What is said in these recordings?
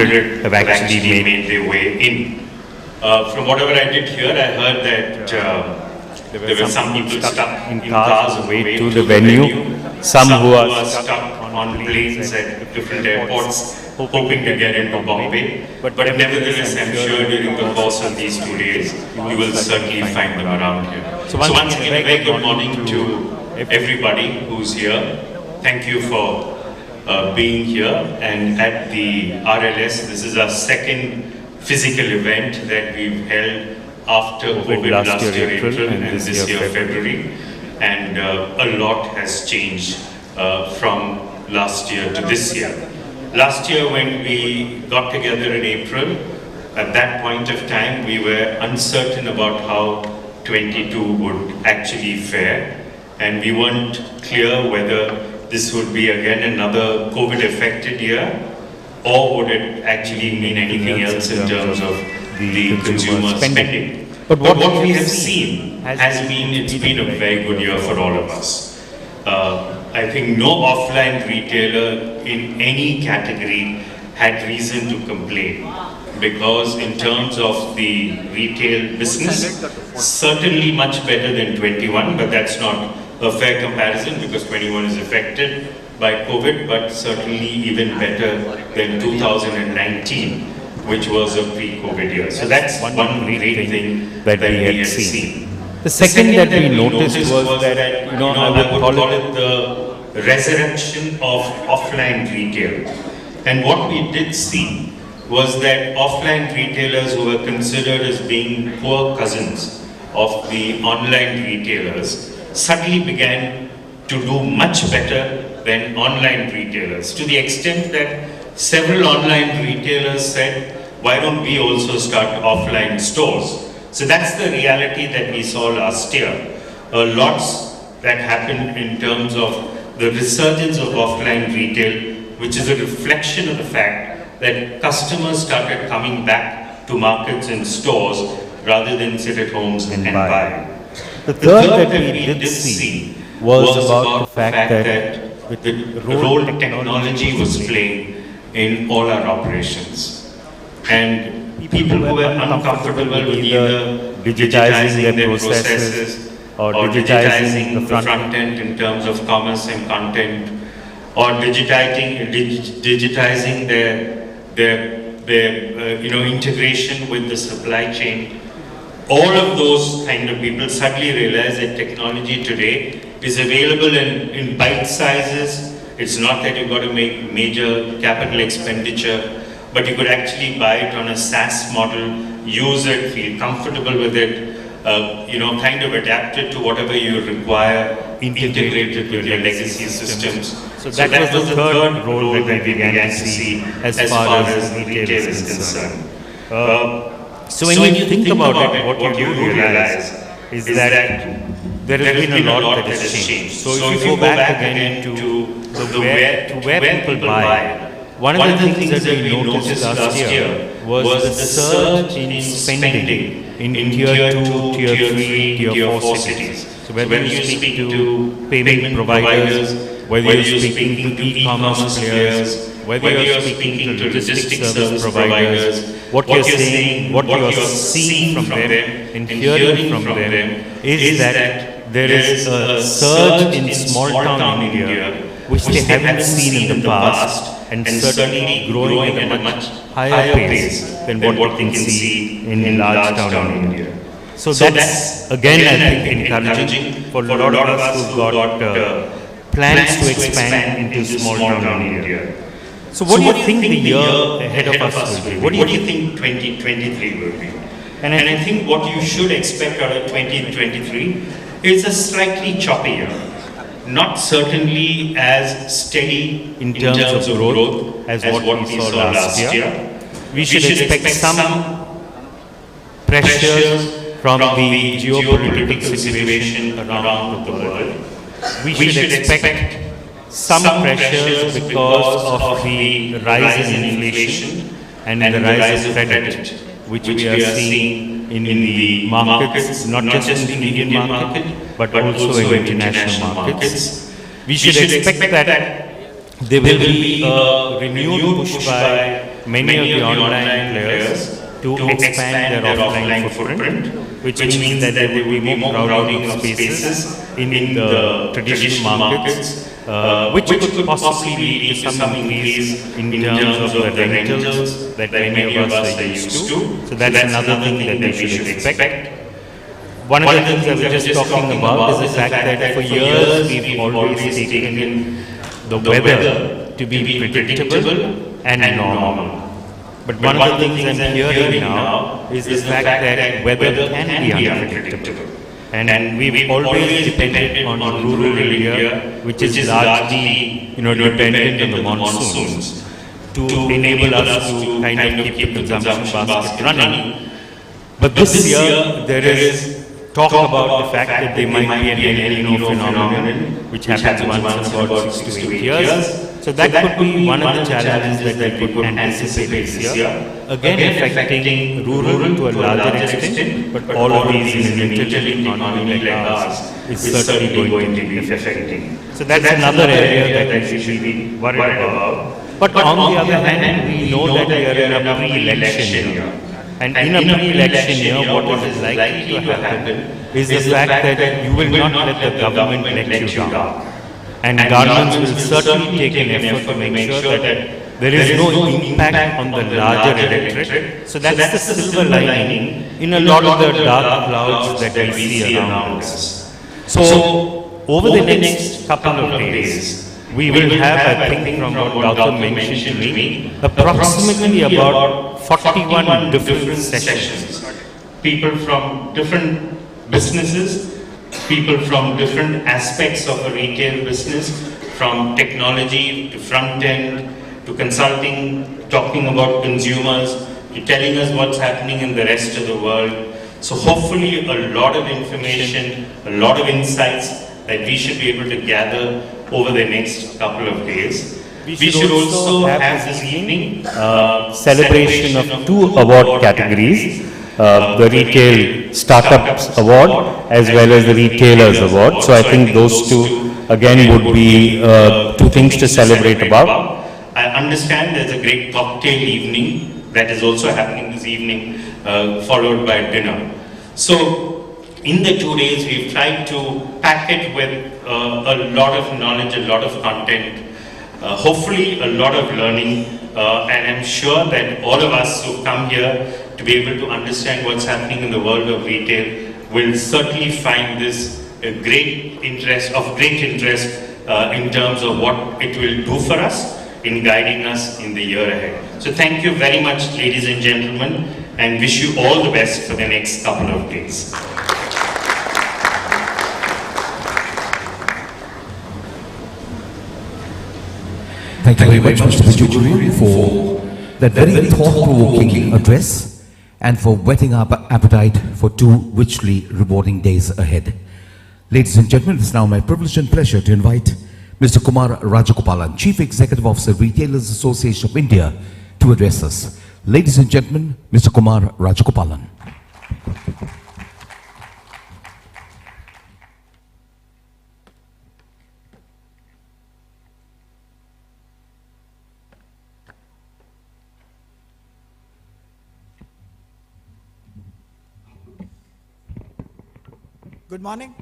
have actually made their way in. From whatever I did hear, I heard that there were some people stuck in cars on the way to the venue, some who are stuck on planes at different airports, hoping to get into Bombay. But nevertheless, I'm sure during the course of these 2 days, you will certainly find them around here. So once again, a very good morning to everybody who's here. Thank you for being here. And at the RLS, this is our second physical event that we've held after COVID last year April and this year February. And a lot has changed from last year to this year. Last year when we got together in April, at that point of time we were uncertain about how 22 would actually fare, and we weren't clear whether this would be again another COVID affected year, or would it actually mean anything else in terms of the consumer spending. But what we have seen has been, it's been a very good year for all of us. I think no offline retailer in any category had reason to complain, because in terms of the retail business, certainly much better than 21, but that's not a fair comparison because 21 is affected by COVID, but certainly even better than 2019, which was a pre-COVID year. So that's one great thing that we had seen. The second that we noticed was that, I would call it the resurrection of offline retail. And what we did see was that offline retailers who were considered as being poor cousins of the online retailers suddenly began to do much better than online retailers, to the extent that several online retailers said, why don't we also start offline stores? So that's the reality that we saw last year. Lots that happened in terms of the resurgence of offline retail, which is a reflection of the fact that customers started coming back to markets and stores rather than sit at homes and buy. The third that we did see was about the fact that the role technology was playing in all our operations. And people who were uncomfortable with either digitizing their processes or digitizing the front end in terms of commerce and content, or digitizing their integration with the supply chain, all of those kind of people suddenly realize that technology today is available in bite sizes. It's not that you've got to make major capital expenditure, but you could actually buy it on a SaaS model, use it, feel comfortable with it, kind of adapt it to whatever you require, integrate it with your legacy systems. So that was the third role that we began to see as far as retail is concerned. So when you think about it, what you realize is that there has been a lot that has changed. So if you go back again to where people buy, one of the things that we noticed last year was the surge in spending in Tier 2, Tier 3, Tier 4 cities. So whether you speak to payment providers, whether you're speaking to e-commerce players, whether you're speaking to logistics service providers, what you're saying, what you're seeing from them and hearing from them is that there is a surge in small town India which they haven't seen in the past, and certainly growing at a much higher pace than what we can see in large town India. So that's again, I think, encouraging for a lot of us who've got plans to expand into small town India. So what do you think the year ahead of us will be? What do you think 2023 will be? And I think what you should expect out of 2023 is a slightly choppy year. Not certainly as steady in terms of growth as what we saw last year. We should expect some pressures from the geopolitical situation around the world. We should expect some pressures because of the rise in inflation and the rise of credit, which we are seeing in the markets, not just in the Indian market, but also in international markets. We should expect that there will be a renewed push by many of the online players to expand their offline footprint, which means that there will be more crowding of spaces in the traditional markets, which could possibly lead to some increase in terms of the rentals that many of us are used to. So that's another thing that we should expect. One of the things that we're just talking about is the fact that for years we've always taken the weather to be predictable and normal. But one of the things I'm hearing now is the fact that weather can be unpredictable. And we've always depended on rural India, which is largely dependent on the monsoons, to enable us to kind of keep the consumption basket running. But this year there is talk about the fact that there might be an El Nino phenomenon, which happens once in about 6 to 8 years. So that could be one of the challenges that we could anticipate this year. Again, affecting rural to a larger extent, but all of these in an intelligent economy like ours is certainly going to be affecting. So that's another area that we should be worried about. But on the other hand, we know that we are in a pre-election year. And in a pre-election year, what is likely to happen is the fact that you will not let the government let you down. And governments will certainly take an effort to make sure that there is no impact on the larger electorate. So that's the silver lining in a lot of the dark clouds that we see around us. So over the next couple of days, we will have, I think from what Gautam mentioned to me, approximately about 41 different sessions. People from different businesses, people from different aspects of a retail business, from technology to front end to consulting, talking about consumers, to telling us what's happening in the rest of the world. So hopefully a lot of information, a lot of insights that we should be able to gather over the next couple of days. We should also have this evening celebration of 2 award categories, the Retail Startups Award as well as the Retailers Award. So I think those 2 again would be 2 things to celebrate about. I understand there's a great cocktail evening that is also happening this evening, followed by dinner. So in the 2 days we've tried to pack it with a lot of knowledge, a lot of content, hopefully a lot of learning, and I'm sure that all of us who come here to be able to understand what's happening in the world of retail will certainly find this a great interest in terms of what it will do for us in guiding us in the year ahead. So thank you very much, ladies and gentlemen, and wish you all the best for the next couple of days. Thank you very much, Mr. Bijuguri, for that very thought-provoking address and for whetting our appetite for 2 richly rewarding days ahead. Ladies and gentlemen, it is now my privilege and pleasure to invite Mr. Kumar Rajagopalan, Chief Executive Officer, Retailers Association of India, to address us. Ladies and gentlemen, Mr. Kumar Rajagopalan. Good morning.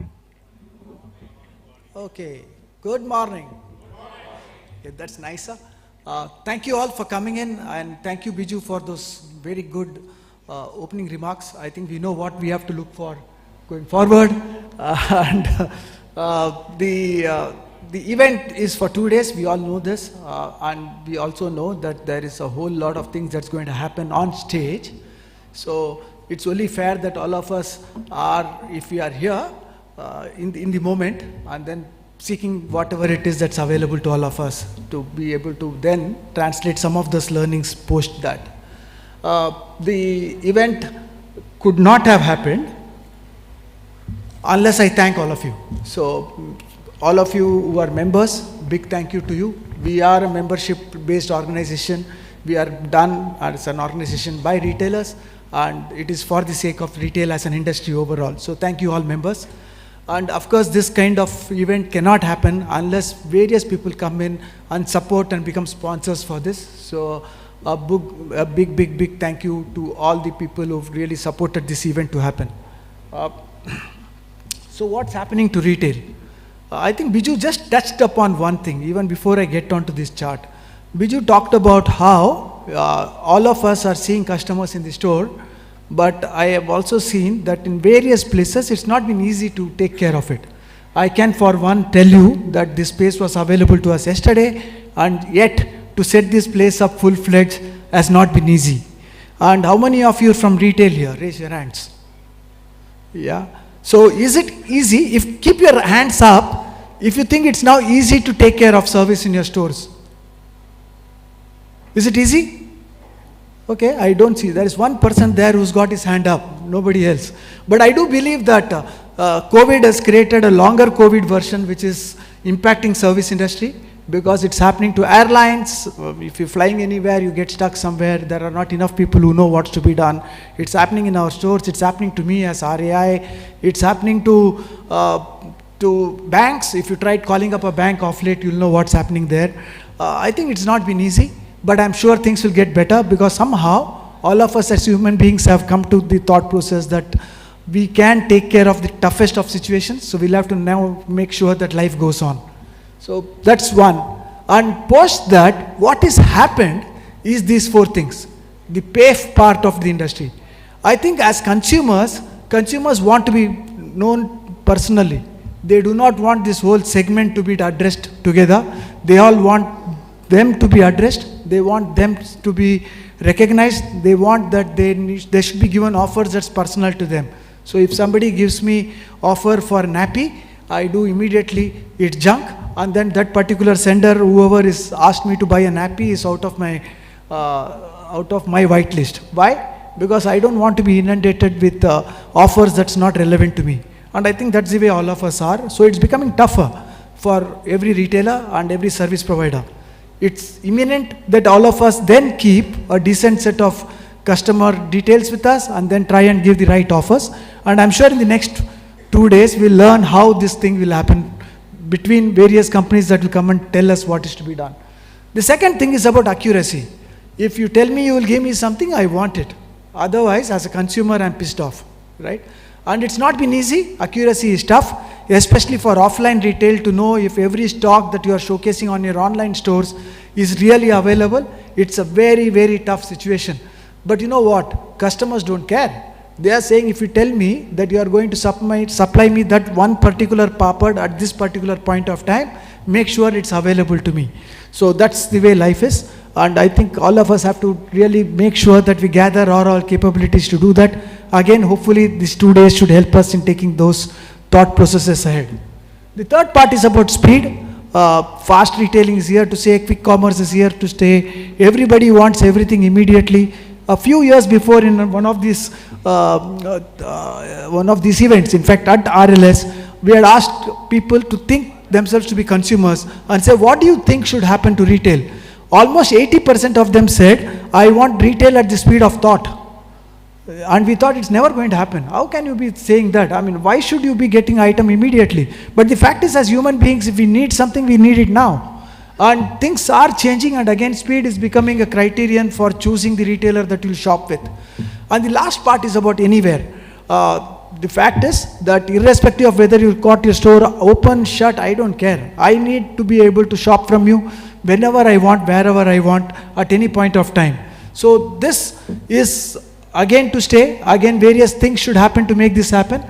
Okay, good morning. Okay, that's nicer. Thank you all for coming in, and thank you, Biju, for those very good opening remarks. I think we know what we have to look for going forward. The event is for 2 days. We all know this, and we also know that there is a whole lot of things that's going to happen on stage. So it's only fair that all of us are, if we are here in the moment, and then seeking whatever it is that's available to all of us to be able to then translate some of those learnings post that. The event could not have happened unless I thank all of you. So all of you who are members, big thank you to you. We are a membership-based organization. We are done as an organization by retailers, and it is for the sake of retail as an industry overall. So thank you all members. And of course, this kind of event cannot happen unless various people come in and support and become sponsors for this. So a big thank you to all the people who've really supported this event to happen. So what's happening to retail? I think Biju just touched upon one thing even before I get onto this chart. Biju talked about how all of us are seeing customers in the store, but I have also seen that in various places it's not been easy to take care of it. I can for one tell you that this space was available to us yesterday, and yet to set this place up full-fledged has not been easy. And how many of you are from retail here? Raise your hands. Yeah. So is it easy? Keep your hands up if you think it's now easy to take care of service in your stores. Is it easy? Okay, I don't see. There is one person there who's got his hand up, nobody else. But I do believe that COVID has created a longer COVID version which is impacting service industry, because it's happening to airlines. If you're flying anywhere, you get stuck somewhere, there are not enough people who know what's to be done. It's happening in our stores, it's happening to me as RAI, it's happening to banks. If you tried calling up a bank off late, you'll know what's happening there. I think it's not been easy, but I'm sure things will get better, because somehow all of us as human beings have come to the thought process that we can take care of the toughest of situations, so we'll have to now make sure that life goes on. So that's one. And post that, what has happened is these four things. The PAFE part of the industry. I think as consumers want to be known personally. They do not want this whole segment to be addressed together. They all want them to be addressed. They want them to be recognized. They want that they should be given offers that's personal to them. So if somebody gives me offer for nappy, I do immediately, it's junk. And then that particular sender, whoever is asked me to buy a nappy, is out of my whitelist. Why? Because I don't want to be inundated with offers that's not relevant to me. And I think that's the way all of us are. So it's becoming tougher for every retailer and every service provider. It's imminent that all of us then keep a decent set of customer details with us and then try and give the right offers. And I'm sure in the next 2 days we'll learn how this thing will happen between various companies that will come and tell us what is to be done. The second thing is about accuracy. If you tell me you will give me something, I want it. Otherwise, as a consumer, I'm pissed off, right? And it's not been easy. Accuracy is tough, especially for offline retail, to know if every stock that you are showcasing on your online stores is really available. It's a very, very tough situation. But you know what? Customers don't care. They are saying, if you tell me that you are going to supply me that one particular papad at this particular point of time, make sure it's available to me. So that's the way life is. And I think all of us have to really make sure that we gather our capabilities to do that. Again, hopefully these 2 days should help us in taking those thought processes ahead. The third part is about speed. Fast retailing is here to stay, quick commerce is here to stay. Everybody wants everything immediately. A few years before, in one of these events, in fact at RLS, we had asked people to think themselves to be consumers and say, what do you think should happen to retail? Almost 80% of them said, I want retail at the speed of thought. And we thought it's never going to happen. How can you be saying that? I mean, why should you be getting item immediately? But the fact is, as human beings, if we need something, we need it now. And things are changing, and again, speed is becoming a criterion for choosing the retailer that you'll shop with. And the last part is about anywhere. The fact is that irrespective of whether you've got your store open, shut, I don't care. I need to be able to shop from you whenever I want, wherever I want, at any point of time. So this is again to stay. Again, various things should happen to make this happen.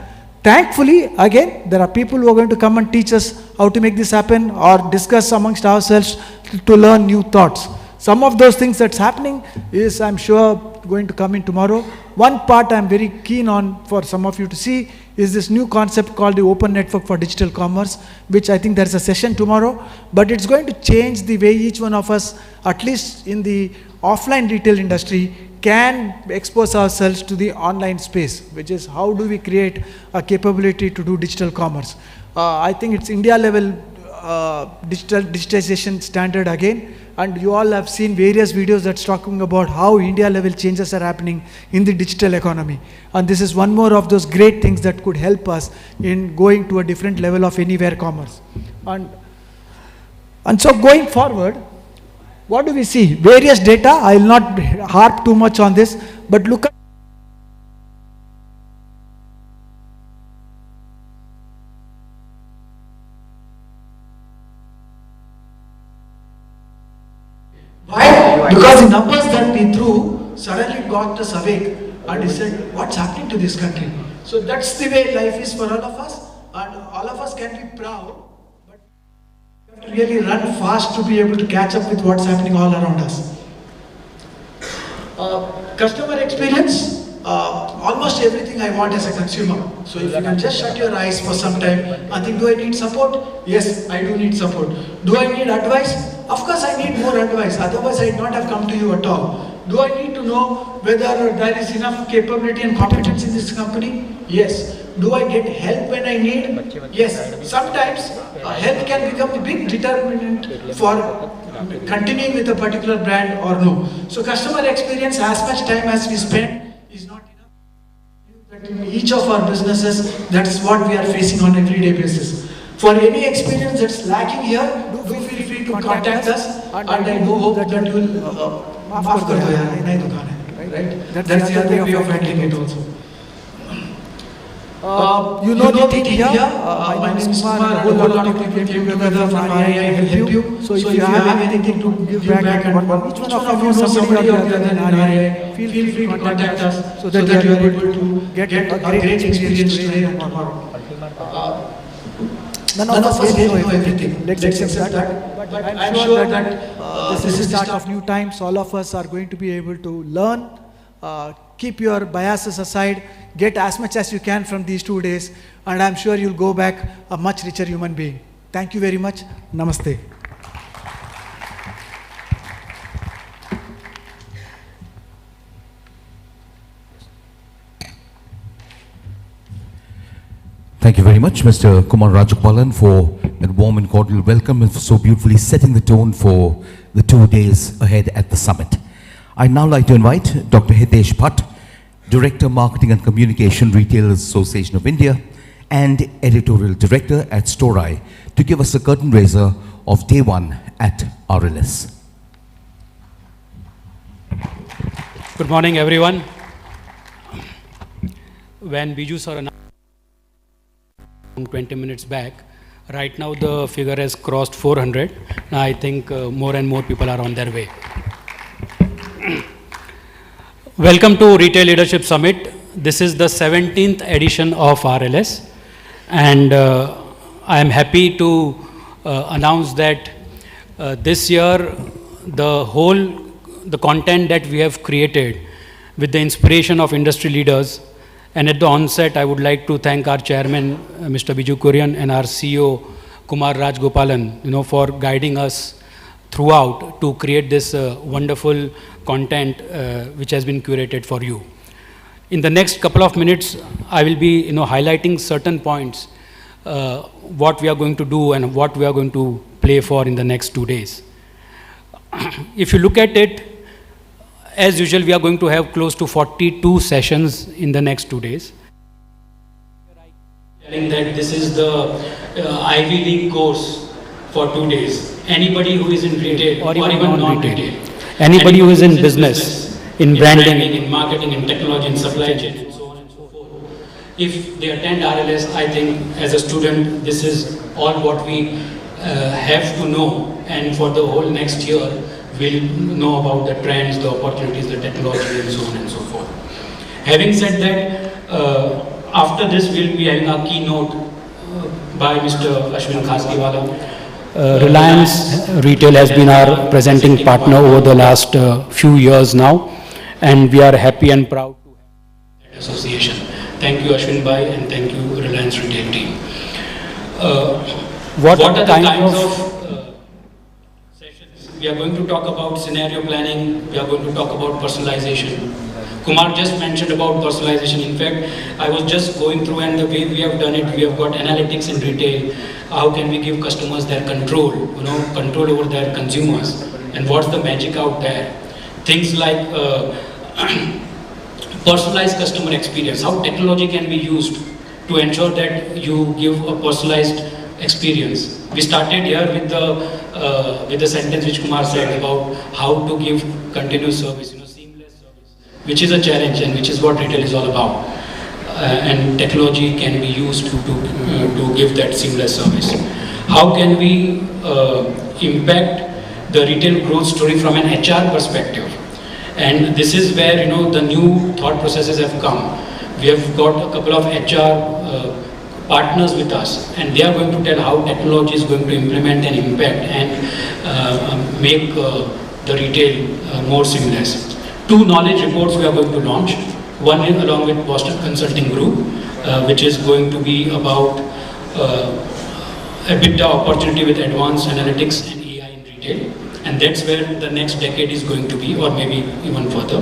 Thankfully, again, there are people who are going to come and teach us how to make this happen, or discuss amongst ourselves to learn new thoughts. Some of those things that's happening is, I'm sure, going to come in tomorrow. One part I'm very keen on for some of you to see is this new concept called the Open Network for Digital Commerce, which I think there's a session tomorrow, but it's going to change the way each one of us, at least in the offline retail industry, can expose ourselves to the online space, which is how do we create a capability to do digital commerce. I think it's India level digitization standard again, and you all have seen various videos that's talking about how India level changes are happening in the digital economy. And this is one more of those great things that could help us in going to a different level of anywhere commerce. And so going forward, what do we see? Various data. I will not harp too much on this, but look at why? Because the numbers that we threw suddenly got us awake and he said, what's happening to this country? So that's the way life is for all of us, and all of us can be proud, but we have to really run fast to be able to catch up with what's happening all around us. Customer experience, almost everything I want as a consumer. So if you can just shut your eyes for some time and think, do I need support? Yes, I do need support. Do I need advice? Of course I need more advice, otherwise I would not have come to you at all. Do I need to know whether there is enough capability and competence in this company? Yes. Do I get help when I need? Yes. Sometimes help can become the big determinant for continuing with a particular brand or no. So customer experience, as much time as we spend, is not enough. That in each of our businesses, that's what we are facing on an everyday basis. For any experience that's lacking here, do feel free to contact us, and I do hope that you will maaf kar do yaar, nahi dukhan hai, right? That's the other way of handling it also. You know the thing here, my name is Kumar, a whole lot of people came together from RII will help you. So if you have anything to give back, and each one of you knows somebody or the other in RII, feel free to contact us so that you are able to get a great experience today and tomorrow. None of us know everything, let's accept that, but I'm sure that this is the start of new times. All of us are going to be able to learn, keep your biases aside, get as much as you can from these 2 days, and I'm sure you'll go back a much richer human being. Thank you very much. Namaste. Thank you very much, Mr. Kumar Rajagopalan, for that warm and cordial welcome and for so beautifully setting the tone for the 2 days ahead at the summit. I'd now like to invite Dr. Hitesh Bhatt, Director, Marketing and Communication, Retailers Association of India, and Editorial Director at Storai, to give us a curtain raiser of day one at RLS. Good morning, everyone. When Biju sir announced 20 minutes back, right now the figure has crossed 400. Now I think more and more people are on their way. Welcome to Retail Leadership Summit. This is the 17th edition of RLS, and I am happy to announce that this year the content that we have created with the inspiration of industry leaders, and at the onset I would like to thank our chairman Mr. Biju Kurian and our CEO Kumar Rajagopalan, for guiding us throughout to create this wonderful content which has been curated for you. In the next couple of minutes, I will be highlighting certain points, what we are going to do and what we are going to play for in the next 2 days. If you look at it, as usual, we are going to have close to 42 sessions in the next 2 days. Telling that this is the Ivy League course for 2 days. Anybody who is in retail or even non-retail, anybody who is in business, in branding, in marketing, in technology, in supply chain, and so on and so forth, if they attend RLS, I think as a student, this is all what we have to know, and for the whole next year, we'll know about the trends, the opportunities, the technology, and so on and so forth. Having said that, after this, we'll be having a keynote by Mr. Ashwin Khasgiwala. Reliance Retail has been our presenting partner over the last few years now, and we are happy and proud to have that association. Thank you, Ashwin Bhai, and thank you, Reliance Retail team. What are the kinds of sessions? We are going to talk about scenario planning. We are going to talk about personalization. Kumar just mentioned about personalization. In fact, I was just going through, and the way we have done it, we have got analytics in retail. How can we give customers their control, control over their consumers, and what's the magic out there? Things like personalized customer experience, how technology can be used to ensure that you give a personalized experience. We started here with the sentence which Kumar said about how to give continuous service, seamless service, which is a challenge and which is what retail is all about. And technology can be used to give that seamless service. How can we impact the retail growth story from an HR perspective? And this is where the new thought processes have come. We have got a couple of HR partners with us, and they are going to tell how technology is going to implement and impact and make the retail more seamless. 2 knowledge reports we are going to launch. One is along with Boston Consulting Group, which is going to be about EBITDA opportunity with advanced analytics and AI in retail. And that's where the next decade is going to be, or maybe even further.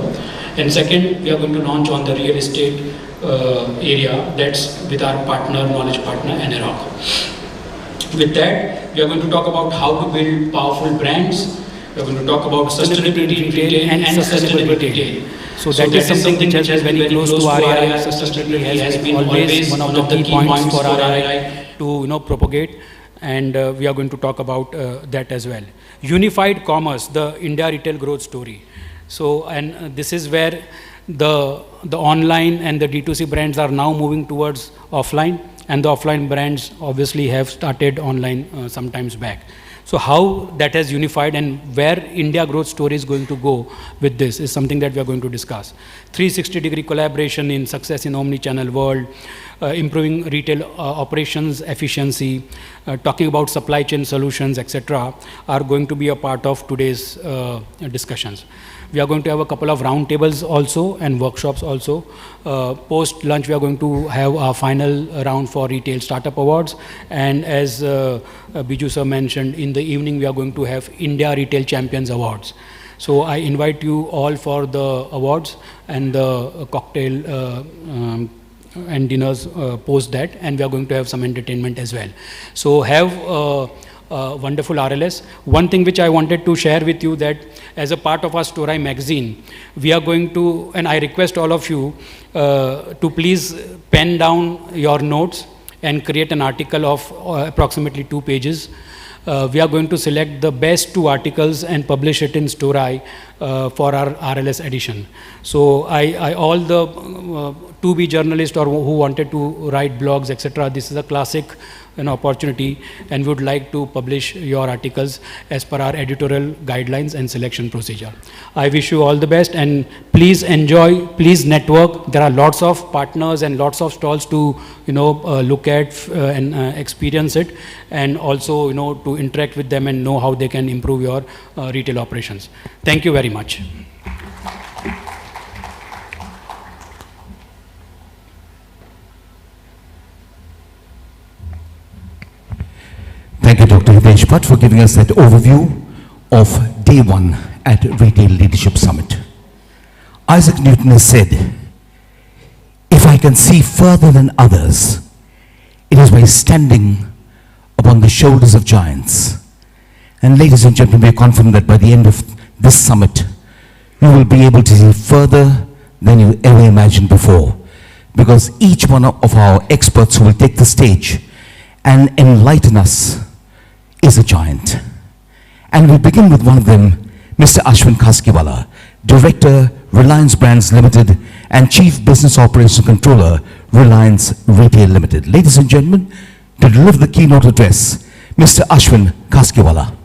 And second, we are going to launch on the real estate area, that's with our partner, knowledge partner, NROC. With that, we are going to talk about how to build powerful brands. We are going to talk about sustainability in retail and sustainable retail. So that is something which has been very close to RAI. Sustainability has been always one of the key points for RAI to propagate, and we are going to talk about that as well. Unified commerce, the India retail growth story. So, and this is where the online and the D2C brands are now moving towards offline, and the offline brands obviously have started online sometimes back. So how that has unified and where India growth story is going to go with this is something that we are going to discuss. 360-degree collaboration in success in omni-channel world, improving retail operations efficiency, talking about supply chain solutions, etc., are going to be a part of today's discussions. We are going to have a couple of roundtables also and workshops also. Post lunch, we are going to have our final round for Retail Startup Awards. And as Biju sir mentioned, in the evening, we are going to have India Retail Champions Awards. So I invite you all for the awards and the cocktail and dinners post that. And we are going to have some entertainment as well. So have wonderful RLS. One thing which I wanted to share with you, that as a part of our Story magazine, we are going to, and I request all of you to please pen down your notes and create an article of approximately 2 pages. We are going to select the best 2 articles and publish it in Story for our RLS edition. So I all the to-be journalists or who wanted to write blogs, etc., this is a classic opportunity, and we would like to publish your articles as per our editorial guidelines and selection procedure. I wish you all the best, and please enjoy, please network. There are lots of partners and lots of stalls to look at and experience it, and also to interact with them and know how they can improve your retail operations. Thank you very much. Thank you, Dr. Hitesh Bhatt, for giving us that overview of day 1 at Retail Leadership Summit. Isaac Newton has said, if I can see further than others, it is by standing upon the shoulders of giants. And ladies and gentlemen, we are confident that by the end of this summit, you will be able to see further than you ever imagined before, because each one of our experts who will take the stage and enlighten us is a giant. And we begin with one of them, Mr. Ashwin Kaskiwala, Director, Reliance Brands Limited, and Chief Business Operations Controller, Reliance Retail Limited. Ladies and gentlemen, to deliver the keynote address, Mr. Ashwin Kaskiwala.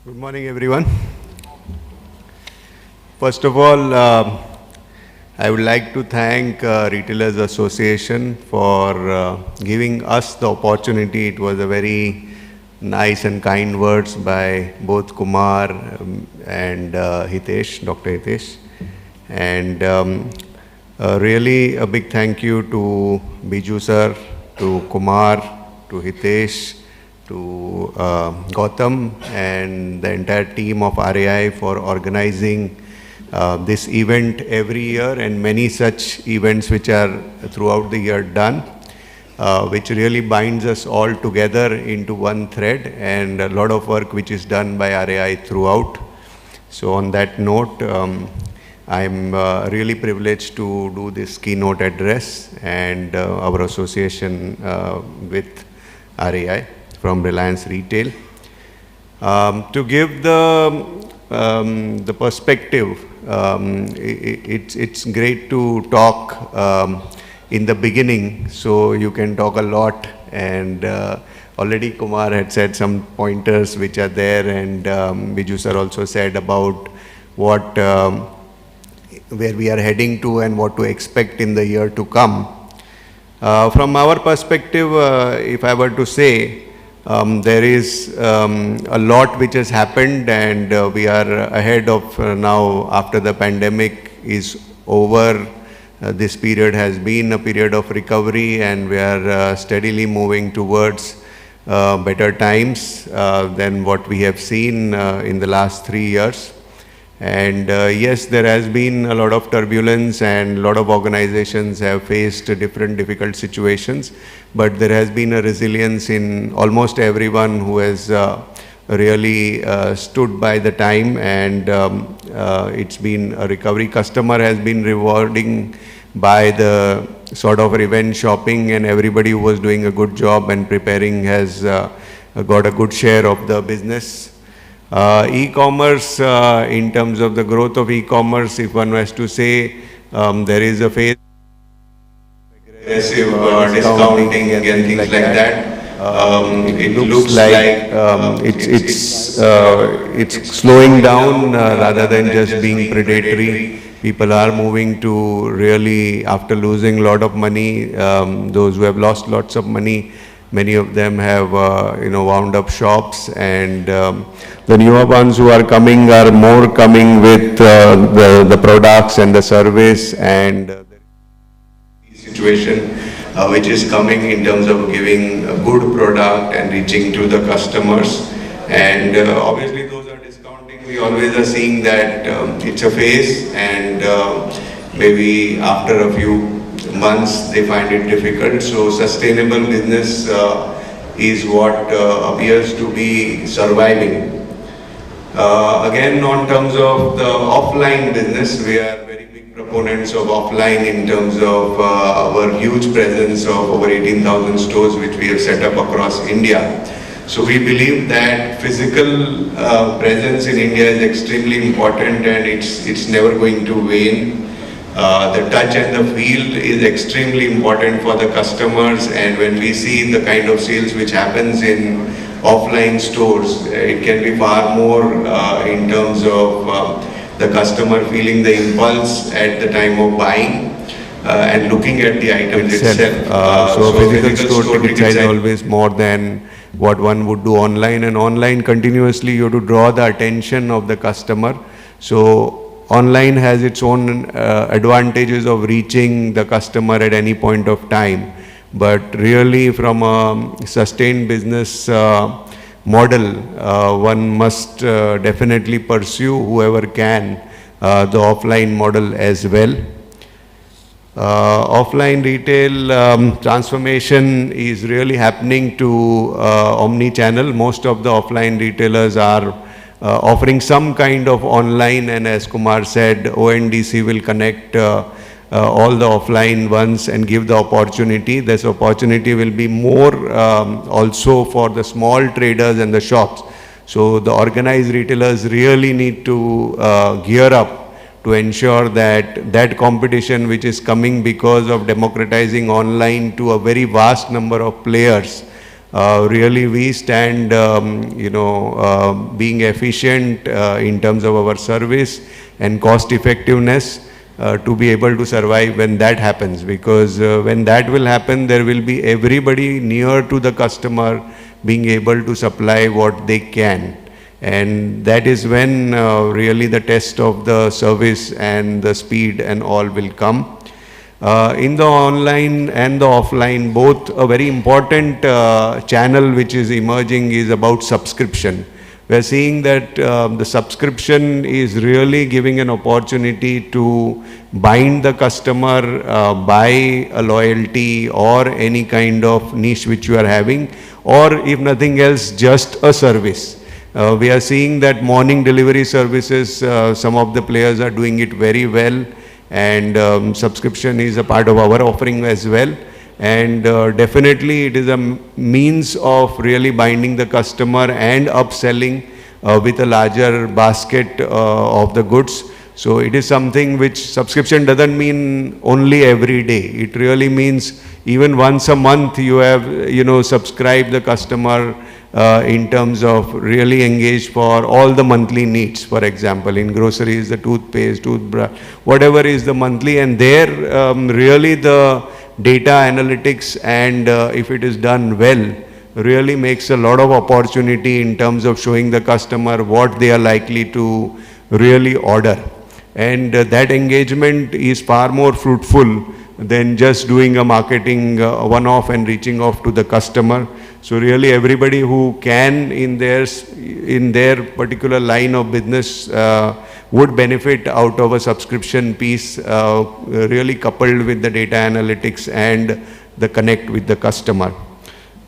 Good morning, everyone. First of all, I would like to thank Retailers Association for giving us the opportunity. It was a very nice and kind words by both Kumar and Hitesh, Dr. Hitesh. And really a big thank you to Biju sir, to Kumar, to Hitesh, to Gautam and the entire team of RAI for organizing this event every year, and many such events which are throughout the year done. which really binds us all together into one thread, and a lot of work which is done by RAI throughout. So on that note, I'm really privileged to do this keynote address and our association with RAI from Reliance Retail. To give the perspective, it's great to talk in the beginning, so you can talk a lot, and already Kumar had said some pointers which are there, and Biju sir also said about what where we are heading to and what to expect in the year to come. From our perspective, if I were to say, there is a lot which has happened, and we are ahead of now after the pandemic is over. This period has been a period of recovery, and we are steadily moving towards better times than what we have seen in the last 3 years. And yes, there has been a lot of turbulence, and a lot of organizations have faced different difficult situations, but there has been a resilience in almost everyone who has really stood by the time, and it's been a recovery. Customer has been rewarding by the sort of revenge shopping, and everybody who was doing a good job and preparing has got a good share of the business. E-commerce, in terms of the growth of e-commerce, if one was to say, there is a phase aggressive discounting and things like that. It looks like it's slowing down rather than just being predatory. People are moving to really, after losing a lot of money, those who have lost lots of money, many of them have wound up shops, and the newer ones who are coming are more coming with the products and the service, and the situation which is coming in terms of giving a good product and reaching to the customers. And obviously those are discounting. We always are seeing that it's a phase, and maybe after a few months they find it difficult. So sustainable business is what appears to be surviving. Again, on terms of the offline business, we are very big proponents of offline in terms of our huge presence of over 18,000 stores which we have set up across India. So we believe that physical presence in India is extremely important, and it's never going to wane. The touch and the feel is extremely important for the customers, and when we see the kind of sales which happens in offline stores, it can be far more in terms of the customer feeling the impulse at the time of buying and looking at the item itself. So physical store ticket size is always more than what one would do online, and online continuously you have to draw the attention of the customer. So online has its own advantages of reaching the customer at any point of time, but really from a sustained business model, one must definitely pursue, whoever can, the offline model as well. Offline retail transformation is really happening to omni-channel. Most of the offline retailers are offering some kind of online, and as Kumar said, ONDC will connect all the offline ones and give the opportunity. This opportunity will be more also for the small traders and the shops. So the organized retailers really need to gear up to ensure that that competition which is coming because of democratizing online to a very vast number of players, really we stand, being efficient in terms of our service and cost effectiveness to be able to survive when that happens. Because when that will happen, there will be everybody near to the customer being able to supply what they can. And that is when really the test of the service and the speed and all will come. In the online and the offline, both a very important channel which is emerging is about subscription. We are seeing that the subscription is really giving an opportunity to bind the customer, buy a loyalty or any kind of niche which you are having, or if nothing else, just a service. We are seeing that morning delivery services, some of the players are doing it very well, and subscription is a part of our offering as well. And definitely it is a means of really binding the customer and upselling with a larger basket of the goods. So it is something which subscription doesn't mean only every day. It really means even once a month you have, subscribed the customer in terms of really engaged for all the monthly needs. For example, in groceries, the toothpaste, toothbrush, whatever is the monthly, and there really the data analytics and if it is done well, really makes a lot of opportunity in terms of showing the customer what they are likely to really order. And that engagement is far more fruitful than just doing a marketing one-off and reaching off to the customer. So really everybody who can in their particular line of business would benefit out of a subscription piece, really coupled with the data analytics and the connect with the customer.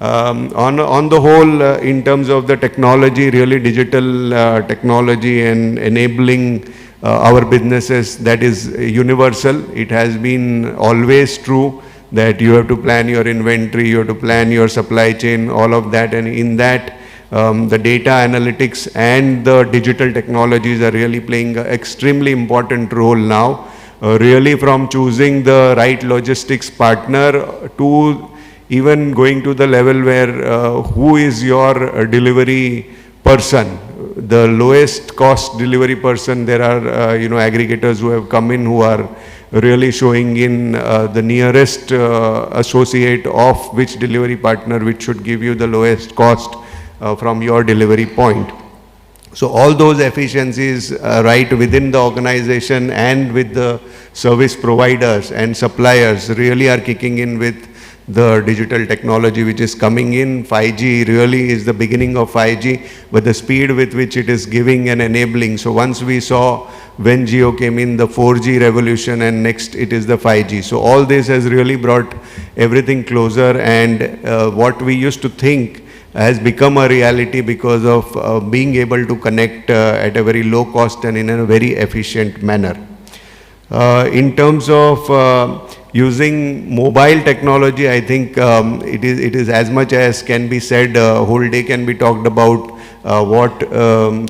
On the whole, in terms of the technology, really digital technology and enabling our businesses, that is universal. It has been always true that you have to plan your inventory, you have to plan your supply chain, all of that, and in that the data analytics and the digital technologies are really playing an extremely important role now, really from choosing the right logistics partner to even going to the level where who is your delivery person, the lowest cost delivery person. There are aggregators who have come in who are really showing in the nearest associate of which delivery partner which should give you the lowest cost from your delivery point. So all those efficiencies right within the organization and with the service providers and suppliers really are kicking in with the digital technology which is coming in. 5G really is the beginning of 5G, but the speed with which it is giving and enabling. So once we saw when Jio came in, the 4G revolution, and next it is the 5G. So all this has really brought everything closer, and what we used to think has become a reality because of being able to connect at a very low cost and in a very efficient manner. In terms of using mobile technology, I think it is as much as can be said, whole day can be talked about what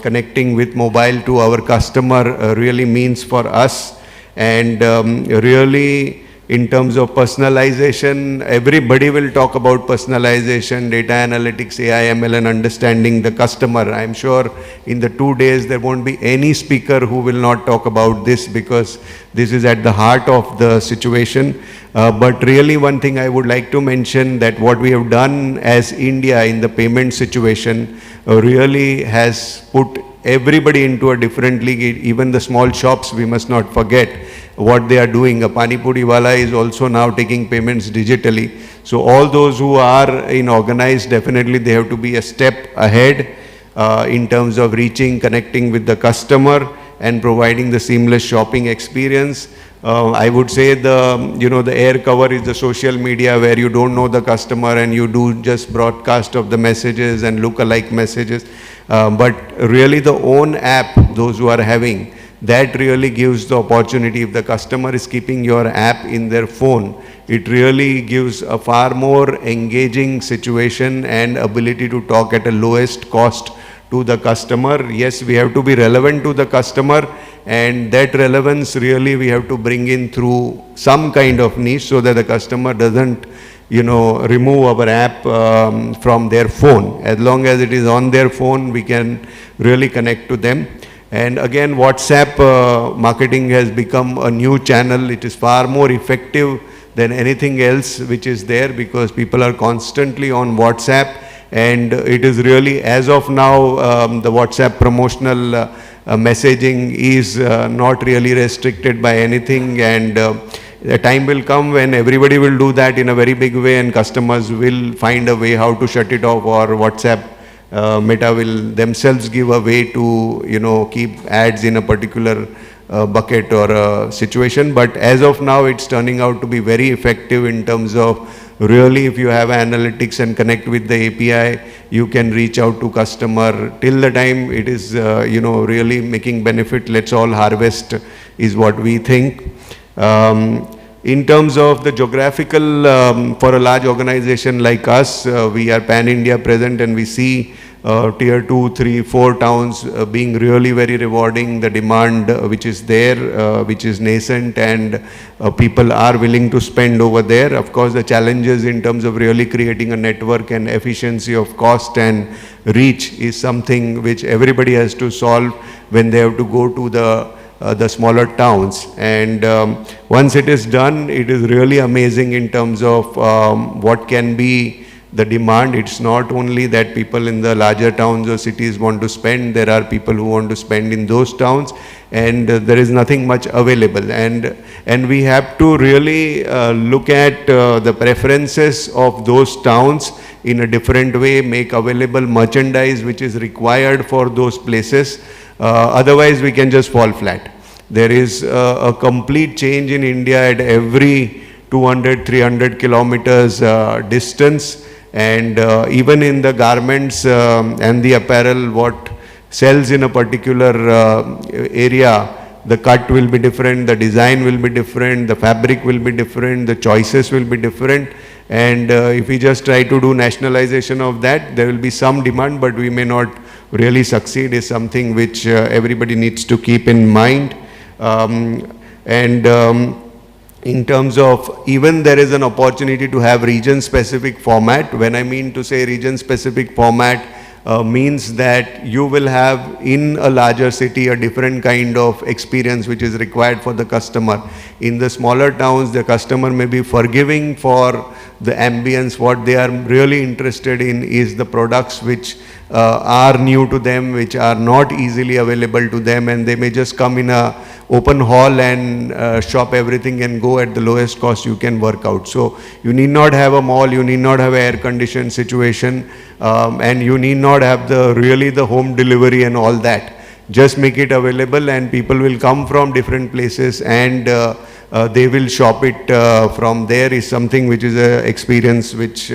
connecting with mobile to our customer really means for us. And really in terms of personalization, everybody will talk about personalization, data analytics, AI, ML, and understanding the customer. I'm sure in the 2 days there won't be any speaker who will not talk about this, because this is at the heart of the situation. But really one thing I would like to mention, that what we have done as India in the payment situation really has put everybody into a different league. Even the small shops, we must not forget what they are doing. A Pani Puri wala is also now taking payments digitally. So all those who are in organized, definitely they have to be a step ahead in terms of reaching, connecting with the customer and providing the seamless shopping experience. I would say the air cover is the social media, where you don't know the customer and you do just broadcast of the messages and look-alike messages. But really the own app, those who are having, that really gives the opportunity. If the customer is keeping your app in their phone, it really gives a far more engaging situation and ability to talk at a lowest cost to the customer. Yes, we have to be relevant to the customer, and that relevance really we have to bring in through some kind of niche, so that the customer doesn't remove our app from their phone. As long as it is on their phone, we can really connect to them. And again, WhatsApp marketing has become a new channel. It is far more effective than anything else which is there, because people are constantly on WhatsApp, and it is really, as of now, the WhatsApp promotional messaging is not really restricted by anything, and a time will come when everybody will do that in a very big way, and customers will find a way how to shut it off, or WhatsApp Meta will themselves give a way to, keep ads in a particular bucket or a situation. But as of now, it's turning out to be very effective in terms of really, if you have analytics and connect with the API, you can reach out to customer till the time it is, really making benefit. Let's all harvest is what we think. In terms of the geographical, for a large organization like us, we are pan-India present, and we see tier 2, 3, 4 towns being really very rewarding. The demand which is there, which is nascent, and people are willing to spend over there. Of course, the challenges in terms of really creating a network and efficiency of cost and reach is something which everybody has to solve when they have to go to the smaller towns. And once it is done, it is really amazing in terms of what can be the demand. It's not only that people in the larger towns or cities want to spend, there are people who want to spend in those towns, and there is nothing much available. And we have to really look at the preferences of those towns in a different way, make available merchandise which is required for those places. Otherwise, we can just fall flat. There is a complete change in India at every 200, 300 kilometers distance. And even in the garments and the apparel, what sells in a particular area, the cut will be different, the design will be different, the fabric will be different, the choices will be different. And if we just try to do nationalization of that, there will be some demand, but we may not really succeed, is something which everybody needs to keep in mind. In terms of, even there is an opportunity to have region-specific format. When I mean to say region-specific format, means that you will have in a larger city a different kind of experience which is required for the customer. In the smaller towns, the customer may be forgiving for the ambience. What they are really interested in is the products which are new to them, which are not easily available to them, and they may just come in a open hall and shop everything and go at the lowest cost you can work out. So you need not have a mall, you need not have an air-conditioned situation, and you need not have the home delivery and all that. Just make it available, and people will come from different places, and they will shop it from there. Is something which is an experience which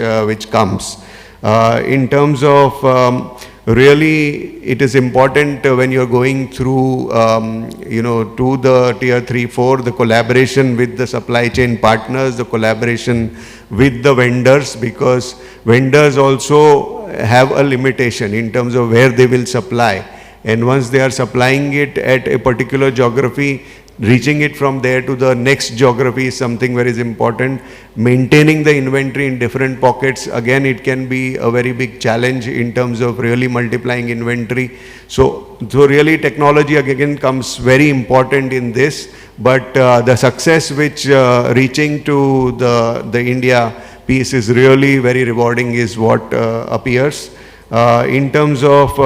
comes. In terms of really, it is important when you're going through, to the tier 3, 4, the collaboration with the supply chain partners, the collaboration with the vendors, because vendors also have a limitation in terms of where they will supply. And once they are supplying it at a particular geography, reaching it from there to the next geography is something very important. Maintaining the inventory in different pockets, again, it can be a very big challenge in terms of really multiplying inventory. So really technology again comes very important in this, but the success which reaching to the India piece is really very rewarding is what appears. In terms of,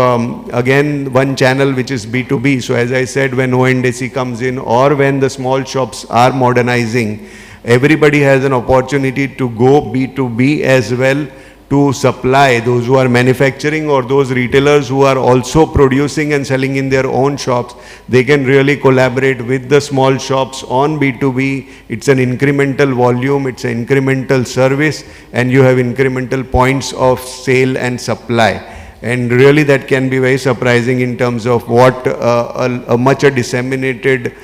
again, one channel which is B2B. So as I said, when ONDC comes in, or when the small shops are modernizing, everybody has an opportunity to go B2B as well, to supply those who are manufacturing or those retailers who are also producing and selling in their own shops. They can really collaborate with the small shops on B2B. It's an incremental volume, it's an incremental service, and you have incremental points of sale and supply. And really that can be very surprising in terms of what a much disseminated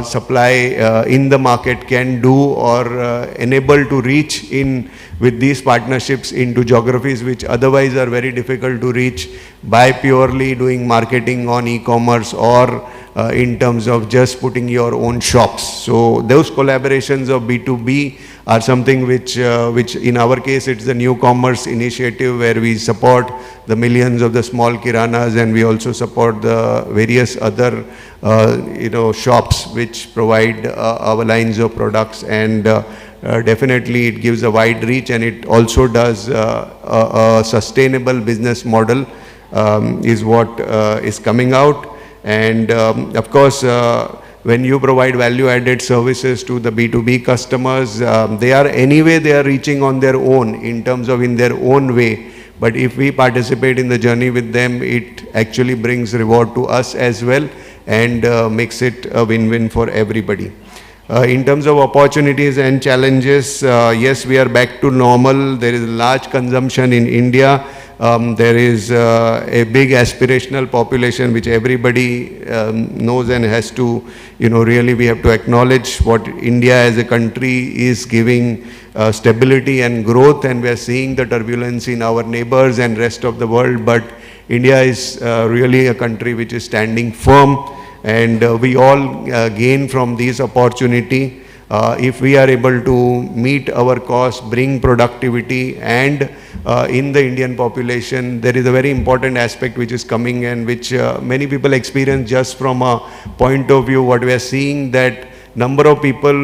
supply in the market can do, or enable to reach in with these partnerships into geographies which otherwise are very difficult to reach by purely doing marketing on e-commerce, or in terms of just putting your own shops. So those collaborations of B2B are something which in our case, it's the New Commerce initiative, where we support the millions of the small kiranas, and we also support the various other shops which provide our lines of products. And definitely it gives a wide reach, and it also does a sustainable business model is what is coming out. And of course, when you provide value-added services to the B2B customers, they are reaching on their own in terms of in their own way, But if we participate in the journey with them, it actually brings reward to us as well, and makes it a win-win for everybody. In terms of opportunities and challenges, yes, we are back to normal. There is large consumption in India. There is a big aspirational population which everybody knows and has to, really we have to acknowledge what India as a country is giving stability and growth, and we are seeing the turbulence in our neighbors and rest of the world, but India is really a country which is standing firm, and we all gain from this opportunity if we are able to meet our costs, bring productivity, and in the Indian population there is a very important aspect which is coming, and which many people experience just from a point of view what we are seeing, that number of people,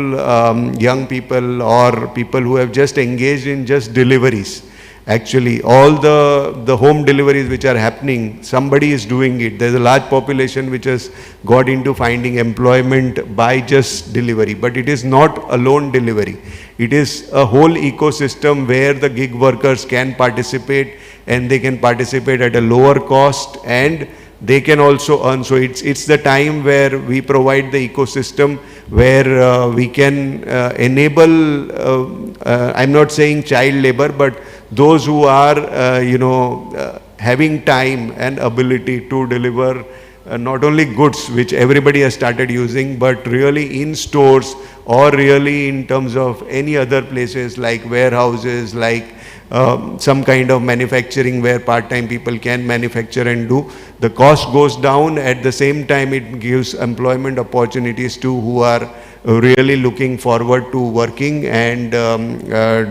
young people or people who have just engaged in just deliveries. Actually, all the home deliveries which are happening, somebody is doing it. There's a large population which has got into finding employment by just delivery. But it is not alone delivery. It is a whole ecosystem where the gig workers can participate, and they can participate at a lower cost, and they can also earn. So it's the time where we provide the ecosystem where we can enable, I'm not saying child labor, but those who are, having time and ability to deliver not only goods which everybody has started using, but really in stores, or really in terms of any other places like warehouses, like some kind of manufacturing where part-time people can manufacture and do. The cost goes down. At the same time, it gives employment opportunities to who are really looking forward to working and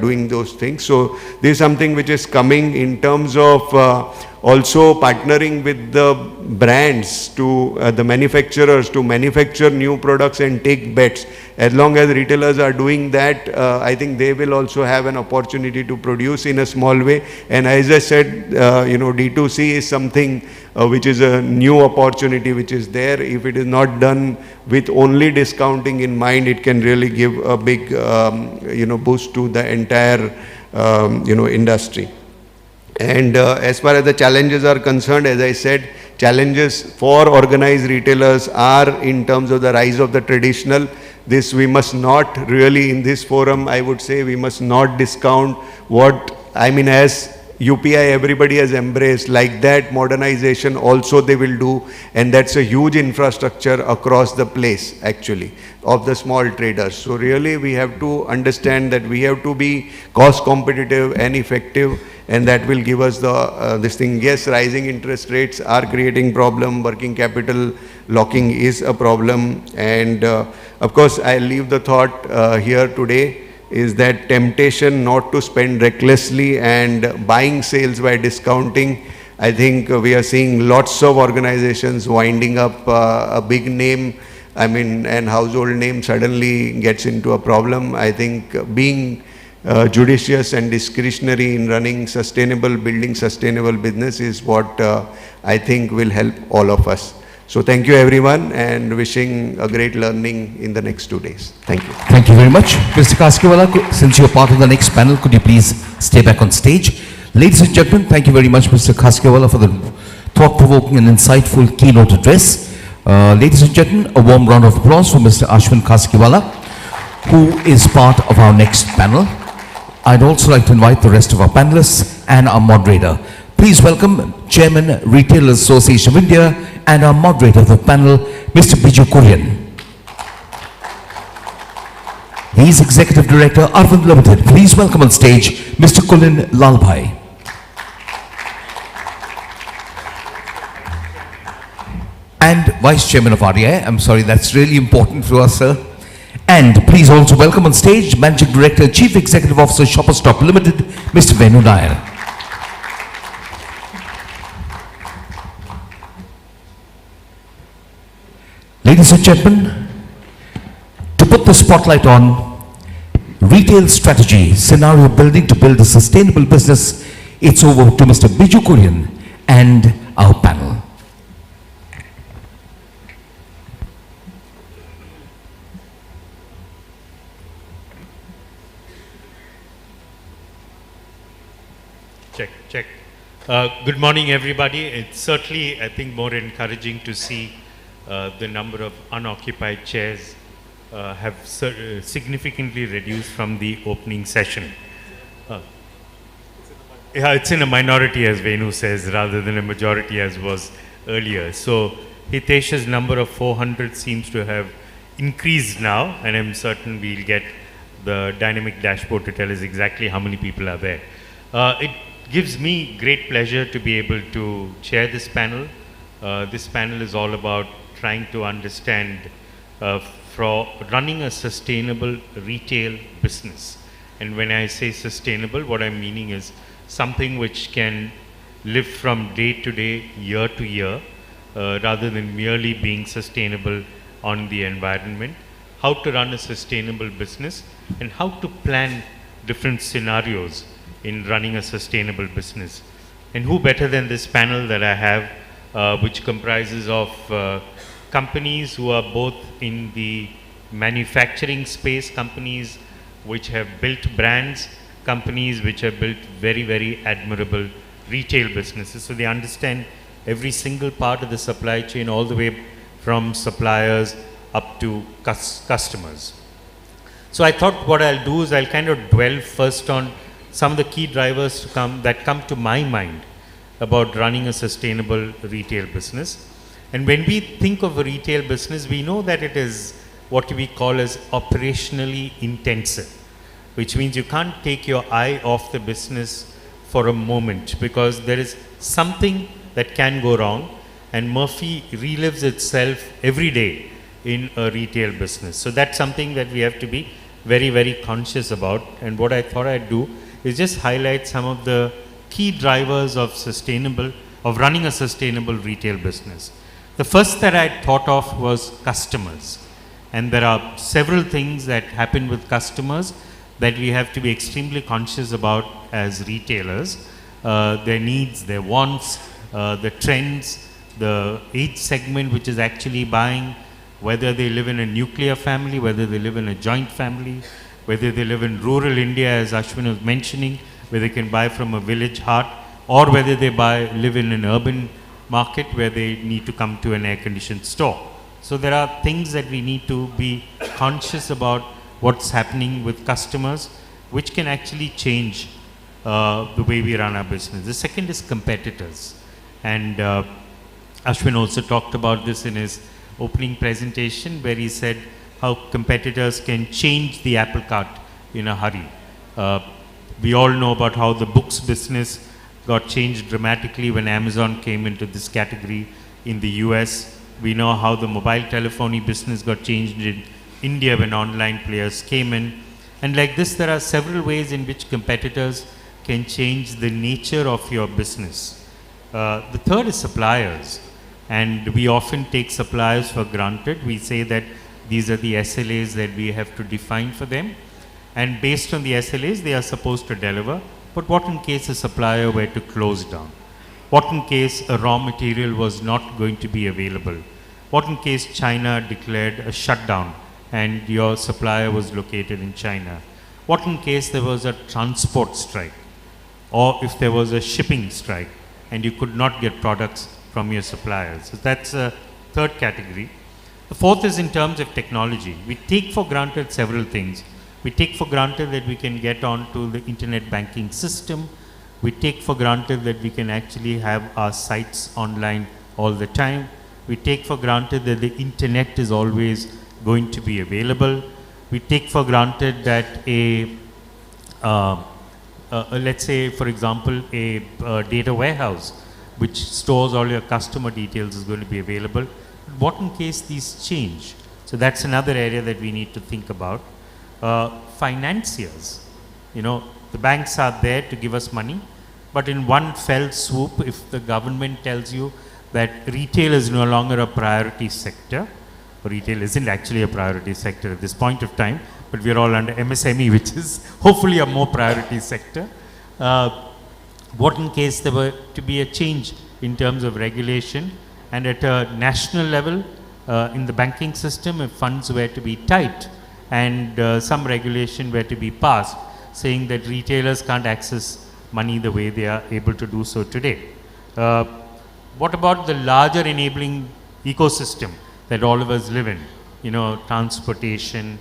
doing those things. So this is something which is coming in terms of also partnering with the brands to the manufacturers to manufacture new products and take bets. As long as retailers are doing that, I think they will also have an opportunity to produce in a small way. And as I said, D2C is something which is a new opportunity which is there. If it is not done with only discounting in mind, it can really give a big boost to the entire industry. And as far as the challenges are concerned, as I said, challenges for organized retailers are in terms of the rise of the traditional. This we must not really, in this forum, I would say we must not discount what, as UPI everybody has embraced, like that modernization also they will do, and that's a huge infrastructure across the place actually of the small traders. So really we have to understand that we have to be cost competitive and effective, and that will give us the this thing. Yes, rising interest rates are creating problem, working capital locking is a problem, and of course I leave the thought here today is that temptation not to spend recklessly and buying sales by discounting. I think we are seeing lots of organizations winding up a big name, and household name suddenly gets into a problem. I think being judicious and discretionary in running sustainable, building sustainable business is what I think will help all of us. So thank you everyone, and wishing a great learning in the next 2 days. Thank you. Thank you very much. Mr. Kaskiwala, since you're part of the next panel, could you please stay back on stage? Ladies and gentlemen, thank you very much, Mr. Kaskiwala, for the thought-provoking and insightful keynote address. Ladies and gentlemen, a warm round of applause for Mr. Ashwin Kaskiwala, who is part of our next panel. I'd also like to invite the rest of our panelists and our moderator. Please welcome Chairman, Retailers Association of India, and our moderator of the panel, Mr. Biju Kurian. He is Executive Director, Arvind Limited. Please welcome on stage Mr. Kulin Lalbhai. And Vice Chairman of REI. I'm sorry, that's really important for us, sir. And please also welcome on stage Managing Director, Chief Executive Officer, Shoppers Stop Limited, Mr. Venu Nair. Ladies and gentlemen, to put the spotlight on retail strategy, scenario building to build a sustainable business, it's over to Mr. Biju Kurian and our panel. Check. Good morning, everybody. It's certainly, I think, more encouraging to see the number of unoccupied chairs have significantly reduced from the opening session. Yeah, it's in a minority, as Venu says, rather than a majority, as was earlier. So Hitesh's number of 400 seems to have increased now, and I'm certain we'll get the dynamic dashboard to tell us exactly how many people are there. It gives me great pleasure to be able to chair this panel. This panel is all about trying to understand for running a sustainable retail business. And when I say sustainable, what I'm meaning is something which can live from day to day, year to year, rather than merely being sustainable on the environment. How to run a sustainable business and how to plan different scenarios in running a sustainable business. And who better than this panel that I have, which comprises of companies who are both in the manufacturing space, companies which have built brands, companies which have built very, very admirable retail businesses. So they understand every single part of the supply chain, all the way from suppliers up to customers. So I thought what I'll do is I'll kind of dwell first on some of the key drivers that come to my mind about running a sustainable retail business. And when we think of a retail business, we know that it is what we call as operationally intensive, which means you can't take your eye off the business for a moment because there is something that can go wrong, and Murphy relives itself every day in a retail business. So that's something that we have to be very, very conscious about. And what I thought I'd do is just highlight some of the key drivers of running a sustainable retail business. The first that I thought of was customers. And there are several things that happen with customers that we have to be extremely conscious about as retailers. Their needs, their wants, the trends, the age segment which is actually buying, whether they live in a nuclear family, whether they live in a joint family, whether they live in rural India, as Ashwin was mentioning, where they can buy from a village heart, or whether they live in an urban market where they need to come to an air-conditioned store. So there are things that we need to be conscious about what's happening with customers, which can actually change the way we run our business. The second is competitors. And Ashwin also talked about this in his opening presentation, where he said how competitors can change the apple cart in a hurry. We all know about how the books business got changed dramatically when Amazon came into this category in the US. We know how the mobile telephony business got changed in India when online players came in. And like this, there are several ways in which competitors can change the nature of your business. The third is suppliers. And we often take suppliers for granted. We say that these are the SLAs that we have to define for them. And based on the SLAs, they are supposed to deliver. But what in case a supplier were to close down? What in case a raw material was not going to be available? What in case China declared a shutdown and your supplier was located in China? What in case there was a transport strike? Or if there was a shipping strike and you could not get products from your suppliers? So that's a third category. The fourth is in terms of technology. We take for granted several things. We take for granted that we can get onto the internet banking system. We take for granted that we can actually have our sites online all the time. We take for granted that the internet is always going to be available. We take for granted that let's say, for example, a data warehouse which stores all your customer details is going to be available. What in case these change? So that's another area that we need to think about. Financiers, the banks are there to give us money, but in one fell swoop, if the government tells you that retail is no longer a priority sector, retail isn't actually a priority sector at this point of time, but we're all under MSME, which is hopefully a more priority sector. What in case there were to be a change in terms of regulation, and at a national level in the banking system, if funds were to be tight and some regulation were to be passed saying that retailers can't access money the way they are able to do so today. What about the larger enabling ecosystem that all of us live in? You know, transportation.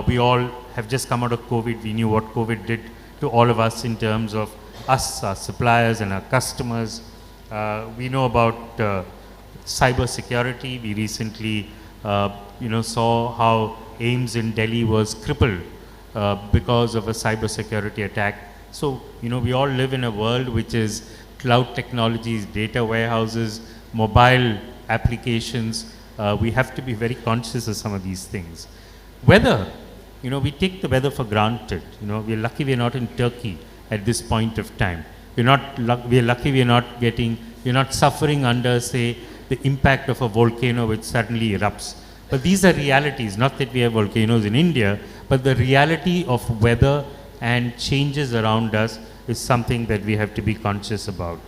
We all have just come out of COVID. We knew what COVID did to all of us in terms of us, our suppliers and our customers. We know about cyber security. We recently, saw how AIIMS in Delhi was crippled because of a cyber security attack. So, we all live in a world which is cloud technologies, data warehouses, mobile applications. We have to be very conscious of some of these things. Weather, we take the weather for granted. We're lucky we're not in Turkey at this point of time. We're lucky we're not suffering under, say, the impact of a volcano which suddenly erupts. But these are realities, not that we have volcanoes in India, but the reality of weather and changes around us is something that we have to be conscious about.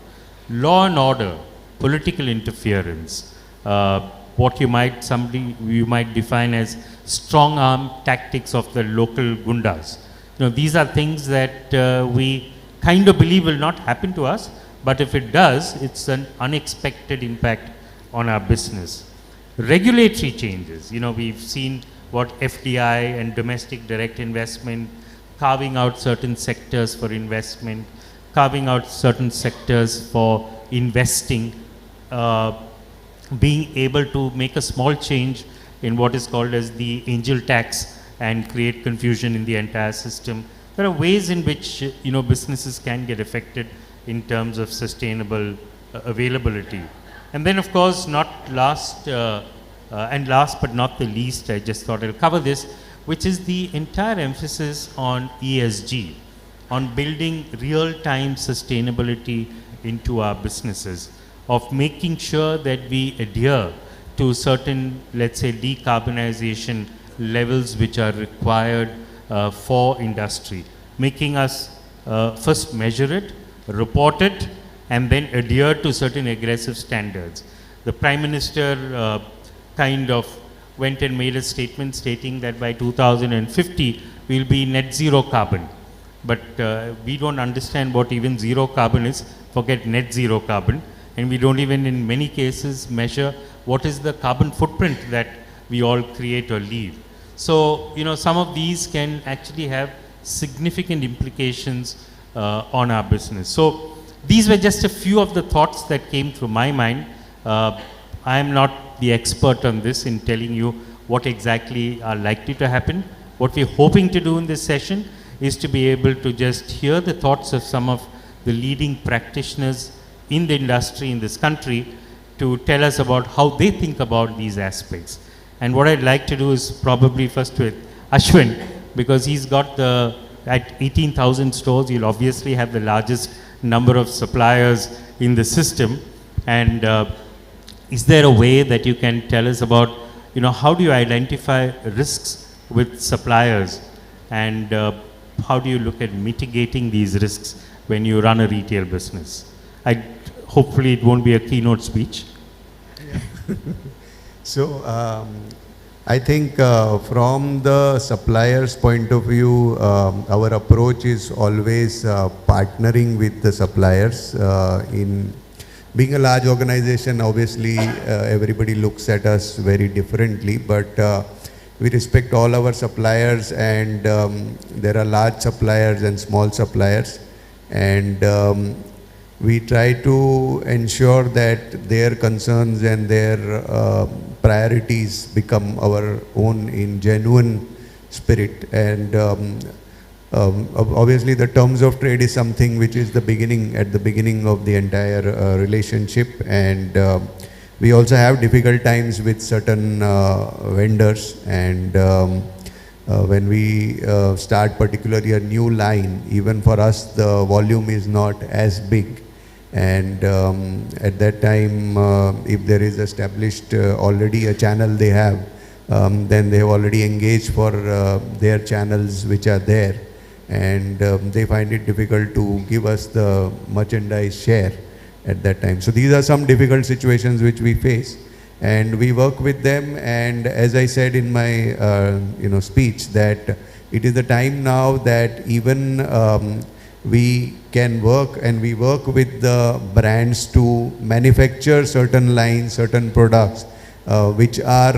Law and order, political interference, what you might define as strong arm tactics of the local gundas. These are things that we kind of believe will not happen to us, but if it does, it's an unexpected impact on our business. Regulatory changes, we've seen what FDI and domestic direct investment, carving out certain sectors for investment, carving out certain sectors for investing, being able to make a small change in what is called as the angel tax and create confusion in the entire system. There are ways in which businesses can get affected in terms of sustainable availability. And then, of course, last but not the least, I just thought I'll cover this, which is the entire emphasis on ESG, on building real-time sustainability into our businesses, of making sure that we adhere to certain, let's say, decarbonization levels which are required for industry, making us first measure it, report it, and then adhere to certain aggressive standards. The Prime Minister kind of went and made a statement stating that by 2050 we'll be net zero carbon. But we don't understand what even zero carbon is, forget net zero carbon, and we don't even in many cases measure what is the carbon footprint that we all create or leave. So, some of these can actually have significant implications on our business. So, these were just a few of the thoughts that came through my mind. I am not the expert on this in telling you what exactly are likely to happen. What we're hoping to do in this session is to be able to just hear the thoughts of some of the leading practitioners in the industry in this country to tell us about how they think about these aspects. And what I'd like to do is probably first with Ashwin, because he's got at 18,000 stores, he'll obviously have the largest number of suppliers in the system. And is there a way that you can tell us about, how do you identify risks with suppliers, and how do you look at mitigating these risks when you run a retail business? Hopefully it won't be a keynote speech. Yeah. So I think from the supplier's point of view, our approach is always partnering with the suppliers. In being a large organization, obviously everybody looks at us very differently, but we respect all our suppliers, and there are large suppliers and small suppliers, and we try to ensure that their concerns and their priorities become our own in genuine spirit. And obviously the terms of trade is something which is at the beginning of the entire relationship, and we also have difficult times with certain vendors, and when we start particularly a new line, even for us the volume is not as big. And at that time, if there is established already a channel they have, then they have already engaged for their channels which are there, and they find it difficult to give us the merchandise share at that time. So these are some difficult situations which we face, and we work with them. And as I said in my speech, that it is the time now that even we can work, and we work with the brands to manufacture certain lines, certain products, which are,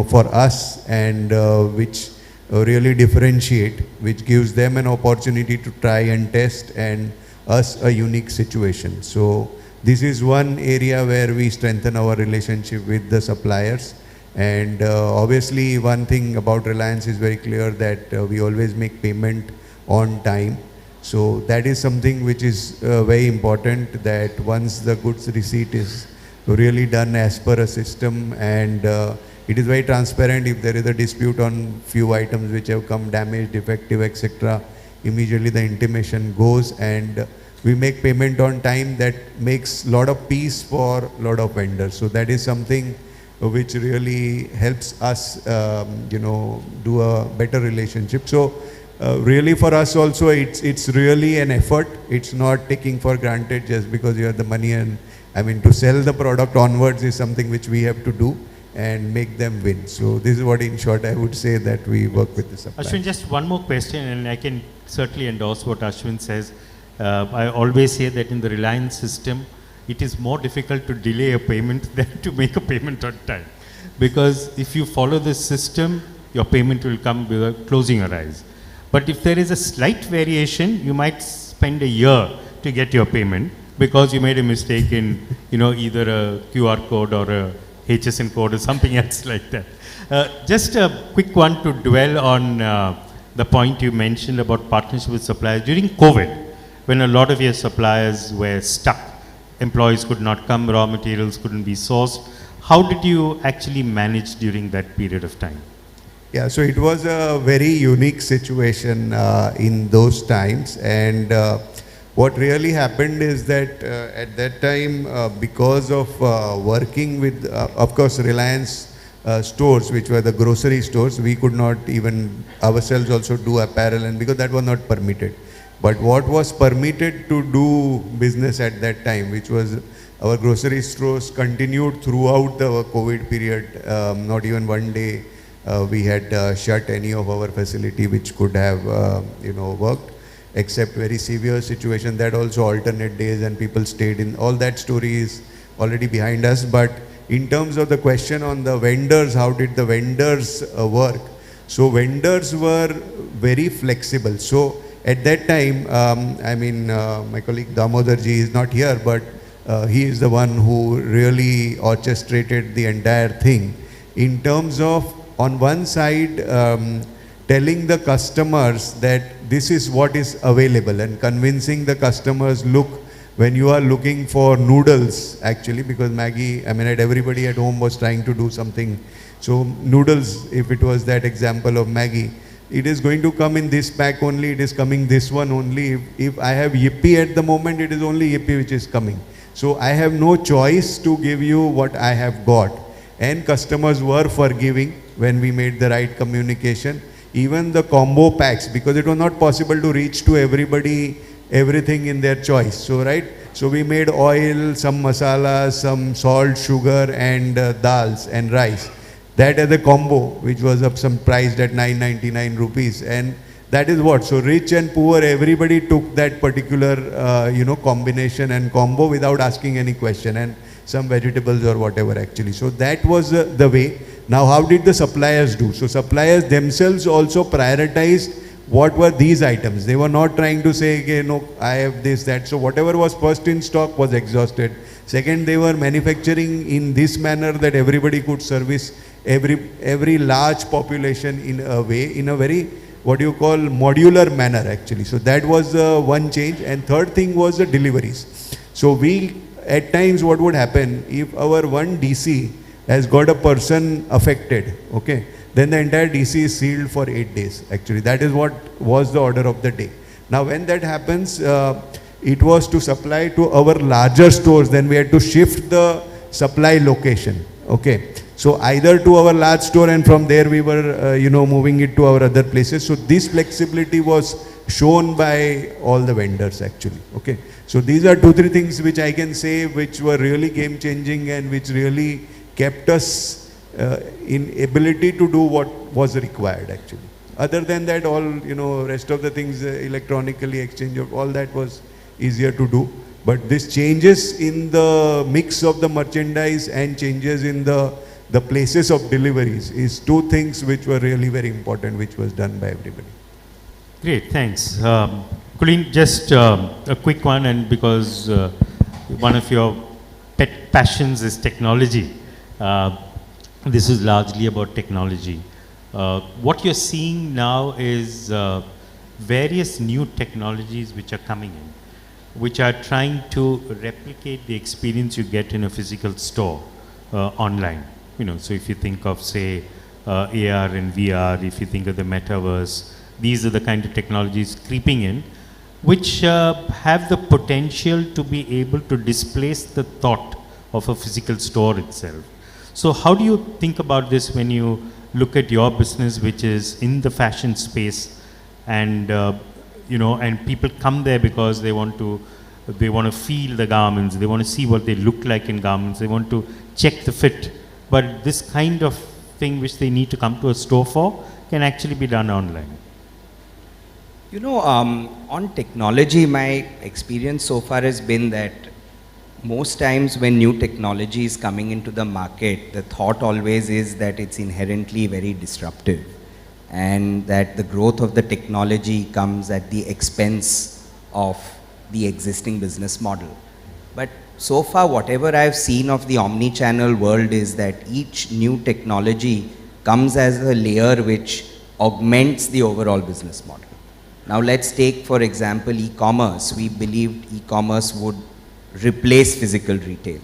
for us, and which really differentiate, which gives them an opportunity to try and test, and us a unique situation. So this is one area where we strengthen our relationship with the suppliers. And obviously one thing about Reliance is very clear, that we always make payment on time. So that is something which is very important, that once the goods receipt is really done as per a system, and it is very transparent. If there is a dispute on few items which have come damaged, defective, etc., immediately the intimation goes, and we make payment on time. That makes lot of peace for lot of vendors. So that is something which really helps us, do a better relationship. So really for us also, it's really an effort. It's not taking for granted just because you have the money, and to sell the product onwards is something which we have to do and make them win. So this is what, in short, I would say that we work with the suppliers. Ashwin, just one more question, and I can certainly endorse what Ashwin says. I always say that in the Reliance system, it is more difficult to delay a payment than to make a payment on time. Because if you follow this system, your payment will come with closing your eyes. But if there is a slight variation, you might spend a year to get your payment because you made a mistake in, either a QR code or a HSN code or something else like that. Just a quick one to dwell on the point you mentioned about partnership with suppliers. During COVID, when a lot of your suppliers were stuck, employees could not come, raw materials couldn't be sourced, how did you actually manage during that period of time? Yeah, so it was a very unique situation in those times, and what really happened is that at that time, because of working with, of course, Reliance stores, which were the grocery stores, we could not even ourselves also do apparel, and because that was not permitted. But what was permitted to do business at that time, which was our grocery stores continued throughout the COVID period, not even one day we had shut any of our facility which could have worked, except very severe situation. That also alternate days and people stayed in. All that story is already behind us. But in terms of the question on the vendors, how did the vendors work? So vendors were very flexible. So at that time, my colleague Damodar ji is not here, but he is the one who really orchestrated the entire thing in terms of, on one side, telling the customers that this is what is available, and convincing the customers, look, when you are looking for noodles, actually, because Maggie, everybody at home was trying to do something. So noodles, if it was that example of Maggie, it is going to come in this pack only, it is coming this one only. If I have Yippee at the moment, it is only Yippee which is coming. So I have no choice to give you what I have got. And customers were forgiving when we made the right communication. Even the combo packs, because it was not possible to reach to everybody, everything in their choice. So, so we made oil, some masala, some salt, sugar, and dals and rice. That as a combo, which was of some priced at 999 rupees. And that is what, so rich and poor, everybody took that particular, combination and combo without asking any question, and some vegetables or whatever actually. So that was the way. Now, how did the suppliers do? So suppliers themselves also prioritized what were these items. They were not trying to say, okay, no, I have this, that. So whatever was first in stock was exhausted. Second, they were manufacturing in this manner that everybody could service every large population in a way, in a very, what you call, modular manner actually. So that was one change. And third thing was the deliveries. So we, at times what would happen, if our one DC has got a person affected, okay, then the entire DC is sealed for 8 days actually. That is what was the order of the day. Now when that happens, it was to supply to our larger stores, then we had to shift the supply location, okay. So either to our large store, and from there we were, moving it to our other places. So this flexibility was shown by all the vendors actually, okay. So these are 2-3 things which I can say which were really game changing and which really kept us in ability to do what was required actually. Other than that, all, rest of the things, electronically exchange of all that was easier to do. But this changes in the mix of the merchandise and changes in the places of deliveries is two things which were really very important, which was done by everybody. Great, thanks. Colleen, just a quick one, and because one of your pet passions is technology, this is largely about technology. What you're seeing now is various new technologies which are coming in, which are trying to replicate the experience you get in a physical store online. So if you think of, say, AR and VR, if you think of the metaverse, these are the kind of technologies creeping in, which have the potential to be able to displace the thought of a physical store itself. So how do you think about this when you look at your business, which is in the fashion space, and and people come there because they want to feel the garments, they want to see what they look like in garments, they want to check the fit, but this kind of thing which they need to come to a store for can actually be done online. On technology, my experience so far has been that most times when new technology is coming into the market, the thought always is that it's inherently very disruptive, and that the growth of the technology comes at the expense of the existing business model. But so far, whatever I've seen of the omni-channel world is that each new technology comes as a layer which augments the overall business model. Now let's take, for example, e-commerce. We believed e-commerce would replace physical retail.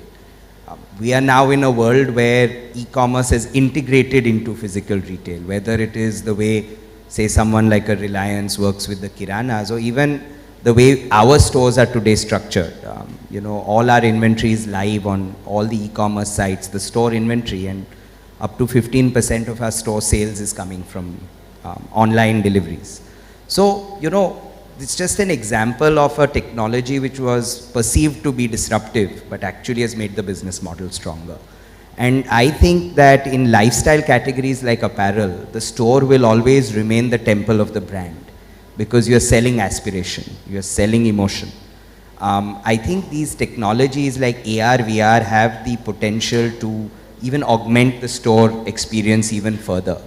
We are now in a world where e-commerce is integrated into physical retail, whether it is the way, say, someone like a Reliance works with the Kiranas, or even the way our stores are today structured. All our inventory is live on all the e-commerce sites, the store inventory, and up to 15% of our store sales is coming from online deliveries. So, it's just an example of a technology which was perceived to be disruptive, but actually has made the business model stronger. And I think that in lifestyle categories like apparel, the store will always remain the temple of the brand, because you're selling aspiration, you're selling emotion. I think these technologies like AR, VR have the potential to even augment the store experience even further.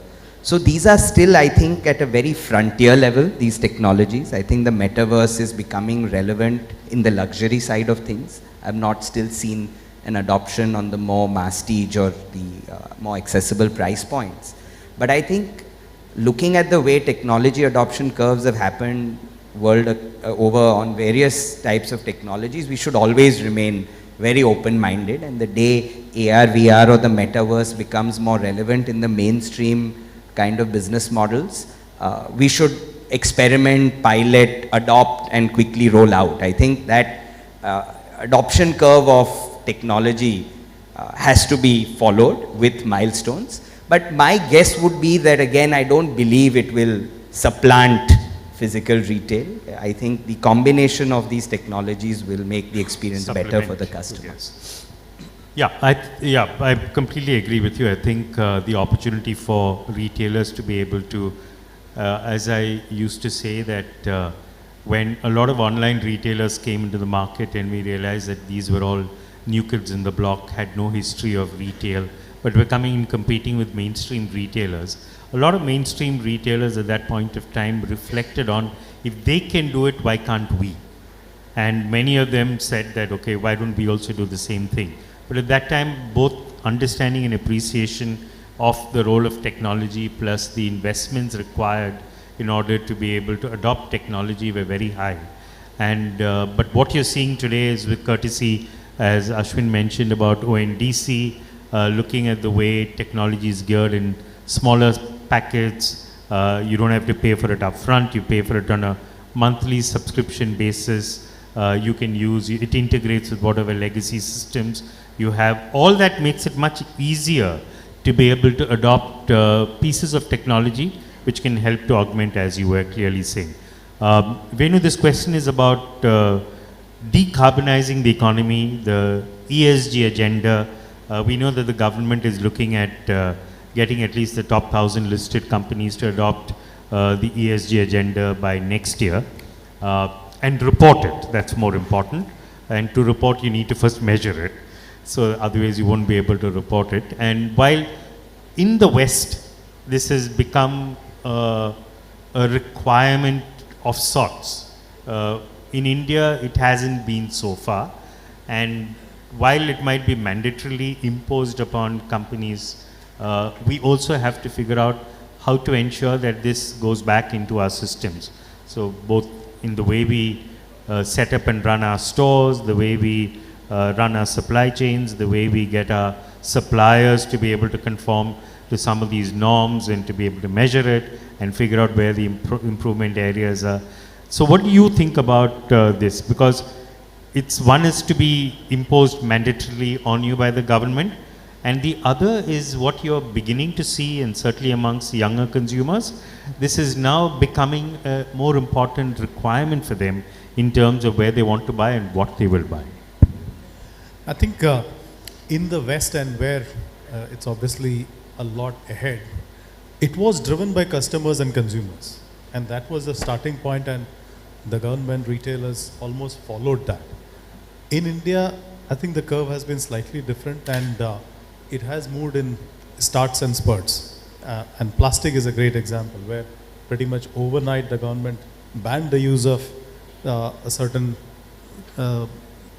So these are still, I think, at a very frontier level, these technologies. I think the metaverse is becoming relevant in the luxury side of things. I've not still seen an adoption on the more masstige or the more accessible price points. But I think looking at the way technology adoption curves have happened world over on various types of technologies, we should always remain very open-minded. And the day AR, VR or the metaverse becomes more relevant in the mainstream kind of business models, we should experiment, pilot, adopt and quickly roll out. I think that adoption curve of technology has to be followed with milestones. But my guess would be that, again, I don't believe it will supplant physical retail. I think the combination of these technologies will make the experience better for the customers. Yeah, I completely agree with you. I think the opportunity for retailers to be able to, as I used to say, that when a lot of online retailers came into the market and we realized that these were all new kids in the block, had no history of retail, but were coming and competing with mainstream retailers. A lot of mainstream retailers at that point of time reflected on, if they can do it, why can't we? And many of them said that, okay, why don't we also do the same thing? But at that time, both understanding and appreciation of the role of technology plus the investments required in order to be able to adopt technology were very high. And but what you're seeing today is, with courtesy, as Ashwin mentioned about ONDC, looking at the way technology is geared in smaller packets, you don't have to pay for it upfront, you pay for it on a monthly subscription basis. You can use it, integrates with whatever legacy systems you have. All that makes it much easier to be able to adopt pieces of technology which can help to augment, as you were clearly saying. Venu, this question is about decarbonizing the economy, the ESG agenda. We know that the government is looking at getting at least the top 1,000 listed companies to adopt the ESG agenda by next year and report it. That's more important. And to report, you need to first measure it. So otherwise you won't be able to report it. And while in the West, this has become a requirement of sorts. In India, it hasn't been so far. And while it might be mandatorily imposed upon companies, we also have to figure out how to ensure that this goes back into our systems. So both in the way we set up and run our stores, the way we run our supply chains, the way we get our suppliers to be able to conform to some of these norms and to be able to measure it and figure out where the improvement areas are. So what do you think about this? Because one is to be imposed mandatorily on you by the government, and the other is what you're beginning to see, and certainly amongst younger consumers, this is now becoming a more important requirement for them in terms of where they want to buy and what they will buy. I think in the West, and where it's obviously a lot ahead, it was driven by customers and consumers. And that was the starting point, and the government, retailers almost followed that. In India, I think the curve has been slightly different, and it has moved in starts and spurts. And plastic is a great example, where pretty much overnight the government banned the use of a certain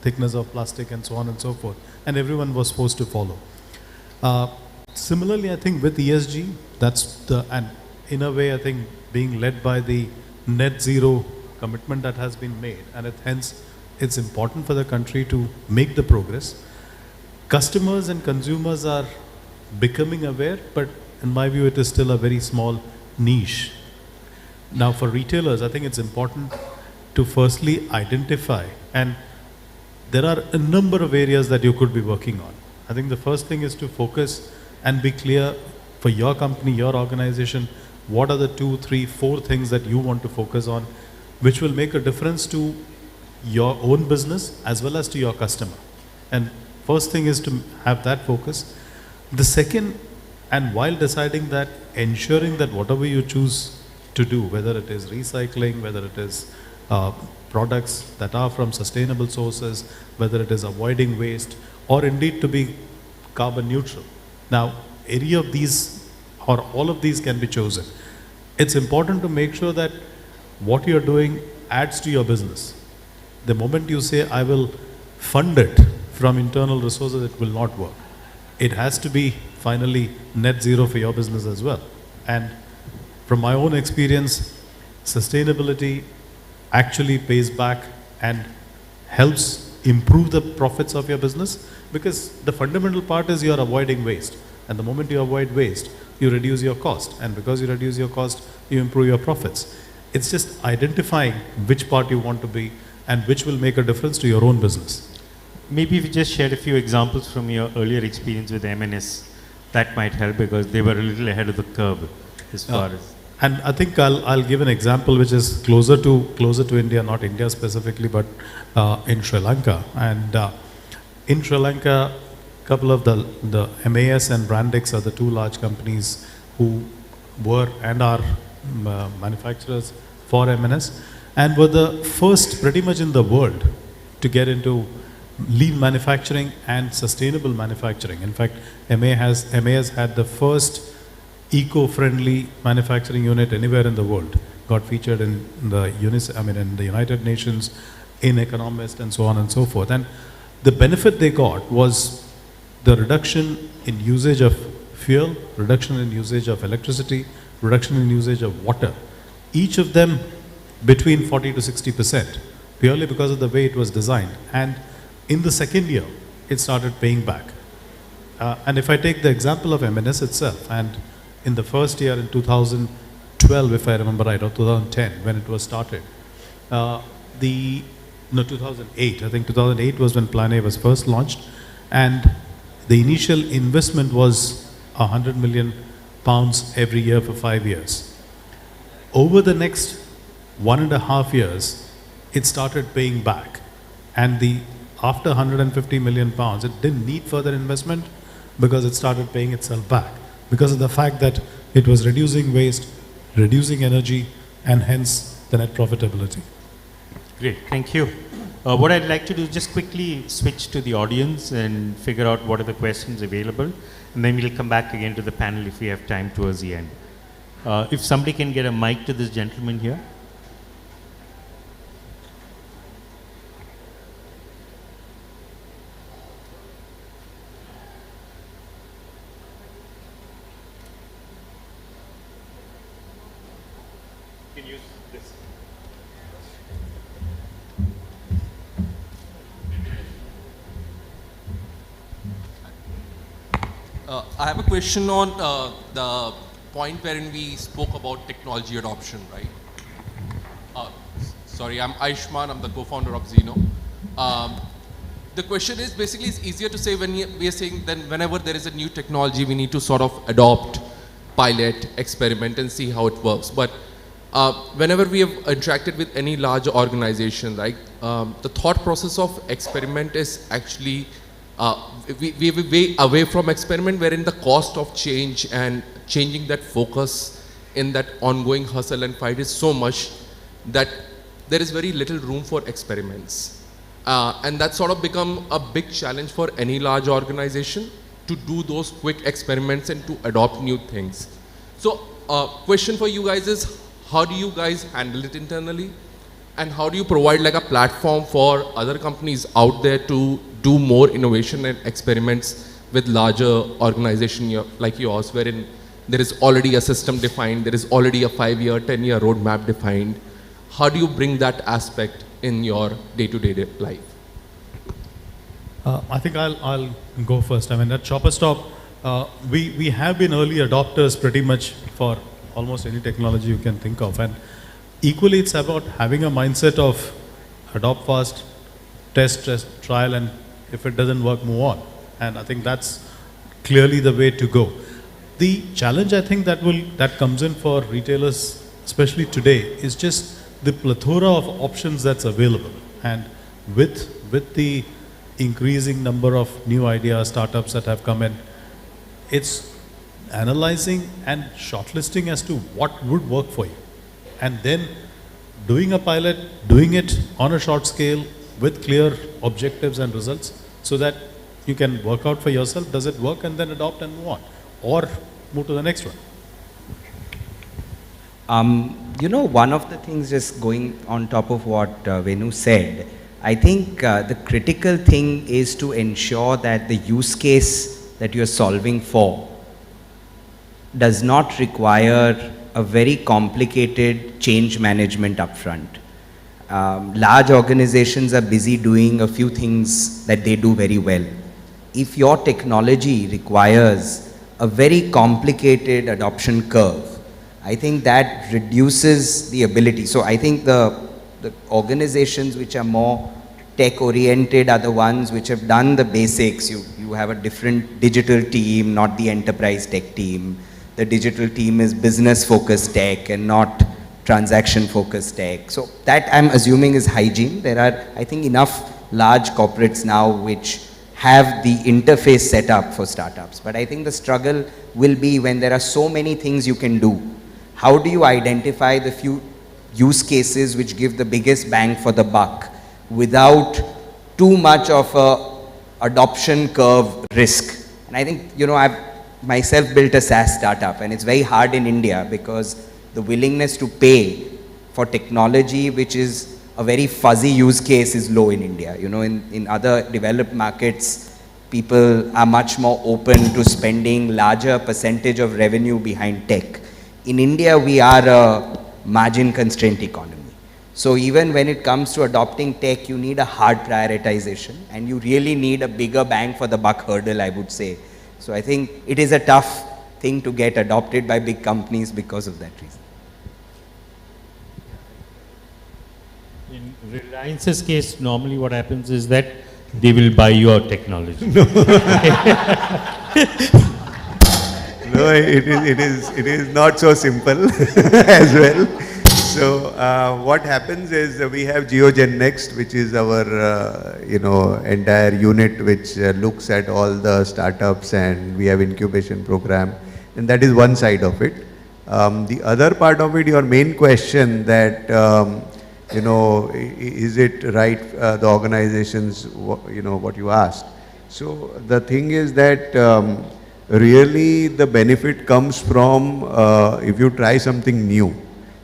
thickness of plastic and so on and so forth, and everyone was forced to follow. Similarly, I think with ESG, and in a way, I think being led by the net zero commitment that has been made, and hence it's important for the country to make the progress. Customers and consumers are becoming aware, but in my view, it is still a very small niche. Now, for retailers, I think it's important to firstly identify, and there are a number of areas that you could be working on. I think the first thing is to focus and be clear for your company, your organization, what are the 2, 3, 4 things that you want to focus on, which will make a difference to your own business as well as to your customer. And first thing is to have that focus. The second, and while deciding that, ensuring that whatever you choose to do, whether it is recycling, whether it is products that are from sustainable sources, whether it is avoiding waste, or indeed to be carbon neutral. Now, any of these or all of these can be chosen. It's important to make sure that what you're doing adds to your business. The moment you say, I will fund it from internal resources, it will not work. It has to be finally net zero for your business as well. And from my own experience, sustainability actually pays back and helps improve the profits of your business, because the fundamental part is you're avoiding waste. And the moment you avoid waste, you reduce your cost. And because you reduce your cost, you improve your profits. It's just identifying which part you want to be and which will make a difference to your own business. Maybe if you just share a few examples from your earlier experience with M&S, that might help, because they were a little ahead of the curve as far as. And I think I'll give an example which is closer to India, not India specifically, but in Sri Lanka. And in Sri Lanka, a couple of the MAS and Brandix are the 2 large companies who were and are manufacturers for M&S, and were the first pretty much in the world to get into lean manufacturing and sustainable manufacturing. In fact, MAS had the first eco-friendly manufacturing unit anywhere in the world. Got featured in the in the United Nations, in Economist, and so on and so forth. And the benefit they got was the reduction in usage of fuel, reduction in usage of electricity, reduction in usage of water. Each of them between 40 to 60%, purely because of the way it was designed. And in the second year, it started paying back. And if I take the example of M&S itself, and in the first year in 2012, if I remember right, or 2010, when it was started, 2008, I think 2008 was when Plan A was first launched, and the initial investment was £100 million every year for 5 years. Over the next 1.5 years, it started paying back, and after £150 million, it didn't need further investment because it started paying itself back, because of the fact that it was reducing waste, reducing energy, and hence the net profitability. Great, thank you. What I'd like to do is just quickly switch to the audience and figure out what are the questions available, and then we'll come back again to the panel if we have time towards the end. If somebody can get a mic to this gentleman here. I have a question on the point wherein we spoke about technology adoption, right? Sorry, I'm Aishman, I'm the co-founder of Zeno. The question is basically it's easier to say when we are saying that whenever there is a new technology, we need to sort of adopt, pilot, experiment and see how it works. But whenever we have interacted with any large organization, right, the thought process of experiment is actually we are way away from experiment, wherein the cost of change and changing that focus in that ongoing hustle and fight is so much that there is very little room for experiments. And that sort of become a big challenge for any large organization to do those quick experiments and to adopt new things. So question for you guys is, how do you guys handle it internally? And how do you provide like a platform for other companies out there to do more innovation and experiments with larger organization like yours, wherein there is already a system defined, there is already a 5-year, 10-year roadmap defined. How do you bring that aspect in your day-to-day life? I think I'll go first. I mean, at Chopper Stop, we have been early adopters pretty much for almost any technology you can think of. And equally, it's about having a mindset of adopt fast, test, trial, and if it doesn't work, move on. And I think that's clearly the way to go. The challenge I think that comes in for retailers, especially today, is just the plethora of options that's available. And with the increasing number of new ideas, startups that have come in, it's analyzing and shortlisting as to what would work for you. And then doing a pilot, doing it on a short scale with clear objectives and results so that you can work out for yourself, does it work, and then adopt and move on, or move to the next one. You know, one of the things, just going on top of what Venu said, I think the critical thing is to ensure that the use case that you're solving for does not require a very complicated change management upfront. Large organizations are busy doing a few things that they do very well. If your technology requires a very complicated adoption curve, I think that reduces the ability. So I think the organizations which are more tech oriented are the ones which have done the basics. You have a different digital team, not the enterprise tech team. The digital team is business focused tech and not transaction focused tech. So that, I'm assuming, is hygiene. There are, I think, enough large corporates now which have the interface set up for startups. But I think the struggle will be when there are so many things you can do. How do you identify the few use cases which give the biggest bang for the buck without too much of a adoption curve risk? And I think, you know, I've myself built a SaaS startup, and it's very hard in India because the willingness to pay for technology which is a very fuzzy use case is low in India. You know, in other developed markets, people are much more open to spending larger percentage of revenue behind tech. In India, we are a margin constraint economy. So even when it comes to adopting tech, you need a hard prioritization, and you really need a bigger bang for the buck hurdle, I would say. So I think it is a tough thing to get adopted by big companies because of that reason. In Reliance's case, normally what happens is that they will buy your technology. No, it is not so simple as well. So what happens is we have GeoGen Next, which is our entire unit which looks at all the startups, and we have incubation program, and that is one side of it. The other part of it, your main question that, you know, is it right, the organizations, you know, what you asked. So the thing is that really the benefit comes from if you try something new.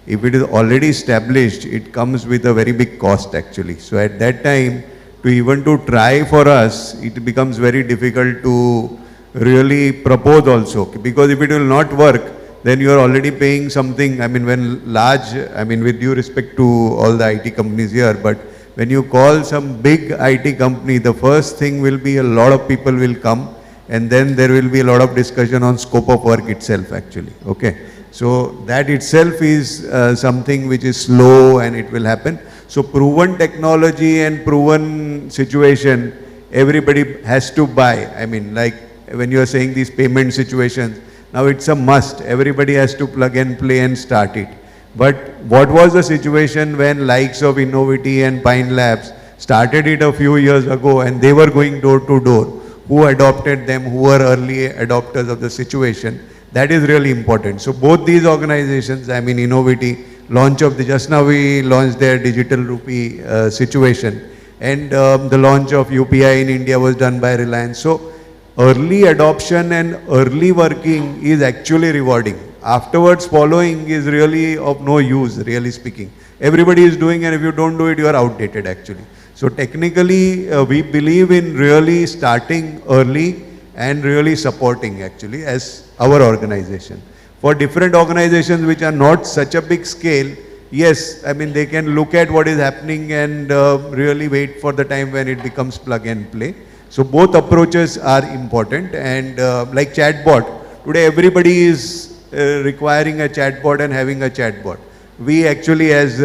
If it is already established, it comes with a very big cost actually. So at that time, to try for us, it becomes very difficult to really propose also. Because if it will not work, then you are already paying something. I mean, when large, I mean, with due respect to all the IT companies here, but when you call some big IT company, the first thing will be a lot of people will come, and then there will be a lot of discussion on scope of work itself actually, okay. So that itself is something which is slow and it will happen. So proven technology and proven situation, everybody has to buy. I mean, like when you are saying these payment situations, now it's a must. Everybody has to plug and play and start it. But what was the situation when likes of Innovity and Pine Labs started it a few years ago and they were going door to door? Who adopted them? Who were early adopters of the situation? That is really important. So both these organizations, I mean Innovity, launch of the, just now we launched their digital rupee situation, and the launch of UPI in India was done by Reliance. So early adoption and early working is actually rewarding. Afterwards following is really of no use, really speaking. Everybody is doing, and if you don't do it, you are outdated actually. So technically we believe in really starting early and really supporting actually as our organization. For different organizations which are not such a big scale, yes, I mean they can look at what is happening and really wait for the time when it becomes plug and play. So both approaches are important, and like chatbot, today everybody is requiring a chatbot and having a chatbot. We actually, as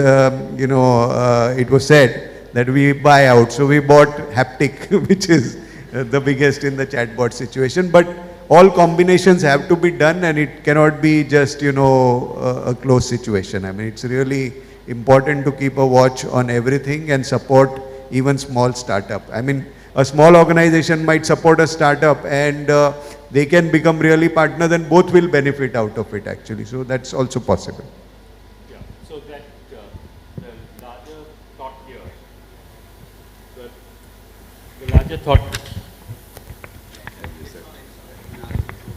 you know, it was said that we buy out, so we bought Haptic, which is the biggest in the chatbot situation. But all combinations have to be done, and it cannot be just, you know, a closed situation. I mean, it's really important to keep a watch on everything and support even small startup. I mean, a small organization might support a startup and they can become really partners, and both will benefit out of it actually. So that's also possible. Yeah. So that the larger thought here,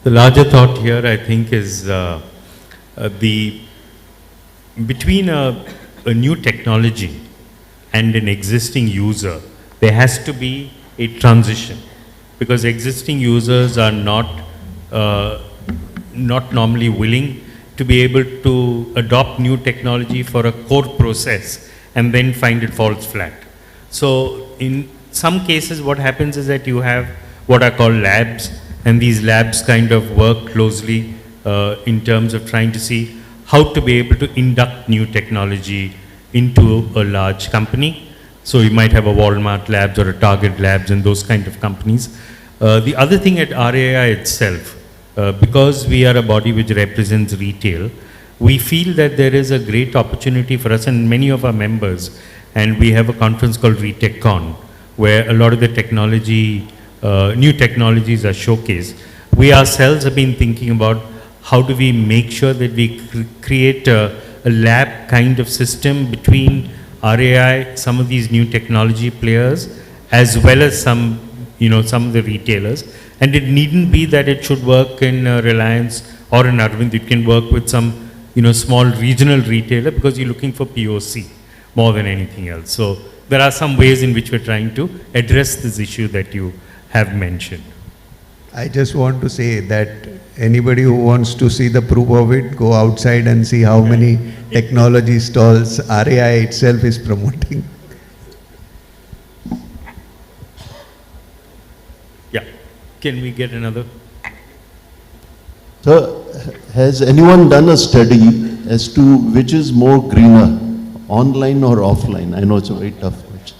the larger thought here, I think, is between a new technology and an existing user, there has to be a transition, because existing users are not normally willing to be able to adopt new technology for a core process and then find it falls flat. So in some cases what happens is that you have what are called labs, and these labs kind of work closely in terms of trying to see how to be able to induct new technology into a large company. So you might have a Walmart Labs or a Target Labs and those kind of companies. The other thing at RAI itself, because we are a body which represents retail, we feel that there is a great opportunity for us and many of our members, and we have a conference called ReTechCon, where a lot of the technology, new technologies are showcased. We ourselves have been thinking about how do we make sure that we create a lab kind of system between RAI, some of these new technology players, as well as some, you know, some of the retailers. And it needn't be that it should work in Reliance or in Arvind. It can work with some, you know, small regional retailer, because you're looking for POC more than anything else. So there are some ways in which we're trying to address this issue that you have mentioned. I just want to say that anybody who wants to see the proof of it, go outside and see how many technology stalls RAI itself is promoting. Yeah. Can we get another? So, has anyone done a study as to which is more greener, online or offline? I know it's a very tough question.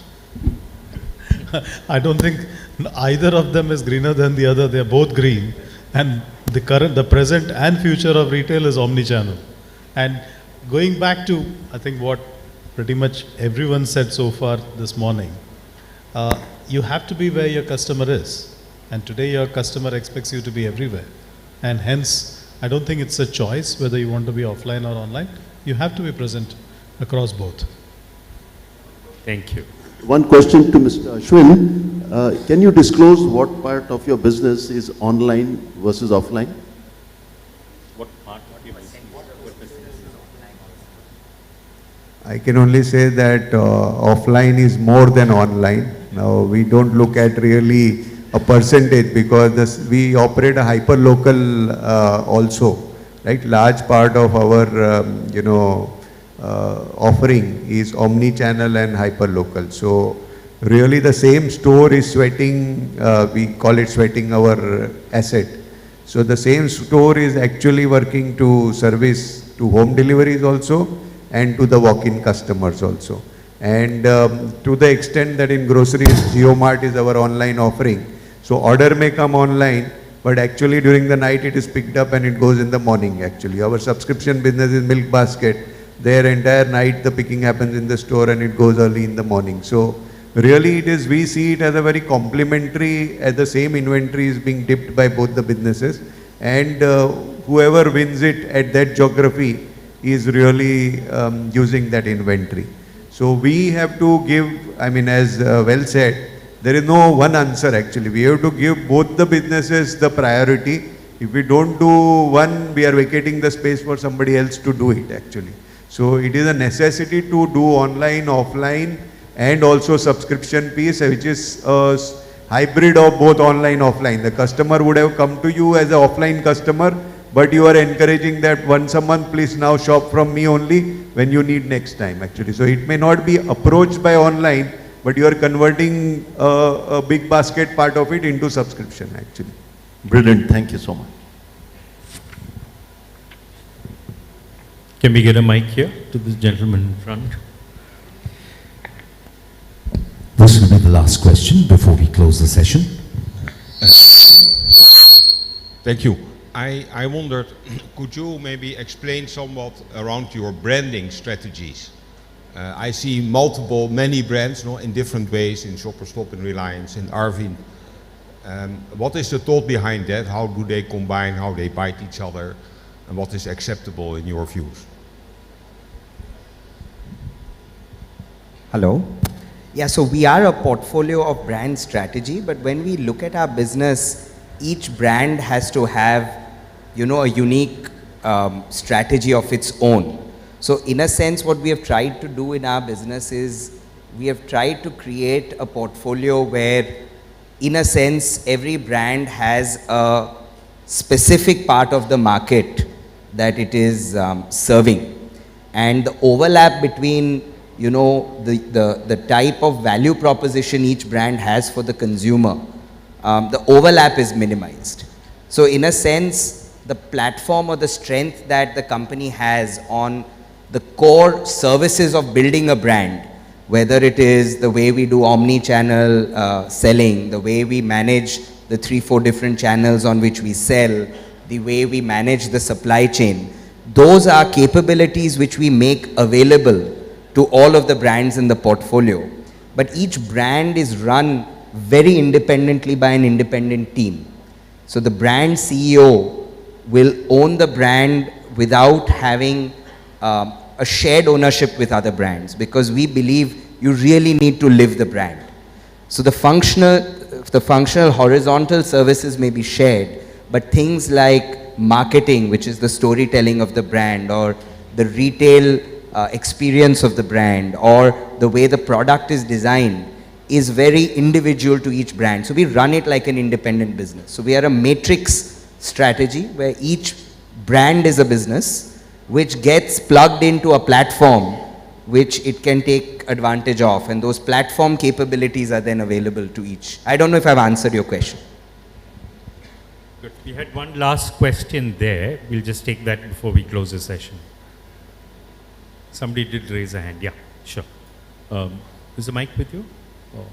I don't think either of them is greener than the other. They are both green, and the present and future of retail is omni-channel. And going back to, I think, what pretty much everyone said so far this morning, you have to be where your customer is, and today your customer expects you to be everywhere, and hence I don't think it's a choice whether you want to be offline or online. You have to be present across both. Thank you. One question to Mr. Ashwin. Can you disclose what part of your business is online versus offline? What part? What do you mean? I can only say that offline is more than online. Now, we don't look at really a percentage because we operate a hyper-local also, right? Large part of our, offering is omni-channel and hyper-local. So, really the same store is sweating, we call it sweating our asset. So, the same store is actually working to service to home deliveries also and to the walk-in customers also. And to the extent that in groceries, JioMart is our online offering. So order may come online, but actually during the night it is picked up and it goes in the morning actually. Our subscription business is Milk Basket. Their entire night the picking happens in the store and it goes early in the morning. So really we see it as a very complementary, as the same inventory is being dipped by both the businesses. And whoever wins it at that geography is really using that inventory. So we have to give, as well said, there is no one answer actually. We have to give both the businesses the priority. If we don't do one, we are vacating the space for somebody else to do it actually. So it is a necessity to do online, offline, and also subscription piece, which is a hybrid of both online, offline. The customer would have come to you as an offline customer, but you are encouraging that once a month, please now shop from me only when you need next time actually. So it may not be approached by online, but you are converting a big basket part of it into subscription actually. Brilliant. Thank you so much. Can we get a mic here to this gentleman in front? This will be the last question before we close the session. Thank you. I wondered, could you maybe explain somewhat around your branding strategies? I see many brands in different ways, in Shopper Stop, in Reliance, in RFID. What is the thought behind that? How do they combine, how they bite each other, and what is acceptable in your views? Hello. Yeah, so we are a portfolio of brand strategy, but when we look at our business, each brand has to have, a unique strategy of its own. So in a sense, what we have tried to do in our business is we have tried to create a portfolio where, in a sense, every brand has a specific part of the market that it is serving. And the overlap between, the type of value proposition each brand has for the consumer, the overlap is minimized. So in a sense, the platform or the strength that the company has on the core services of building a brand, whether it is the way we do omni-channel selling, the way we manage the 3-4 different channels on which we sell, the way we manage the supply chain, those are capabilities which we make available to all of the brands in the portfolio. But each brand is run very independently by an independent team. So the brand CEO will own the brand without having a shared ownership with other brands, because we believe you really need to live the brand. So the functional horizontal services may be shared, but things like marketing, which is the storytelling of the brand, or the retail experience of the brand, or the way the product is designed, is very individual to each brand. So we run it like an independent business. So we are a matrix strategy where each brand is a business which gets plugged into a platform which it can take advantage of, and those platform capabilities are then available to each. I don't know if I've answered your question. Good. We had one last question there. We'll just take that before we close the session. Somebody did raise a hand. Yeah, sure. Is the mic with you? Oh.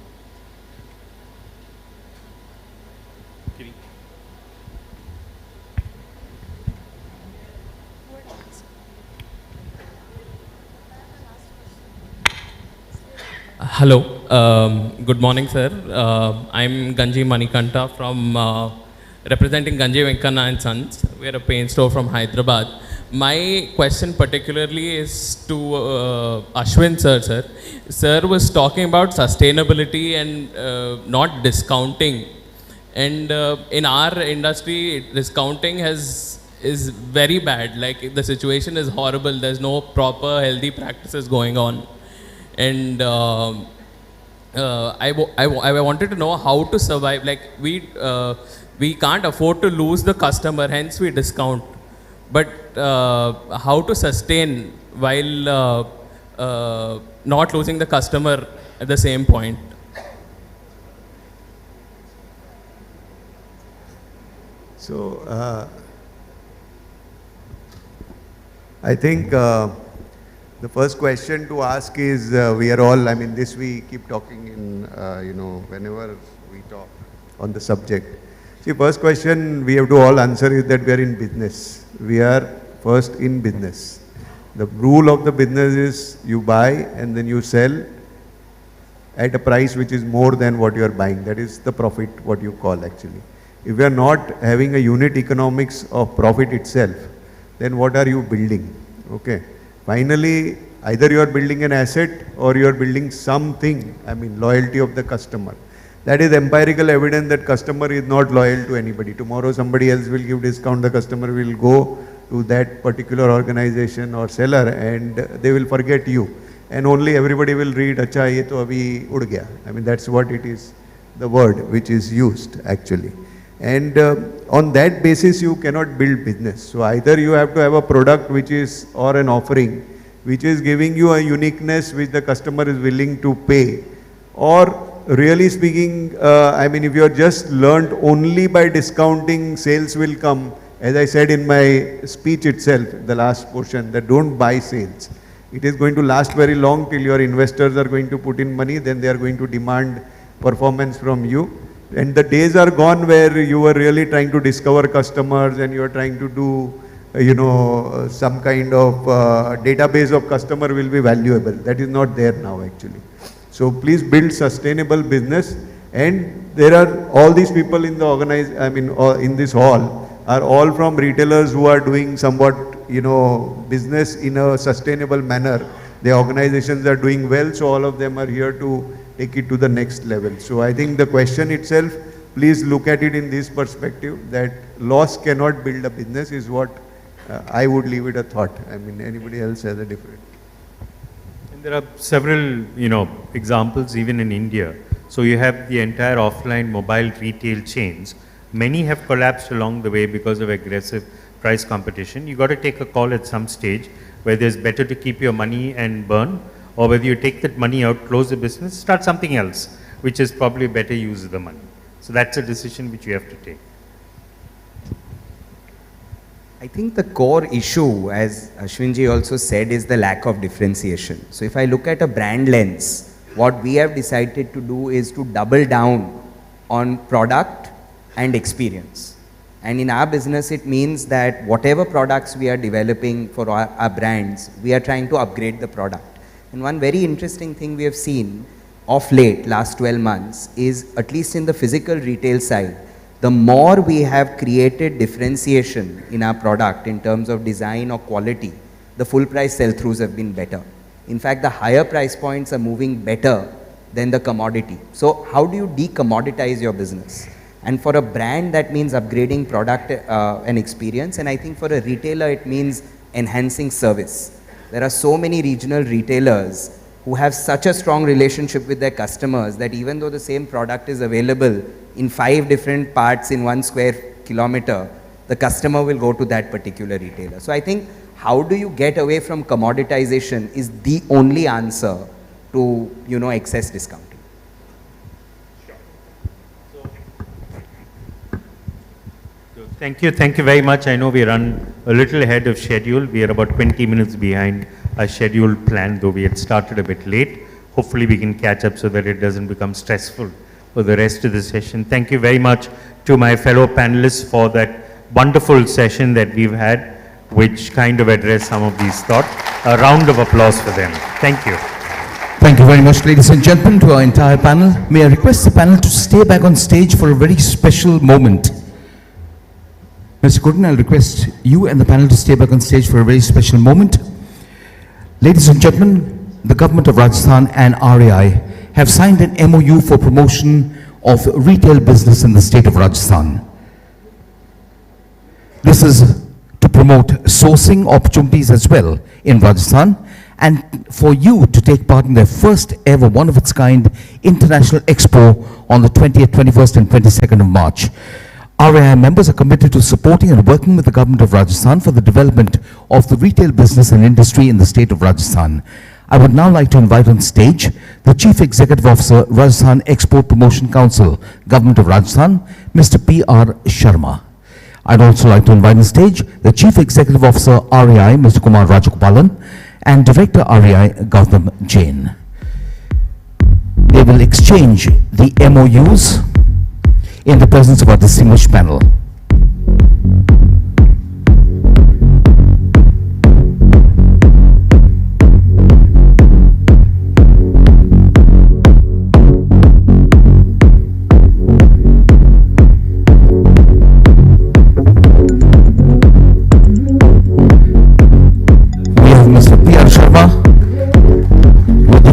Hello, good morning, sir. I'm Ganji Manikanta from representing Ganji Venkana and Sons. We're a paint store from Hyderabad. My question particularly is to Ashwin sir. Sir was talking about sustainability and not discounting. And in our industry, discounting is very bad. Like the situation is horrible. There's no proper healthy practices going on. And I wanted to know how to survive. Like we can't afford to lose the customer, hence we discount. But how to sustain while not losing the customer at the same point? So I think the first question to ask is, we are all, I mean, this we keep talking in, whenever we talk on the subject. See, first question we have to all answer is that we are in business. We are first in business. The rule of the business is you buy and then you sell at a price which is more than what you are buying. That is the profit, what you call actually. If we are not having a unit economics of profit itself, then what are you building? Okay. Finally, either you are building an asset or you are building something, I mean, loyalty of the customer. That is empirical evidence that customer is not loyal to anybody. Tomorrow somebody else will give discount, the customer will go to that particular organization or seller and they will forget you. And only everybody will read, acha ye to abhi ud gaya. I mean, that's what it is, the word which is used actually. And on that basis you cannot build business. So either you have to have a product which is, or an offering which is giving you a uniqueness which the customer is willing to pay, or really speaking, I mean, if you are just learned only by discounting, sales will come. As I said in my speech itself, the last portion, that don't buy sales. It is going to last very long till your investors are going to put in money, then they are going to demand performance from you. And the days are gone where you were really trying to discover customers and you are trying to do, some kind of database of customer will be valuable. That is not there now actually. So please build sustainable business, and there are all these people in the in this hall are all from retailers who are doing somewhat, business in a sustainable manner. The organizations are doing well, so all of them are here to take it to the next level. So I think the question itself, please look at it in this perspective, that loss cannot build a business is what I would leave it a thought. I mean, anybody else has a different. There are several, examples even in India. So you have the entire offline mobile retail chains. Many have collapsed along the way because of aggressive price competition. You got to take a call at some stage whether it's better to keep your money and burn, or whether you take that money out, close the business, start something else, which is probably a better use of the money. So that's a decision which you have to take. I think the core issue, as Ashwinji also said, is the lack of differentiation. So if I look at a brand lens, what we have decided to do is to double down on product and experience. And in our business, it means that whatever products we are developing for our brands, we are trying to upgrade the product. And one very interesting thing we have seen of late, last 12 months, is at least in the physical retail side, the more we have created differentiation in our product in terms of design or quality, the full price sell-throughs have been better. In fact, the higher price points are moving better than the commodity. So how do you decommoditize your business? And for a brand, that means upgrading product and experience. And I think for a retailer, it means enhancing service. There are so many regional retailers who have such a strong relationship with their customers that even though the same product is available in 5 different parts in 1 square kilometer, the customer will go to that particular retailer. So I think how do you get away from commoditization is the only answer to, excess discounting. Thank you very much. I know we run a little ahead of schedule. We are about 20 minutes behind our scheduled plan, though we had started a bit late. Hopefully we can catch up so that it doesn't become stressful for the rest of the session. Thank you very much to my fellow panelists for that wonderful session that we've had, which kind of addressed some of these thoughts. A round of applause for them. Thank you. Thank you very much, ladies and gentlemen, to our entire panel. May I request the panel to stay back on stage for a very special moment. Mr. Gordon, I'll request you and the panel to stay back on stage for a very special moment. Ladies and gentlemen, the government of Rajasthan and RAI have signed an MOU for promotion of retail business in the state of Rajasthan. This is to promote sourcing opportunities as well in Rajasthan, and for you to take part in their first ever one of its kind International Expo on the 20th, 21st and 22nd of March. RAI members are committed to supporting and working with the government of Rajasthan for the development of the retail business and industry in the state of Rajasthan. I would now like to invite on stage the Chief Executive Officer, Rajasthan Export Promotion Council, Government of Rajasthan, Mr. P.R. Sharma. I'd also like to invite on stage the Chief Executive Officer, RAI, Mr. Kumar Rajagopalan, and Director RAI, Gautam Jain. They will exchange the MOUs in the presence of our distinguished panel.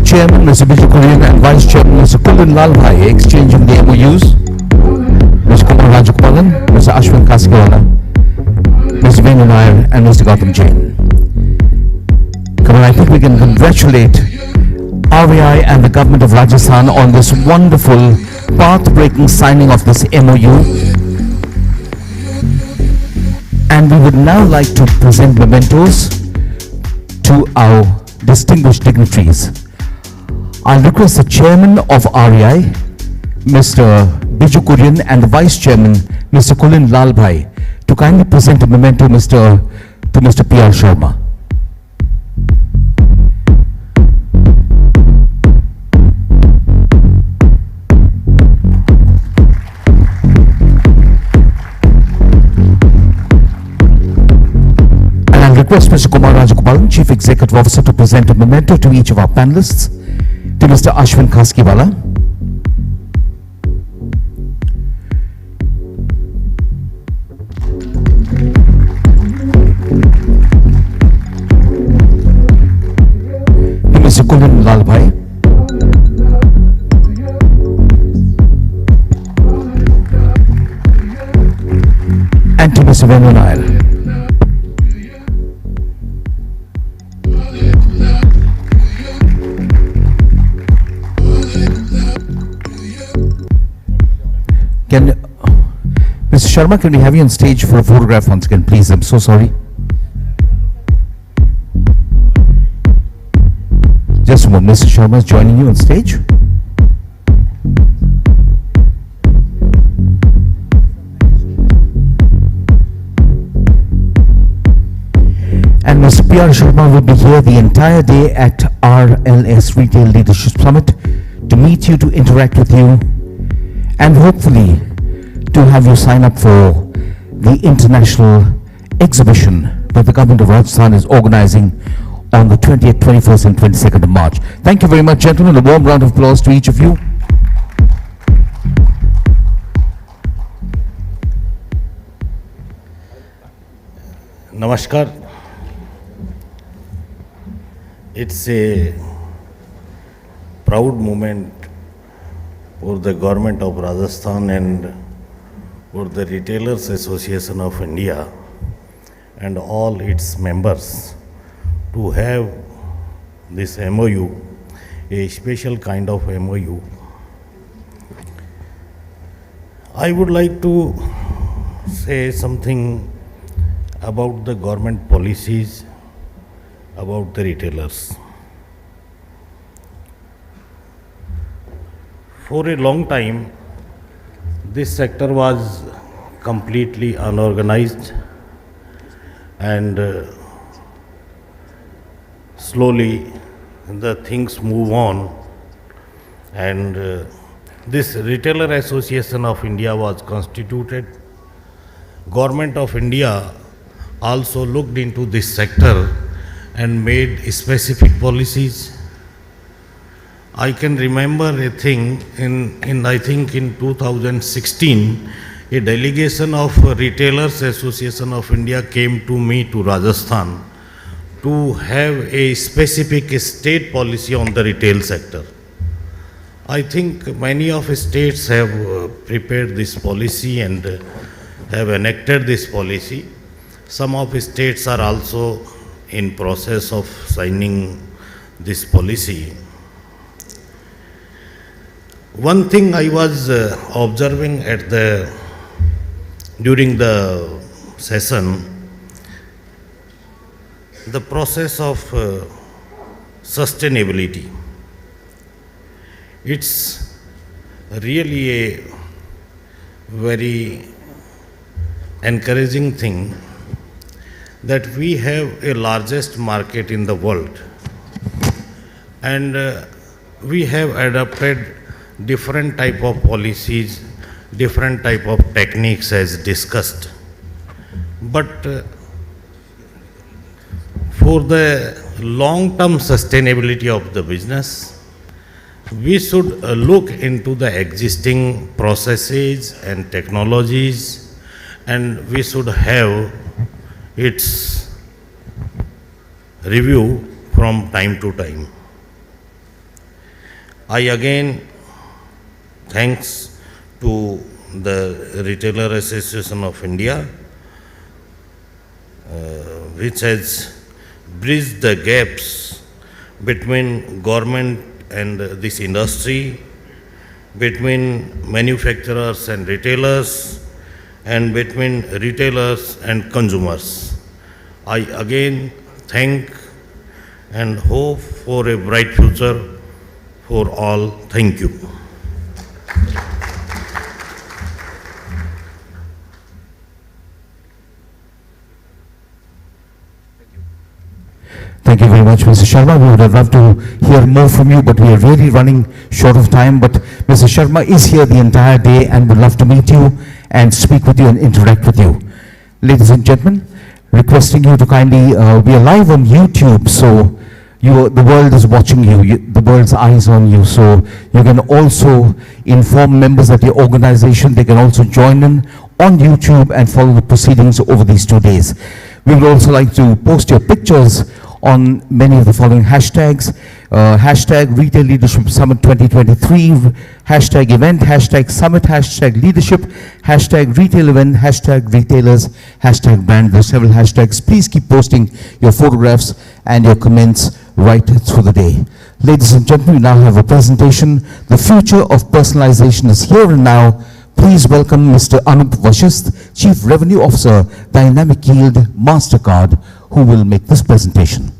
Chairman, Mr. Bijay Kurian, and Vice Chairman, Mr. Kulin Lalbhai, exchanging the MOUs. Mr. Kumar Rajagopalan, Mr. Ashwin Kasiwala, Mr. Venu Nair, and Mr. Gautam Jain. Come on, I think we can congratulate RAI and the government of Rajasthan on this wonderful, path-breaking signing of this MOU. And we would now like to present mementos to our distinguished dignitaries. I'll request the Chairman of RAI, Mr. Bijay Kurian, and the Vice Chairman, Mr. Kulin Lalbhai, to kindly present a memento to Mr. P.R. Sharma. And I'll request Mr. Kumar Rajagopalan, Chief Executive Officer, to present a memento to each of our panelists. To Mr. Ashwin Kasiwala, to Mr. Kulin Lalbhai, and to Mr. Venu Nair. Mr. Sharma, can we have you on stage for a photograph once again, please? I'm so sorry. Just a moment, Mr. Sharma is joining you on stage. And Mr. P.R. Sharma will be here the entire day at RLS Retail Leadership Summit to meet you, to interact with you, and hopefully to have you sign up for the international exhibition that the government of Rajasthan is organizing on the 20th, 21st and 22nd of March. Thank you very much, gentlemen. A warm round of applause to each of you. Namaskar. It's a proud moment for the government of Rajasthan and for the Retailers Association of India and all its members to have this MOU, a special kind of MOU. I would like to say something about the government policies about the retailers. For a long time, this sector was completely unorganized, and slowly the things move on, and this Retailer Association of India was constituted. Government of India also looked into this sector and made specific policies. I can remember a thing I think in 2016, a delegation of Retailers Association of India came to me to Rajasthan to have a specific state policy on the retail sector. I think many of states have prepared this policy and have enacted this policy. Some of states are also in process of signing this policy. One thing I was observing during the session, the process of sustainability. It's really a very encouraging thing that we have a largest market in the world, and we have adopted different type of policies, different type of techniques as discussed. But for the long-term sustainability of the business, we should look into the existing processes and technologies, and we should have its review from time to time. I again thanks to the Retailer Association of India, which has bridged the gaps between government and this industry, between manufacturers and retailers, and between retailers and consumers. I again thank and hope for a bright future for all. Thank you. Thank you very much, Mr. Sharma. We would have loved to hear more from you, but we are really running short of time. But Mr. Sharma is here the entire day and would love to meet you and speak with you and interact with you. Ladies and gentlemen, requesting you to kindly, we are live on YouTube, so the world is watching you, the world's eyes on you, so you can also inform members of your organization. They can also join in on YouTube and follow the proceedings over these 2 days. We would also like to post your pictures on many of the following hashtags: hashtag Retail Leadership Summit 2023, hashtag event, hashtag summit, hashtag leadership, hashtag retail event, hashtag retailers, hashtag brand. There's several hashtags. Please keep posting your photographs and your comments right through the day. Ladies and gentlemen, we now have a presentation. The future of personalization is here and now. Please welcome Mr. Anup Vashist, Chief Revenue Officer, Dynamic Yield MasterCard, who will make this presentation.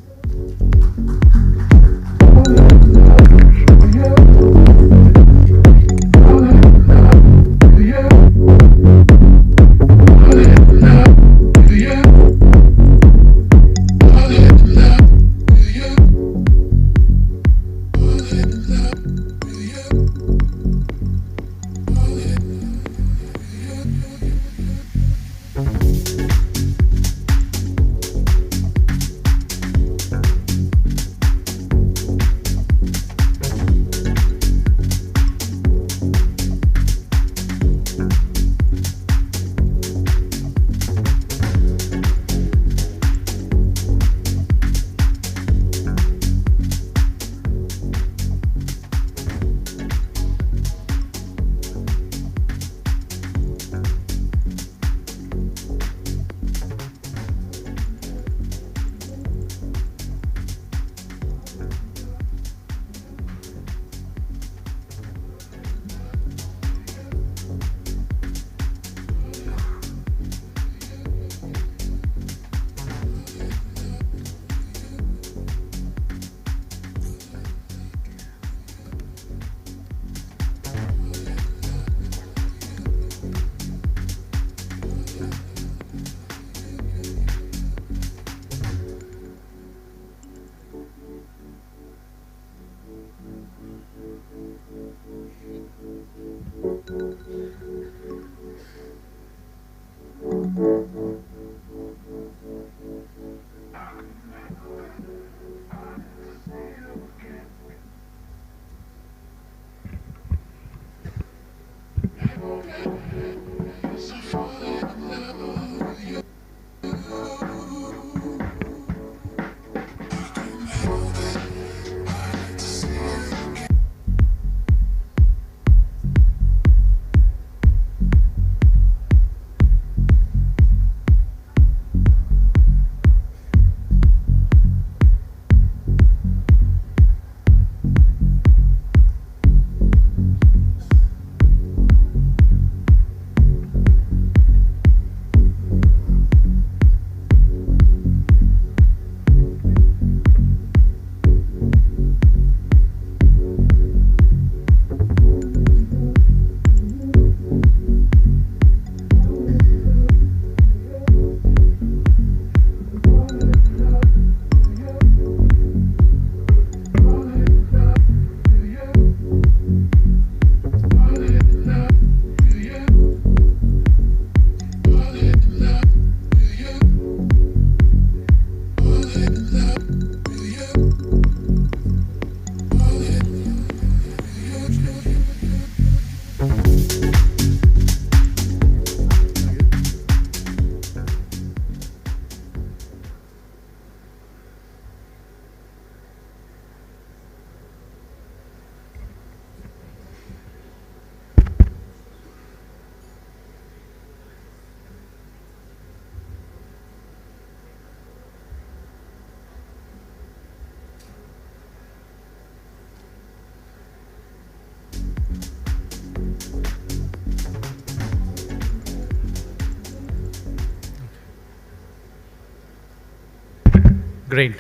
Great.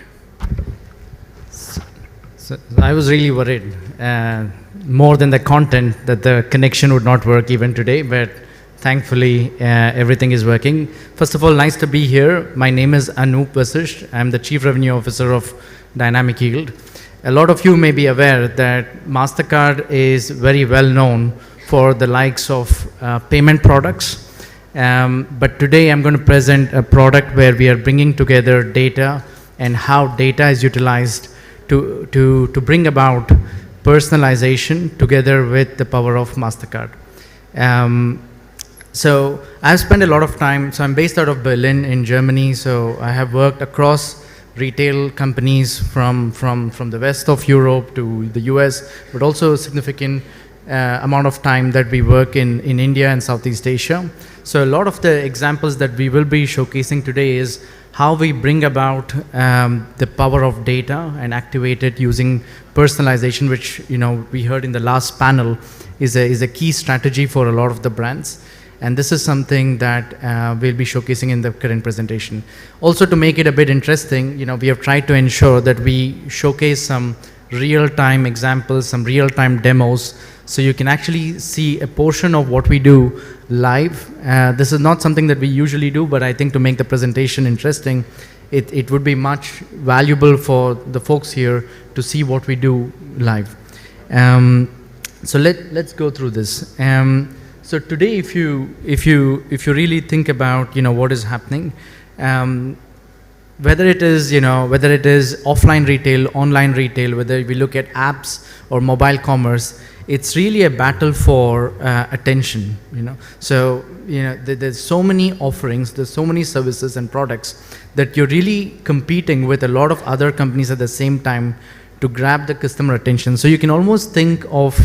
So I was really worried, more than the content, that the connection would not work even today, but thankfully everything is working. First of all, nice to be here. My name is Anup Vasisht. I'm the Chief Revenue Officer of Dynamic Yield. A lot of you may be aware that MasterCard is very well known for the likes of payment products. But today I'm going to present a product where we are bringing together data and how data is utilized to bring about personalization together with the power of MasterCard. So I've spent a lot of time, so I'm based out of Berlin in Germany, so I have worked across retail companies from the west of Europe to the US, but also a significant amount of time that we work in India and Southeast Asia. So a lot of the examples that we will be showcasing today is how we bring about the power of data and activate it using personalization, which we heard in the last panel is a key strategy for a lot of the brands. And this is something that we'll be showcasing in the current presentation. Also, to make it a bit interesting, we have tried to ensure that we showcase some real-time examples, some real-time demos, so you can actually see a portion of what we do live. This is not something that we usually do, but I think to make the presentation interesting, it would be much valuable for the folks here to see what we do live. So let's go through this. So today, if you really think about what is happening, whether it is offline retail, online retail, whether we look at apps or mobile commerce, it's really a battle for attention. So there's so many offerings, there's so many services and products that you're really competing with a lot of other companies at the same time to grab the customer attention. So you can almost think of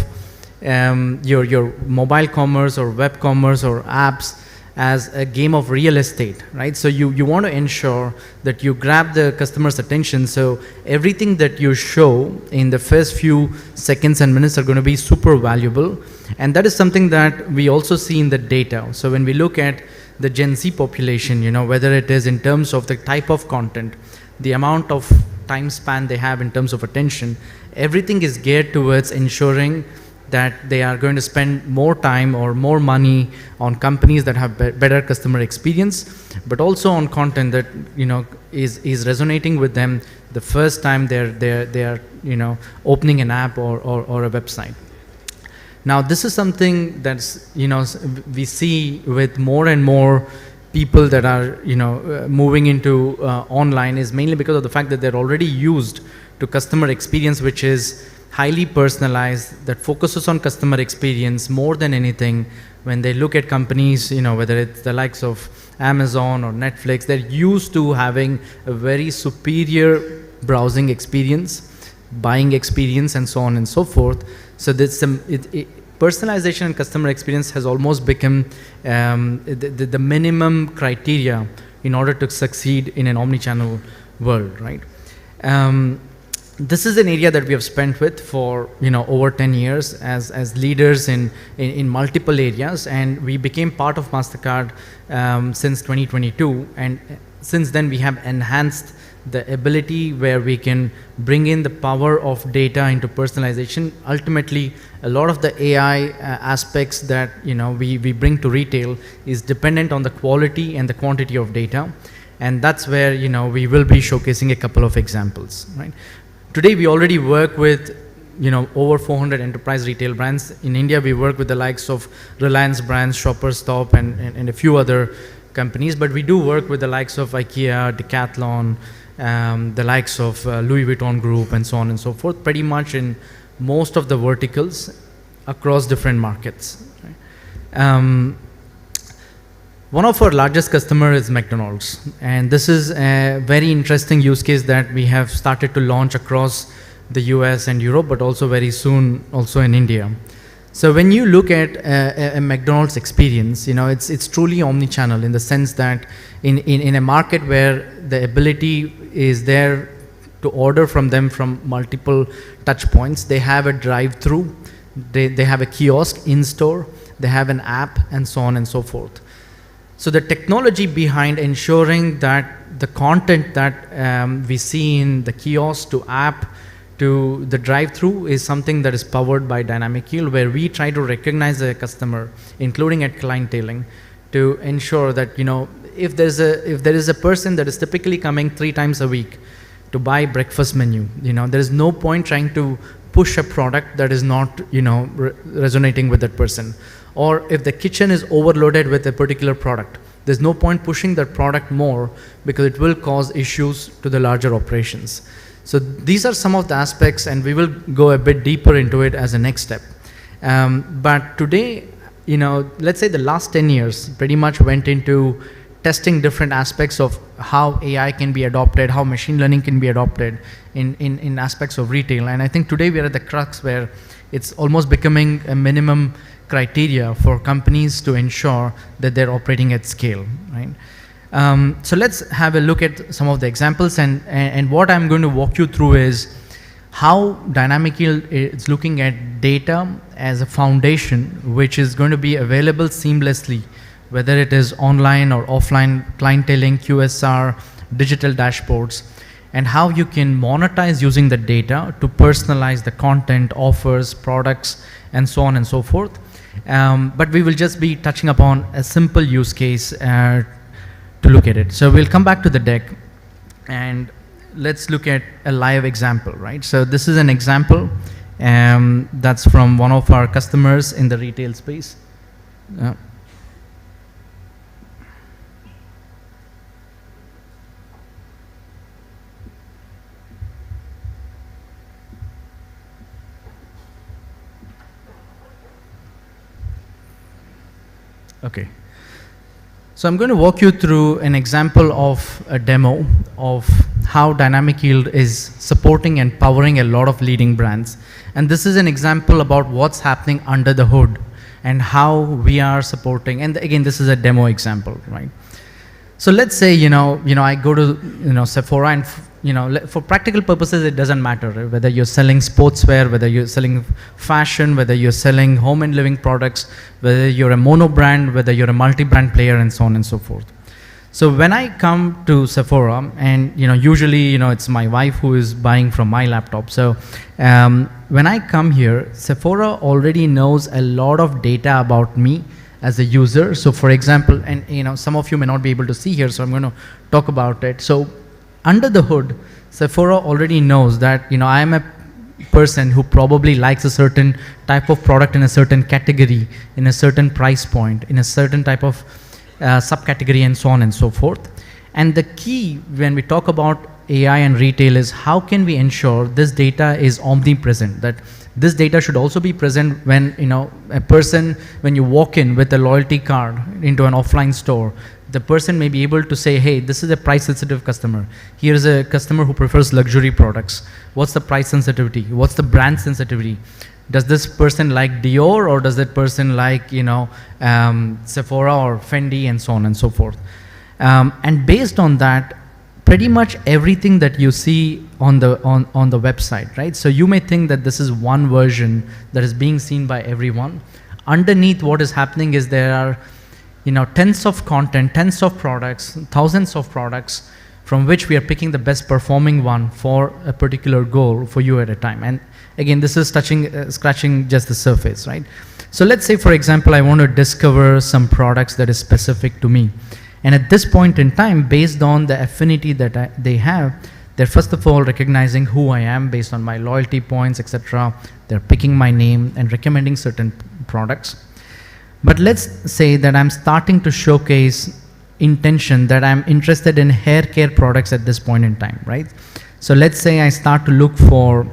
your mobile commerce or web commerce or apps as a game of real estate, right? So you want to ensure that you grab the customer's attention, so everything that you show in the first few seconds and minutes are going to be super valuable. And that is something that we also see in the data. So when we look at the Gen Z population, whether it is in terms of the type of content, the amount of time span they have in terms of attention, everything is geared towards ensuring that they are going to spend more time or more money on companies that have better customer experience, but also on content that is resonating with them the first time they are opening an app or a website. Now this is something that's we see with more and more people that are moving into online, is mainly because of the fact that they're already used to customer experience, which is highly personalized, that focuses on customer experience more than anything. When they look at companies, whether it's the likes of Amazon or Netflix, they're used to having a very superior browsing experience, buying experience, and so on and so forth. So this personalization and customer experience has almost become the minimum criteria in order to succeed in an omni-channel world, right? This is an area that we have spent with for over 10 years as leaders in multiple areas, and we became part of MasterCard since 2022, and since then we have enhanced the ability where we can bring in the power of data into personalization. Ultimately, a lot of the AI aspects that we bring to retail is dependent on the quality and the quantity of data, and that's where we will be showcasing a couple of examples, right? Today, we already work with over 400 enterprise retail brands. In India, we work with the likes of Reliance Brands, Shoppers Stop, and a few other companies. But we do work with the likes of IKEA, Decathlon, the likes of Louis Vuitton Group, and so on and so forth, pretty much in most of the verticals across different markets. Right? One of our largest customers is McDonald's, and this is a very interesting use case that we have started to launch across the US and Europe, but also very soon also in India. So when you look at a McDonald's experience, it's truly omni-channel in the sense that in a market where the ability is there to order from them from multiple touch points, they have a drive-through, they have a kiosk in store, they have an app, and so on and so forth. So the technology behind ensuring that the content that we see in the kiosk to app to the drive-through is something that is powered by dynamic yield, where we try to recognize the customer, including at clienteling, to ensure that, you know, if there is a person that is typically coming 3 times a week to buy breakfast menu, you know, there is no point trying to push a product that is not, you know, resonating with that person. Or if the kitchen is overloaded with a particular product, there's no point pushing that product more because it will cause issues to the larger operations. So these are some of the aspects, and we will go a bit deeper into it as a next step. But today, you know, let's say the last 10 years pretty much went into testing different aspects of how AI can be adopted, how machine learning can be adopted in aspects of retail. And I think today we are at the crux where it's almost becoming a minimum criteria for companies to ensure that they're operating at scale, right? So let's have a look at some of the examples, and what I'm going to walk you through is how dynamic yield is looking at data as a foundation which is going to be available seamlessly, whether it is online or offline clienteling, QSR, digital dashboards, and how you can monetize using the data to personalize the content, offers, products, and so on and so forth. But we will just be touching upon a simple use case to look at it. So we'll come back to the deck and let's look at a live example, right? So this is an example that's from one of our customers in the retail space. Okay. So I'm going to walk you through an example of a demo of how dynamic yield is supporting and powering a lot of leading brands. And this is an example about what's happening under the hood and how we are supporting. And again, this is a demo example, right? So let's say, I go to, Sephora, and, for practical purposes, it doesn't matter, right? Whether you're selling sportswear, whether you're selling fashion, whether you're selling home and living products, whether you're a mono brand, whether you're a multi-brand player, and so on and so forth. So when I come to Sephora, and, usually, it's my wife who is buying from my laptop. So when I come here, Sephora already knows a lot of data about me as a user. So for example, and some of you may not be able to see here, so I'm going to talk about it. So under the hood, Sephora already knows that I am a person who probably likes a certain type of product in a certain category, in a certain price point, in a certain type of subcategory, and so on and so forth. And the key when we talk about AI and retail is how can we ensure this data is omnipresent, that this data should also be present when, a person, when you walk in with a loyalty card into an offline store, the person may be able to say, hey, this is a price sensitive customer. Here's a customer who prefers luxury products. What's the price sensitivity? What's the brand sensitivity? Does this person like Dior, or does that person like, Sephora or Fendi, and so on and so forth? And based on that, pretty much everything that you see on the website, right? So you may think that this is one version that is being seen by everyone. Underneath, what is happening is there are, tens of content, tens of products, thousands of products from which we are picking the best performing one for a particular goal for you at a time. And again, this is scratching just the surface, right? So let's say, for example, I want to discover some products that is specific to me. And at this point in time, based on the affinity that they have, they're first of all recognizing who I am based on my loyalty points, etc. They're picking my name and recommending certain products. But let's say that I'm starting to showcase intention, that I'm interested in hair care products at this point in time, right? So let's say I start to look for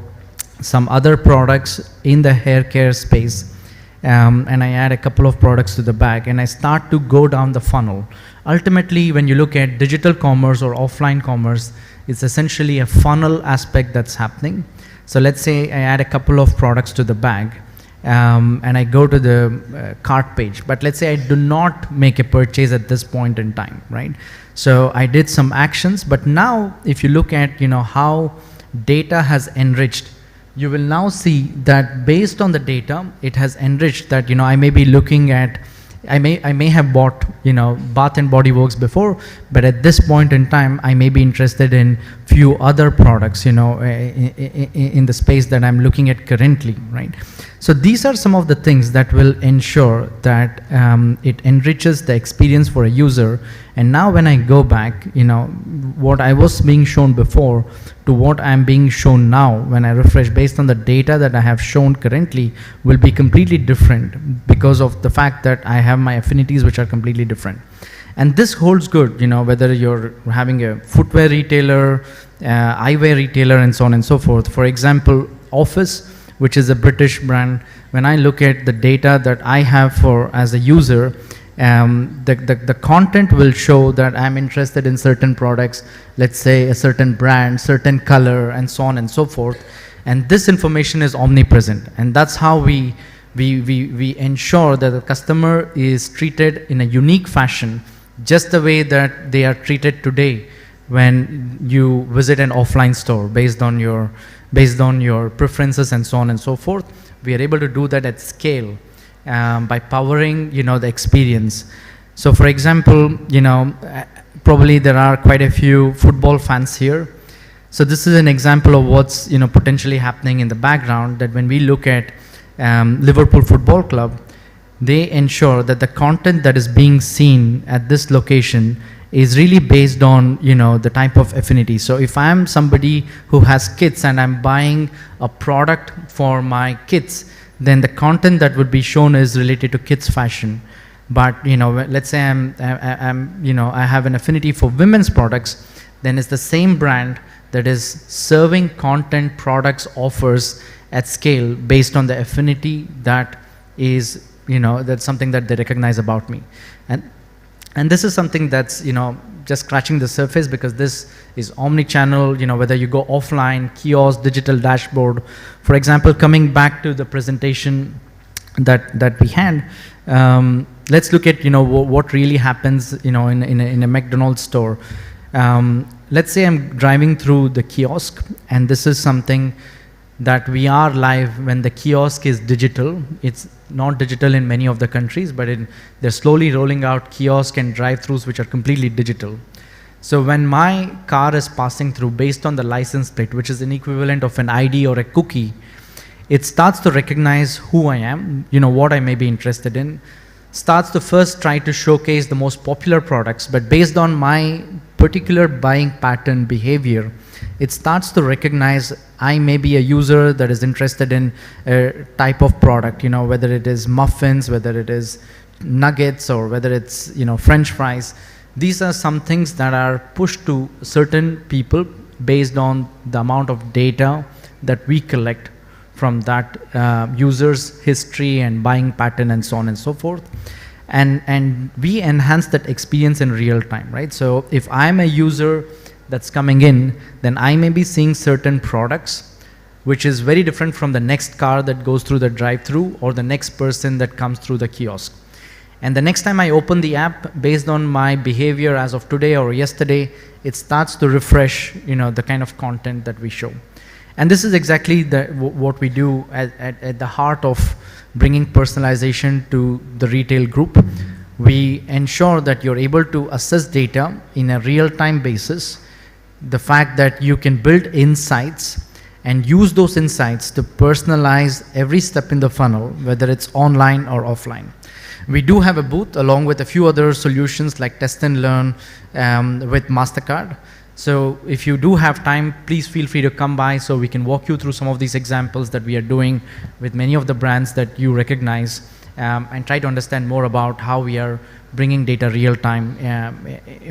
some other products in the hair care space, and I add a couple of products to the bag, and I start to go down the funnel. Ultimately, when you look at digital commerce or offline commerce, it's essentially a funnel aspect that's happening. So let's say I add a couple of products to the bag, and I go to the cart page, but let's say I do not make a purchase at this point in time, right? So I did some actions, but now if you look at how data has enriched, you will now see that based on the data, it has enriched that I may be looking at I may have bought, Bath and Body Works before, but at this point in time, I may be interested in few other products, in the space that I'm looking at currently, right? So these are some of the things that will ensure that it enriches the experience for a user. And now when I go back, what I was being shown before to what I'm being shown now, when I refresh based on the data that I have shown currently, will be completely different because of the fact that I have my affinities which are completely different. And this holds good, whether you're having a footwear retailer, eyewear retailer, and so on and so forth. For example, Office, which is a British brand, when I look at the data that I have as a user, the content will show that I'm interested in certain products, let's say a certain brand, certain color, and so on and so forth. And this information is omnipresent. And that's how we ensure that the customer is treated in a unique fashion, just the way that they are treated today when you visit an offline store based on your preferences and so on and so forth. We are able to do that at scale by powering, the experience. So for example, probably there are quite a few football fans here. So this is an example of what's, potentially happening in the background, that when we look at Liverpool Football Club, they ensure that the content that is being seen at this location is really based on, the type of affinity. So if I'm somebody who has kids and I'm buying a product for my kids, then the content that would be shown is related to kids fashion. But, let's say I have an affinity for women's products, then it's the same brand that is serving content, products, offers at scale based on the affinity that is, that's something that they recognize about me. And this is something that's, just scratching the surface, because this is omni-channel, whether you go offline, kiosk, digital dashboard. For example, coming back to the presentation that we had, let's look at, what really happens, in a McDonald's store. Let's say I'm driving through the kiosk, and this is something that we are live when the kiosk is digital. It's not digital in many of the countries, but they're slowly rolling out kiosk and drive-thrus which are completely digital. So when my car is passing through based on the license plate, which is an equivalent of an ID or a cookie, it starts to recognize who I am, what I may be interested in, starts to first try to showcase the most popular products, but based on my particular buying pattern behavior, it starts to recognize I may be a user that is interested in a type of product, whether it is muffins, whether it is nuggets, or whether it's, French fries. These are some things that are pushed to certain people based on the amount of data that we collect from that user's history and buying pattern and so on and so forth. And we enhance that experience in real time, right? So if I'm a user that's coming in, then I may be seeing certain products, which is very different from the next car that goes through the drive-thru or the next person that comes through the kiosk. And the next time I open the app, based on my behavior as of today or yesterday, it starts to refresh, the kind of content that we show. And this is exactly what we do at the heart of bringing personalization to the retail group. We ensure that you're able to assess data in a real-time basis, the fact that you can build insights and use those insights to personalize every step in the funnel, whether it's online or offline. We do have a booth along with a few other solutions like Test and Learn with MasterCard. So if you do have time, please feel free to come by so we can walk you through some of these examples that we are doing with many of the brands that you recognize, and try to understand more about how we are bringing data real time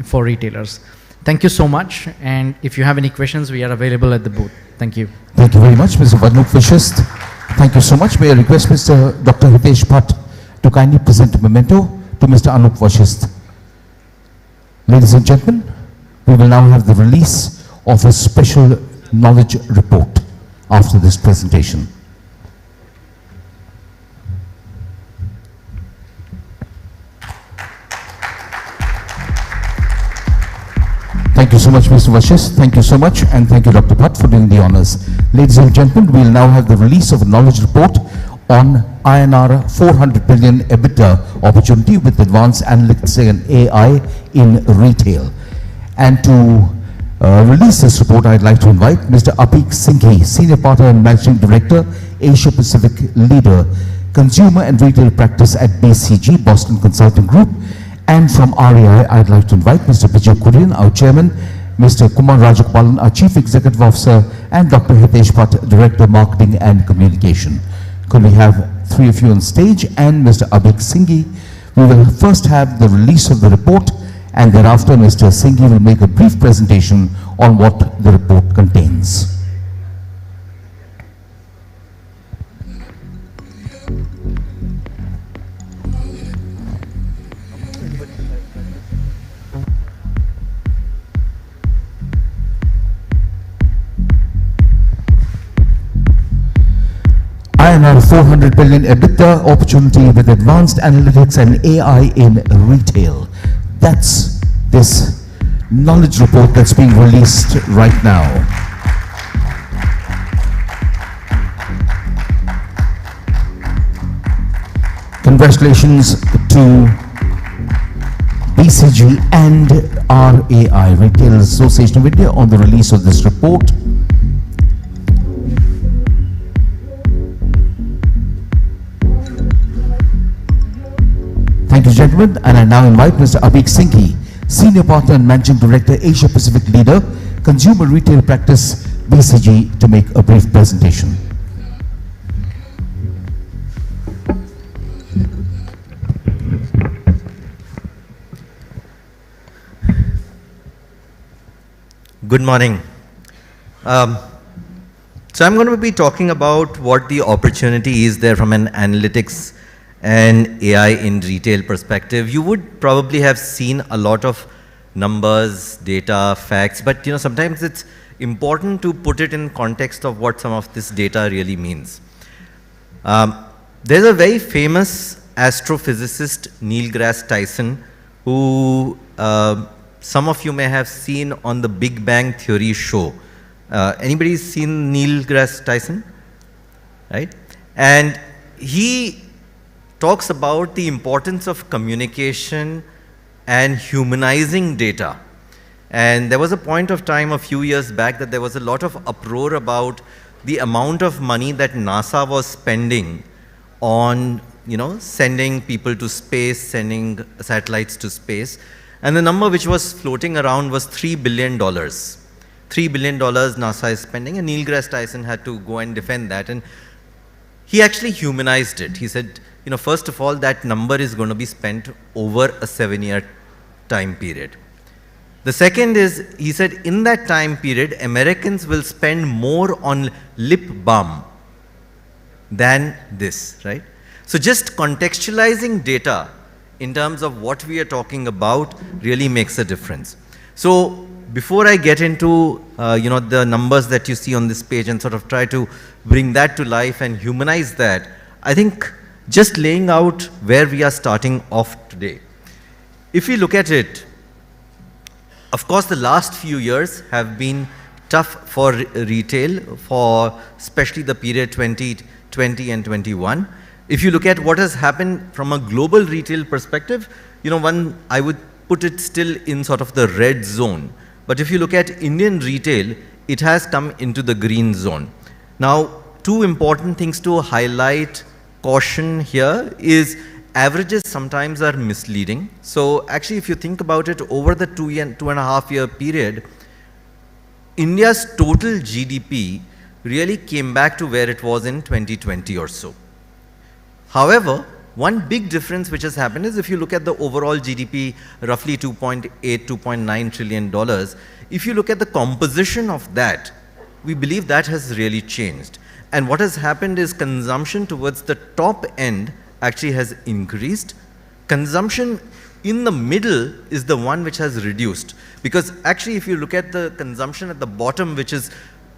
for retailers. Thank you so much, and if you have any questions, we are available at the booth. Thank you. Thank you very much, Mr. Anup Vashist. Thank you so much. May I request Dr. Hitesh Bhatt to kindly present a memento to Mr. Anup Vashist. Ladies and gentlemen, we will now have the release of a special knowledge report after this presentation. Thank you so much, Mr. Vashist. Thank you so much, and thank you, Dr. Bhatt, for doing the honors. Ladies and gentlemen, we will now have the release of a knowledge report on INR 400 billion EBITDA opportunity with advanced analytics and AI in retail. And to release this report, I'd like to invite Mr. Apik Singhi, Senior Partner and Managing Director, Asia Pacific Leader, Consumer and Retail Practice at BCG, Boston Consulting Group. And from REI, I'd like to invite Mr. Vijay Kurian, our Chairman, Mr. Kumar Rajagopalan, our Chief Executive Officer, and Dr. Hitesh Bhatt, Director, Marketing and Communication. Could we have three of you on stage and Mr. Apik Singhi? We will first have the release of the report, and thereafter Mr. Singhi will make a brief presentation on what the report contains. INR 400 billion EBITDA opportunity with advanced analytics and AI in retail. That's this knowledge report that's being released right now. Congratulations to BCG and RAI, Retailers Association of India, on the release of this report. Thank you, gentlemen, and I now invite Mr. Apik Singhi, Senior Partner and Managing Director, Asia Pacific Leader, Consumer Retail Practice, BCG, to make a brief presentation. Good morning. So I'm going to be talking about what the opportunity is there from an analytics and AI in retail perspective. You would probably have seen a lot of numbers, data, facts, but sometimes it's important to put it in context of what some of this data really means. There's a very famous astrophysicist, Neil deGrasse Tyson, who some of you may have seen on the Big Bang Theory show. Anybody seen Neil deGrasse Tyson? Right? And he talks about the importance of communication and humanizing data. And there was a point of time a few years back that there was a lot of uproar about the amount of money that NASA was spending on, sending people to space, sending satellites to space. And the number which was floating around was $3 billion. $3 billion NASA is spending, and Neil deGrasse Tyson had to go and defend that. And he actually humanized it. He said, first of all, that number is going to be spent over a 7-year time period. The second is, he said, in that time period, Americans will spend more on lip balm than this, right? So just contextualizing data in terms of what we are talking about really makes a difference. So before I get into the numbers that you see on this page and sort of try to bring that to life and humanize that, I think just laying out where we are starting off today. If we look at it, of course the last few years have been tough for retail, for especially the period 2020 and 21. If you look at what has happened from a global retail perspective, I would put it still in sort of the red zone. But if you look at Indian retail, it has come into the green zone. Now, two important things to highlight, caution here, is averages sometimes are misleading. So actually, if you think about it, over the 2.5 year period, India's total GDP really came back to where it was in 2020 or so. However, one big difference which has happened is if you look at the overall GDP, roughly $2.8, $2.9 trillion, if you look at the composition of that, we believe that has really changed. And what has happened is consumption towards the top end actually has increased. Consumption in the middle is the one which has reduced. Because actually if you look at the consumption at the bottom, which is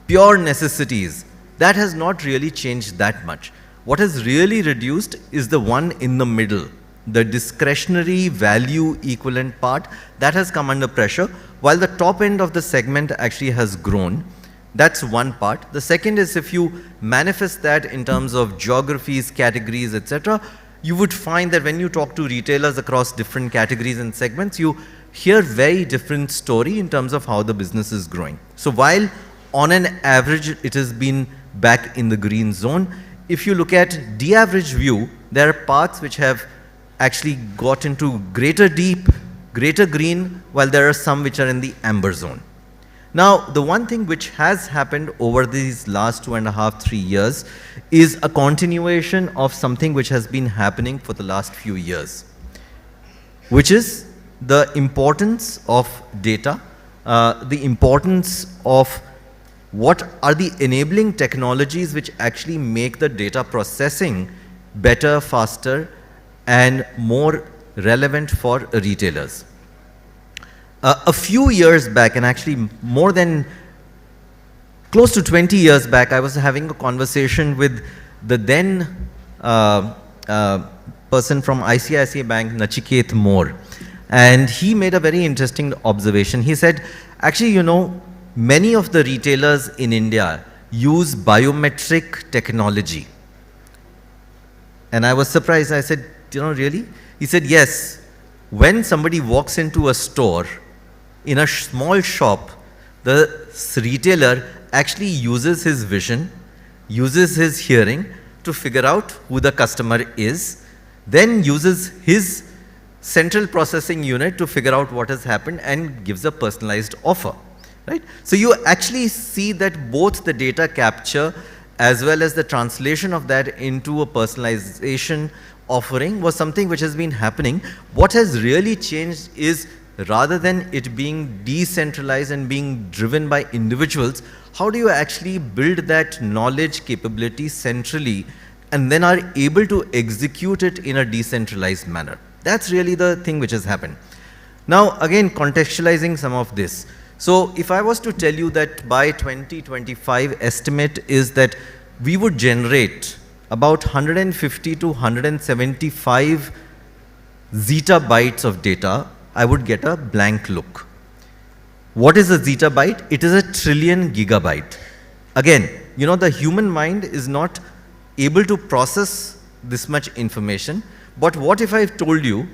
pure necessities, that has not really changed that much. What has really reduced is the one in the middle, the discretionary value equivalent part, that has come under pressure, while the top end of the segment actually has grown. That's one part. The second is if you manifest that in terms of geographies, categories, etc., you would find that when you talk to retailers across different categories and segments, you hear very different story in terms of how the business is growing. So while on an average it has been back in the green zone, if you look at the average view, there are parts which have actually got into greater deep, greater green, while there are some which are in the amber zone. Now, the one thing which has happened over these last 2.5, 3 years is a continuation of something which has been happening for the last few years, which is the importance of data, the importance of what are the enabling technologies which actually make the data processing better, faster, and more relevant for retailers. A few years back, and actually more than close to 20 years back, I was having a conversation with the then person from ICICI Bank, Nachiket Moore, and he made a very interesting observation. He said, actually, you know, many of the retailers in India use biometric technology. And I was surprised. I said, you know, really? He said, yes. When somebody walks into a store, in a small shop, the retailer actually uses his vision, uses his hearing to figure out who the customer is, then uses his central processing unit to figure out what has happened and gives a personalized offer, right? So you actually see that both the data capture as well as the translation of that into a personalization offering was something which has been happening. What has really changed is, rather than it being decentralized and being driven by individuals, how do you actually build that knowledge capability centrally and then are able to execute it in a decentralized manner? That's really the thing which has happened. Now, again, contextualizing some of this. So if I was to tell you that by 2025, estimate is that we would generate about 150 to 175 zettabytes of data, I would get a blank look. What is a zettabyte? It is a trillion gigabyte. Again, you know, the human mind is not able to process this much information. But what if I told you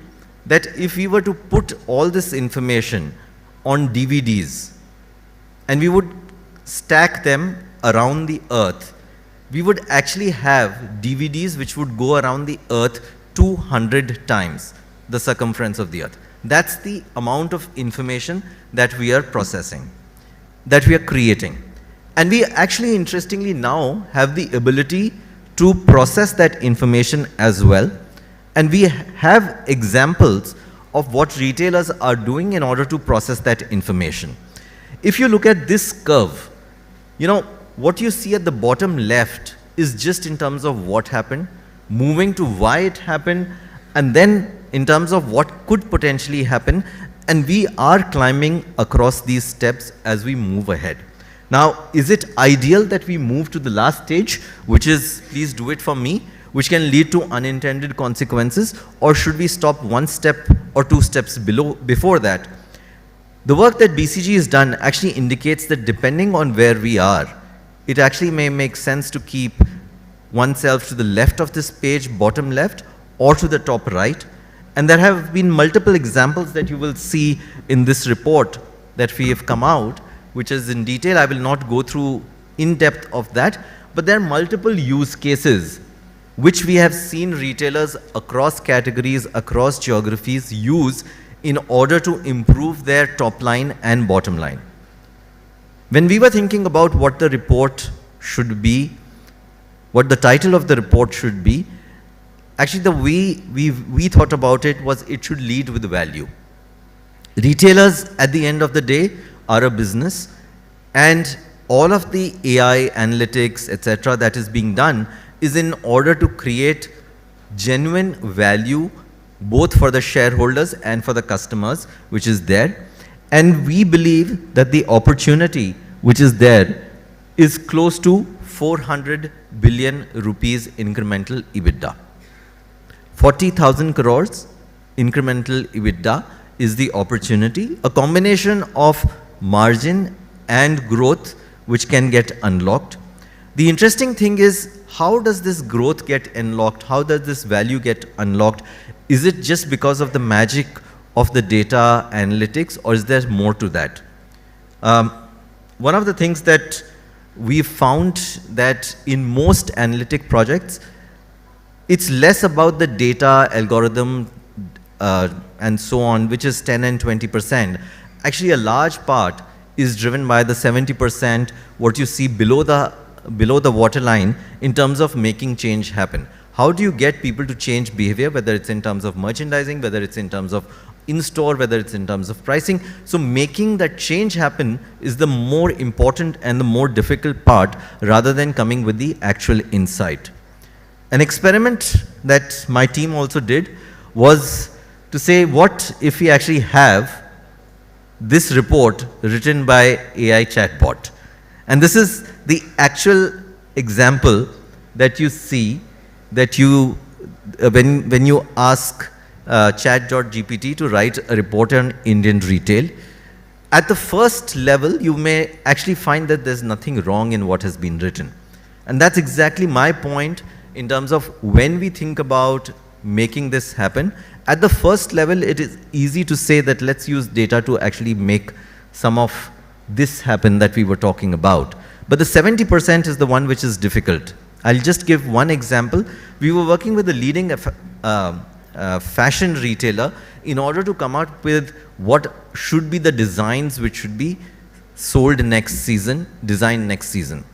that if we were to put all this information on DVDs and we would stack them around the earth, we would actually have DVDs which would go around the earth 200 times the circumference of the earth. That's the amount of information that we are processing, that we are creating. And we actually, interestingly, now have the ability to process that information as well. And we have examples of what retailers are doing in order to process that information. If you look at this curve, you know, what you see at the bottom left is just in terms of what happened, moving to why it happened, and then in terms of what could potentially happen, and we are climbing across these steps as we move ahead. Now, is it ideal that we move to the last stage, which is please do it for me, which can lead to unintended consequences, or should we stop one step or two steps before that? The work that BCG has done actually indicates that depending on where we are, it actually may make sense to keep oneself to the left of this page, bottom left, or to the top right. And there have been multiple examples that you will see in this report that we have come out, which is in detail. I will not go through in depth of that, but there are multiple use cases which we have seen retailers across categories, across geographies use in order to improve their top line and bottom line. When we were thinking about what the report should be, what the title of the report should be, actually the way we thought about it was it should lead with value. Retailers at the end of the day are a business, and all of the AI analytics, etc., that is being done is in order to create genuine value both for the shareholders and for the customers, which is there. And we believe that the opportunity which is there is close to 400 billion rupees incremental EBITDA. 40,000 crores incremental EBITDA is the opportunity, a combination of margin and growth which can get unlocked. The interesting thing is, how does this growth get unlocked? How does this value get unlocked? Is it just because of the magic of the data analytics, or is there more to that? One of the things that we found that in most analytic projects, it's less about the data, algorithm, and so on, which is 10 and 20%. Actually, a large part is driven by the 70%, what you see below the waterline in terms of making change happen. How do you get people to change behavior, whether it's in terms of merchandising, whether it's in terms of in-store, whether it's in terms of pricing? So making that change happen is the more important and the more difficult part, rather than coming with the actual insight. An experiment that my team also did was to say, what if we actually have this report written by AI chatbot? And this is the actual example that you see, that you, when you ask chat.gpt to write a report on Indian retail, at the first level, you may actually find that there's nothing wrong in what has been written. And that's exactly my point in terms of when we think about making this happen. At the first level, it is easy to say that let's use data to actually make some of this happen that we were talking about. But the 70% is the one which is difficult. I'll just give one example. We were working with a leading fashion retailer in order to come up with what should be the designs which should be sold next season, designed next season.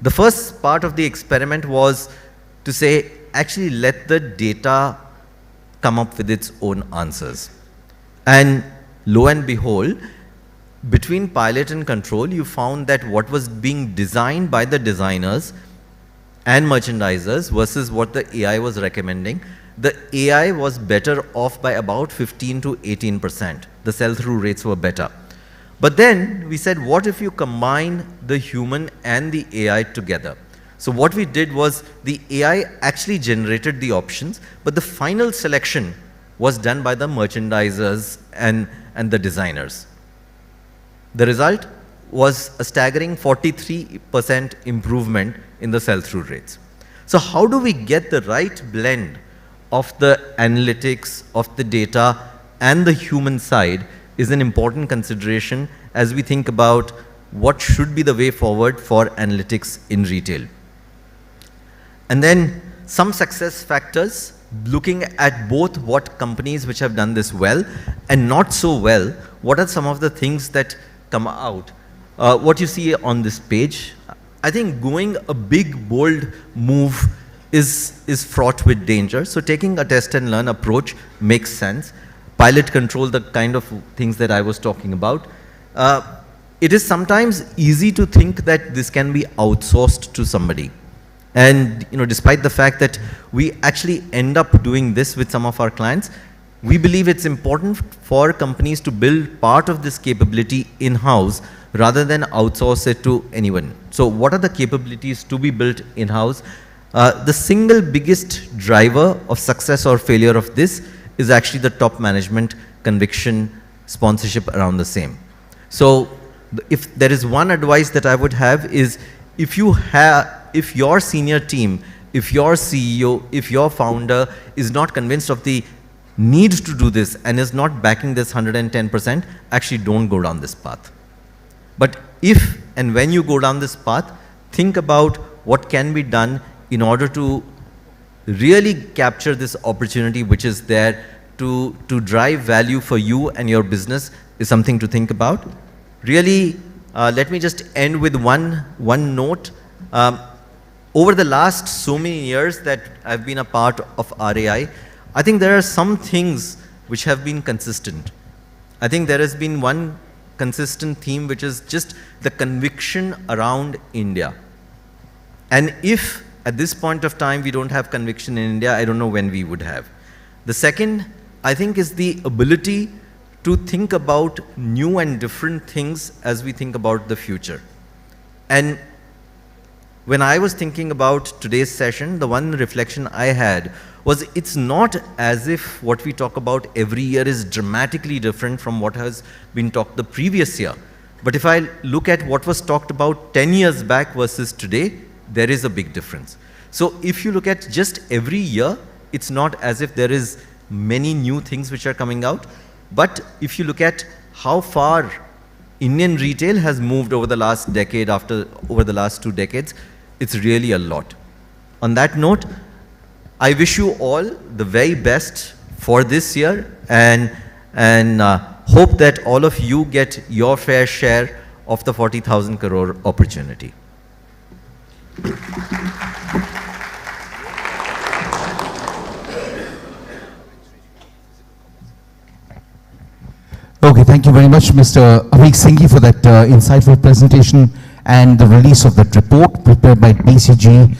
The first part of the experiment was to say, actually let the data come up with its own answers. And lo and behold, between pilot and control, you found that what was being designed by the designers and merchandisers versus what the AI was recommending, the AI was better off by about 15 to 18%. The sell-through rates were better. But then we said, what if you combine the human and the AI together? So what we did was, the AI actually generated the options, but the final selection was done by the merchandisers and the designers. The result was a staggering 43% improvement in the sell-through rates. So how do we get the right blend of the analytics, of the data, and the human side is an important consideration as we think about what should be the way forward for analytics in retail. And then some success factors, looking at both what companies which have done this well and not so well, what are some of the things that come out. What you see on this page, I think going a big, bold move is fraught with danger. So taking a test and learn approach makes sense. Pilot control, the kind of things that I was talking about. It is sometimes easy to think that this can be outsourced to somebody. And despite the fact that we actually end up doing this with some of our clients, we believe it's important for companies to build part of this capability in-house rather than outsource it to anyone. So what are the capabilities to be built in-house? The single biggest driver of success or failure of this is actually the top management conviction, sponsorship around the same. So if there is one advice that I would have is, if your senior team, if your CEO, if your founder is not convinced of the need to do this and is not backing this 110%, actually don't go down this path. But if and when you go down this path, think about what can be done in order to really capture this opportunity which is there to drive value for you and your business is something to think about. Really, let me just end with one note. Over the last so many years that I've been a part of RAI, I think there are some things which have been consistent. I think there has been one consistent theme, which is just the conviction around India. And if at this point of time we don't have conviction in India, I don't know when we would have. The second, I think, is the ability to think about new and different things as we think about the future. And when I was thinking about today's session, the one reflection I had was, it's not as if what we talk about every year is dramatically different from what has been talked the previous year. But if I look at what was talked about 10 years back versus today, there is a big difference. So if you look at just every year, it's not as if there is many new things which are coming out. But if you look at how far Indian retail has moved over the last decade, over the last 2 decades, it's really a lot. On that note, I wish you all the very best for this year, and hope that all of you get your fair share of the 40,000 crore opportunity. Okay, thank you very much, Mr. Avik Singhi, for that insightful presentation and the release of that report prepared by BCG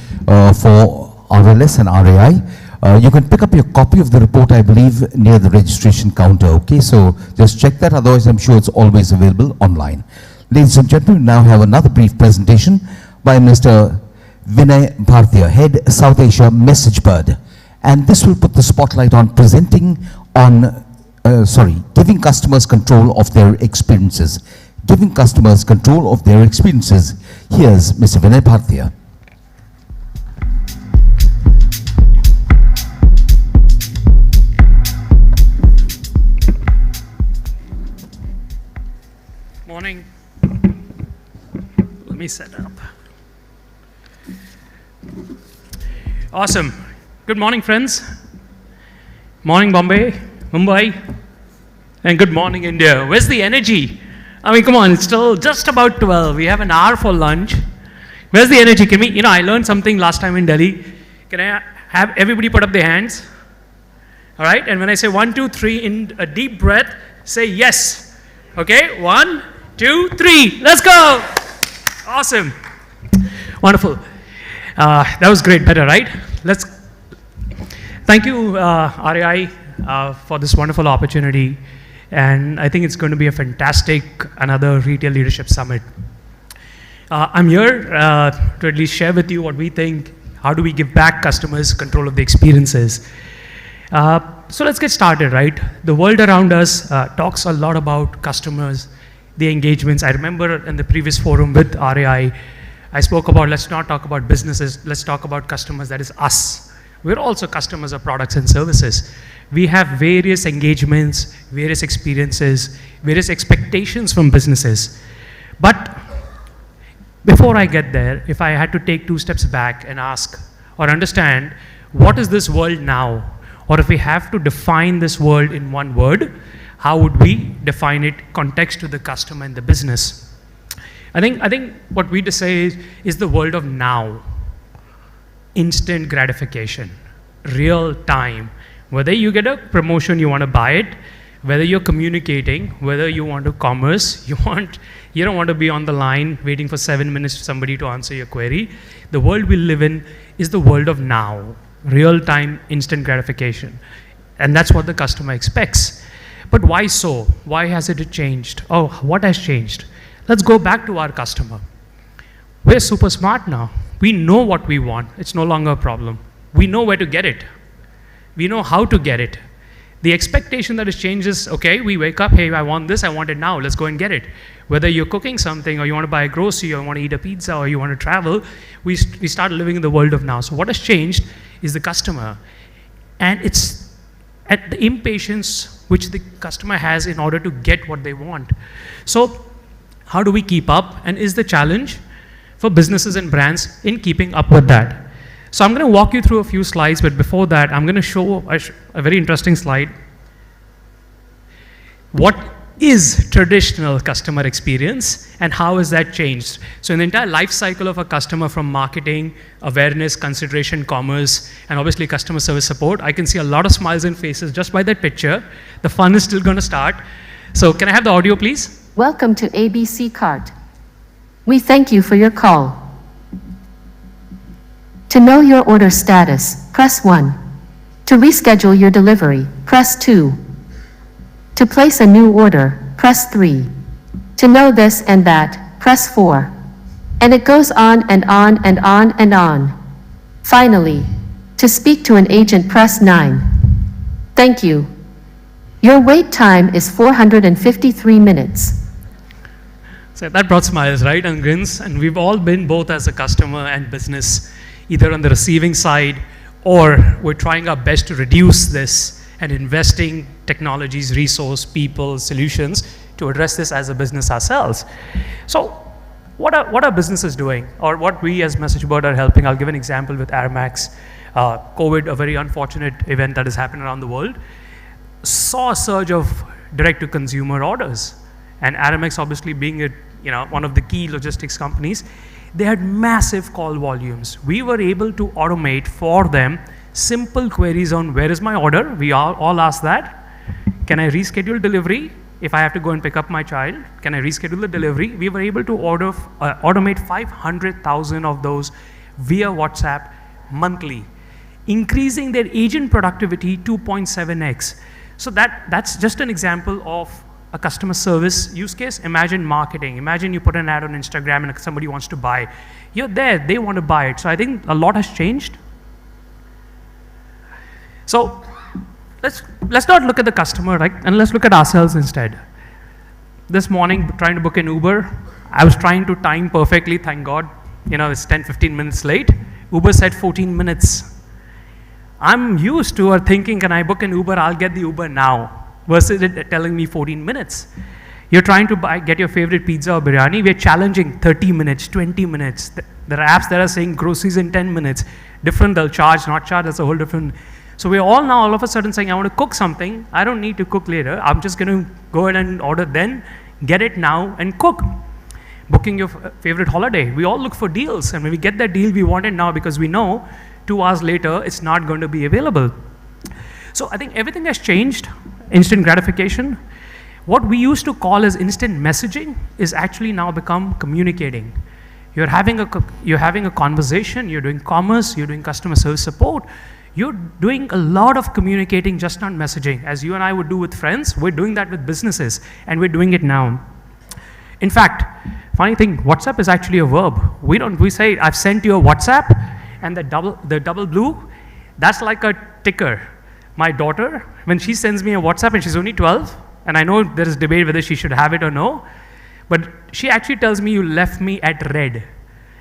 for RLS and RAI. You can pick up your copy of the report, I believe, near the registration counter, okay? So just check that, otherwise I'm sure it's always available online. Ladies and gentlemen, we now have another brief presentation by Mr. Vinay Bhartiya, Head South Asia Message Bird. And this will put the spotlight on giving customers control of their experiences. Giving customers control of their experiences. Here's Mr. Vinay Bhartiya. Morning. Let me set up. Awesome. Good morning, friends. Morning, Bombay, Mumbai, and good morning, India. Where's the energy? I mean, come on, it's still just about 12. We have an hour for lunch. Where's the energy? Can we, I learned something last time in Delhi. Can I have everybody put up their hands? All right, and when I say 1, 2, 3, in a deep breath, say yes. Okay, 1, 2, 3, let's go. Awesome. Wonderful. That was great, better, right? Thank you, RAI, for this wonderful opportunity. And I think it's going to be a fantastic, another retail leadership summit. I'm here to at least share with you what we think, how do we give back customers control of the experiences. So let's get started, right? The world around us talks a lot about customers, the engagements. I remember in the previous forum with RAI, I spoke about, let's not talk about businesses, let's talk about customers, that is us. We're also customers of products and services. We have various engagements, various experiences, various expectations from businesses. But before I get there, if I had to take 2 steps back and ask or understand, what is this world now? Or if we have to define this world in one word, how would we define it context to the customer and the business? I think what we say is the world of now. Instant gratification, real time. Whether you get a promotion, you want to buy it, whether you're communicating, whether you want to commerce, you don't want to be on the line waiting for 7 minutes for somebody to answer your query. The world we live in is the world of now, real time, instant gratification. And that's what the customer expects. But why so? Why has it changed? Oh, what has changed? Let's go back to our customer. We're super smart now. We know what we want. It's no longer a problem. We know where to get it. We know how to get it. The expectation that has changed is, okay, we wake up, hey, I want this, I want it now, let's go and get it. Whether you're cooking something, or you want to buy a grocery, or you want to eat a pizza, or you want to travel, we start living in the world of now. So what has changed is the customer. And it's at the impatience which the customer has in order to get what they want. So how do we keep up? And is the challenge for businesses and brands in keeping up with that? So I'm going to walk you through a few slides, but before that, I'm going to show a very interesting slide. What is traditional customer experience and how has that changed? So in the entire life cycle of a customer, from marketing, awareness, consideration, commerce, and obviously customer service support, I can see a lot of smiles and faces just by that picture. The fun is still going to start. So can I have the audio, please? Welcome to ABC Cart. We thank you for your call. To know your order status, press 1. To reschedule your delivery, press 2. To place a new order, press 3. To know this and that, press 4. And it goes on and on and on and on. Finally, to speak to an agent, press 9. Thank you. Your wait time is 453 minutes. So that brought smiles, right, and grins, and we've all been both as a customer and business, either on the receiving side, or we're trying our best to reduce this and investing technologies, resource, people, solutions to address this as a business ourselves. So what are businesses doing, or what we as MessageBird are helping? I'll give an example with Aramax. COVID, a very unfortunate event that has happened around the world, saw a surge of direct-to-consumer orders. And Aramax, obviously being one of the key logistics companies, they had massive call volumes. We were able to automate for them simple queries on where is my order. We all ask that. Can I reschedule delivery? If I have to go and pick up my child, can I reschedule the delivery? We were able to automate 500,000 of those via WhatsApp monthly, increasing their agent productivity 2.7x. So that's just an example of a customer service use case. Imagine marketing. Imagine you put an ad on Instagram and somebody wants to buy. You're there, they want to buy it. So I think a lot has changed. So let's not look at the customer, right? And let's look at ourselves instead. This morning, trying to book an Uber, I was trying to time perfectly, thank God. It's 10, 15 minutes late. Uber said 14 minutes. I'm used to or thinking, can I book an Uber? I'll get the Uber now. Versus it telling me 14 minutes. You're trying to get your favorite pizza or biryani, we're challenging 30 minutes, 20 minutes. There are apps that are saying groceries in 10 minutes. Different, they'll charge, not charge, that's a whole different. So we're all now all of a sudden saying, I want to cook something, I don't need to cook later, I'm just going to go ahead and order then, get it now and cook. Booking your favorite holiday, we all look for deals, and when we get that deal, we want it now because we know 2 hours later, it's not going to be available. So I think everything has changed. Instant gratification. What we used to call as instant messaging is actually now become communicating. You're having a conversation, you're doing commerce, you're doing customer service support, you're doing a lot of communicating, just not messaging. As you and I would do with friends, we're doing that with businesses, and we're doing it now. In fact, funny thing, WhatsApp is actually a verb. We say, I've sent you a WhatsApp, and the double blue, that's like a ticker. My daughter, when she sends me a WhatsApp, and she's only 12, and I know there is debate whether she should have it or no, but she actually tells me you left me at red.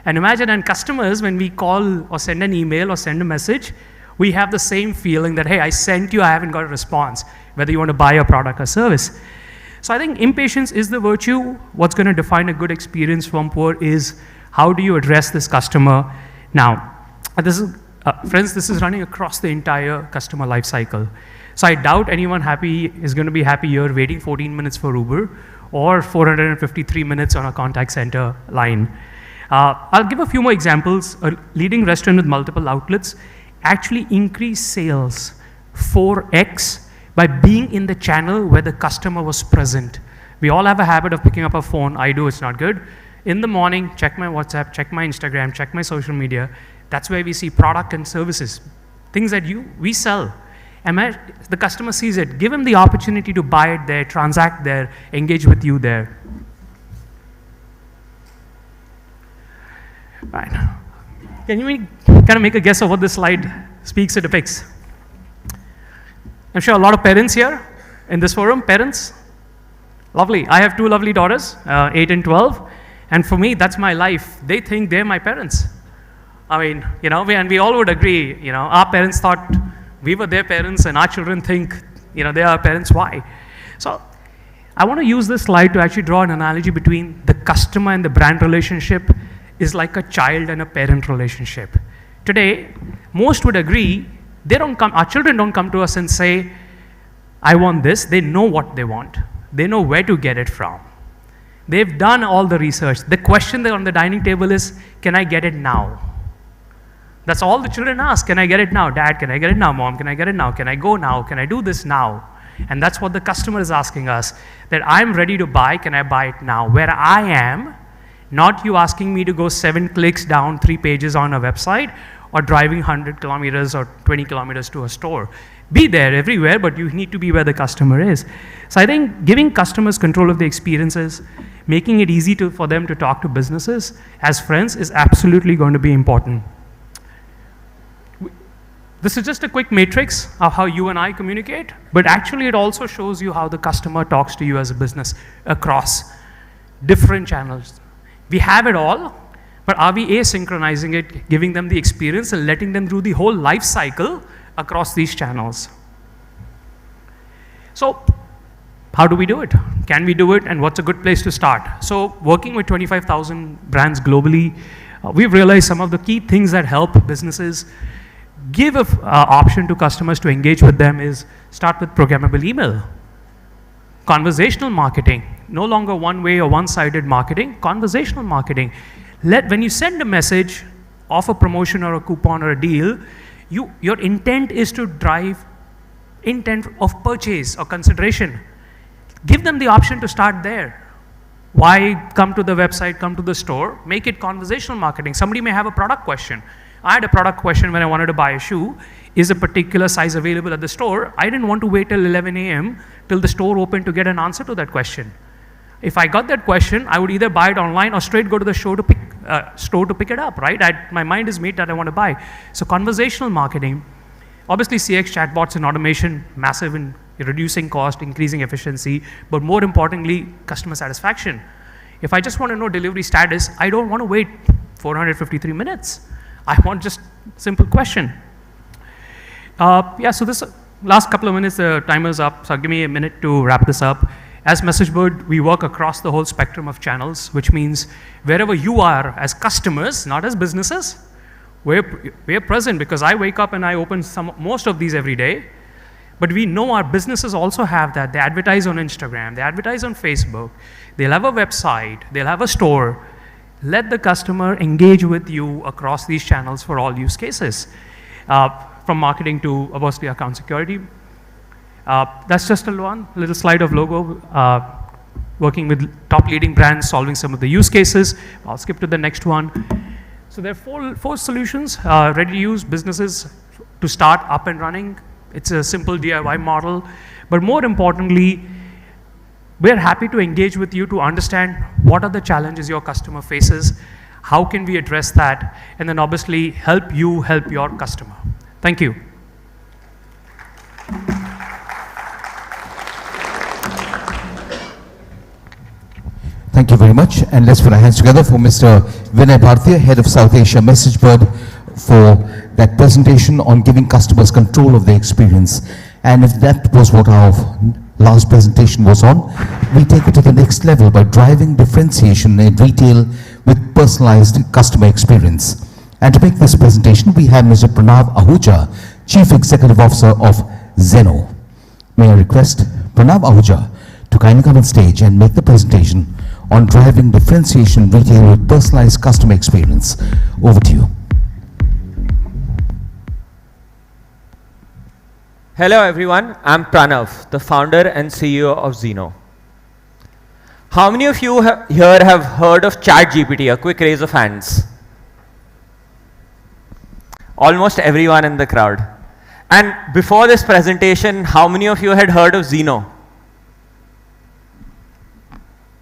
And imagine, and customers, when we call or send an email or send a message, we have the same feeling that, hey, I sent you, I haven't got a response, whether you want to buy a product or service. So I think impatience is the virtue. What's going to define a good experience from poor is how do you address this customer now? Friends, this is running across the entire customer life cycle. So I doubt anyone is going to be happy here waiting 14 minutes for Uber or 453 minutes on a contact center line. I'll give a few more examples. A leading restaurant with multiple outlets actually increased sales 4x by being in the channel where the customer was present. We all have a habit of picking up a phone. I do, it's not good. In the morning, check my WhatsApp, check my Instagram, check my social media. That's where we see product and services, things that we sell. And the customer sees it. Give him the opportunity to buy it there, transact there, engage with you there. Right. Can you kind of make a guess of what this slide speaks or depicts? I'm sure a lot of parents here in this forum, parents. Lovely. I have 2 lovely daughters, 8 and 12. And for me, that's my life. They think they're my parents. I mean, and we all would agree, our parents thought we were their parents and our children think, they are our parents. Why? So I want to use this slide to actually draw an analogy between the customer and the brand relationship is like a child and a parent relationship. Today, most would agree, our children don't come to us and say, I want this. They know what they want. They know where to get it from. They've done all the research. The question on the dining table is, can I get it now? That's all the children ask. Can I get it now? Dad, can I get it now? Mom, can I get it now? Can I go now? Can I do this now? And that's what the customer is asking us, that I'm ready to buy, can I buy it now? Where I am, not you asking me to go 7 clicks down 3 pages on a website or driving 100 kilometers or 20 kilometers to a store. Be there everywhere, but you need to be where the customer is. So I think giving customers control of the experiences, making it easy for them to talk to businesses as friends is absolutely going to be important. This is just a quick matrix of how you and I communicate, but actually it also shows you how the customer talks to you as a business across different channels. We have it all, but are we asynchronizing it, giving them the experience and letting them through the whole life cycle across these channels? So how do we do it? Can we do it, and what's a good place to start? So working with 25,000 brands globally, we've realized some of the key things that help businesses give an option to customers to engage with them is start with programmable email. Conversational marketing, no longer one-way or one-sided marketing, conversational marketing. When you send a message of a promotion or a coupon or a deal, your intent is to drive intent of purchase or consideration. Give them the option to start there. Why come to the website, come to the store? Make it conversational marketing. Somebody may have a product question. I had a product question when I wanted to buy a shoe. Is a particular size available at the store? I didn't want to wait till 11 a.m. till the store opened to get an answer to that question. If I got that question, I would either buy it online or straight go to the store to pick it up, right? My mind is made that I want to buy. So conversational marketing, obviously CX chatbots and automation, massive in reducing cost, increasing efficiency, but more importantly, customer satisfaction. If I just want to know delivery status, I don't want to wait 453 minutes. I want just simple question. So this last couple of minutes, the timer's up, so give me a minute to wrap this up. As MessageBird, we work across the whole spectrum of channels, which means wherever you are as customers, not as businesses, we're present, because I wake up and I open most of these every day. But we know our businesses also have that. They advertise on Instagram, they advertise on Facebook, they'll have a website, they'll have a store. Let the customer engage with you across these channels for all use cases. From marketing to obviously account security. That's just a little slide of logo, working with top leading brands, solving some of the use cases. I'll skip to the next one. So there are four solutions, ready to use businesses to start up and running. It's a simple DIY model, but more importantly, we're happy to engage with you to understand what are the challenges your customer faces, how can we address that, and then obviously help you help your customer. Thank you. Thank you very much, and let's put our hands together for Mr. Vinay Bhartiya, Head of South Asia MessageBird, for that presentation on giving customers control of the experience. And if that was what our last presentation was on, we take it to the next level by driving differentiation in retail with personalized customer experience. And to make this presentation, we have Mr. Pranav Ahuja, Chief Executive Officer of Zeno. May I request Pranav Ahuja to kindly come on stage and make the presentation on driving differentiation in retail with personalized customer experience. Over to you. Hello everyone, I'm Pranav, the founder and CEO of Zeno. How many of you here have heard of ChatGPT? A quick raise of hands. Almost everyone in the crowd. And before this presentation, how many of you had heard of Zeno?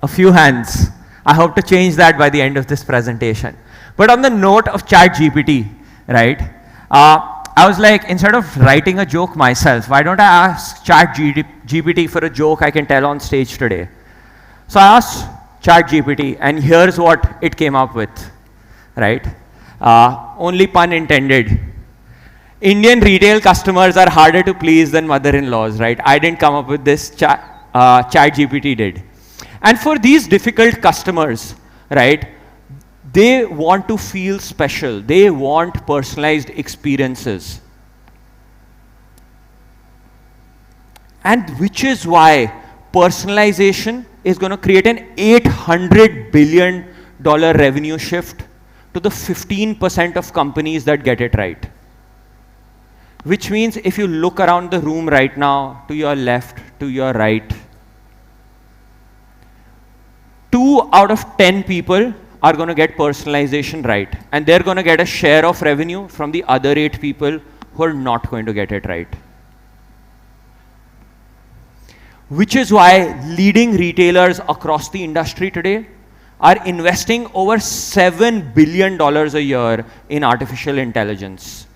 A few hands. I hope to change that by the end of this presentation. But on the note of ChatGPT, right? I was like, instead of writing a joke myself, why don't I ask ChatGPT for a joke I can tell on stage today? So I asked ChatGPT, and here's what it came up with, right? Only pun intended. Indian retail customers are harder to please than mother-in-laws, right? I didn't come up with this, ChatGPT did. And for these difficult customers, right, they want to feel special. They want personalized experiences. And which is why personalization is going to create an $800 billion revenue shift to the 15% of companies that get it right. Which means if you look around the room right now, to your left, to your right, 2 out of 10 people are going to get personalization right. And they're going to get a share of revenue from the other 8 people who are not going to get it right. Which is why leading retailers across the industry today are investing over $7 billion a year in artificial intelligence.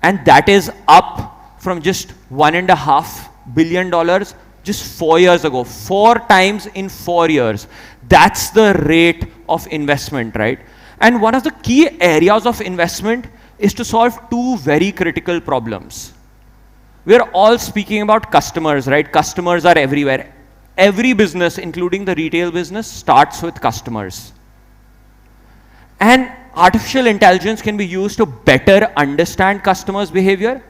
And that is up from just $1.5 billion Just 4 years ago, 4 times in 4 years. That's the rate of investment, right? And one of the key areas of investment is to solve 2 very critical problems. We're all speaking about customers, right? Customers are everywhere. Every business, including the retail business, starts with customers. And artificial intelligence can be used to better understand customers' behavior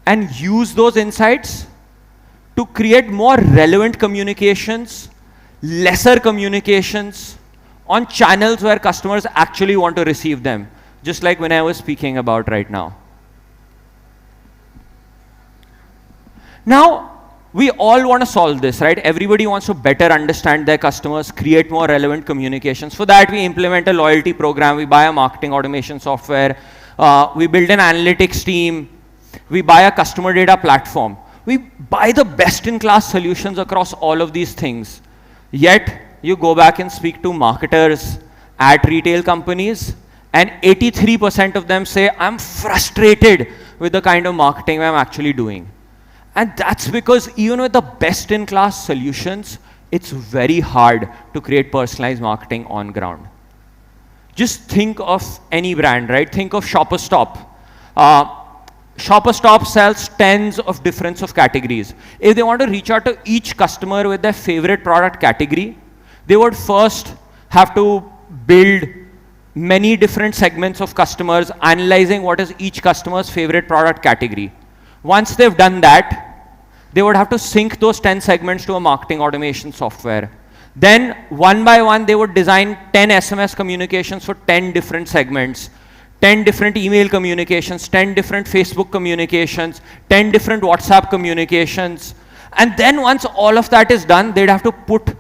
and use those insights to create more relevant communications, lesser communications on channels where customers actually want to receive them, just like when I was speaking about right now. Now, we all want to solve this, right? Everybody wants to better understand their customers, create more relevant communications. For that, we implement a loyalty program, we buy a marketing automation software, we build an analytics team, we buy a customer data platform. We buy the best-in-class solutions across all of these things. Yet, you go back and speak to marketers at retail companies, and 83% of them say, I'm frustrated with the kind of marketing I'm actually doing. And that's because even with the best-in-class solutions, it's very hard to create personalized marketing on ground. Just think of any brand, right? Think of Shopper Stop. Shopper Stop sells tens of different categories. If they want to reach out to each customer with their favorite product category, they would first have to build many different segments of customers, analyzing what is each customer's favorite product category. Once they've done that, they would have to sync those 10 segments to a marketing automation software. Then, one by one, they would design 10 SMS communications for 10 different segments, 10 different email communications, 10 different Facebook communications, 10 different WhatsApp communications. And then once all of that is done, they'd have to put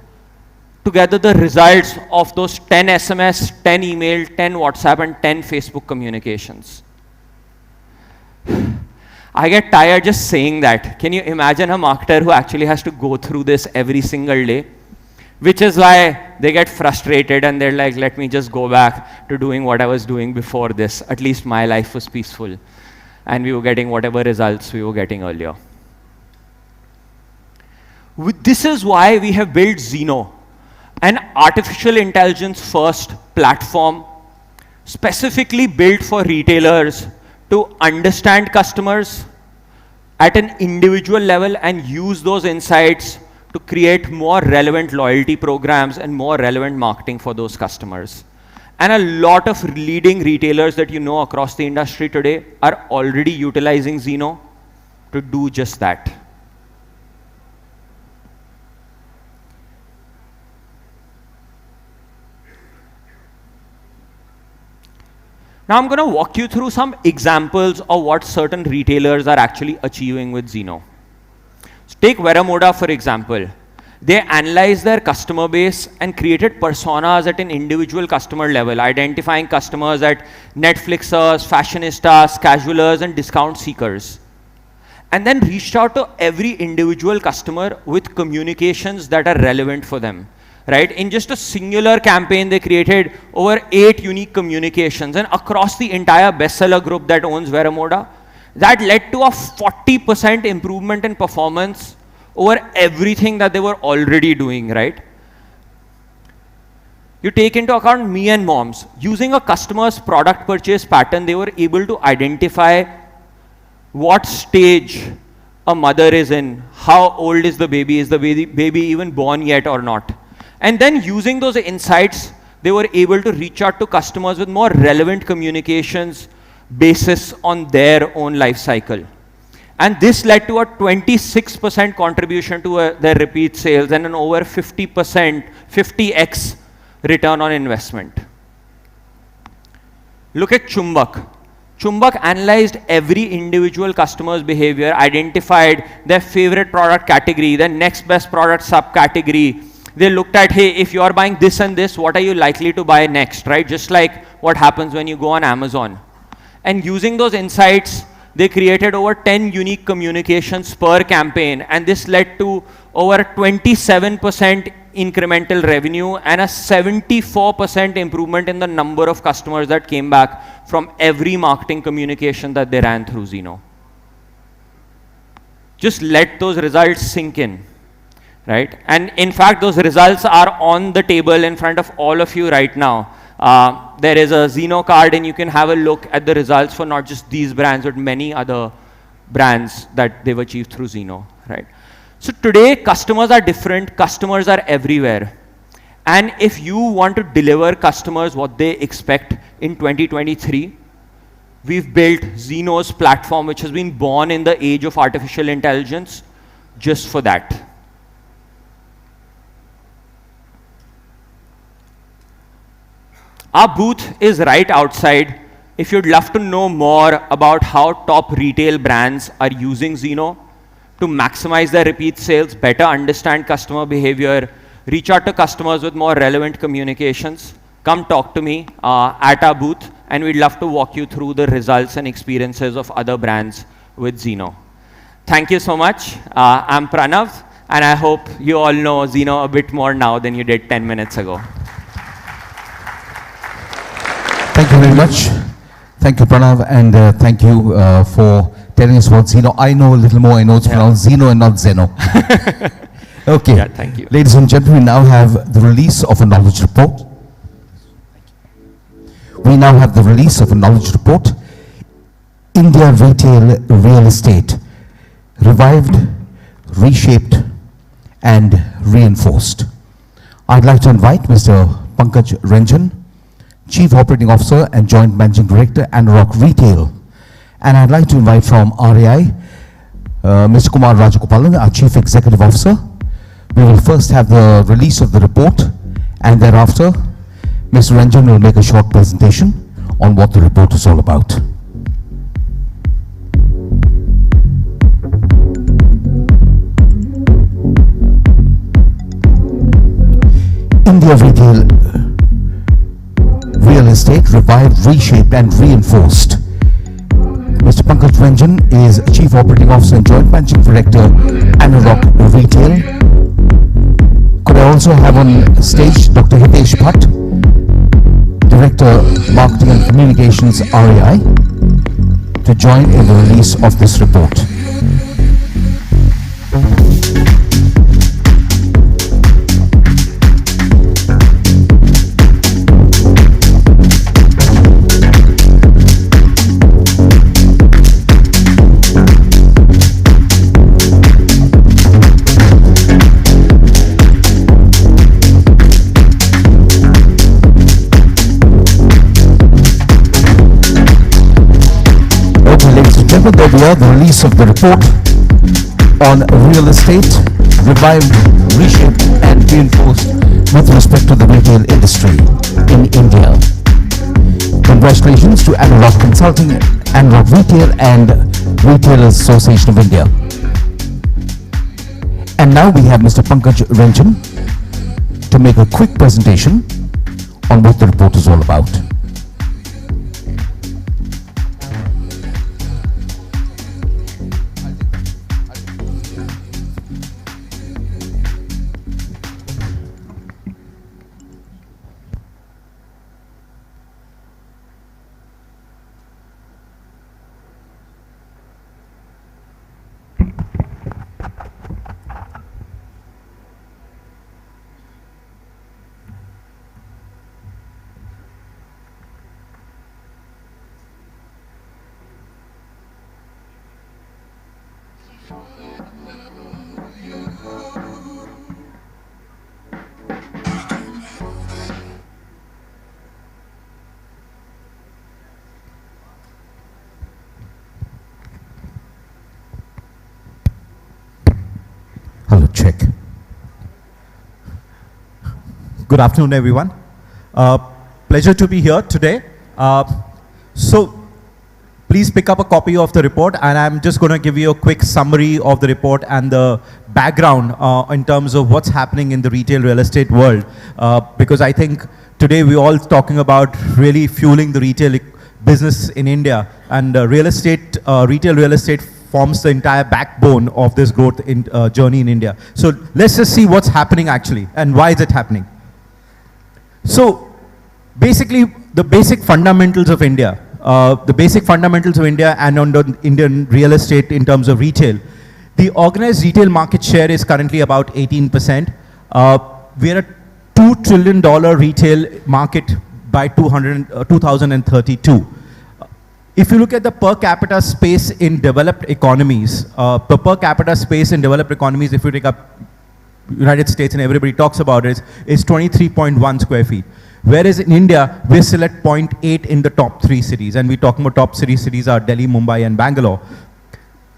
together the results of those 10 SMS, 10 email, 10 WhatsApp, and 10 Facebook communications. I get tired just saying that. Can you imagine a marketer who actually has to go through this every single day? Which is why they get frustrated and they're like, let me just go back to doing what I was doing before this. At least my life was peaceful. And we were getting whatever results we were getting earlier. This is why we have built Zeno, an artificial intelligence first platform specifically built for retailers to understand customers at an individual level and use those insights to create more relevant loyalty programs and more relevant marketing for those customers. And a lot of leading retailers that you know across the industry today are already utilizing Zeno to do just that. Now I'm going to walk you through some examples of what certain retailers are actually achieving with Zeno. So take Veramoda for example. They analyzed their customer base and created personas at an individual customer level, identifying customers at Netflixers, fashionistas, casualers, and discount seekers. And then reached out to every individual customer with communications that are relevant for them. Right? In just a singular campaign, they created over 8 unique communications, and across the entire bestseller group that owns Veramoda, that led to a 40% improvement in performance over everything that they were already doing, right? You take into account Me and Moms. Using a customer's product purchase pattern, they were able to identify what stage a mother is in, how old is the baby even born yet or not. And then using those insights, they were able to reach out to customers with more relevant communications basis on their own life cycle. And this led to a 26% contribution to their repeat sales and an over 50x return on investment. Look at Chumbak. Chumbak analyzed every individual customer's behavior, identified their favorite product category, their next best product subcategory. They looked at, hey, if you are buying this and this, what are you likely to buy next, right? Just like what happens when you go on Amazon. And using those insights, they created over 10 unique communications per campaign. And this led to over 27% incremental revenue and a 74% improvement in the number of customers that came back from every marketing communication that they ran through Zeno. Just let those results sink in. right? And in fact, those results are on the table in front of all of you right now. There is a Zeno card, and you can have a look at the results for not just these brands, but many other brands that they've achieved through Zeno, right? So today, customers are different, customers are everywhere. And if you want to deliver customers what they expect in 2023, we've built Zeno's platform, which has been born in the age of artificial intelligence, just for that. Our booth is right outside. If you'd love to know more about how top retail brands are using Zeno to maximize their repeat sales, better understand customer behavior, reach out to customers with more relevant communications, come talk to me at our booth, and we'd love to walk you through the results and experiences of other brands with Zeno. Thank you so much. I'm Pranav, and I hope you all know Zeno a bit more now than you did 10 minutes ago. Thank you very much. Thank you, Pranav, and thank you for telling us about Zeno. I know a little more. I know it's pronounced Zeno and not Zeno. Okay. Yeah, thank you. Ladies and gentlemen, we now have the release of a knowledge report. We now have the release of a knowledge report. India Retail Real Estate, revived, reshaped, and reinforced. I'd like to invite Mr. Pankaj Ranjan, Chief Operating Officer and Joint Managing Director, Anurag Retail. And I'd like to invite from RAI, Mr. Kumar Rajagopalan, our Chief Executive Officer. We will first have the release of the report, and thereafter, Mr. Ranjan will make a short presentation on what the report is all about. India Retail Real Estate, revived, reshaped, and reinforced. Mr. Pankaj Ranjan is Chief Operating Officer and Joint Managing Director, Anurag Retail. Could I also have on stage Dr. Hitesh Bhatt, Director, Marketing and Communications, RAI, to join in the release of this report. There we are, the release of the report on real estate, revived, reshaped, and reinforced with respect to the retail industry in India. Congratulations to Anurag Consulting, Anurag Retail, and Retailers Association of India. And now we have Mr. Pankaj Ranjan to make a quick presentation on what the report is all about. Hello, check. Good afternoon, everyone. Pleasure to be here today. So please pick up a copy of the report, and I'm just going to give you a quick summary of the report and the background in terms of what's happening in the retail real estate world, because I think today we're all talking about really fueling the retail business in India, and retail real estate forms the entire backbone of this growth journey in India. So let's just see what's happening actually and why is it happening. So basically the basic fundamentals of India and on the Indian real estate in terms of retail The organized retail market share is currently about 18%. We are a $2 trillion retail market by 2032. If you look at the per capita space in developed economies, the per capita space in developed economies, if you take up United States and everybody talks about it, is 23.1 square feet. Whereas in India, we're still at 0.8 in the top 3 cities. And we're talking about top 3 cities are Delhi, Mumbai, and Bangalore.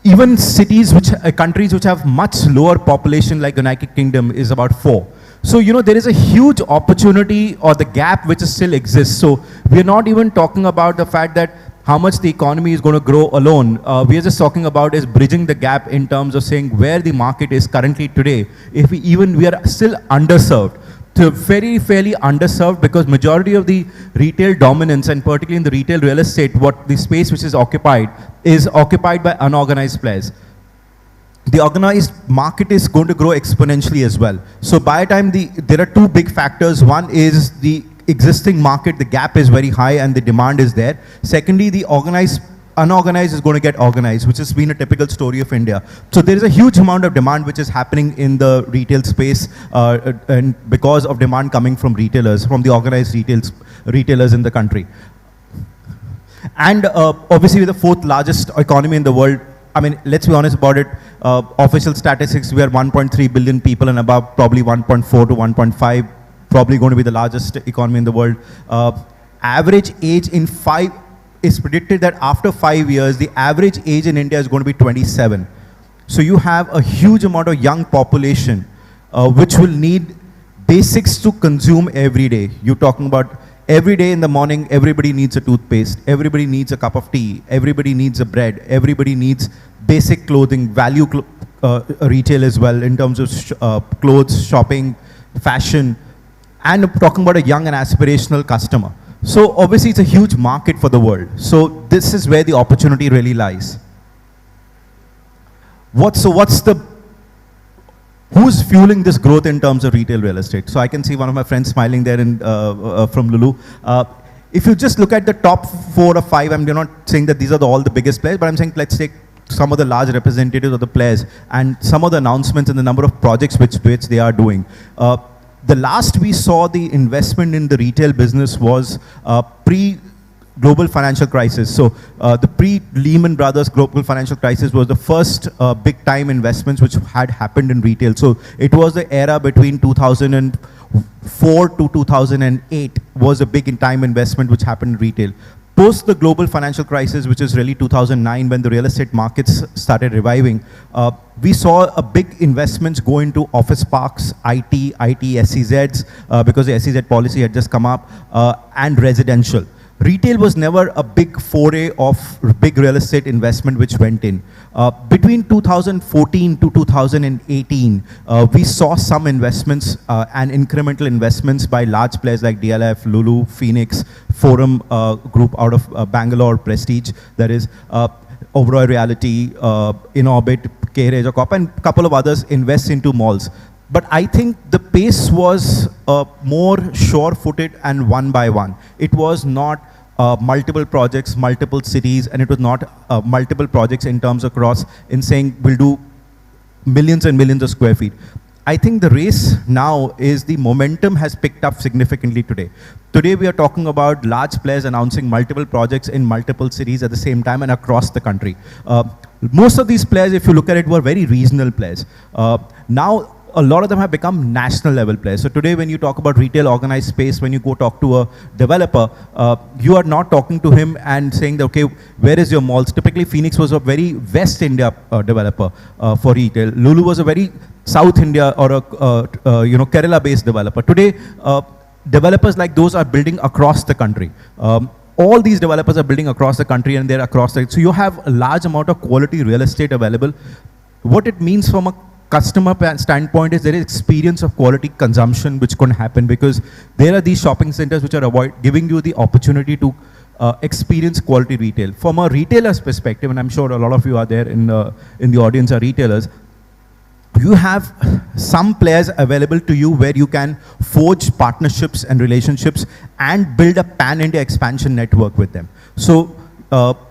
Even cities countries which have much lower population like United Kingdom is about 4. So, there is a huge opportunity or the gap which still exists. So, we're not even talking about the fact that how much the economy is going to grow alone. We are just talking about is bridging the gap in terms of saying where the market is currently today. If we are still underserved. So fairly underserved because majority of the retail dominance and particularly in the retail real estate, what the space which is occupied by unorganized players. The organized market is going to grow exponentially as well. So by the time there are 2 big factors. One is the existing market, the gap is very high and the demand is there. Secondly, the unorganized is going to get organized, which has been a typical story of India. So there is a huge amount of demand which is happening in the retail space and because of demand coming from retailers, from the organized retailers in the country. And obviously we're the 4th largest economy in the world. I mean, let's be honest about it. Official statistics, we are 1.3 billion people and above, probably 1.4 to 1.5, probably going to be the largest economy in the world. Average age it's predicted that after 5 years, the average age in India is going to be 27. So you have a huge amount of young population which will need basics to consume every day. You're talking about every day in the morning, everybody needs a toothpaste, everybody needs a cup of tea, everybody needs a bread, everybody needs basic clothing, value retail as well in terms of clothes, shopping, fashion, and talking about a young and aspirational customer. So obviously it's a huge market for the world. So this is where the opportunity really lies. Who's fueling this growth in terms of retail real estate? So I can see one of my friends smiling there from Lulu. If you just look at the top 4 or 5, I'm not saying that these are all the biggest players, but I'm saying let's take some of the large representatives of the players and some of the announcements and the number of projects which they are doing. The last we saw the investment in the retail business was pre-global financial crisis. So the pre-Lehman Brothers global financial crisis was the first big-time investments which had happened in retail. So it was the era between 2004 to 2008 was a big-time investment which happened in retail. Post the global financial crisis, which is really 2009 when the real estate markets started reviving, we saw a big investments go into office parks, IT SEZs, because the SEZ policy had just come up, and residential. Retail was never a big foray of big real estate investment which went in. Between 2014 to 2018, we saw some investments and incremental investments by large players like DLF, Lulu, Phoenix, Forum Group out of Bangalore, Prestige, that is Oberoi Realty, Inorbit, K-Raja Corp, and a couple of others invest into malls. But I think the pace was more sure-footed and one by one. It was not multiple projects, multiple cities, and it was not multiple projects in terms of across in saying we'll do millions and millions of square feet. I think the race now is the momentum has picked up significantly today. Today we are talking about large players announcing multiple projects in multiple cities at the same time and across the country. Most of these players, if you look at it, were very regional players. Now, a lot of them have become national level players. So today when you talk about retail organized space, when you go talk to a developer, you are not talking to him and saying that, okay, where is your malls? Typically Phoenix was a very West India developer for retail. Lulu was a very South India or a Kerala based developer. Today, developers like those are building across the country. All these developers are building across the country and they're across the, so you have a large amount of quality real estate available. What it means from a customer standpoint is there is experience of quality consumption which can happen because there are these shopping centers which are giving you the opportunity to experience quality retail. From a retailer's perspective, and I'm sure a lot of you are there in the audience are retailers, you have some players available to you where you can forge partnerships and relationships and build a pan-India expansion network with them. So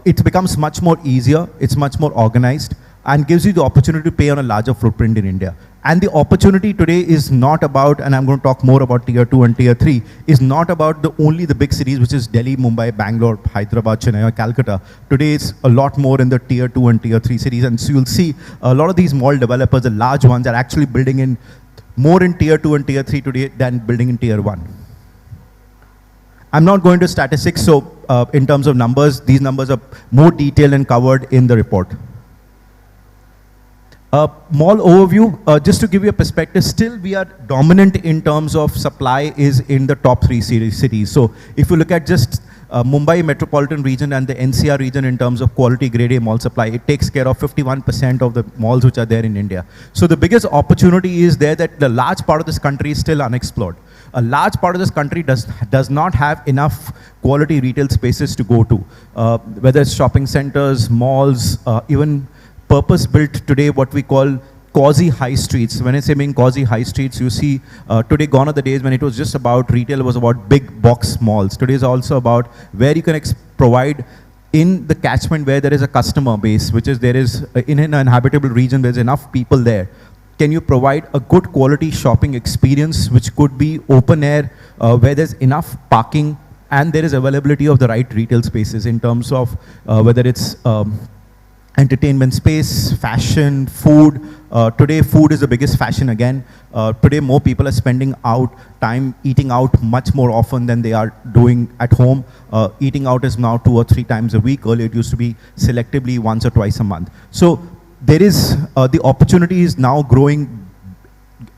it becomes much more easier, it's much more organized. and gives you the opportunity to pay on a larger footprint in India. And the opportunity today is not about, and I'm going to talk more about tier 2 and tier 3, is not about only the big cities, which is Delhi, Mumbai, Bangalore, Hyderabad, Chennai, or Calcutta. Today it's a lot more in the tier 2 and tier 3 cities. And so you'll see a lot of these mall developers, the large ones, are actually building in more in tier 2 and tier 3 today than building in tier 1. I'm not going to statistics, so in terms of numbers, these numbers are more detailed and covered in the report. Mall overview, just to give you a perspective, still we are dominant in terms of supply is in the top 3 cities. So if you look at just Mumbai metropolitan region and the NCR region in terms of quality grade A mall supply, it takes care of 51% of the malls which are there in India. So the biggest opportunity is there that the large part of this country is still unexplored. A large part of this country does not have enough quality retail spaces to go to, whether it's shopping centers, malls, even purpose-built today, what we call quasi-high streets. When I say being quasi-high streets, you see today gone are the days when it was just about retail, it was about big box malls. Today is also about where you can provide in the catchment where there is a customer base, which is there is in an inhabitable region, there's enough people there. Can you provide a good quality shopping experience, which could be open air, where there's enough parking and there is availability of the right retail spaces in terms of whether it's entertainment space, fashion, food. Today food is the biggest fashion again. Today more people are spending time eating out much more often than they are doing at home. Eating out is now 2 or 3 times a week. Earlier it used to be selectively once or twice a month. So there is, the opportunity is now growing,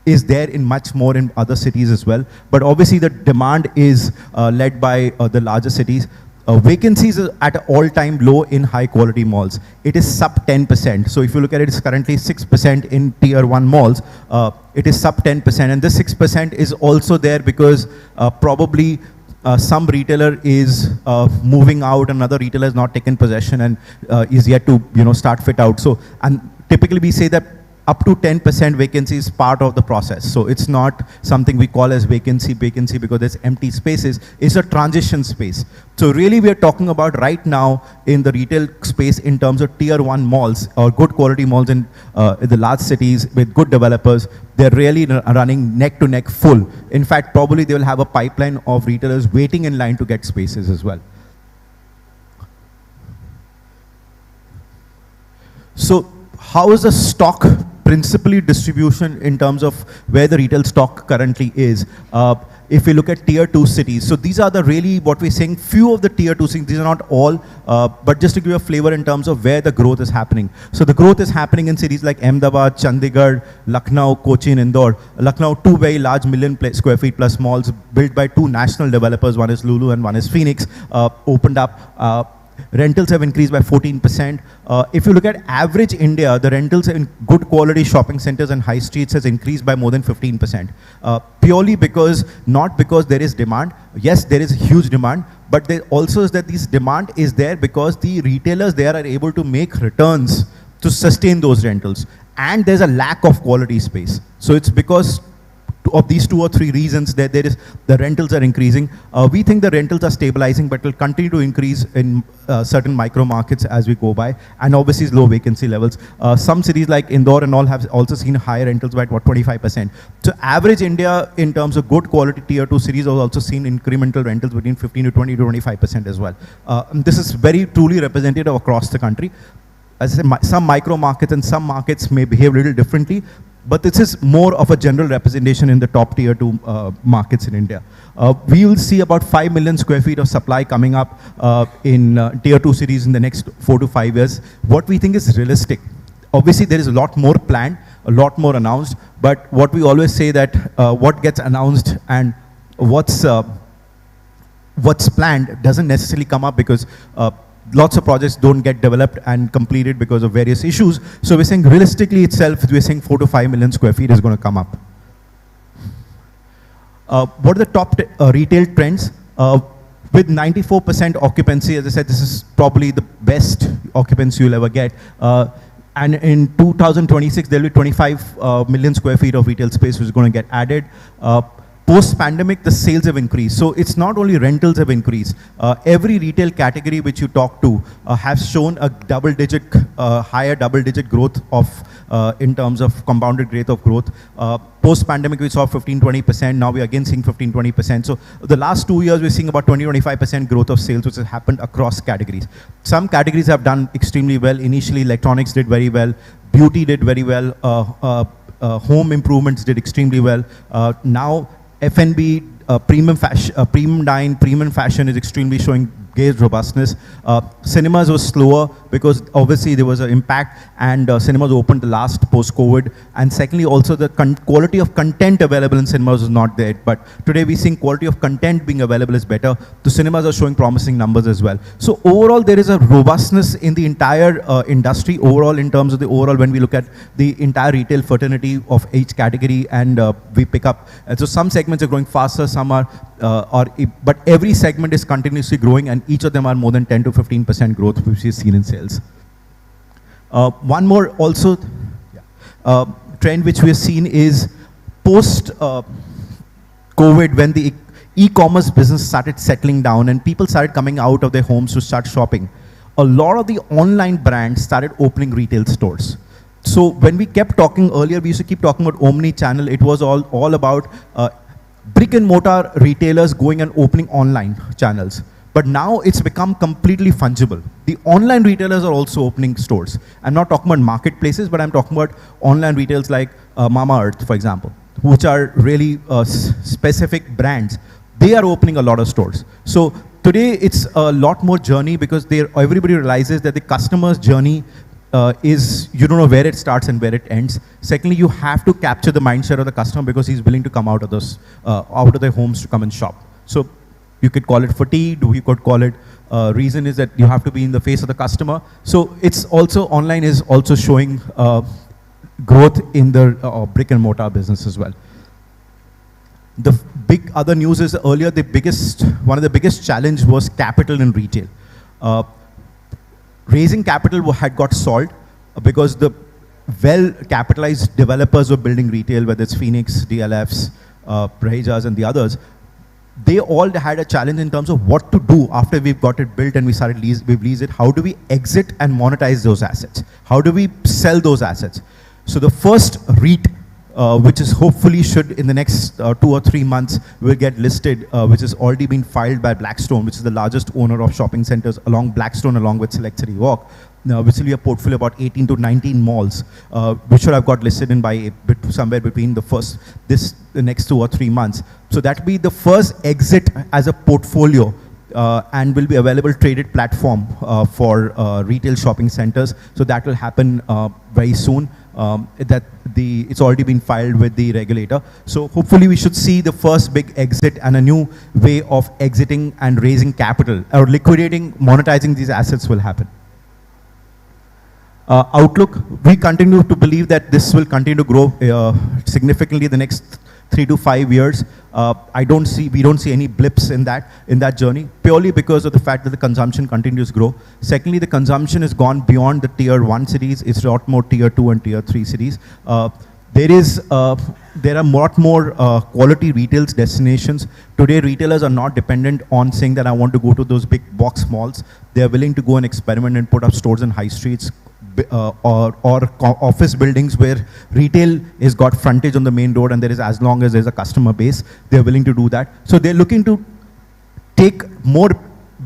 is there in much more in other cities as well. But obviously the demand is led by the larger cities. Vacancies are at an all-time low in high-quality malls. It is sub 10%. So if you look at it, it's currently 6% in tier 1 malls. It is sub 10%. And this 6% is also there because probably some retailer is moving out, another retailer has not taken possession and is yet to start fit out. So, and typically we say that up to 10% vacancy is part of the process. So it's not something we call as vacancy because there's empty spaces. It's a transition space. So really we are talking about right now in the retail space in terms of tier 1 malls or good quality malls in the large cities with good developers. They're really running neck to neck full. In fact, probably they will have a pipeline of retailers waiting in line to get spaces as well. So how is the stock principally distribution in terms of where the retail stock currently is? If we look at tier 2 cities, so these are the really what we're saying, few of the tier 2 cities, these are not all, but just to give you a flavor in terms of where the growth is happening. So the growth is happening in cities like Ahmedabad, Chandigarh, Lucknow, Cochin, Indore. Lucknow, 2 very large million square feet plus malls built by 2 national developers, one is Lulu and one is Phoenix, opened up. Rentals have increased by 14%. If you look at average India, the rentals in good quality shopping centers and high streets has increased by more than 15%. Purely because, not because there is demand. Yes, there is huge demand, but there also is that this demand is there because the retailers there are able to make returns to sustain those rentals. And there's a lack of quality space. So it's because of these 2 or 3 reasons that the rentals are increasing. We think the rentals are stabilizing, but will continue to increase in certain micro markets as we go by, and obviously low vacancy levels. Some cities like Indore and all have also seen higher rentals by about 25%. So average India in terms of good quality tier 2 cities have also seen incremental rentals between 15 to 20 to 25% as well. This is very truly representative across the country. As I said, some micro markets and some markets may behave a little differently, but this is more of a general representation in the top tier 2 markets in India. We will see about 5 million square feet of supply coming up in tier 2 cities in the next 4 to 5 years. What we think is realistic. Obviously, there is a lot more planned, a lot more announced, but what we always say that what gets announced and what's planned doesn't necessarily come up because lots of projects don't get developed and completed because of various issues. So we're saying realistically itself, we're saying 4 to 5 million square feet is going to come up. What are the top retail trends? With 94% occupancy, as I said, this is probably the best occupancy you'll ever get. And in 2026, there'll be 25 million square feet of retail space which is going to get added. Post-pandemic, the sales have increased. So it's not only rentals have increased. Every retail category which you talk to has shown a double-digit, higher double-digit growth of, in terms of compounded rate of growth. Post-pandemic, we saw 15-20%. Now we are again seeing 15-20%. So the last 2 years, we're seeing about 20-25% growth of sales, which has happened across categories. Some categories have done extremely well. Initially, electronics did very well. Beauty did very well. Home improvements did extremely well. Now, F&B, premium fashion, premium dine, premium fashion is extremely showing great robustness. Cinemas was slower because obviously there was an impact, and cinemas opened the last post-COVID. And secondly, also the quality of content available in cinemas was not there. But today we're seeing quality of content being available is better. The cinemas are showing promising numbers as well. So overall, there is a robustness in the entire industry overall, in terms of the overall, when we look at the entire retail fraternity of each category, and we pick up. And so some segments are growing faster, some are, but every segment is continuously growing, and each of them are more than 10 to 15% growth, which we've seen in sales. One more also trend which we have seen is post-COVID, when the e-commerce business started settling down and people started coming out of their homes to start shopping. A lot of the online brands started opening retail stores. So when we kept talking earlier, we used to keep talking about omni-channel. It was all about brick and mortar retailers going and opening online channels. But now it's become completely fungible. The online retailers are also opening stores. I'm not talking about marketplaces, but I'm talking about online retailers like Mamaearth, for example, which are really specific brands. They are opening a lot of stores. So today it's a lot more journey, because everybody realizes that the customer's journey is, you don't know where it starts and where it ends. Secondly, you have to capture the mindset of the customer, because he's willing to come out of their homes to come and shop. So you could call it fatigue, you could call it, reason is that you have to be in the face of the customer. So it's also, online is also showing growth in the brick and mortar business as well. The big other news is, earlier one of the biggest challenge was capital in retail. Raising capital had got solved because the well-capitalized developers were building retail, whether it's Phoenix, DLFs, Rahejas and the others. They all had a challenge in terms of what to do after we've got it built and we've leased it. How do we exit and monetize those assets? How do we sell those assets? So the first REIT, which is hopefully should in the next 2 or 3 months will get listed, which has already been filed by Blackstone, which is the largest owner of shopping centers, along with Select City Walk, which will be a portfolio about 18 to 19 malls, which should have got listed in by somewhere between the next 2 or 3 months. So that will be the first exit as a portfolio, and will be available traded platform for retail shopping centers. So that will happen very soon. It's already been filed with the regulator. So hopefully we should see the first big exit and a new way of exiting and raising capital, or liquidating, monetizing these assets will happen. Outlook, we continue to believe that this will continue to grow significantly the next 3 to 5 years. We don't see any blips in that journey, purely because of the fact that the consumption continues to grow. Secondly, the consumption has gone beyond the tier 1 cities. It's a lot more tier 2 and tier 3 cities. There are a lot more quality retail destinations. Today, retailers are not dependent on saying that I want to go to those big box malls. They are willing to go and experiment and put up stores in high streets, or office buildings where retail has got frontage on the main road, and as long as there's a customer base, they're willing to do that. So they're looking to take more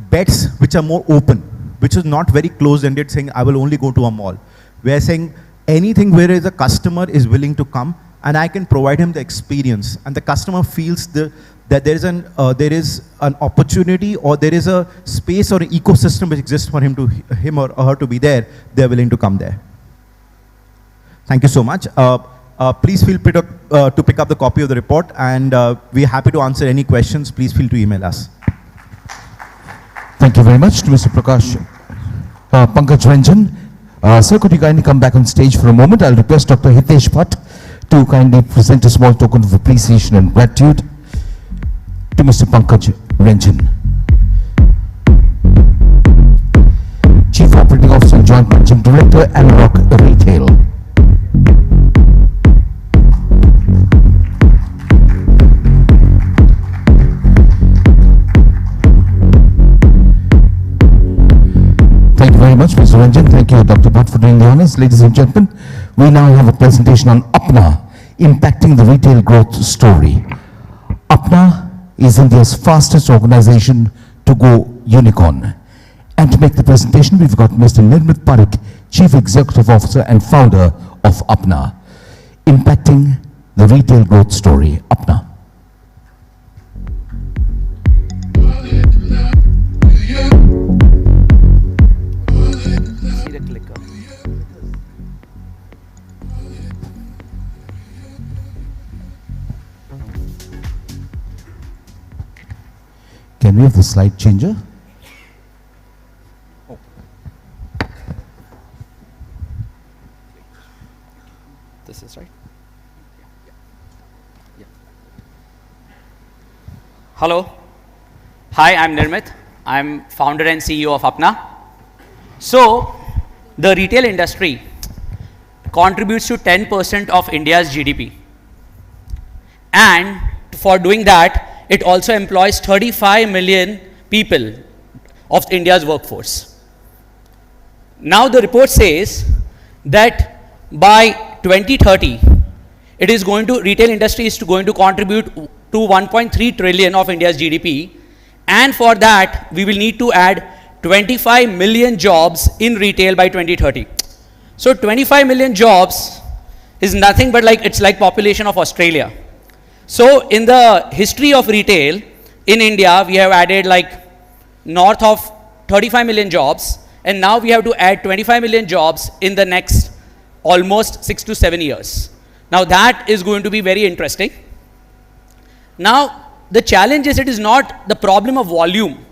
bets which are more open, which is not very closed-ended, saying I will only go to a mall. We're saying anything where a customer is willing to come and I can provide him the experience, and the customer feels that there is an opportunity, or there is a space or an ecosystem which exists for him or her to be there. They're willing to come there. Thank you so much. Please feel free to pick up the copy of the report, and we're happy to answer any questions. Please feel to email us. Thank you very much to Mr. Prakash. Pankaj Ranjan. Sir, could you kindly come back on stage for a moment? I'll request Dr. Hitesh Bhatt to kindly present a small token of appreciation and gratitude to Mr. Pankaj Ranjan, Chief Operating Officer and Joint Managing Director, Analog Retail. Thank you, Dr. Bhatt, for doing the honors. Ladies and gentlemen, we now have a presentation on Apna, impacting the retail growth story. Apna is India's fastest organization to go unicorn. And to make the presentation, we've got Mr. Nirmit Parikh, Chief Executive Officer and founder of Apna, impacting the retail growth story. Apna. See the clicker. Can we have the slide changer? This is right. Hello. Hi, I'm Nirmit. I'm founder and CEO of Apna. So, the retail industry contributes to 10% of India's GDP. And for doing that, it also employs 35 million people of India's workforce. Now, the report says that by 2030, retail industry is going to contribute to 1.3 trillion of India's GDP, and for that we will need to add 25 million jobs in retail by 2030. So 25 million jobs is nothing but it's like population of Australia. So in the history of retail in India, we have added north of 35 million jobs, and now we have to add 25 million jobs in the next almost 6 to 7 years. Now that is going to be very interesting. Now, the challenge is, it is not the problem of volume.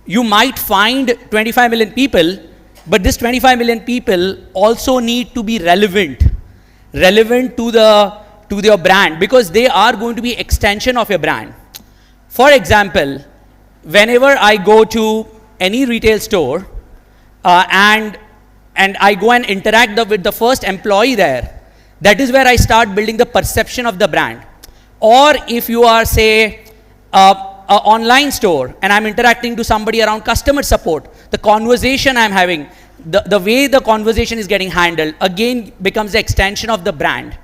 You might find 25 million people, but this 25 million people also need to be relevant to your brand, because they are going to be extension of your brand. For example, whenever I go to any retail store and I go and interact with the first employee there, that is where I start building the perception of the brand. Or if you are, say, an online store and I'm interacting to somebody around customer support, the conversation I'm having, the way the conversation is getting handled, again becomes the extension of the brand.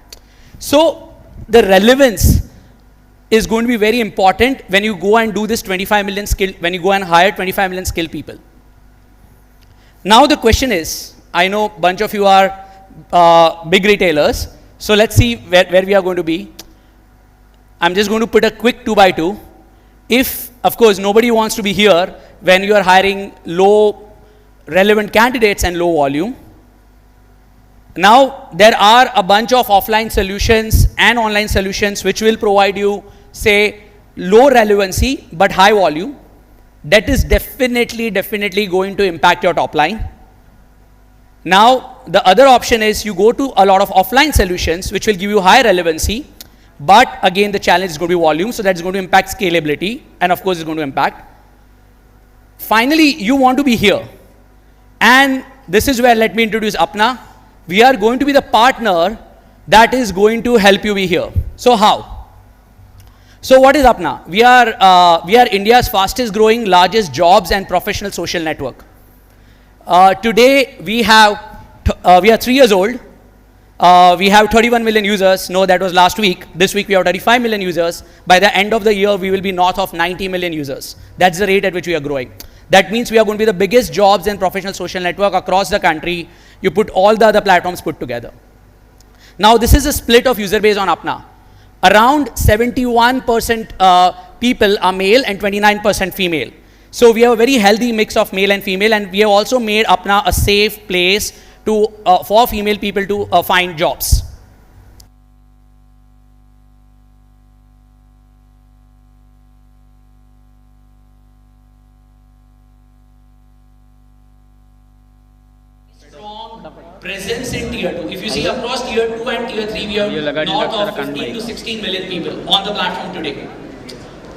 So the relevance is going to be very important when you go and do this 25 million skill, when you go and hire 25 million skilled people. Now the question is, I know a bunch of you are big retailers, so let's see where we are going to be. I'm just going to put a quick 2x2. If, of course, nobody wants to be here when you are hiring low relevant candidates and low volume. Now, there are a bunch of offline solutions and online solutions which will provide you, say, low relevancy but high volume. That is definitely going to impact your top line. Now, the other option is you go to a lot of offline solutions which will give you high relevancy, but again the challenge is going to be volume, so that's going to impact scalability, and of course it's going to impact. Finally, you want to be here, and this is where let me introduce Apna. We are going to be the partner that is going to help you be here. So how? So what is Apna? We are India's fastest growing, largest jobs and professional social network. Today we are 3 years old. We have 31 million users. No, that was last week. This week we have 35 million users. By the end of the year, we will be north of 90 million users. That's the rate at which we are growing. That means we are going to be the biggest jobs and professional social network across the country. You put all the other platforms put together. Now, this is a split of user base on Apna. Around 71% people are male and 29% female. So we have a very healthy mix of male and female, and we have also made Apna a safe place for female people to find jobs. Strong presence in tier 2. If you see across tier 2 and tier 3, we have north of 15 to 16 million people on the platform today.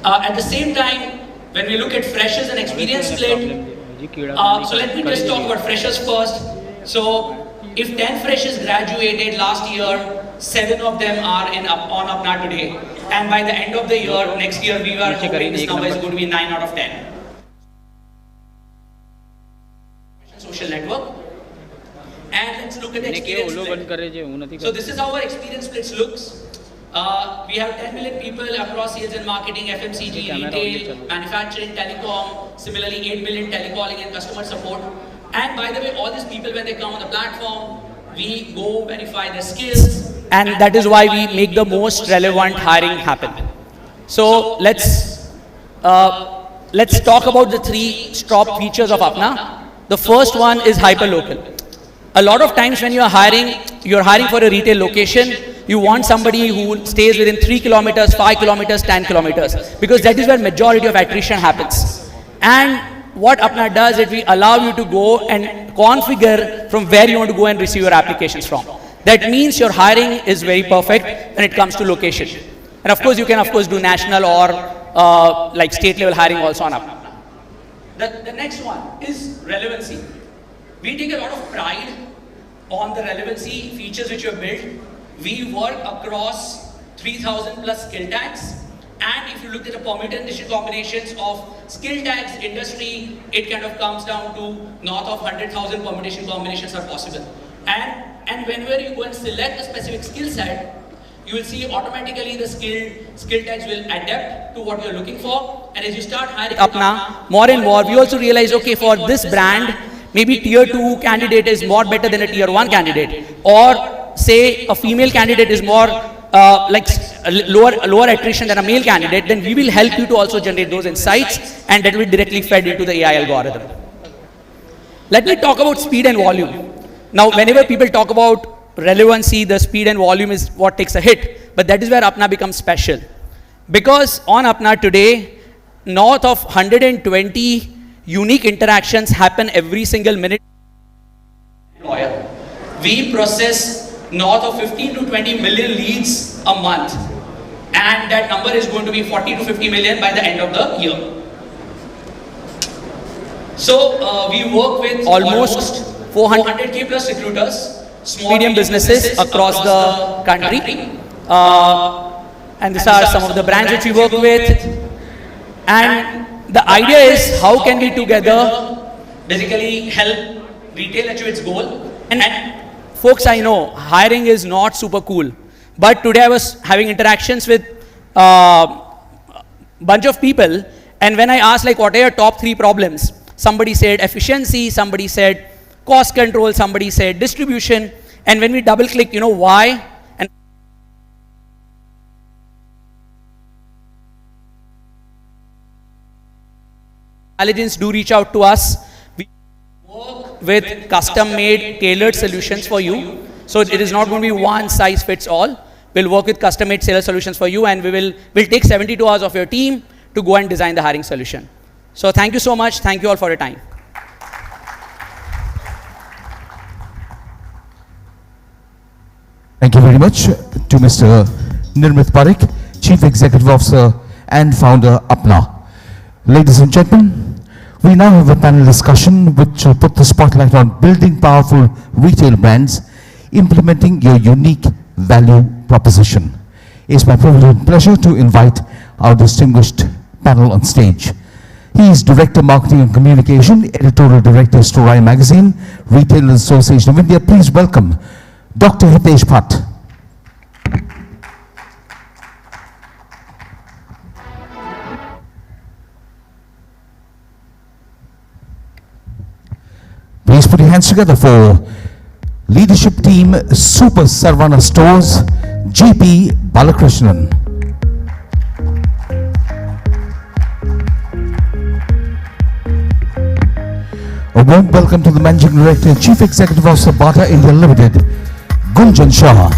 At the same time, when we look at freshers and experience split, so let me just talk about freshers first. So, if 10 freshers graduated last year, 7 of them are on Apna today. And by the end of the year, next year, we are hoping this number is going to be 9 out of 10. Social network. And let's look at the experience split. So this is how our experience splits looks. We have 10 million people across sales and marketing, FMCG, retail, manufacturing, telecom, similarly 8 million telecalling and customer support. And by the way, all these people, when they come on the platform, we go verify their skills. And that is why we make the most relevant hiring happen. So let's talk about the 3 top features of Apna. The first one is hyperlocal. A lot of times when you're hiring for a retail location, you want somebody who stays within 3 kilometers, 5 kilometers, 10 kilometers, because that is where majority of attrition happens. And what Apna does is we allow you to go and configure from where you want to go and receive your applications from. That means your hiring is very perfect when it comes to location. And of course, you can do national or like state level hiring also on Apna. The next one is relevancy. We take a lot of pride on the relevancy features which you have built. We work across 3,000 plus skill tags. And if you look at the permutation combinations of skill tags industry, it kind of comes down to north of 100,000 permutation combinations are possible. And whenever you go and select a specific skill set, you will see automatically the skill tags will adapt to what you're looking for. And as you start hiring Apna, more and more, we also realize, okay, for this brand, maybe tier 2 candidate is more better than a tier 1 candidate. Or say a female candidate is more lower attrition than a male candidate, then we will help you to also generate those insights, and that will be directly fed into the AI algorithm. Let me talk about speed and volume. Now, whenever people talk about relevancy, the speed and volume is what takes a hit, but that is where Apna becomes special. Because on Apna today, north of 120 unique interactions happen every single minute. We process north of 15 to 20 million leads a month, and that number is going to be 40 to 50 million by the end of the year. So we work with almost 400k plus recruiters, small medium businesses across the country, and these are some of the brands which we work with. And the idea is how can we together basically help retail achieve its goal. And folks, I know hiring is not super cool, but today I was having interactions with a bunch of people, and when I asked like what are your top 3 problems, somebody said efficiency, somebody said cost control, somebody said distribution, and when we double click, why, and intelligence do reach out to us. We work with custom-made, tailored solutions for you. So it is not going to be one size fits all. We'll work with custom-made tailored solutions for you, and we'll take 72 hours of your team to go and design the hiring solution. So thank you so much. Thank you all for your time. Thank you very much to Mr. Nirmit Parikh, Chief Executive Officer and Founder Apna. Ladies and gentlemen, we now have a panel discussion which will put the spotlight on building powerful retail brands, implementing your unique value proposition. It's my privilege and pleasure to invite our distinguished panel on stage. He is Director Marketing and Communication, Editorial Director, Storai Magazine, Retailers Association of India. Please welcome Dr. Hitesh Bhatt. Please put your hands together for Leadership Team Super Saravana Stores, GP Balakrishnan. A warm welcome to the Managing Director and Chief Executive Officer Bata India Limited, Gunjan Shah.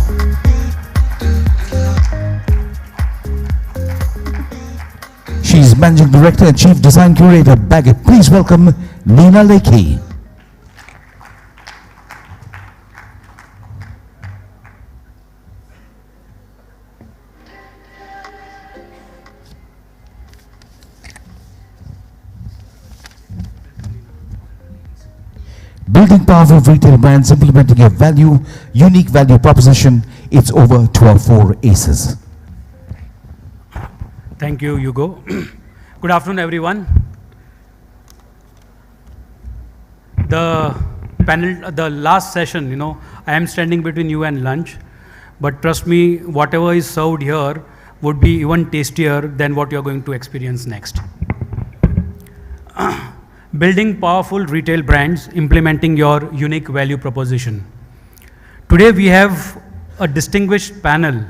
She is Managing Director and Chief Design Curator, Begit. Please welcome Neena Lekhi. Building powerful retail brands, implementing a unique value proposition. It's over to our 4 aces. Thank you, Hugo. Good afternoon, everyone. The panel, the last session, you know, I am standing between you and lunch, but trust me, whatever is served here would be even tastier than what you're going to experience next. Building powerful retail brands, implementing your unique value proposition. Today we have a distinguished panel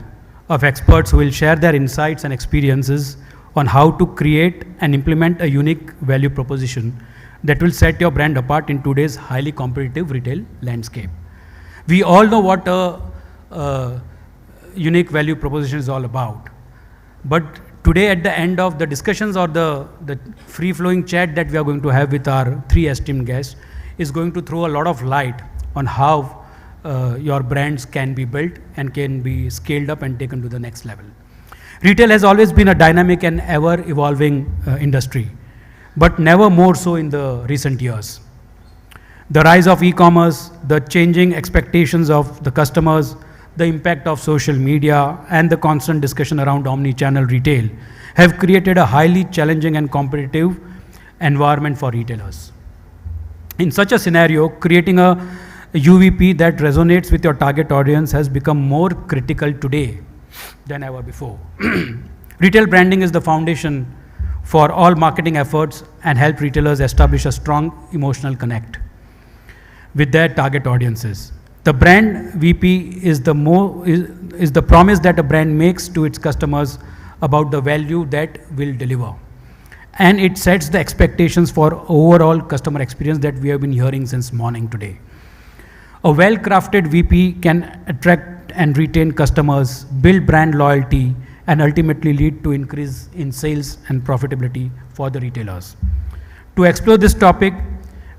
of experts who will share their insights and experiences on how to create and implement a unique value proposition that will set your brand apart in today's highly competitive retail landscape. We all know what a unique value proposition is all about. But today at the end of the discussions or the free-flowing chat that we are going to have with our three esteemed guests is going to throw a lot of light on how your brands can be built and can be scaled up and taken to the next level. Retail has always been a dynamic and ever-evolving industry, but never more so in the recent years. The rise of e-commerce, the changing expectations of the customers, the impact of social media, and the constant discussion around omni-channel retail have created a highly challenging and competitive environment for retailers. In such a scenario, creating a UVP that resonates with your target audience has become more critical today than ever before. Retail branding is the foundation for all marketing efforts and help retailers establish a strong emotional connect with their target audiences. The brand VP is the promise that a brand makes to its customers about the value that will deliver. And it sets the expectations for overall customer experience that we have been hearing since morning today. A well-crafted VP can attract and retain customers, build brand loyalty, and ultimately lead to increase in sales and profitability for the retailers. To explore this topic,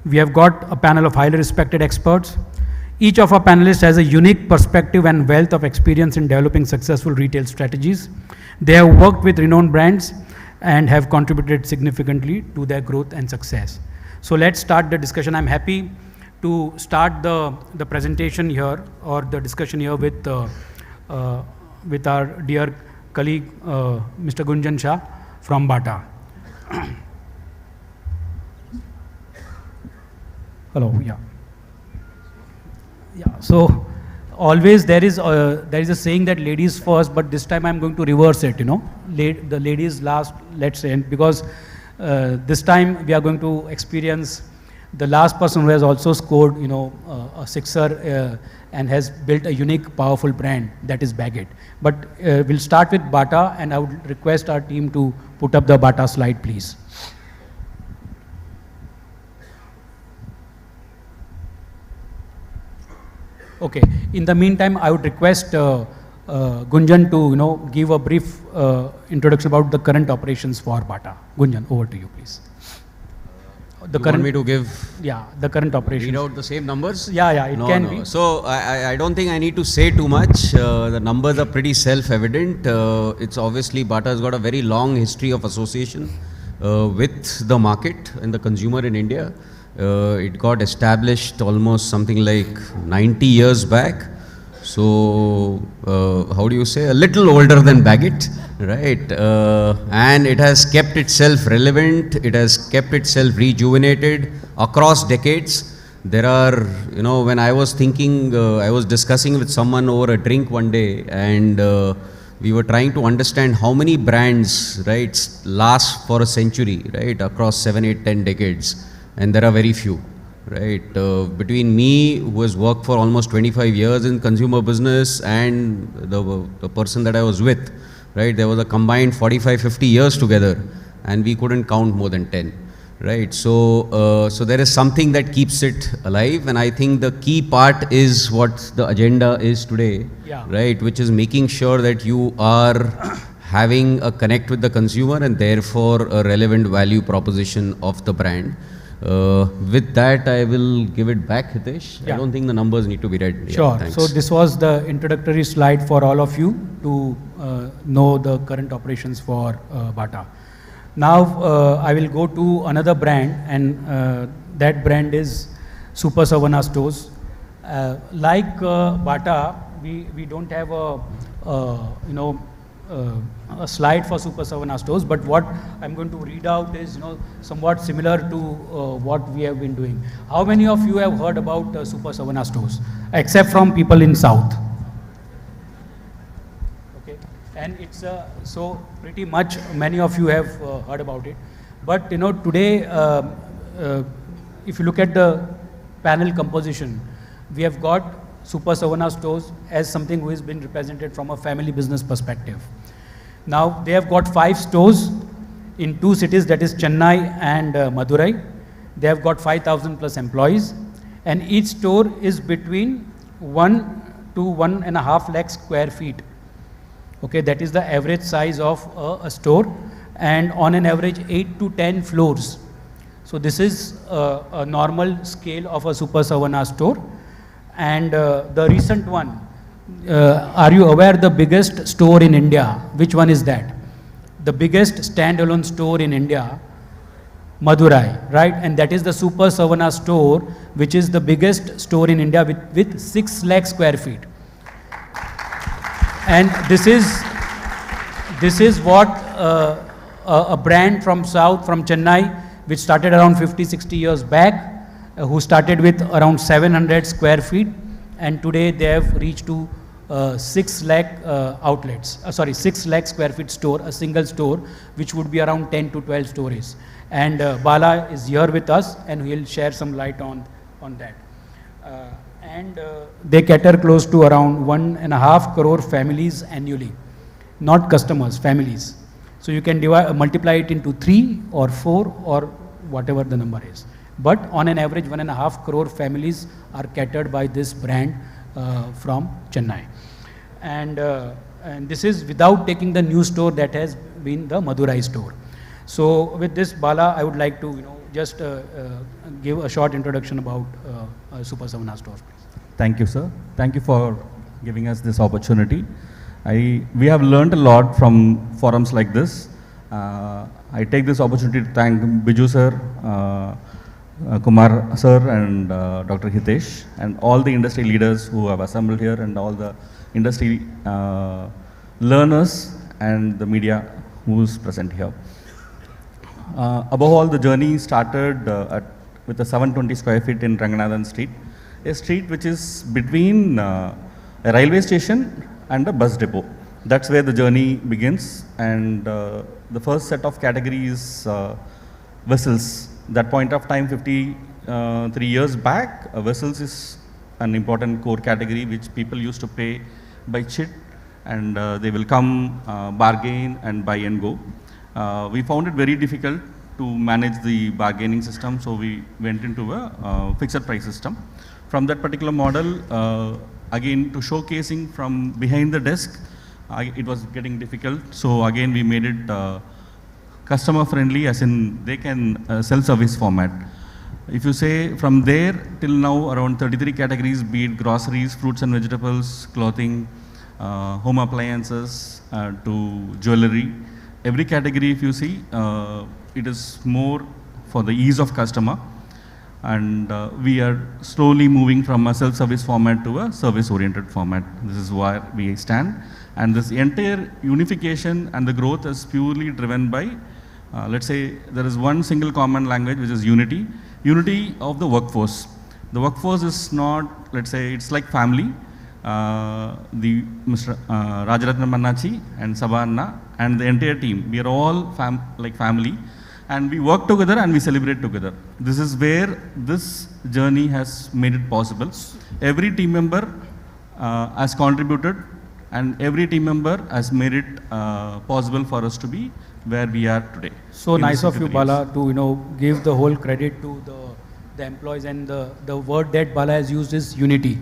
we have got a panel of highly respected experts. Each of our panelists has a unique perspective and wealth of experience in developing successful retail strategies. They have worked with renowned brands and have contributed significantly to their growth and success. So let's start the discussion. I'm happy to start the presentation here or the discussion here with our dear colleague, Mr. Gunjan Shah from Bata. Hello, yeah. Yeah, so always there is a saying that ladies first, but this time I'm going to reverse it, you know. The ladies last, let's say, because this time we are going to experience the last person who has also scored, you know, a sixer and has built a unique, powerful brand, that is Begit. But we'll start with Bata, and I would request our team to put up the Bata slide, please. Okay. In the meantime, I would request Gunjan to, you know, give a brief introduction about the current operations for Bata. Gunjan, over to you, please. You want me to give? Yeah, the current operations. Read out the same numbers? Yeah, it can be. So I don't think I need to say too much. The numbers are pretty self-evident. It's obviously Bata has got a very long history of association with the market and the consumer in India. It got established almost something like 90 years back. So, how do you say, a little older than Begit, right? And it has kept itself relevant, it has kept itself rejuvenated across decades. There are, you know, when I was thinking, I was discussing with someone over a drink one day, and we were trying to understand how many brands, right, last for a century, right, across 7, 8, 10 decades. And there are very few, right? Between me, who has worked for almost 25 years in consumer business, and the person that I was with, right, there was a combined 45, 50 years together, and we couldn't count more than 10, right? So, so there is something that keeps it alive, and I think the key part is what the agenda is today, right? Which is making sure that you are having a connect with the consumer and therefore a relevant value proposition of the brand. With that, I will give it back, Hitesh. Yeah. I don't think the numbers need to be read. Sure. Yeah, so this was the introductory slide for all of you to know the current operations for Bata. Now I will go to another brand, and that brand is Super Saravana stores. Like Bata, we don't have a a slide for Super Saravana stores, but what I'm going to read out is, somewhat similar to what we have been doing. How many of you have heard about Super Saravana stores, except from people in South? Okay, and it's so pretty much many of you have heard about it. But today, if you look at the panel composition, we have got Super Saravana stores as something who has been represented from a family business perspective. Now they have got 5 stores in 2 cities, that is Chennai and Madurai. They have got 5,000 plus employees, and each store is between 1 to 1.5 lakh square feet. Okay, that is the average size of a store, and on an average 8 to 10 floors. So this is a normal scale of a Super Saravana store. And the recent one, are you aware the biggest store in India? Which one is that? The biggest standalone store in India, Madurai, right? And that is the Super Saravana store, which is the biggest store in India with 6 lakh square feet. And this is what a brand from South, from Chennai, which started around 50-60 years back, who started with around 700 square feet, and today they have reached to 6 lakh outlets, 6 lakh square feet store, a single store, which would be around 10 to 12 stories. And Bala is here with us, and he'll share some light on that. And they cater close to around 1.5 crore families annually, not customers, families. So you can multiply it into 3 or 4 or whatever the number is. But on an average, 1.5 crore families are catered by this brand from Chennai. And this is without taking the new store that has been the Madurai store. So with this, Bala, I would like to just give a short introduction about Super Saravana stores, please. Thank you, sir. Thank you for giving us this opportunity. We have learned a lot from forums like this. I take this opportunity to thank Biju sir, Kumar sir, and Dr. Hitesh, and all the industry leaders who have assembled here, and all the industry learners and the media who's present here. Above all, the journey started with a 720 square feet in Ranganathan Street, a street which is between a railway station and a bus depot. That's where the journey begins, and the first set of categories, vessels. That point of time, 53 years back, vessels is an important core category which people used to pay by chit, and they will come, bargain and buy and go. We found it very difficult to manage the bargaining system, so we went into a fixed price system. From that particular model, again to showcasing from behind the desk, it was getting difficult. So again we made it customer friendly, as in they can self-service format. If you say from there till now around 33 categories, be it groceries, fruits and vegetables, clothing, home appliances to jewelry. Every category if you see, it is more for the ease of customer, and we are slowly moving from a self-service format to a service-oriented format. This is where we stand, and this entire unification and the growth is purely driven by, let's say there is one single common language, which is unity of the workforce. The workforce is not, let's say, it's like family. The Mr. Rajaratnam Mannachi and Savanna and the entire team, we are all like family, and we work together and we celebrate together. This is where this journey has made it possible. Every team member has contributed, and every team member has made it possible for us to be where we are today. So nice of you, Bala, to give the whole credit to the employees, and the word that Bala has used is unity.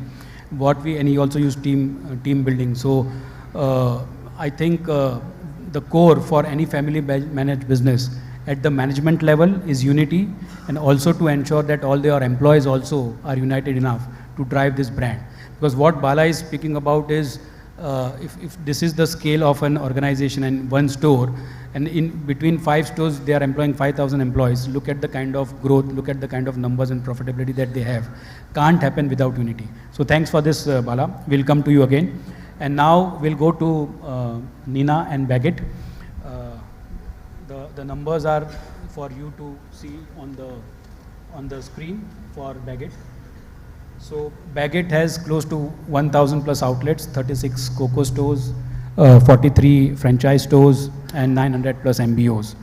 And he also used team building. So I think the core for any family managed business at the management level is unity, and also to ensure that all their employees also are united enough to drive this brand. Because what Bala is speaking about is, if this is the scale of an organization and one store, and in between 5 stores they are employing 5,000 employees, look at the kind of growth, look at the kind of numbers and profitability that they have. Can't happen without unity. So thanks for this, Bala. We'll come to you again. And now we'll go to Nina and Begit. The numbers are for you to see on the screen for Begit. So Begit has close to 1,000 plus outlets, 36 COCO stores, 43 franchise stores, and 900 plus MBOs.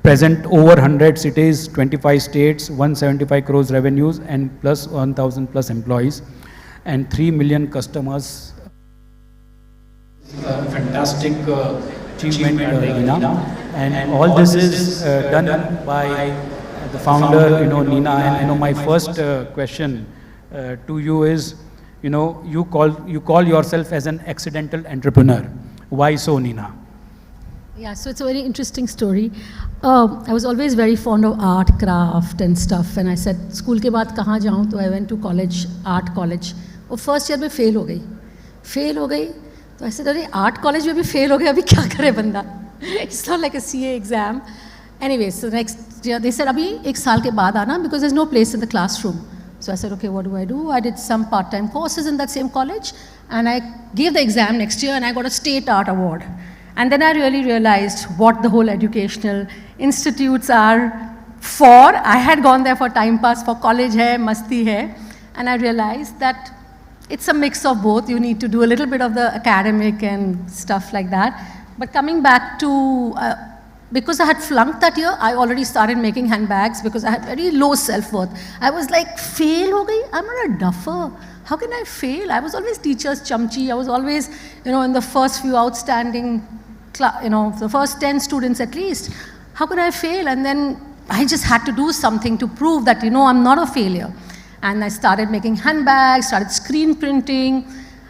Present over 100 cities, 25 states, 175 crores revenues, and plus 1,000 plus employees, and 3 million customers. Fantastic achievement, Nina. And all this is done by the founder, Nina. And my first question to you is, you call yourself as an accidental entrepreneur. Why so, Nina? Yeah, so it's a very interesting story. I was always very fond of art, craft and stuff, and I said, school के बाद कहाँ जाऊँ? So I went to college, art college. और first year में fail हो गई. तो I said, अरे art college में भी fail हो गया, अभी क्या करे बंदा? It's not like a CA exam. Anyway, so next year they said, अभी एक साल के बाद आना, because there's no place in the classroom. So I said, okay, what do? I did some part-time courses in that same college, and I gave the exam next year, and I got a state art award. And then I really realized what the whole educational institutes are for. I had gone there for time pass, for college hai, masti hai, and I realized that it's a mix of both. You need to do a little bit of the academic and stuff like that. But coming back to, because I had flunked that year, I already started making handbags because I had very low self-worth. I was like, fail ho gayi? I'm not a duffer. How can I fail? I was always teacher's chamchi. I was always, in the first few outstanding, the first 10 students at least. How could I fail? And then I just had to do something to prove that, I'm not a failure. And I started making handbags, started screen printing,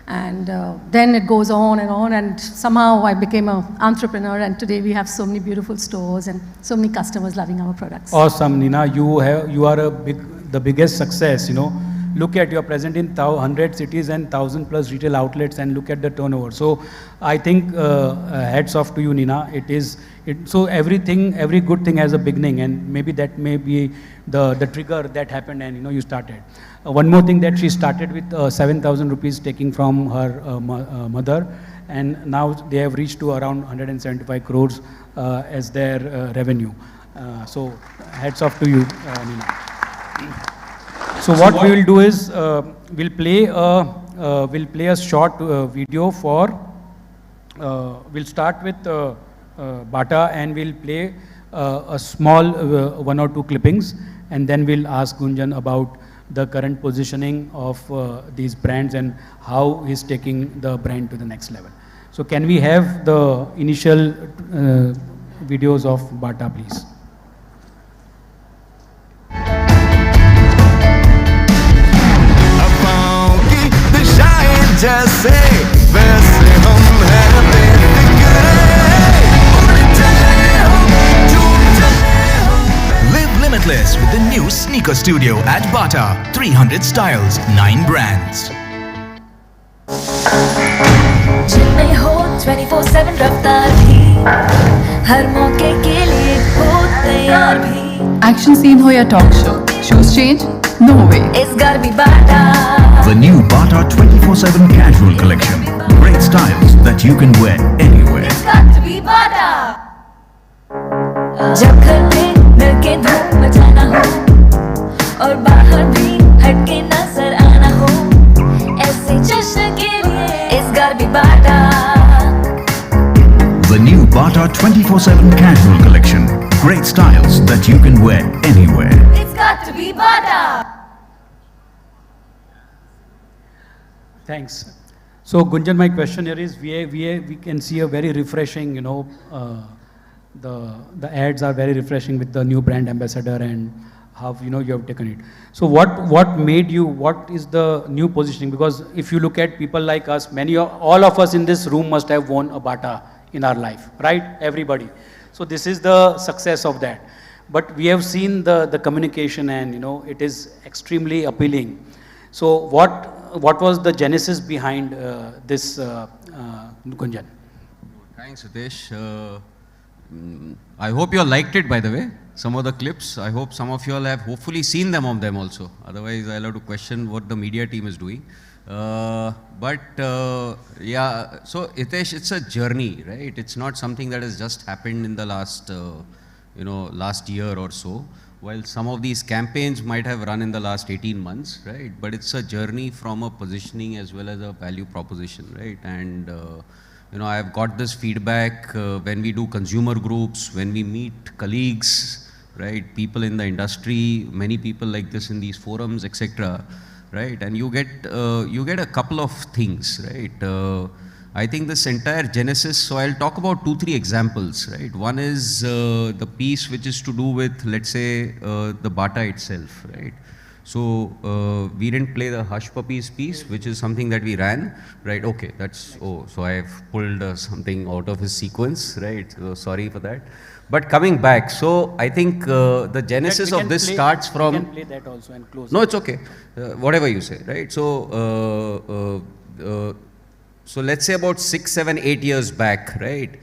and then it goes on, and somehow I became an entrepreneur, and today we have so many beautiful stores and so many customers loving our products. Awesome, Nina. You are the biggest success, Look at you're present in 100 cities and 1,000 plus retail outlets, and look at the turnover. So I think hats off to you, Nina. So every good thing has a beginning, and maybe that may be the trigger that happened, and you started. One more thing, that she started with 7,000 rupees taking from her mother, and now they have reached to around 175 crores as their revenue. So hats off to you, Nina. So what we will do is we'll play a short video for. We'll start with Bata, and we'll play a small 1 or 2 clippings, and then we'll ask Gunjan about the current positioning of these brands and how he's taking the brand to the next level. So can we have the initial videos of Bata, please? जैसे वैसे हम हैं बेफिक्रे उड़ चले हम झूम चले हम. Live limitless with the new sneaker studio at Bata. 300 styles, 9 brands. जिनमें हो 24/7 रफ्तार भी, हर मौके के लिए हो तैयार भी. Action scene हो या talk show, shoes change? No way. It's gotta be Bata. The new Bata 24/7 casual collection. Great styles that you can wear anywhere. It's got to be Bata. जब घर में मिलके धूम मचाना हो और बाहर भी हटके नजर आना हो, ऐसे जश्न के लिए it's gotta be Bata. The new Bata 24/7 casual collection. Great styles that you can wear anywhere. It's got to be Bata. Thanks. So Gunjan, my question here is, we can see a very refreshing, the ads are very refreshing with the new brand ambassador and how you have taken it. So what made you? What is the new positioning? Because if you look at people like us, all of us in this room must have worn a Bata in our life, right? Everybody. So this is the success of that. But we have seen the communication, and it is extremely appealing. So what was the genesis behind this, Gunjan? Thanks, Hitesh. I hope you all liked it, by the way. Some of the clips. I hope some of you all have hopefully seen them also. Otherwise, I'll have to question what the media team is doing. Yeah, so Hitesh, it's a journey, right? It's not something that has just happened in the last, last year or so. While some of these campaigns might have run in the last 18 months, right? But it's a journey from a positioning as well as a value proposition, right? And, I've got this feedback when we do consumer groups, when we meet colleagues, right? People in the industry, many people like this in these forums, etc. Right, and you get a couple of things, right? I think this entire genesis, so I'll talk about 2-3 examples, right? One is the piece which is to do with, let's say, the Bata itself, right? So we didn't play the Hush Puppies piece, which is something that we ran, right? Okay, so I've pulled something out of his sequence, right? So sorry for that. But coming back, so I think the genesis of this starts from... We can play that also and close. No, it's okay. Whatever you say, right? So, so let's say about 6, 7, 8 years back, right?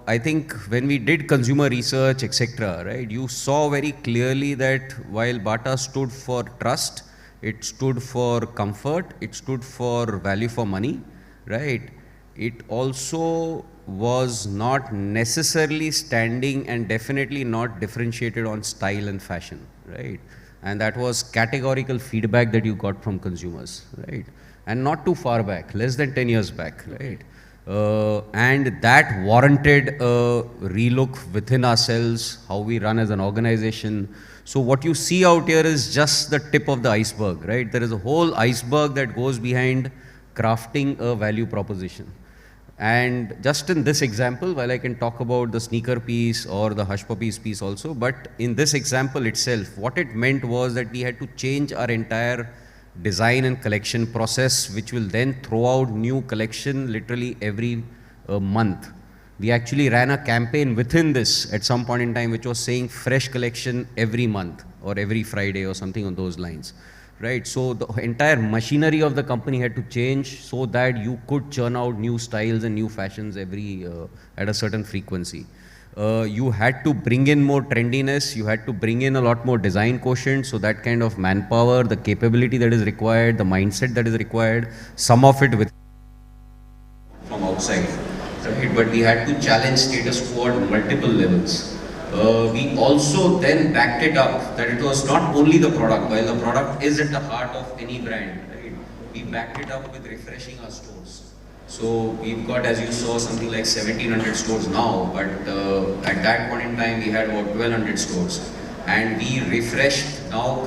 I think when we did consumer research, etc., right? You saw very clearly that while Bata stood for trust, it stood for comfort, it stood for value for money, right? It also was not necessarily standing and definitely not differentiated on style and fashion, right? And that was categorical feedback that you got from consumers, right? And not too far back, less than 10 years back, right? And that warranted a relook within ourselves, how we run as an organization. So what you see out here is just the tip of the iceberg, right? There is a whole iceberg that goes behind crafting a value proposition. And just in this example, while I can talk about the sneaker piece or the Hush Puppies piece also, but in this example itself, what it meant was that we had to change our entire design and collection process, which will then throw out new collection literally every month. We actually ran a campaign within this at some point in time, which was saying fresh collection every month or every Friday or something on those lines. Right, so the entire machinery of the company had to change so that you could churn out new styles and new fashions every at a certain frequency. You had to bring in more trendiness, you had to bring in a lot more design quotient, so that kind of manpower, the capability that is required, the mindset that is required, some of it with from outside, right? But we had to challenge status quo at multiple levels. We also then backed it up that it was not only the product, while the product is at the heart of any brand, right? We backed it up with refreshing our stores. So we've got, as you saw, something like 1700 stores now, but at that point in time we had about 1200 stores. And we refreshed, now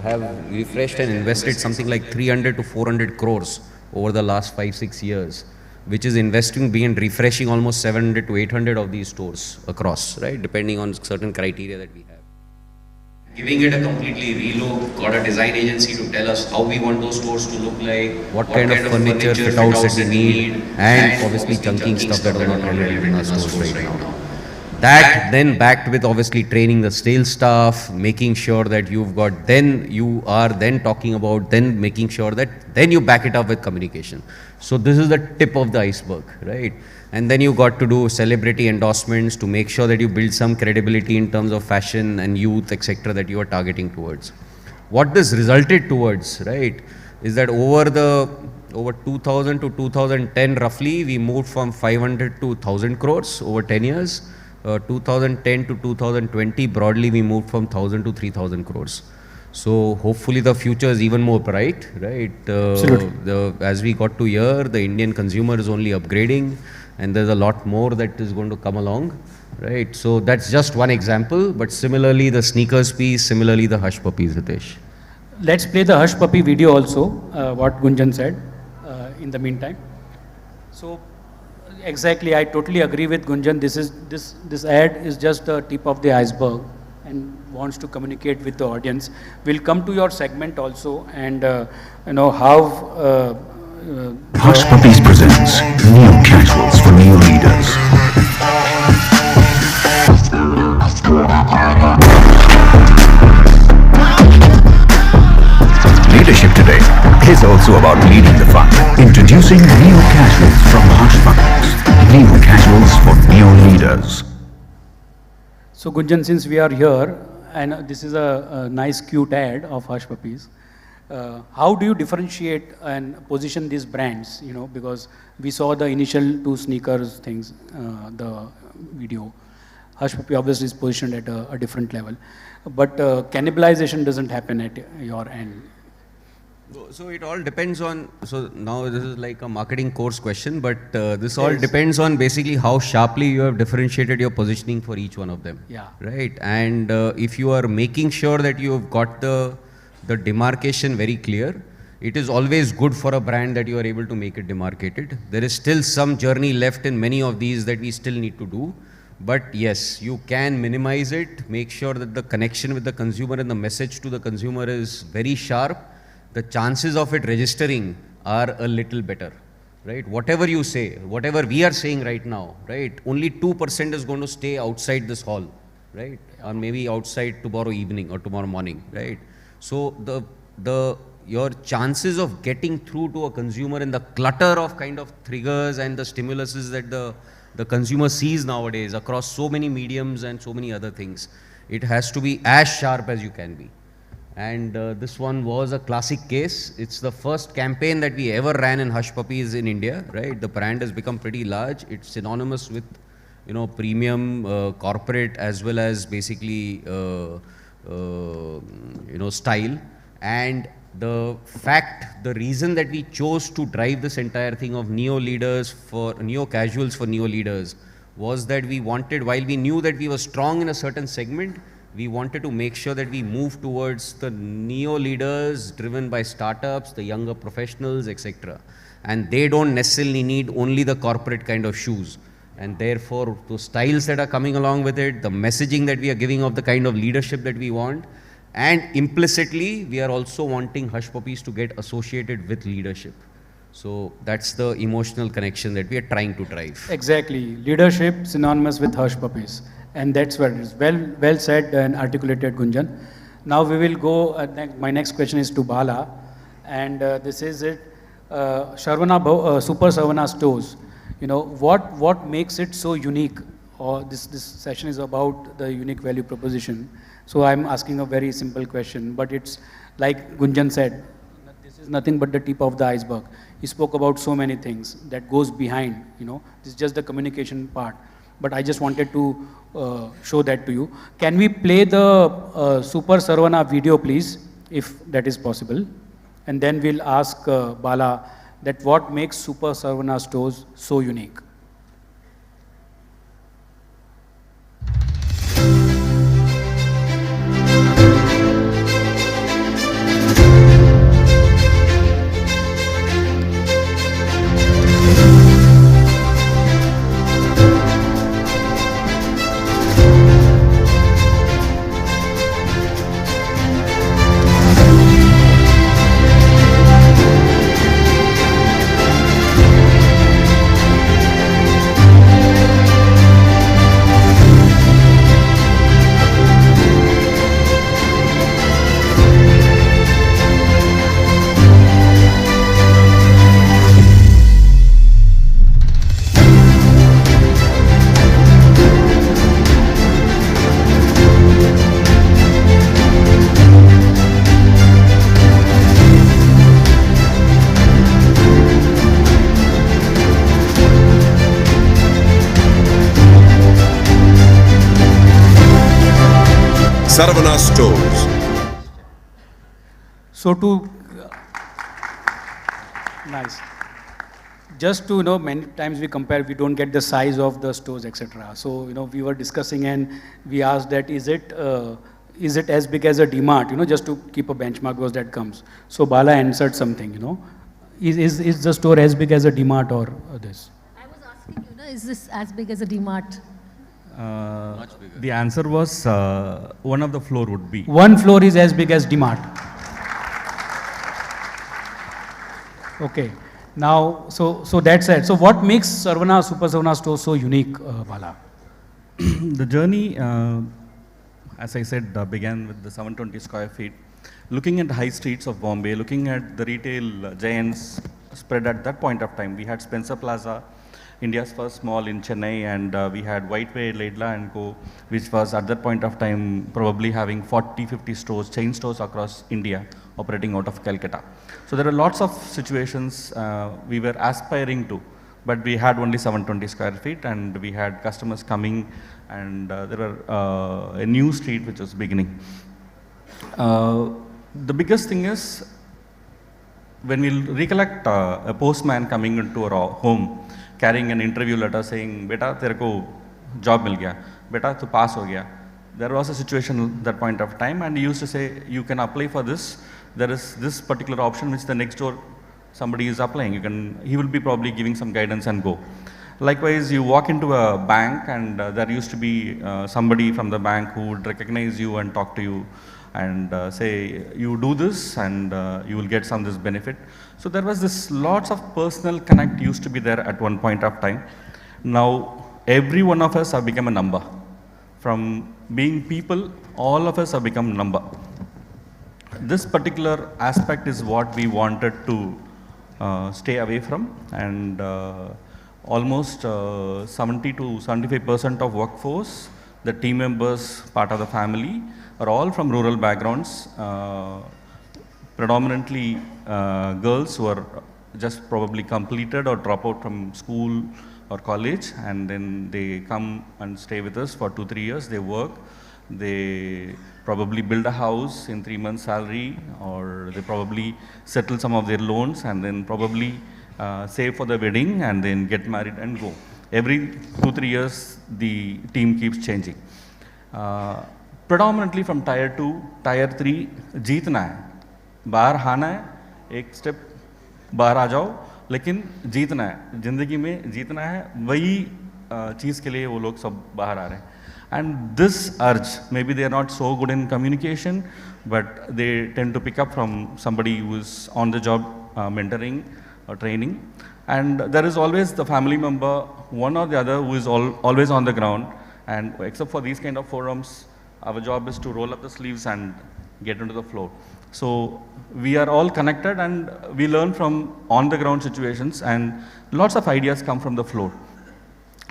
have refreshed and invested something like 300 to 400 crores over the last 5-6 years. Which is investing being refreshing almost 700 to 800 of these stores across, right? Depending on certain criteria that we have. Giving it a completely relook, got a design agency to tell us how we want those stores to look like, what kind of furniture fit outs that we need, and obviously chunking stuff that are not relevant in our stores right now. That then backed with obviously training the sales staff, making sure that you've got, then you are then talking about, then making sure that, then you back it up with communication. So this is the tip of the iceberg, right? And then you got to do celebrity endorsements to make sure that you build some credibility in terms of fashion and youth, etc., that you are targeting towards. What this resulted towards, right, is that over 2000 to 2010 roughly, we moved from 500 to 1000 crores over 10 years. 2010 to 2020, broadly, we moved from 1000 to 3000 crores. So hopefully the future is even more bright, right? As we got to here, the Indian consumer is only upgrading, and there's a lot more that is going to come along, right? So that's just one example, but similarly the sneakers piece, similarly the Hush Puppies, Hitesh. Let's play the Hush Puppy video also, what Gunjan said in the meantime. So exactly, I totally agree with Gunjan. This ad is just the tip of the iceberg and wants to communicate with the audience. We'll come to your segment also, and how Hush Puppies presents Neo Casuals for Neo Leaders. Leadership today is also about leading the fun. Introducing Neo Casuals from Hush Puppies. Neo Casuals for Neo Leaders. So Gunjan, since we are here, and this is a nice cute ad of Hush Puppies, How do you differentiate and position these brands? You know, because we saw the initial 2 sneakers things, the video. Hush Puppy obviously is positioned at a different level, but cannibalization doesn't happen at your end. So it all depends on, so now this is like a marketing course question, but this all depends on basically how sharply you have differentiated your positioning for each one of them. Yeah. Right. And if you are making sure that you have got the demarcation very clear, it is always good for a brand that you are able to make it demarcated. There is still some journey left in many of these that we still need to do. But yes, you can minimize it, make sure that the connection with the consumer and the message to the consumer is very sharp. The chances of it registering are a little better, right? Whatever you say, whatever we are saying right now, right? Only 2% is going to stay outside this hall, right? Or maybe outside tomorrow evening or tomorrow morning, right? So your chances of getting through to a consumer in the clutter of kind of triggers and the stimuluses that the consumer sees nowadays across so many mediums and so many other things, it has to be as sharp as you can be. And this one was a classic case. It's the first campaign that we ever ran in Hush Puppies in India, right? The brand has become pretty large. It's synonymous with, you know, premium corporate as well as basically, you know, style. And the reason that we chose to drive this entire thing of neo-casuals for neo-leaders was that we wanted, while we knew that we were strong in a certain segment, we wanted to make sure that we move towards the neo-leaders driven by startups, the younger professionals, etc. And they don't necessarily need only the corporate kind of shoes. And therefore, the styles that are coming along with it, the messaging that we are giving of the kind of leadership that we want, and implicitly, we are also wanting Hush Puppies to get associated with leadership. So that's the emotional connection that we are trying to drive. Exactly. Leadership synonymous with Hush Puppies. And that's what it is. Well said and articulated, Gunjan. Now we will go, my next question is to Bala. And this is it. Saravana, Super Saravana stores. You know, what makes it so unique? Or this session is about the unique value proposition. So I'm asking a very simple question, but it's like Gunjan said, this is nothing but the tip of the iceberg. He spoke about so many things that goes behind, you know, this is just the communication part. But I just wanted to show that to you. Can we play the Super Saravana video, please, if that is possible? And then we'll ask Bala that what makes Super Saravana stores so unique. Saravana stores. So nice. Just to know, many times we compare, we don't get the size of the stores, etc. So, you know, we were discussing and we asked that is it as big as a DMart, you know, just to keep a benchmark because that comes. So Bala answered something, you know, is the store as big as a DMart or this? I was asking, you know, is this as big as a DMart? The answer was one of the floor would be. One floor is as big as DMart. Okay. Now, so that's it. So what makes Saravana, Super Saravana store so unique, Bala? The journey, as I said, began with the 720 square feet. Looking at the high streets of Bombay, looking at the retail giants spread at that point of time. We had Spencer Plaza, India's first mall in Chennai, and we had Whiteway, Laidlaw & Co., which was at that point of time probably having 40, 50 stores, chain stores across India, operating out of Calcutta. So there are lots of situations we were aspiring to, but we had only 720 square feet, and we had customers coming, and there were a new street which was beginning. The biggest thing is, when we recollect a postman coming into our home, carrying an interview letter saying, "Beta, तेरे को job मिल गया, beta तू pass हो गया." There was a situation at that point of time, and he used to say, "You can apply for this. There is this particular option which the next door somebody is applying. He will be probably giving some guidance and go." Likewise, you walk into a bank, and there used to be somebody from the bank who would recognize you and talk to you and say, "You do this and you will get some this benefit." So there was this lots of personal connect used to be there at one point of time. Now every one of us have become a number. From being people, all of us have become number. This particular aspect is what we wanted to stay away from, and almost 70 to 75% of workforce, the team members, part of the family, are all from rural backgrounds, predominantly girls who are just probably completed or drop out from school or college, and then they come and stay with us for 2-3 years. They work, they probably build a house in 3 months salary, or they probably settle some of their loans, and then probably save for the wedding, and then get married and go. Every 2-3 years the team keeps changing. Predominantly from tier 2, tier 3, जीतना है, बाहर आना है, एक step बाहर आ जाओ, लेकिन जीतना है, जिंदगी में जीतना है, वही चीज़ के लिए वो लोग सब बाहर आ रहे हैं. And this urge, maybe they are not so good in communication, but they tend to pick up from somebody who is on the job mentoring or training. And there is always the family member, one or the other, who is always on the ground. And except for these kind of forums, our job is to roll up the sleeves and get into the flow. So we are all connected, and we learn from on the ground situations, and lots of ideas come from the floor.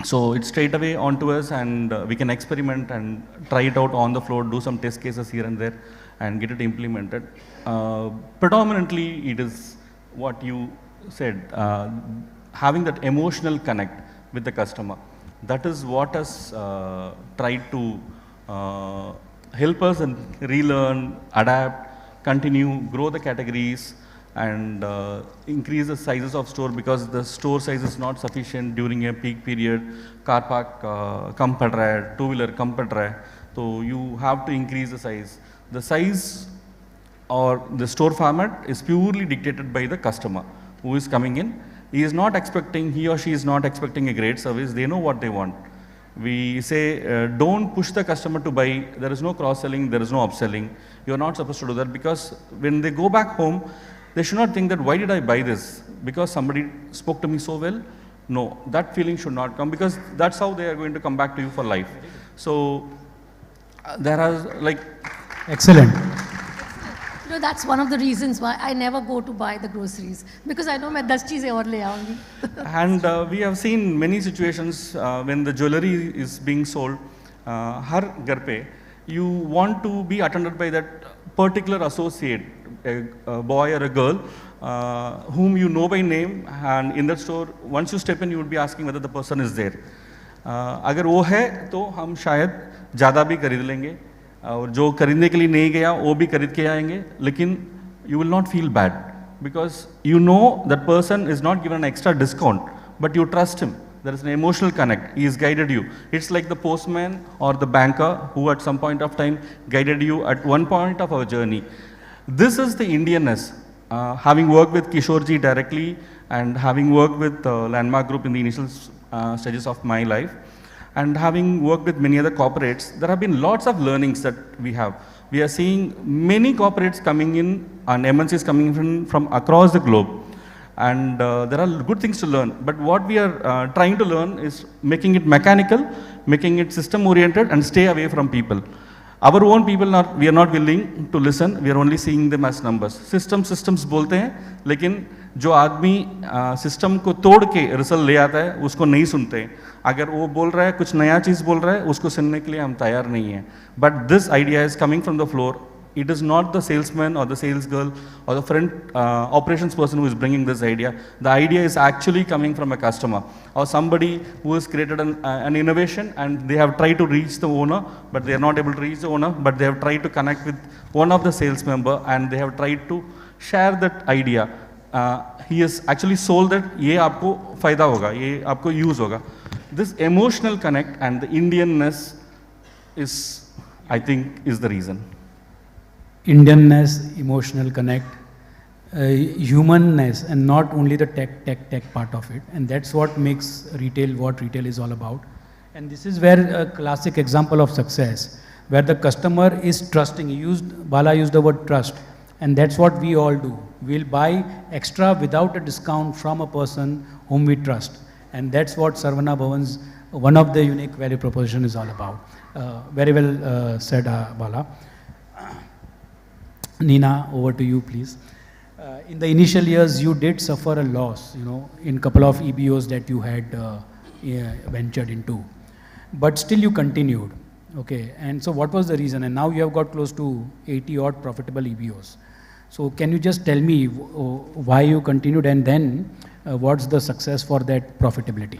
So it's straight away onto us, and we can experiment and try it out on the floor, do some test cases here and there, and get it implemented. Predominantly, it is what you said, having that emotional connect with the customer. That is what has tried to help us and relearn, adapt, continue, grow the categories, and increase the sizes of store, because the store size is not sufficient during a peak period. Car park kam pad raha hai, two-wheeler kam pad raha hai. So you have to increase the size. The size or the store format is purely dictated by the customer who is coming in. He or she is not expecting a great service. They know what they want. We say, don't push the customer to buy. There is no cross-selling, there is no upselling. You are not supposed to do that, because when they go back home, they should not think that, why did I buy this? Because somebody spoke to me so well? No, that feeling should not come, because that's how they are going to come back to you for life. So there are like... Excellent. You know, that's one of the reasons why I never go to buy the groceries, because I know मैं 10 चीजें और ले आऊंगी. And we have seen many situations when the jewelry is being sold, हर घर पे, you want to be attended by that particular associate, a boy or a girl, whom you know by name, and in that store, once you step in, you would be asking whether the person is there. अगर वो है, तो हम शायद ज़्यादा भी खरीद लेंगे, और जो खरीदने के लिए नहीं गया, वो भी खरीद के आएंगे, लेकिन you will not feel bad, because you know that person is not given an extra discount, but you trust him. There is an emotional connect. He has guided you. It's like the postman or the banker who at some point of time guided you at one point of our journey. This is the Indianness. Having worked with Kishorji directly, and having worked with Landmark Group in the initial stages of my life, and having worked with many other corporates, there have been lots of learnings that we have. We are seeing many corporates coming in and MNCs coming in from across the globe. And there are good things to learn, but what we are trying to learn is making it mechanical, making it system oriented, and stay away from people. Our own people, we are not willing to listen, we are only seeing them as numbers. Systems बोलते हैं, लेकिन जो आदमी system को तोड़ के result ले आता है, उसको नहीं सुनते हैं. अगर वो बोल रहा है, कुछ नया चीज़ बोल रहा है, उसको सुनने के लिए हम तैयार नहीं हैं. But this idea is coming from the floor. it is not the salesman or the sales girl or the front operations person who is bringing this idea. The idea is actually coming from a customer or somebody who has created an innovation and they have tried to reach the owner, but they are not able to reach the owner, but they have tried to connect with one of the sales member and they have tried to share that idea. He has actually sold that, ये आपको फायदा होगा, ये आपको use होगा. This emotional connect and the Indianness is, I think, is the reason. Indianness, emotional connect, humanness, and not only the tech part of it. And that's what makes retail what retail is all about. And this is where a classic example of success, where the customer is trusting. Bala used the word trust. And that's what we all do. We'll buy extra without a discount from a person whom we trust. And that's what Saravana Bhavan's, one of the unique value proposition is all about. Very well said, Bala. Nina, over to you, please. In the initial years, you did suffer a loss, in couple of EBOs that you had ventured into. But still you continued. Okay, and so what was the reason? And now you have got close to 80 odd profitable EBOs. So can you just tell me why you continued and then what's the success for that profitability?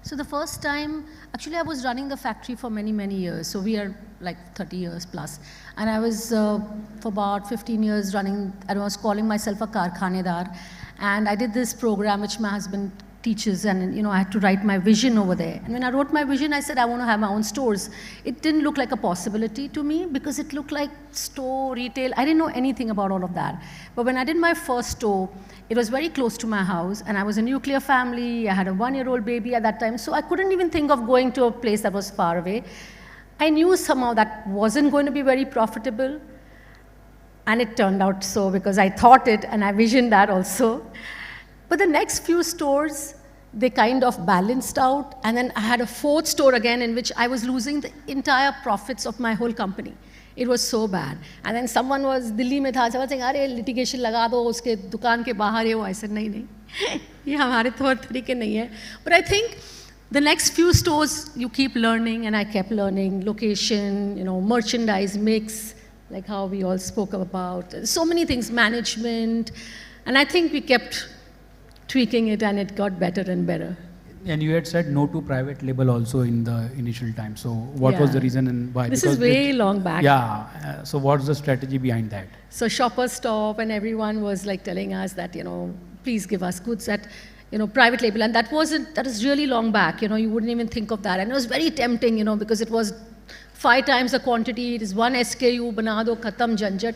So the first time, actually I was running the factory for many, many years. So we are like 30 years plus. And I was for about 15 years running, and I was calling myself a karkhanedar. And I did this program which my husband teaches, and I had to write my vision over there. And when I wrote my vision, I said I want to have my own stores. It didn't look like a possibility to me because it looked like store, retail. I didn't know anything about all of that. But when I did my first store, it was very close to my house, and I was a nuclear family. I had a 1-year-old baby at that time, so I couldn't even think of going to a place that was far away. I knew somehow that wasn't going to be very profitable, and it turned out so because I thought it and I visioned that also. But the next few stores, they kind of balanced out, and then I had a 4th store again in which I was losing the entire profits of my whole company. It was so bad. And then someone was Delhi mein tha, someone saying, "Arey litigation laga do, uske dukaan ke bahar hai wo." I said, "Nahi, ye hamare taur tarike nahi hai." But I think the next few stores you keep learning, and I kept learning location, merchandise mix, like how we all spoke about, so many things, management, and I think we kept tweaking it and it got better and better. And you had said no to private label also in the initial time. So what was the reason and why? This is way long back. Yeah. So what's the strategy behind that? So Shoppers Stop and everyone was like telling us that, please give us goods at, private label. And that is really long back. You wouldn't even think of that. And it was very tempting, because it was 5 times the quantity. It is one SKU, bana do, khatam, janjat.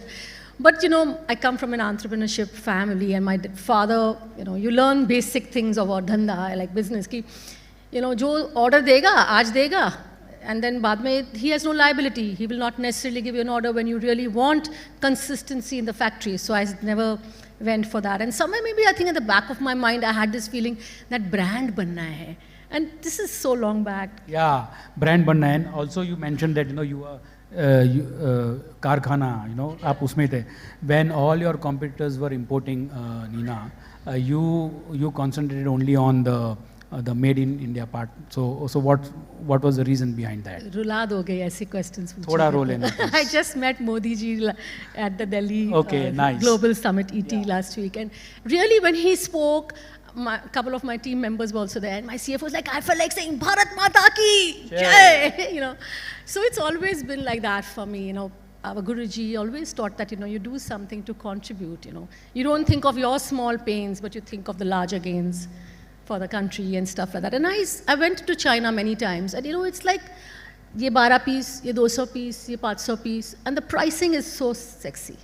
But, I come from an entrepreneurship family, and my father, you learn basic things about dhanda, like business, ki, jo order dega, aaj dega, and then baad mein, he has no liability. He will not necessarily give you an order when you really want consistency in the factory. So I never went for that. And somewhere maybe I think at the back of my mind, I had this feeling that brand banna hai. And this is so long back. Yeah, brand banna hai. And also you mentioned that, you are Karkhana, aap usme the. When all your competitors were importing, Nina, you concentrated only on the made in India part. So what was the reason behind that? Rula doge aise questions. Thoda role lena. I just met Modi ji at the Delhi nice. Global Summit ET last week, and really when he spoke, a couple of my team members were also there, and my CFO was like, I felt like saying Bharat Mata ki Jai. So it's always been like that for me. Our Guruji always taught that you do something to contribute. You don't think of your small pains, but you think of the larger gains for the country and stuff like that. And I went to China many times, and it's like ye 12 piece, ye 200 piece, ye 500 piece, and the pricing is so sexy.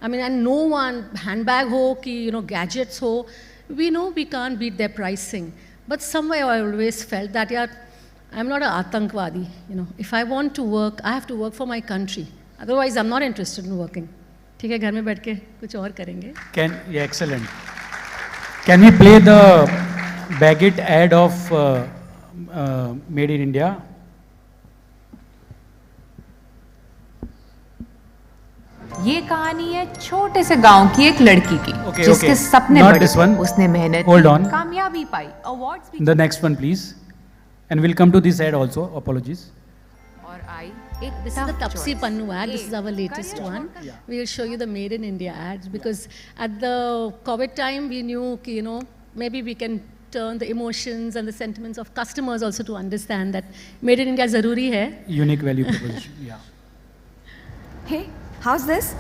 I mean, and no one, handbag ho ki gadgets ho, we know we can't beat their pricing. But somewhere I always felt that, I'm not an Atankvadi. If I want to work, I have to work for my country. Otherwise, I'm not interested in working. ठीक है, घर में बैठ के कुछ और करेंगे. Excellent. Can we play the Begit ad of Made in India? ये कहानी है छोटे से गांव की एक लड़की की जिसके सपने बड़े थे, उसने मेहनत की, कामयाबी पाई, अवार्ड्स भी. The next one, please. And we'll come to this ad also. Apologies. और आई This is the Tapsi Pannu ad. This is our latest one. We will show you the Made in India ads because at the COVID time we knew, maybe we can turn the emotions and the sentiments of customers also to understand that Made in India zaruri hai. Unique value proposition, yeah. Hey, how's this?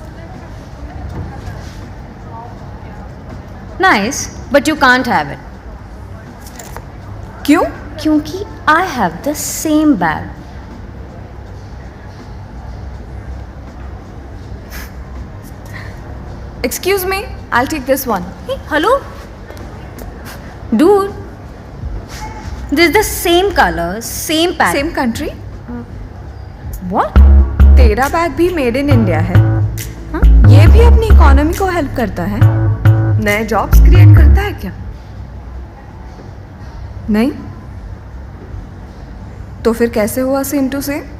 Nice, but you can't have it. क्यों? क्योंकि I have the same bag. Excuse me, I'll take this one. Hey, hello? Dude, this is the same color, same pattern. Same country? What? तेरा bag भी made in India है हाँ? ये भी अपनी economy को हेल्प करता है नए जॉब्स क्रिएट करता है क्या नहीं तो फिर कैसे हुआ same to same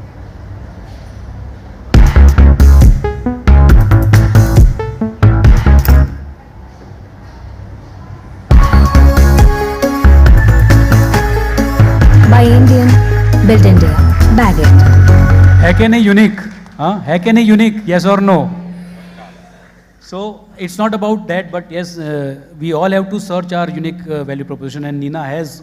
By Indian, built India, Begit. है क्या नहीं यूनिक हाँ है क्या नहीं unique yes or no so it's not about that but yes we all have to search our unique value proposition and Nina has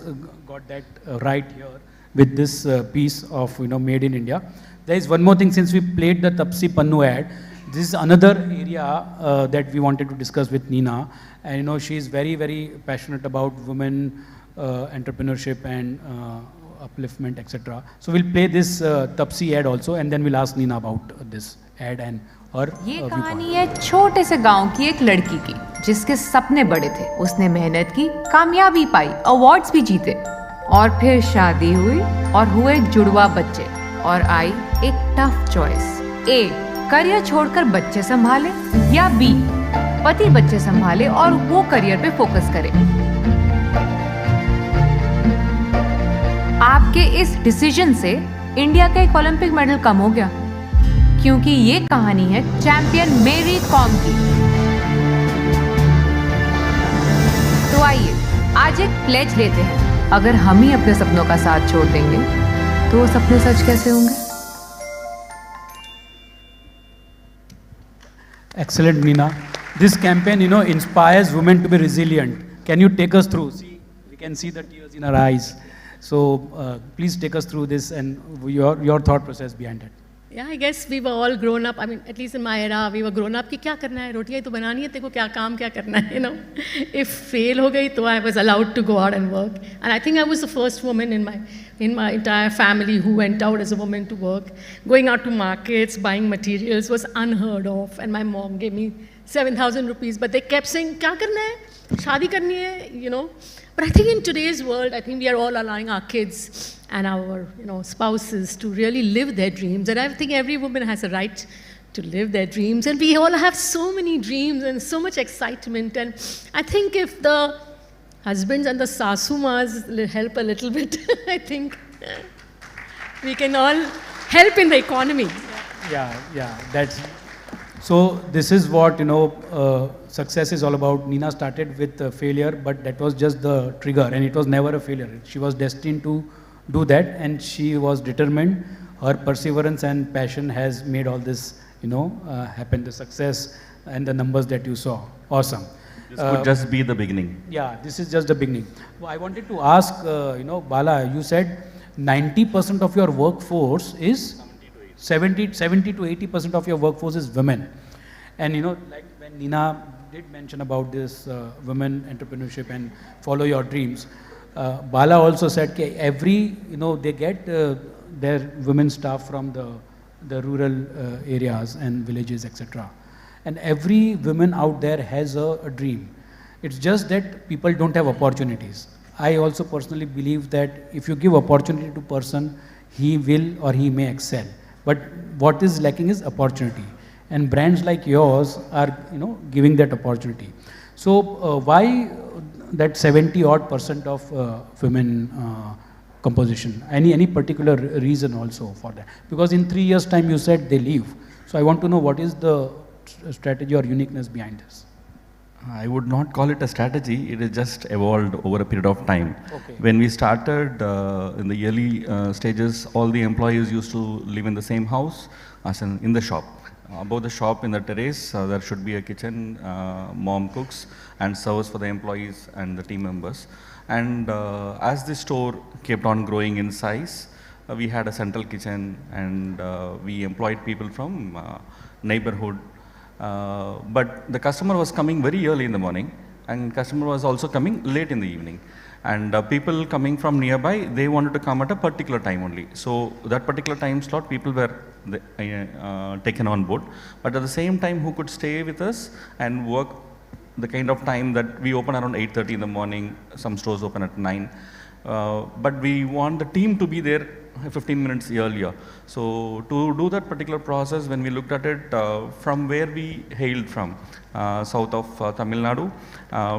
got that right here with this piece of made in India. There is one more thing since we played the Tapsi Pannu ad. This is another area that we wanted to discuss with Nina and she is very very passionate about women entrepreneurship and upliftment, etc. So we'll play this Tapsi ad also and then we'll ask Nina about this ad and her ये कहानी है छोटे से गांव की एक लड़की की जिसके सपने बड़े थे उसने मेहनत की कामयाबी पाई अवार्ड्स भी जीते और फिर शादी हुई और हुए जुड़वा बच्चे और आई एक टफ चॉइस ए करियर छोड़कर बच्चे संभाले या बी पति बच्चे संभाले और वो करियर पे फोकस करे आपके इस डिसीजन से इंडिया का एक ओलंपिक मेडल कम हो गया क्योंकि ये कहानी है चैंपियन मेरी कॉम की तो आइए आज एक प्लेज लेते हैं अगर हम ही अपने सपनों का साथ छोड़ देंगे तो वो सपने सच कैसे होंगे Excellent, Nina. This campaign, inspires women to be resilient. Can you take us through? See, we can see the tears in her eyes. So please take us through this and your thought process behind it. Yeah, I guess we were all grown up. I mean, at least in my era, we were grown up. कि क्या करना है रोटियाँ तो बनानी है तेरे को क्या काम क्या करना है If fail हो गई तो I was allowed to go out and work. And I think I was the first woman in my entire family who went out as a woman to work. Going out to markets, buying materials was unheard of. And my mom gave me 7,000 rupees. But they kept saying, क्या करना है? शादी करनी है, But I think in today's world, I think we are all allowing our kids and our spouses to really live their dreams. And I think every woman has a right to live their dreams. And we all have so many dreams and so much excitement. And I think if the husbands and the sasumas help a little bit, I think we can all help in the economy. Yeah, that's... So this is what, success is all about. Nina started with failure, but that was just the trigger and it was never a failure. She was destined to do that and she was determined. Her perseverance and passion has made all this, happen, the success and the numbers that you saw. Awesome. This could just be the beginning. Yeah, this is just the beginning. Well, I wanted to ask, Bala, you said 90% of your workforce is 70 to 80% of your workforce is women. And like when Nina did mention about this women entrepreneurship and follow your dreams, Bala also said that every, they get their women staff from the rural areas and villages, etc. And every woman out there has a dream. It's just that people don't have opportunities. I also personally believe that if you give opportunity to a person, he will or he may excel. But what is lacking is opportunity. And brands like yours are, giving that opportunity. So why that 70% of women composition? Any particular reason also for that? Because in 3 years' time you said they leave. So I want to know what is the strategy or uniqueness behind this? I would not call it a strategy, it is just evolved over a period of time. Okay. When we started in the early stages, all the employees used to live in the same house as in the shop. Above the shop in the terrace, there should be a kitchen, mom cooks and serves for the employees and the team members. And as the store kept on growing in size, we had a central kitchen and we employed people from neighborhood. But the customer was coming very early in the morning and customer was also coming late in the evening. And people coming from nearby, they wanted to come at a particular time only. So that particular time slot, people were taken on board. But at the same time, who could stay with us and work the kind of time that we open around 8:30 in the morning, some stores open at 9. But we want the team to be there 15 minutes earlier. So to do that particular process, when we looked at it from where we hailed from, south of Tamil Nadu,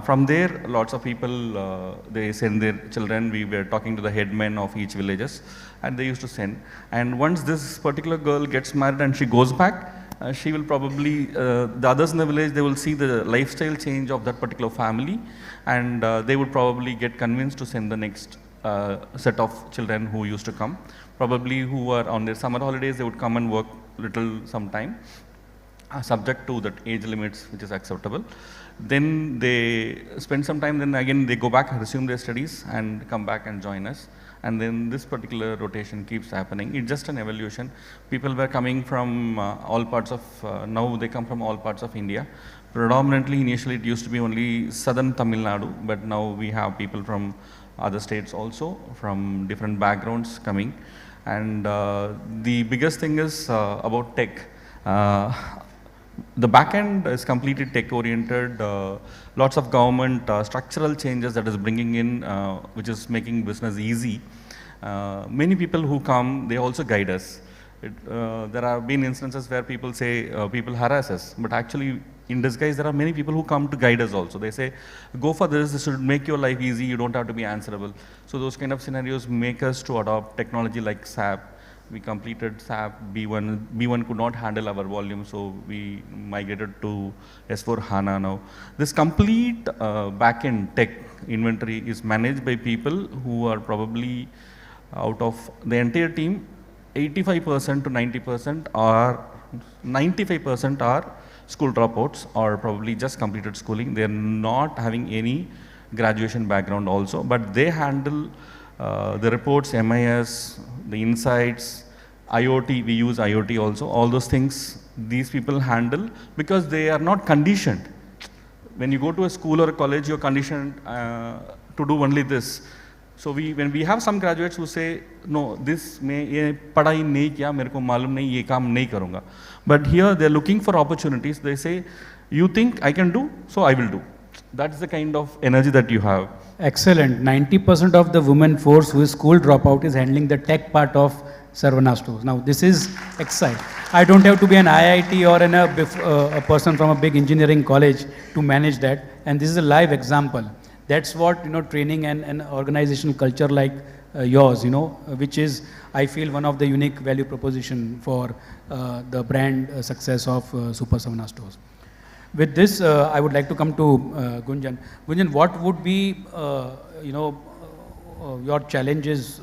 from there lots of people, they send their children. We were talking to the headmen of each villages and they used to send. And once this particular girl gets married and she goes back, she will probably, the others in the village, they will see the lifestyle change of that particular family and they would probably get convinced to send the next set of children who used to come. Probably who are on their summer holidays, they would come and work little sometime, subject to that age limits which is acceptable. Then they spend some time, then again they go back, resume their studies and come back and join us. And then this particular rotation keeps happening. It's just an evolution. People were coming from all parts of, now they come from all parts of India. Predominantly, initially it used to be only southern Tamil Nadu, but now we have people from other states also, from different backgrounds coming. And the biggest thing is about tech. The back end is completely tech oriented. Lots of government structural changes that is bringing in, which is making business easy. Many people who come, they also guide us. There have been instances where people say, people harass us, but actually in disguise there are many people who come to guide us also. They say, go for this should make your life easy, you don't have to be answerable. So those kind of scenarios make us to adopt technology like SAP. We completed SAP B1. B1 could not handle our volume, so we migrated to S4 HANA now. This complete backend tech inventory is managed by people who are probably out of the entire team, 85% to 90% are, 95% are school dropouts or probably just completed schooling. They are not having any graduation background also, but they handle the reports, MIS, the insights, IoT, we use IoT also, all those things these people handle because they are not conditioned. When you go to a school or a college, you're conditioned to do only this. So when we have some graduates who say, no, this mein ye padhai nahi kiya, mere ko malum nahi, ye kaam nahi karunga. But here they're looking for opportunities. They say, you think I can do, so I will do. That's the kind of energy that you have. Excellent. 90% of the women force who is school dropout is handling the tech part of Saravana stores. Now this is exciting. I don't have to be an IIT or a person from a big engineering college to manage that. And this is a live example. That's what, training and an organizational culture like yours, which is, I feel, one of the unique value proposition for the brand success of Super Saravana stores. With this, I would like to come to Gunjan. Gunjan, what would be, your challenges,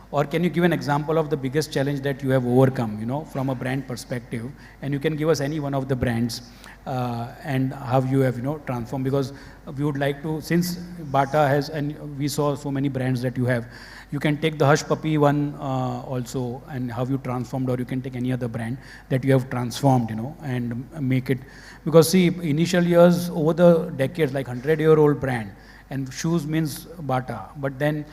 or can you give an example of the biggest challenge that you have overcome, from a brand perspective? And you can give us any one of the brands and how you have, transformed. Because we would like to, since Bata has, and we saw so many brands that you have, you can take the Hush Puppy one also, and how you transformed, or you can take any other brand that you have transformed, and make it. Because see, initial years, over the decades, like 100-year-old brand, and shoes means Bata, but then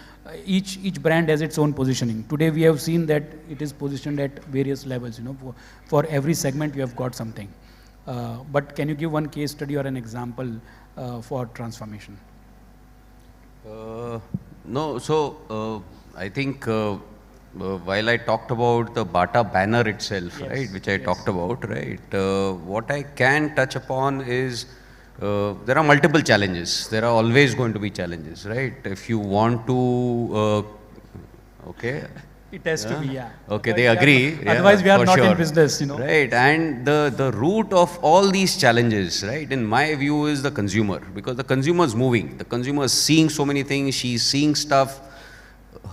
each brand has its own positioning. Today we have seen that it is positioned at various levels, for every segment you have got something. But can you give one case study or an example for transformation? No, so I think while I talked about the Bata banner itself, Yes, right, which I talked about, right, what I can touch upon is there are multiple challenges. There are always going to be challenges, right? If you want to, It has to be, yeah. Okay, they agree. Otherwise, we are not sure. in business, you know. Right, and the root of all these challenges, right, in my view, is the consumer, because the consumer is moving. The consumer is seeing so many things. She's seeing stuff.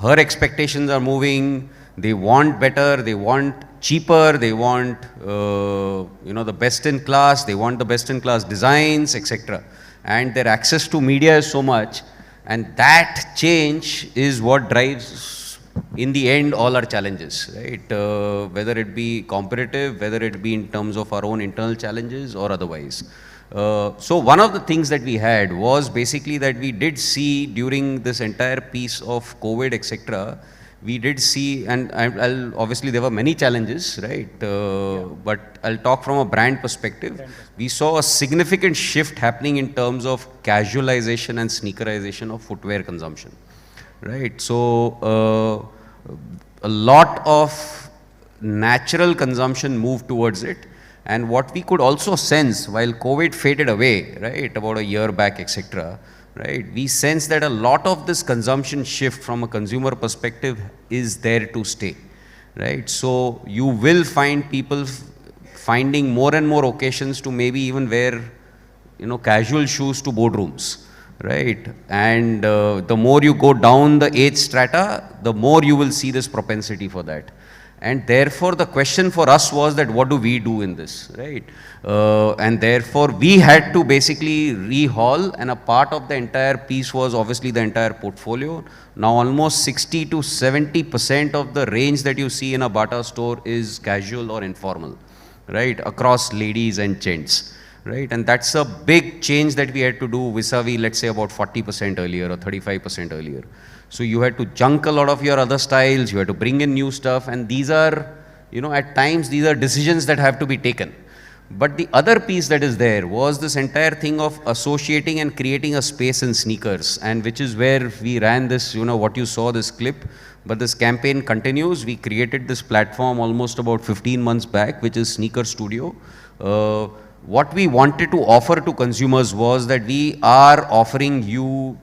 Her expectations are moving. They want better. They want cheaper. They want, the best in class. They want the best in class designs, etc. And their access to media is so much, and that change is what drives, in the end, all our challenges, right? Whether it be competitive, whether it be in terms of our own internal challenges or otherwise. So one of the things that we had was basically that we did see during this entire piece of COVID, etc., we did see, and obviously there were many challenges, right? But I'll talk from a brand perspective. We saw a significant shift happening in terms of casualization and sneakerization of footwear consumption. Right, so a lot of natural consumption moved towards it, and what we could also sense while COVID faded away, right, about a year back, etc., right, we sense that a lot of this consumption shift from a consumer perspective is there to stay, right. So you will find people finding more and more occasions to maybe even wear, casual shoes to boardrooms. Right, and the more you go down the age strata, the more you will see this propensity for that. And therefore, the question for us was that what do we do in this, right? And therefore, we had to basically rehaul, and a part of the entire piece was obviously the entire portfolio. Now, almost 60 to 70% of the range that you see in a Bata store is casual or informal, right, across ladies and gents. Right, and that's a big change that we had to do vis-a-vis, let's say, about 40% earlier or 35% earlier. So you had to junk a lot of your other styles, you had to bring in new stuff, and these are, at times these are decisions that have to be taken. But the other piece that is there was this entire thing of associating and creating a space in sneakers, and which is where we ran this, what you saw, this clip. But this campaign continues. We created this platform almost about 15 months back, which is Sneaker Studio. What we wanted to offer to consumers was that we are offering you,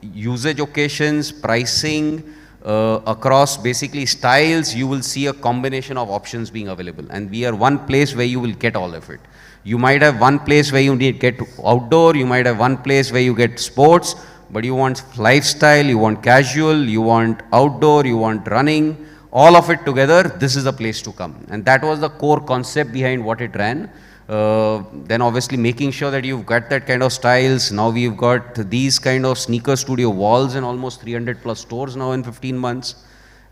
usage occasions, pricing, across basically styles. You will see a combination of options being available, and we are one place where you will get all of it. You might have one place where you get outdoor, you might have one place where you get sports, but you want lifestyle, you want casual, you want outdoor, you want running, all of it together. This is the place to come, and that was the core concept behind what it ran. Then obviously making sure that you've got that kind of styles. Now we've got these kind of Sneaker Studio walls in almost 300 plus stores now in 15 months.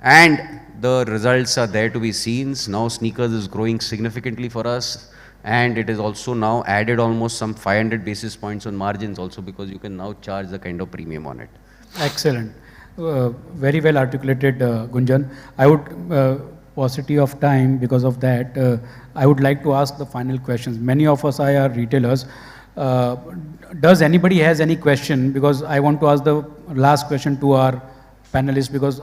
And the results are there to be seen. Now sneakers is growing significantly for us. And it is also now added almost some 500 basis points on margins also, because you can now charge the kind of premium on it. Excellent. Very well articulated, Gunjan. I would, paucity of time, because of that, I would like to ask the final questions. Many of us are retailers. Does anybody has any question? Because I want to ask the last question to our panelists, because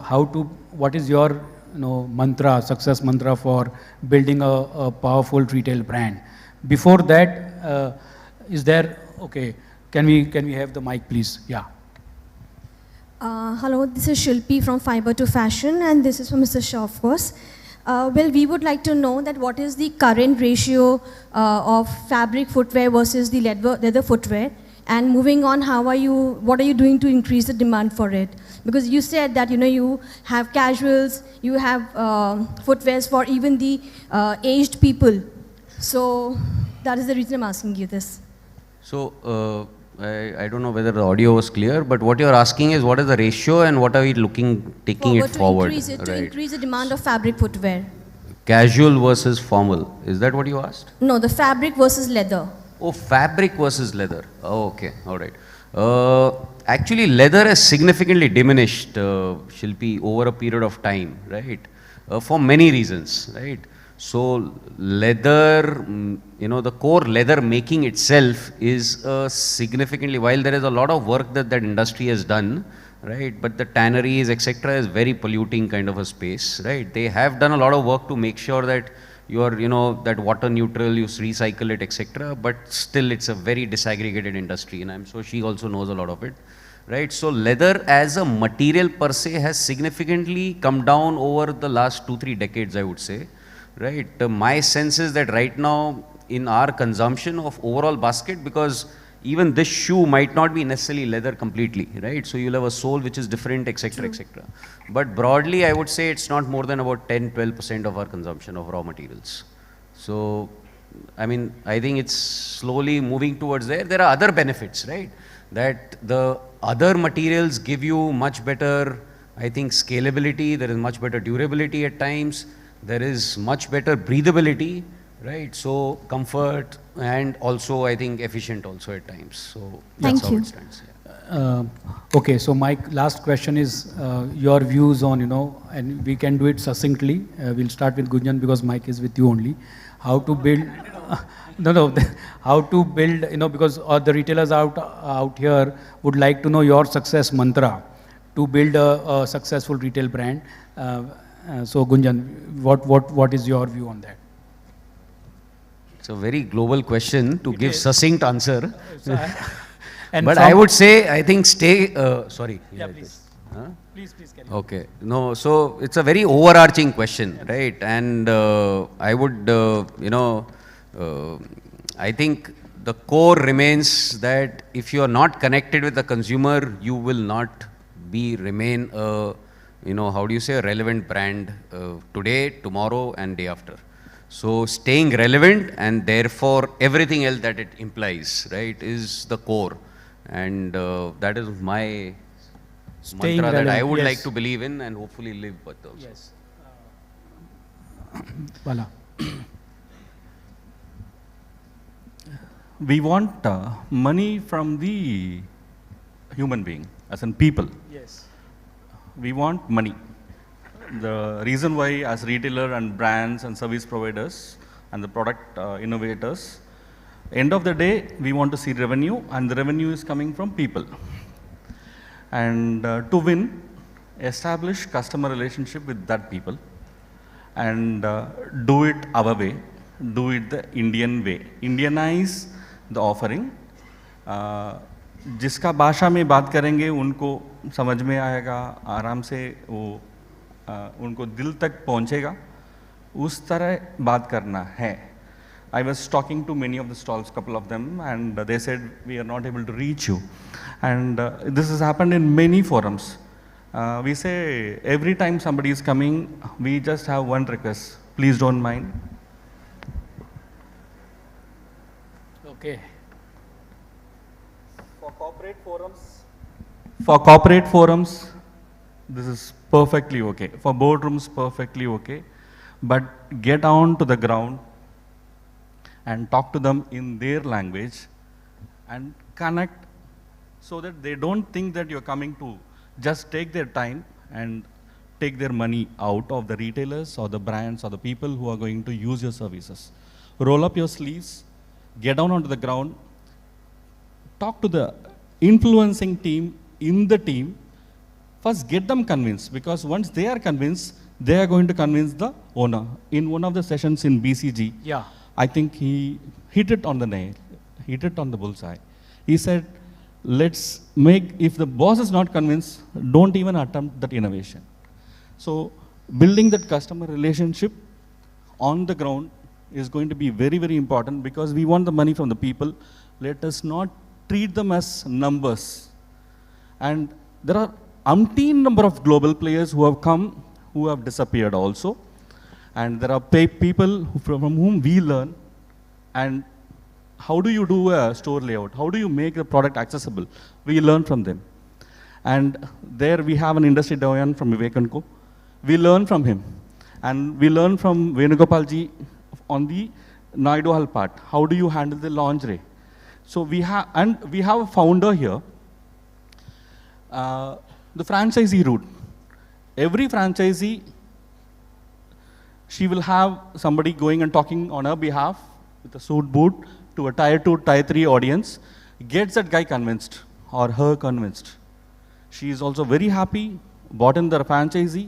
what is your mantra, success mantra for building a powerful retail brand? Before that, is there, okay, can we have the mic, please? Yeah. Hello, this is Shilpi from Fiber to Fashion, and this is from Mr. Shah, of course. Well, we would like to know that what is the current ratio of fabric footwear versus the leather footwear, and moving on, what are you doing to increase the demand for it? Because you said that you have casuals, you have footwears for even the aged people. So that is the reason I'm asking you this. So I don't know whether the audio was clear, but what you're asking is what is the ratio and what are we taking it forward? To increase the demand of fabric footwear. Casual versus formal. Is that what you asked? No, the fabric versus leather. Oh, fabric versus leather. Oh, okay. All right. Actually, leather has significantly diminished, Shilpi, over a period of time, right? For many reasons, right? So leather, the core leather making itself is significantly, while there is a lot of work that industry has done, right, but the tanneries, etc., is very polluting kind of a space, right? They have done a lot of work to make sure that you are, that water neutral, you recycle it, etc., but still it's a very disaggregated industry, and I'm sure she also knows a lot of it. right? So leather as a material per se has significantly come down over the last 2-3 decades, I would say, right? My sense is that right now in our consumption of overall basket, because even this shoe might not be necessarily leather completely, right? So you'll have a sole which is different, etc., etc. But broadly, I would say it's not more than about 10-12% of our consumption of raw materials. So, I mean, I think it's slowly moving towards there. There are other benefits, right? That the other materials give you much better, I think, scalability. There is much better durability at times. There is much better breathability, right? So comfort and also I think efficient also at times. So that's how it stands. Yeah. Okay, so my last question is your views on, and we can do it succinctly. We'll start with Gunjan because Mike is with you only. How to build, how to build, because the retailers out here would like to know your success mantra to build a successful retail brand. So Gunjan, what is your view on that? It's a very global question to give succinct answer. But I would say, I think sorry. Yeah, please. Huh? Please carry on. Okay. No, so it's a very overarching question, right? And I would, I think the core remains that if you are not connected with the consumer, you will not remain a, how do you say, a relevant brand today, tomorrow, and day after. So staying relevant and therefore everything else that it implies, right, is the core. And that is my Staying mantra relevant, that I would yes. like to believe in and hopefully live with also. Yes. Bala. We want money from the human being, as in people. Yes. We want money. The reason why as retailer and brands and service providers and the product innovators, end of the day, we want to see revenue, and the revenue is coming from people. And to win, establish customer relationship with that people and do it our way, do it the Indian way. Indianize the offering. जिसका भाषा में बात करेंगे उनको समझ में आएगा, आराम से वो उनको दिल तक पहुंचेगा, उस तरह बात करना है. I was talking to many of the stalls, couple of them, and they said we are not able to reach you. And this has happened in many forums. We say every time somebody is coming, we just have one request. Please don't mind. Okay. For corporate forums, this is perfectly okay. For boardrooms, perfectly okay. But get on to the ground and talk to them in their language and connect so that they don't think that you're coming to just take their time and take their money out of the retailers or the brands or the people who are going to use your services. Roll up your sleeves, get down onto the ground, talk to the influencing team in the team. First get them convinced, because once they are convinced, they are going to convince the owner. In one of the sessions in BCG, yeah, I think he hit it on the nail, hit it on the bullseye. He said, let's make, if the boss is not convinced, don't even attempt that innovation. So building that customer relationship on the ground is going to be very, very important, because we want the money from the people. Let us not treat them as numbers. And there are umpteen number of global players who have come, who have disappeared also. And there are people from whom we learn. And how do you do a store layout? How do you make the product accessible? We learn from them. And there we have an industry doyen from Vivek & Co. We learn from him. And we learn from Venugopalji on the Naidu Hall part. How do you handle the lingerie? So we have a founder here. The franchisee route. Every franchisee, she will have somebody going and talking on her behalf with a suit boot to a tier 2, tier 3 audience, gets that guy convinced or her convinced. She is also very happy, bought in the franchisee,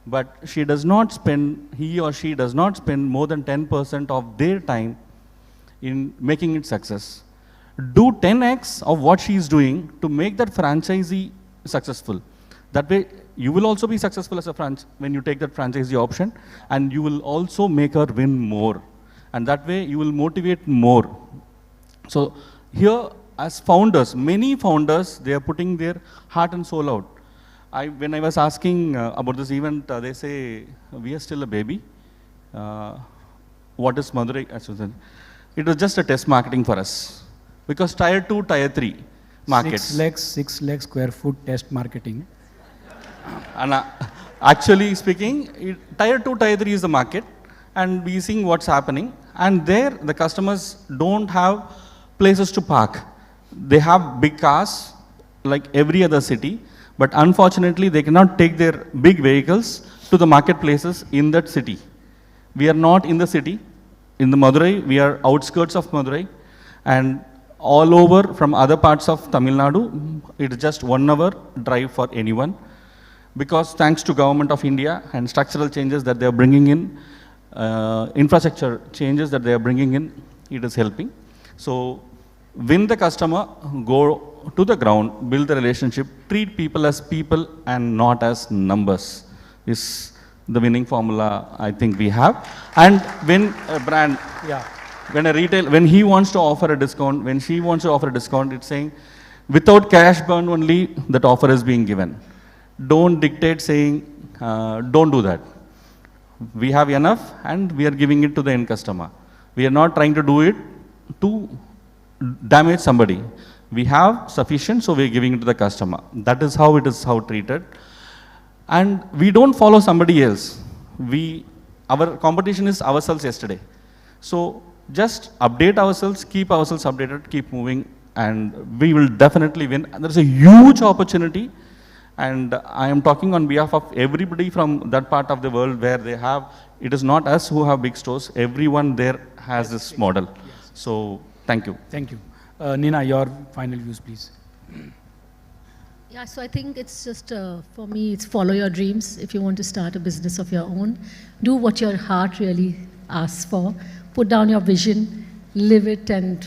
but she does not spend, he or she does not spend more than 10% of their time in making it success. do 10x of what she is doing to make that franchisee successful. That way, you will also be successful as a when you take that franchisee option, and you will also make her win more. And that way, you will motivate more. So here, as founders, many founders, they are putting their heart and soul out. When I was asking about this event, they say, we are still a baby. What is Madurai? It was just a test marketing for us. Because tier 2, tier 3 markets. 6 lakh square foot test marketing. And actually speaking, tier 2, tier 3 is the market. And we seeing what's happening. And there, the customers don't have places to park. They have big cars, like every other city. But unfortunately, they cannot take their big vehicles to the marketplaces in that city. We are not in the city. In the Madurai, we are outskirts of Madurai. And all over from other parts of Tamil Nadu, it is just 1 hour drive for anyone. Because thanks to Government of India and structural changes that they are bringing in, infrastructure changes that they are bringing in, it is helping. So win the customer, go to the ground, build the relationship, treat people as people and not as numbers is the winning formula I think we have. And when a brand, when he wants to offer a discount, when she wants to offer a discount, it's saying without cash burn only that offer is being given. Don't dictate saying, don't do that. We have enough and we are giving it to the end customer. We are not trying to do it to damage somebody. We have sufficient, so we are giving it to the customer. That is how it is treated. And we don't follow somebody else. Our competition is ourselves yesterday. So just update ourselves, keep ourselves updated, keep moving, and we will definitely win. And there's a huge opportunity. And I am talking on behalf of everybody from that part of the world where they have, it is not us who have big stores, everyone there has this model. Yes. So thank you. Thank you. Nina, your final views, please. Yeah, so I think it's just, for me, it's follow your dreams. If you want to start a business of your own, do what your heart really asks for. Put down your vision, live it, and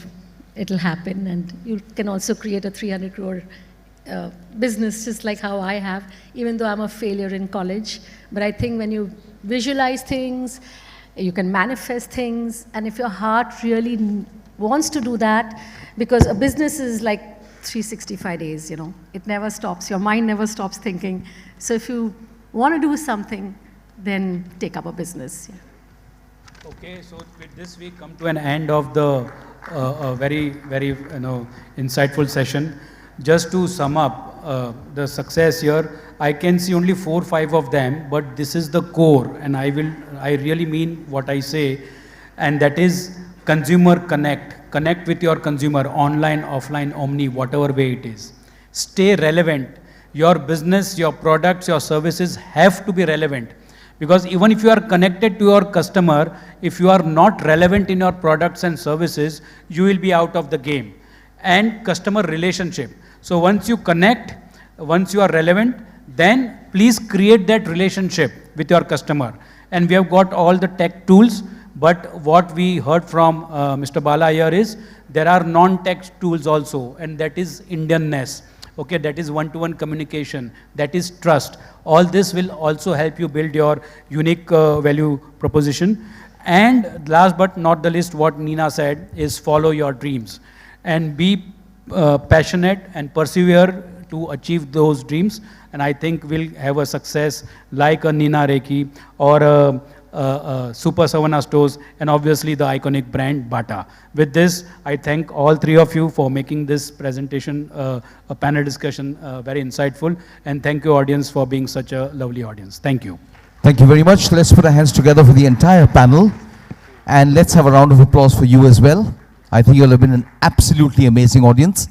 it'll happen. And you can also create a 300 crore business, just like how I have, even though I'm a failure in college. But I think when you visualize things, you can manifest things, and if your heart really wants to do that, because a business is like 365 days, you know, it never stops, your mind never stops thinking. So if you want to do something, then take up a business. Yeah. Okay, so with this we come to an end of the very insightful session. Just to sum up the success here, I can see only 4 or 5 of them, but this is the core, and I really mean what I say, and that is consumer connect. Connect with your consumer, online, offline, omni, whatever way it is. Stay relevant. Your business, your products, your services have to be relevant. Because even if you are connected to your customer, if you are not relevant in your products and services, you will be out of the game. And customer relationship. So once you connect, once you are relevant, then please create that relationship with your customer. And we have got all the tech tools, but what we heard from Mr. Bala here is there are non-tech tools also, and that is Indianness. Okay, that is one-to-one communication, that is trust. All this will also help you build your unique value proposition. And last but not the least, what Nina said is follow your dreams and be passionate and persevere to achieve those dreams. And I think we'll have a success like a Nina Reiki or a Super Saravana stores, and obviously the iconic brand Bata. With this, I thank all 3 of you for making this presentation, a panel discussion, very insightful. And thank you, audience, for being such a lovely audience. Thank you. Thank you very much. Let's put our hands together for the entire panel. And let's have a round of applause for you as well. I think you'll have been an absolutely amazing audience.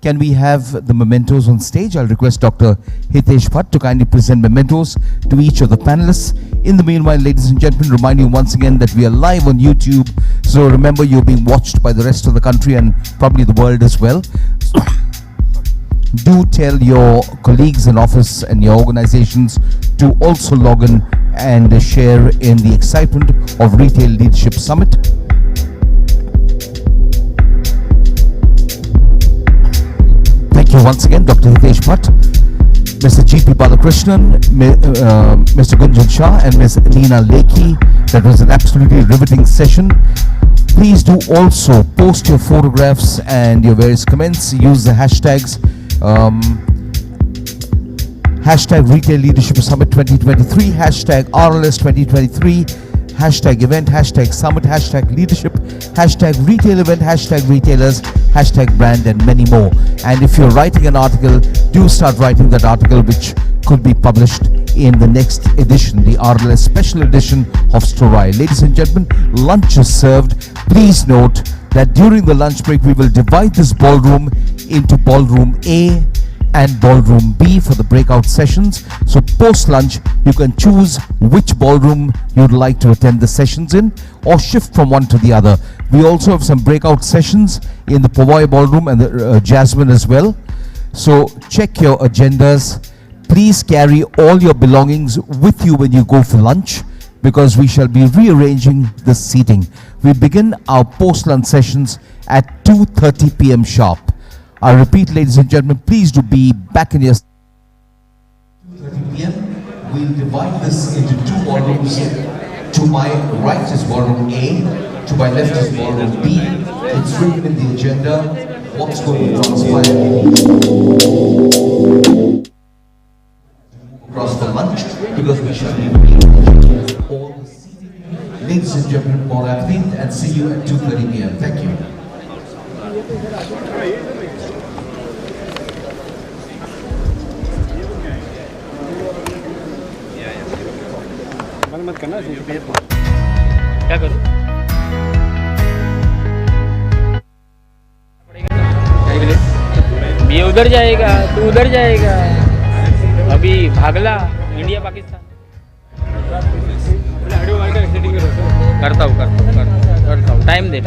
Can we have the mementos on stage? I'll request Dr. Hitesh Bhatt to kindly present mementos to each of the panelists. In the meanwhile, ladies and gentlemen, remind you once again that we are live on YouTube. So remember, you're being watched by the rest of the country and probably the world as well. So do tell your colleagues in office and your organizations to also log in and share in the excitement of Retail Leadership Summit. you once again, Dr. Hitesh Bhatt, Mr. G.P. Balakrishnan, Mr. Gunjan Shah, and Ms. Neena Lekhi. That was an absolutely riveting session. Please do also post your photographs and your various comments. Use the hashtags hashtag Retail Leadership Summit 2023, hashtag RLS 2023, hashtag event, hashtag summit, hashtag leadership, hashtag retail event, hashtag retailers, hashtag brand, and many more. And if you're writing an article, do start writing that article, which could be published in the next edition, the RLS special edition of Storai. Ladies and gentlemen, lunch is served. Please note that during the lunch break, we will divide this ballroom into ballroom A and ballroom B for the breakout sessions. So post lunch, you can choose which ballroom you'd like to attend the sessions in, or shift from one to the other. We also have some breakout sessions in the Powai ballroom and the Jasmine as well. So check your agendas. Please carry all your belongings with you when you go for lunch, because we shall be rearranging the seating. We begin our post-lunch sessions at 2:30 p.m. sharp. I repeat, ladies and gentlemen, please do be back in your 2:30 p.m. We'll divide this into two ballrooms. To my right is ballroom A, to my left is ballroom B. It's written in the agenda what's going to transpire across the lunch, because we shall be rearranging all the seating. Ladies and gentlemen, bon appetit, and see you at 2:30 p.m. Thank you. मत करना क्या करूं ये उधर जाएगा तू उधर जाएगा अभी भागला इंडिया पाकिस्तान करता हूँ time they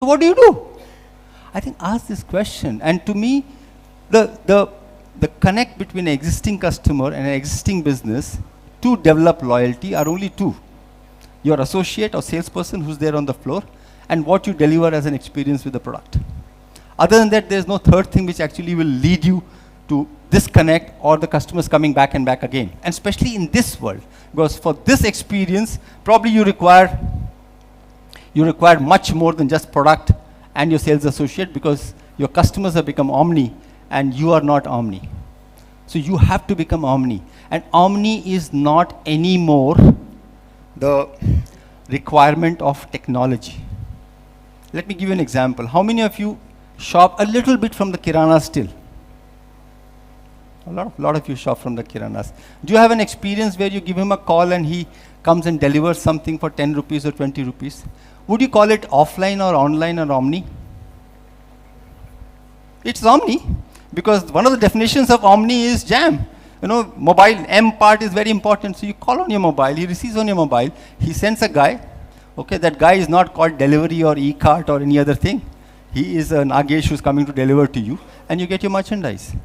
what do you do? I think ask this question. And to me, the connect between an existing customer and an existing business to develop loyalty are only two. Your associate or salesperson who's there on the floor and what you deliver as an experience with the product. Other than that, there's no third thing which actually will lead you to disconnect or the customers coming back and back again. And especially in this world, because for this experience, probably you require much more than just product and your sales associate, because your customers have become omni and you are not omni. So you have to become omni. And omni is not anymore the requirement of technology. Let me give you an example. How many of you shop a little bit from the Kirana still? A lot of you shop from the Kiranas. Do you have an experience where you give him a call and he comes and delivers something for 10 rupees or 20 rupees? Would you call it offline or online or omni? It's omni, because one of the definitions of omni is jam. You know, mobile, M part is very important. So you call on your mobile, he receives on your mobile, he sends a guy. Okay, that guy is not called delivery or e-cart or any other thing. He is an Nagesh who's coming to deliver to you, and you get your merchandise.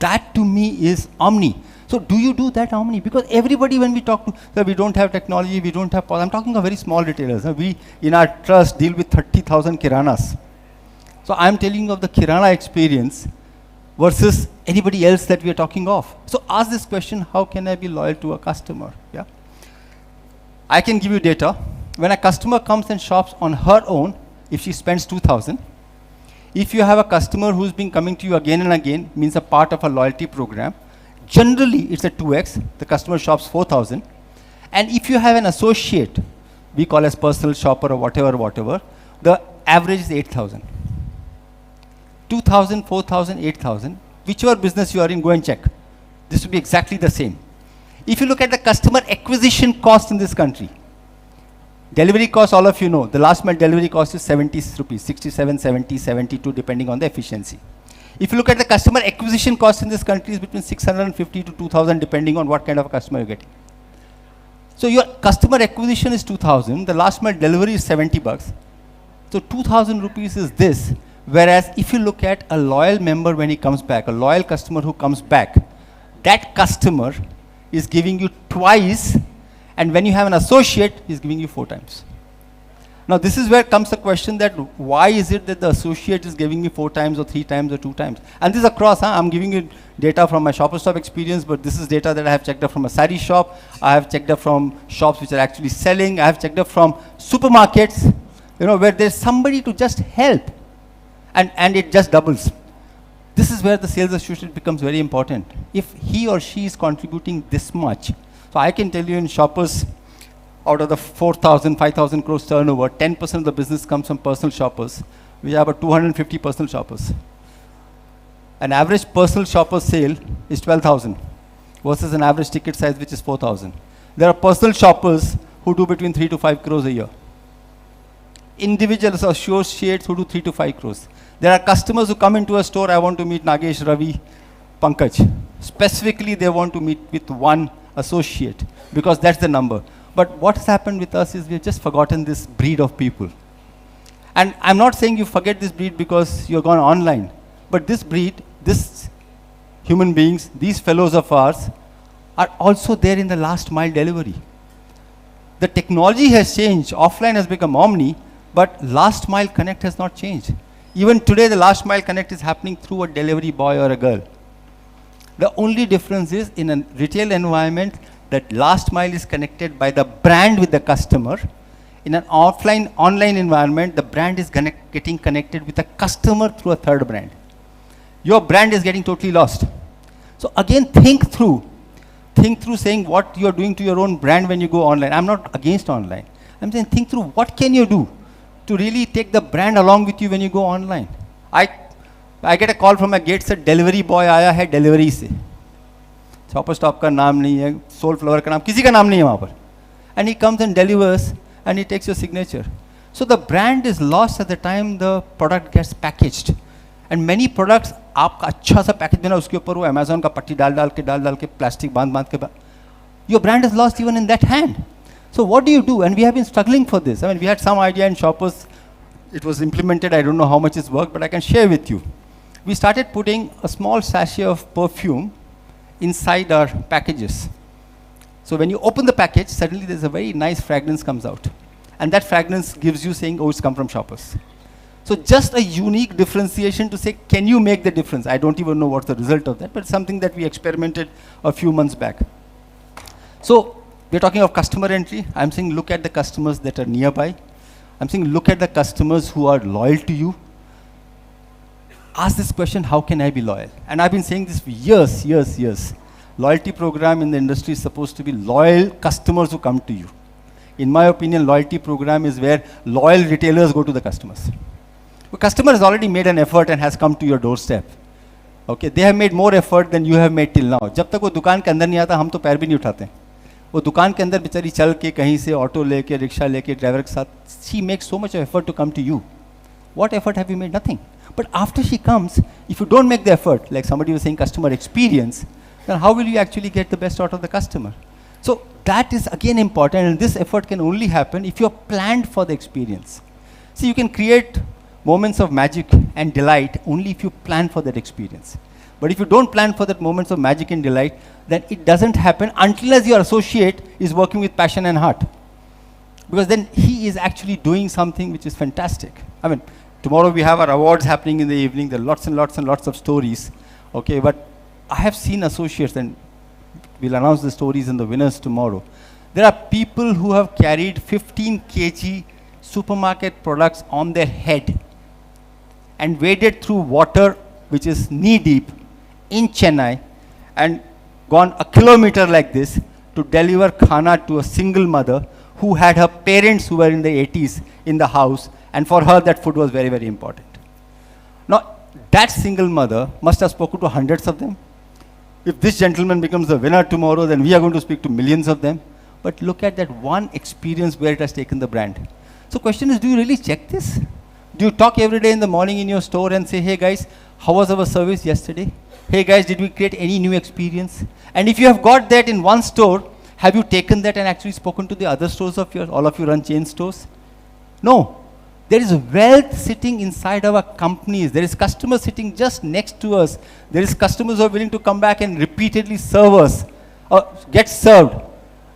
That to me is omni. So do you do that omni? Because everybody, when we talk to, we don't have technology, we don't have, I'm talking of very small retailers. We, in our trust, deal with 30,000 Kiranas. So I'm telling you of the Kirana experience versus anybody else that we are talking of. So ask this question, how can I be loyal to a customer? Yeah. I can give you data. When a customer comes and shops on her own, if she spends 2,000, if you have a customer who's been coming to you again and again, means a part of a loyalty program, generally it's a 2x, the customer shops 4,000. And if you have an associate, we call as personal shopper or whatever, the average is 8,000. 2,000, 4,000, 8,000, whichever business you are in, go and check. This will be exactly the same. If you look at the customer acquisition cost in this country, delivery cost, all of you know, the last mile delivery cost is 70 rupees, 67, 70, 72, depending on the efficiency. If you look at the customer acquisition cost in this country is between 650 to 2,000, depending on what kind of a customer you get. So your customer acquisition is 2,000, the last mile delivery is 70 bucks. So 2,000 rupees is this. Whereas if you look at a loyal member when he comes back, a loyal customer who comes back, that customer is giving you twice, and when you have an associate, he's giving you 4 times. Now this is where comes the question that why is it that the associate is giving me 4 times or 3 times or 2 times? And this is across, I'm giving you data from my shopper stop experience, but this is data that I have checked up from a sari shop, I have checked up from shops which are actually selling, I have checked up from supermarkets, you know, where there's somebody to just help. And it just doubles. This is where the sales associate becomes very important. If he or she is contributing this much, so I can tell you in shoppers, out of the 4,000, 5,000 crores turnover, 10% of the business comes from personal shoppers. We have about 250 personal shoppers. An average personal shopper sale is 12,000 versus an average ticket size which is 4,000. There are personal shoppers who do between 3 to 5 crores a year. Individuals associates who do 3 to 5 crores. There are customers who come into a store, I want to meet Nagesh, Ravi, Pankaj. Specifically, they want to meet with one associate because that's the number. But what has happened with us is we've just forgotten this breed of people. And I'm not saying you forget this breed because you're gone online. But this breed, this human beings, these fellows of ours are also there in the last mile delivery. The technology has changed. Offline has become omni, but last mile connect has not changed. Even today, the last mile connect is happening through a delivery boy or a girl. The only difference is in a retail environment, that last mile is connected by the brand with the customer. In an offline, online environment, the brand is getting connected with the customer through a third brand. Your brand is getting totally lost. So again, think through saying what you are doing to your own brand when you go online. I'm not against online. I'm saying think through what can you do to really take the brand along with you when you go online. I get a call from a gate, said delivery boy आया है delivery से. Shopper stop का नाम नहीं है, soul flower का नाम, किसी का नाम नहीं है वहाँ पर. And he comes and delivers and he takes your signature. So the brand is lost at the time the product gets packaged. And many products, आपका अच्छा सा पैकेज देना उसके ऊपर वो Amazon का पट्टी डाल के प्लास्टिक बांध के your brand is lost even in that hand. So what do you do? And we have been struggling for this. I mean, we had some idea in shoppers it was implemented. I don't know how much it's worked, but I can share with you. We started putting a small sachet of perfume inside our packages. So when you open the package, suddenly there's a very nice fragrance comes out. And that fragrance gives you saying, oh, it's come from Shoppers. So just a unique differentiation to say, can you make the difference? I don't even know what's the result of that, but something that we experimented a few months back. So we're talking of customer entry. I'm saying look at the customers that are nearby. I'm saying look at the customers who are loyal to you. Ask this question, how can I be loyal? And I've been saying this for years. Loyalty program in the industry is supposed to be loyal customers who come to you. In my opinion, loyalty program is where loyal retailers go to the customers. The customer has already made an effort and has come to your doorstep. Okay, they have made more effort than you have made till now. जब तक वो दुकान के अंदर नहीं आता, हम तो पैर भी नहीं उठाते हैं. वो दुकान के अंदर बेचारी चल के कहीं से ऑटो लेके रिक्शा लेके ड्राइवर के साथ, she makes so much effort to come to you. What effort have you made? Nothing. But after she comes, if you don't make the effort, like somebody was saying, customer experience, then how will you actually get the best out of the customer? So that is again important, and this effort can only happen if you are planned for the experience. See, you can create moments of magic and delight only if you plan for that experience. But if you don't plan for that moments of magic and delight, then it doesn't happen unless your associate is working with passion and heart. Because then he is actually doing something which is fantastic. I mean, tomorrow we have our awards happening in the evening. There are lots and lots of stories. Okay, but I have seen associates, and we'll announce the stories and the winners tomorrow. There are people who have carried 15 kg supermarket products on their head and waded through water which is knee deep in Chennai and gone a kilometer like this to deliver khana to a single mother who had her parents who were in the 80s in the house, and for her that food was very, very important. Now, that single mother must have spoken to hundreds of them. If this gentleman becomes the winner tomorrow, then we are going to speak to millions of them. But look at that one experience where it has taken the brand. So question is, do you really check this? Do you talk every day in the morning in your store and say, hey guys, how was our service yesterday? Hey guys, did we create any new experience? And if you have got that in one store, have you taken that and actually spoken to the other stores of yours? All of you run chain stores? No. There is wealth sitting inside our companies. There is customers sitting just next to us. There is customers who are willing to come back and repeatedly serve us or get served.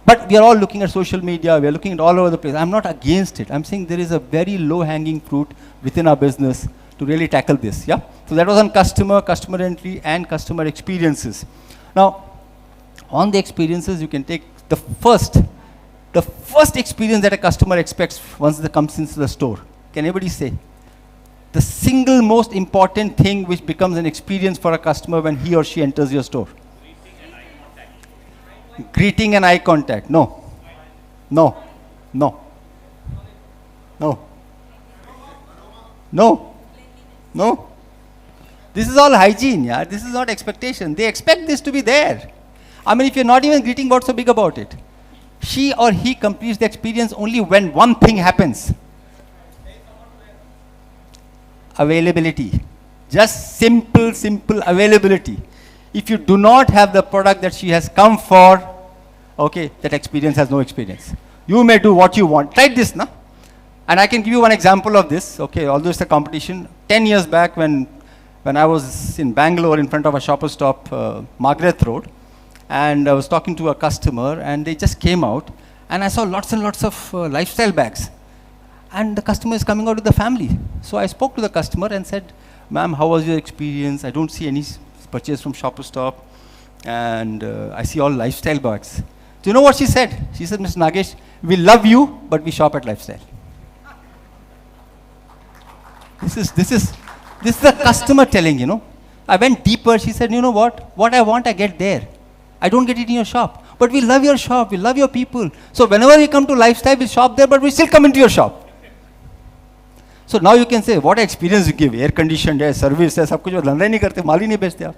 But we are all looking at social media. We are looking at all over the place. I'm not against it. I'm saying there is a very low-hanging fruit within our business to really tackle this. Yeah. So that was on customer entry, and customer experiences. Now, on the experiences, you can take the first experience that a customer expects once they comes into the store. Can anybody say? The single most important thing which becomes an experience for a customer when he or she enters your store. Greeting and eye contact. No. No. No. No. No. No. This is all hygiene, yeah. This is not expectation. They expect this to be there. I mean, if you're not even greeting, what's so big about it? She or he completes the experience only when one thing happens. Availability. Just simple availability. If you do not have the product that she has come for, okay, that experience has no experience. You may do what you want. Try this, na? And I can give you one example of this, okay, although it's a competition. 10 years back when I was in Bangalore in front of a Shoppers Stop, Margaret Road, and I was talking to a customer, and they just came out, and I saw lots and lots of lifestyle bags. And the customer is coming out with the family. So I spoke to the customer and said, ma'am, how was your experience? I don't see any purchase from Shoppers Stop, and I see all lifestyle bags. Do you know what she said? She said, Mr. Nagesh, we love you, but we shop at Lifestyle. This is the customer telling, you know. I went deeper. She said, you know what? What I want, I get there. I don't get it in your shop. But we love your shop. We love your people. So whenever we come to Lifestyle, we shop there, but we still come into your shop. So now you can say, what experience you give? Air conditioned, service, सब कुछ धंधा नहीं करते, माल ही नहीं बेचते आप.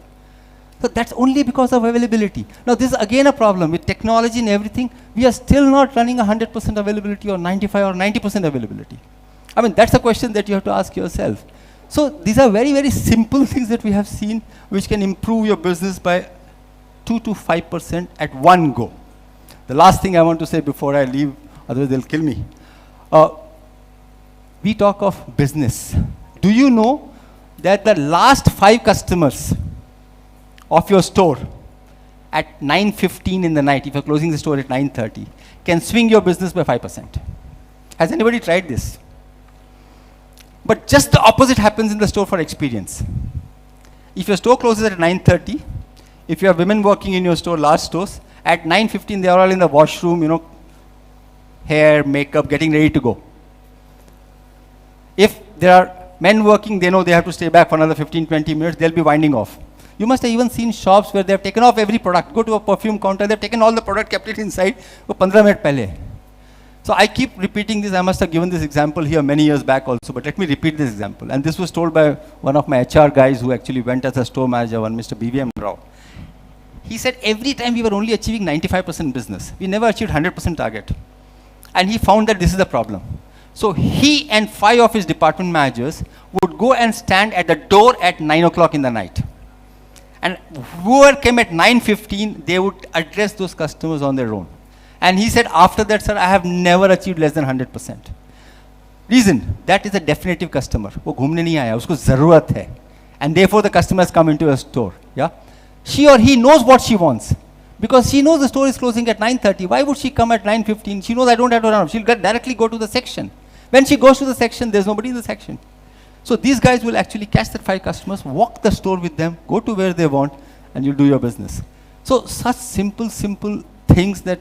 So that's only because of availability. Now this is again a problem with technology and everything. We are still not running 100% availability or 95 or 90% availability. I mean, that's a question that you have to ask yourself. So these are very, very simple things that we have seen which can improve your business by 2 to 5% at one go. The last thing I want to say before I leave, otherwise they'll kill me. we talk of business. Do you know that the last 5 customers of your store at 9:15 in the night, if you're closing the store at 9:30, can swing your business by 5%? Has anybody tried this? But just the opposite happens in the store for experience. If your store closes at 9:30, if you have women working in your store, large stores, at 9:15 they are all in the washroom, hair, makeup, getting ready to go. If there are men working, they know they have to stay back for another 15-20 minutes, they'll be winding off. You must have even seen shops where they have taken off every product. Go to a perfume counter, they've taken all the product, kept it inside, 15 minutes pehle. So I keep repeating this. I must have given this example here many years back also, but let me repeat this example. And this was told by one of my HR guys who actually went as a store manager, one Mr. BVM Rao. He said every time we were only achieving 95% business. We never achieved 100% target. And he found that this is the problem. So he and 5 of his department managers would go and stand at the door at 9 o'clock in the night. And whoever came at 9:15, they would address those customers on their own. And he said, after that, sir, I have never achieved less than 100%. Reason, that is a definitive customer. वो घूमने नहीं आया, उसको ज़रूरत है. And therefore the customers come into a store. Yeah? She or he knows what she wants. Because she knows the store is closing at 9:30. Why would she come at 9:15? She knows I don't have to run. She'll directly go to the section. When she goes to the section, there's nobody in the section. So these guys will actually catch that 5 customers, walk the store with them, go to where they want, and you'll do your business. So such simple things that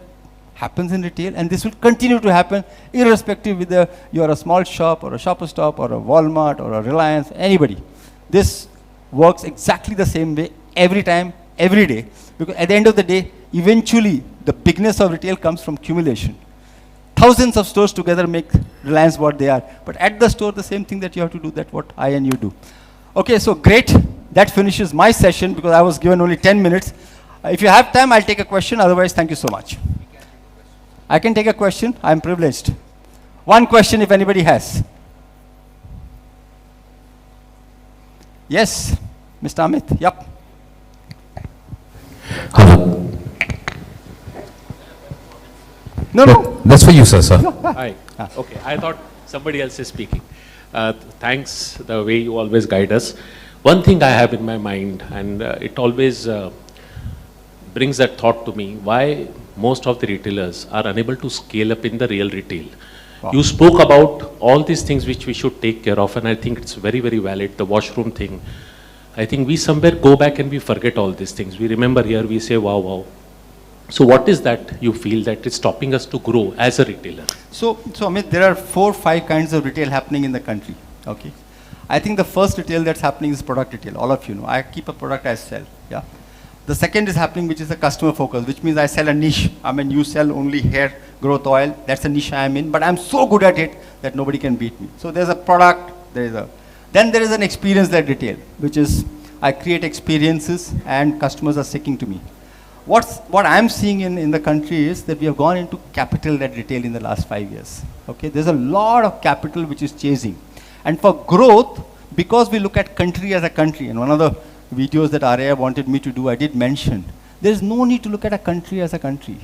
happens in retail, and this will continue to happen irrespective whether you are a small shop or a Shoppers Stop or a Walmart or a Reliance, anybody. This works exactly the same way every time, every day. Because at the end of the day, eventually the bigness of retail comes from accumulation. Thousands of stores together make Reliance what they are. But at the store, the same thing that you have to do, that what I and you do. Okay, so great. That finishes my session because I was given only 10 minutes. If you have time, I'll take a question. Otherwise, thank you so much. I can take a question. I'm privileged. One question if anybody has. Yes, Mr. Amit. Yep. No. That's for you, sir. Hi. Okay, I thought somebody else is speaking. Thanks, the way you always guide us. One thing I have in my mind, and it always brings that thought to me, why most of the retailers are unable to scale up in the real retail. Wow. You spoke about all these things which we should take care of, and I think it's very, very valid, the washroom thing. I think we somewhere go back and we forget all these things. We remember here, we say, wow, wow. So what is that you feel that is stopping us to grow as a retailer? So Amit, there are 4-5 kinds of retail happening in the country. Okay. I think the first retail that's happening is product retail. All of you know. I keep a product I sell. Yeah. The second is happening, which is the customer focus, which means I sell a niche. I mean, you sell only hair growth oil. That's a niche I'm in, but I'm so good at it that nobody can beat me. So there's a product, then there is an experience-led retail, which is I create experiences and customers are sticking to me. What I'm seeing in the country is that we have gone into capital-led retail in the last 5 years. Okay, there's a lot of capital which is chasing. And for growth, because we look at country as a country, and one of the videos that Arya wanted me to do, I did mention, there's no need to look at a country as a country.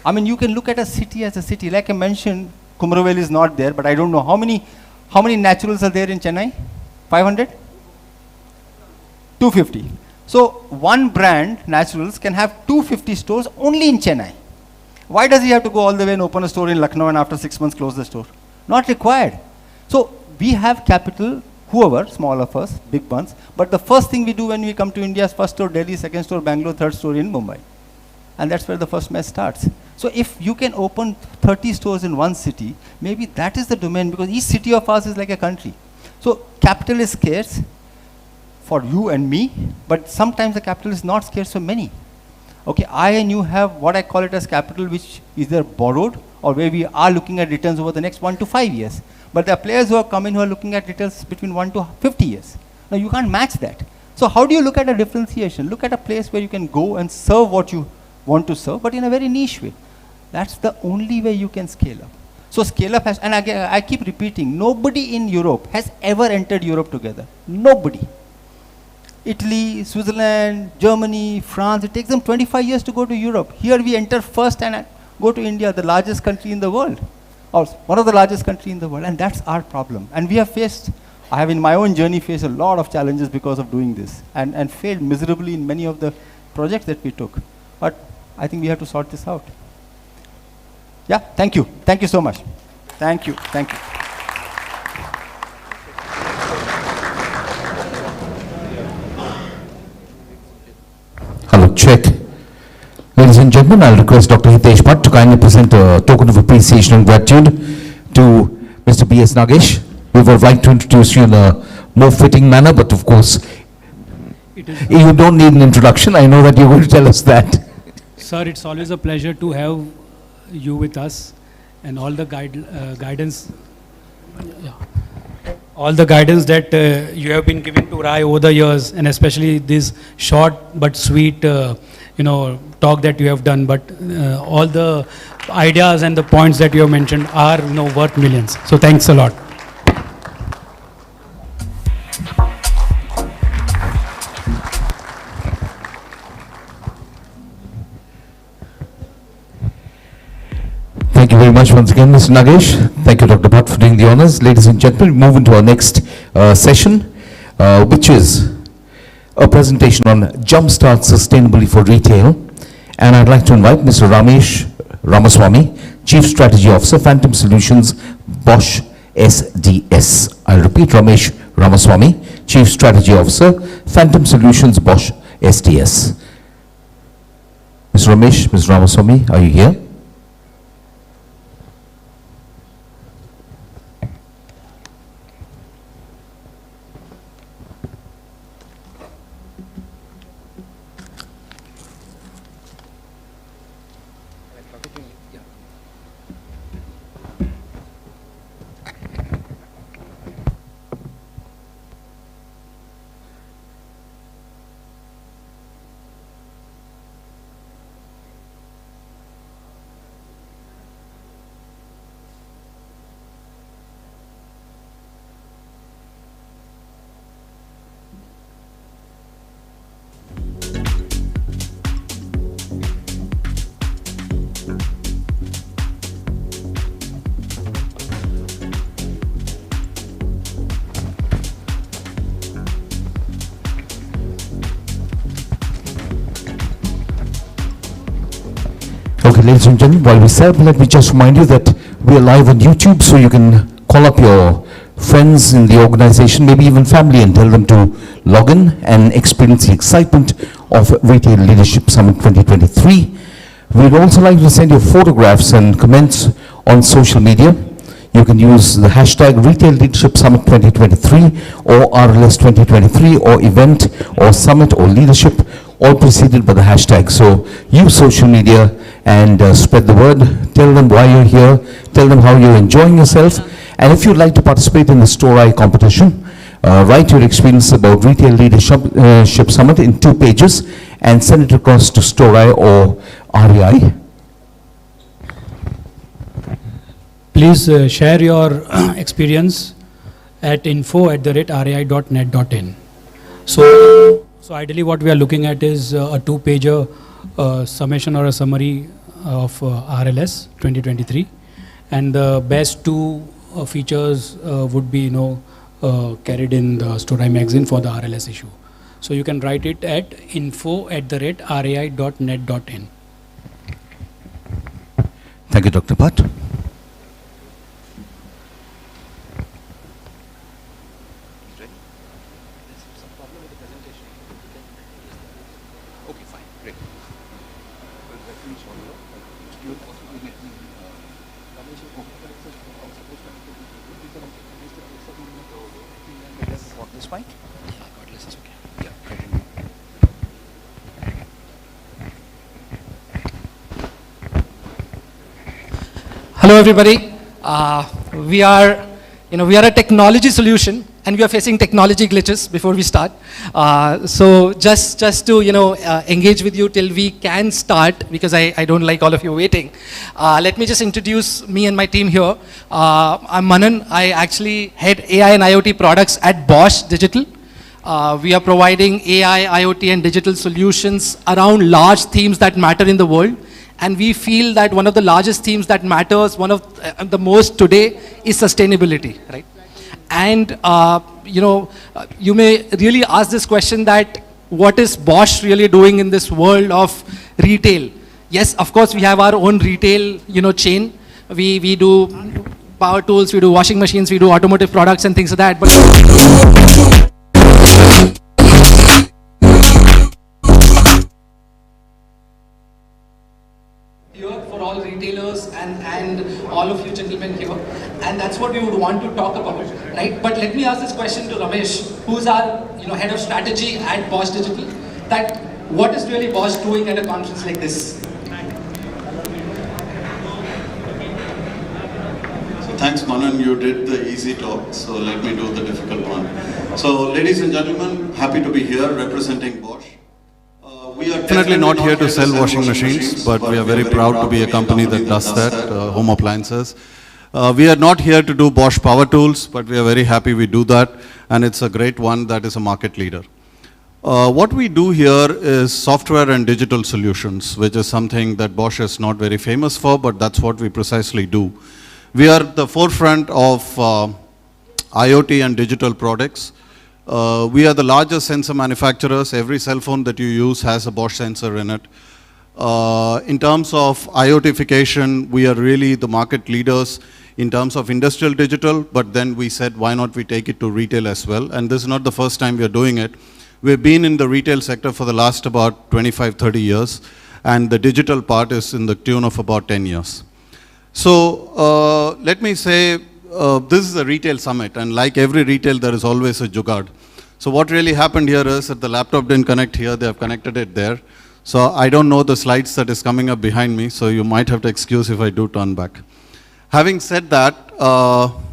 I mean, you can look at a city as a city. Like I mentioned, Kumaravel is not there, but I don't know how many naturals are there in Chennai? 500? 250. So one brand, Naturals, can have 250 stores only in Chennai. Why does he have to go all the way and open a store in Lucknow and after 6 months close the store? Not required. So we have capital, whoever, small of us, big ones, but the first thing we do when we come to India is first store Delhi, second store Bangalore, third store in Mumbai. And that's where the first mess starts. So if you can open 30 stores in one city, maybe that is the domain, because each city of ours is like a country. So capital is scarce for you and me, but sometimes the capital is not scarce for many. Okay, I and you have what I call it as capital, which is either borrowed or where we are looking at returns over the next 1 to 5 years. But there are players who are coming who are looking at returns between 1 to 50 years. Now you can't match that. So how do you look at a differentiation? Look at a place where you can go and serve what you want to serve, but in a very niche way. That's the only way you can scale up. So scale up has, and again, I keep repeating, nobody in Europe has ever entered Europe together. Nobody. Italy, Switzerland, Germany, France, it takes them 25 years to go to Europe. Here we enter first and go to India, the largest country in the world. or one of the largest country in the world, and that's our problem. And we have faced, I have in my own journey faced a lot of challenges because of doing this, and failed miserably in many of the projects that we took. But I think we have to sort this out. Yeah, thank you. Thank you so much. Thank you. Thank you. Hello, check. Ladies and gentlemen, I'll request Dr. Hitesh Bhatt to kindly present a token of appreciation and gratitude to Mr. B.S. Nagesh. We would like to introduce you in a more fitting manner, but of course, you don't need an introduction. I know that you're going to tell us that. Sir, it's always a pleasure to have you with us, and all the guidance. Yeah. All the guidance that you have been giving to RAI over the years, and especially this short but sweet, talk that you have done. But all the ideas and the points that you have mentioned are, worth millions. So thanks a lot. Thank you very much once again, Mr. Nagesh. Thank you, Dr. Bhatt, for doing the honors. Ladies and gentlemen, we move into our next session, which is a presentation on Jumpstart Sustainably for Retail. And I'd like to invite Mr. Ramesh Ramaswamy, Chief Strategy Officer, Phantom Solutions, Bosch SDS. I'll repeat, Ramesh Ramaswamy, Chief Strategy Officer, Phantom Solutions, Bosch SDS. Mr. Ramesh, Mr. Ramaswamy, are you here? Okay, ladies and gentlemen, while we set up, let me just remind you that we are live on YouTube, so you can call up your friends in the organization, maybe even family, and tell them to log in and experience the excitement of Retail Leadership Summit 2023. We'd also like to send you photographs and comments on social media. You can use the hashtag Retail Leadership Summit 2023 or RLS 2023 or event or summit or leadership, all preceded by the hashtag. So use social media and spread the word. Tell them why you're here. Tell them how you're enjoying yourself. And if you'd like to participate in the Store-Eye competition, write your experience about Retail Leadership Summit in 2 pages and send it across to Store-Eye or REI. Please share your experience at info@rei.net.in. So ideally what we are looking at is a 2-pager summation or a summary of RLS 2023, and the best 2 features would be carried in the Store-Eye magazine for the RLS issue. So you can write it at info@rei.net.in. Thank you, Dr. Bhatt. Hello everybody. We are a technology solution, and we are facing technology glitches before we start. So just to engage with you till we can start, because I don't like all of you waiting. Let me just introduce me and my team here. I'm Manan. I actually head AI and IoT products at Bosch Digital. We are providing AI, IoT, and digital solutions around large themes that matter in the world. And we feel that one of the largest themes that matters, one of the most today, is sustainability, right? And you may really ask this question that what is Bosch really doing in this world of retail? Yes, of course, we have our own retail, chain. We do power tools, we do washing machines, we do automotive products and things like that. But here for all retailers and all of you gentlemen here, and that's what we would want to talk about, right? But let me ask this question to Ramesh, who's our head of strategy at Bosch Digital, that what is really Bosch doing at a conference like this? Thanks, Manan. You did the easy talk, so let me do the difficult one. So, ladies and gentlemen, happy to be here representing Bosch. We are definitely not here to sell washing machines, but we are very proud to be a company that does that, home appliances. We are not here to do Bosch power tools, but we are very happy we do that, and it's a great one that is a market leader. What we do here is software and digital solutions, which is something that Bosch is not very famous for, but that's what we precisely do. We are at the forefront of IoT and digital products. We are the largest sensor manufacturers. Every cell phone that you use has a Bosch sensor in it. In terms of IoTification, we are really the market leaders in terms of industrial digital, but then we said, why not we take it to retail as well? And this is not the first time we are doing it. We've been in the retail sector for the last about 25, 30 years, and the digital part is in the tune of about 10 years. So let me say, this is a retail summit, and like every retail, there is always a jugaad. So what really happened here is that the laptop didn't connect here, they have connected it there. So I don't know the slides that is coming up behind me, so you might have to excuse if I do turn back. Having said that,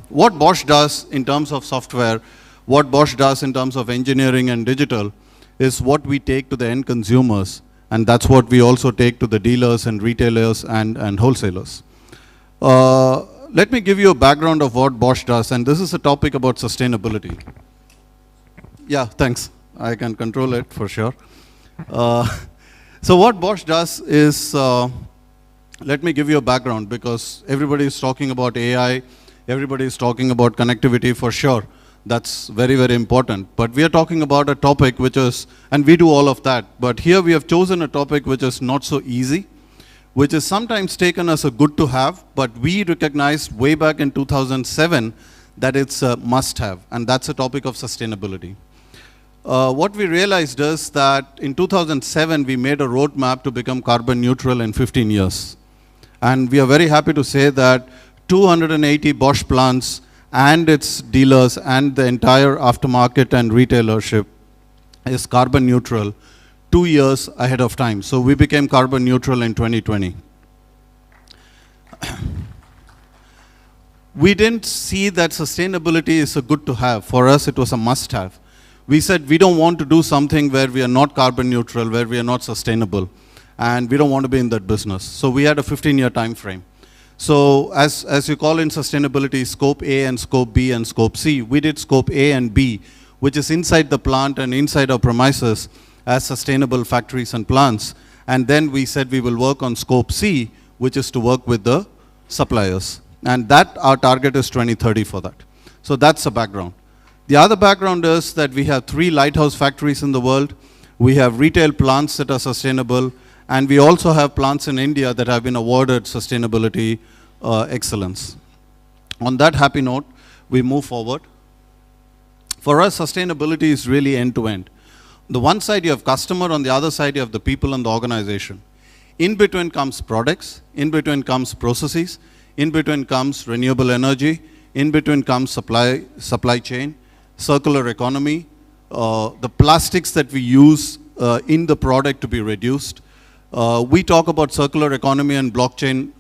what Bosch does in terms of software, what Bosch does in terms of engineering and digital, is what we take to the end consumers, and that's what we also take to the dealers and retailers and wholesalers. Let me give you a background of what Bosch does, and this is a topic about sustainability. Yeah, thanks. I can control it for sure. So what Bosch does is, let me give you a background, because everybody is talking about AI, everybody is talking about connectivity for sure. That's very, very important. But we are talking about a topic which is, and we do all of that, but here we have chosen a topic which is not so easy, which is sometimes taken as a good to have, but we recognized way back in 2007 that it's a must have, and that's a topic of sustainability. What we realized is that in 2007, we made a roadmap to become carbon neutral in 15 years. And we are very happy to say that 280 Bosch plants and its dealers and the entire aftermarket and retailership is carbon neutral 2 years ahead of time. So we became carbon neutral in 2020. We didn't see that sustainability is a good to have. For us, it was a must have. We said we don't want to do something where we are not carbon neutral, where we are not sustainable, and we don't want to be in that business. So we had a 15-year time frame. So as you call in sustainability, scope A and scope B and scope C, we did scope A and B, which is inside the plant and inside our premises as sustainable factories and plants. And then we said we will work on scope C, which is to work with the suppliers. And that, our target is 2030 for that. So that's the background. The other background is that we have 3 lighthouse factories in the world. We have retail plants that are sustainable, and we also have plants in India that have been awarded sustainability excellence. On that happy note, we move forward. For us, sustainability is really end-to-end. The one side you have customer, on the other side you have the people and the organization. In between comes products, in between comes processes, in between comes renewable energy, in between comes supply chain, circular economy, the plastics that we use in the product to be reduced. We talk about circular economy and blockchain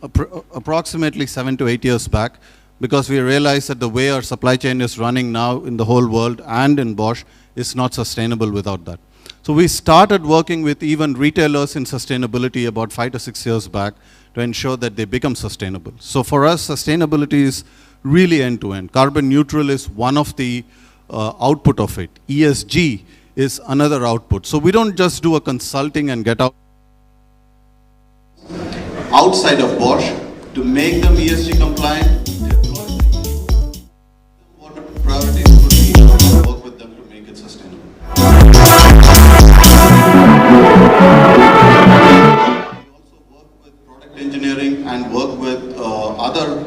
approximately 7 to 8 years back, because we realized that the way our supply chain is running now in the whole world and in Bosch is not sustainable without that. So we started working with even retailers in sustainability about 5 to 6 years back to ensure that they become sustainable. So for us, sustainability is really end-to-end. Carbon neutral is one of the output of it. ESG is another output. So we don't just do a consulting and get out. outside of Bosch to make them ESG compliant, what priorities could be and work with them to make it sustainable. Engineering and work with other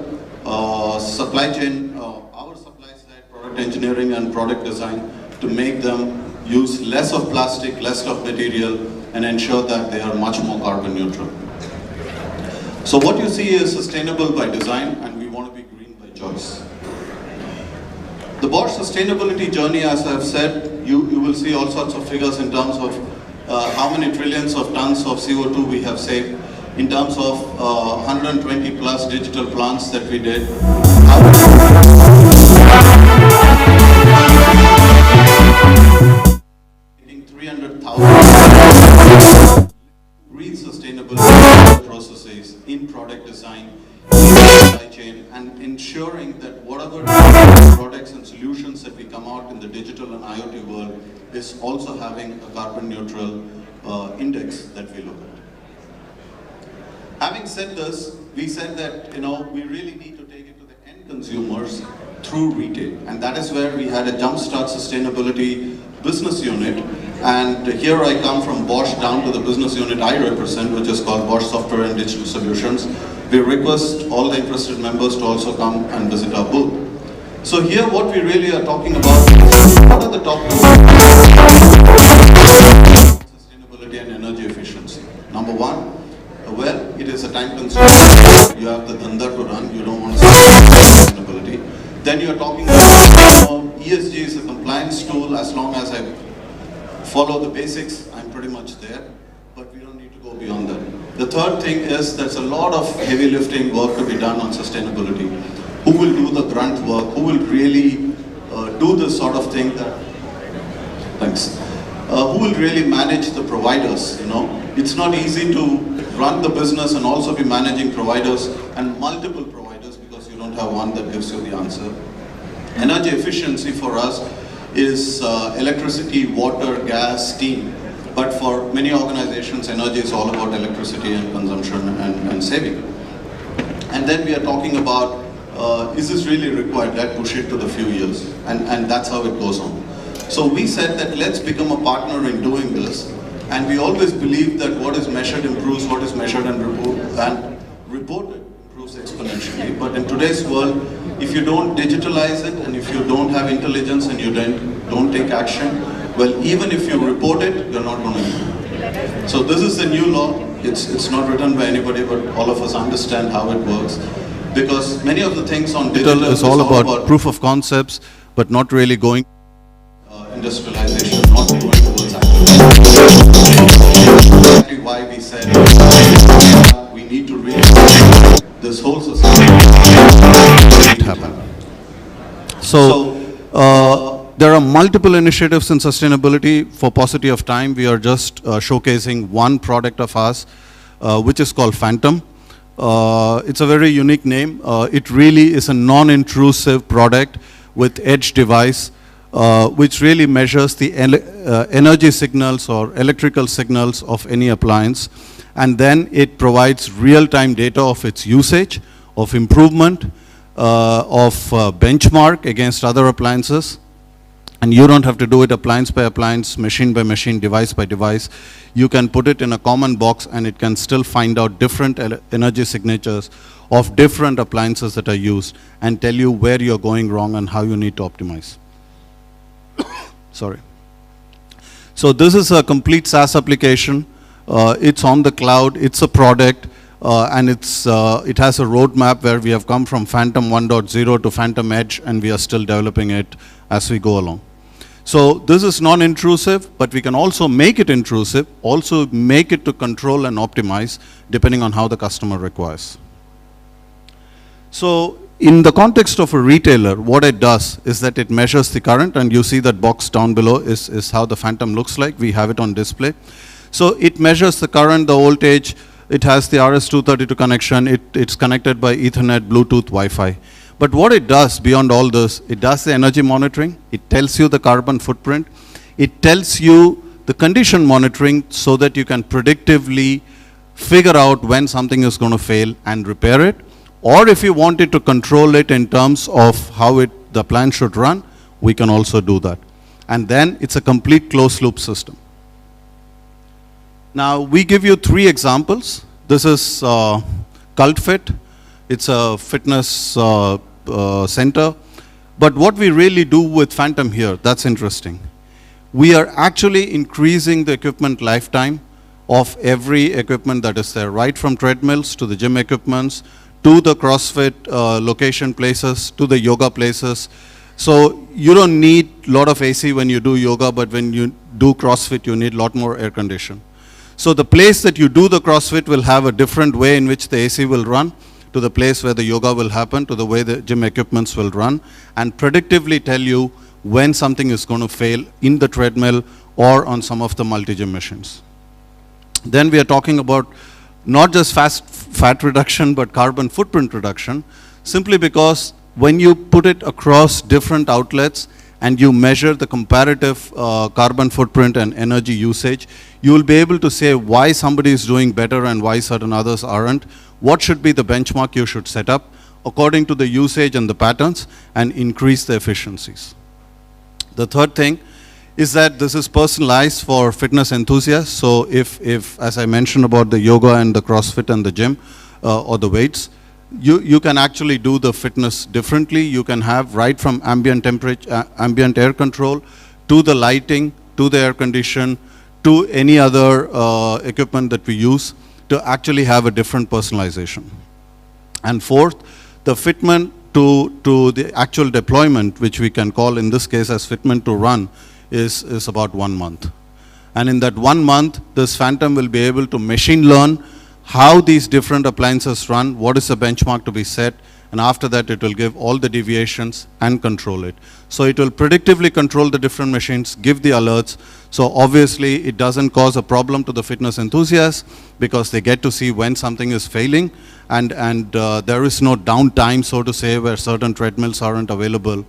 supply chain, our supply side product engineering and product design to make them use less of plastic, less of material, and ensure that they are much more carbon neutral. So what you see is sustainable by design, and we want to be green by choice. The Bosch sustainability journey, as I've said, you will see all sorts of figures in terms of how many trillions of tons of CO2 we have saved, in terms of 120 plus digital plants that we did. 300,000 green sustainability processes in product design, in supply chain, and ensuring that whatever products and solutions that we come out in the digital and IoT world is also having a carbon neutral index that we look at. Having said this, we said that we really need to take it to the end consumers through retail, and that is where we had a Jumpstart Sustainability business unit. And here I come from Bosch down to the business unit I represent, which is called Bosch Software and Digital Solutions. We request all the interested members to also come and visit our booth. So here what we really are talking about is what are the top two sustainability and energy efficiency. Number one, well, it is a time consumer. You have the dhanda to run, you don't want to sustainability. Then you are talking about ESG is a compliance tool. As long as I follow the basics, I'm pretty much there, but we don't need to go beyond that. The third thing is there's a lot of heavy lifting work to be done on sustainability. Who will do the grunt work? Who will really do this sort of thing that, thanks. Who will really manage the providers, It's not easy to run the business and also be managing providers and multiple providers because you don't have one that gives you the answer. Energy efficiency for us is electricity, water, gas, steam. But for many organizations, energy is all about electricity and consumption and saving. And then we are talking about, is this really required? Let's push it to the few years. And that's how it goes on. So we said that let's become a partner in doing this. And we always believe that what is measured improves, what is measured and reported improves exponentially. But in today's world, if you don't digitalize it and if you don't have intelligence and you don't take action, well, even if you report it, you're not going to do it. So this is the new law. It's not written by anybody, but all of us understand how it works. Because many of the things on digital is all about proof of concepts, but not really going industrialization, not going towards exactly why we said we need to really this whole society happen. So there are multiple initiatives in sustainability. For paucity of time, we are just showcasing one product of ours, which is called Phantom. It's a very unique name. It really is a non-intrusive product with edge device, which really measures the energy signals or electrical signals of any appliance, and then it provides real-time data of its usage, of improvement, of benchmark against other appliances. And you don't have to do it appliance by appliance, machine by machine, device by device. You can put it in a common box and it can still find out different energy signatures of different appliances that are used and tell you where you're going wrong and how you need to optimize. Sorry. So this is a complete SaaS application. It's on the cloud, it's a product, and it has a roadmap where we have come from Phantom 1.0 to Phantom Edge, and we are still developing it as we go along. So this is non-intrusive, but we can also make it intrusive, also make it to control and optimize depending on how the customer requires. So in the context of a retailer, what it does is that it measures the current, and you see that box down below is how the Phantom looks like. We have it on display. So it measures the current, the voltage, it has the RS-232 connection, it's connected by Ethernet, Bluetooth, Wi-Fi. But what it does beyond all this, it does the energy monitoring, it tells you the carbon footprint, it tells you the condition monitoring so that you can predictively figure out when something is going to fail and repair it. Or if you wanted to control it in terms of how the plant should run, we can also do that. And then it's a complete closed loop system. Now we give you 3 examples. This is CultFit. It's a fitness center. But what we really do with Phantom here, that's interesting. We are actually increasing the equipment lifetime of every equipment that is there, right from treadmills to the gym equipments, to the CrossFit location places, to the yoga places. So you don't need a lot of AC when you do yoga, but when you do CrossFit, you need a lot more air condition. So the place that you do the CrossFit will have a different way in which the AC will run, to the place where the yoga will happen, to the way the gym equipments will run, and predictively tell you when something is going to fail in the treadmill or on some of the multi-gym machines. Then we are talking about not just fat reduction, but carbon footprint reduction, simply because when you put it across different outlets and you measure the comparative carbon footprint and energy usage, you will be able to say why somebody is doing better and why certain others aren't, what should be the benchmark you should set up according to the usage and the patterns, and increase the efficiencies. The third thing is that this is personalized for fitness enthusiasts. So if as I mentioned about the yoga and the CrossFit and the gym or the weights, you can actually do the fitness differently. You can have right from ambient temperature, ambient air control, to the lighting, to the air condition, to any other equipment that we use, to actually have a different personalization. And fourth, the fitment to the actual deployment, which we can call in this case as fitment to run, is about 1 month. And in that 1 month, this Phantom will be able to machine learn how these different appliances run, what is the benchmark to be set, and after that it will give all the deviations and control it. So it will predictively control the different machines, give the alerts. So obviously it doesn't cause a problem to the fitness enthusiasts because they get to see when something is failing, and there is no downtime, so to say, where certain treadmills aren't available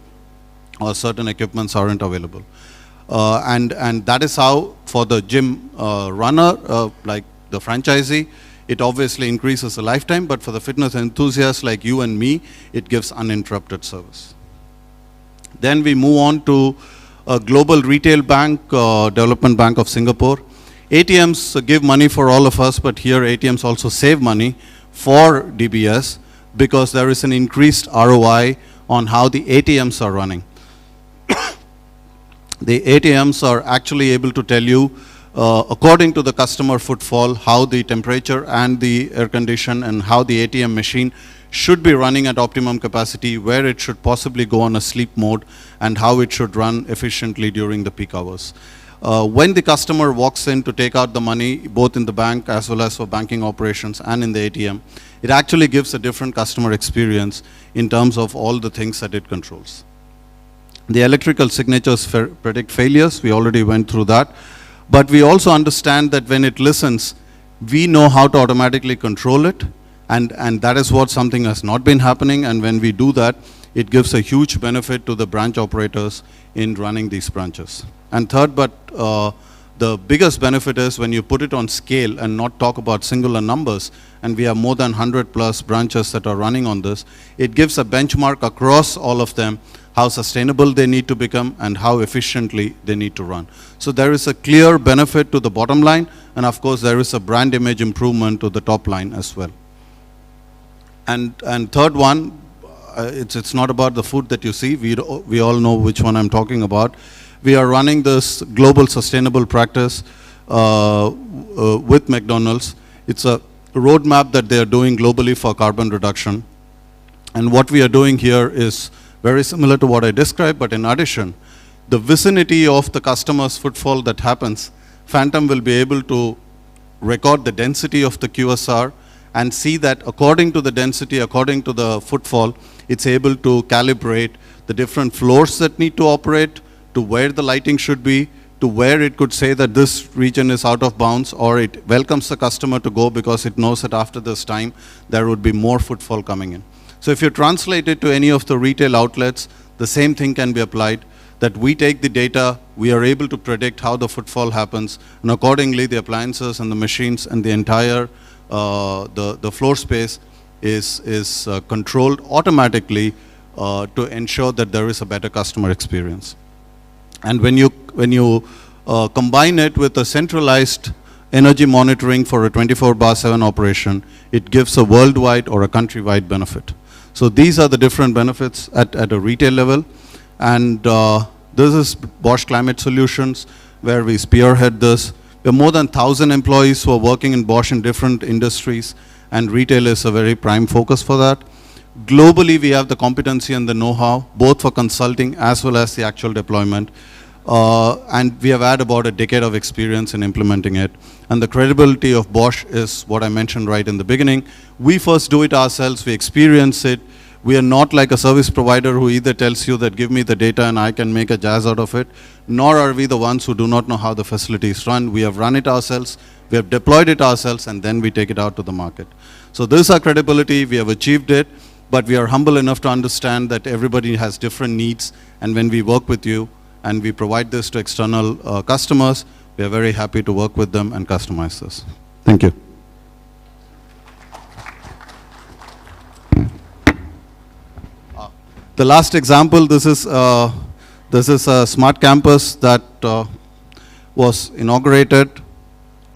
or certain equipments aren't available. And that is how for the gym runner, like the franchisee, it obviously increases the lifetime, but for the fitness enthusiasts like you and me, it gives uninterrupted service. Then we move on to a global retail bank, Development Bank of Singapore. ATMs give money for all of us, but here ATMs also save money for DBS because there is an increased ROI on how the ATMs are running. The ATMs are actually able to tell you according to the customer footfall, how the temperature and the air condition and how the ATM machine should be running at optimum capacity, where it should possibly go on a sleep mode, and how it should run efficiently during the peak hours. When the customer walks in to take out the money, both in the bank as well as for banking operations and in the ATM, it actually gives a different customer experience in terms of all the things that it controls. The electrical signatures predict failures. We already went through that. But we also understand that when it listens, we know how to automatically control it, and that is what something has not been happening, and when we do that, it gives a huge benefit to the branch operators in running these branches. And third, but the biggest benefit is when you put it on scale and not talk about singular numbers, and we have more than 100+ branches that are running on this, it gives a benchmark across all of them, how sustainable they need to become and how efficiently they need to run. So there is a clear benefit to the bottom line, and of course there is a brand image improvement to the top line as well. And third one, it's not about the food that you see. We all know which one I'm talking about. We are running this global sustainable practice with McDonald's. It's a roadmap that they are doing globally for carbon reduction. And what we are doing here is very similar to what I described, but in addition, the vicinity of the customer's footfall that happens, Phantom will be able to record the density of the QSR and see that according to the density, according to the footfall, it's able to calibrate the different floors that need to operate, to where the lighting should be, to where it could say that this region is out of bounds, or it welcomes the customer to go because it knows that after this time, there would be more footfall coming in. So if you translate it to any of the retail outlets, the same thing can be applied, that we take the data, we are able to predict how the footfall happens, and accordingly the appliances and the machines and the entire the floor space is controlled automatically to ensure that there is a better customer experience. And when you combine it with a centralized energy monitoring for a 24/7 operation, it gives a worldwide or a countrywide benefit. So these are the different benefits at a retail level. And this is Bosch Climate Solutions, where we spearhead this. We have more than 1,000 employees who are working in Bosch in different industries, and retail is a very prime focus for that. Globally, we have the competency and the know-how, both for consulting as well as the actual deployment. And we have had about a decade of experience in implementing it. And the credibility of Bosch is what I mentioned right in the beginning. We first do it ourselves, we experience it. We are not like a service provider who either tells you that give me the data and I can make a jazz out of it, nor are we the ones who do not know how the facility is run. We have run it ourselves, we have deployed it ourselves, and then we take it out to the market. So this is our credibility, we have achieved it, but we are humble enough to understand that everybody has different needs, and when we work with you and we provide this to external customers, we are very happy to work with them and customize this. Thank you. The last example, this is a smart campus that was inaugurated,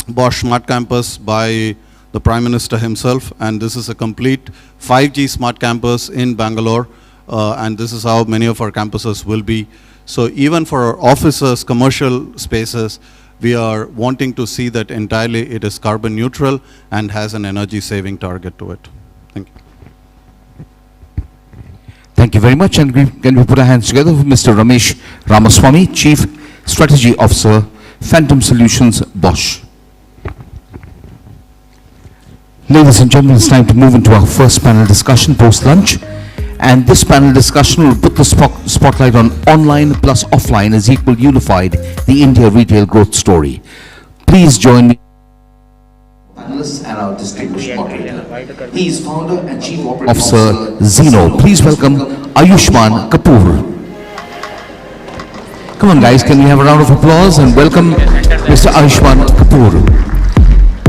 Bosch Smart Campus, by the Prime Minister himself, and this is a complete 5G smart campus in Bangalore, and this is how many of our campuses will be. So even for our offices, commercial spaces, we are wanting to see that entirely it is carbon neutral and has an energy saving target to it. Thank you. Thank you very much. And can we put our hands together for Mr. Ramesh Ramaswamy, Chief Strategy Officer, Phantom Solutions, Bosch. Ladies and gentlemen, it's time to move into our first panel discussion post-lunch. And this panel discussion will put the spotlight on online plus offline as equal unified, the India retail growth story. Please join me. Panelists and our distinguished moderator. He is founder and chief operating officer, Zeno. Please welcome Ayushman Kapoor. Come on guys, can we have a round of applause and welcome Mr. Ayushman Kapoor.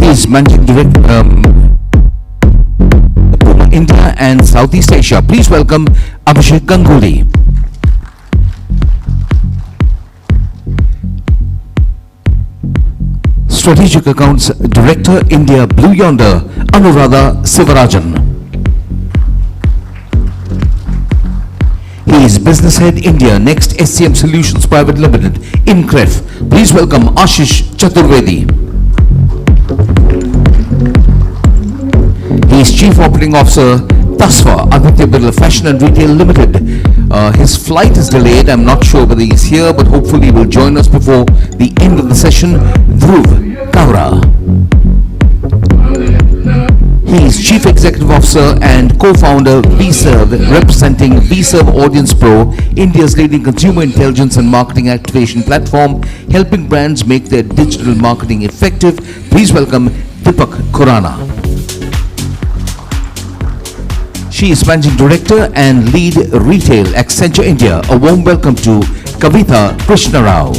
He is managing director, India and Southeast Asia. Please welcome Abhishek Ganguly. Strategic Accounts Director, India Blue Yonder, Anuradha Sivarajan. He is Business Head India, Next SCM Solutions Private Limited, INCREF. Please welcome Ashish Chaturvedi. He is Chief Operating Officer, Tasva, Aditya Birla Fashion and Retail Limited. His flight is delayed. I'm not sure whether he's here, but hopefully he will join us before the end of the session. Dhruv Kaura. He is Chief Executive Officer and co-founder VServe, representing VServe Audience Pro, India's leading consumer intelligence and marketing activation platform, helping brands make their digital marketing effective. Please welcome Deepak Khurana. She is Managing Director and Lead Retail, Accenture India. A warm welcome to Kavitha Krishna Rao.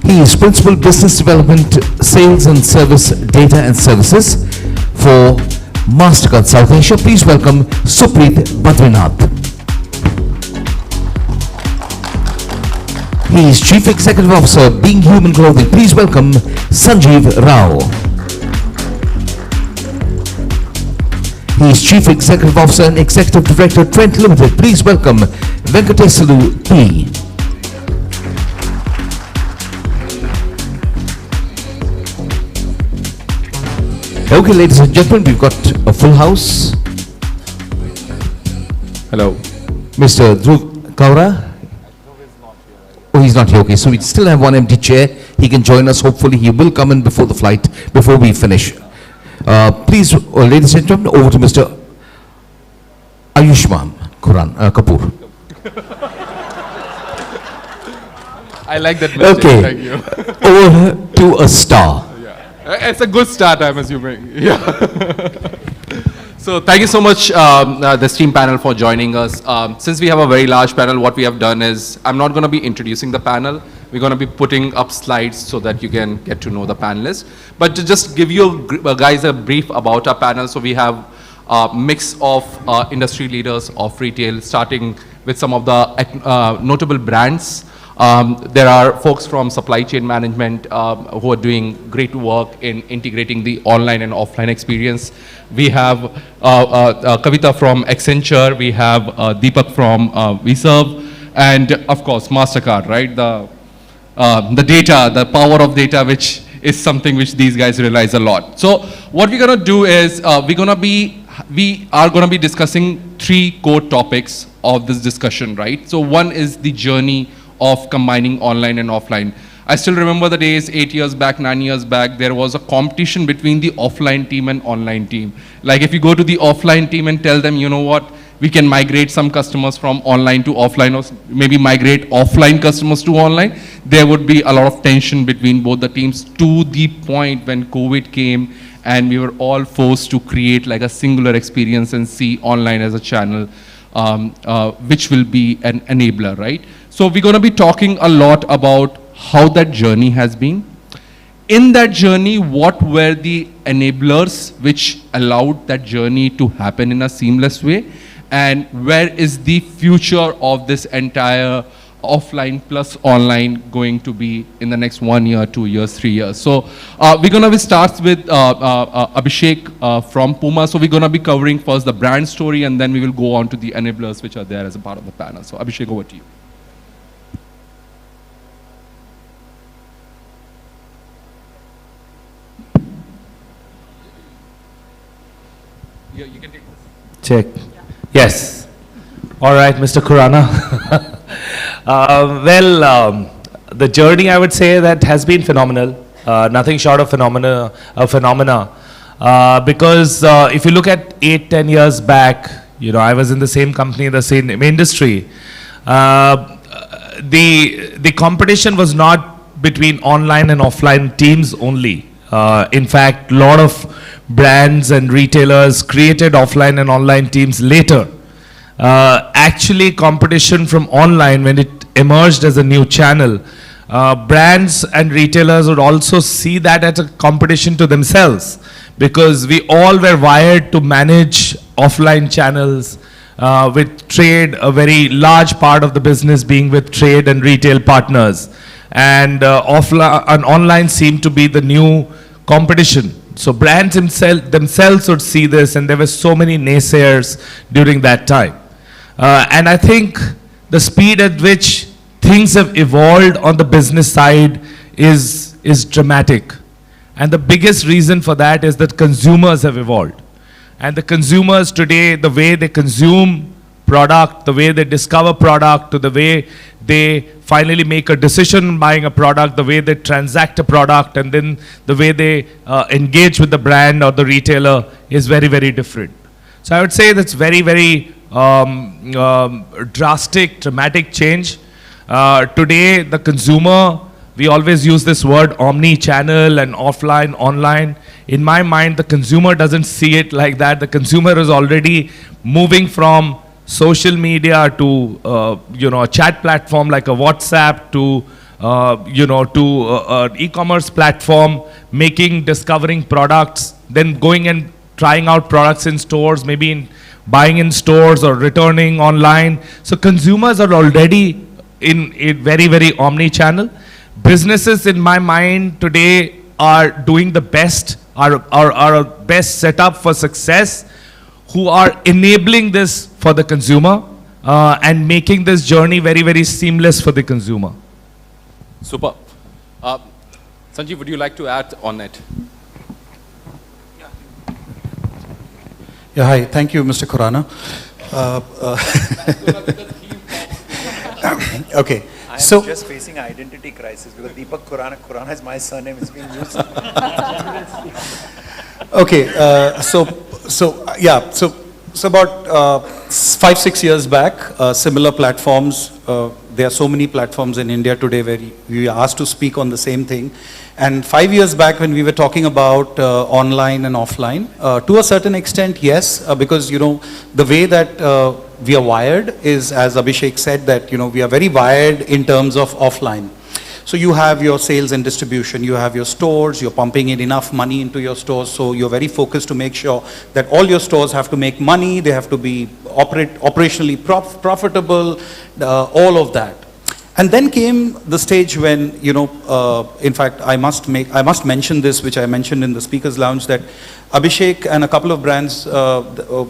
He is Principal Business Development, Sales and Service, Data and Services for MasterCard South Asia. Please welcome Supreet Badrinath. He is Chief Executive Officer, Being Human Clothing. Please welcome Sanjeev Rao. He is Chief Executive Officer and Executive Director, Trent Limited. Please welcome Venkatesulu P. Okay, ladies and gentlemen, we've got a full house. Hello. Mr. Dhruv Kaura? Oh, he's not here. Okay, so we still have one empty chair. He can join us. Hopefully, he will come in before the flight, before we finish. Please, ladies and gentlemen, over to Mr. Ayushman Kapoor. I like that message. Okay. Thank you. Over to a star. Yeah. It's a good start, I'm assuming. Yeah. So thank you so much, the STEAM panel, for joining us. Since we have a very large panel, what we have done is, I'm not going to be introducing the panel. we're going to be putting up slides so that you can get to know the panelists. But to just give you guys a brief about our panel, so we have a mix of industry leaders of retail, starting with some of the notable brands. There are folks from supply chain management who are doing great work in integrating the online and offline experience. We have Kavita from Accenture, we have Deepak from Resurgence, and of course MasterCard, right? The data, the power of data, which is something which these guys realize a lot. So what we're gonna do is we are gonna be discussing 3 core topics of this discussion, right? So one is the journey of combining online and offline. I still remember the days 8 years back, 9 years back, there was a competition between the offline team and online team. Like if you go to the offline team and tell them, you know what, we can migrate some customers from online to offline, or maybe migrate offline customers to online, there would be a lot of tension between both the teams, to the point when COVID came and we were all forced to create like a singular experience and see online as a channel, which will be an enabler, right? So we're going to be talking a lot about how that journey has been. In that journey, what were the enablers which allowed that journey to happen in a seamless way? And where is the future of this entire offline plus online going to be in the next 1 year, 2 years, 3 years? So we're going to start with Abhishek from Puma. So we're going to be covering first the brand story, and then we will go on to the enablers which are there as a part of the panel. So Abhishek, over to you. Yeah, you can take this. Check. Yes. All right, Mr. Khurana. The journey, I would say, that has been phenomenal. Nothing short of phenomena. Because if you look at 8-10 years back, you know, I was in the same company, the same industry. The competition was not between online and offline teams only. In fact, a lot of brands and retailers created offline and online teams later. Actually, competition from online, when it emerged as a new channel, brands and retailers would also see that as a competition to themselves, because we all were wired to manage offline channels, with trade, a very large part of the business being with trade and retail partners. And offline and online seemed to be the new competition. So brands themselves would see this, and there were so many naysayers during that time. And I think the speed at which things have evolved on the business side is dramatic. And the biggest reason for that is that consumers have evolved. And the consumers today, the way they consume product, the way they discover product, to the way they finally make a decision buying a product, the way they transact a product, and then the way they engage with the brand or the retailer is very, very different. So I would say that's very, very drastic, dramatic change. Today, the consumer, we always use this word omni-channel and offline, online. In my mind, the consumer doesn't see it like that. The consumer is already moving from social media to a chat platform like a WhatsApp, to an e-commerce platform, discovering products, then going and trying out products in stores, maybe buying in stores or returning online. So consumers are already in a very, very omni-channel. Businesses, in my mind, today are doing the best, are best set up for success, who are enabling this for the consumer and making this journey very, very seamless for the consumer. Super. Sanjeev, would you like to add on it? Yeah, hi. Thank you, Mr. Khurana. Okay. I'm just facing identity crisis because Deepak Khurana is my surname. It's being used. Okay. So about 5-6 years back, similar platforms. There are so many platforms in India today where we are asked to speak on the same thing. And 5 years back, when we were talking about online and offline, to a certain extent, yes, because the way that we are wired is, as Abhishek said, that we are very wired in terms of offline. So you have your sales and distribution, you have your stores, you're pumping in enough money into your stores, so you're very focused to make sure that all your stores have to make money, they have to be operationally profitable, all of that. And then came the stage when, in fact, I must mention this, which I mentioned in the speakers lounge, that Abhishek and a couple of brands, Abhishek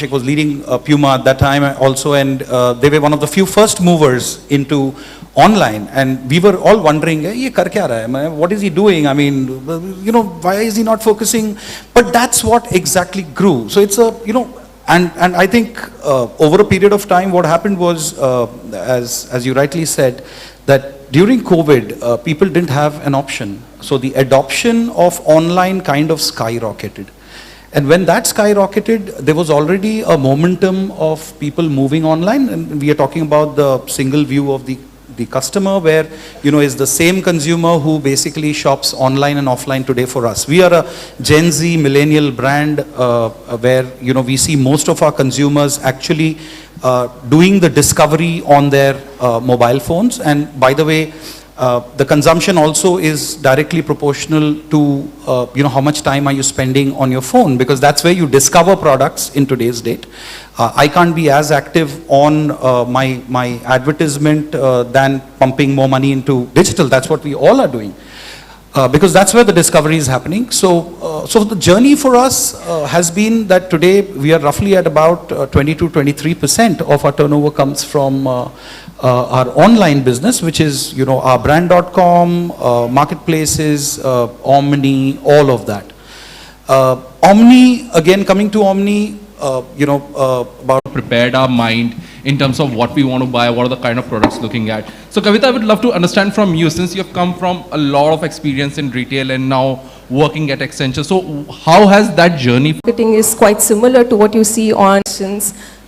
was leading Puma at that time also, and they were one of the few first movers into online, and we were all wondering, ye kar kya raha hai? What is he doing? I mean, why is he not focusing? But that's what exactly grew. So it's and I think over a period of time, what happened was, as you rightly said, that during COVID, people didn't have an option. So the adoption of online kind of skyrocketed. And when that skyrocketed, there was already a momentum of people moving online. And we are talking about the single view of the customer, where is the same consumer who basically shops online and offline today for us. We are a Gen Z millennial brand where we see most of our consumers actually doing the discovery on their mobile phones. And by the way, the consumption also is directly proportional to how much time are you spending on your phone, because that's where you discover products in today's date. I can't be as active on my advertisement than pumping more money into digital. That's what we all are doing, because that's where the discovery is happening. So the journey for us has been that today we are roughly at about 20% to 23% of our turnover comes from our online business, which is our brand.com, marketplaces, Omni, all of that. Omni, again coming to Omni, about prepared our mind in terms of what we want to buy, what are the kind of products looking at. So Kavita, I would love to understand from you, since you've come from a lot of experience in retail and now working at Accenture. So how has that journey? Marketing is quite similar to what you see on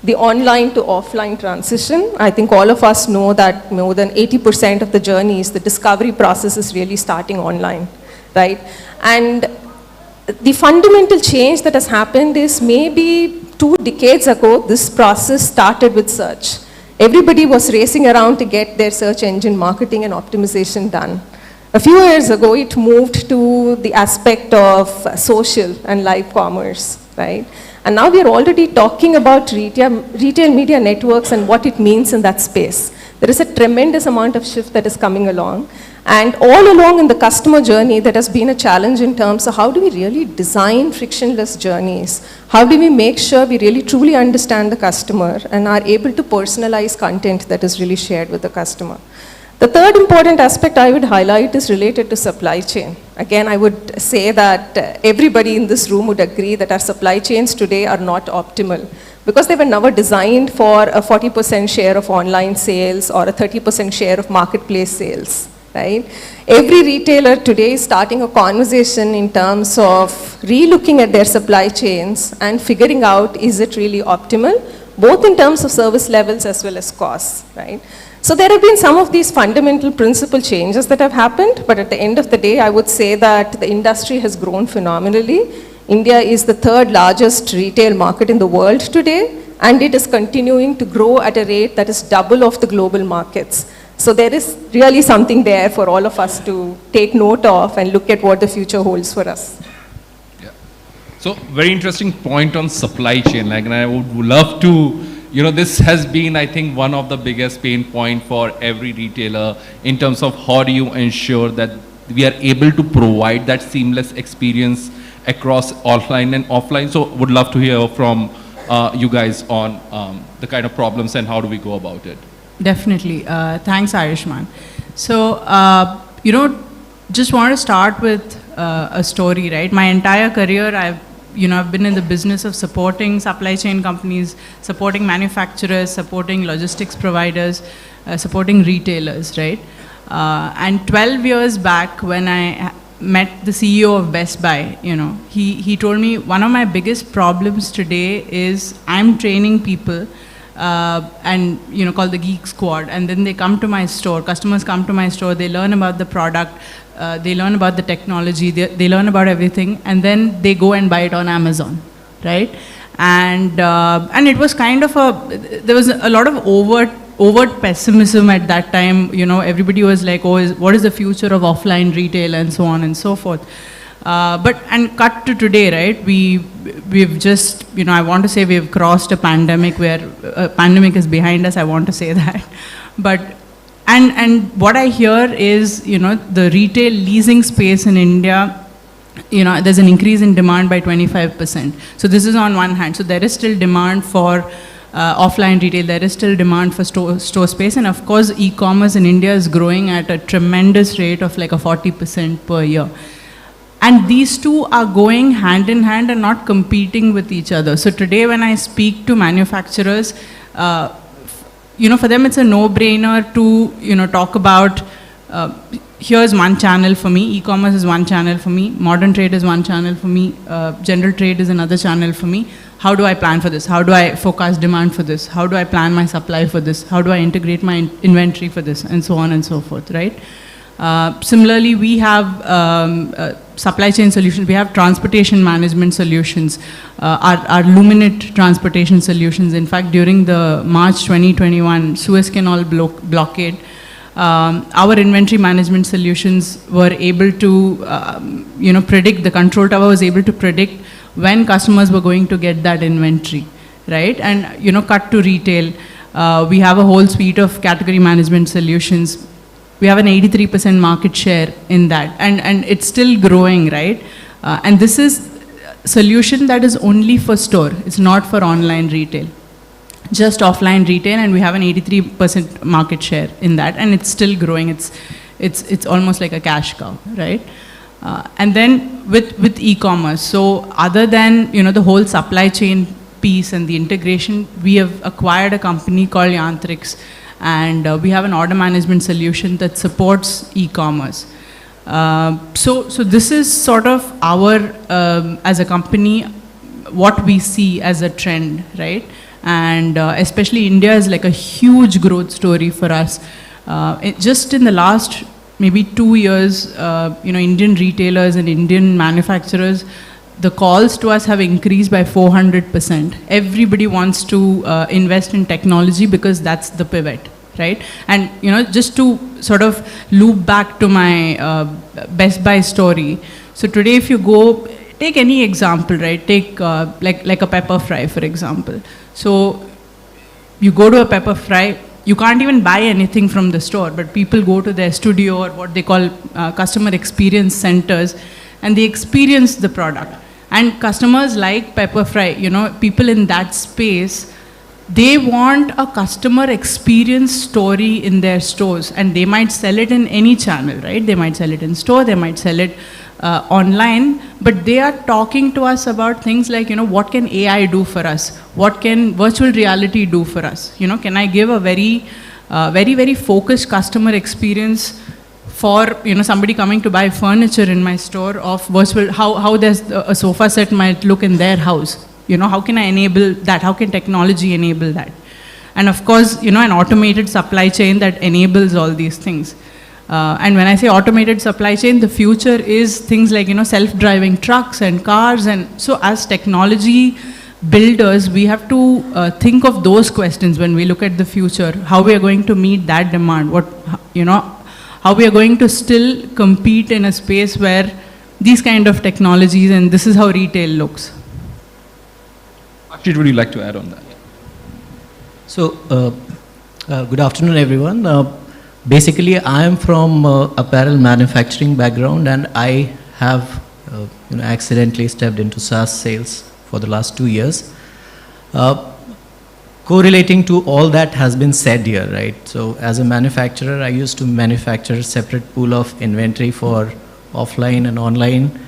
the online to offline transition. I think all of us know that more than 80% of the journeys, the discovery process is really starting online, right? And the fundamental change that has happened is maybe 2 decades ago, this process started with search. Everybody was racing around to get their search engine marketing and optimization done. A few years ago, it moved to the aspect of social and live commerce, right? And now we are already talking about retail media networks and what it means in that space. There is a tremendous amount of shift that is coming along. And all along in the customer journey, that has been a challenge in terms of how do we really design frictionless journeys? How do we make sure we really truly understand the customer and are able to personalize content that is really shared with the customer? The third important aspect I would highlight is related to supply chain. Again, I would say that everybody in this room would agree that our supply chains today are not optimal, because they were never designed for a 40% share of online sales or a 30% share of marketplace sales. Right? Every retailer today is starting a conversation in terms of re-looking at their supply chains and figuring out, is it really optimal, both in terms of service levels as well as costs, right? So there have been some of these fundamental principle changes that have happened, but at the end of the day, I would say that the industry has grown phenomenally. India is the 3rd largest retail market in the world today, and it is continuing to grow at a rate that is double of the global markets. So there is really something there for all of us to take note of and look at what the future holds for us. Yeah. So very interesting point on supply chain. And I would love to, this has been, I think, one of the biggest pain point for every retailer in terms of how do you ensure that we are able to provide that seamless experience across offline and offline. So would love to hear from you guys on the kind of problems and how do we go about it. Definitely. Thanks, Ayushman. So, just want to start with a story, right? My entire career, I've been in the business of supporting supply chain companies, supporting manufacturers, supporting logistics providers, supporting retailers, right? And 12 years back, when I met the CEO of Best Buy, he told me one of my biggest problems today is I'm training people and called the Geek Squad, and then they come to my store, customers come to my store, they learn about the product, they learn about the technology, they learn about everything, and then they go and buy it on Amazon, right? And it was kind of there was a lot of overt overt pessimism at that time. You know, everybody was like, oh, what is the future of offline retail and so on and so forth. And cut to today, right? We've just, you know, I want to say we've crossed a pandemic where a pandemic is behind us. I want to say that. But, and what I hear is, you know, the retail leasing space in India, you know, there's an increase in demand by 25%. So this is on one hand. So there is still demand for offline retail, there is still demand for store space, and of course e-commerce in India is growing at a tremendous rate of like a 40% per year. And these two are going hand in hand and not competing with each other. So today when I speak to manufacturers, you know, for them it's a no-brainer to, you know, talk about here's one channel for me, e-commerce is one channel for me, modern trade is one channel for me, general trade is another channel for me. How do I plan for this? How do I forecast demand for this? How do I plan my supply for this? How do I integrate my inventory for this? And so on and so forth, right? Similarly, we have supply chain solutions, we have transportation management solutions, our Luminate transportation solutions. In fact, during the March 2021 Suez Canal blockade, our inventory management solutions were able to, you know, predict, the control tower was able to predict when customers were going to get that inventory, right? And, you know, cut to retail, we have a whole suite of category management solutions. We have an 83% market share in that, and it's still growing, right? And this is a solution that is only for store. It's not for online retail, just offline retail, and we have an 83% market share in that, and it's still growing. It's almost like a cash cow, right? And then with e-commerce, so other than, you know, the whole supply chain piece and the integration, we have acquired a company called Yantrix, and we have an order management solution that supports e-commerce. So this is sort of our, as a company, what we see as a trend, right? And especially India is like a huge growth story for us. Just in the last maybe 2 years, you know, Indian retailers and Indian manufacturers, the calls to us have increased by 400%. Everybody wants to invest in technology because that's the pivot, right? And, you know, just to sort of loop back to my Best Buy story. So today if you go, take any example, right? Take like a pepper fry, for example. So you go to a pepper fry, you can't even buy anything from the store, but people go to their studio or what they call customer experience centers, and they experience the product. And customers like pepper fry, you know, people in that space, they want a customer experience story in their stores, and they might sell it in any channel, right? They might sell it in store, they might sell it online, but they are talking to us about things like, you know, what can AI do for us? What can virtual reality do for us? You know, can I give a very, very focused customer experience for, you know, somebody coming to buy furniture in my store of virtual, how there's a sofa set might look in their house? You know, how can I enable that? How can technology enable that? And of course, you know, an automated supply chain that enables all these things. And when I say automated supply chain, the future is things like, you know, self-driving trucks and cars. And so as technology builders, we have to think of those questions when we look at the future, how we are going to meet that demand, what, you know, how we are going to still compete in a space where these kind of technologies, and this is how retail looks. Would you like to add on that? So, good afternoon, everyone. Basically, I am from apparel manufacturing background, and I have you know, accidentally stepped into SaaS sales for the last 2 years. Correlating to all that has been said here, right? So, as a manufacturer, I used to manufacture a separate pool of inventory for offline and online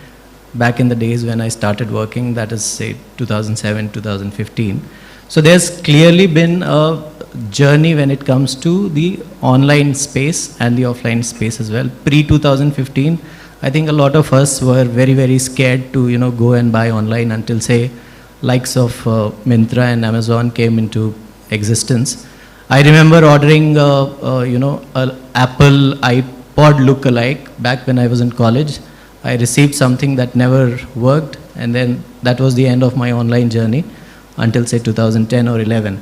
back in the days when I started working, that is say 2007, 2015. So there's clearly been a journey when it comes to the online space and the offline space as well. Pre-2015, I think a lot of us were very, very scared to, you know, go and buy online until say likes of Myntra and Amazon came into existence. I remember ordering, you know, an Apple iPod look-alike back when I was in college. I received something that never worked, and then that was the end of my online journey until say 2010 or 11.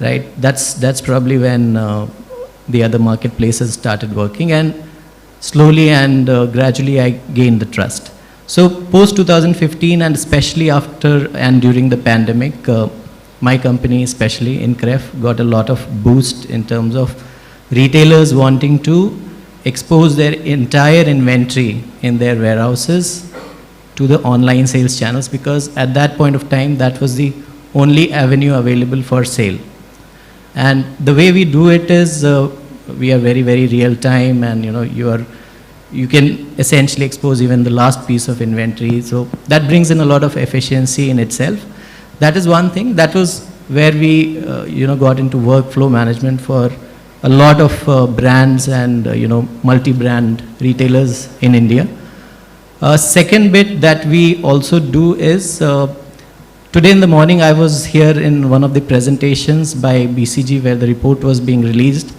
right? That's probably when the other marketplaces started working, and slowly and gradually I gained the trust. So post 2015, and especially after and during the pandemic, my company, especially InCref, got a lot of boost in terms of retailers wanting to expose their entire inventory in their warehouses to the online sales channels, because at that point of time, that was the only avenue available for sale. And the way we do it is we are very, very real time, and you can essentially expose even the last piece of inventory. So that brings in a lot of efficiency in itself. That is one thing. That was where we got into workflow management for a lot of brands and multi-brand retailers in India. Second bit that we also do is today in the morning I was here in one of the presentations by BCG where the report was being released.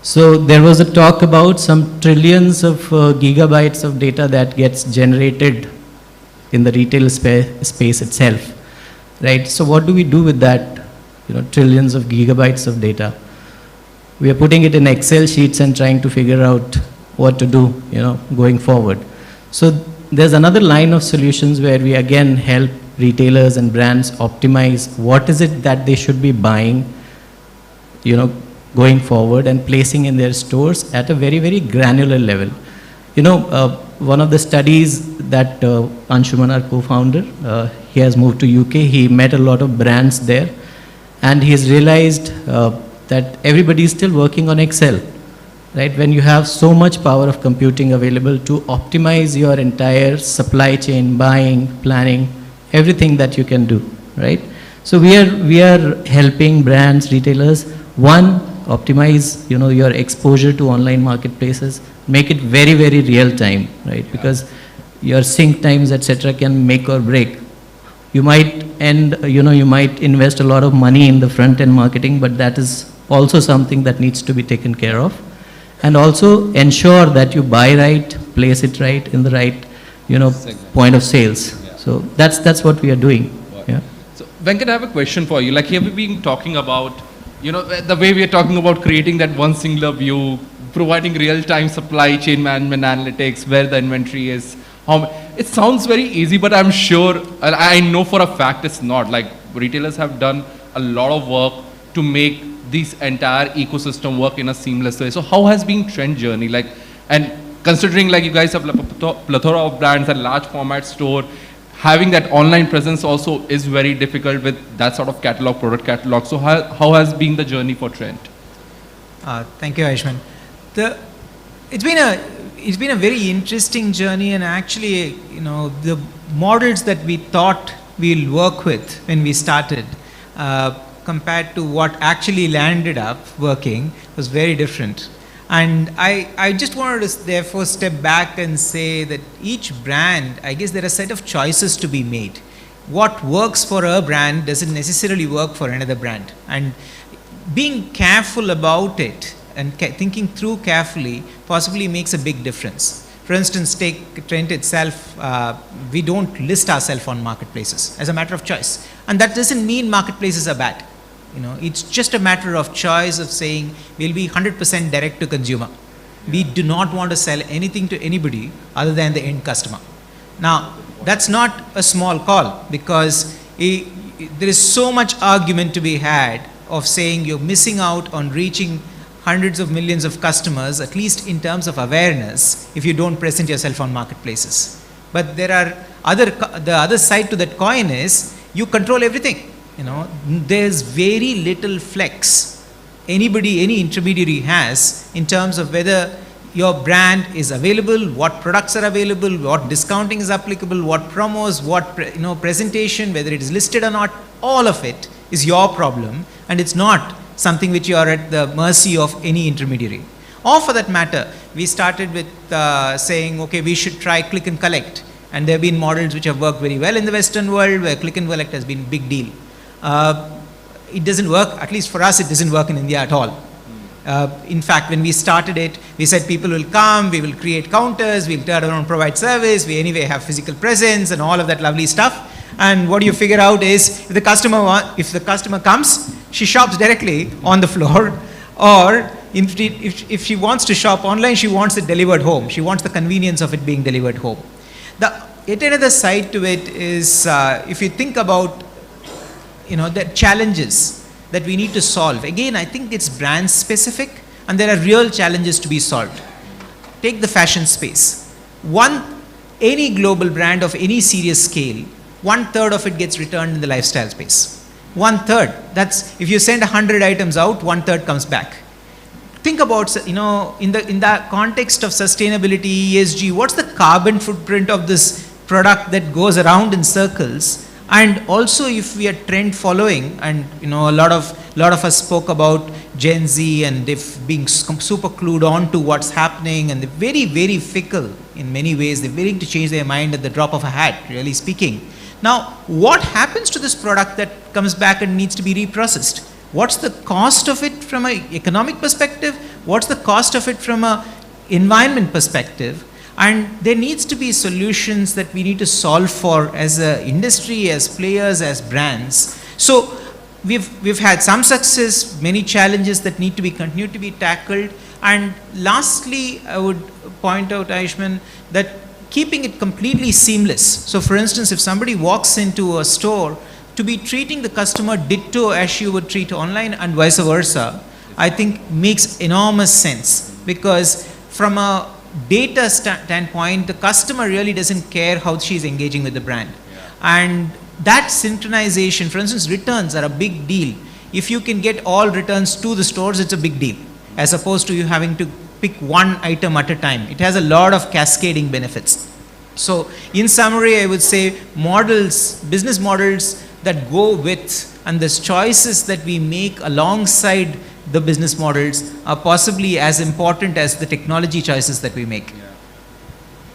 So there was a talk about some trillions of gigabytes of data that gets generated in the retail space itself, right? So what do we do with that, trillions of gigabytes of data? We are putting it in Excel sheets and trying to figure out what to do, going forward. So there's another line of solutions where we again help retailers and brands optimize what is it that they should be buying, going forward and placing in their stores at a very, very granular level. One of the studies that Anshuman, our co-founder, he has moved to UK. He met a lot of brands there, and he's realized that everybody is still working on Excel, right? When you have so much power of computing available to optimize your entire supply chain, buying, planning, everything that you can do, right? So we are helping brands, retailers, one, optimize your exposure to online marketplaces, make it very, very real time, right? Because your sync times, etc., can make or break. You might you might invest a lot of money in the front end marketing, but that is also something that needs to be taken care of. And also ensure that you buy right, place it right in the right point of sales. Yeah. So that's what we are doing. Wow. Yeah. So Venkat, I have a question for you. Like here we've been talking about the way we are talking about creating that one singular view, providing real-time supply chain management analytics, where the inventory is. It sounds very easy, but I'm sure, and I know for a fact it's not. Like retailers have done a lot of work to make this entire ecosystem work in a seamless way. So how has been trend journey? And considering you guys have a plethora of brands and large format store, having that online presence also is very difficult with that sort of product catalog. So how has been the journey for Trent? Thank you, Ayushman. It's been a very interesting journey, and actually, the models that we thought we'll work with when we started, compared to what actually landed up working, was very different. And I just wanted to therefore step back and say that each brand, I guess there are a set of choices to be made. What works for a brand doesn't necessarily work for another brand. And being careful about it and thinking through carefully possibly makes a big difference. For instance, take Trent itself, we don't list ourselves on marketplaces as a matter of choice. And that doesn't mean marketplaces are bad. It's just a matter of choice of saying we'll be 100% direct to consumer. We do not want to sell anything to anybody other than the end customer. Now, that's not a small call, because there is so much argument to be had of saying you're missing out on reaching hundreds of millions of customers, at least in terms of awareness, if you don't present yourself on marketplaces. But there are the other side to that coin is you control everything. There's very little flex any intermediary has in terms of whether your brand is available, what products are available, what discounting is applicable, what promos, what presentation, whether it is listed or not. All of it is your problem, and it's not something which you are at the mercy of any intermediary. Or for that matter, we started with saying, okay, we should try click and collect. And there have been models which have worked very well in the Western world, where click and collect has been a big deal. It doesn't work, at least for us, it doesn't work in India at all. In fact, when we started it, we said people will come, we will create counters, we'll turn around and provide service, we anyway have physical presence and all of that lovely stuff. And what you figure out is if the customer comes, she shops directly on the floor, or if she wants to shop online, she wants it delivered home. She wants the convenience of it being delivered home. Yet another side to it is if you think about the challenges that we need to solve. Again, I think it's brand specific, and there are real challenges to be solved. Take the fashion space. Any global brand of any serious scale, 1/3 of it gets returned in the lifestyle space. 1/3. That's if you send 100 items out, 1/3 comes back. Think about, in the context of sustainability, ESG, what's the carbon footprint of this product that goes around in circles? And also, if we are trend following, and a lot of us spoke about Gen Z and being super clued on to what's happening, and they're very, very fickle in many ways. They're willing to change their mind at the drop of a hat, really speaking. Now, what happens to this product that comes back and needs to be reprocessed? What's the cost of it from an economic perspective? What's the cost of it from an environment perspective? And there needs to be solutions that we need to solve for as an industry, as players, as brands. So we've had some success, many challenges that need to be continued to be tackled. And lastly, I would point out, Ayushman, that keeping it completely seamless. So for instance, if somebody walks into a store, to be treating the customer ditto as you would treat online and vice versa, I think makes enormous sense, because from a data standpoint, the customer really doesn't care how she's engaging with the brand. And that synchronization, for instance, returns are a big deal. If you can get all returns to the stores, it's a big deal, as opposed to you having to pick one item at a time. It has a lot of cascading benefits. So in summary, I would say business models that go with, and the choices that we make alongside the business models are possibly as important as the technology choices that we make.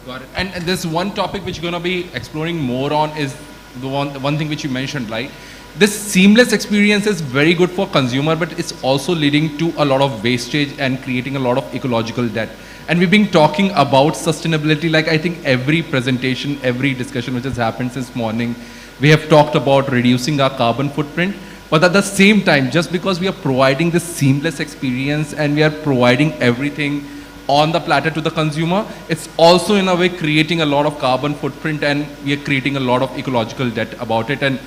Got it. And there's one topic which you're going to be exploring more on is the one thing which you mentioned, right? This seamless experience is very good for consumer, but it's also leading to a lot of wastage and creating a lot of ecological debt. And we've been talking about sustainability, like I think every presentation, every discussion which has happened this morning, we have talked about reducing our carbon footprint. But at the same time, just because we are providing this seamless experience and we are providing everything on the platter to the consumer, it's also in a way creating a lot of carbon footprint, and we are creating a lot of ecological debt about it, and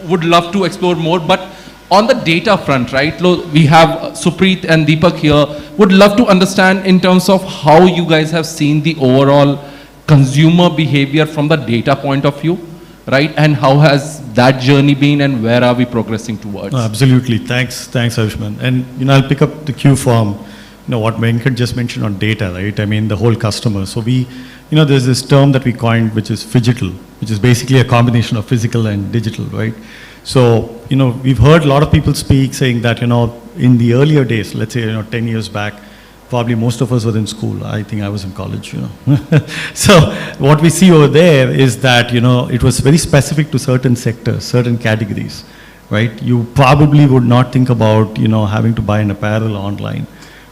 would love to explore more. But on the data front, right, we have Supreet and Deepak here, would love to understand in terms of how you guys have seen the overall consumer behavior from the data point of view, right? And how has that journey been, and where are we progressing towards? Absolutely. Thanks, Ayushman. And I'll pick up the cue from what Venkat just mentioned on data, right? I mean, the whole customer. So there's this term that we coined, which is phygital, which is basically a combination of physical and digital, right? So we've heard a lot of people speak saying that in the earlier days, let's say 10 years back, probably most of us were in school. I think I was in college, So what we see over there is that, it was very specific to certain sectors, certain categories, right? You probably would not think about, having to buy an apparel online.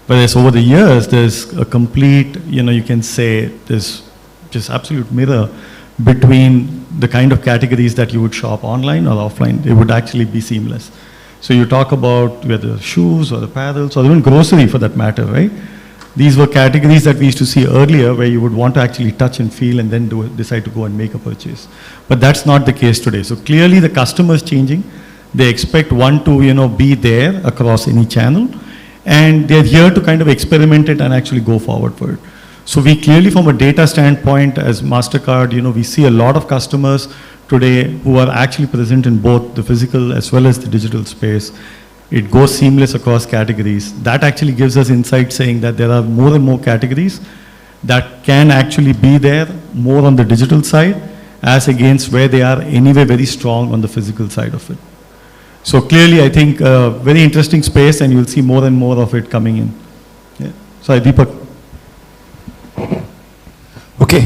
But as over the years, there's a complete, you can say, there's just absolute mirror between the kind of categories that you would shop online or offline. They would actually be seamless. So you talk about whether shoes or apparels or even grocery for that matter, right? These were categories that we used to see earlier where you would want to actually touch and feel and then decide to go and make a purchase. But that's not the case today. So clearly the customer is changing. They expect one to, be there across any channel, and they're here to kind of experiment it and actually go forward for it. So we clearly, from a data standpoint, as MasterCard, we see a lot of customers today who are actually present in both the physical as well as the digital space. It goes seamless across categories. That actually gives us insight saying that there are more and more categories that can actually be there more on the digital side as against where they are anyway very strong on the physical side of it. So clearly, I think a very interesting space, and you'll see more and more of it coming in. Yeah. Sorry, Deepak. Okay.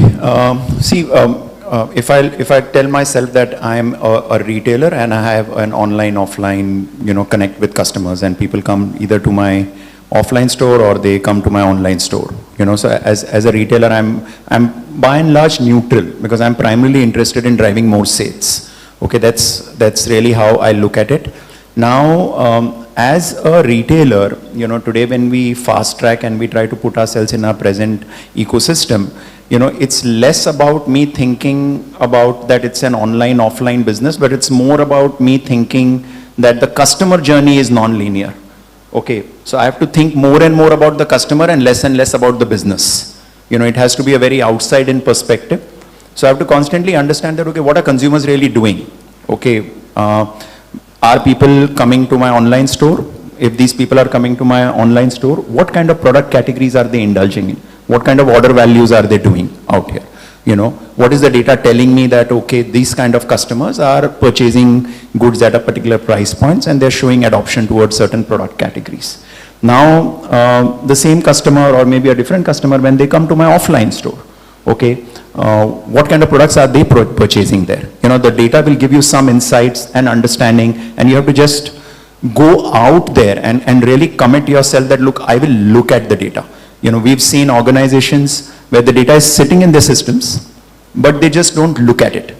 If I tell myself that I'm a retailer and I have an online, offline, connect with customers, and people come either to my offline store or they come to my online store, so as a retailer, I'm by and large neutral, because I'm primarily interested in driving more sales. Okay, that's really how I look at it. Now, as a retailer, you know, today when we fast track and we try to put ourselves in our present ecosystem, you know, it's less about me thinking about that it's an online, offline business, but it's more about me thinking that the customer journey is non-linear. Okay, so I have to think more and more about the customer and less about the business. You know, it has to be a very outside-in perspective. So I have to constantly understand that, okay, what are consumers really doing? Okay, are people coming to my online store? If these people are coming to my online store, what kind of product categories are they indulging in? What kind of order values are they doing out here? You know, what is the data telling me that, okay, these kind of customers are purchasing goods at a particular price points and they're showing adoption towards certain product categories. Now, the same customer or maybe a different customer, when they come to my offline store, okay, what kind of products are they purchasing there? You know, the data will give you some insights and understanding, and you have to just go out there and really commit yourself that, look, I will look at the data. You know, we've seen organizations where the data is sitting in the systems, but they just don't look at it.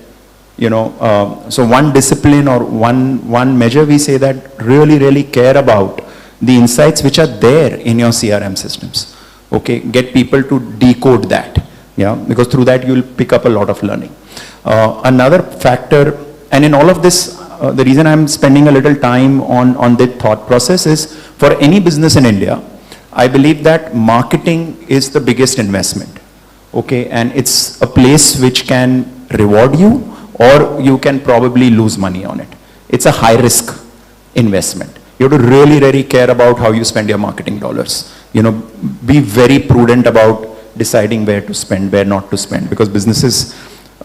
You know, so one discipline or one measure we say that really care about the insights which are there in your CRM systems. Okay, get people to decode that. Yeah, because through that you will pick up a lot of learning. Another factor, and in all of this, the reason I'm spending a little time on the thought process is, for any business in India, I believe that marketing is the biggest investment. Okay, and it's a place which can reward you or you can probably lose money on it. It's a high risk investment. You have to really care about how you spend your marketing dollars. You know, be very prudent about deciding where to spend, where not to spend, because businesses,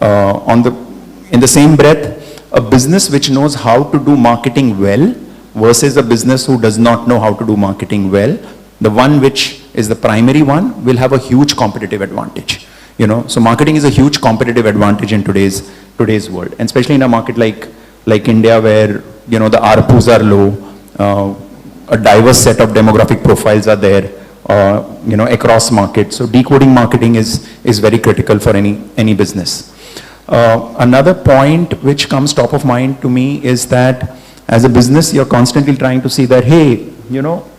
in the same breath, a business which knows how to do marketing well versus a business who does not know how to do marketing well, the one which is the primary one will have a huge competitive advantage. You know, so marketing is a huge competitive advantage in today's world, and especially in a market like India, where, you know, the ARPUs are low, a diverse set of demographic profiles are there, you know, across markets. So decoding marketing is very critical for any business. Another point which comes top of mind to me is that as a business, you're constantly trying to see that, hey, you know,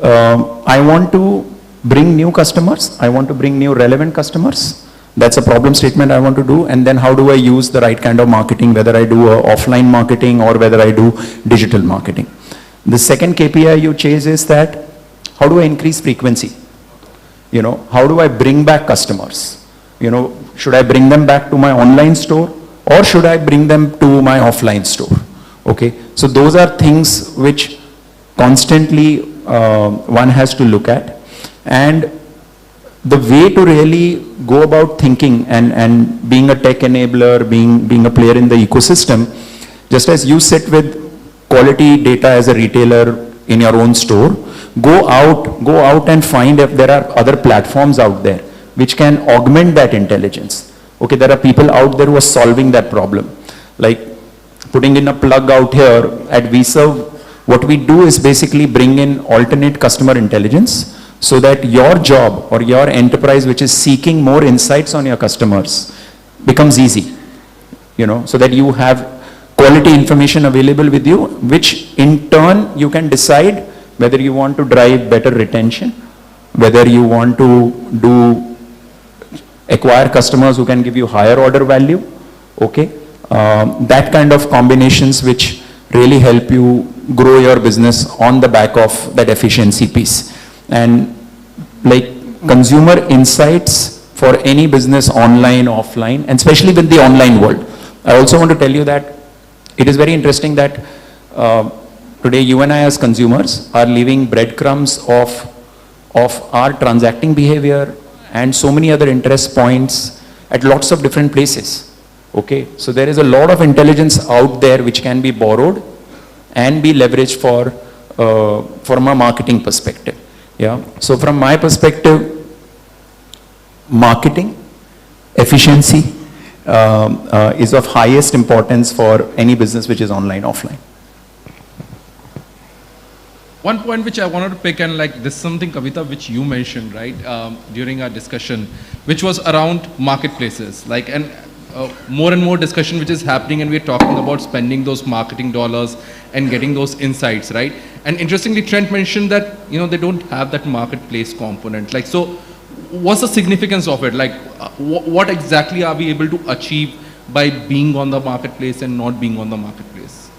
I want to bring new customers, I want to bring new relevant customers. That's a problem statement I want to do, and then how do I use the right kind of marketing, whether I do offline marketing or whether I do digital marketing. The second KPI you chase is that, how do I increase frequency? You know, how do I bring back customers? You know, should I bring them back to my online store or should I bring them to my offline store? Okay, so those are things which constantly one has to look at. And the way to really go about thinking and being a tech enabler, being a player in the ecosystem, just as you sit with quality data as a retailer in your own store, go out and find if there are other platforms out there which can augment that intelligence. Okay, there are people out there who are solving that problem. Like putting in a plug out here at VServe, what we do is basically bring in alternate customer intelligence so that your job or your enterprise which is seeking more insights on your customers becomes easy. You know, so that you have quality information available with you, which in turn you can decide whether you want to drive better retention, whether you want to acquire customers who can give you higher order value. Okay, that kind of combinations which really help you grow your business on the back of that efficiency piece. And like consumer insights for any business, online, offline, and especially with the online world. I also want to tell you that it is very interesting that today you and I as consumers are leaving breadcrumbs of our transacting behavior and so many other interest points at lots of different places. Okay, so there is a lot of intelligence out there which can be borrowed and be leveraged from a marketing perspective. Yeah, so from my perspective, marketing efficiency is of highest importance for any business which is online, offline. One point which I wanted to pick, and like this is something, Kavita, which you mentioned, right, during our discussion, which was around marketplaces. Like, and more and more discussion which is happening, and we're talking about spending those marketing dollars and getting those insights, right? And interestingly, Trent mentioned that, they don't have that marketplace component. Like, so what's the significance of it? Like, what exactly are we able to achieve by being on the marketplace and not being on the marketplace?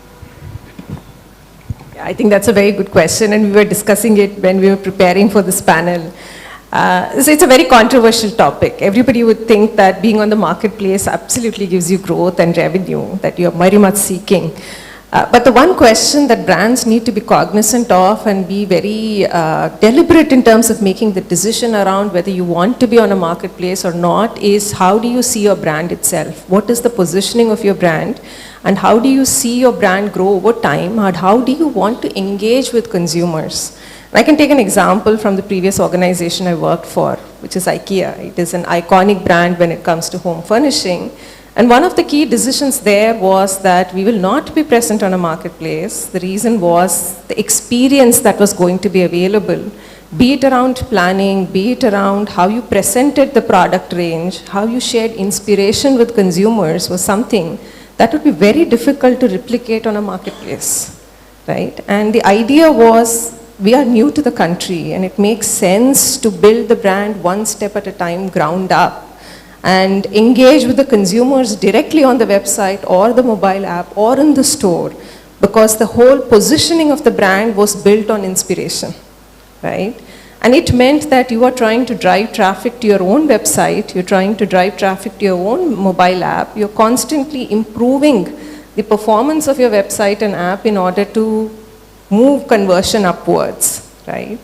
I think that's a very good question, and we were discussing it when we were preparing for this panel. So it's a very controversial topic. Everybody would think that being on the marketplace absolutely gives you growth and revenue that you're very much seeking. But the one question that brands need to be cognizant of and be very deliberate in terms of making the decision around whether you want to be on a marketplace or not is, how do you see your brand itself? What is the positioning of your brand? And how do you see your brand grow over time? And how do you want to engage with consumers? I can take an example from the previous organization I worked for, which is IKEA. It is an iconic brand when it comes to home furnishing. And one of the key decisions there was that we will not be present on a marketplace. The reason was the experience that was going to be available, be it around planning, be it around how you presented the product range, how you shared inspiration with consumers, was something that would be very difficult to replicate on a marketplace, right? And the idea was, we are new to the country, and it makes sense to build the brand one step at a time, ground up, and engage with the consumers directly on the website or the mobile app or in the store, because the whole positioning of the brand was built on inspiration, right? And it meant that you are trying to drive traffic to your own website, you're trying to drive traffic to your own mobile app, you're constantly improving the performance of your website and app in order to move conversion upwards, right?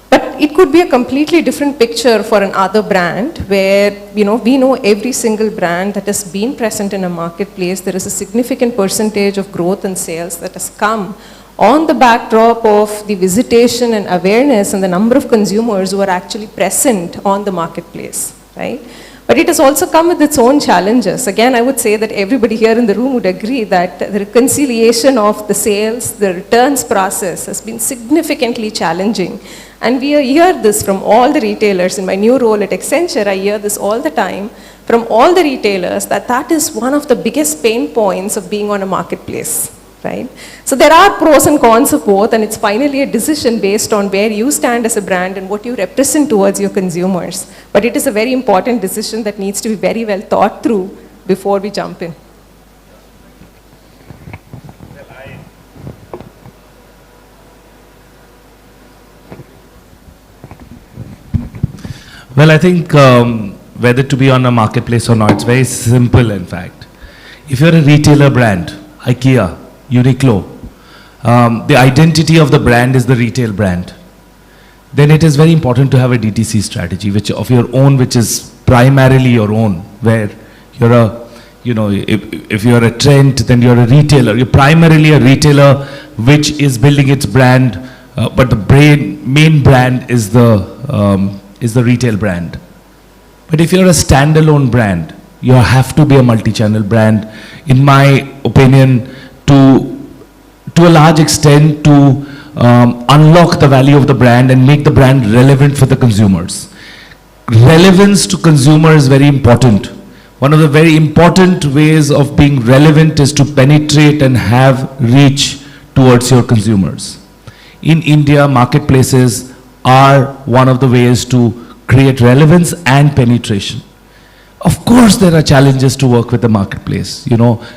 But it could be a completely different picture for another brand where, we know every single brand that has been present in a marketplace, there is a significant percentage of growth and sales that has come on the backdrop of the visitation and awareness and the number of consumers who are actually present on the marketplace, right? But it has also come with its own challenges. Again, I would say that everybody here in the room would agree that the reconciliation of the sales, the returns process has been significantly challenging. And we hear this from all the retailers. In my new role at Accenture, I hear this all the time from all the retailers, that is one of the biggest pain points of being on a marketplace, right? So there are pros and cons of both, and it's finally a decision based on where you stand as a brand and what you represent towards your consumers. But it is a very important decision that needs to be very well thought through before we jump in. Well, I think whether to be on a marketplace or not, it's very simple, in fact. If you're a retailer brand, IKEA, Uniqlo, the identity of the brand is the retail brand, then it is very important to have a DTC strategy of your own, which is primarily your own, where you're a, if you're a Trent, then you're a retailer. You're primarily a retailer which is building its brand, but the main brand is the retail brand. But if you're a standalone brand, you have to be a multi-channel brand, in my opinion, to a large extent to unlock the value of the brand and make the brand relevant for the consumers. Relevance to consumer is very important. One of the very important ways of being relevant is to penetrate and have reach towards your consumers. In India, marketplaces are one of the ways to create relevance and penetration. Of course, there are challenges to work with the marketplace.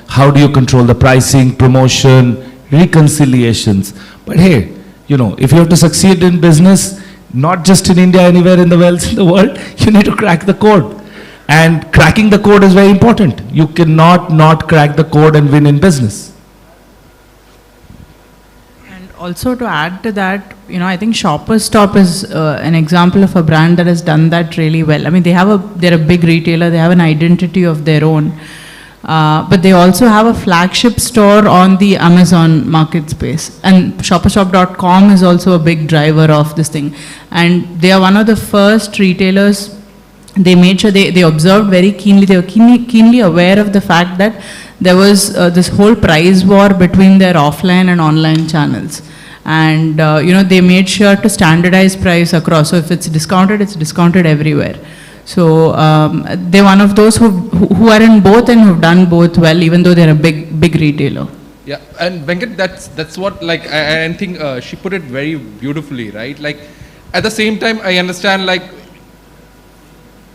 How do you control the pricing, promotion, reconciliations? But hey, if you have to succeed in business, not just in India, anywhere in the world, you need to crack the code. And cracking the code is very important. You cannot not crack the code and win in business. Also, to add to that, I think Shoppers Stop is an example of a brand that has done that really well. I mean, they're a big retailer, they have an identity of their own, but they also have a flagship store on the Amazon market space. And shopperstop.com is also a big driver of this thing. And they are one of the first retailers. They made sure they observed very keenly, they were keenly aware of the fact that there was this whole price war between their offline and online channels. And they made sure to standardize price across. So if it's discounted everywhere. So they're one of those who are in both and who've done both well, even though they're a big retailer. Yeah, and Begit, that's what, like, I think she put it very beautifully, right? Like, at the same time, I understand, like,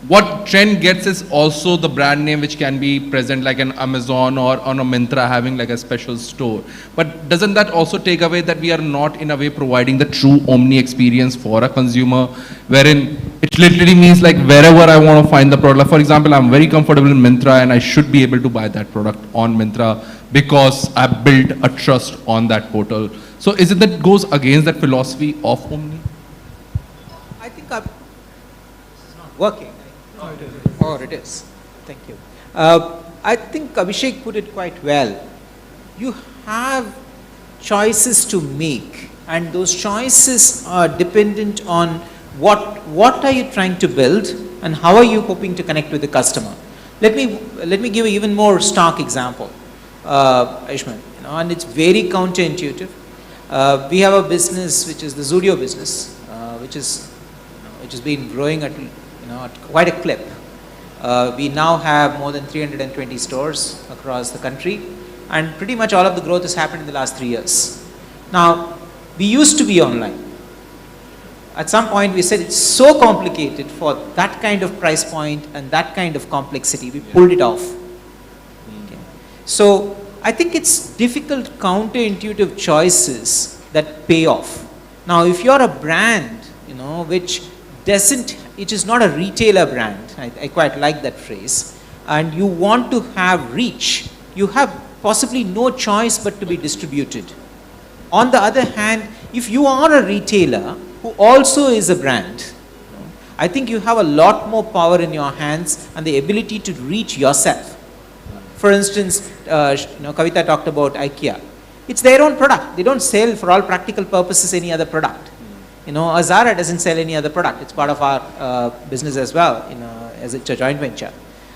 what trend gets is also the brand name which can be present like an Amazon or on a Myntra having like a special store. But doesn't that also take away that we are not in a way providing the true omni experience for a consumer, wherein it literally means like wherever I want to find the product. Like, for example, I'm very comfortable in Myntra and I should be able to buy that product on Myntra because I built a trust on that portal. So is it that goes against that philosophy of omni? I think it's not working. Or it is. Thank you. I think Abhishek put it quite well. You have choices to make, and those choices are dependent on what are you trying to build and how are you hoping to connect with the customer. Let me give an even more stark example, Aishman, and it's very counterintuitive. We have a business which is the Zudio business, which has been growing at quite a clip. We now have more than 320 stores across the country, and pretty much all of the growth has happened in the last 3 years. Now, we used to be online. At some point we said it's so complicated for that kind of price point and that kind of complexity, we pulled it off. Okay. So I think it's difficult counterintuitive choices that pay off. Now if you're a brand, which is not a retailer brand, I quite like that phrase, and you want to have reach, you have possibly no choice but to be distributed. On the other hand, if you are a retailer who also is a brand, I think you have a lot more power in your hands and the ability to reach yourself. For instance, Kavita talked about IKEA. It's their own product. They don't sell for all practical purposes any other product. Zara doesn't sell any other product. It's part of our business as well, as it's a joint venture.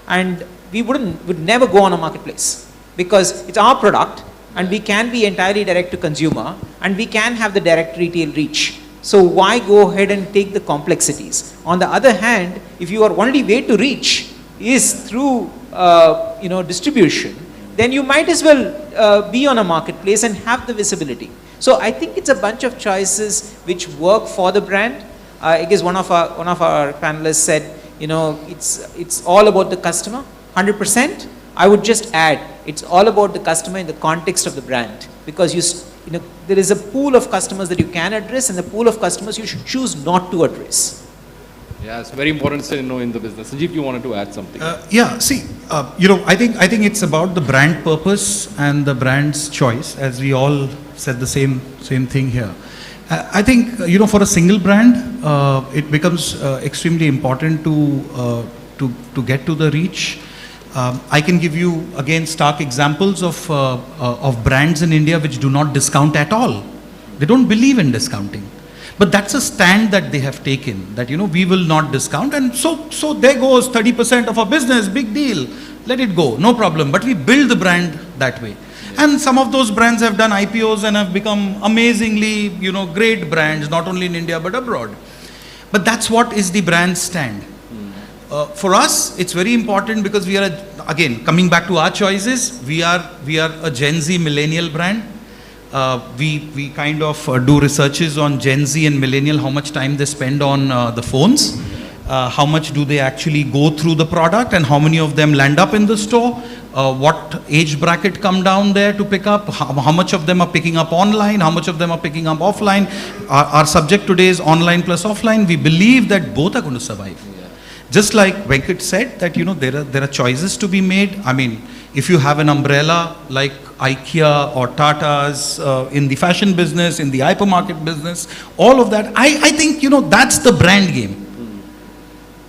And we would never go on a marketplace because it's our product and we can be entirely direct to consumer and we can have the direct retail reach. So why go ahead and take the complexities? On the other hand, if your only way to reach is through distribution, then you might as well be on a marketplace and have the visibility. So I think it's a bunch of choices which work for the brand. I guess one of our panelists said, it's all about the customer, 100%. I would just add, it's all about the customer in the context of the brand, because there is a pool of customers that you can address and the pool of customers you should choose not to address. Yeah, it's very important to know in the business. Sanjeev, you wanted to add something? I think it's about the brand purpose and the brand's choice, as we all said the same thing here. I think, for a single brand, it becomes extremely important to get to the reach. I can give you again stark examples of brands in India which do not discount at all. They don't believe in discounting. But that's a stand that they have taken, that we will not discount, and so there goes 30% of our business, big deal, let it go, no problem. But we build the brand that way. And some of those brands have done IPOs and have become amazingly, great brands, not only in India but abroad. But that's what is the brand stand. For us, it's very important because we are, again, coming back to our choices, we are a Gen Z millennial brand. We kind of do researches on Gen Z and millennial, how much time they spend on the phones, how much do they actually go through the product, and how many of them land up in the store, what age bracket come down there to pick up, how much of them are picking up online, how much of them are picking up offline. Our subject today is online plus offline. We believe that both are going to survive. Just like Venkat said, that there are choices to be made. I mean, if you have an umbrella like IKEA or Tata's in the fashion business, in the hypermarket business, all of that, I think that's the brand game.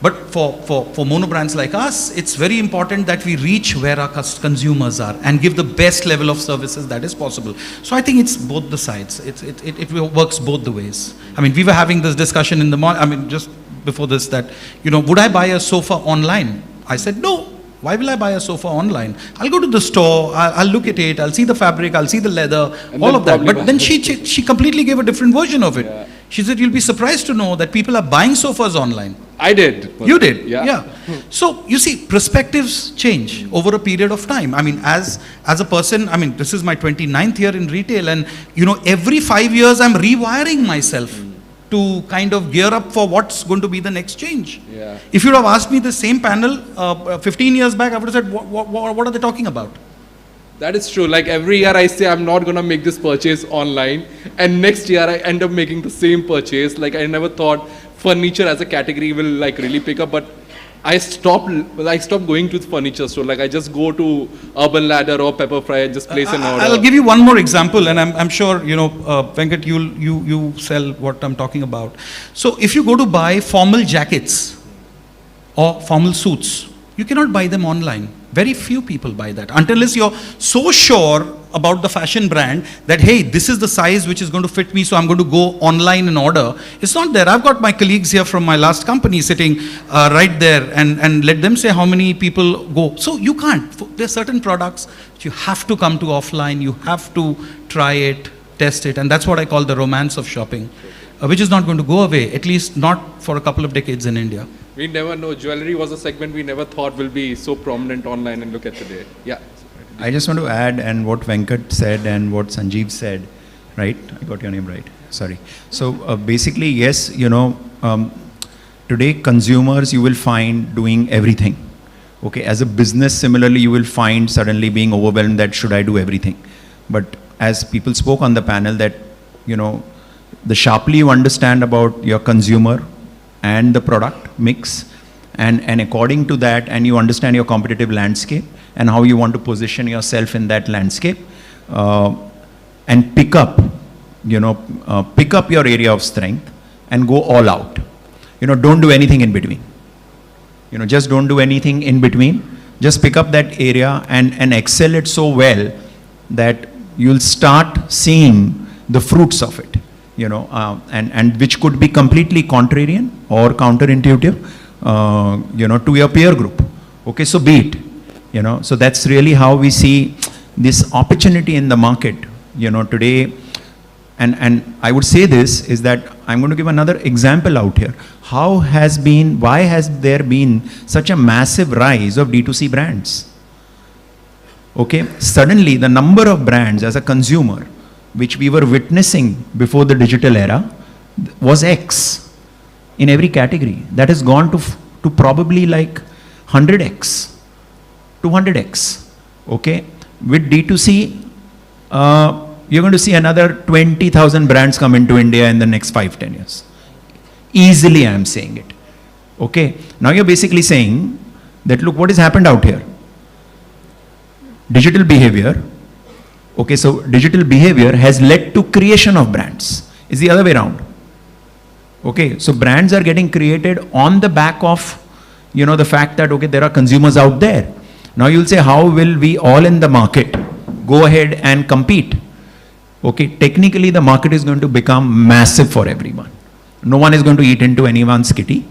But for mono brands like us, it's very important that we reach where our consumers are and give the best level of services that is possible. So I think it's both the sides. It works both the ways. I mean, we were having this discussion in the morning, just before this, that, would I buy a sofa online? I said, no. Why will I buy a sofa online? I'll go to the store, I'll look at it, I'll see the fabric, I'll see the leather, all of that. But then she completely gave a different version of it. Yeah. She said, you'll be surprised to know that people are buying sofas online. I did. You did? Yeah. So, you see, perspectives change over a period of time. I mean, as a person, I mean, this is my 29th year in retail, and, you know, every 5 years I'm rewiring myself to kind of gear up for what's going to be the next change. Yeah. If you'd have asked me the same panel 15 years back, I would have said, what are they talking about? That is true. Like every year I say I'm not going to make this purchase online, and next year I end up making the same purchase. Like I never thought furniture as a category will like really pick up, but I stopped going to the furniture store. Like I just go to Urban Ladder or Pepperfry and just place an order. I'll give you one more example, and I'm sure, you know, Venkat, you sell what I'm talking about. So if you go to buy formal jackets or formal suits, you cannot buy them online. Very few people buy that unless you're so sure about the fashion brand that, hey, this is the size which is going to fit me, so I'm going to go online and order. It's not there. I've got my colleagues here from my last company sitting right there, and let them say how many people go. So you can't. There are certain products you have to come to offline, you have to try it, test it, and that's what I call the romance of shopping, which is not going to go away, at least not for a couple of decades in India. We never know. Jewelry was a segment we never thought will be so prominent online, and look at today. Yeah. I just want to add, and what Venkat said and what Sanjeev said, right? I got your name right. Sorry. So basically, yes, you know, today consumers you will find doing everything. Okay, as a business, similarly, you will find suddenly being overwhelmed that should I do everything? But as people spoke on the panel that, you know, the sharply you understand about your consumer and the product mix, and according to that, and you understand your competitive landscape and how you want to position yourself in that landscape, and pick up your area of strength and go all out. You know, don't do anything in between. You know, just don't do anything in between. Just pick up that area and excel it so well that you'll start seeing the fruits of it. You know, and which could be completely contrarian or counterintuitive, you know, to your peer group. Okay, so be it. You know, so that's really how we see this opportunity in the market, you know, today. And I would say this is that I'm going to give another example out here. Why has there been such a massive rise of D2C brands? Okay, suddenly the number of brands as a consumer which we were witnessing before the digital era was X in every category. That has gone to probably like 100X, 200X. Okay, with D2C, you're going to see another 20,000 brands come into India in the next 5-10 years. Easily, I'm saying it. Okay, now you're basically saying that look what has happened out here. Digital behavior. Okay, so digital behavior has led to creation of brands. It's the other way around. Okay, so brands are getting created on the back of, you know, the fact that, okay, there are consumers out there. Now you'll say, how will we all in the market go ahead and compete? Okay, technically the market is going to become massive for everyone. No one is going to eat into anyone's kitty.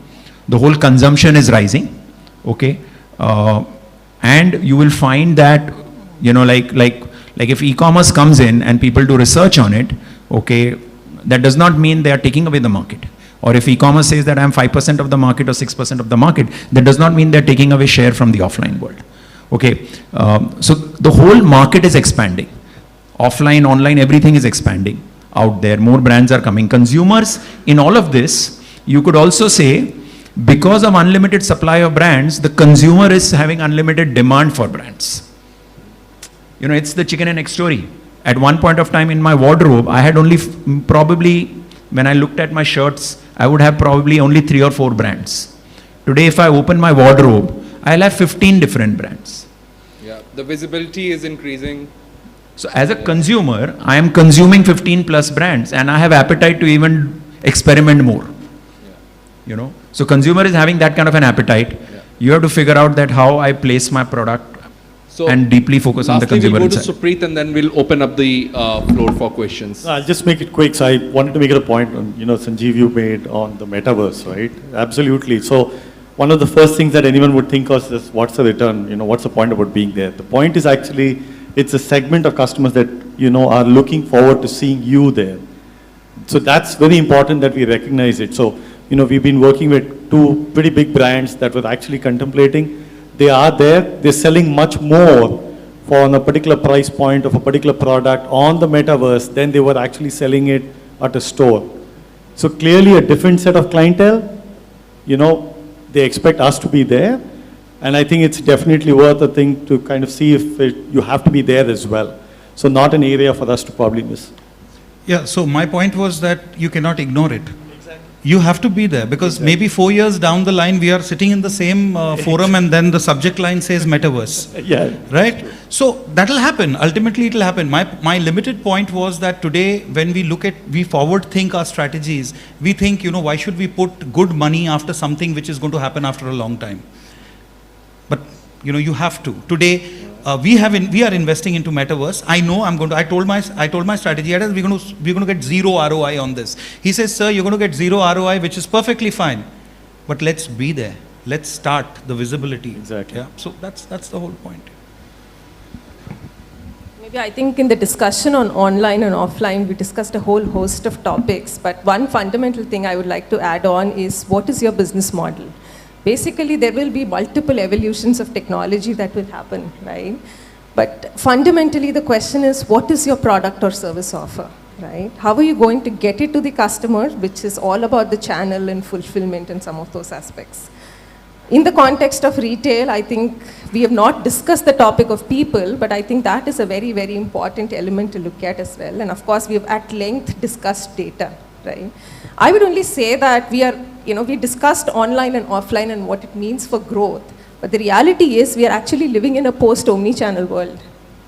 The whole consumption is rising. Okay, and you will find that, you know, like if e-commerce comes in and people do research on it, okay, that does not mean they are taking away the market. Or if e-commerce says that I am 5% of the market or 6% of the market, that does not mean they're taking away share from the offline world. Okay, so the whole market is expanding. Offline, online, everything is expanding out there. More brands are coming. Consumers, in all of this, you could also say, because of unlimited supply of brands, the consumer is having unlimited demand for brands. You know, it's the chicken and egg story. At one point of time in my wardrobe, I had only probably, when I looked at my shirts, I would have probably only 3 or 4 brands. Today, if I open my wardrobe, I'll have 15 different brands. Yeah, the visibility is increasing. So as a consumer, I am consuming 15 plus brands and I have appetite to even experiment more. Yeah. You know, so consumer is having that kind of an appetite. Yeah. You have to figure out that how I place my product and deeply focus on the consumer we'll go inside. to Supreet and then we'll open up the floor for questions. I'll just make it quick. So I wanted to make it a point on, you know, Sanjeev, you made on the metaverse, right? Absolutely. So one of the first things that anyone would think of is what's the return? You know, what's the point about being there? The point is actually it's a segment of customers that, you know, are looking forward to seeing you there. So that's very important that we recognize it. So, you know, we've been working with 2 pretty big brands that were actually contemplating. They are there, they're selling much more for on a particular price point of a particular product on the metaverse than they were actually selling it at a store. So clearly a different set of clientele, you know, they expect us to be there. And I think it's definitely worth a thing to kind of see if you have to be there as well. So not an area for us to probably miss. Yeah, so my point was that you cannot ignore it. You have to be there because maybe 4 years down the line, we are sitting in the same forum and then the subject line says metaverse. Yeah. Right? So that'll happen. Ultimately, it'll happen. My limited point was that today, when we look at, we forward think our strategies, we think, you know, why should we put good money after something which is going to happen after a long time? But, you know, you have to. Today, we are investing into metaverse. I know I told my strategy head, we're going to get 0 ROI on this. He says, sir, you're going to get 0 ROI, which is perfectly fine. But let's be there. Let's start the visibility. Exactly. Yeah. So that's the whole point. Maybe I think in the discussion on online and offline, we discussed a whole host of topics. But one fundamental thing I would like to add on is, what is your business model? Basically, there will be multiple evolutions of technology that will happen, right? But fundamentally, the question is, what is your product or service offer, right? How are you going to get it to the customer, which is all about the channel and fulfillment and some of those aspects. In the context of retail, I think we have not discussed the topic of people, but I think that is a very, very important element to look at as well. And of course, we have at length discussed data, right? I would only say that we discussed online and offline and what it means for growth. But the reality is we are actually living in a post-omni-channel world,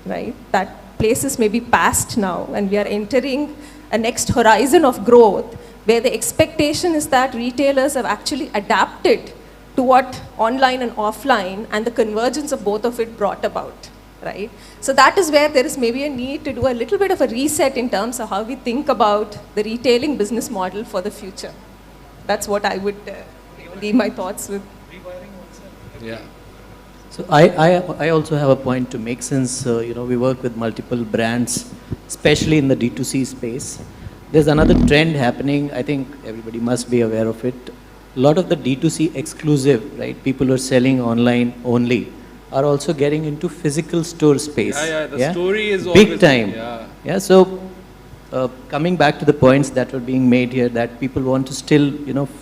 right? That places may be past now and we are entering a next horizon of growth where the expectation is that retailers have actually adapted to what online and offline and the convergence of both of it brought about, right? So that is where there is maybe a need to do a little bit of a reset in terms of how we think about the retailing business model for the future. That's what I would leave my thoughts with. Yeah. So I also have a point to make, since we work with multiple brands, especially in the D2C space. There's another trend happening. I think everybody must be aware of it. A lot of the D2C exclusive, right? People who are selling online only are also getting into physical store space. The story is big always time. Yeah. So coming back to the points that were being made here, that people want to still,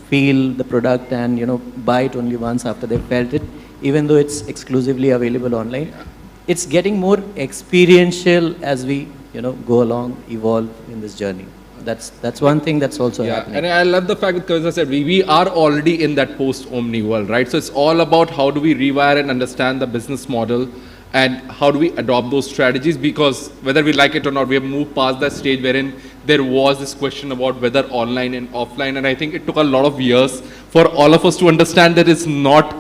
feel the product and, buy it only once after they felt it, even though it's exclusively available online. It's getting more experiential as we, go along, evolve in this journey. That's one thing that's also happening. And I love the fact that, as I said, we are already in that post-omni world, right? So it's all about how do we rewire and understand the business model and how do we adopt those strategies, because whether we like it or not, we have moved past that stage wherein there was this question about whether online and offline, and I think it took a lot of years for all of us to understand that it's not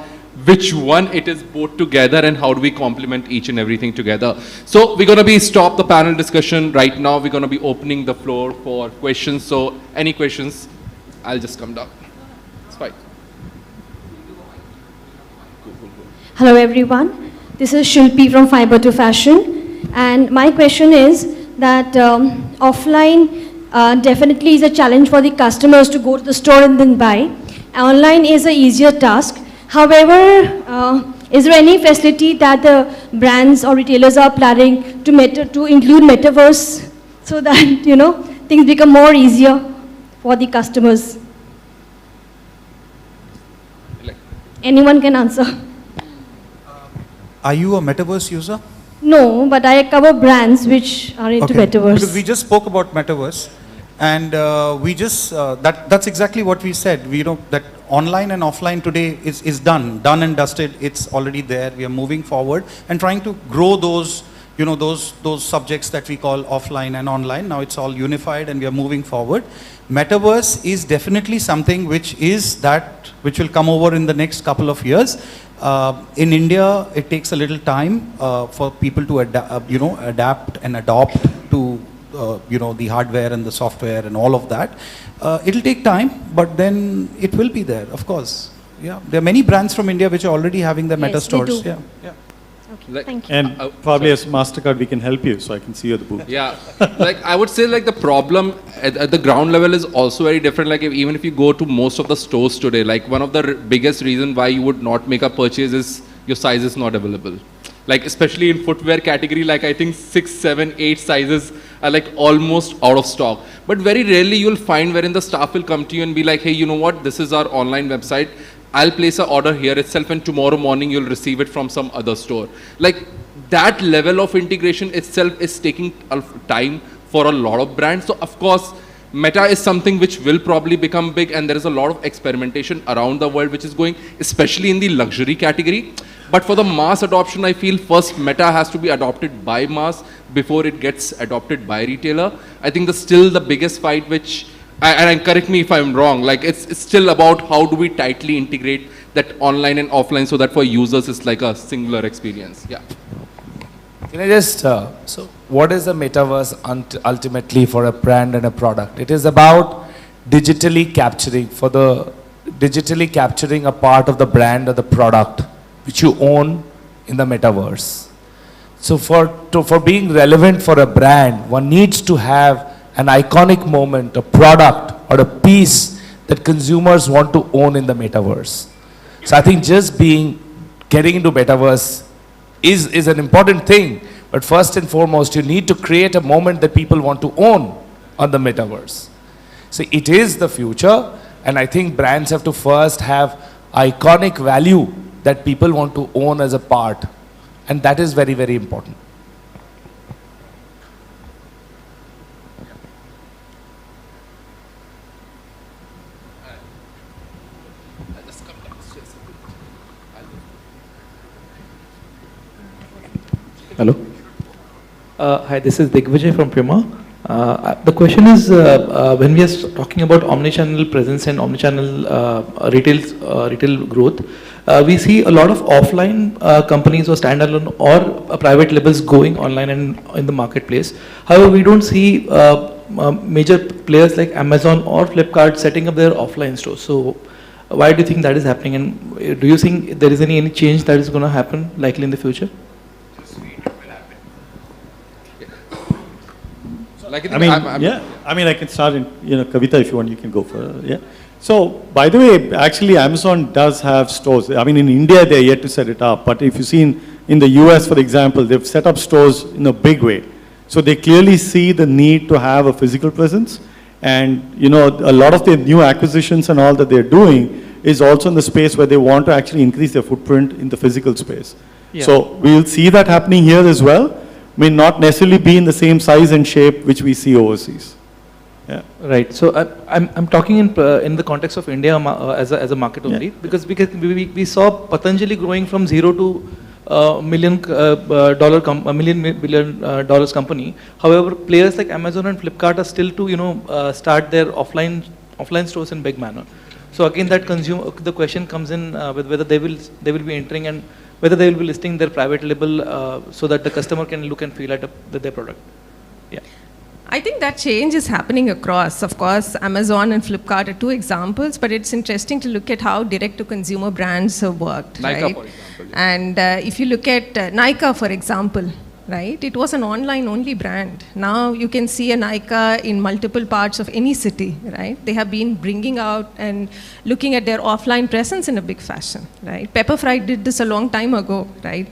which one, it is both together and how do we complement each and everything together. So we're going to stop the panel discussion right now. We're going to be opening the floor for questions. So any questions, I'll just come down. It's fine. Hello everyone, this is Shilpi from Fiber to Fashion, and my question is that offline definitely is a challenge for the customers to go to the store and then buy. Online is an easier task. However, is there any facility that the brands or retailers are planning to include metaverse so that things become more easier for the customers? Anyone can answer. Are you a metaverse user? No, but I cover brands which are into metaverse. Because we just spoke about metaverse, and that's exactly what we said. We that online and offline today is done and dusted. It's already there. We are moving forward and trying to grow those those subjects that we call offline and online. Now it's all unified and we are moving forward. Metaverse is definitely something which will come over in the next couple of years. In India, it takes a little time for people to adapt and adopt to the hardware and the software and all of that. It'll take time, but then it will be there, of course. Yeah, there are many brands from India which are already having their meta stores. They do. Yeah. Like, Thank you. And probably as MasterCard, we can help you, so I can see you at the booth. Yeah, like I would say like the problem at the ground level is also very different. Like even if you go to most of the stores today, like one of the biggest reason why you would not make a purchase is your size is not available. Like especially in footwear category, like I think 6, 7, 8 sizes are like almost out of stock. But very rarely you'll find wherein the staff will come to you and be like, hey, you know what, this is our online website. I'll place an order here itself and tomorrow morning you'll receive it from some other store. Like that level of integration itself is taking time for a lot of brands. So of course, Meta is something which will probably become big, and there is a lot of experimentation around the world which is going, especially in the luxury category. But for the mass adoption, I feel first Meta has to be adopted by mass before it gets adopted by retailer. I think still the biggest fight which, and correct me if I'm wrong, like it's still about how do we tightly integrate that online and offline so that for users it's like a singular experience. Yeah. Can I just, so what is the metaverse ultimately for a brand and a product? It is about digitally capturing a part of the brand or the product which you own in the metaverse. So for being relevant for a brand, one needs to have an iconic moment, a product or a piece that consumers want to own in the metaverse. So I think just getting into metaverse is an important thing, but first and foremost, you need to create a moment that people want to own on the metaverse. So it is the future, and I think brands have to first have iconic value that people want to own as a part, and that is very, very important. Hello. Hi, this is Digvijay from Prima. The question is, when we are talking about omni-channel presence and omni-channel retail growth, we see a lot of offline companies or standalone or private labels going online and in the marketplace. However, we don't see major players like Amazon or Flipkart setting up their offline stores. So why do you think that is happening, and do you think there is any change that is going to happen likely in the future? Like I mean, I can start in, Kavita, if you want, you can go for it. Yeah. So, by the way, actually, Amazon does have stores. I mean, in India, they're yet to set it up. But if you see in the US, for example, they've set up stores in a big way. So they clearly see the need to have a physical presence. And, a lot of their new acquisitions and all that they're doing is also in the space where they want to actually increase their footprint in the physical space. Yeah. So we'll see that happening here as well. May not necessarily be in the same size and shape which we see overseas. Yeah. Right. So I'm talking in the context of India as a market only, because we saw Patanjali growing from zero to $1 billion dollars company. However, players like Amazon and Flipkart are still to start their offline stores in big manner. So again, the question comes in with whether they will be entering and whether they will be listing their private label so that the customer can look and feel at their product. Yeah. I think that change is happening across. Of course, Amazon and Flipkart are two examples, but it's interesting to look at how direct-to-consumer brands have worked. Nykaa, right? for example. And if you look at Nykaa, for example, right? It was an online-only brand. Now you can see a Nykaa in multiple parts of any city, right? They have been bringing out and looking at their offline presence in a big fashion, right? Pepperfry did this a long time ago, right?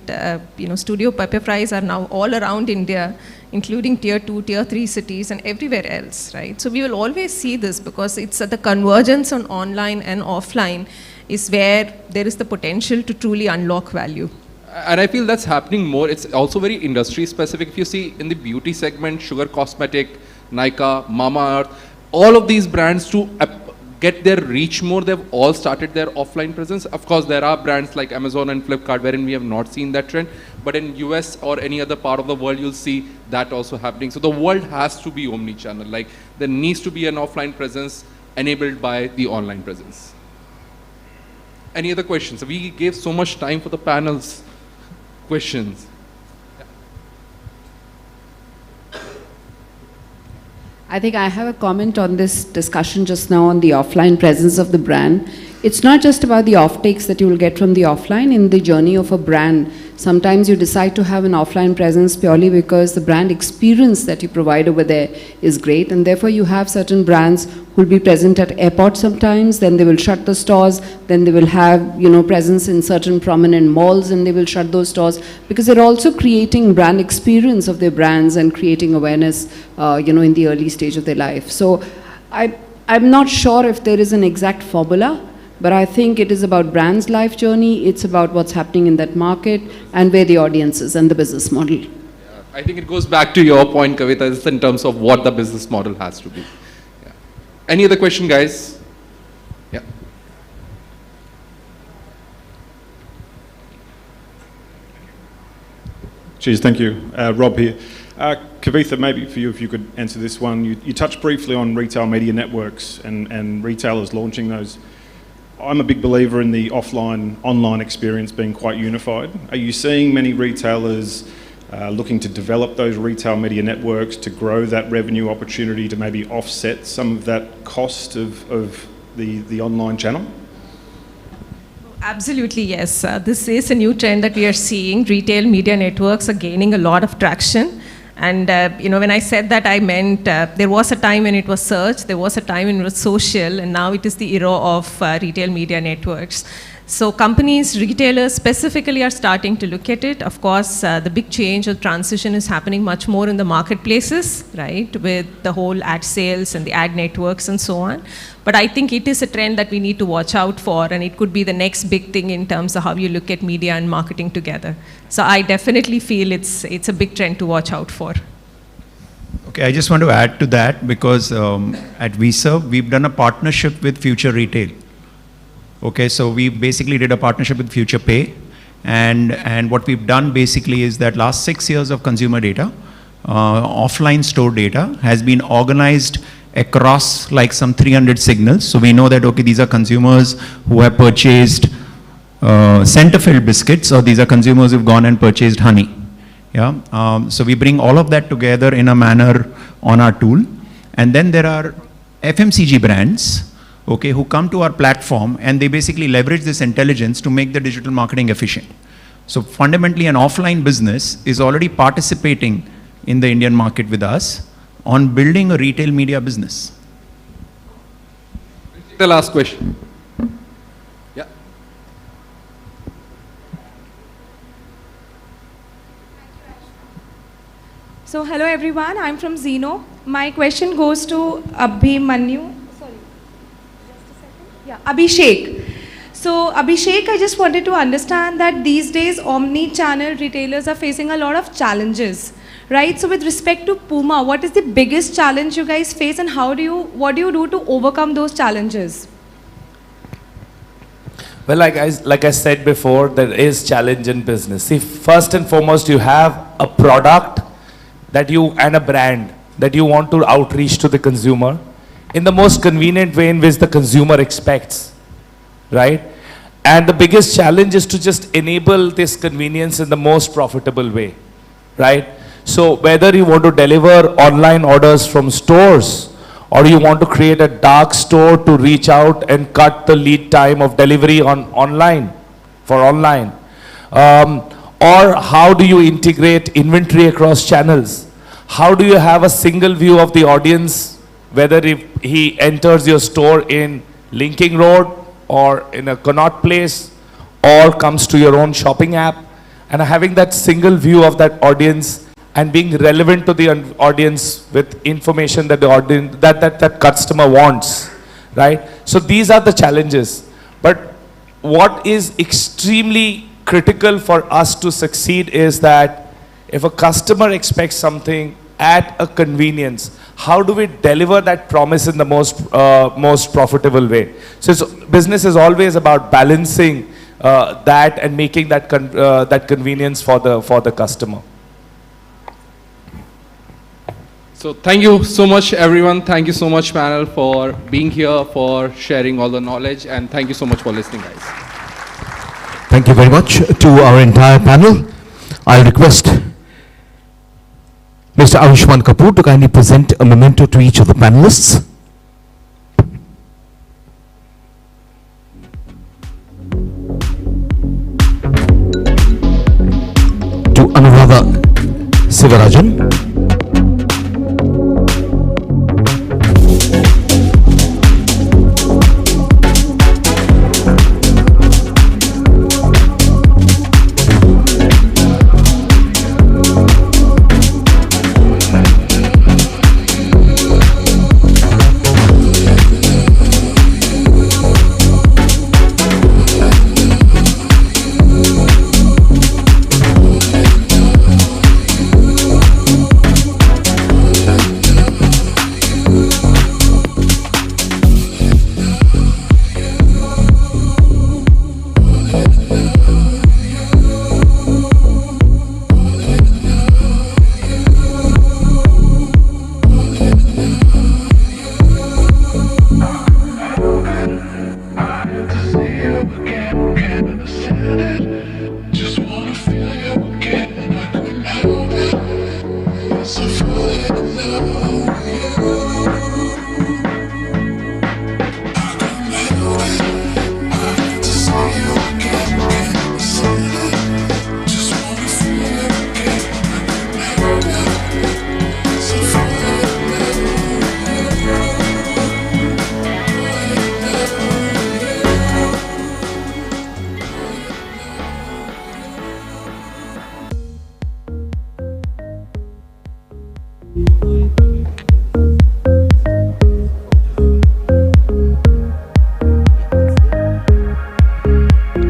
Studio Pepperfries are now all around India, including tier 2, tier 3 cities and everywhere else, right? So we will always see this because it's at the convergence on online and offline is where there is the potential to truly unlock value. And I feel that's happening more. It's also very industry specific. If you see in the beauty segment, Sugar Cosmetic, Nykaa, Mamaearth, all of these brands to get their reach more, they've all started their offline presence. Of course, there are brands like Amazon and Flipkart wherein we have not seen that trend. But in US or any other part of the world, you'll see that also happening. So the world has to be omni-channel. Like there needs to be an offline presence enabled by the online presence. Any other questions? We gave so much time for the panels. Questions? I think I have a comment on this discussion just now on the offline presence of the brand. it's not just about the offtakes that you will get from the offline in the journey of a brand. Sometimes you decide to have an offline presence purely because the brand experience that you provide over there is great, and therefore you have certain brands who will be present at airports sometimes, then they will shut the stores, then they will have, you know, presence in certain prominent malls and they will shut those stores, because they're also creating brand experience of their brands and creating awareness, you know, in the early stage of their life. So I'm not sure if there is an exact formula, but I think it is about brand's life journey, it's about what's happening in that market and where the audience is and the business model. Yeah, I think it goes back to your point, Kavita, just in terms of what the business model has to be. Yeah. Any other question, guys? Yeah. Cheers, thank you. Rob here. Kavitha, maybe for you, if you could answer this one. You touched briefly on retail media networks and retailers launching those. I'm a big believer in the offline-online experience being quite unified. Are you seeing many retailers looking to develop those retail media networks to grow that revenue opportunity to maybe offset some of that cost of the online channel? Absolutely, yes. This is a new trend that we are seeing. Retail media networks are gaining a lot of traction. And you know, when I said that, I meant there was a time when it was search, there was a time when it was social, and now it is the era of retail media networks. So companies, retailers specifically are starting to look at it. Of course, the big change or transition is happening much more in the marketplaces, right, with the whole ad sales and the ad networks and so on. But I think it is a trend that we need to watch out for, and it could be the next big thing in terms of how you look at media and marketing together. So I definitely feel it's a big trend to watch out for. Okay, I just want to add to that because at Reserve, we've done a partnership with Future Retail. Okay, so we basically did a partnership with Future Pay, and what we've done basically is that last 6 years of consumer data, offline store data has been organized across like some 300 signals. So we know that, okay, these are consumers who have purchased center-filled biscuits, or these are consumers who've gone and purchased honey. Yeah, so we bring all of that together in a manner on our tool. And then there are FMCG brands, okay, who come to our platform and they basically leverage this intelligence to make the digital marketing efficient. So fundamentally, an offline business is already participating in the Indian market with us on building a retail media business. The last question. Yeah. So hello everyone, I'm from Zeno. My question goes to Abhimanyu. Abhishek. So Abhishek, I just wanted to understand that these days omni-channel retailers are facing a lot of challenges, right? So with respect to Puma, what is the biggest challenge you guys face, and what do you do to overcome those challenges? Well, like I said before, there is challenge in business. See, first and foremost, you have a product and a brand that you want to outreach to the consumer in the most convenient way in which the consumer expects, right? And the biggest challenge is to just enable this convenience in the most profitable way, right? So whether you want to deliver online orders from stores, or you want to create a dark store to reach out and cut the lead time of delivery online, or how do you integrate inventory across channels? How do you have a single view of the audience, whether if he enters your store in Linking Road or in a Connaught Place or comes to your own shopping app, and having that single view of that audience and being relevant to the audience with information that the audience, that customer wants, right? So these are the challenges. But what is extremely critical for us to succeed is that if a customer expects something at a convenience, how do we deliver that promise in the most profitable way? So business is always about balancing that and making that that convenience for the customer. So thank you so much, everyone. Thank you so much, panel, for being here, for sharing all the knowledge, and thank you so much for listening, guys. Thank you very much to our entire panel. I'll request Mr. Ayushman Kapoor to kindly present a memento to each of the panelists. Anuradha Sivarajan.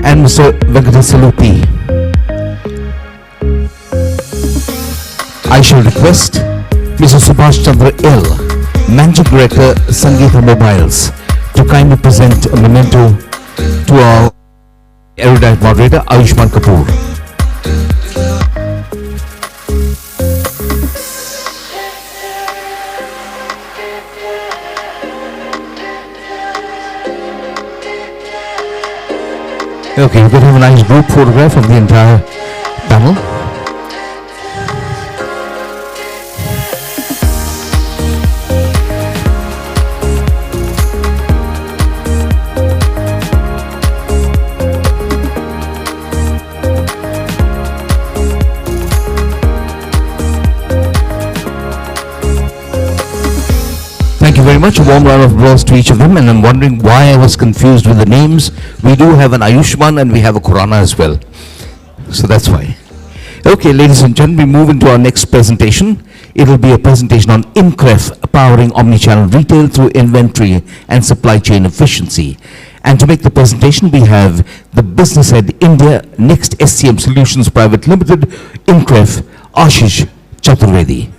And Mr. Venkatasalupi. I shall request Mr. Subhash Chandra L, Managing Director, Sangeeta Mobiles, to kindly present a memento to our erudite moderator, Ayushman Kapoor. Okay, we're going to have a nice group photograph of the entire panel. Thank you very much. A warm round of applause to each of them. And I'm wondering why I was confused with the names. We do have an Ayushman and we have a Khurana as well. So that's why. Okay, ladies and gentlemen, we move into our next presentation. It will be a presentation on INCREF, powering omni-channel retail through inventory and supply chain efficiency. And to make the presentation, we have the Business Head India, Next SCM Solutions Private Limited, INCREF, Ashish Chaturvedi.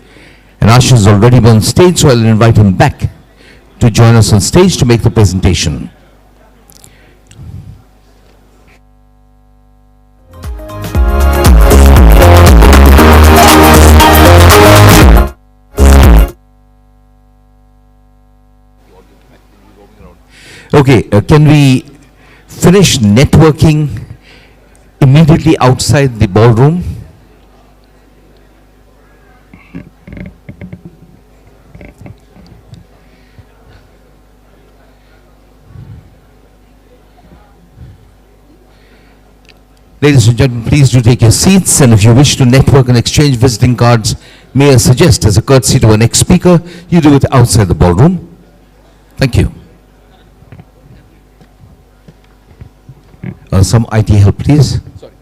And Ashish has already been on stage, so I'll invite him back to join us on stage to make the presentation. Okay, can we finish networking immediately outside the ballroom? Ladies and gentlemen, please do take your seats, and if you wish to network and exchange visiting cards, may I suggest as a courtesy to our next speaker, you do it outside the ballroom. Thank you. Some IT help, please. Sorry.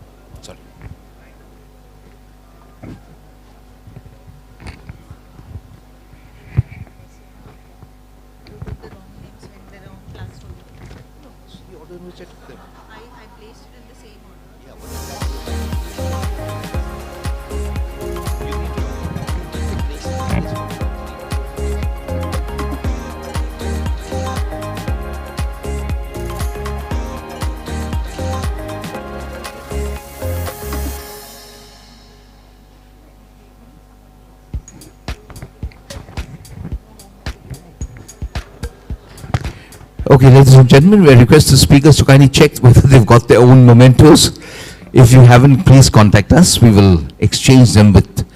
Okay, ladies and gentlemen, we request the speakers to kindly check whether they've got their own mementos. If you haven't, please contact us. We will exchange them with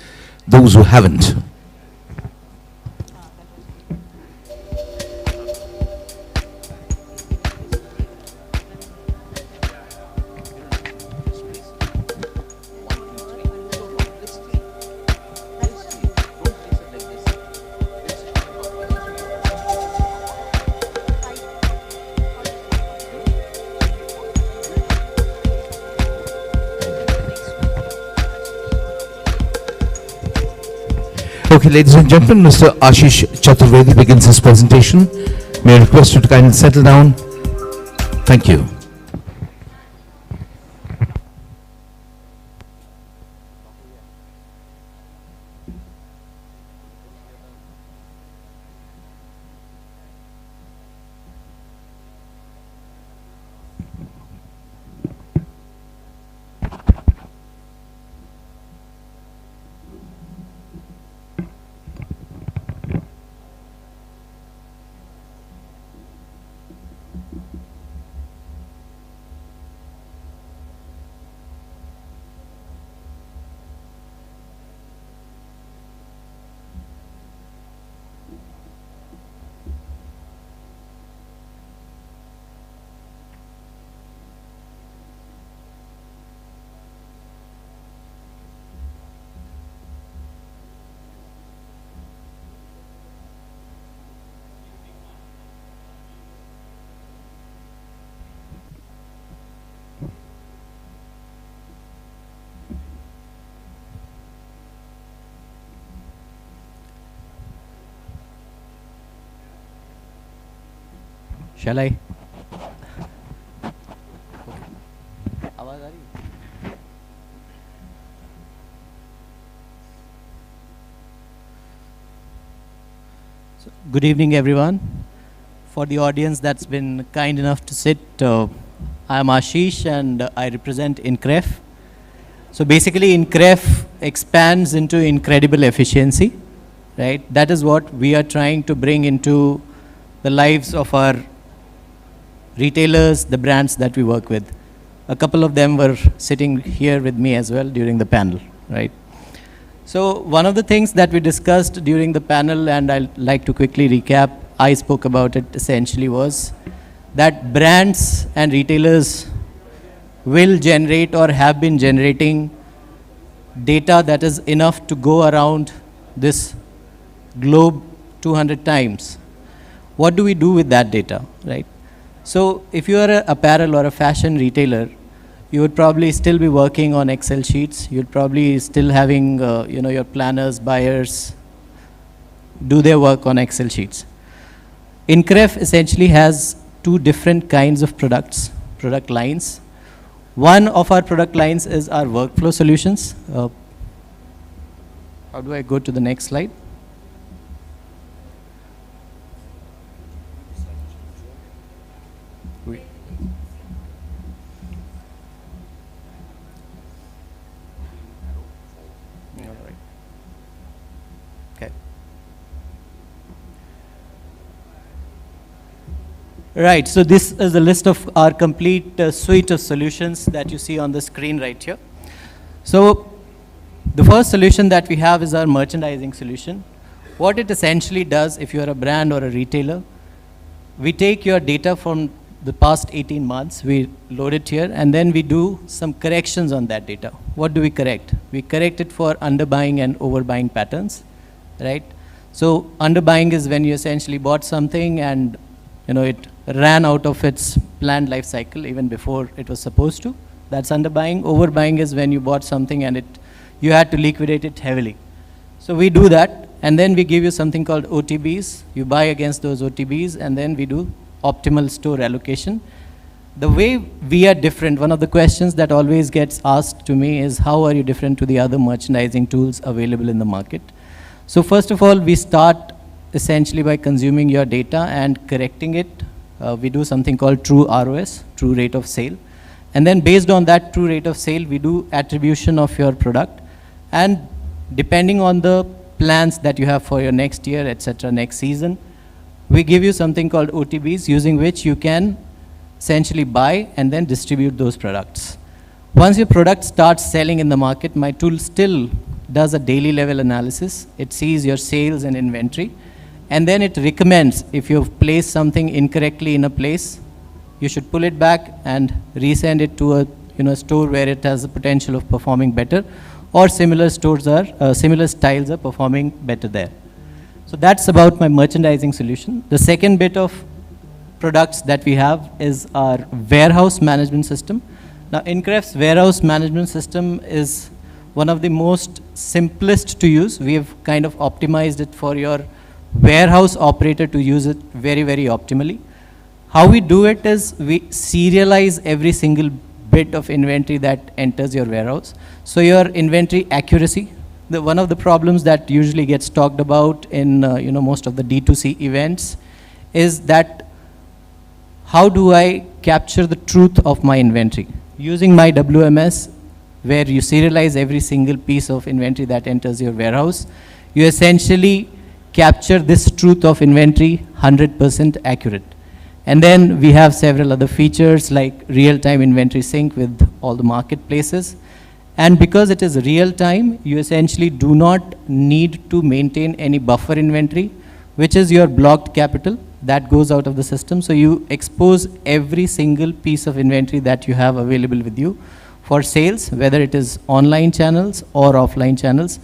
those who haven't. Okay, ladies and gentlemen, Mr. Ashish Chaturvedi begins his presentation. May I request you to kindly settle down. Thank you. Shall I? So, good evening, everyone. For the audience that's been kind enough to sit, I am Ashish and I represent Incref. So basically, Incref expands into incredible efficiency, right? That is what we are trying to bring into the lives of our retailers, the brands that we work with. A couple of them were sitting here with me as well during the panel, right? So one of the things that we discussed during the panel, and I'd like to quickly recap, I spoke about it essentially, was that brands and retailers will generate or have been generating data that is enough to go around this globe 200 times. What do we do with that data, right? So if you are an apparel or a fashion retailer, you would probably still be working on Excel sheets. You'd probably still having your planners, buyers do their work on Excel sheets. Incref essentially has two different kinds of product lines. One of our product lines is our workflow solutions. How do I go to the next slide? Right, so this is a list of our complete suite of solutions that you see on the screen right here. So the first solution that we have is our merchandising solution. What it essentially does, if you're a brand or a retailer, we take your data from the past 18 months, we load it here, and then we do some corrections on that data. What do we correct? We correct it for underbuying and overbuying patterns, right? So underbuying is when you essentially bought something and it ran out of its planned life cycle even before it was supposed to. That's underbuying. Overbuying is when you bought something and you had to liquidate it heavily. So we do that, and then we give you something called OTBs. You buy against those OTBs, and then we do optimal store allocation. The way we are different, one of the questions that always gets asked to me is, how are you different to the other merchandising tools available in the market? So first of all, we start essentially by consuming your data and correcting it. We do something called true ROS, true rate of sale. And then based on that true rate of sale, we do attribution of your product. And depending on the plans that you have for your next year, etc., next season, we give you something called OTBs, using which you can essentially buy and then distribute those products. Once your product starts selling in the market, my tool still does a daily level analysis. It sees your sales and inventory. And then it recommends, if you've placed something incorrectly in a place, you should pull it back and resend it to a store where it has the potential of performing better, or similar styles are performing better there. So that's about my merchandising solution. The second bit of products that we have is our warehouse management system. Now, Incref's warehouse management system is one of the most simplest to use. We've kind of optimized it for your warehouse operator to use it very, very optimally. How we do it is we serialize every single bit of inventory that enters your warehouse. So your inventory accuracy, one of the problems that usually gets talked about in most of the D2C events is that how do I capture the truth of my inventory? Using my WMS, where you serialize every single piece of inventory that enters your warehouse, you essentially capture this truth of inventory 100% accurate. And then we have several other features like real-time inventory sync with all the marketplaces. And because it is real-time, you essentially do not need to maintain any buffer inventory, which is your blocked capital that goes out of the system. So you expose every single piece of inventory that you have available with you for sales, whether it is online channels or offline channels.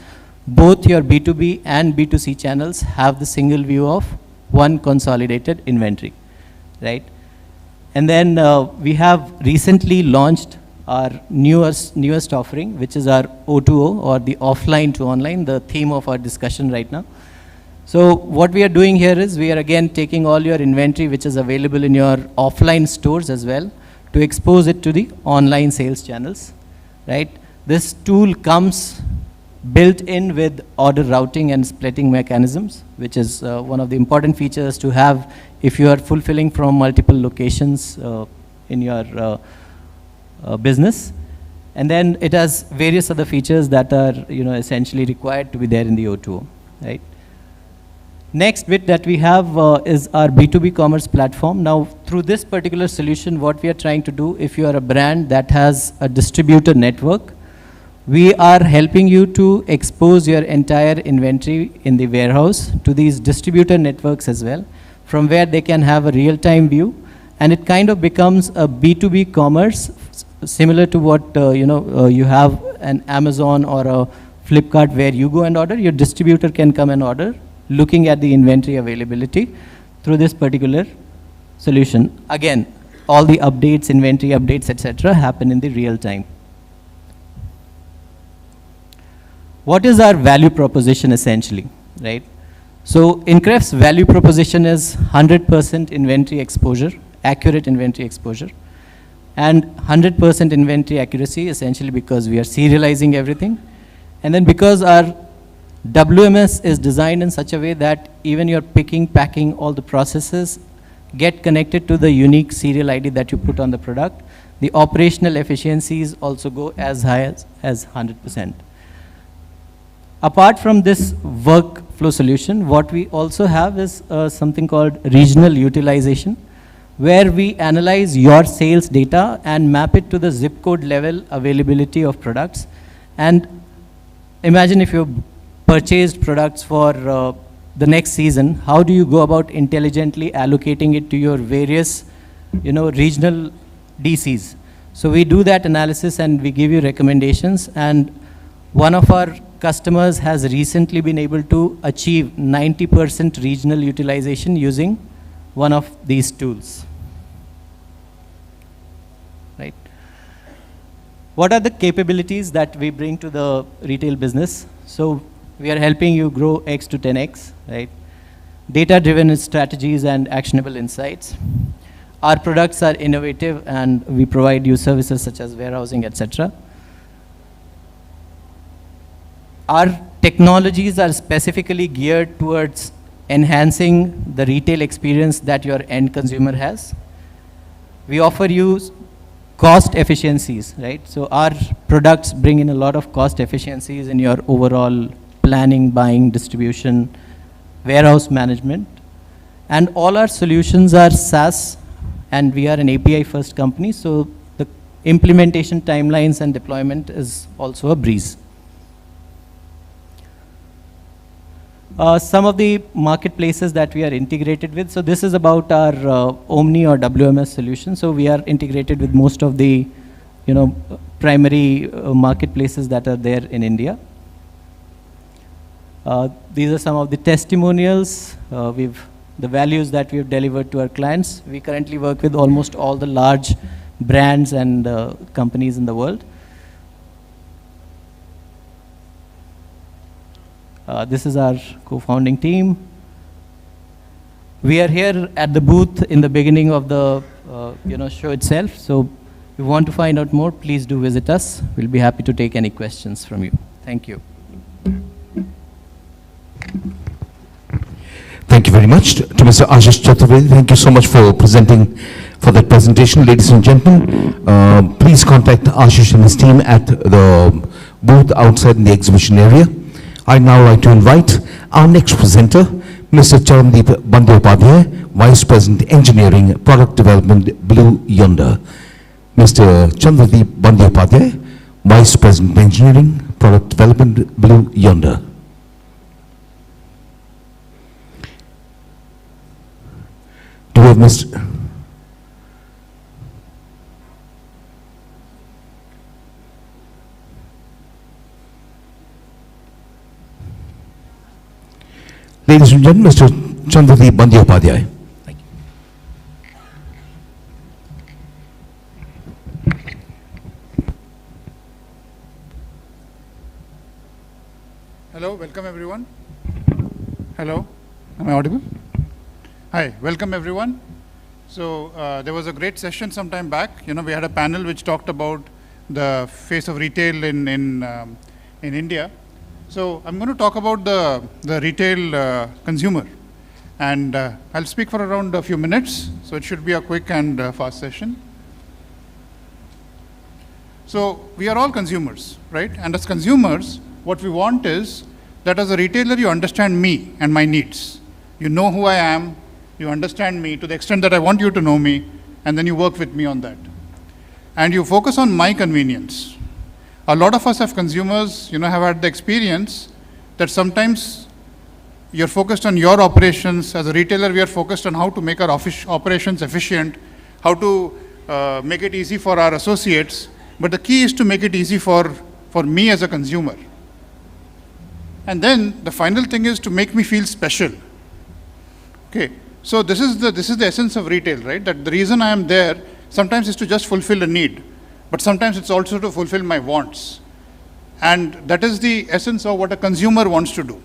Both your B2B and B2C channels have the single view of one consolidated inventory, right? And then we have recently launched our newest offering, which is our O2O, or the offline to online, the theme of our discussion right now. So what we are doing here is we are again taking all your inventory which is available in your offline stores as well to expose it to the online sales channels, right? This tool comes built in with order routing and splitting mechanisms, which is one of the important features to have if you are fulfilling from multiple locations in your business. And then it has various other features that are essentially required to be there in the O2O, right? Next bit that we have is our B2B commerce platform. Now, through this particular solution, what we are trying to do, if you are a brand that has a distributor network, we are helping you to expose your entire inventory in the warehouse to these distributor networks as well, from where they can have a real-time view. And it kind of becomes a B2B commerce, similar to what you have an Amazon or a Flipkart where you go and order, your distributor can come and order, looking at the inventory availability through this particular solution. Again, all the updates, inventory updates, etc., happen in the real time. What is our value proposition essentially, right? So Incref's value proposition is 100% inventory exposure, accurate inventory exposure, and 100% inventory accuracy essentially because we are serializing everything. And then because our WMS is designed in such a way that even your picking, packing, all the processes get connected to the unique serial ID that you put on the product, the operational efficiencies also go as high as 100%. Apart from this workflow solution, what we also have is something called regional utilization, where we analyze your sales data and map it to the zip code level availability of products. And imagine if you purchased products for the next season, how do you go about intelligently allocating it to your various regional DCs? So we do that analysis and we give you recommendations, and one of our customers has recently been able to achieve 90% regional utilization using one of these tools, right? What are the capabilities that we bring to the retail business? So we are helping you grow X to 10X, right? Data-driven strategies and actionable insights. Our products are innovative and we provide you services such as warehousing, etc. Our technologies are specifically geared towards enhancing the retail experience that your end consumer has. We offer you cost efficiencies, right? So our products bring in a lot of cost efficiencies in your overall planning, buying, distribution, warehouse management. And all our solutions are SaaS, and we are an API first company, so the implementation timelines and deployment is also a breeze. Some of the marketplaces that we are integrated with. So this is about our Omni or WMS solution. So we are integrated with most of the primary marketplaces that are there in India. These are some of the testimonials, the values that we've delivered to our clients. We currently work with almost all the large brands and companies in the world. This is our co-founding team. We are here at the booth in the beginning of the show itself. So if you want to find out more, please do visit us. We'll be happy to take any questions from you. Thank you. Thank you very much to Mr. Ashish Chaturvedi. Thank you so much for presenting for that presentation. Ladies and gentlemen, please contact Ashish and his team at the booth outside in the exhibition area. I'd now like to invite our next presenter, Mr. Charandeep Bandyopadhyay, Vice President Engineering, Product Development, Blue Yonder. Mr. Chandradeep Bandyopadhyay, Vice President Engineering, Product Development, Blue Yonder. Do we have Mr. Ladies and gentlemen, Mr. Chandradeep Bandyopadhyay. Hello, welcome everyone. Hello, am I audible? Hi, welcome everyone. So there was a great session some time back. We had a panel which talked about the face of retail in India. So I'm going to talk about the retail consumer, and I'll speak for around a few minutes. So it should be a quick and fast session. So we are all consumers, right? And as consumers, what we want is that as a retailer, you understand me and my needs. You know who I am, you understand me to the extent that I want you to know me, and then you work with me on that. And you focus on my convenience. A lot of us as consumers, have had the experience that sometimes you're focused on your operations. As a retailer, we are focused on how to make our operations efficient, how to make it easy for our associates. But the key is to make it easy for me as a consumer. And then the final thing is to make me feel special. Okay, so this is the essence of retail, right? That the reason I am there sometimes is to just fulfill a need, but sometimes it's also to fulfill my wants. And that is the essence of what a consumer wants to do.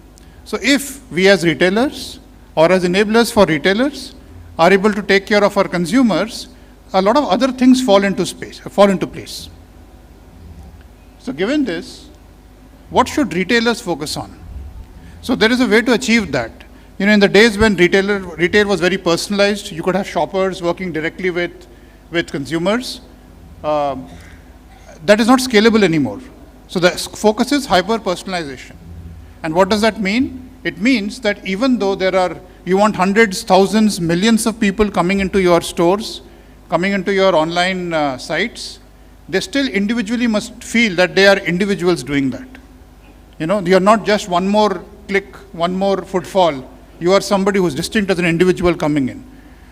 So if we as retailers or as enablers for retailers are able to take care of our consumers, a lot of other things fall into place. So given this, what should retailers focus on? So there is a way to achieve that. In the days when retail was very personalized, you could have shoppers working directly with consumers. That is not scalable anymore. So the focus is hyper-personalization. And what does that mean? It means that even though you want hundreds, thousands, millions of people coming into your stores, coming into your online sites, they still individually must feel that they are individuals doing that. You're not just one more click, one more footfall. You are somebody who's distinct as an individual coming in.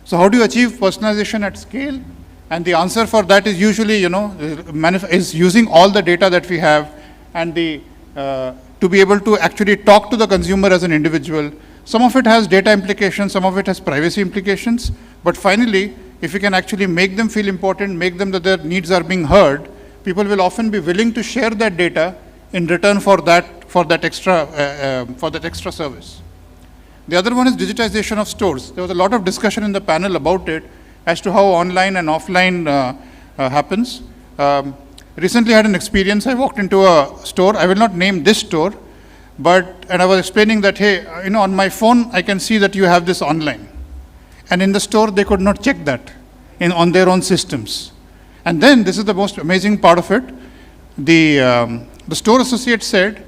So how do you achieve personalization at scale? And the answer for that is usually, is using all the data that we have and to be able to actually talk to the consumer as an individual. Some of it has data implications, some of it has privacy implications. But finally, if we can actually make them feel important, make them that their needs are being heard, people will often be willing to share that data in return for that extra service. The other one is digitization of stores. There was a lot of discussion in the panel about it as to how online and offline happens. Recently I had an experience. I walked into a store. I will not name this store, and I was explaining that, hey, on my phone I can see that you have this online. And in the store they could not check that on their own systems. And then this is the most amazing part of it. The store associate said,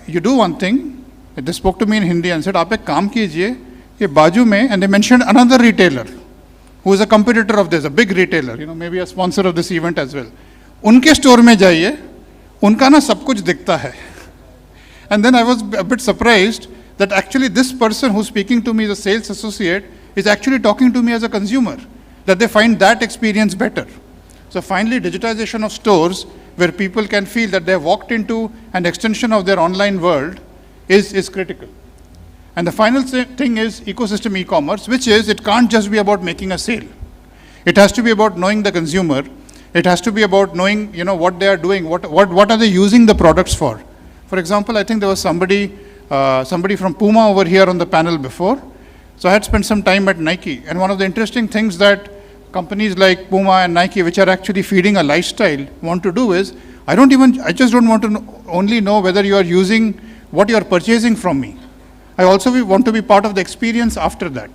you do one thing. They spoke to me in Hindi and said, "Aap ek kaam kijiye, ye baju mein," and they mentioned another retailer who is a competitor of this, a big retailer, maybe a sponsor of this event as well. Unke store mein jaiye, unka na sab kuch dikhta hai. And then I was a bit surprised that actually this person who's speaking to me as a sales associate is actually talking to me as a consumer, that they find that experience better. So finally, digitization of stores where people can feel that they have walked into an extension of their online world is critical. And the final thing is ecosystem e-commerce, which is, it can't just be about making a sale. It has to be about knowing the consumer. It has to be about knowing, what they are doing, what are they using the products for. For example, I think there was somebody somebody from Puma over here on the panel before. So I had spent some time at Nike, and one of the interesting things that companies like Puma and Nike, which are actually feeding a lifestyle, want to do is, I just don't want to only know whether you are using what you are purchasing from me. I also want to be part of the experience after that.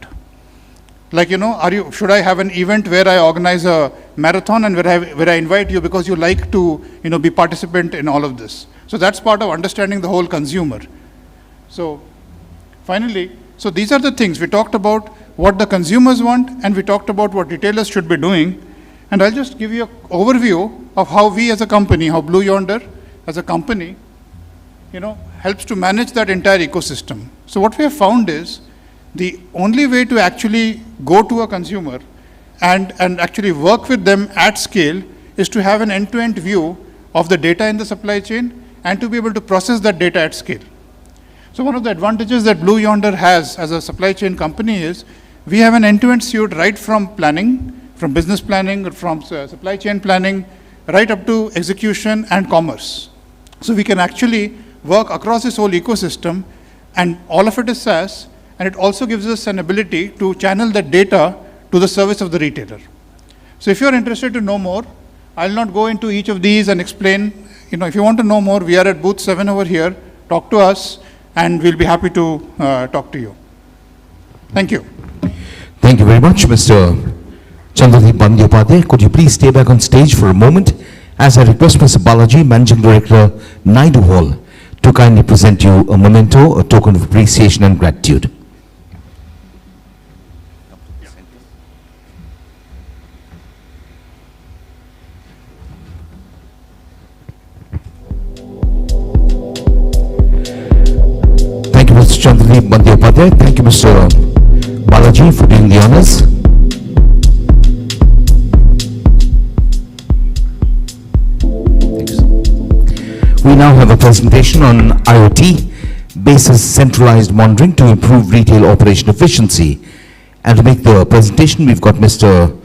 Like, should I have an event where I organize a marathon and where I invite you because you like to, be participant in all of this. So that's part of understanding the whole consumer. So finally, so these are the things. We talked about what the consumers want, and we talked about what retailers should be doing. And I'll just give you an overview of how we as a company, how Blue Yonder as a company, helps to manage that entire ecosystem. So what we have found is, the only way to actually go to a consumer and actually work with them at scale is to have an end-to-end view of the data in the supply chain and to be able to process that data at scale. So one of the advantages that Blue Yonder has as a supply chain company is we have an end-to-end suite right from planning, from business planning, or from supply chain planning, right up to execution and commerce. So we can actually work across this whole ecosystem, and all of it is SaaS. And it also gives us an ability to channel that data to the service of the retailer. So if you're interested to know more, I'll not go into each of these and explain. If you want to know more, we are at booth 7 over here. Talk to us, and we'll be happy to talk to you. Thank you. Thank you very much, Mr. Chandradeep Bandyopadhyay. Could you please stay back on stage for a moment as I request Mr. Balaji, Managing Director, Naidu Hall, to kindly present you a memento, a token of appreciation and gratitude. Mr. Chandradeep Bandyopadhyay. Thank you, Mr. Balaji, for doing the honors. We now have a presentation on IoT, basis centralized monitoring to improve retail operation efficiency. And to make the presentation, we've got Mr.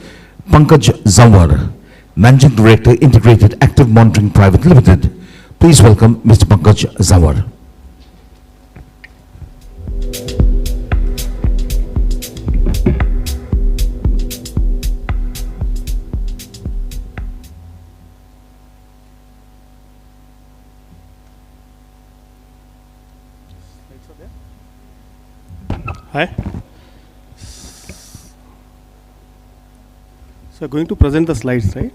Pankaj Zawar, Managing Director, Integrated Active Monitoring Private Limited. Please welcome Mr. Pankaj Zawar. Hi. So I'm going to present the slides, right?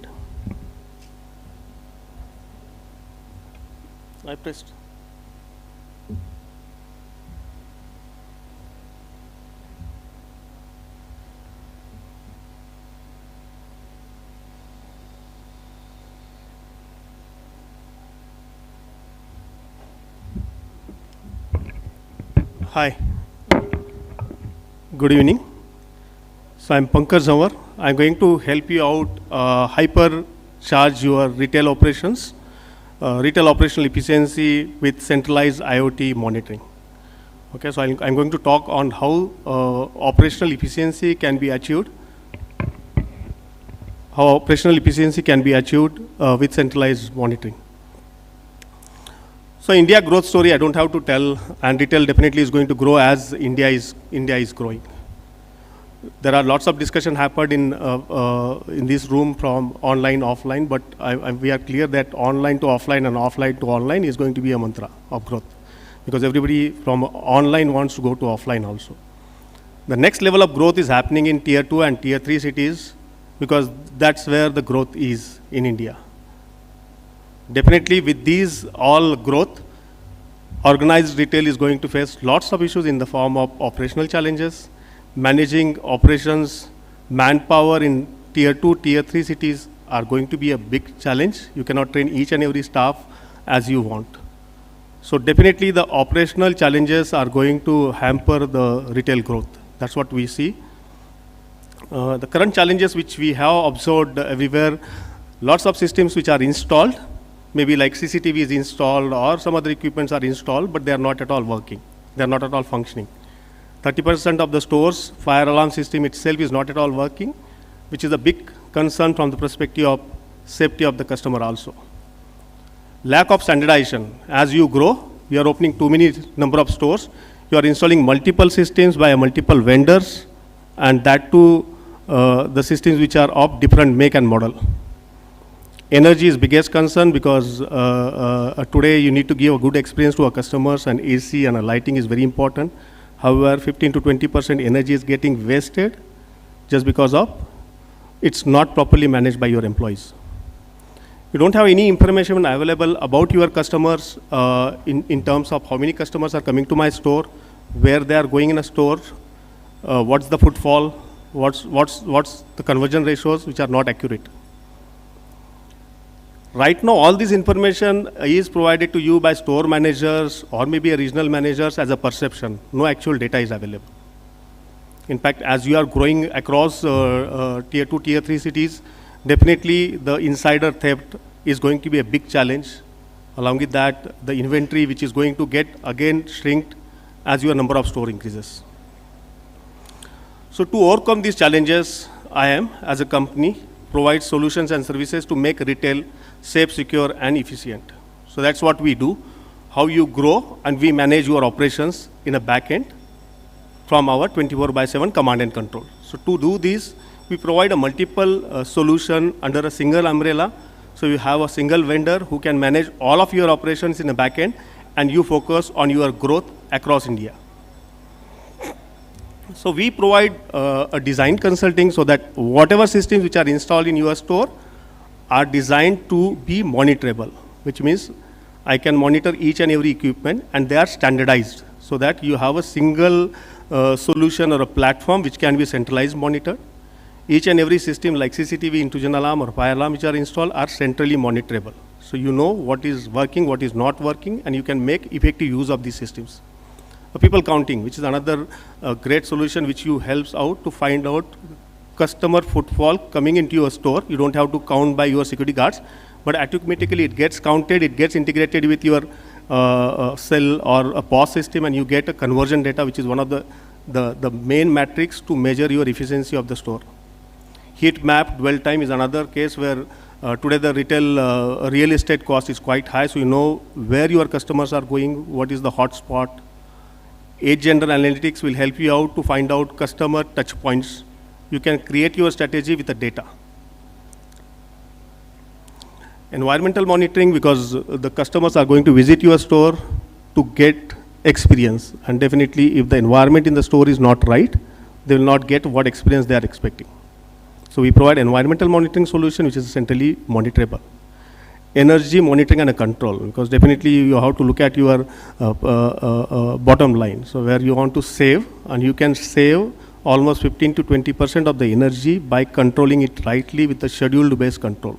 I pressed. Hi. Good evening. So I'm Pankaj Zawar. I'm going to help you out hypercharge your retail operations, retail operational efficiency with centralized IoT monitoring. Okay, so I'm going to talk on how operational efficiency can be achieved, with centralized monitoring. So India growth story, I don't have to tell, and retail definitely is going to grow as India is growing. There are lots of discussion happened in this room from online, offline, but we are clear that online to offline and offline to online is going to be a mantra of growth, because everybody from online wants to go to offline also. The next level of growth is happening in tier 2 and tier 3 cities, because that's where the growth is in India. Definitely with these all growth, organized retail is going to face lots of issues in the form of operational challenges. Managing operations, manpower in tier 2, tier 3 cities are going to be a big challenge. You cannot train each and every staff as you want. So definitely the operational challenges are going to hamper the retail growth. That's what we see. The current challenges which we have observed everywhere, lots of systems which are installed, maybe like CCTV is installed or some other equipments are installed, but they are not at all working. They are not at all functioning. 30% of the stores, fire alarm system itself is not at all working, which is a big concern from the perspective of safety of the customer also. Lack of standardization. As you grow, you are opening too many number of stores, you are installing multiple systems by multiple vendors, and that too, the systems which are of different make and model. Energy is biggest concern because today you need to give a good experience to our customers, and AC and lighting is very important. However, 15 to 20% energy is getting wasted just because of it's not properly managed by your employees. You don't have any information available about your customers in terms of how many customers are coming to my store, where they are going in a store, what's the footfall, what's the conversion ratios, which are not accurate. Right now, all this information is provided to you by store managers or maybe a regional managers as a perception. No actual data is available. In fact, as you are growing across tier 2, tier 3 cities, definitely the insider theft is going to be a big challenge. Along with that, the inventory which is going to get again shrinked as your number of store increases. So to overcome these challenges, I am, as a company, provide solutions and services to make retail safe, secure, and efficient. So that's what we do, how you grow, and we manage your operations in a back end from our 24/7 command and control. So to do this, we provide a multiple solution under a single umbrella. So you have a single vendor who can manage all of your operations in the back end, and you focus on your growth across India. So we provide a design consulting so that whatever systems which are installed in your store are designed to be monitorable, which means I can monitor each and every equipment, and they are standardized so that you have a single solution or a platform which can be centralized monitored. Each and every system like CCTV, intrusion alarm, or fire alarm which are installed are centrally monitorable. So you know what is working, what is not working, and you can make effective use of these systems. People counting, which is another great solution which you helps out to find out customer footfall coming into your store. You don't have to count by your security guards, but automatically it gets counted, it gets integrated with your cell or a POS system, and you get a conversion data, which is one of the main metrics to measure your efficiency of the store. Heat map, dwell time is another case where today the retail real estate cost is quite high, so you know where your customers are going, what is the hot spot. Age gender analytics will help you out to find out customer touch points. You can create your strategy with the data. Environmental monitoring, because the customers are going to visit your store to get experience, and definitely if the environment in the store is not right, they will not get what experience they are expecting. So we provide environmental monitoring solution which is centrally monitorable. Energy monitoring and control, because definitely you have to look at your bottom line. So where you want to save, and you can save almost 15 to 20% of the energy by controlling it rightly with the scheduled based control.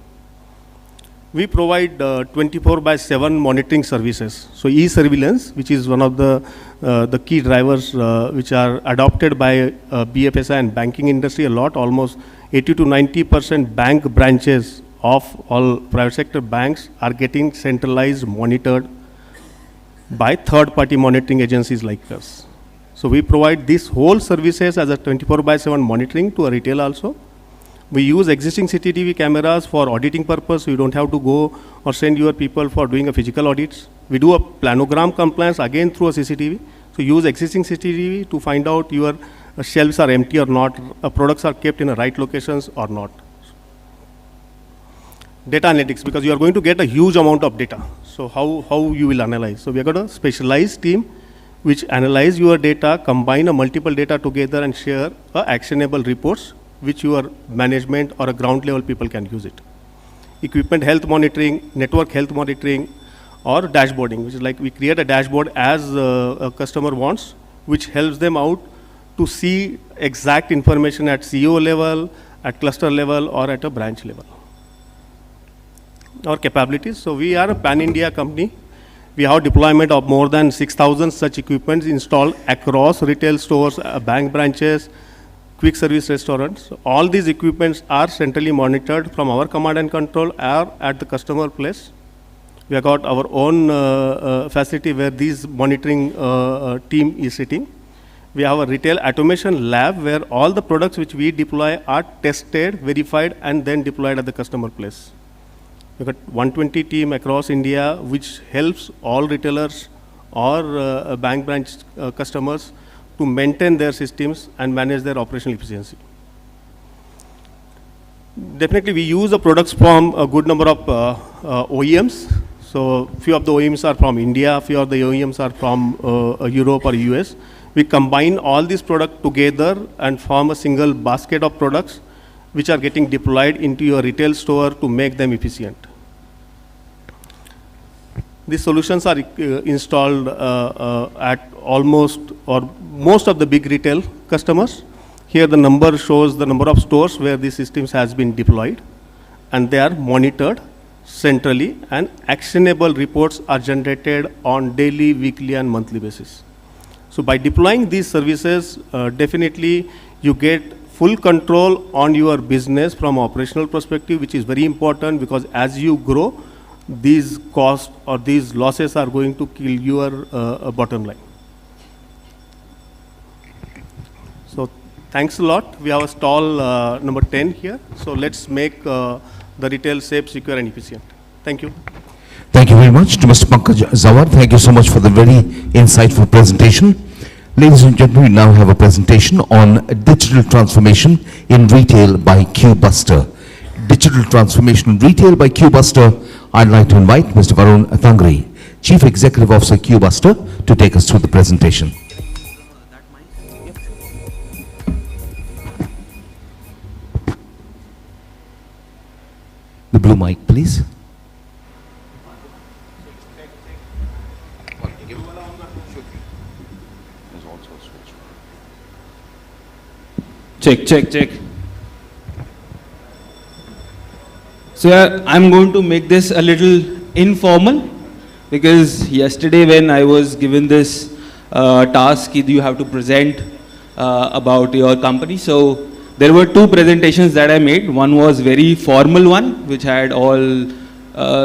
We provide 24/7 monitoring services. So e-surveillance, which is one of the key drivers which are adopted by BFSI and banking industry a lot. Almost 80 to 90% bank branches of all private sector banks are getting centralized monitored by third-party monitoring agencies like us. So we provide these whole services as a 24/7 monitoring to a retail also. We use existing CCTV cameras for auditing purpose, so you don't have to go or send your people for doing a physical audits. We do a planogram compliance again through a CCTV. So use existing CCTV to find out your shelves are empty or not, products are kept in the right locations or not. Data analytics, because you are going to get a huge amount of data. So how you will analyze? So we have got a specialized team which analyze your data, combine a multiple data together and share actionable reports which your management or a ground level people can use it. Equipment health monitoring, network health monitoring, or dashboarding, which is like we create a dashboard as a customer wants, which helps them out to see exact information at CEO level, at cluster level, or at a branch level. Our capabilities, so we are a pan-India company. We have deployment of more than 6,000 such equipments installed across retail stores, bank branches, quick service restaurants. So all these equipments are centrally monitored from our command and control or at the customer place. We have got our own facility where this monitoring team is sitting. We have a retail automation lab where all the products which we deploy are tested, verified, and then deployed at the customer place. We've got 120 team across India which helps all retailers or bank branch customers to maintain their systems and manage their operational efficiency. Definitely, we use the products from a good number of OEMs. So, few of the OEMs are from India, few of the OEMs are from Europe or US. We combine all these products together and form a single basket of products which are getting deployed into your retail store to make them efficient. These solutions are installed at almost or most of the big retail customers. Here the number shows the number of stores where these systems has been deployed, and they are monitored centrally, and actionable reports are generated on daily, weekly and monthly basis. So by deploying these services, definitely you get full control on your business from operational perspective, which is very important, because as you grow, these costs or these losses are going to kill your bottom line. So thanks a lot. We have a stall number 10 here. So let's make the retail safe, secure and efficient. Thank you. Thank you very much to Mr. Pankaj Zawar. Thank you so much for the very insightful presentation. Ladies and gentlemen, we now have a presentation on digital transformation in retail by QBuster. Digital transformation in retail by QBuster. I'd like to invite Mr. Varun Thangri, Chief Executive Officer QBuster, to take us through the presentation. The blue mic, please. Check, check, check. So yeah, I'm going to make this a little informal, because yesterday when I was given this task, you have to present about your company. So there were two presentations that I made. One was very formal one, which had all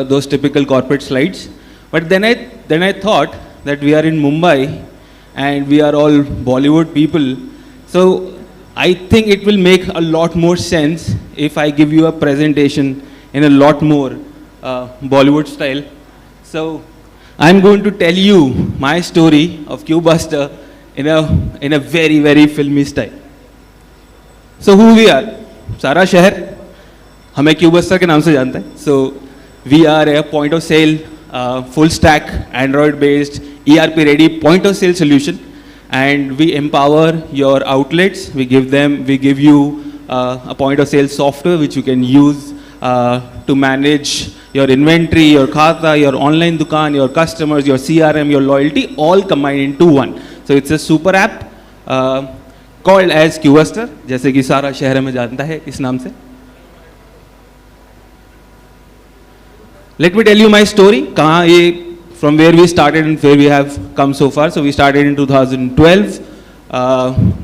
those typical corporate slides. But then I thought that we are in Mumbai and we are all Bollywood people. So I think it will make a lot more sense if I give you a presentation in a lot more Bollywood style. So I'm going to tell you my story of QBuster in a very, very filmy style. So who we are? सारा शहर हमें QBuster के नाम से जानता है. So we are a point of sale, full stack, Android based, ERP ready point of sale solution. And we empower your outlets. We give you a point of sale software which you can use to manage your inventory, your khata, your online dukaan, your customers, your CRM, your loyalty, all combined into one. So it's a super app called as QBuster, जैसे कि सारा शहर में जानता है इस नाम से. Let me tell you my story. कहाँ ये from where we started and where we have come so far. So we started in 2012.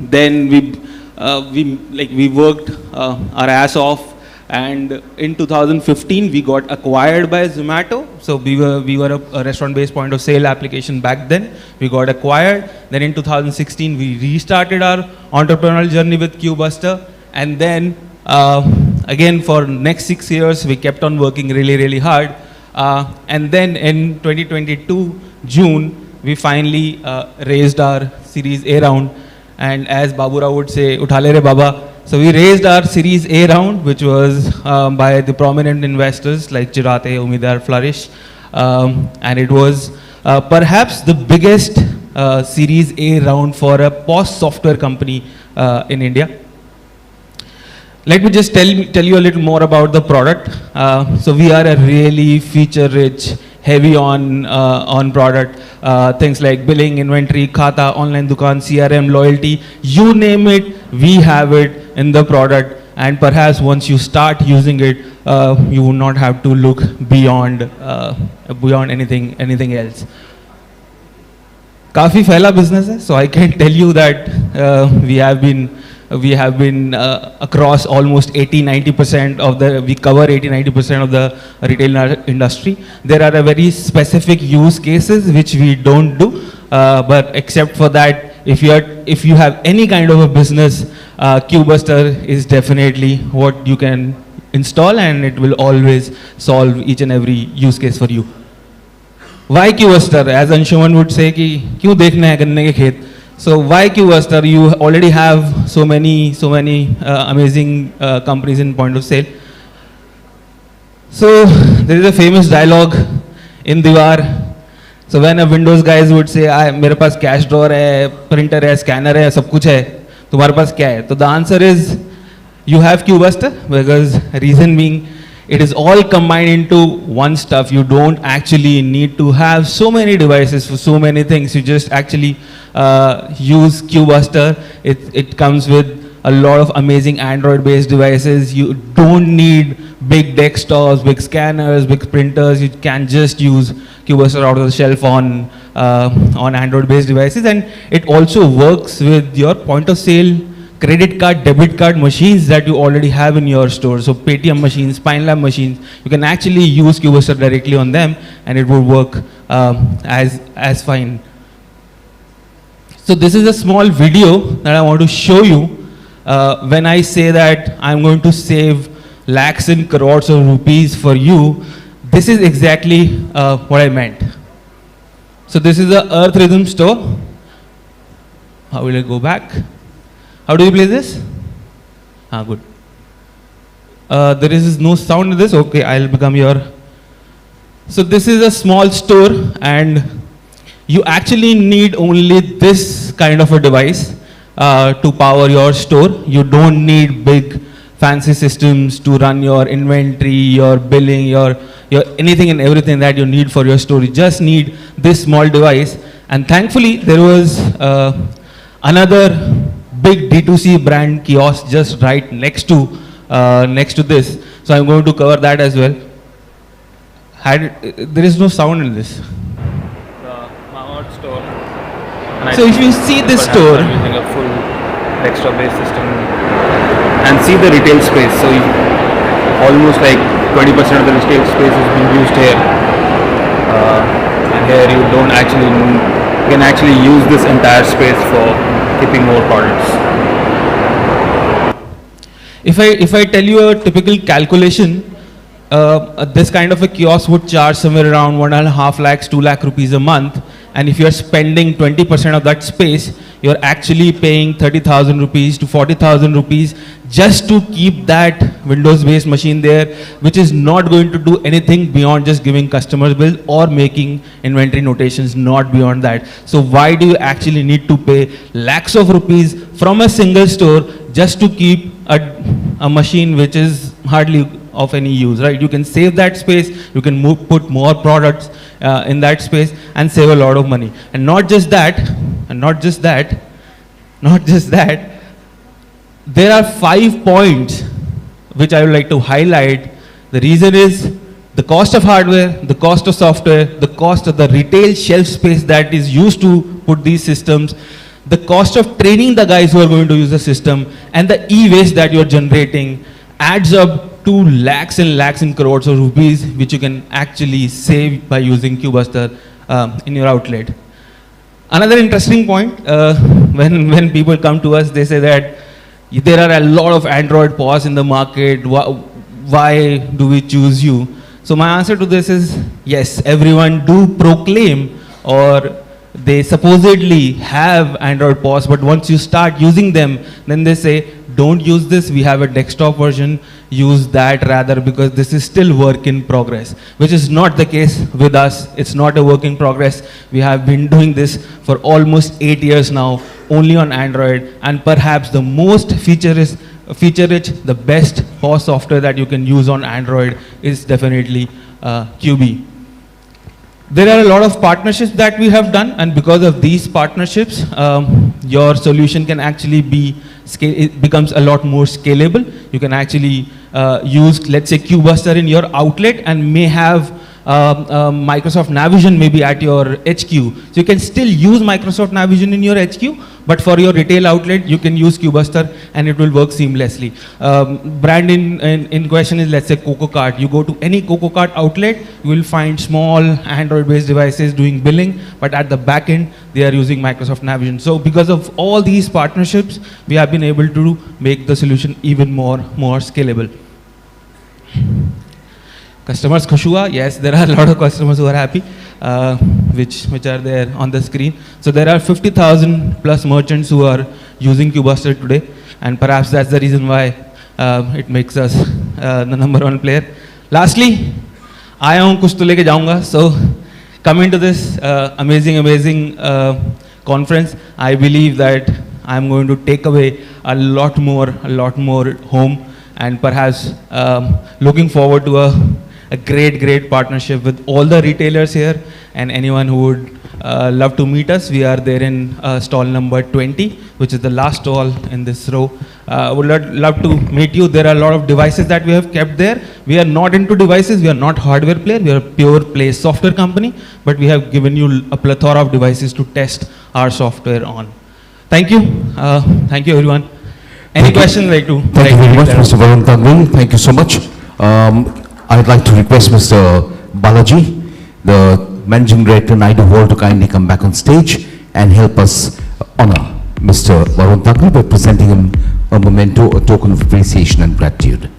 Then we worked our ass off, and in 2015 we got acquired by Zomato. So we were a restaurant-based point of sale application back then. We got acquired. Then in 2016 we restarted our entrepreneurial journey with QBuster, and then again for next 6 years we kept on working really, really hard. And then in 2022 June, we finally raised our Series A round, and as Babura would say, "Uthale re Baba." So we raised our Series A round, which was by the prominent investors like Chirate, Umidar, Flourish, and it was perhaps the biggest Series A round for a POS software company in India. Let me just tell you a little more about the product. So we are a really feature-rich, heavy on product. Things like billing, inventory, khata, online dukaan, CRM, loyalty, you name it, we have it in the product. And perhaps once you start using it, you will not have to look beyond anything else. काफी फैला business है, so I can tell you that we have been across almost 80-90% of we cover 80-90% of the retail industry. There are a very specific use cases which we don't do, but except for that, if you have any kind of a business, QBuster is definitely what you can install, and it will always solve each and every use case for you. why Qbuster? As Anshuman would say, कि क्यों देखना है गन्ने के खेत? So why Qbuster? You already have so many amazing companies in point of sale. So there is a famous dialogue in Diwar. So when a Windows guys would say, मेरे पास cash drawer है, printer है, scanner है, सब कुछ है, तुम्हारे पास क्या है? So the answer is, you have Qbuster, because reason being, it is all combined into one stuff. You don't actually need to have so many devices for so many things. You just actually use Qbuster. It comes with a lot of amazing Android-based devices. You don't need big desktops, big scanners, big printers. You can just use Qbuster out of the shelf on Android-based devices, and it also works with your point-of-sale credit card, debit card machines that you already have in your store. So Paytm machines, Spinelab machines, you can actually use Qbuster directly on them, and it will work as fine. So this is a small video that I want to show you. When I say that I'm going to save lakhs and crores of rupees for you, this is exactly what I meant. So this is the Earth Rhythm store. How will I go back? How do you play this? Good. There is no sound in this. Okay, I'll become your. So this is a small store, and you actually need only this kind of a device to power your store. You don't need big fancy systems to run your inventory, your billing, your anything and everything that you need for your store. You just need this small device. And thankfully, there was another big D2C brand kiosk just right next to this. So I'm going to cover that as well. There is no sound in this. Store. So if you see this store, using a full desktop-based system, and see the retail space, so almost like 20% of the retail space is being used here. And here you can actually use this entire space for keeping more products. If I tell you a typical calculation, this kind of a kiosk would charge somewhere around 1.5 lakhs, 2 lakh rupees a month. And if you're spending 20% of that space, you're actually paying 30,000 rupees to 40,000 rupees just to keep that Windows-based machine there, which is not going to do anything beyond just giving customers bills or making inventory notations, not beyond that. So why do you actually need to pay lakhs of rupees from a single store just to keep a machine which is hardly of any use, right? You can save that space, you can put more products in that space and save a lot of money. And not just that, there are 5 points which I would like to highlight. The reason is the cost of hardware, the cost of software, the cost of the retail shelf space that is used to put these systems, the cost of training the guys who are going to use the system, and the e-waste that you're generating adds up to lakhs and lakhs and crores of rupees, which you can actually save by using Qbuster in your outlet. Another interesting point, when people come to us, they say that there are a lot of Android POS in the market, why do we choose you? So my answer to this is, yes, everyone do proclaim or they supposedly have Android POS, but once you start using them, then they say, don't use this, we have a desktop version, use that rather, because this is still work in progress, which is not the case with us. It's not a work in progress. We have been doing this for almost 8 years now, only on Android, and perhaps the most feature-rich, the best POS software that you can use on Android is definitely QB. There are a lot of partnerships that we have done, and because of these partnerships, your solution can actually be it becomes a lot more scalable. You can actually use, let's say, Qbuster in your outlet and may have Microsoft Navision maybe at your HQ. So you can still use Microsoft Navision in your HQ, but for your retail outlet, you can use Qbuster and it will work seamlessly. Brand in question is, let's say, CocoCart. You go to any CocoCart outlet, you will find small Android-based devices doing billing, but at the back end, they are using Microsoft Navision. So because of all these partnerships, we have been able to make the solution even more scalable. Customers खुश हुआ? Yes, there are a lot of customers who are happy. which are there on the screen. So there are 50,000 plus merchants who are using Qbuster today, and perhaps that's the reason why it makes us the #1 player. Lastly, I am kuch to leke jaunga. So coming to this amazing conference, I believe that I'm going to take away a lot more home, and perhaps looking forward to a great partnership with all the retailers here, and anyone who would love to meet us. We are there in stall number 20, which is the last stall in this row. Would love to meet you. There are a lot of devices that we have kept there. We are not into devices. We are not hardware player. We are a pure play software company, but we have given you a plethora of devices to test our software on. Thank you. Thank you, everyone. Any questions? Thank you very much, Mr. Varun Tangri. Thank you so much. I'd like to request Mr. Balaji, the Managing Director, Naidu Hall, to kindly come back on stage and help us honor Mr. Varun Tangri by presenting him a memento, a token of appreciation and gratitude.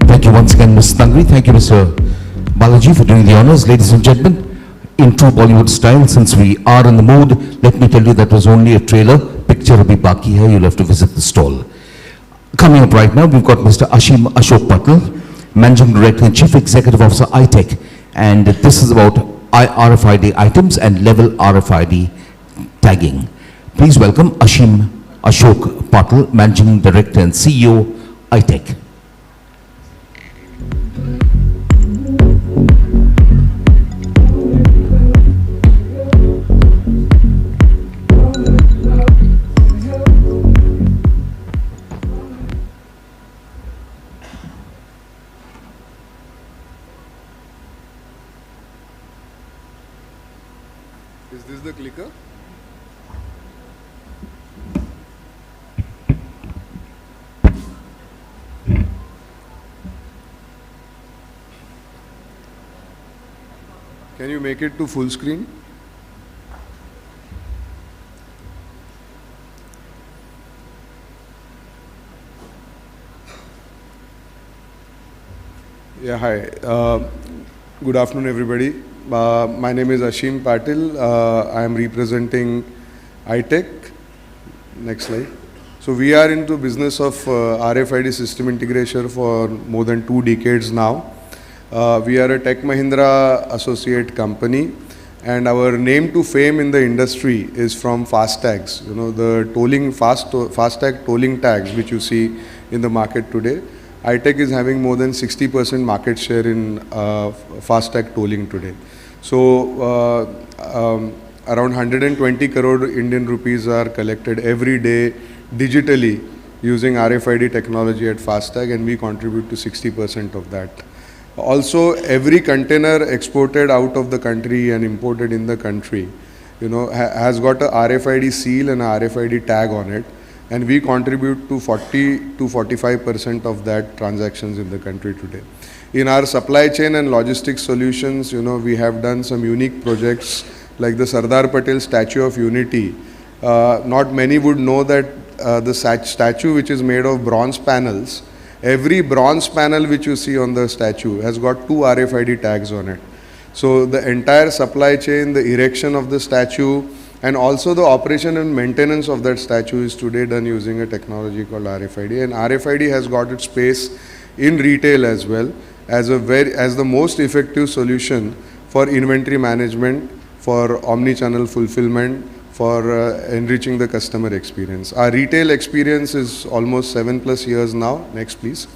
Thank you once again, Ms. Tangri. Thank you, Mr. Balaji, for doing the honors. Ladies and gentlemen, in true Bollywood style, since we are in the mood, let me tell you that was only a trailer. Picture will be baki hai. You'll have to visit the stall. Coming up right now, we've got Mr. Ashok Patel, Managing Director and Chief Executive Officer, iTech. And this is about RFID items and level RFID tagging. Please welcome Ashok Patel, Managing Director and CEO, iTech. Is this the clicker? Can you make it to full screen? Yeah, hi. Good afternoon, everybody. My name is Ashim Patil. I am representing iTech. Next slide. So we are into business of RFID system integration for more than 2 decades now. We are a Tech Mahindra associate company, and our name to fame in the industry is from FASTags. You know, the tolling FASTag tolling tags which you see in the market today. iTech is having more than 60% market share in FASTag tolling today. So around 120 crore Indian rupees are collected every day digitally using RFID technology at FASTag, and we contribute to 60% of that. Also, every container exported out of the country and imported in the country, you know, has got a RFID seal and a RFID tag on it, and we contribute to 40 to 45% of that transactions in the country today. In our supply chain and logistics solutions, you know, we have done some unique projects like the Sardar Patel Statue of Unity. Not many would know that the statue, which is made of bronze panels, every bronze panel which you see on the statue has got 2 RFID tags on it. So the entire supply chain, the erection of the statue, and also the operation and maintenance of that statue is today done using a technology called RFID. And RFID has got its space in retail as well as the most effective solution for inventory management, for omni-channel fulfillment, for enriching the customer experience. Our retail experience is almost 7+ years now. Next, please.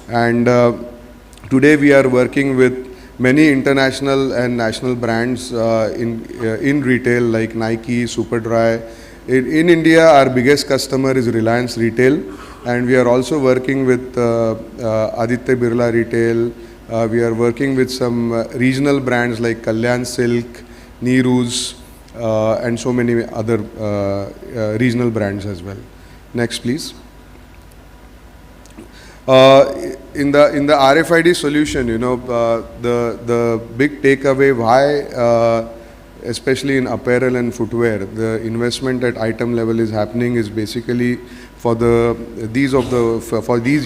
And today we are working with many international and national brands in retail like Nike, Superdry. In India, our biggest customer is Reliance Retail, and we are also working with Aditya Birla Retail. We are working with some regional brands like Kalyan Silk, Neeru's, and so many other regional brands as well. Next, please. In the RFID solution, you know, the big takeaway why especially in apparel and footwear, the investment at item level is happening is basically for these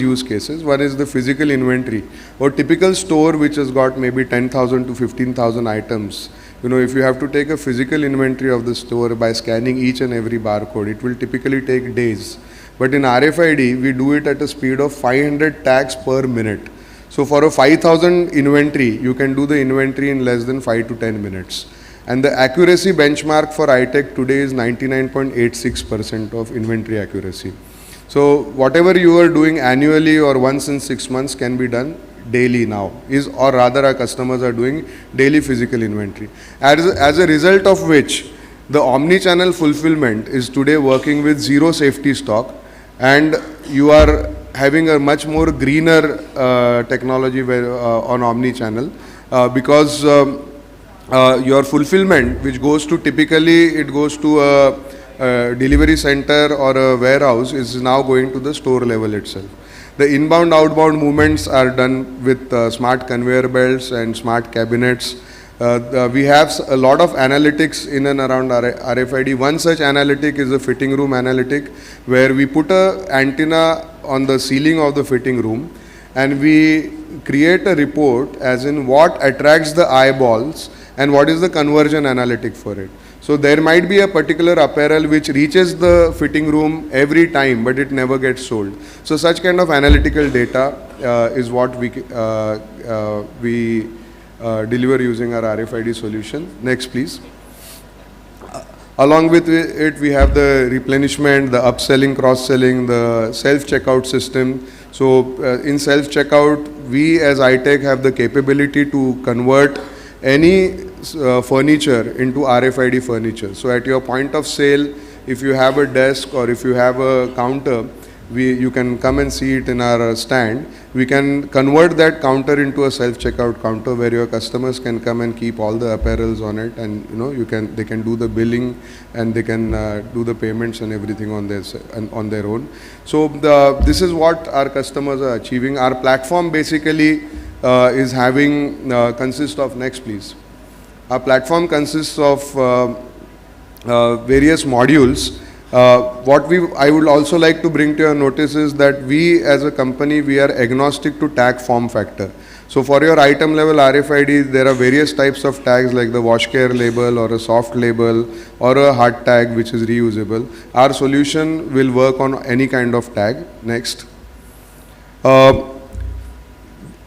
use cases. One is the physical inventory. Or typical store which has got maybe 10,000 to 15,000 items. If you have to take a physical inventory of the store by scanning each and every barcode, it will typically take days. But in RFID, we do it at a speed of 500 tags per minute. So for a 5,000 inventory, you can do the inventory in less than 5 to 10 minutes. And the accuracy benchmark for iTech today is 99.86% of inventory accuracy. So whatever you are doing annually or once in 6 months can be done daily now, or rather our customers are doing daily physical inventory. As a result of which, the omni-channel fulfillment is today working with zero safety stock, and you are having a much more greener technology on omni-channel because your fulfillment, which goes to typically it goes to a delivery center or a warehouse, is now going to the store level itself. The inbound outbound movements are done with smart conveyor belts and smart cabinets. We have a lot of analytics in and around RFID. One such analytic is a fitting room analytic, where we put an antenna on the ceiling of the fitting room and we create a report as in what attracts the eyeballs and what is the conversion analytic for it. So there might be a particular apparel which reaches the fitting room every time, but it never gets sold. So such kind of analytical data is what we deliver using our RFID solution. Next, please. Along with it, we have the replenishment, the upselling, cross-selling, the self-checkout system. So in self-checkout, we as iTech have the capability to convert any furniture into RFID furniture. So at your point of sale, if you have a desk or if you have a counter, you can come and see it in our stand. We can convert that counter into a self-checkout counter where your customers can come and keep all the apparels on it, and they can do the billing and they can do the payments and everything on their own. So this is what our customers are achieving. Our platform basically is having consists of, next please. Our platform consists of various modules. I would also like to bring to your notice is that we as a company, we are agnostic to tag form factor. So for your item level RFID, there are various types of tags like the wash care label or a soft label or a hard tag which is reusable. Our solution will work on any kind of tag. Next.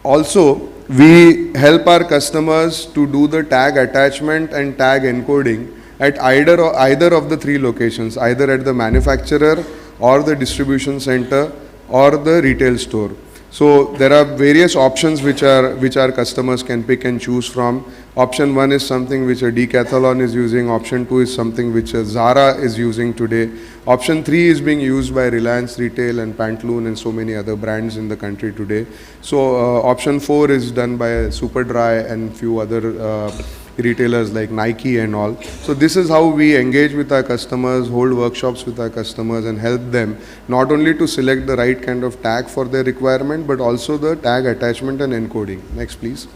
Also, we help our customers to do the tag attachment and tag encoding at either of the three locations, either at the manufacturer or the distribution center or the retail store. So there are various options which our customers can pick and choose from. Option 1 is something which a Decathlon is using. Option 2 is something which a Zara is using today. Option 3 is being used by Reliance Retail and Pantaloon and so many other brands in the country today. So option 4 is done by Superdry and few other retailers like Nike and all. So this is how we engage with our customers, hold workshops with our customers and help them not only to select the right kind of tag for their requirement, but also the tag attachment and encoding. Next please.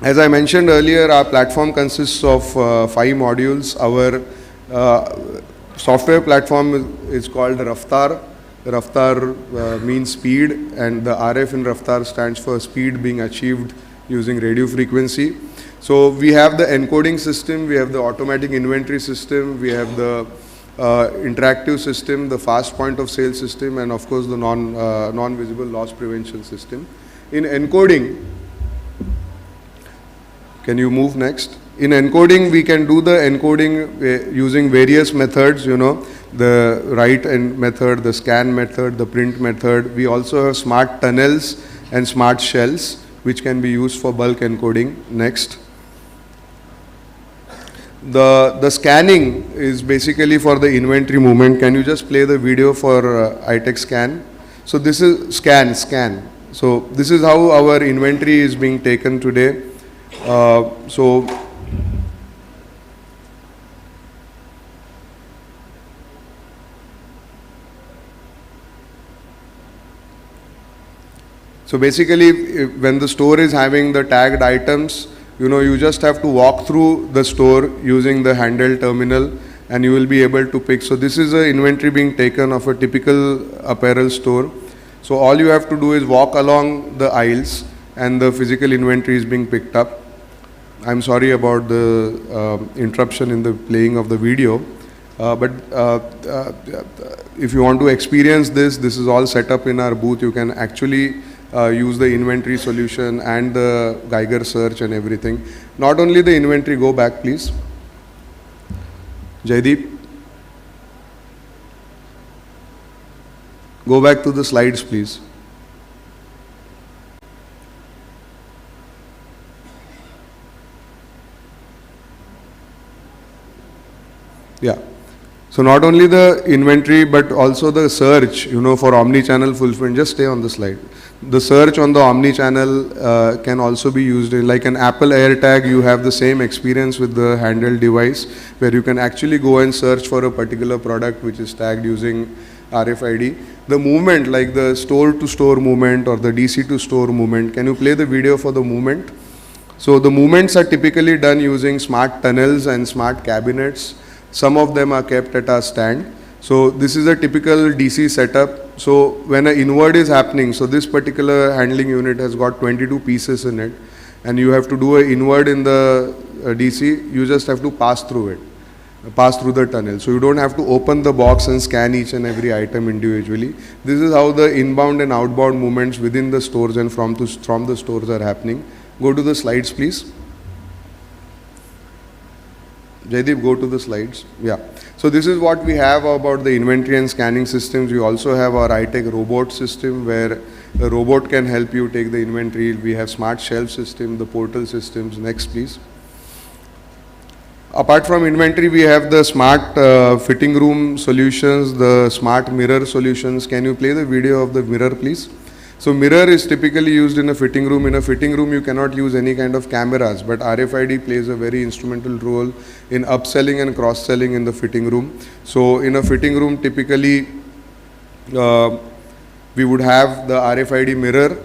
As I mentioned earlier, our platform consists of 5 modules. Our software platform is called Raftar. Raftar means speed, and the RF in Raftar stands for speed being achieved using radio frequency. So we have the encoding system, we have the automatic inventory system, we have the interactive system, the fast point of sale system, and of course the non-visible loss prevention system. In encoding, can you move next? In encoding, we can do the encoding using various methods, the write method, the scan method, the print method. We also have smart tunnels and smart shells, which can be used for bulk encoding. Next. The scanning is basically for the inventory movement. Can you just play the video for iTech scan? So this is scan. So this is how our inventory is being taken today. So basically, when the store is having the tagged items, you just have to walk through the store using the handheld terminal and you will be able to pick. So this is an inventory being taken of a typical apparel store. So all you have to do is walk along the aisles and the physical inventory is being picked up. I'm sorry about the interruption in the playing of the video. But if you want to experience this is all set up in our booth. You can actually use the inventory solution and the Geiger search and everything. Not only the inventory, go back please. Jaideep. Go back to the slides please. Yeah. So not only the inventory but also the search, for omni-channel fulfillment. Just stay on the slide. The search on the omni-channel can also be used in, like an Apple AirTag. You have the same experience with the handheld device where you can actually go and search for a particular product which is tagged using RFID. The movement, like the store to store movement or the DC to store movement. Can you play the video for the movement? So the movements are typically done using smart tunnels and smart cabinets. Some of them are kept at our stand. So this is a typical DC setup. So when an inward is happening, so this particular handling unit has got 22 pieces in it, and you have to do an inward in the DC, you just have to pass through it, pass through the tunnel. So you don't have to open the box and scan each and every item individually. This is how the inbound and outbound movements within the stores and from the stores are happening. Go to the slides, please. Jaideep, go to the slides. Yeah. So this is what we have about the inventory and scanning systems. We also have our iTech robot system where the robot can help you take the inventory. We have smart shelf system, the portal systems. Next, please. Apart from inventory, we have the smart fitting room solutions, the smart mirror solutions. Can you play the video of the mirror, please? So mirror is typically used in a fitting room. In a fitting room, you cannot use any kind of cameras, but RFID plays a very instrumental role in upselling and cross-selling in the fitting room. So in a fitting room, typically we would have the RFID mirror,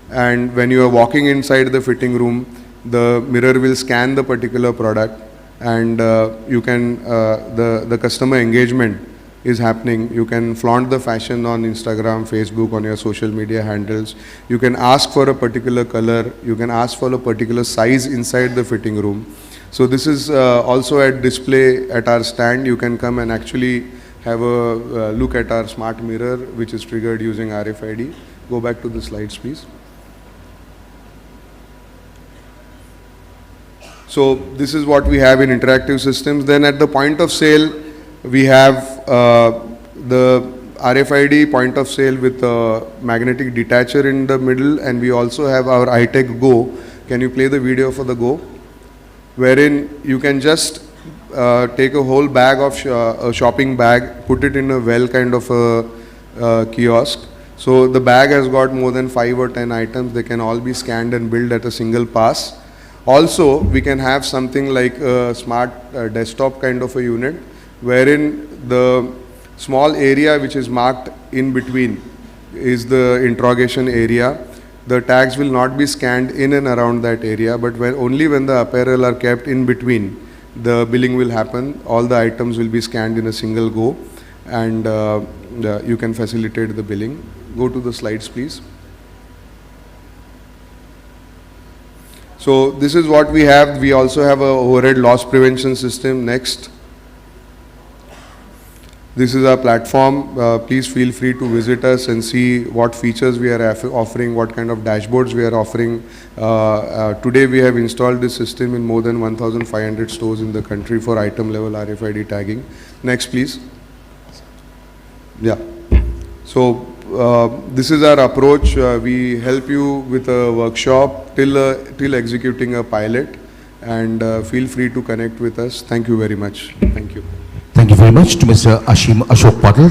and when you are walking inside the fitting room, the mirror will scan the particular product, and you can the customer engagement is happening. You can flaunt the fashion on Instagram, Facebook, on your social media handles. You can ask for a particular color. You can ask for a particular size inside the fitting room. So this is also at display at our stand. You can come and actually have a look at our smart mirror, which is triggered using RFID. Go back to the slides, please. So this is what we have in interactive systems. Then at the point of sale, we have the RFID point of sale with a magnetic detacher in the middle, and we also have our iTech Go. Can you play the video for the Go? Wherein you can just take a whole bag of a shopping bag, put it in a well kind of a kiosk. So the bag has got more than 5 or 10 items. They can all be scanned and billed at a single pass. Also, we can have something like a smart desktop kind of a unit, wherein the small area which is marked in between is the interrogation area. The tags will not be scanned in and around that area, but only when the apparel are kept in between, the billing will happen. All the items will be scanned in a single go, and you can facilitate the billing. Go to the slides, please. So this is what we have. We also have a overhead loss prevention system. Next. This is our platform. Please feel free to visit us and see what features we are offering, what kind of dashboards we are offering. Today we have installed this system in more than 1,500 stores in the country for item level RFID tagging. Next, please. Yeah. So this is our approach. We help you with a workshop till executing a pilot, and feel free to connect with us. Thank you very much. Thank you. Thank you very much to Mr. Ashok Patel,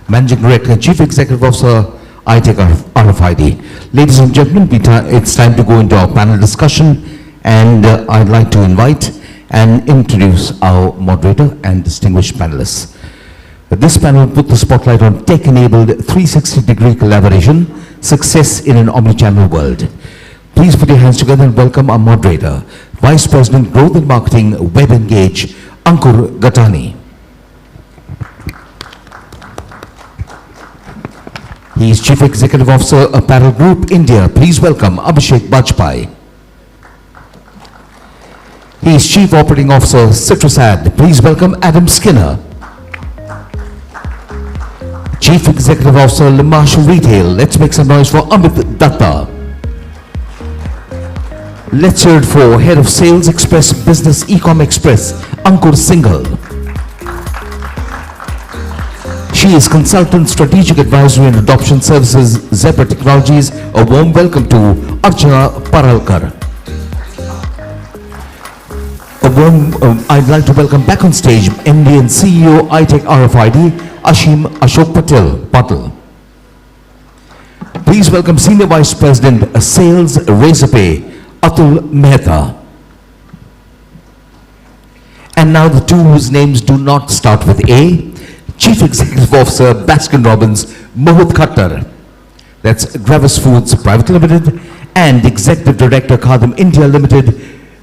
Managing Director and Chief Executive Officer, iTech RFID. Ladies and gentlemen, it's time to go into our panel discussion, and I'd like to invite and introduce our moderator and distinguished panelists. This panel put the spotlight on tech-enabled 360-degree collaboration, success in an omni-channel world. Please put your hands together and welcome our moderator Vice President Growth and Marketing, Web Engage, Ankur Gatani. He is Chief Executive Officer, Apparel Group, India. Please welcome Abhishek Bajpai. He is Chief Operating Officer, CitrusAd. Please welcome Adam Skinner. Chief Executive Officer, Limash Retail. Let's make some noise for Amit Datta. Let's hear it for Head of Sales Express Business Ecom Express, Ankur Singhal. She is Consultant Strategic Advisory and Adoption Services, Zebra Technologies. A warm welcome to Archana Paralkar. I'd like to welcome back on stage MD and CEO iTech RFID, Ashok Patel. Please welcome Senior Vice President Sales Razorpay, Atul Mehta. And now the two whose names do not start with A, Chief Executive Officer Baskin Robbins, Mohit Khattar. That's Gravis Foods Private Limited, and Executive Director Khadim India Limited,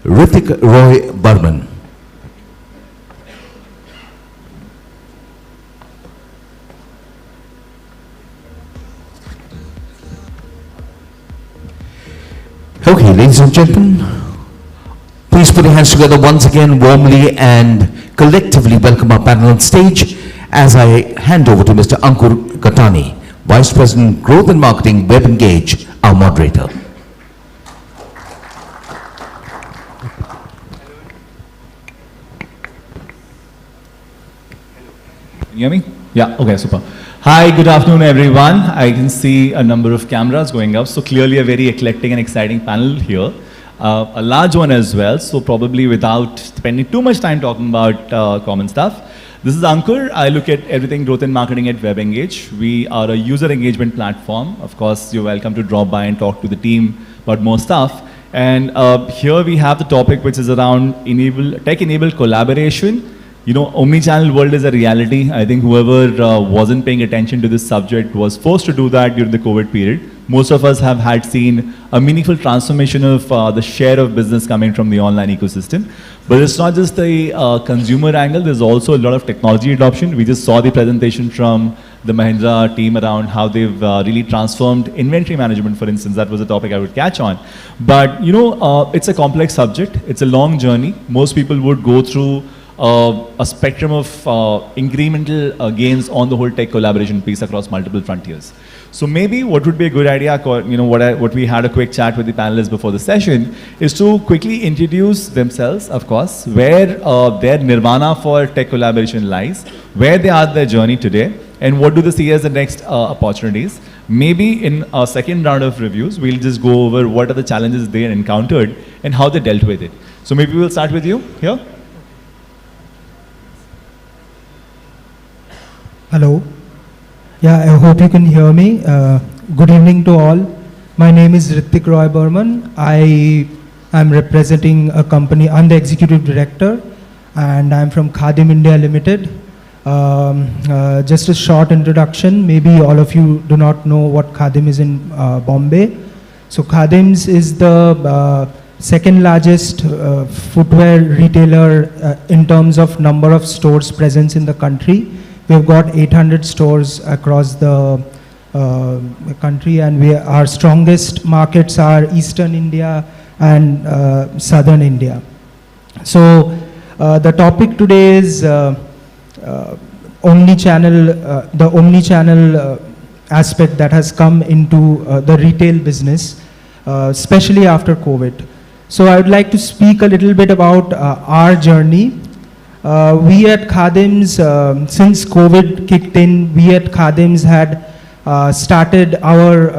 Ritik Roy Burman. Okay, ladies and gentlemen, please put your hands together once again warmly and collectively welcome our panel on stage as I hand over to Mr. Ankur Gatani, Vice President Growth and Marketing, Web Engage, our moderator. Can you hear me? Yeah, okay, super. Hi, good afternoon everyone. I can see a number of cameras going up, so clearly a very eclectic and exciting panel here. A large one as well, so probably without spending too much time talking about common stuff. This is Ankur. I look at everything growth and marketing at Web Engage. We are a user engagement platform. Of course, you're welcome to drop by and talk to the team about more stuff. And here we have the topic which is around tech-enabled collaboration. You know, omni-channel world is a reality. I think whoever wasn't paying attention to this subject was forced to do that during the COVID period. Most of us have had seen a meaningful transformation of the share of business coming from the online ecosystem. But it's not just the consumer angle, there's also a lot of technology adoption. We just saw the presentation from the Mahindra team around how they've really transformed inventory management, for instance. That was a topic I would catch on. But you know, it's a complex subject. It's a long journey. Most people would go through a spectrum of incremental gains on the whole tech collaboration piece across multiple frontiers. So maybe what would be a good idea, you know, what we had a quick chat with the panelists before the session, is to quickly introduce themselves, of course, where their nirvana for tech collaboration lies, where they are their journey today, and what do they see as the next opportunities. Maybe in our second round of reviews, we'll just go over what are the challenges they encountered and how they dealt with it. So maybe we'll start with you here. Hello. Yeah, I hope you can hear me. Good evening to all. My name is Ritik Roy Burman. I am representing a company. I'm the executive director, and I'm from Khadim India Limited. Just a short introduction. Maybe all of you do not know what Khadim is in Bombay. So Khadim's is the second largest footwear retailer in terms of number of stores presence in the country. We've got 800 stores across the country, and our strongest markets are Eastern India and Southern India. So the topic today is omni-channel, the omni-channel aspect that has come into the retail business, especially after COVID. So I would like to speak a little bit about our journey. We at Khadim's, since COVID kicked in, we at Khadim's had started our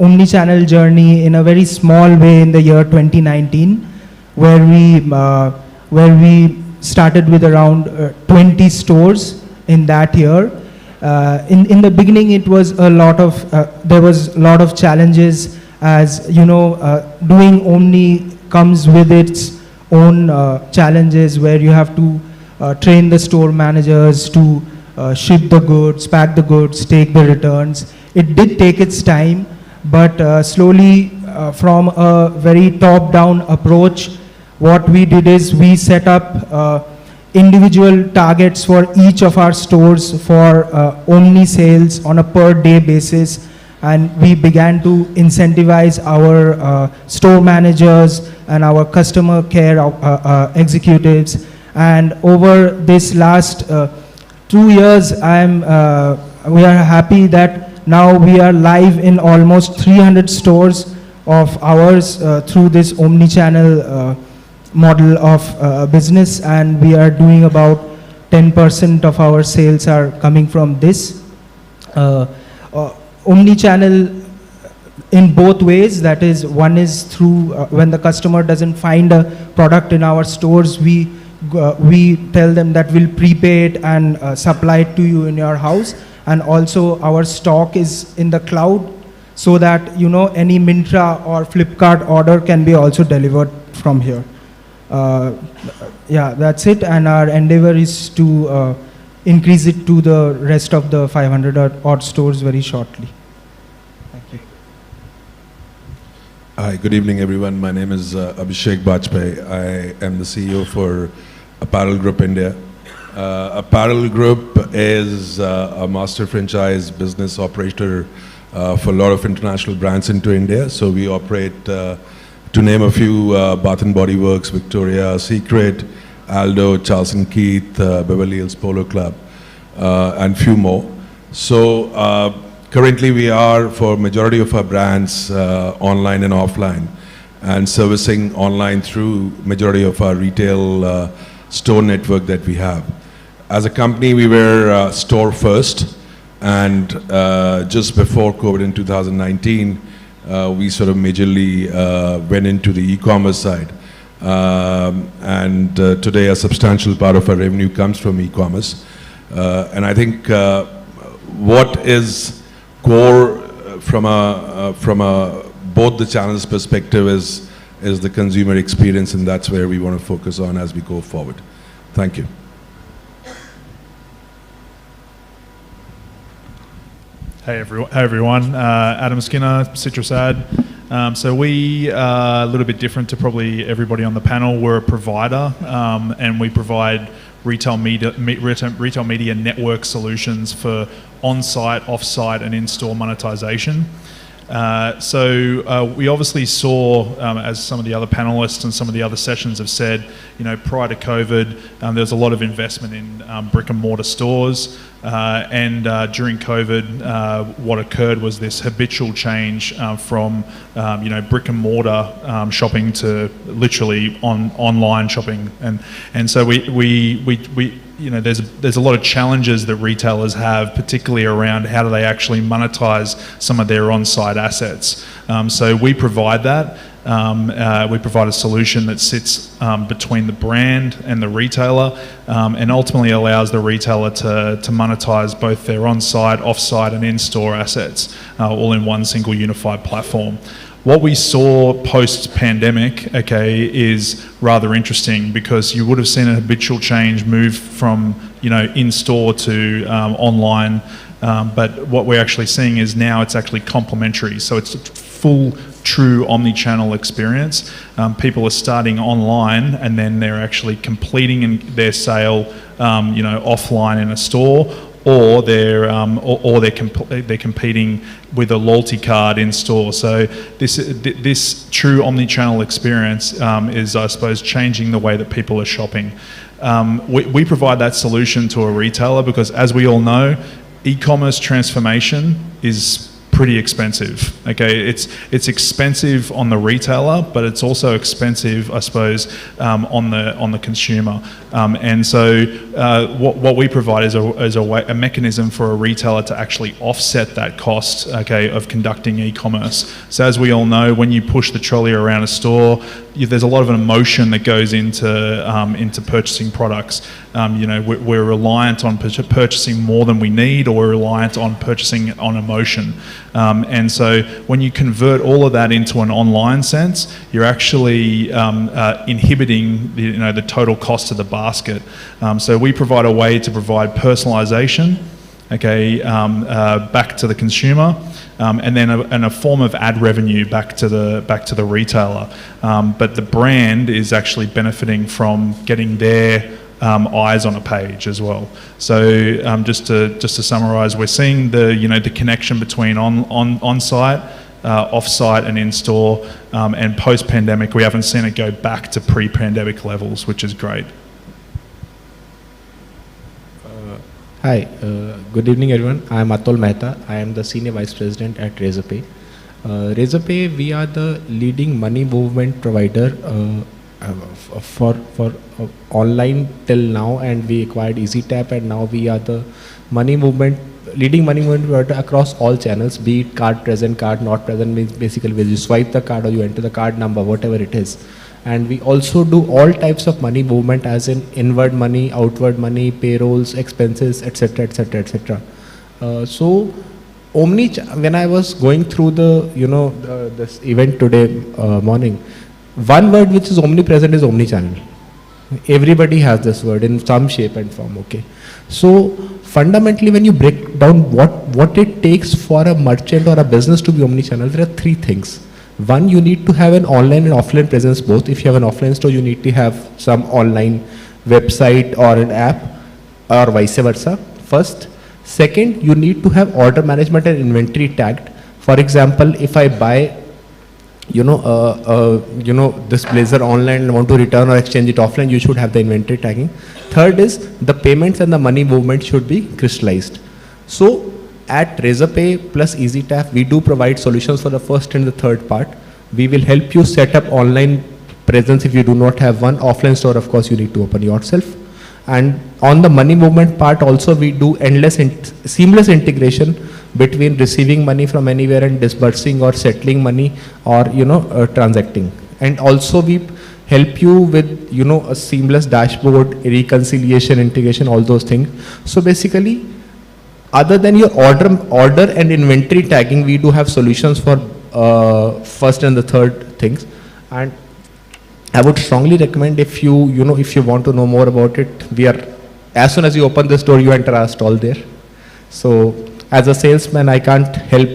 omni-channel journey in a very small way in the year 2019, where we started with around 20 stores in that year. In the beginning, it was a lot of there was a lot of challenges, as you know, doing omni comes with its own challenges, where you have to train the store managers to ship the goods, pack the goods, take the returns. It did take its time, but slowly from a very top-down approach, what we did is we set up individual targets for each of our stores for omni sales on a per day basis, and we began to incentivize our store managers and our customer care executives. And over this last 2 years, we are happy that now we are live in almost 300 stores of ours through this omni-channel model of business, and we are doing about 10% of our sales are coming from this. Omni-channel in both ways, that is, one is through when the customer doesn't find a product in our stores, we tell them that we'll prepay it and supply it to you in your house. And also our stock is in the cloud, so that, you know, any Myntra or Flipkart order can be also delivered from here. Yeah, that's it, and our endeavor is to increase it to the rest of the 500 odd stores very shortly. Thank you. Hi, good evening everyone. My name is Abhishek Bajpai. I am the CEO for Apparel Group India. Apparel Group is a master franchise business operator for a lot of international brands into India. So we operate, to name a few, Bath & Body Works, Victoria's Secret, Aldo, Charles & Keith, Beverly Hills Polo Club, and few more. So currently we are, for majority of our brands, online and offline, and servicing online through majority of our retail store network that we have. As a company, we were store first, and just before COVID in 2019, we sort of majorly went into the e-commerce side. And today a substantial part of our revenue comes from e-commerce. And I think what is core from both the channels perspective is the consumer experience, and that's where we want to focus on as we go forward. Thank you. Hey everyone. Adam Skinner, Citrus Ad. So we are a little bit different to probably everybody on the panel. We're a provider, and we provide retail media network solutions for on-site, off-site, and in-store monetization. So we obviously saw, as some of the other panelists and some of the other sessions have said, you know, prior to COVID, there was a lot of investment in brick and mortar stores. And during COVID, what occurred was this habitual change from you know, brick and mortar shopping to literally online shopping, and so we you know, there's a lot of challenges that retailers have, particularly around how do they actually monetize some of their on-site assets. So we provide that. We provide a solution that sits between the brand and the retailer, and ultimately allows the retailer to monetize both their on-site, off-site, and in-store assets, all in one single unified platform. What we saw post-pandemic, okay, is rather interesting, because you would have seen a habitual change move from, you know, in-store to online, but what we're actually seeing is now it's actually complementary. So it's a full, true omni-channel experience. People are starting online, and then they're actually completing their sale, you know, offline in a store, or they're competing with a loyalty card in store. So this true omni-channel experience is, I suppose, changing the way that people are shopping. We provide that solution to a retailer because, as we all know, e-commerce transformation is pretty expensive. Okay, it's expensive on the retailer, but it's also expensive, I suppose, on the consumer. And so what we provide is a mechanism for a retailer to actually offset that cost, okay, of conducting e-commerce. So as we all know, when you push the trolley around a store, there's a lot of emotion that goes into purchasing products. You know, we're reliant on purchasing more than we need, or we're reliant on purchasing on emotion. And so when you convert all of that into an online sense, you're actually inhibiting the total cost of the basket. So we provide a way to provide personalization, okay, back to the consumer, and then a form of ad revenue back to the retailer. But the brand is actually benefiting from getting their eyes on a page as well. So just to summarise, we're seeing the connection between on-site, off-site, and in-store, and post-pandemic we haven't seen it go back to pre-pandemic levels, which is great. Hi, good evening everyone. I am Atul Mehta. I am the Senior Vice President at Razorpay. Razorpay, we are the leading money movement provider for online till now, and we acquired EasyTap, and now we are the leading money movement provider across all channels, be it card present, card not present, means basically where you swipe the card or you enter the card number, whatever it is. And we also do all types of money movement, as in inward money, outward money, payrolls, expenses, etc., etc., etc. So, when I was going through this event today morning, one word which is omnipresent is omni-channel. Everybody has this word in some shape and form. Okay, so fundamentally, when you break down what it takes for a merchant or a business to be omni-channel, there are three things. One, you need to have an online and offline presence both. If you have an offline store, you need to have some online website or an app, or vice versa, first. Second, you need to have order management and inventory tagged. For example, if I buy this blazer online and want to return or exchange it offline, you should have the inventory tagging. Third is the payments and the money movement should be crystallized. So at Razorpay plus EasyTap, we do provide solutions for the first and the third part. We will help you set up online presence if you do not have one. Offline store, of course, you need to open yourself. And on the money movement part also, we do seamless integration between receiving money from anywhere and disbursing or settling money or transacting. And also we help you with a seamless dashboard, reconciliation, integration, all those things. So basically, other than your order and inventory tagging, we do have solutions for first and the third things. And I would strongly recommend, if you want to know more about it, as soon as you open the store, you enter our stall there. So as a salesman, I can't help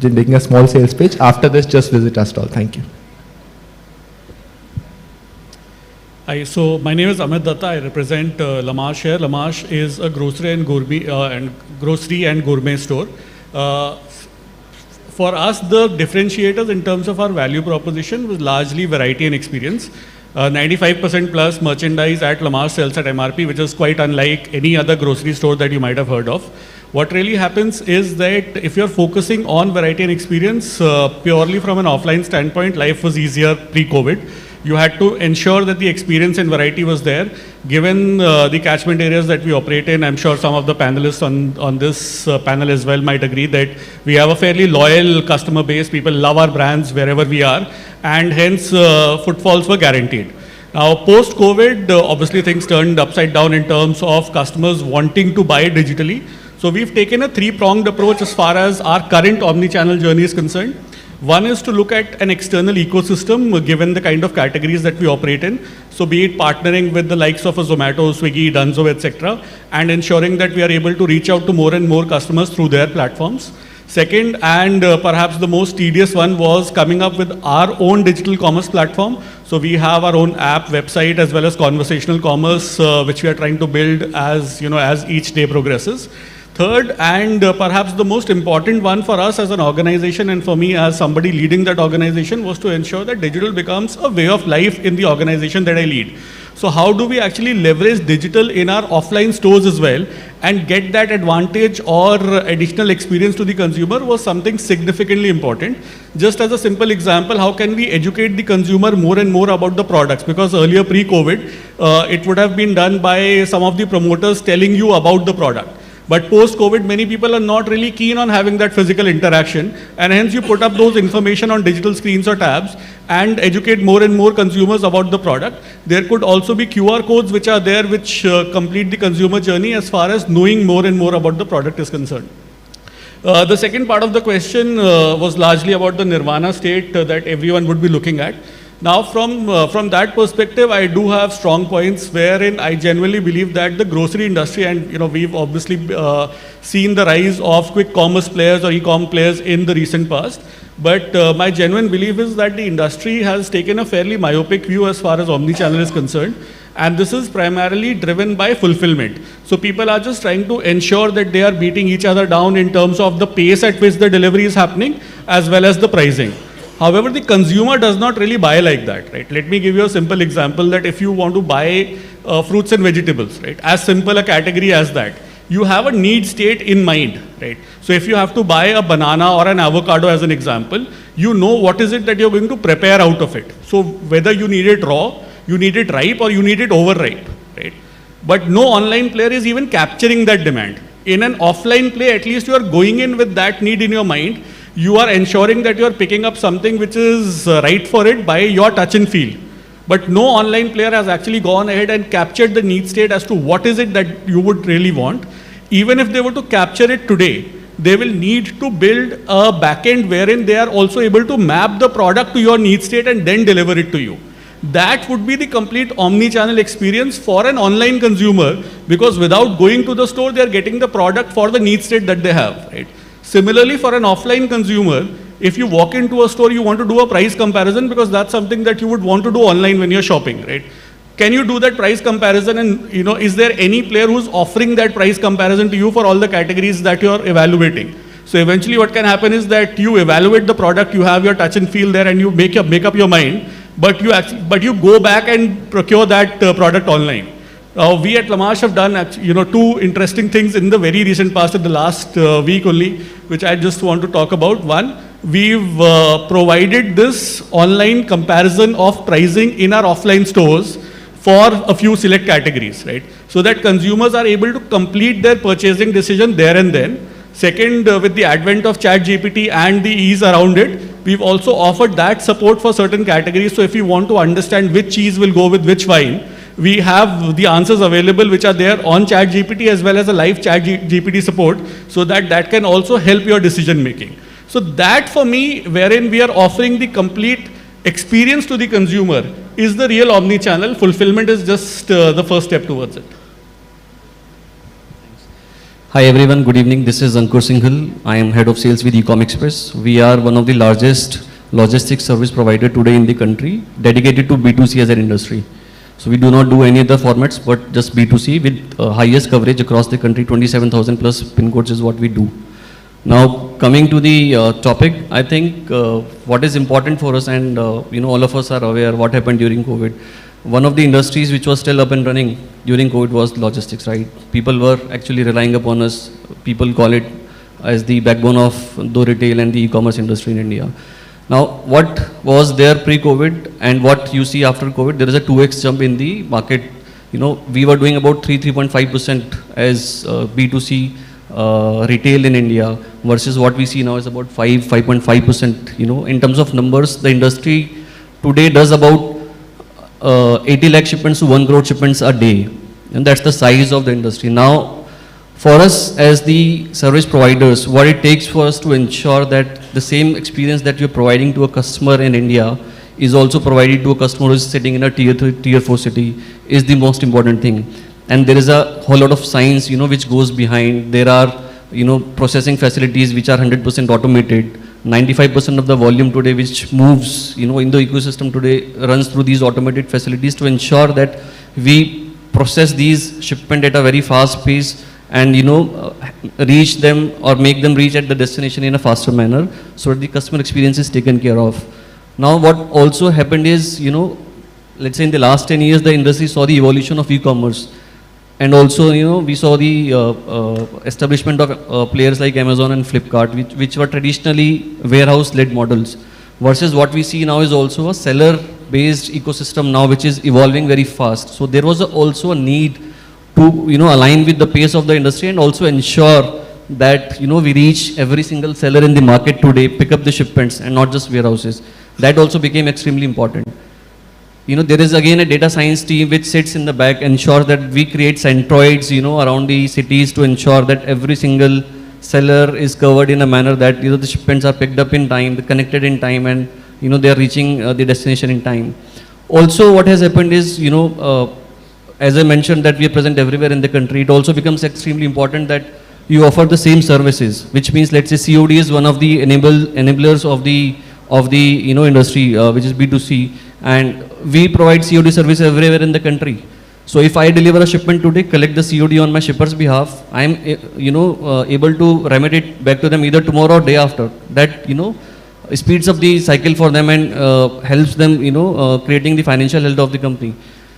making a small sales pitch. After this, just visit our stall. Thank you. Hi, so my name is Amit Datta. I represent Lamash here. Lamash is a grocery and gourmet store. For us, the differentiators in terms of our value proposition was largely variety and experience. 95% plus merchandise at Lamash sells at MRP, which is quite unlike any other grocery store that you might have heard of. What really happens is that if you're focusing on variety and experience, purely from an offline standpoint, life was easier pre-COVID. You had to ensure that the experience and variety was there. Given the catchment areas that we operate in, I'm sure some of the panelists on this panel as well might agree that we have a fairly loyal customer base. People love our brands wherever we are, and hence footfalls were guaranteed. Now, post-COVID, obviously things turned upside down in terms of customers wanting to buy digitally. So we've taken a three-pronged approach as far as our current omni-channel journey is concerned. One is to look at an external ecosystem given the kind of categories that we operate in. So be it partnering with the likes of a Zomato, Swiggy, Dunzo, etc., and ensuring that we are able to reach out to more and more customers through their platforms. Second, and perhaps the most tedious one, was coming up with our own digital commerce platform. So we have our own app, website, as well as conversational commerce, which we are trying to build as each day progresses. Third, and perhaps the most important one for us as an organization, and for me as somebody leading that organization, was to ensure that digital becomes a way of life in the organization that I lead. So how do we actually leverage digital in our offline stores as well and get that advantage or additional experience to the consumer was something significantly important. Just as a simple example, how can we educate the consumer more and more about the products? Because earlier pre-COVID, it would have been done by some of the promoters telling you about the product. But post-COVID, many people are not really keen on having that physical interaction, and hence you put up those information on digital screens or tabs and educate more and more consumers about the product. There could also be QR codes which are there which complete the consumer journey as far as knowing more and more about the product is concerned. The second part of the question was largely about the nirvana state that everyone would be looking at. Now, from that perspective, I do have strong points wherein I genuinely believe that the grocery industry, and we've obviously seen the rise of quick commerce players or e-com players in the recent past. But my genuine belief is that the industry has taken a fairly myopic view as far as omni-channel is concerned. And this is primarily driven by fulfillment. So people are just trying to ensure that they are beating each other down in terms of the pace at which the delivery is happening, as well as the pricing. However, the consumer does not really buy like that, right? Let me give you a simple example that if you want to buy fruits and vegetables, right? As simple a category as that, you have a need state in mind, right? So if you have to buy a banana or an avocado as an example, you know what is it that you're going to prepare out of it. So whether you need it raw, you need it ripe, or you need it overripe, right? But no online player is even capturing that demand. In an offline play, at least you are going in with that need in your mind. You are ensuring that you are picking up something which is right for it by your touch and feel. But no online player has actually gone ahead and captured the need state as to what is it that you would really want. Even if they were to capture it today, they will need to build a backend wherein they are also able to map the product to your need state and then deliver it to you. That would be the complete omni-channel experience for an online consumer, because without going to the store, they are getting the product for the need state that they have, right? Similarly, for an offline consumer, if you walk into a store, you want to do a price comparison because that's something that you would want to do online when you're shopping, right? Can you do that price comparison, and is there any player who's offering that price comparison to you for all the categories that you're evaluating? So eventually what can happen is that you evaluate the product, you have your touch and feel there, and you make up your mind, but you go back and procure that product online. We at Lamash have done two interesting things in the very recent past, in the last week only, which I just want to talk about. One, we've provided this online comparison of pricing in our offline stores for a few select categories, right? So that consumers are able to complete their purchasing decision there and then. Second, with the advent of ChatGPT and the ease around it, we've also offered that support for certain categories. So if you want to understand which cheese will go with which wine, we have the answers available which are there on ChatGPT as well as a live ChatGPT support, so that can also help your decision making. So that for me, wherein we are offering the complete experience to the consumer, is the real omni-channel. Fulfillment is just the first step towards it. Hi everyone, good evening. This is Ankur Singhal. I am head of sales with Ecom Express. We are one of the largest logistics service provider today in the country, dedicated to B2C as an industry. So we do not do any other formats, but just B2C with highest coverage across the country. 27,000 plus pin codes is what we do. Now coming to the topic, I think what is important for us, and all of us are aware what happened during COVID. One of the industries which was still up and running during COVID was logistics, right? People were actually relying upon us. People call it as the backbone of the retail and the e-commerce industry in India. Now, what was there pre-COVID and what you see after COVID, there is a 2x jump in the market. We were doing about 3.5% as B2C retail in India versus what we see now is about 5.5%. In terms of numbers, the industry today does about 80 lakh shipments to 1 crore shipments a day, and that's the size of the industry. Now, for us as the service providers, what it takes for us to ensure that the same experience that you're providing to a customer in India is also provided to a customer who is sitting in a tier 3, tier 4 city is the most important thing. And there is a whole lot of science, which goes behind. There are, processing facilities which are 100% automated. 95% of the volume today which moves, in the ecosystem today runs through these automated facilities to ensure that we process these shipment at a very fast pace and, reach them or make them reach at the destination in a faster manner so that the customer experience is taken care of. Now, what also happened is, let's say in the last 10 years, the industry saw the evolution of e-commerce. And also, we saw the establishment of players like Amazon and Flipkart, which were traditionally warehouse-led models, versus what we see now is also a seller-based ecosystem now, which is evolving very fast. So there was also a need to, align with the pace of the industry and also ensure that, we reach every single seller in the market today, pick up the shipments and not just warehouses. That also became extremely important. There is again a data science team which sits in the back, ensures that we create centroids, around the cities to ensure that every single seller is covered in a manner that, the shipments are picked up in time, connected in time, and, they are reaching the destination in time. Also, what has happened is, as I mentioned that we are present everywhere in the country, it also becomes extremely important that you offer the same services, which means, let's say, COD is one of the enablers of the industry, which is B2C, and we provide COD service everywhere in the country. So if I deliver a shipment today, collect the COD on my shipper's behalf, I am able to remit it back to them either tomorrow or day after. That speeds up the cycle for them and helps them creating the financial health of the company.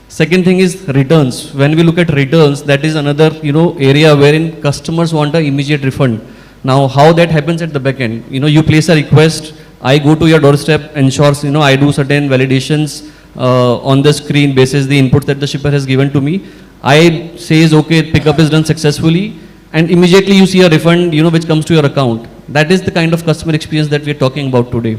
Second thing is returns. When we look at returns, that is another area wherein customers want an immediate refund. Now how that happens at the back end, you place a request, I go to your doorstep, ensures I do certain validations on the screen basis the input that the shipper has given to me. I says okay, pickup is done successfully, and immediately you see a refund which comes to your account. That is the kind of customer experience that we are talking about today.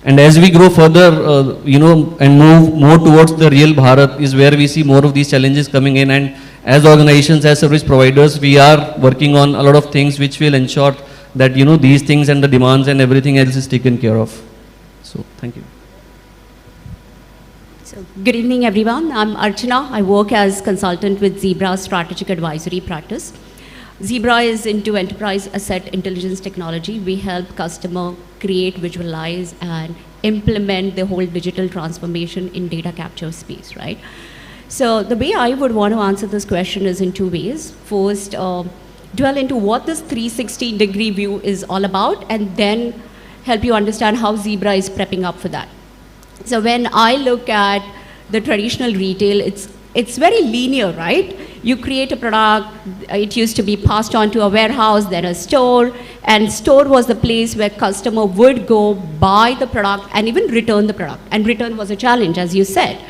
And as we grow further, and move more towards the real Bharat is where we see more of these challenges coming in. And as organizations, as service providers, we are working on a lot of things which will ensure that, these things and the demands and everything else is taken care of. So, thank you. So, good evening, everyone. I'm Archana. I work as consultant with Zebra's strategic advisory practice. Zebra is into enterprise asset intelligence technology. We help customer create, visualize, and implement the whole digital transformation in data capture space, right? So the way I would want to answer this question is in two ways. First, dwell into what this 360-degree view is all about, and then help you understand how Zebra is prepping up for that. So when I look at the traditional retail, it's very linear, right? You create a product, it used to be passed on to a warehouse, then a store, and store was the place where customer would go buy the product and even return the product. And return was a challenge, as you said.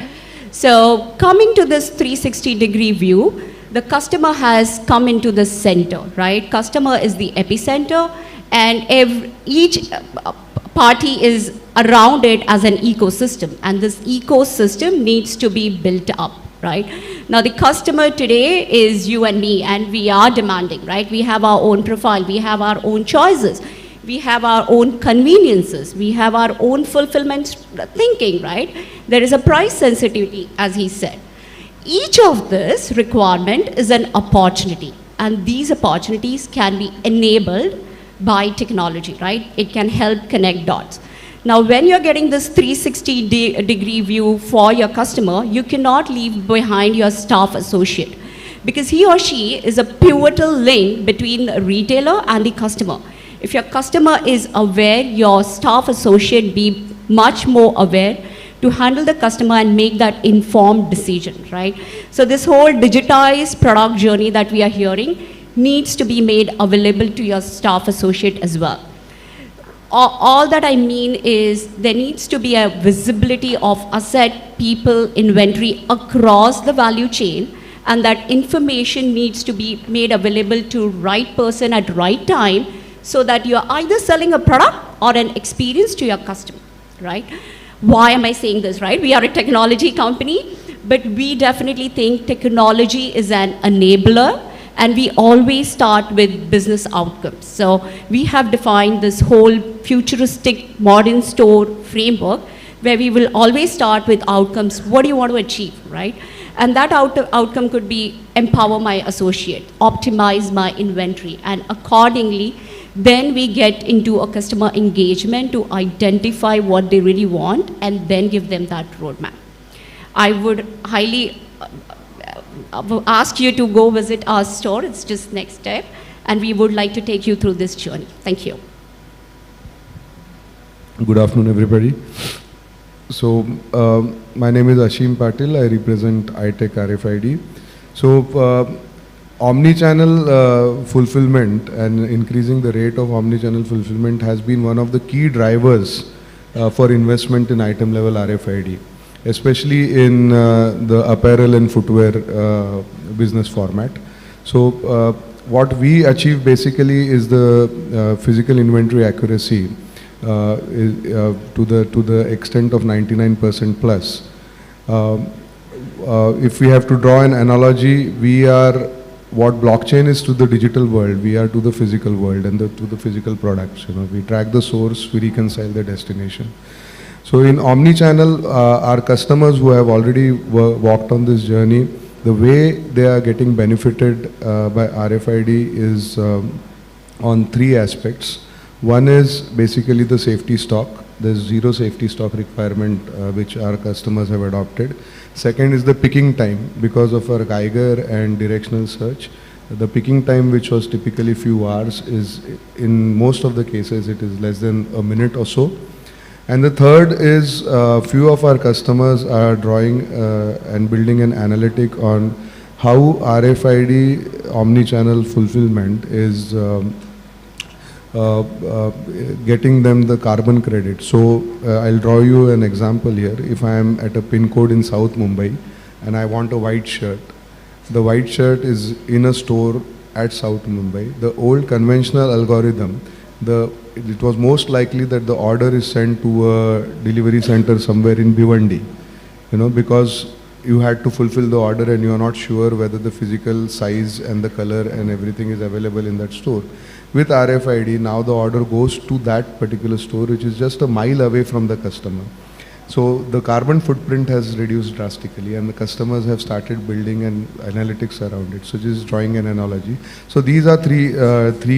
So coming to this 360-degree view, the customer has come into the center, right? Customer is the epicenter, and each party is around it as an ecosystem, and this ecosystem needs to be built up. Right? Now the customer today is you and me, and we are demanding, right? We have our own profile, we have our own choices, we have our own conveniences, we have our own fulfillment thinking, right? There is a price sensitivity, as he said. Each of this requirement is an opportunity, and these opportunities can be enabled by technology, right? It can help connect dots. Now, when you're getting this 360-degree view for your customer, you cannot leave behind your staff associate, because he or she is a pivotal link between the retailer and the customer. If your customer is aware, your staff associate be much more aware to handle the customer and make that informed decision, right? So this whole digitized product journey that we are hearing needs to be made available to your staff associate as well. All that I mean is there needs to be a visibility of asset, people, inventory across the value chain, and that information needs to be made available to right person at right time, so that you're either selling a product or an experience to your customer, right? Why am I saying this, right? We are a technology company, but we definitely think technology is an enabler, and we always start with business outcomes. So we have defined this whole futuristic modern store framework where we will always start with outcomes. What do you want to achieve, right? And that outcome could be empower my associate, optimize my inventory, and accordingly, then we get into a customer engagement to identify what they really want and then give them that roadmap. I would highly ask you to go visit our store. It's just next step, and we would like to take you through this journey. Thank you. Good afternoon, everybody. So, my name is Ashim Patil. I represent iTech RFID. So, omni-channel fulfillment and increasing the rate of omni-channel fulfillment has been one of the key drivers for investment in item level RFID, especially in the apparel and footwear business format. So what we achieve basically is the physical inventory accuracy to the extent of 99% plus. If we have to draw an analogy, we are what blockchain is to the digital world, we are to the physical world and to the physical products. We track the source, we reconcile the destination. So in Omni-channel, our customers who have already walked on this journey, the way they are getting benefited by RFID is on three aspects. One is basically the safety stock. There's zero safety stock requirement which our customers have adopted. Second is the picking time. Because of our Geiger and directional search, the picking time, which was typically few hours, is in most of the cases it is less than a minute or so. And the third is few of our customers are drawing and building an analytic on how RFID omni-channel fulfillment is getting them the carbon credit. So I'll draw you an example here. If I am at a pin code in South Mumbai and I want a white shirt, the white shirt is in a store at South Mumbai. The old conventional algorithm, it was most likely that the order is sent to a delivery center somewhere in Bhiwandi, because you had to fulfill the order and you are not sure whether the physical size and the color and everything is available in that store. With RFID, now the order goes to that particular store, which is just a mile away from the customer. So the carbon footprint has reduced drastically and the customers have started building an analytics around it. So just drawing an analogy. So these are three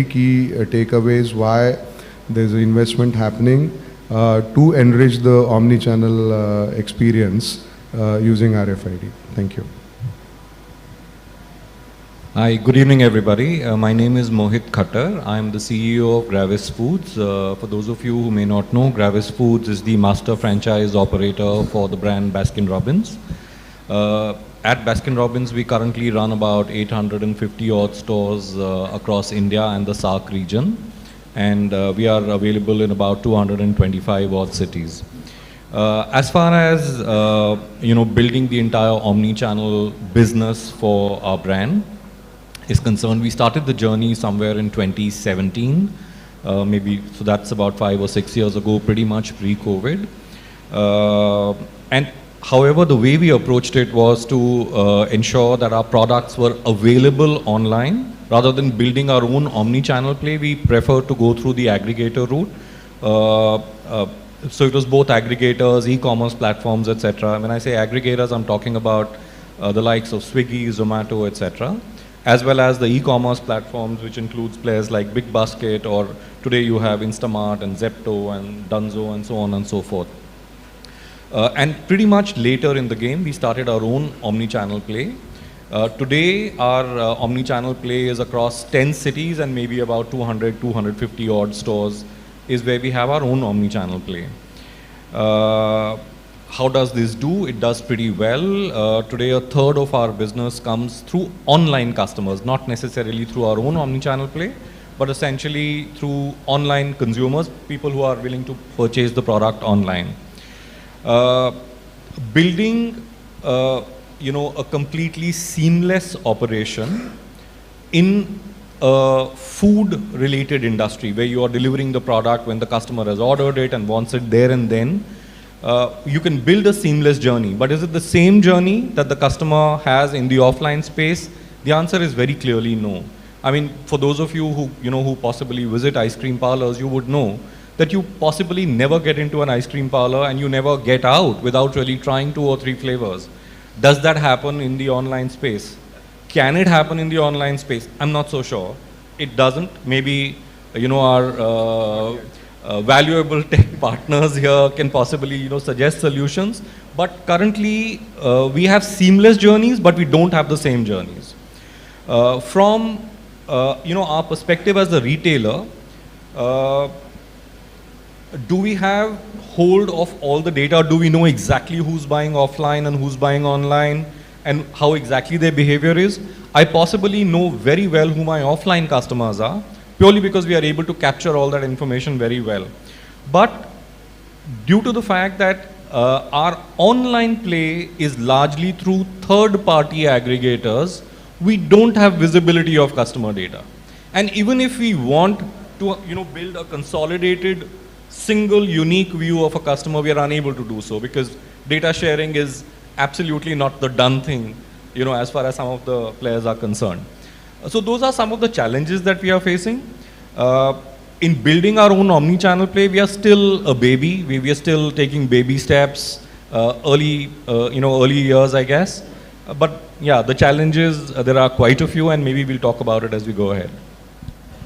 key takeaways why there's an investment happening to enrich the omni-channel experience using RFID. Thank you. Hi, good evening everybody. My name is Mohit Khattar. I am the CEO of Gravis Foods. For those of you who may not know, Gravis Foods is the master franchise operator for the brand Baskin Robbins. At Baskin Robbins, we currently run about 850 odd stores across India and the SAARC region. And we are available in about 225 odd cities. As far as building the entire omni-channel business for our brand is concerned, we started the journey somewhere in 2017, so that's about 5 or 6 years ago, pretty much pre-COVID. And however, the way we approached it was to ensure that our products were available online. Rather than building our own omni-channel play, we prefer to go through the aggregator route. So it was both aggregators, e-commerce platforms, etc. When I say aggregators, I'm talking about the likes of Swiggy, Zomato, etc. As well as the e-commerce platforms, which includes players like Big Basket, or today you have Instamart and Zepto and Dunzo and so on and so forth. And pretty much later in the game, we started our own omni-channel play. Today, our omni-channel play is across 10 cities and maybe about 200, 250 odd stores is where we have our own omni-channel play. How does this do? It does pretty well. Today, a third of our business comes through online customers, not necessarily through our own omni-channel play, but essentially through online consumers, people who are willing to purchase the product online. Building a completely seamless operation in a food-related industry where you are delivering the product when the customer has ordered it and wants it there and then, you can build a seamless journey. But is it the same journey that the customer has in the offline space? The answer is very clearly no. I mean, for those of you who possibly visit ice cream parlors, you would know that you possibly never get into an ice cream parlor and you never get out without really trying 2 or 3 flavors. Does that happen in the online space? Can it happen in the online space? I'm not so sure. It doesn't. Maybe, our valuable tech partners here can possibly, suggest solutions. But currently, we have seamless journeys, but we don't have the same journeys. From, our perspective as a retailer, do we have hold of all the data? Do we know exactly who's buying offline and who's buying online and how exactly their behavior is? I possibly know very well who my offline customers are, purely because we are able to capture all that information very well. But due to the fact that our online play is largely through third-party aggregators, we don't have visibility of customer data. And even if we want to build a consolidated single unique view of a customer, we are unable to do so because data sharing is absolutely not the done thing, as far as some of the players are concerned. So those are some of the challenges that we are facing. in building our own omni-channel play, we are still a baby. We are still taking baby steps, early years, I guess. But yeah, the challenges, there are quite a few, and maybe we'll talk about it as we go ahead.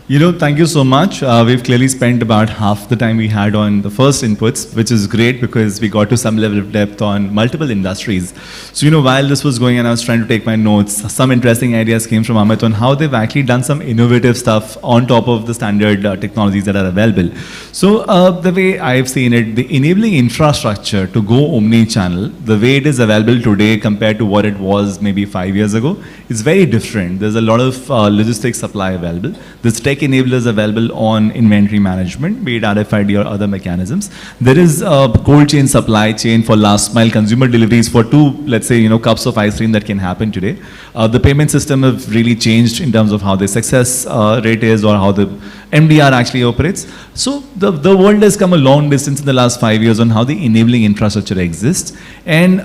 Thank you so much. We've clearly spent about half the time we had on the first inputs, which is great because we got to some level of depth on multiple industries. So, while this was going and I was trying to take my notes, some interesting ideas came from Amit on how they've actually done some innovative stuff on top of the standard technologies that are available. So, the way I've seen it, the enabling infrastructure to go omni-channel, the way it is available today compared to what it was maybe 5 years ago, is very different. There's a lot of logistics supply available. There's tech enablers available on inventory management, be it RFID or other mechanisms. There is a cold chain supply chain for last mile consumer deliveries for 2, let's say, cups of ice cream that can happen today. The payment system have really changed in terms of how the success rate is or how the MDR actually operates. So the world has come a long distance in the last 5 years on how the enabling infrastructure exists. And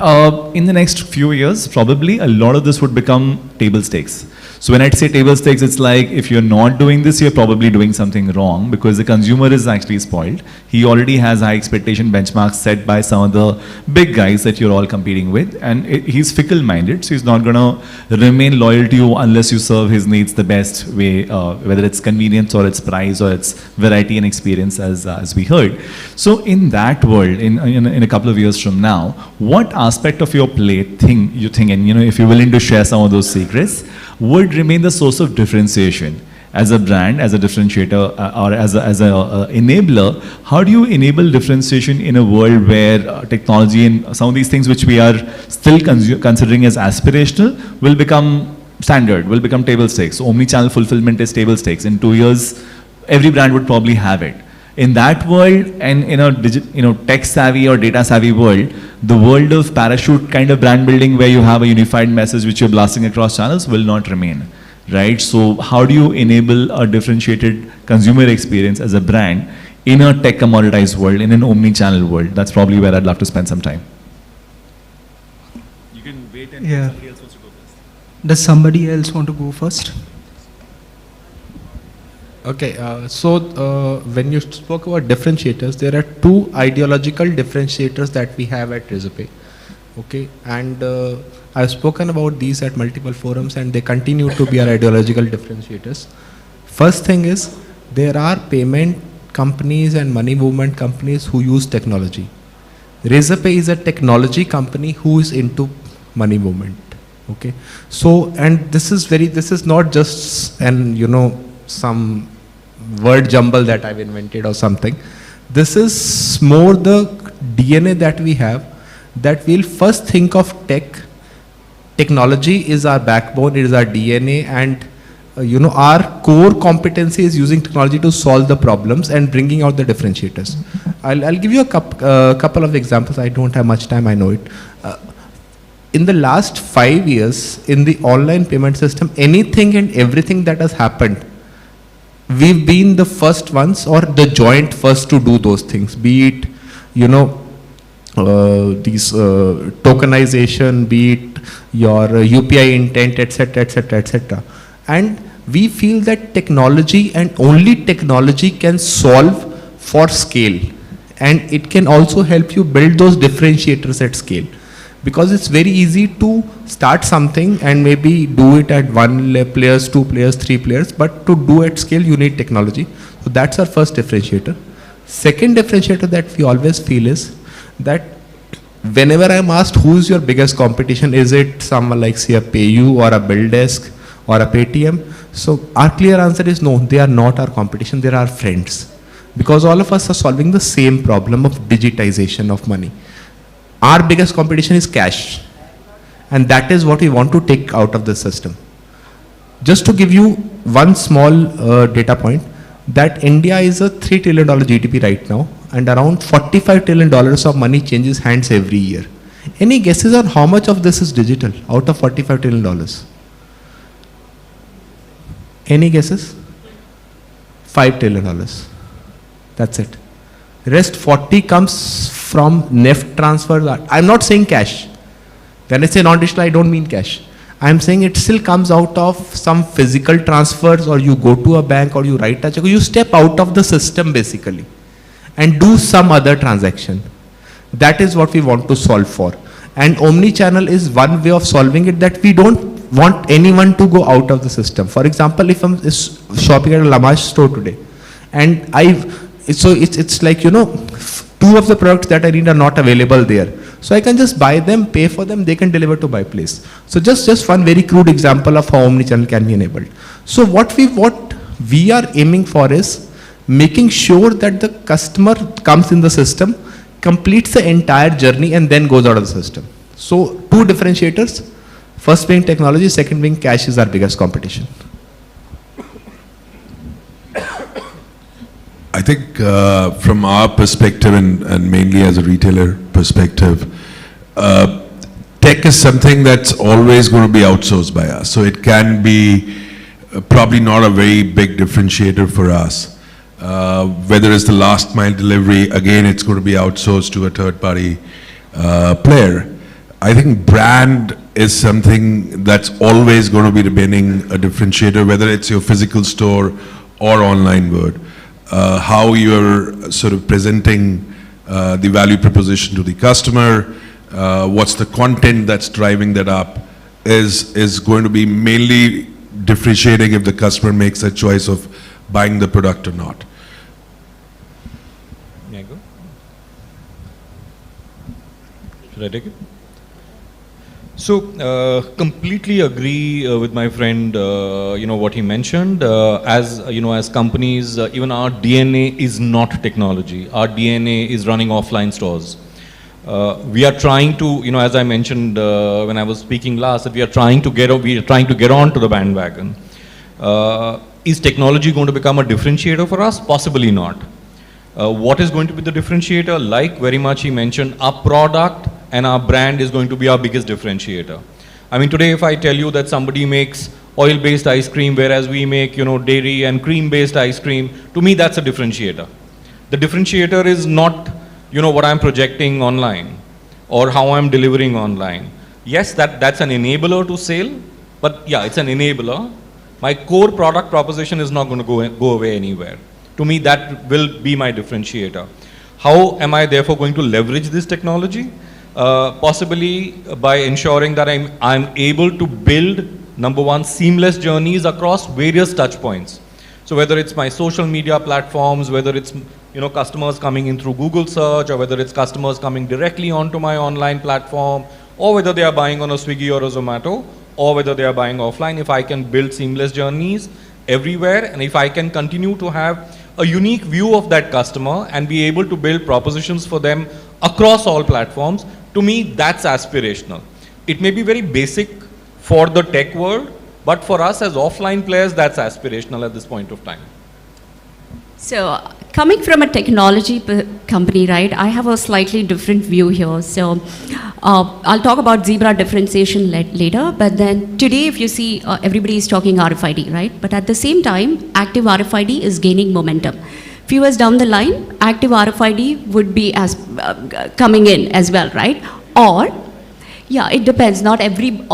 in the next few years, probably a lot of this would become table stakes. So when I say table stakes, it's like if you're not doing this, you're probably doing something wrong because the consumer is actually spoiled. He already has high expectation benchmarks set by some of the big guys that you're all competing with. And he's fickle-minded, so he's not going to remain loyal to you unless you serve his needs the best way, whether it's convenience or it's price or it's variety and experience as we heard. So in that world, in a couple of years from now, what aspect of your play you think, and if you're willing to share some of those secrets, would remain the source of differentiation as a brand, as a differentiator, or as a enabler? How do you enable differentiation in a world where technology and some of these things which we are still considering as aspirational will become standard, will become table stakes? Omni-channel fulfillment is table stakes. In 2 years, every brand would probably have it. In that world, and in a tech-savvy or data-savvy world, the world of parachute kind of brand building where you have a unified message which you're blasting across channels will not remain, right? So how do you enable a differentiated consumer experience as a brand in a tech commoditized world, in an omni-channel world? That's probably where I'd love to spend some time. You can wait and somebody else wants to go first. Does somebody else want to go first? Okay, when you spoke about differentiators, there are 2 ideological differentiators that we have at Resurgence. Okay, and I've spoken about these at multiple forums and they continue to be our ideological differentiators. First thing is, there are payment companies and money movement companies who use technology. Resurgence is a technology company who is into money movement. Okay, so, and this is not just some word jumble that I've invented or something. This is more the DNA that we have, that we'll first think of tech. Technology is our backbone, it is our DNA, and our core competency is using technology to solve the problems and bringing out the differentiators. I'll give you a couple of examples. I don't have much time, I know it. In the last 5 years, in the online payment system, anything and everything that has happened, we've been the first ones or the joint first to do those things, be it, these tokenization, be it your UPI intent, etc., etc., etc. And we feel that technology and only technology can solve for scale. And it can also help you build those differentiators at scale. Because it's very easy to start something and maybe do it at 1 players, 2 players, 3 players, but to do at scale, you need technology. So that's our first differentiator. Second differentiator that we always feel is that whenever I'm asked who is your biggest competition, is it someone like say a PayU or a BillDesk or a Paytm? So our clear answer is no, they are not our competition, they are our friends. Because all of us are solving the same problem of digitization of money. Our biggest competition is cash, and that is what we want to take out of the system. Just to give you one small data point, that India is a $3 trillion GDP right now, and around $45 trillion of money changes hands every year. Any guesses on how much of this is digital out of $45 trillion? Any guesses? $5 trillion. That's it. Rest 40 comes from NEFT transfer. I'm not saying cash. When I say non-digital, I don't mean cash. I'm saying it still comes out of some physical transfers, or you go to a bank, or you write a check, or you step out of the system basically and do some other transaction. That is what we want to solve for. And omni-channel is one way of solving it, that we don't want anyone to go out of the system. For example, if I'm shopping at a Lamaze store today, and it's like, you know, 2 of the products that I need are not available there. So I can just buy them, pay for them, they can deliver to my place. So just one very crude example of how omni-channel can be enabled. So what we are aiming for is making sure that the customer comes in the system, completes the entire journey, and then goes out of the system. So 2 differentiators, first being technology, second being cash is our biggest competition. I think from our perspective, and mainly as a retailer perspective, tech is something that's always going to be outsourced by us. So it can be probably not a very big differentiator for us. Whether it's the last mile delivery, again, it's going to be outsourced to a third party player. I think brand is something that's always going to be remaining a differentiator, whether it's your physical store or online world. How you're sort of presenting the value proposition to the customer, what's the content that's driving that up is going to be mainly differentiating if the customer makes a choice of buying the product or not. May I go? Should I take it? So completely agree with my friend, what he mentioned. As companies, even our DNA is not technology. Our DNA is running offline stores. We are trying to, as I mentioned when I was speaking last, that we are trying to get on to the bandwagon. Is technology going to become a differentiator for us? Possibly not. What is going to be the differentiator? Like very much he mentioned, our product and our brand is going to be our biggest differentiator. I mean, today if I tell you that somebody makes oil-based ice cream, whereas we make, dairy and cream-based ice cream, to me that's a differentiator. The differentiator is not, what I'm projecting online or how I'm delivering online. Yes, that's an enabler to sale, but yeah, it's an enabler. My core product proposition is not going to go away anywhere. To me, that will be my differentiator. How am I therefore going to leverage this technology? Possibly by ensuring that I'm able to build, number one, seamless journeys across various touch points. So whether it's my social media platforms, whether it's customers coming in through Google search, or whether it's customers coming directly onto my online platform, or whether they are buying on a Swiggy or a Zomato, or whether they are buying offline, if I can build seamless journeys everywhere, and if I can continue to have a unique view of that customer and be able to build propositions for them across all platforms, to me, that's aspirational. It may be very basic for the tech world, but for us as offline players, that's aspirational at this point of time. So, coming from a technology company, right, I have a slightly different view here. So, I'll talk about Zebra differentiation later, but then today, if you see, everybody is talking RFID, right? But at the same time, active RFID is gaining momentum. Few years down the line, active RFID would be coming in as well, right? Or, yeah, it depends. Not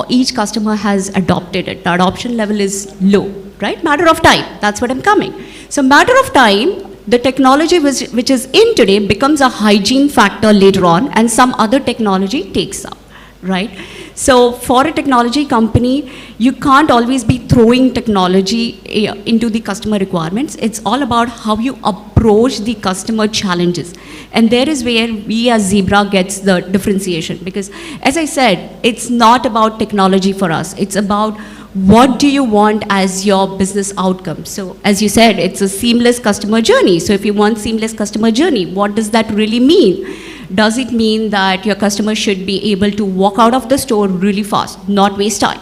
each customer has adopted it. The adoption level is low, right? Matter of time. That's what I'm coming. So, matter of time, the technology which is in today becomes a hygiene factor later on, and some other technology takes up, right? So for a technology company, you can't always be throwing technology into the customer requirements. It's all about how you approach the customer challenges. And there is where we as Zebra gets the differentiation, because as I said, it's not about technology for us. It's about what do you want as your business outcome. So as you said, it's a seamless customer journey. So if you want seamless customer journey, what does that really mean? Does it mean that your customer should be able to walk out of the store really fast, not waste time?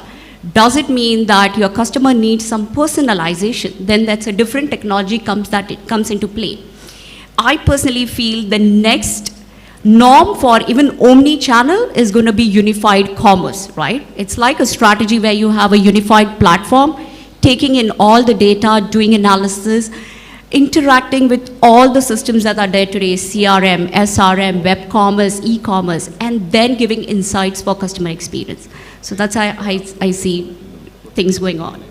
Does it mean that your customer needs some personalization? Then that's a different technology comes into play. I personally feel the next norm for even omni-channel is going to be unified commerce, right? It's like a strategy where you have a unified platform, taking in all the data, doing analysis, interacting with all the systems that are there today, CRM, SRM, web commerce, e-commerce, and then giving insights for customer experience. So that's how I see things going on.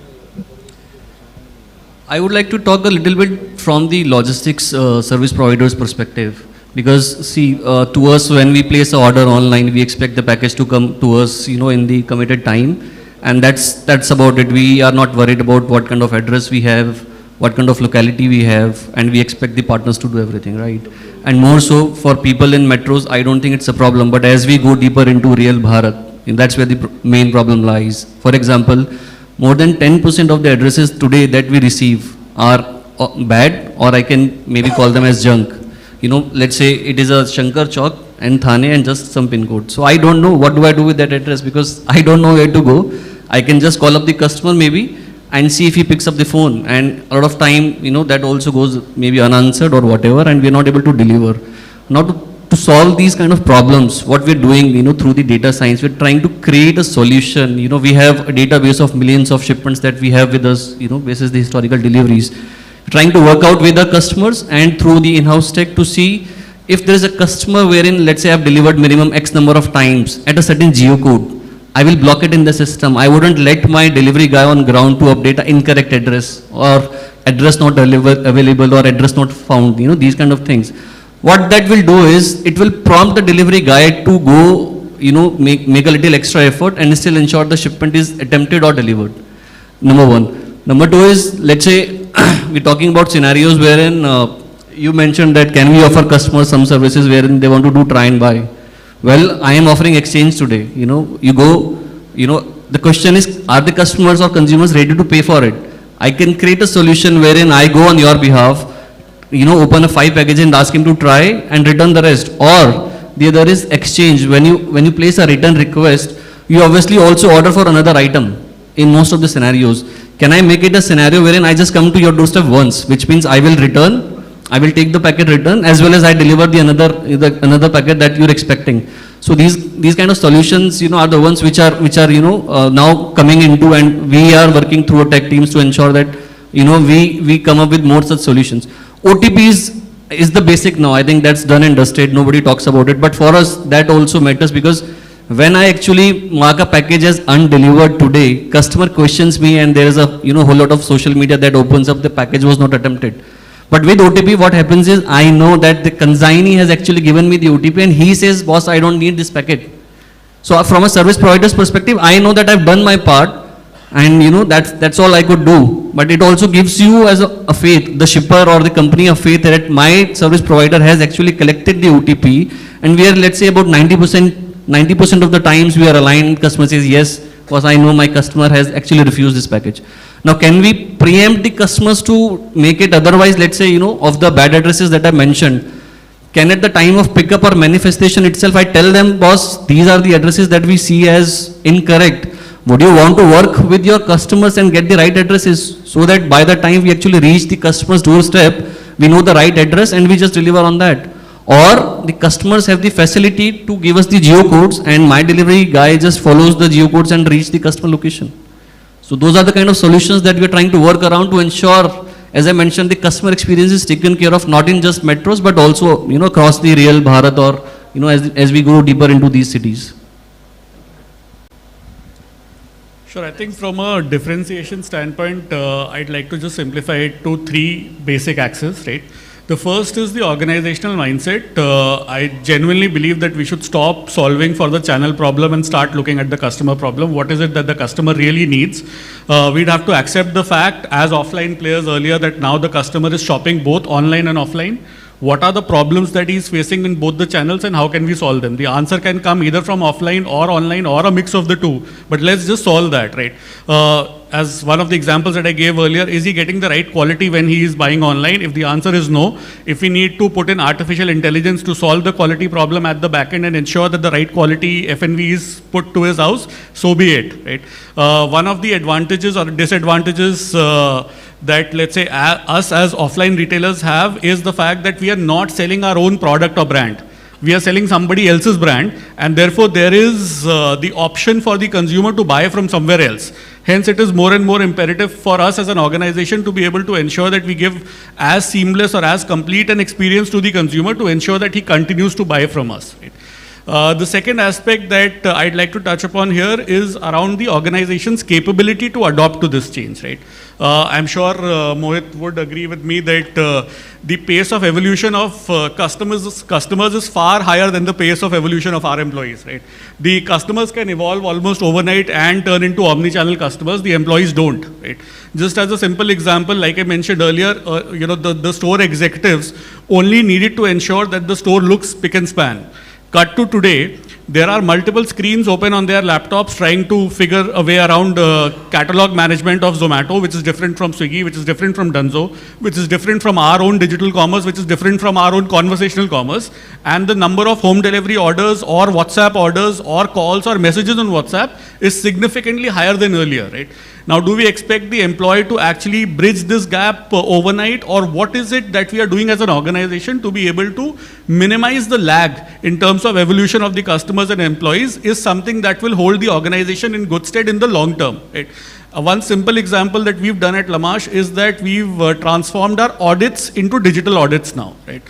I would like to talk a little bit from the logistics service provider's perspective. Because see, to us, when we place an order online, we expect the package to come to us, in the committed time. And that's about it. We are not worried about what kind of address we have, what kind of locality we have, and we expect the partners to do everything, right? And more so for people in metros, I don't think it's a problem. But as we go deeper into real Bharat, and that's where the main problem lies. For example, more than 10% of the addresses today that we receive are bad, or I can maybe call them as junk. Let's say it is a Shankar Chowk and Thane and just some pin code. So I don't know what do I do with that address, because I don't know where to go. I can just call up the customer maybe and see if he picks up the phone. And a lot of time, that also goes maybe unanswered or whatever, and we're not able to deliver. Now to solve these kind of problems, what we're doing, through the data science, we're trying to create a solution. We have a database of millions of shipments that we have with us, basis the historical deliveries. We're trying to work out with the customers and through the in-house tech to see if there is a customer wherein, let's say I've delivered minimum X number of times at a certain geocode, I will block it in the system. I wouldn't let my delivery guy on ground to update an incorrect address or address not available or address not found, these kind of things. What that will do is, it will prompt the delivery guy to go, make a little extra effort and still ensure the shipment is attempted or delivered. Number one. Number two is, let's say, we're talking about scenarios wherein you mentioned that can we offer customers some services wherein they want to do try and buy. Well, I am offering exchange today. You go, the question is, are the customers or consumers ready to pay for it? I can create a solution wherein I go on your behalf, open a 5 package and ask him to try and return the rest. Or the other is exchange. When you place a return request, you obviously also order for another item in most of the scenarios. Can I make it a scenario wherein I just come to your doorstep once, which means I will return, I will take the packet return, as well as I deliver the another packet that you're expecting. So these kind of solutions, are the ones which are now coming into, and we are working through our tech teams to ensure that we come up with more such solutions. OTPs is the basic now. I think that's done and dusted. Nobody talks about it. But for us, that also matters, because when I actually mark a package as undelivered today, customer questions me, and there is a whole lot of social media that opens up the package was not attempted. But with OTP, what happens is, I know that the consignee has actually given me the OTP and he says, boss, I don't need this packet. So from a service provider's perspective, I know that I've done my part, and that's all I could do. But it also gives you as a faith, the shipper or the company a faith that my service provider has actually collected the OTP, and we are, let's say, about 90% of the times we are aligned. Customer says, yes, because I know my customer has actually refused this package. Now, can we preempt the customers to make it otherwise? Let's say, of the bad addresses that I mentioned, can at the time of pickup or manifestation itself, I tell them, boss, these are the addresses that we see as incorrect. Would you want to work with your customers and get the right addresses, so that by the time we actually reach the customer's doorstep, we know the right address and we just deliver on that? Or the customers have the facility to give us the geocodes, and my delivery guy just follows the geocodes and reach the customer location. So those are the kind of solutions that we are trying to work around to ensure, as I mentioned, the customer experience is taken care of, not in just metros, but also, across the real Bharat, or, as we go deeper into these cities. Sure, I think from a differentiation standpoint, I'd like to just simplify it to 3 basic axes, right? The first is the organizational mindset. I genuinely believe that we should stop solving for the channel problem and start looking at the customer problem. What is it that the customer really needs? We'd have to accept the fact, as offline players earlier, that now the customer is shopping both online and offline. What are the problems that he's facing in both the channels, and how can we solve them? The answer can come either from offline or online or a mix of the two, but let's just solve that, right? As one of the examples that I gave earlier, is he getting the right quality when he is buying online? If the answer is no, if we need to put in artificial intelligence to solve the quality problem at the back end and ensure that the right quality FNV is put to his house, so be it, right? One of the advantages or disadvantages that, let's say, us as offline retailers have is the fact that we are not selling our own product or brand. We are selling somebody else's brand, and therefore there is the option for the consumer to buy from somewhere else. Hence, it is more and more imperative for us as an organization to be able to ensure that we give as seamless or as complete an experience to the consumer to ensure that he continues to buy from us. Right? The second aspect that I'd like to touch upon here is around the organization's capability to adopt to this change, right? I'm sure Mohit would agree with me that the pace of evolution of customers is far higher than the pace of evolution of our employees, right? The customers can evolve almost overnight and turn into omni-channel customers. The employees don't, right? Just as a simple example, like I mentioned earlier, the store executives only needed to ensure that the store looks spick and span. Cut to today, there are multiple screens open on their laptops trying to figure a way around catalog management of Zomato, which is different from Swiggy, which is different from Dunzo, which is different from our own digital commerce, which is different from our own conversational commerce. And the number of home delivery orders or WhatsApp orders or calls or messages on WhatsApp is significantly higher than earlier, right? Now, do we expect the employee to actually bridge this gap overnight, or what is it that we are doing as an organization to be able to minimize the lag in terms of evolution of the customers and employees is something that will hold the organization in good stead in the long term, right? One simple example that we've done at La Marche is that we've transformed our audits into digital audits now, right?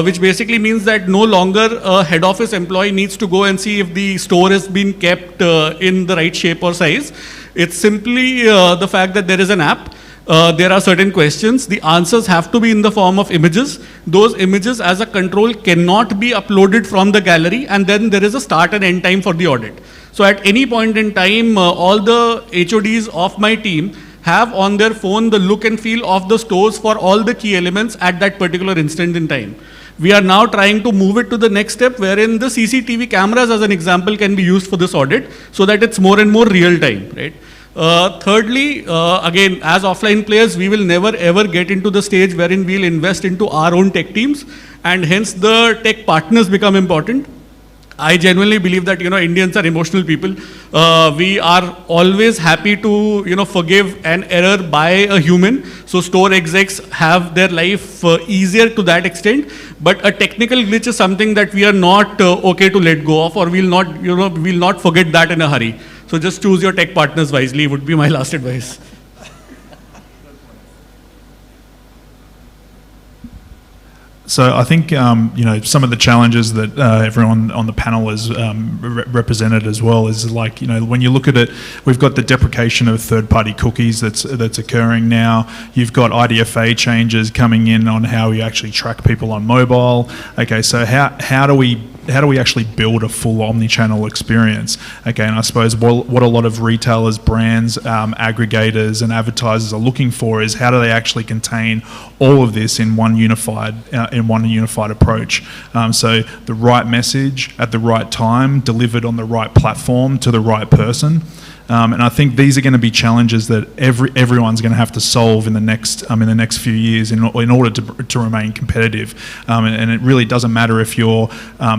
Which basically means that no longer a head office employee needs to go and see if the store has been kept in the right shape or size. It's simply the fact that there is an app. There are certain questions. The answers have to be in the form of images. Those images as a control cannot be uploaded from the gallery, and then there is a start and end time for the audit. So at any point in time, all the HODs of my team have on their phone the look and feel of the stores for all the key elements at that particular instant in time. We are now trying to move it to the next step wherein the CCTV cameras as an example can be used for this audit so that it's more and more real time, right? Thirdly, again, as offline players, we will never ever get into the stage wherein we'll invest into our own tech teams, and hence the tech partners become important. I genuinely believe that, Indians are emotional people. We are always happy to, forgive an error by a human. So store execs have their life easier to that extent. But a technical glitch is something that we are not okay to let go of, or we'll not forget that in a hurry. So just choose your tech partners wisely would be my last advice. So I think some of the challenges that everyone on the panel has represented as well is like, when you look at it, we've got the deprecation of third-party cookies that's occurring now. You've got IDFA changes coming in on how we actually track people on mobile. Okay, so how do we actually build a full omni-channel experience? Okay, and I suppose what a lot of retailers, brands, aggregators and advertisers are looking for is how do they actually contain all of this in one unified approach. So the right message at the right time, delivered on the right platform to the right person. And I think these are going to be challenges that everyone's going to have to solve in the next few years in order to remain competitive. And it really doesn't matter if you're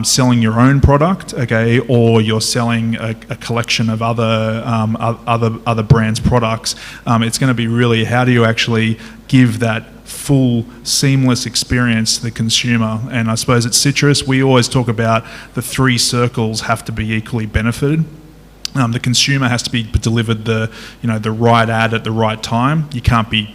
selling your own product, okay, or you're selling a collection of other brands' products. It's going to be really how do you actually give that full seamless experience to the consumer. And I suppose at Citrus we always talk about the three circles have to be equally benefited. The consumer has to be delivered the right ad at the right time. You can't be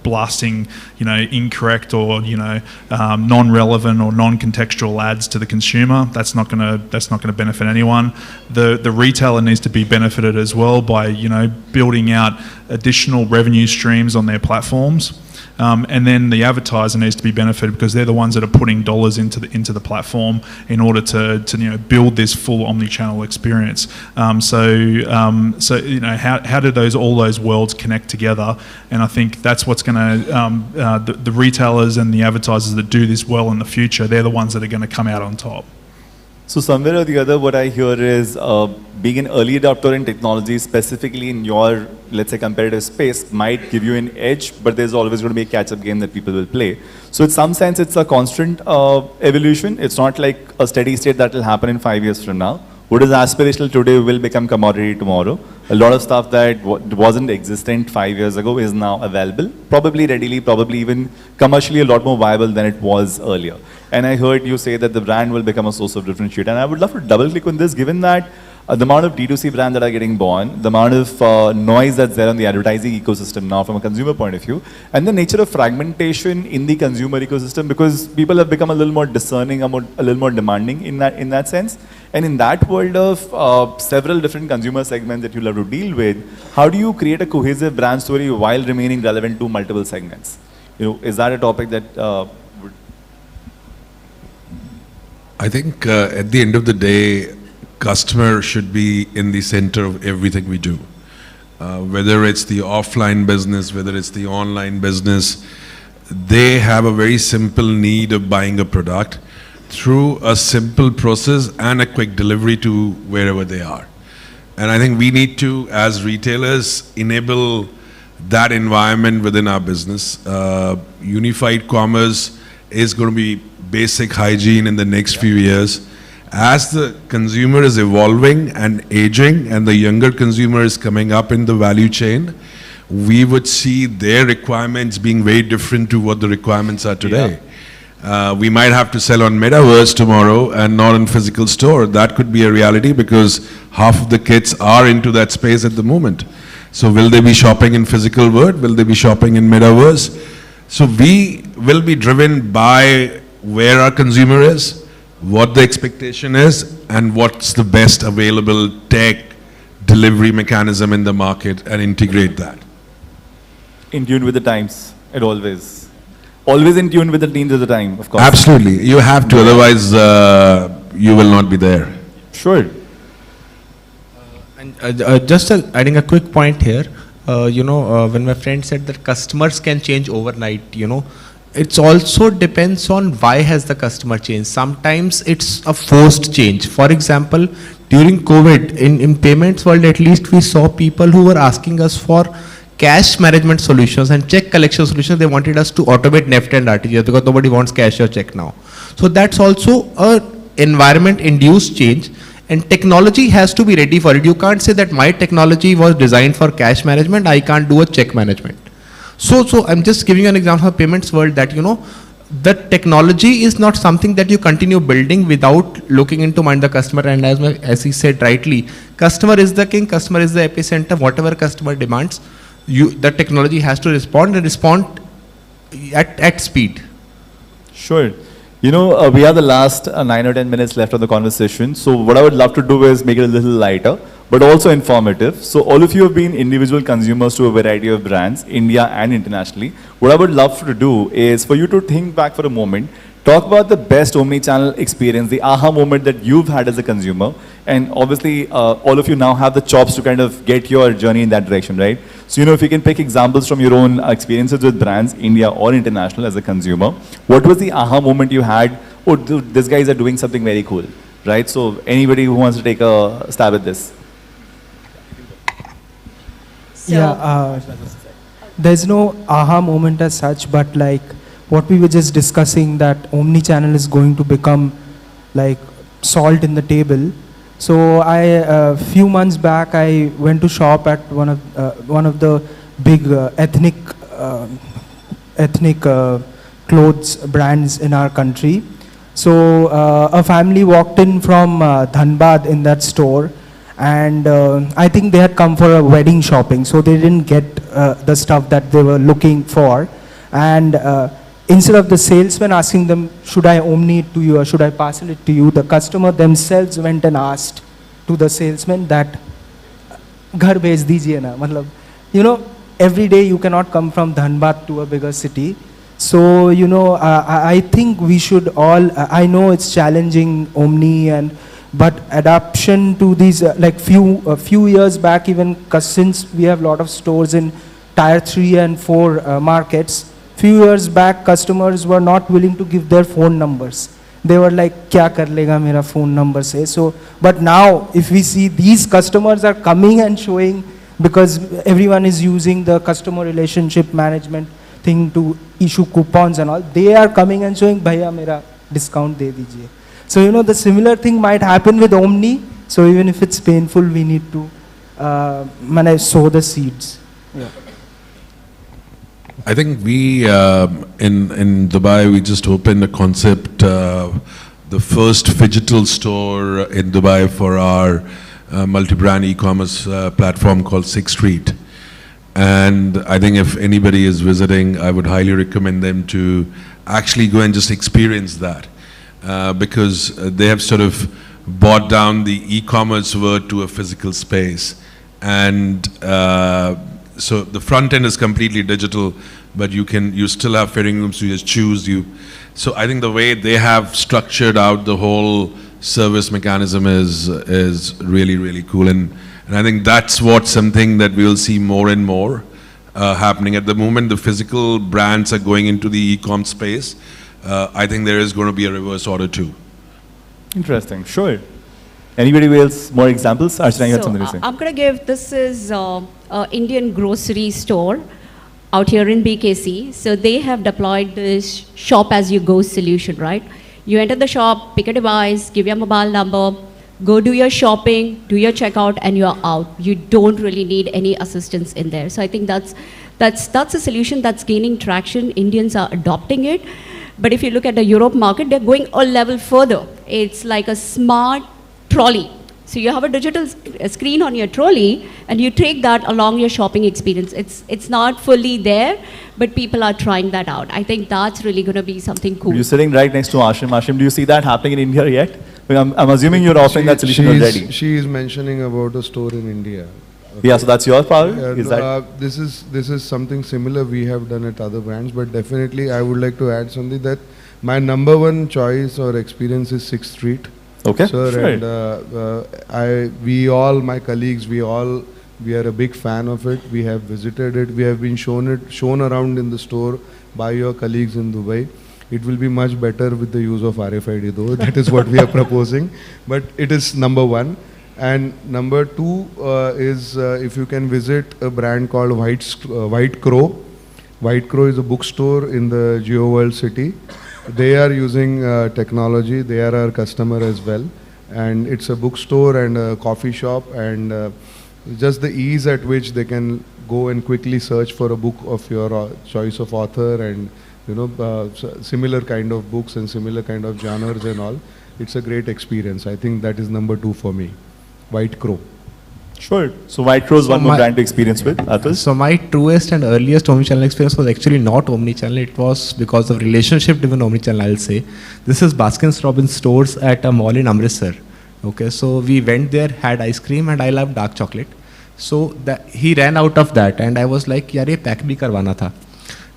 blasting incorrect or non-relevant or non-contextual ads to the consumer. That's not going to benefit anyone. The retailer needs to be benefited as well by building out additional revenue streams on their platforms. And then the advertiser needs to be benefited because they're the ones that are putting dollars into the platform in order to build this full omni-channel experience. So how do all those worlds connect together? And I think that's what's going to the retailers and the advertisers that do this well in the future. They're the ones that are going to come out on top. So somewhere or the other, what I hear is being an early adopter in technology, specifically in your, let's say, competitive space, might give you an edge, but there's always going to be a catch-up game that people will play. So in some sense, it's a constant evolution. It's not like a steady state that will happen in 5 years from now. What is aspirational today will become commodity tomorrow. A lot of stuff that wasn't existent 5 years ago is now available, probably readily, probably even commercially a lot more viable than it was earlier. And I heard you say that the brand will become a source of differentiation. And I would love to double click on this, given that the amount of D2C brands that are getting born, the amount of noise that's there on the advertising ecosystem now from a consumer point of view, and the nature of fragmentation in the consumer ecosystem, because people have become a little more discerning, a little more demanding in that sense. And in that world of several different consumer segments that you'll have to deal with, how do you create a cohesive brand story while remaining relevant to multiple segments? Is that a topic that I think at the end of the day, customer should be in the center of everything we do. Whether it's the offline business, whether it's the online business, they have a very simple need of buying a product through a simple process and a quick delivery to wherever they are. And I think we need to, as retailers, enable that environment within our business. Unified commerce is going to be basic hygiene in the next few years. As the consumer is evolving and aging and the younger consumer is coming up in the value chain, we would see their requirements being very different to what the requirements are today. We might have to sell on metaverse tomorrow and not in physical store. That could be a reality because half of the kids are into that space at the moment. So will they be shopping in physical world? Will they be shopping in metaverse? So we will be driven by where our consumer is, what the expectation is, and what's the best available tech delivery mechanism in the market, and integrate that. in tune with the times, always in tune with the needs of the time, of course. Absolutely, you have to, otherwise you will not be there. Sure. Just adding a quick point here, when my friend said that customers can change overnight, it also depends on why has the customer changed. Sometimes it's a forced change. For example, during COVID, in payments world at least, we saw people who were asking us for cash management solutions and check collection solutions. They wanted us to automate NEFT and RTGS because nobody wants cash or check now. So that's also a environment induced change, and technology has to be ready for it. You can't say that my technology was designed for cash management, I can't do a check management. So I'm just giving you an example of payments world that, the technology is not something that you continue building without looking into mind the customer. And as he said rightly, customer is the king, customer is the epicenter. Whatever customer demands, the technology has to respond and respond at speed. Sure. We have the last 9 or 10 minutes left of the conversation. So what I would love to do is make it a little lighter, but also informative. So all of you have been individual consumers to a variety of brands, India and internationally. What I would love to do is for you to think back for a moment, talk about the best omni-channel experience, the aha moment that you've had as a consumer. And obviously, all of you now have the chops to kind of get your journey in that direction, right? So, if you can pick examples from your own experiences with brands, India or international as a consumer, what was the aha moment you had? Oh, dude, these guys are doing something very cool, right? So, anybody who wants to take a stab at this? There's no aha moment as such, but like what we were just discussing, that omni-channel is going to become like salt in the table. So a few months back, I went to shop at one of the big ethnic clothes brands in our country. So a family walked in from Dhanbad in that store, and I think they had come for a wedding shopping, so they didn't get the stuff that they were looking for. And instead of the salesman asking them, should I omni it to you or should I parcel it to you, the customer themselves went and asked to the salesman that, ghar bhej dijiye na. Matlab, every day you cannot come from Dhanbad to a bigger city. So, I think we should all, I know it's challenging omni, but adaptation to these, a few years back, even since we have a lot of stores in tier 3 and 4 markets, few years back, customers were not willing to give their phone numbers. They were like, kya kar lega mera phone number se? So, but now, if we see these customers are coming and showing, because everyone is using the customer relationship management thing to issue coupons and all, they are coming and showing, bhaiya mera discount de dijiye. So, the similar thing might happen with Omni. So even if it's painful, we need to sow the seeds. Yeah. I think we, in Dubai, we just opened a concept, the first phygital store in Dubai for our multi-brand e-commerce platform called Sixth Street. And I think if anybody is visiting, I would highly recommend them to actually go and just experience that. Because they have sort of brought down the e-commerce word to a physical space. And so the front end is completely digital, but you still have fitting rooms, you just choose. So I think the way they have structured out the whole service mechanism is really, really cool. And I think that's something that we'll see more and more happening. At the moment, the physical brands are going into the e-com space. I think there is going to be a reverse order too. Interesting, sure. Anybody else, more examples? Archana, you had something to say. I'm going to give, this is an Indian grocery store out here in BKC. So they have deployed this shop as you go solution, right? You enter the shop, pick a device, give your mobile number, go do your shopping, do your checkout, and you're out. You don't really need any assistance in there. So I think that's a solution that's gaining traction. Indians are adopting it. But if you look at the Europe market, they're going a level further. It's like a smart trolley. So you have a digital screen on your trolley, and you take that along your shopping experience. It's not fully there, but people are trying that out. I think that's really going to be something cool. You're sitting right next to Ashim. Ashim, do you see that happening in India yet? I'm assuming you're offering that solution already. She is mentioning about a store in India. Okay. Yeah, so that's your power? Is that? This is something similar we have done at other brands, but definitely I would like to add something that my number one choice or experience is Sixth Street. Okay, sir, sure. And we all, my colleagues, we are a big fan of it. We have visited it. We have been shown around in the store by your colleagues in Dubai. It will be much better with the use of RFID though. That is what we are proposing. But it is number one. And number two is if you can visit a brand called White Crow. White Crow is a bookstore in the GeoWorld city. They are using technology. They are our customer as well. And it's a bookstore and a coffee shop, and just the ease at which they can go and quickly search for a book of your choice of author, and similar kind of books and similar kind of genres and all. It's a great experience. I think that is number two for me. White Crow. Sure. So White Crow is one more brand to experience with. Atul? So my truest and earliest omnichannel experience was actually not omnichannel. It was because of relationship-driven omnichannel, I'll say. This is Baskin-Robbins stores at a mall in Amritsar. Okay, so we went there, had ice cream, and I love dark chocolate. So he ran out of that, and I was like, यार ये pack भी करवाना था.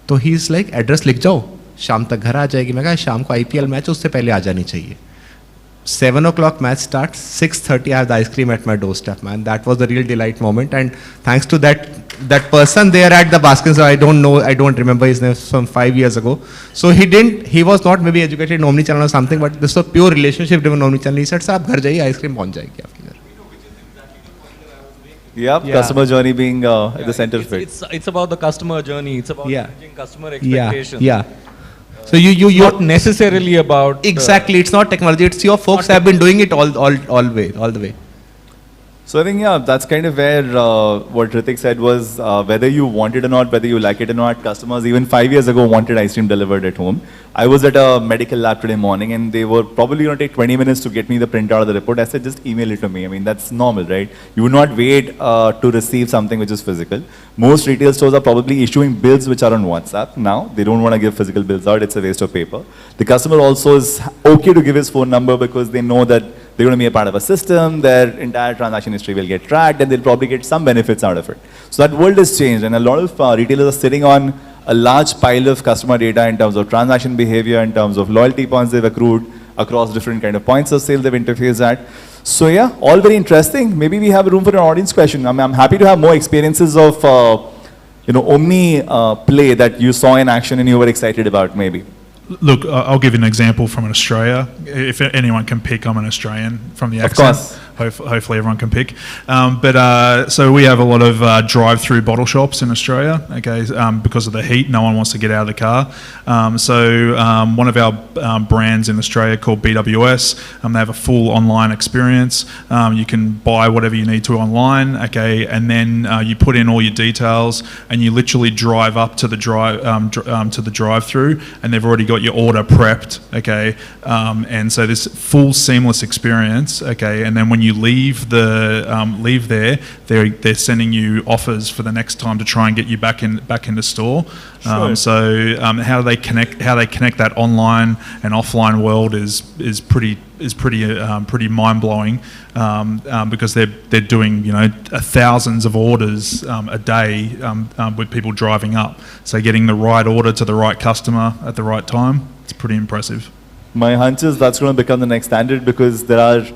तो he's like, address लिख जाओ, शाम तक घर आ जाएगी. मैं कहा शाम को IPL मैच, उससे पहले आ जानी चाहिए. 7 o'clock match starts, 6:30 I have the ice cream at my doorstep, man. That was the real delight moment, and thanks to that person there at the Baskins, I don't remember his name, from 5 years ago. So he was not maybe educated in omnichannel or something, but this was pure relationship driven omnichannel. He said, "Sir, आप घर जाइए, ice cream पहुंच जाएगी आपके घर." Yep, customer journey being at the center of it. It's about the customer journey. It's about managing customer expectations. Yeah. So you're not necessarily about exactly. It's not technology. It's your folks have been doing it all the way. So I think that's kind of where what Ritik said was whether you want it or not, whether you like it or not. Customers even 5 years ago wanted ice cream delivered at home. I was at a medical lab today morning, and they were probably going to take 20 minutes to get me the printout of the report. I said, just email it to me. I mean, that's normal, right? You would not wait to receive something which is physical. Most retail stores are probably issuing bills which are on WhatsApp now. They don't want to give physical bills out. It's a waste of paper. The customer also is okay to give his phone number because they know that they're going to be a part of a system, their entire transaction history will get tracked, and they'll probably get some benefits out of it. So that world has changed, and a lot of retailers are sitting on a large pile of customer data in terms of transaction behavior, in terms of loyalty points they've accrued across different kind of points of sale they've interfaced at. So yeah, all very interesting. Maybe we have room for an audience question. I'm happy to have more experiences of Omni play that you saw in action and you were excited about, maybe. Look, I'll give you an example from Australia. If anyone can pick, I'm an Australian from the accent. Of course. Hopefully everyone can pick. So we have a lot of drive-through bottle shops in Australia, okay, because of the heat, no one wants to get out of the car. So one of our brands in Australia called BWS, they have a full online experience. You can buy whatever you need to online, okay, and then you put in all your details and you literally drive up to the drive-through, and they've already got your order prepped, okay, and so this full seamless experience, okay, and then when you leave there, they're sending you offers for the next time to try and get you back in the store. Sure. So how they connect that online and offline world is pretty mind blowing, because they're doing thousands of orders a day with people driving up. So getting the right order to the right customer at the right time, it's pretty impressive. My hunch is that's going to become the next standard, because there are,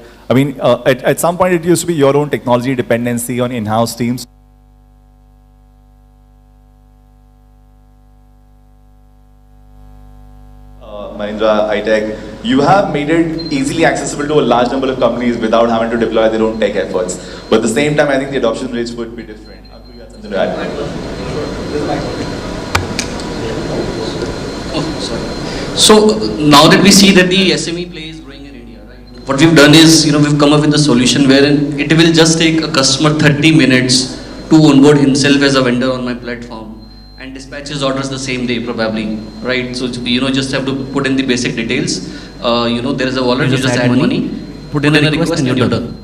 at some point it used to be your own technology dependency on in-house teams. Mahindra, iTech, you have made it easily accessible to a large number of companies without having to deploy their own tech efforts. But at the same time, I think the adoption rates would be different. Ankur, you had something to add? So now that we see that the SME play is growing in India, right? What we've done is, we've come up with a solution wherein it will just take a customer 30 minutes to onboard himself as a vendor on my platform and dispatch his orders the same day probably, right? So just have to put in the basic details. There is a wallet, you just add money, put in a request and you're done.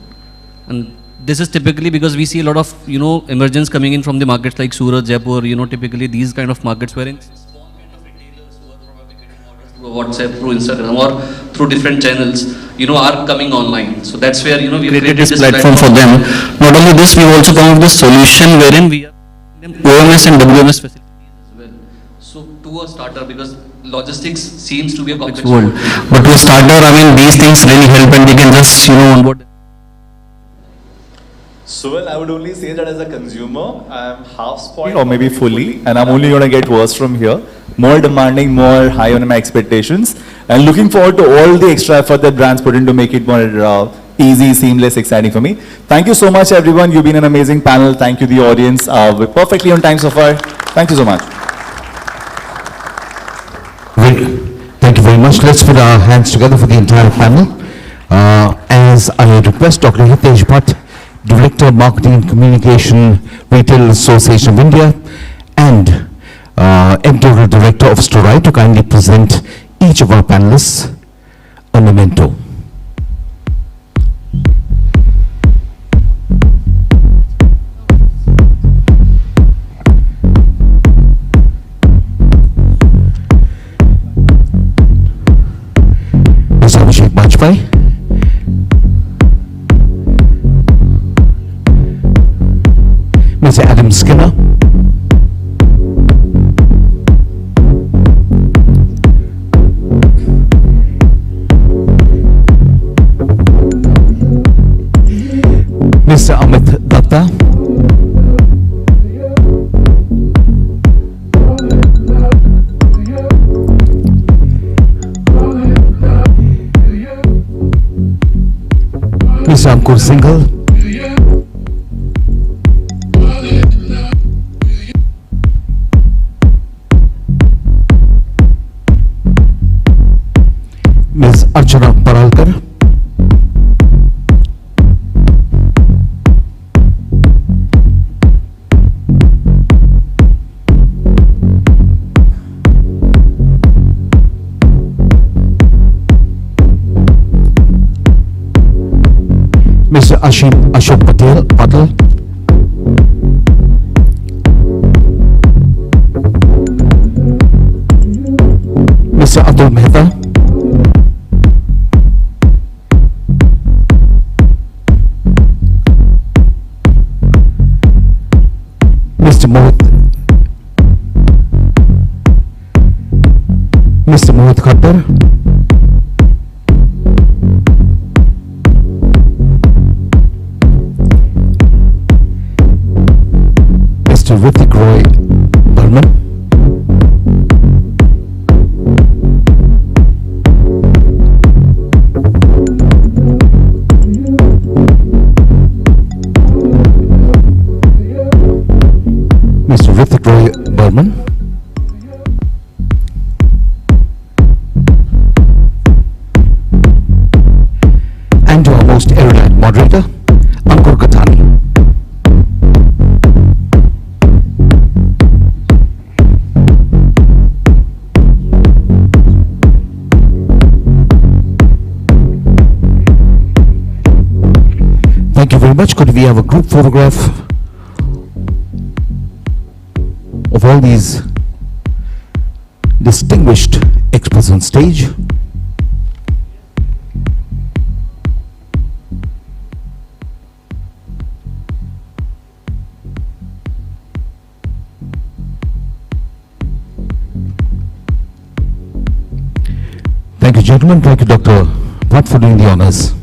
And this is typically because we see a lot of emergence coming in from the markets like Surat, Jaipur, typically these kind of markets wherein small kind of retailers who are probably getting orders through WhatsApp, through Instagram or through different channels, are coming online. So that's where we created this platform for them. Not only this, we've also come up with a solution wherein we are OMS and WMS facilities as well. So to a starter, because logistics seems to be a complex world, but to a starter, these things really help and we can just onboard. So well, I would only say that as a consumer, I'm half spoiled or maybe fully, and I'm only going to get worse from here. More demanding, more high on my expectations, and looking forward to all the extra effort that brands put in to make it more easy, seamless, exciting for me. Thank you so much, everyone. You've been an amazing panel. Thank you, the audience. We're perfectly on time so far. Thank you so much. Thank you very much. Let's put our hands together for the entire panel. As I request Dr. Hitesh Bhatt, Director of Marketing and Communication, Retail Association of India, and Editorial Director of Storai, to kindly present each of our panelists a memento. Mr. Abhishek Bajpai, Mr. Adam Skinner, Mr. Amit Datta, Mr. Ankur Singhal, Ms. Archana Paralkar, Mr. Ashok Patel, Mr. Atul Mehta, Mr. Mohit Khattar, Mr. Ritik Roy Burman, Mr. Ritik Roy Burman, and to our most erudite moderator, Ankur Gathani. very much. Could we have a group photograph of all these distinguished experts on stage? Thank you, gentlemen. Thank you, Dr. Bhatt, for doing the honors.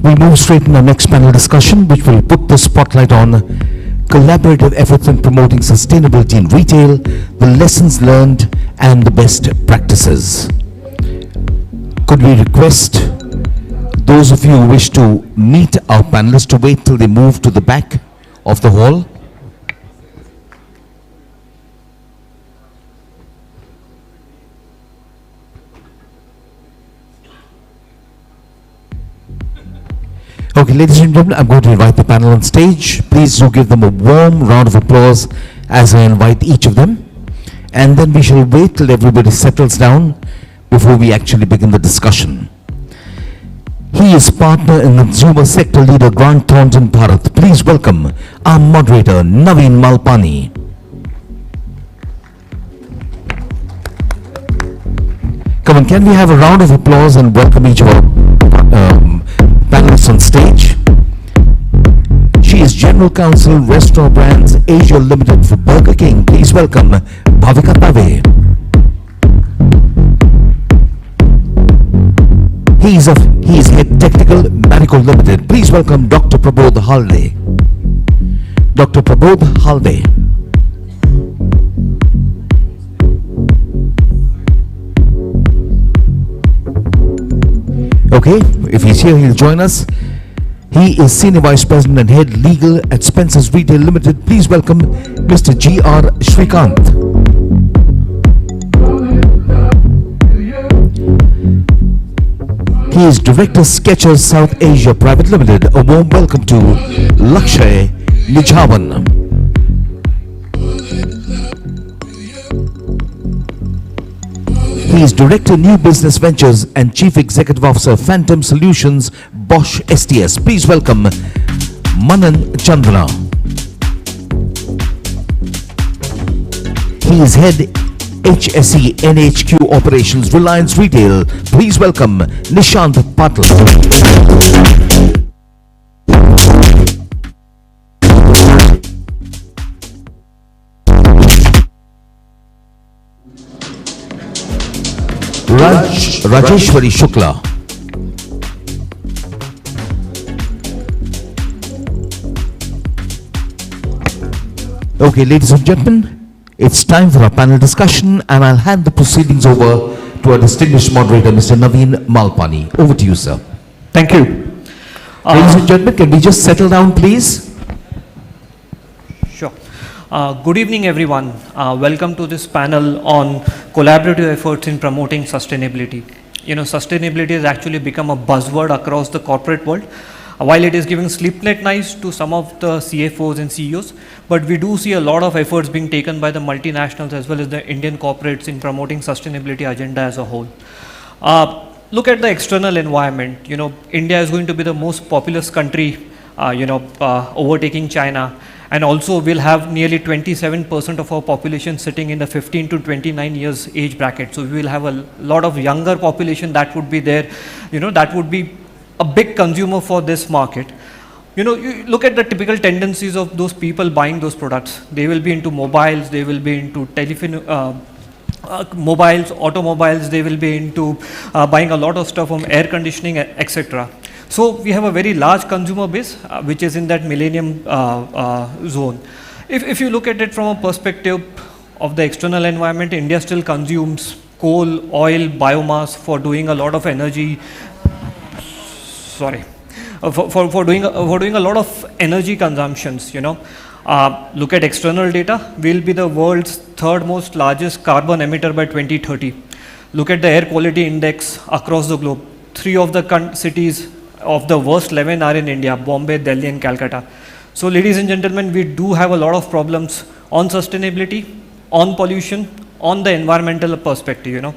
We move straight in our next panel discussion, which will put the spotlight on collaborative efforts in promoting sustainability in retail, the lessons learned, and the best practices. Could we request those of you who wish to meet our panelists to wait till they move to the back of the hall? Okay, ladies and gentlemen, I'm going to invite the panel on stage. Please do give them a warm round of applause as I invite each of them. And then we shall wait till everybody settles down before we actually begin the discussion. He is partner in consumer sector leader Grant Thornton Bharat. Please welcome our moderator, Naveen Malpani. Come on, can we have a round of applause and welcome each of our panelists on stage. She is General Counsel, Restaurant Brands Asia Limited for Burger King. Please welcome Bhavika Dave. He is Head Technical Medical Limited. Please welcome Dr. Prabodh Halde. Dr. Prabodh Halde. Okay, if he's here, he'll join us. He is Senior Vice President and Head Legal at Spencer's Retail Limited. Please welcome Mr. G.R. Srikanth. He is Director Skechers South Asia Private Limited. A warm welcome to Lakshay Nijavan. He is Director New Business Ventures and Chief Executive Officer Phantom Solutions Bosch STS. Please welcome Manan Chandra. He is Head HSE NHQ Operations Reliance Retail. Please welcome Nishant Patel. Rajeshwari Shukla. Okay, ladies and gentlemen, it's time for our panel discussion, and I'll hand the proceedings over to our distinguished moderator, Mr. Naveen Malpani. Over to you, sir. Thank you. Ladies and gentlemen, can we just settle down, please? Sure. Good evening, everyone. Welcome to this panel on collaborative efforts in promoting sustainability. You know, sustainability has actually become a buzzword across the corporate world. While it is giving sleepless nights to some of the CFOs and CEOs, but we do see a lot of efforts being taken by the multinationals as well as the Indian corporates in promoting sustainability agenda as a whole. Look at the external environment. You know, India is going to be the most populous country, overtaking China, and also we'll have nearly 27% of our population sitting in the 15 to 29 years age bracket. So we will have a lot of younger population that would be there. You know, that would be a big consumer for this market. You know, you look at the typical tendencies of those people buying those products. They will be into mobiles, they will be into mobiles, automobiles, they will be into buying a lot of stuff from air conditioning, etc. So we have a very large consumer base, which is in that millennium zone. If you look at it from a perspective of the external environment, India still consumes coal, oil, biomass for doing a lot of energy. For doing a lot of energy consumptions, you know. Look at external data, we'll be the world's third most largest carbon emitter by 2030. Look at the air quality index across the globe. 3 of the cities of the worst 11 are in India, Bombay, Delhi and Calcutta. So ladies and gentlemen, we do have a lot of problems on sustainability, on pollution, on the environmental perspective, you know.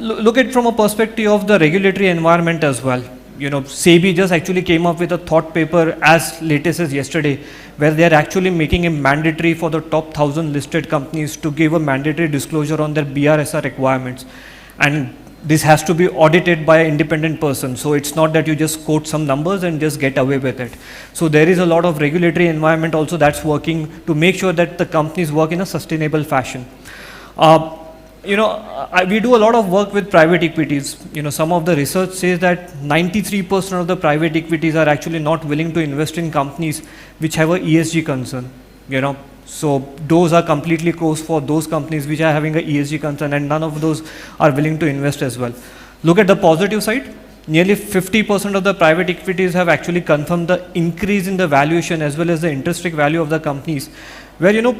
look at from a perspective of the regulatory environment as well. You know, SEBI just actually came up with a thought paper as latest as yesterday, where they are actually making it mandatory for the top 1,000 listed companies to give a mandatory disclosure on their BRSR requirements. And this has to be audited by an independent person. So it's not that you just quote some numbers and just get away with it. So there is a lot of regulatory environment also that's working to make sure that the companies work in a sustainable fashion. You know, we do a lot of work with private equities. You know, some of the research says that 93% of the private equities are actually not willing to invest in companies which have a ESG concern, you know. So those are completely closed for those companies which are having a ESG concern, and none of those are willing to invest as well. Look at the positive side. Nearly 50% of the private equities have actually confirmed the increase in the valuation as well as the intrinsic value of the companies, where, you know,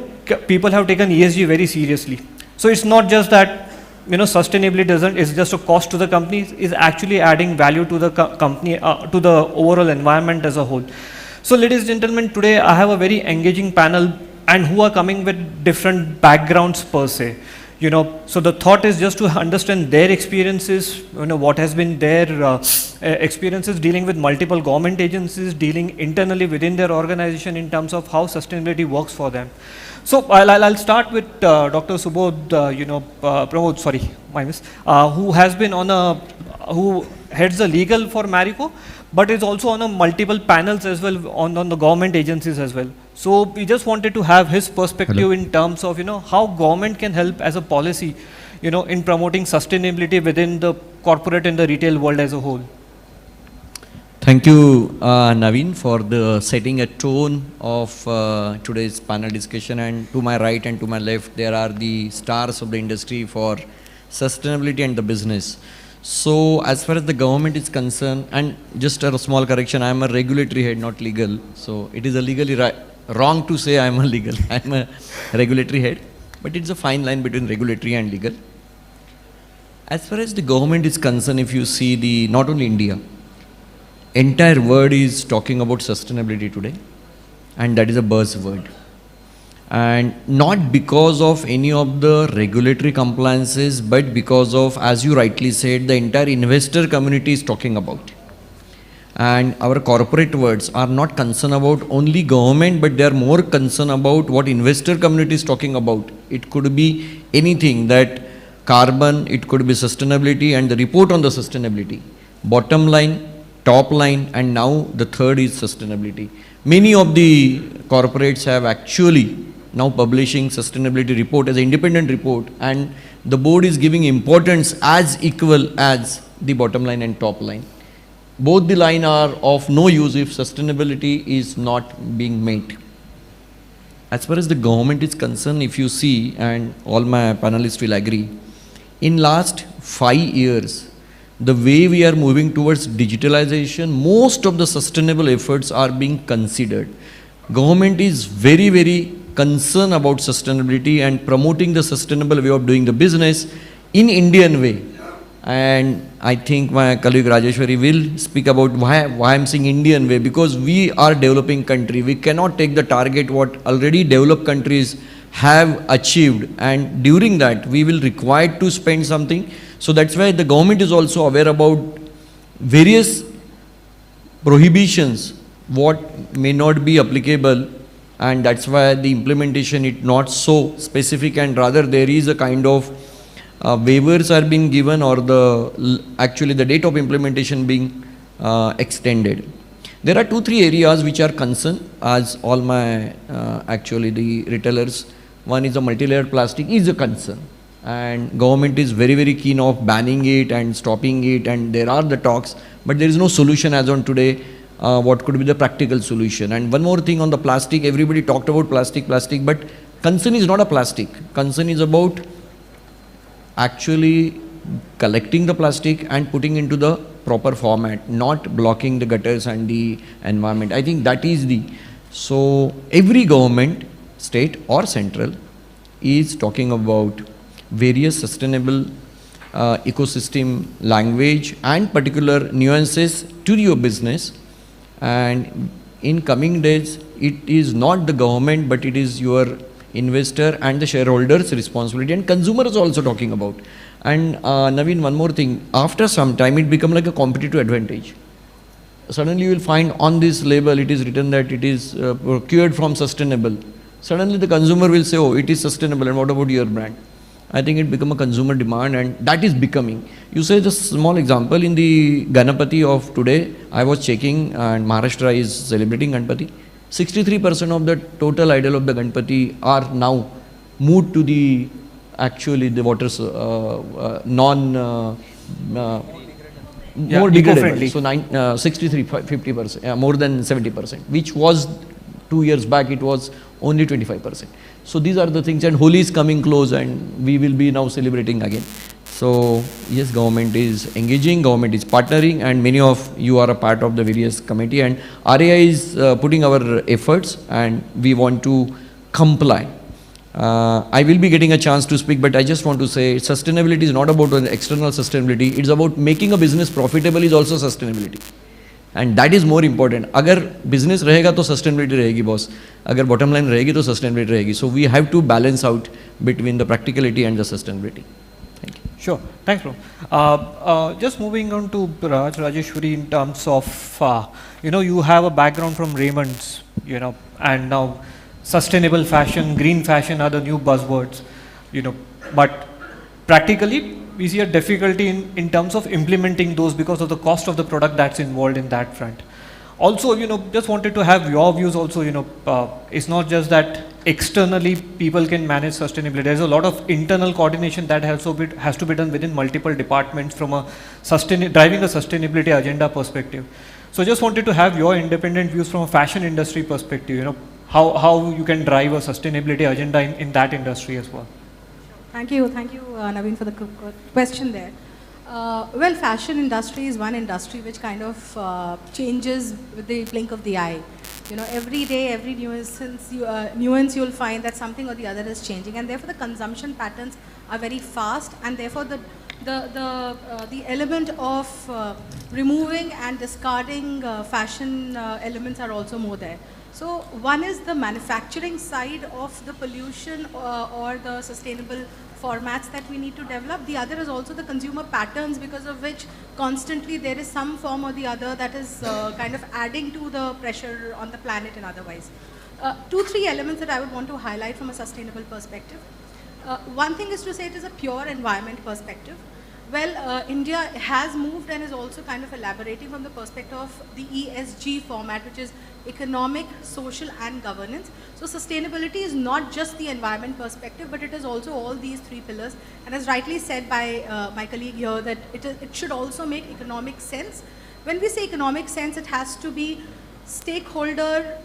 people have taken ESG very seriously. So it's not just that, you know, sustainability is just a cost to the companies, is actually adding value to the company, to the overall environment as a whole. So ladies and gentlemen, today I have a very engaging panel and who are coming with different backgrounds per se. You know, so the thought is just to understand their experiences, you know, what has been their experiences dealing with multiple government agencies, dealing internally within their organization in terms of how sustainability works for them. So I'll start with Dr. Subodh, Pramod, sorry, my miss, who has been on who heads the legal for Marico, but is also on a multiple panels as well on the government agencies as well. So we just wanted to have his perspective in terms of, you know, how government can help as a policy, you know, in promoting sustainability within the corporate and the retail world as a whole. Thank you, Naveen, for the setting a tone of today's panel discussion. And to my right and to my left, there are the stars of the industry for sustainability and the business. So as far as the government is concerned, and just a small correction, I am a regulatory head, not legal. So it is a legally wrong to say I am a legal. I am a regulatory head, but it's a fine line between regulatory and legal. As far as the government is concerned, if you see not only India, entire world is talking about sustainability today, and that is a buzzword. And not because of any of the regulatory compliances, but because of, as you rightly said, the entire investor community is talking about. And our corporate words are not concerned about only government, but they are more concerned about what investor community is talking about. It could be anything, that carbon, it could be sustainability and the report on the sustainability. Bottom line, top line, and now the third is sustainability. Many of the corporates have actually now publishing sustainability report as an independent report, and the board is giving importance as equal as the bottom line and top line. Both the line are of no use if sustainability is not being met. As far as the government is concerned, if you see, and all my panelists will agree, in last 5 years, the way we are moving towards digitalization, most of the sustainable efforts are being considered. Government is very, very concerned about sustainability and promoting the sustainable way of doing the business in Indian way. And I think my colleague Rajeshwari will speak about why I'm saying Indian way, because we are developing country. We cannot take the target what already developed countries have achieved, and during that we will require to spend something. So that's why the government is also aware about various prohibitions what may not be applicable, and that's why the implementation is not so specific, and rather there is a kind of waivers are being given, or actually the date of implementation being extended. There are 2-3 areas which are concerned, as all my actually the retailers. One is a multi-layered plastic is a concern, and government is very, very keen of banning it and stopping it, and there are the talks, but there is no solution as on today. What could be the practical solution? And one more thing on the plastic, everybody talked about plastic, but concern is not a plastic. Concern is about actually collecting the plastic and putting into the proper format, not blocking the gutters and the environment. I think that is so every government, state or central, is talking about various sustainable ecosystem language and particular nuances to your business. And in coming days, it is not the government, but it is your investor and the shareholders' responsibility, and consumers also talking about. And Naveen, one more thing, after some time it become like a competitive advantage. Suddenly you will find on this label it is written that it is procured from sustainable. Suddenly the consumer will say, oh, it is sustainable, and what about your brand? I think it become a consumer demand, and that is becoming. You say just small example, in the Ganapati of today, I was checking, and Maharashtra is celebrating Ganapati. 63% of the total idol of the Ganapati are now moved to the, actually the waters, more degradable. So 63, 50%, more than 70%, which was 2 years back, it was only 25%. So these are the things, and Holi is coming close, and we will be now celebrating again. So yes, government is engaging, government is partnering, and many of you are a part of the various committee, and RAI is putting our efforts, and we want to comply. I will be getting a chance to speak, but I just want to say sustainability is not about an external sustainability, it's about making a business profitable is also sustainability. And that is more important. अगर business रहेगा तो sustainability रहेगी boss. अगर bottom line रहेगी तो sustainability रहेगी. So we have to balance out between the practicality and the sustainability. Thank you. Sure. Thanks, bro. Just moving on to Rajeshwari in terms of, you have a background from Raymond's, and now sustainable fashion, green fashion are the new buzzwords, but practically we see a difficulty in terms of implementing those because of the cost of the product that's involved in that front. Also, just wanted to have your views also, it's not just that externally people can manage sustainability. There's a lot of internal coordination that has to be done within multiple departments from a driving a sustainability agenda perspective. So just wanted to have your independent views from a fashion industry perspective, how you can drive a sustainability agenda in that industry as well. Thank you, Naveen, for the question there. Well, fashion industry is one industry which kind of changes with the blink of the eye. Every day, every nuance you'll find that something or the other is changing, and therefore the consumption patterns are very fast, and therefore the element of removing and discarding fashion elements are also more there. So one is the manufacturing side of the pollution or the sustainable formats that we need to develop. The other is also the consumer patterns, because of which constantly there is some form or the other that is kind of adding to the pressure on the planet and otherwise. 2-3 elements that I would want to highlight from a sustainable perspective. One thing is to say it is a pure environment perspective. Well, India has moved and is also kind of elaborating from the perspective of the ESG format, which is economic, social and governance. So sustainability is not just the environment perspective, but it is also all these 3 pillars. And as rightly said by my colleague here, that it should also make economic sense. When we say economic sense, it has to be stakeholder,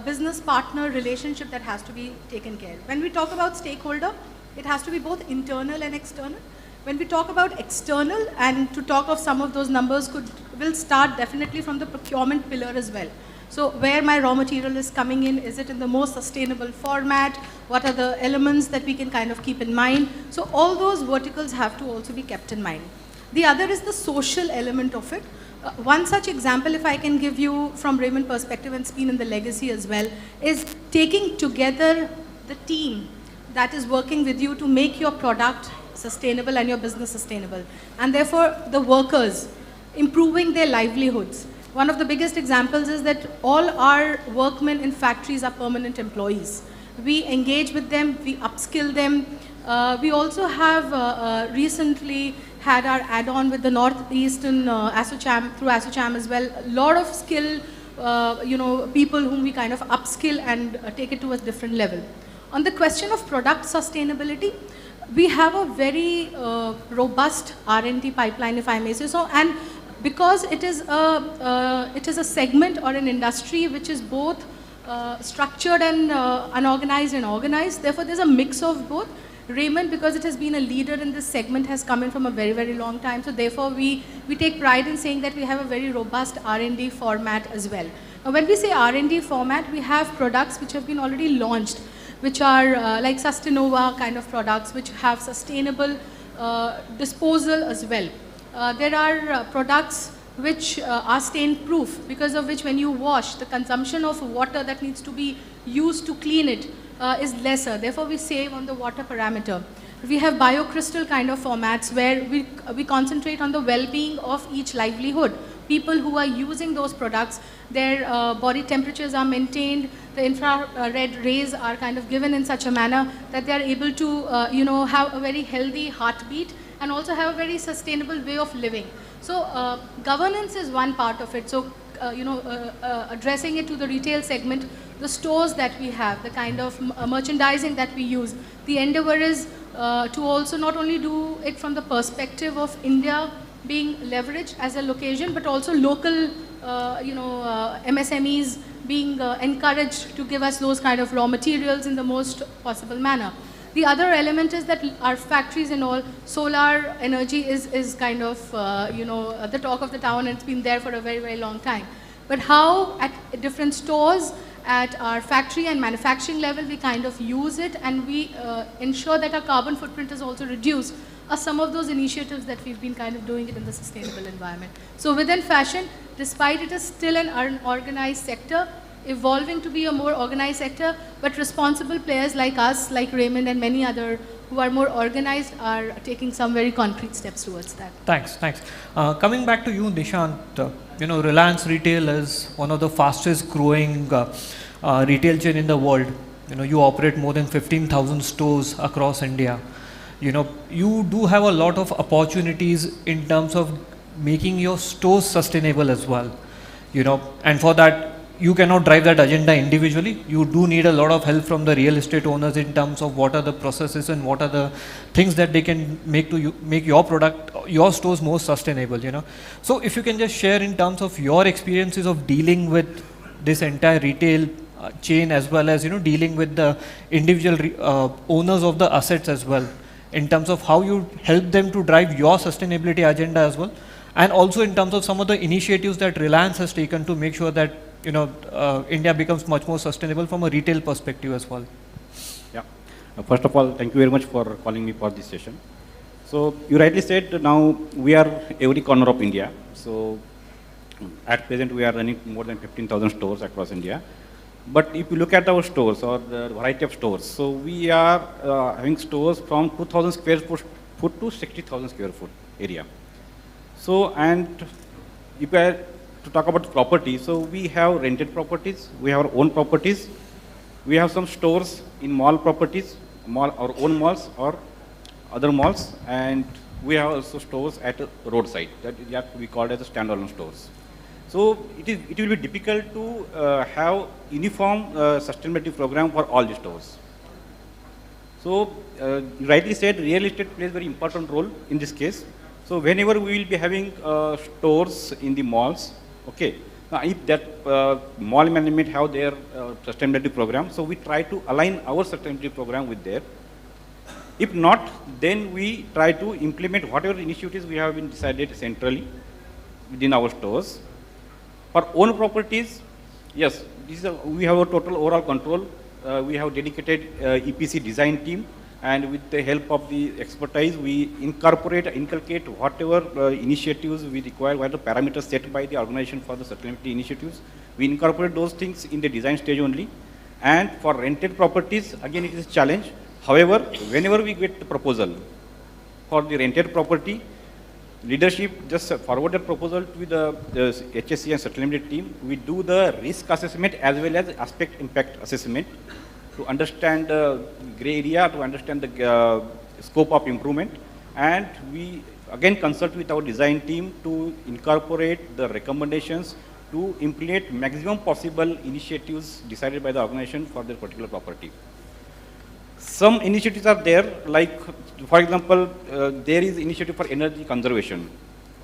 business partner relationship that has to be taken care of. When we talk about stakeholder, it has to be both internal and external. When we talk about external, and to talk of some of those numbers will start definitely from the procurement pillar as well. So where my raw material is coming in, is it in the most sustainable format? What are the elements that we can kind of keep in mind? So all those verticals have to also be kept in mind. The other is the social element of it. One such example, if I can give you from Raymond perspective, and it's been in the legacy as well, is taking together the team that is working with you to make your product sustainable and your business sustainable. And therefore, the workers, improving their livelihoods. One of the biggest examples is that all our workmen in factories are permanent employees. We engage with them, we upskill them. We also have recently had our add-on with the Northeastern ASSOCHAM, through ASSOCHAM as well. A lot of skilled people whom we kind of upskill and take it to a different level. On the question of product sustainability, we have a very robust R&D pipeline, if I may say so, and because it is a segment or an industry which is both structured and unorganized and organized, therefore there's a mix of both. Raymond, because it has been a leader in this segment, has come in from a very, very long time, so therefore we take pride in saying that we have a very robust R&D format as well. Now when we say R&D format, we have products which have been already launched, which are like Sustainova kind of products, which have sustainable disposal as well. There are products which are stain proof, because of which when you wash, the consumption of water that needs to be used to clean it is lesser. Therefore, we save on the water parameter. We have biocrystal kind of formats where we concentrate on the well-being of each livelihood. People who are using those products, their body temperatures are maintained, the infrared rays are kind of given in such a manner that they are able to have a very healthy heartbeat and also have a very sustainable way of living. So governance is one part of it. So addressing it to the retail segment, the stores that we have, the kind of merchandising that we use, the endeavor is to also not only do it from the perspective of India being leveraged as a location, but also local MSMEs being encouraged to give us those kind of raw materials in the most possible manner. The other element is that our factories and all, solar energy is kind of the talk of the town, and it's been there for a very, very long time. But how at different stores, at our factory and manufacturing level, we kind of use it, and we ensure that our carbon footprint is also reduced, are some of those initiatives that we've been kind of doing it in the sustainable environment. So within fashion, despite it is still an unorganized sector, evolving to be a more organized sector, but responsible players like us, like Raymond and many other who are more organized, are taking some very concrete steps towards that. Thanks. Coming back to you, Nishant, Reliance Retail is one of the fastest growing retail chain in the world. You operate more than 15,000 stores across India. You do have a lot of opportunities in terms of making your stores sustainable as well. And for that, you cannot drive that agenda individually. You do need a lot of help from the real estate owners in terms of what are the processes and what are the things that they can make to make your product, your stores more sustainable. So if you can just share in terms of your experiences of dealing with this entire retail chain, as well as dealing with the individual owners of the assets as well, in terms of how you help them to drive your sustainability agenda as well, and also in terms of some of the initiatives that Reliance has taken to make sure that India becomes much more sustainable from a retail perspective as well. Yeah. First of all, thank you very much for calling me for this session. So you rightly said, now we are every corner of India. So at present we are running more than 15,000 stores across India. But if you look at our stores or the variety of stores, so we are having stores from 2,000 square foot to 60,000 square foot area. So, and if I to talk about property, so we have rented properties, we have our own properties, we have some stores in mall properties, our own malls or other malls, and we have also stores at a roadside that we call as a standalone stores. So it will be difficult to have uniform sustainability program for all the stores. So you rightly said, real estate plays a very important role in this case. So whenever we will be having stores in the malls, okay, now if that mall management have their sustainability program, so we try to align our sustainability program with their. If not, then we try to implement whatever initiatives we have been decided centrally within our stores. For own properties, yes, we have a total overall control. We have dedicated EPC design team, and with the help of the expertise, we inculcate whatever initiatives we require, what the parameters set by the organization for the sustainability initiatives. We incorporate those things in the design stage only. And for rented properties, again, it is a challenge. However, whenever we get the proposal for the rented property, leadership just forward the proposal to the HSC and sustainability team. We do the risk assessment as well as aspect impact assessment to understand the gray area, to understand the scope of improvement. And we again consult with our design team to incorporate the recommendations to implement maximum possible initiatives decided by the organization for their particular property. Some initiatives are there, like for example, there is initiative for energy conservation.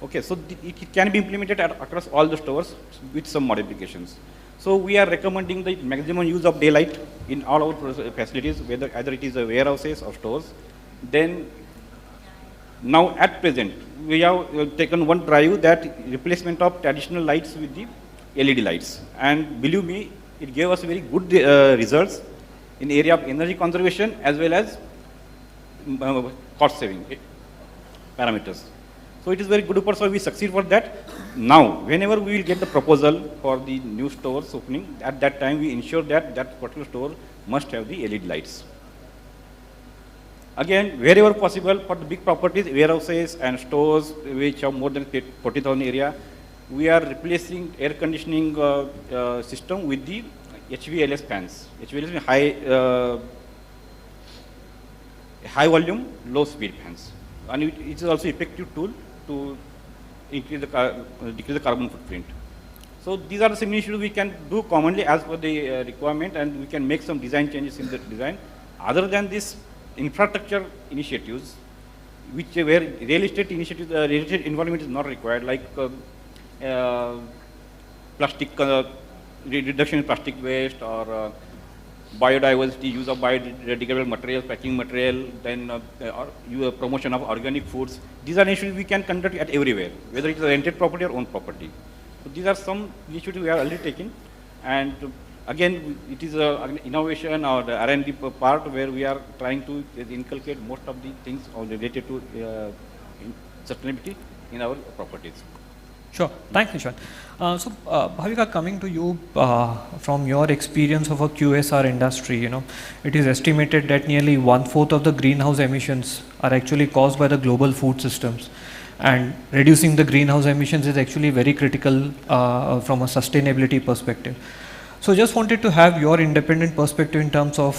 Okay, so it can be implemented across all the stores with some modifications. So we are recommending the maximum use of daylight in all our facilities, whether either it is a warehouses or stores. Then now at present, we have taken one drive that replacement of traditional lights with the LED lights. And believe me, it gave us very good results in area of energy conservation as well as cost saving parameters. So it is very good, so we succeed for that. Now, whenever we will get the proposal for the new stores opening, at that time we ensure that that particular store must have the LED lights. Again, wherever possible for the big properties, warehouses and stores which have more than 40,000 area, we are replacing air conditioning system with the HVLS fans. HVLS means high volume, low speed fans. And it is also effective tool to increase decrease the carbon footprint. So these are the some issues we can do commonly as per the requirement, and we can make some design changes in the design. Other than this, infrastructure initiatives, which where real estate initiatives, real estate involvement is not required, like plastic reduction in plastic waste, or biodiversity, use of biodegradable materials, packing material, then promotion of organic foods. These are initiatives we can conduct at everywhere, whether it is a rented property or owned property. So these are some initiatives we are already taking, and again, it is an innovation or the R&D part where we are trying to inculcate most of the things related to sustainability in our properties. Sure. Thank you, Sean. So, Bhavika, coming to you from your experience of a QSR industry, it is estimated that nearly 1/4 of the greenhouse emissions are actually caused by the global food systems. And reducing the greenhouse emissions is actually very critical from a sustainability perspective. So just wanted to have your independent perspective in terms of,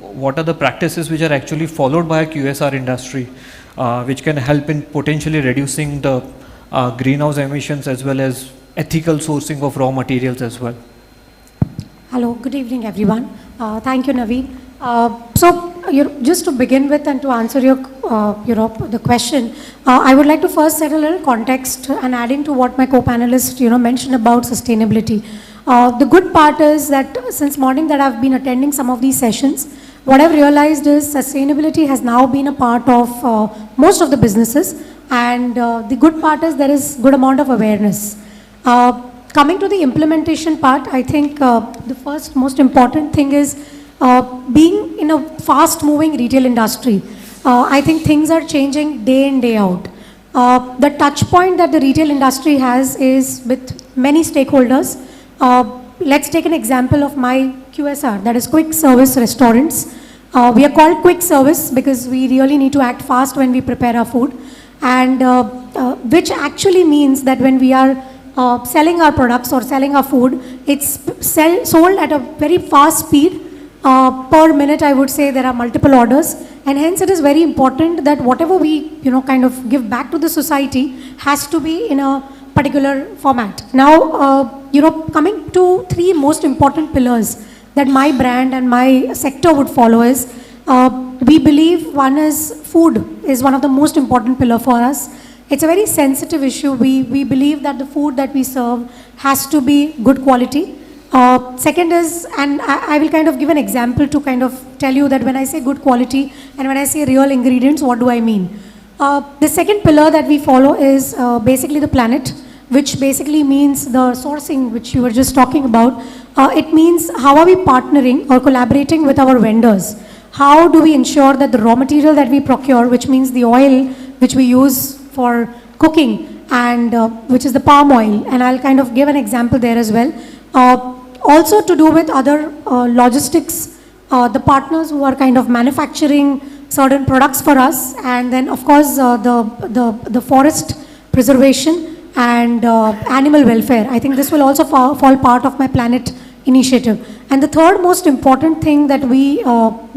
what are the practices which are actually followed by a QSR industry, which can help in potentially reducing the greenhouse emissions as well as ethical sourcing of raw materials as well. Hello, good evening everyone. Thank you, Naveen. Just to begin with and to answer your, the question, I would like to first set a little context and adding to what my co-panelist, mentioned about sustainability. The good part is that since morning that I've been attending some of these sessions, what I've realized is sustainability has now been a part of most of the businesses, and the good part is there is good amount of awareness. Coming to the implementation part, I think the first most important thing is being in a fast moving retail industry. I think things are changing day in, day out. The touch point that the retail industry has is with many stakeholders. Let's take an example of my QSR, that is quick service restaurants. We are called quick service because we really need to act fast when we prepare our food, and which actually means that when we are selling our products or selling our food, it's sold at a very fast speed. Per minute, I would say there are multiple orders, and hence it is very important that whatever we kind of give back to the society has to be in a particular format. Now, coming to three most important pillars that my brand and my sector would follow is, we believe one is food is one of the most important pillar for us. It's a very sensitive issue. We believe that the food that we serve has to be good quality. Second is, and I will kind of give an example to kind of tell you that when I say good quality and when I say real ingredients, what do I mean? The second pillar that we follow is basically the planet, which basically means the sourcing, which you were just talking about. It means how are we partnering or collaborating with our vendors? How do we ensure that the raw material that we procure, which means the oil which we use for cooking, and which is the palm oil, and I'll kind of give an example there as well. Also to do with other logistics, the partners who are kind of manufacturing certain products for us, and then of course the forest preservation and animal welfare. I think this will also fall part of my planet initiative. And the third most important thing that we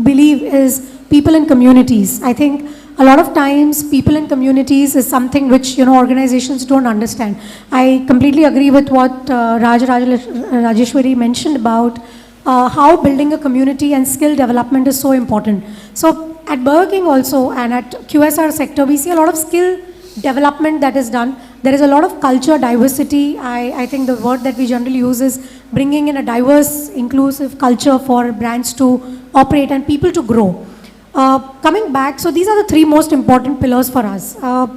believe is people in communities. I think a lot of times people in communities is something which organizations don't understand. I completely agree with what Rajeshwari mentioned about how building a community and skill development is so important. So at Burger King also and at QSR sector, we see a lot of skill development that is done. There is a lot of culture diversity. I think the word that we generally use is bringing in a diverse, inclusive culture for brands to operate and people to grow. Coming back, so these are the three most important pillars for us. A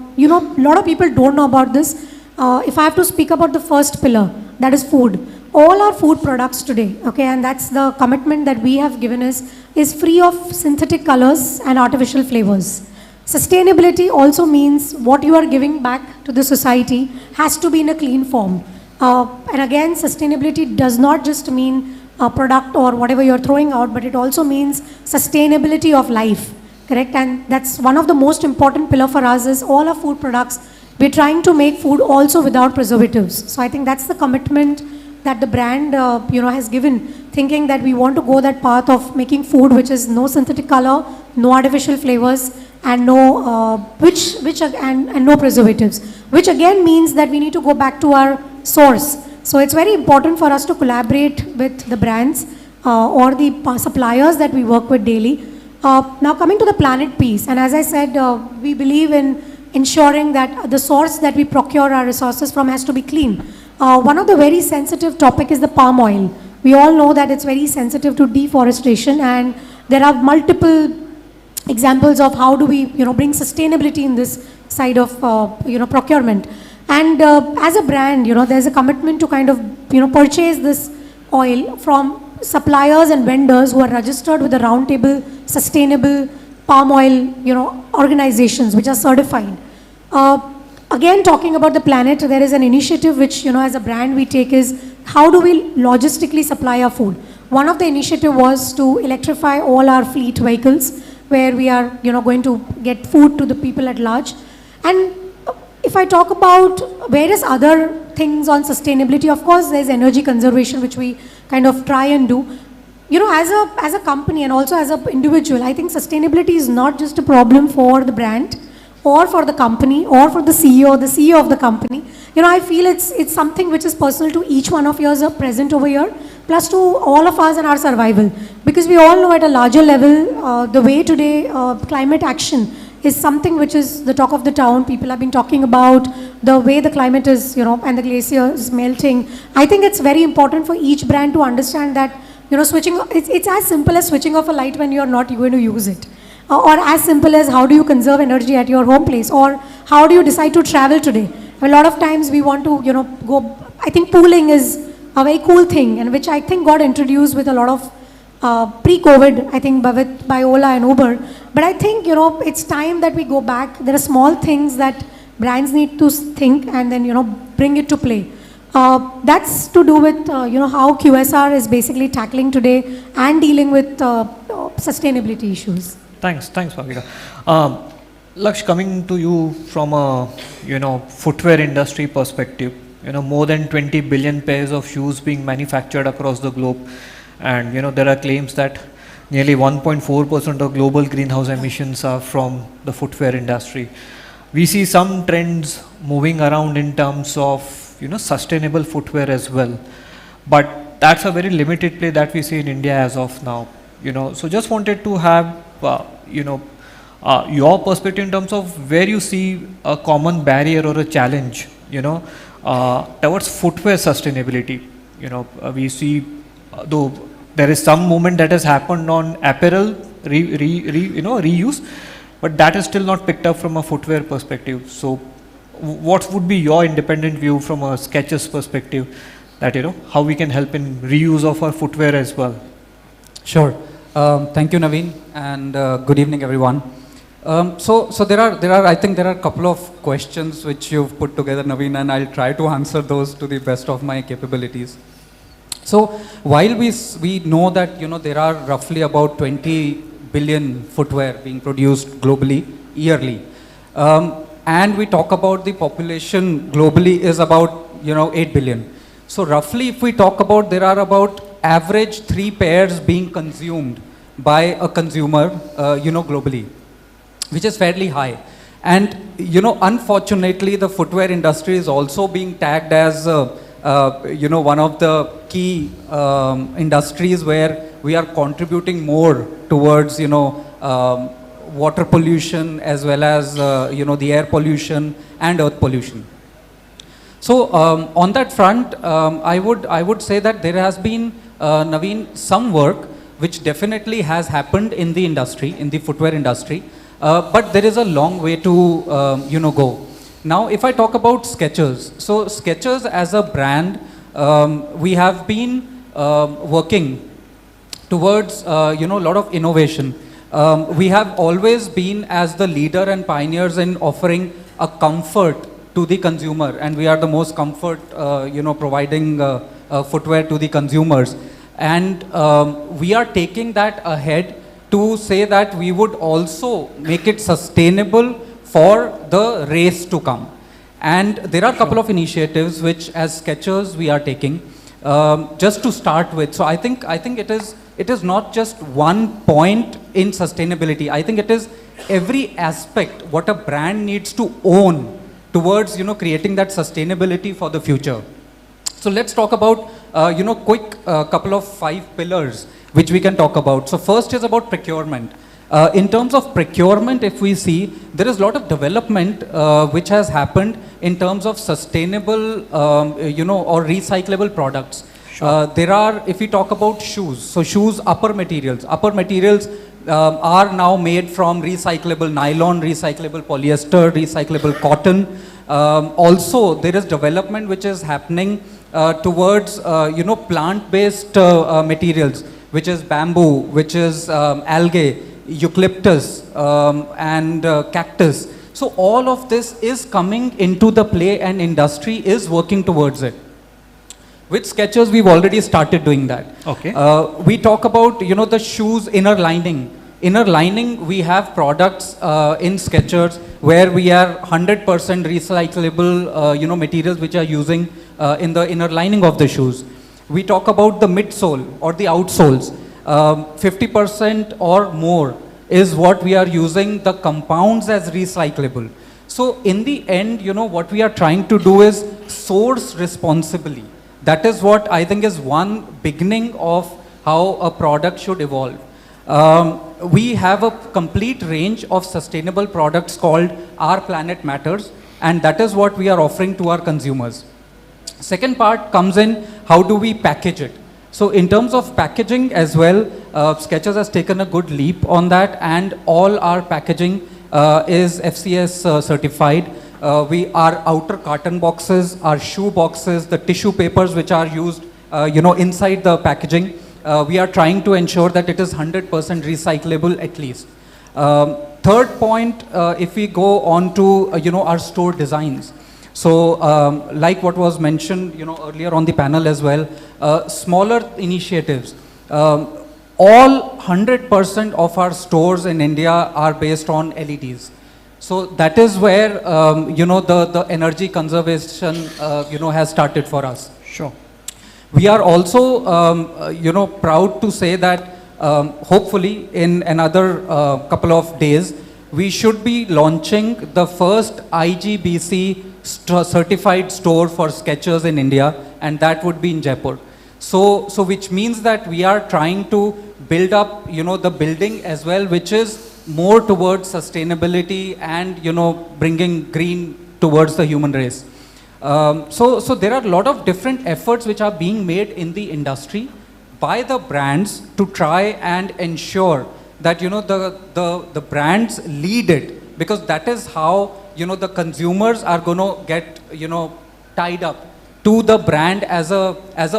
lot of people don't know about this. If I have to speak about the first pillar, that is food. All our food products today, okay, and that's the commitment that we have given is free of synthetic colors and artificial flavors. Sustainability also means what you are giving back to the society has to be in a clean form. And again, sustainability does not just mean product or whatever you're throwing out, but it also means sustainability of life, correct? And that's one of the most important pillar for us is all our food products. We're trying to make food also without preservatives. So I think that's the commitment that the brand has given, thinking that we want to go that path of making food which is no synthetic color, no artificial flavors, and no and no preservatives, which again means that we need to go back to our source. So it's very important for us to collaborate with the brands or the suppliers that we work with daily. Now coming to the planet piece, and as I said, we believe in ensuring that the source that we procure our resources from has to be clean. One of the very sensitive topic is the palm oil. We all know that it's very sensitive to deforestation, and there are multiple examples of how do we bring sustainability in this side of procurement. And as a brand, there's a commitment to kind of purchase this oil from suppliers and vendors who are registered with the Roundtable Sustainable Palm Oil organizations which are certified. Again, talking about the planet, there is an initiative which as a brand we take is how do we logistically supply our food. One of the initiative was to electrify all our fleet vehicles, where we are going to get food to the people at large. And if I talk about various other things on sustainability, of course there's energy conservation which we kind of try and do. As a company and also as an individual, I think sustainability is not just a problem for the brand or for the company or for the CEO of the company. I feel it's something which is personal to each one of yours present over here, plus to all of us and our survival. Because we all know at a larger level, the way today climate action is something which is the talk of the town. People have been talking about the way the climate is, and the glacier is melting. I think it's very important for each brand to understand that, switching, it's as simple as switching off a light when you're not going to use it. Or as simple as how do you conserve energy at your home place, or how do you decide to travel today. A lot of times we want to, go, I think pooling is a very cool thing, and which I think got introduced with a lot of pre-COVID, I think by Ola and Uber. But I think, it's time that we go back. There are small things that brands need to think and then, bring it to play. That's to do with, how QSR is basically tackling today and dealing with sustainability issues. Thanks, Bhavika. Laksh, coming to you from a, footwear industry perspective, more than 20 billion pairs of shoes being manufactured across the globe. And, there are claims that nearly 1.4% of global greenhouse emissions are from the footwear industry. We see some trends moving around in terms of, sustainable footwear as well. But that's a very limited play that we see in India as of now. So just wanted to have, your perspective in terms of where you see a common barrier or a challenge, towards footwear sustainability. We see, though there is some movement that has happened on apparel reuse, but that is still not picked up from a footwear perspective. So what would be your independent view from a Skechers perspective that, how we can help in reuse of our footwear as well? Sure. Thank you, Naveen, and good evening, everyone. So there are, I think there are a couple of questions which you've put together, Naveen, and I'll try to answer those to the best of my capabilities. So while we know that, there are roughly about 20 billion footwear being produced globally yearly, and we talk about the population globally is about, 8 billion. So roughly if we talk about, there are about average 3 pairs being consumed by a consumer, globally, which is fairly high. And, unfortunately, the footwear industry is also being tagged as, one of the key industries where we are contributing more towards, water pollution as well as, the air pollution and earth pollution. So on that front, I would say that there has been, Naveen, some work which definitely has happened in the industry, in the footwear industry, but there is a long way to, go. Now, if I talk about Skechers, so Skechers as a brand, we have been working towards, a lot of innovation. We have always been as the leader and pioneers in offering a comfort to the consumer, and we are the most comfort, providing footwear to the consumers. And we are taking that ahead to say that we would also make it sustainable for the race to come. And there are a couple of initiatives which as Skechers we are taking just to start with. So I think it is not just one point in sustainability. I think it is every aspect what a brand needs to own towards creating that sustainability for the future. So let's talk about quick couple of 5 pillars which we can talk about. So first is about procurement. In terms of procurement, if we see, there is a lot of development which has happened in terms of sustainable, or recyclable products. There are, if we talk about shoes, so shoes, upper materials are now made from recyclable nylon, recyclable polyester, recyclable cotton. Also, there is development which is happening towards, plant-based materials, which is bamboo, which is algae, eucalyptus, and cactus. So all of this is coming into the play and industry is working towards it. With Skechers, we've already started doing that. Okay. We talk about, the shoes inner lining. Inner lining, we have products in Skechers where we are 100% recyclable, materials which are using in the inner lining of the shoes. We talk about the midsole or the outsoles. 50% or more is what we are using the compounds as recyclable. So in the end, what we are trying to do is source responsibly. That is what I think is one beginning of how a product should evolve. We have a complete range of sustainable products called Our Planet Matters, and that is what we are offering to our consumers. Second part comes in, how do we package it? So in terms of packaging as well, Skechers has taken a good leap on that, and all our packaging is FCS certified. Our outer carton boxes, our shoe boxes, the tissue papers which are used, inside the packaging, we are trying to ensure that it is 100% recyclable at least. Third point, if we go on to, our store designs. So, like what was mentioned, earlier on the panel as well, smaller initiatives. All 100% of our stores in India are based on LEDs. So that is where, the energy conservation, has started for us. Sure. We are also, proud to say that hopefully in another couple of days, we should be launching the first IGBC certified store for Skechers in India, and that would be in Jaipur. So which means that we are trying to build up, the building as well, which is more towards sustainability and, bringing green towards the human race. So there are a lot of different efforts which are being made in the industry by the brands to try and ensure that, the brands lead it, because that is how, the consumers are going to get, tied up to the brand as a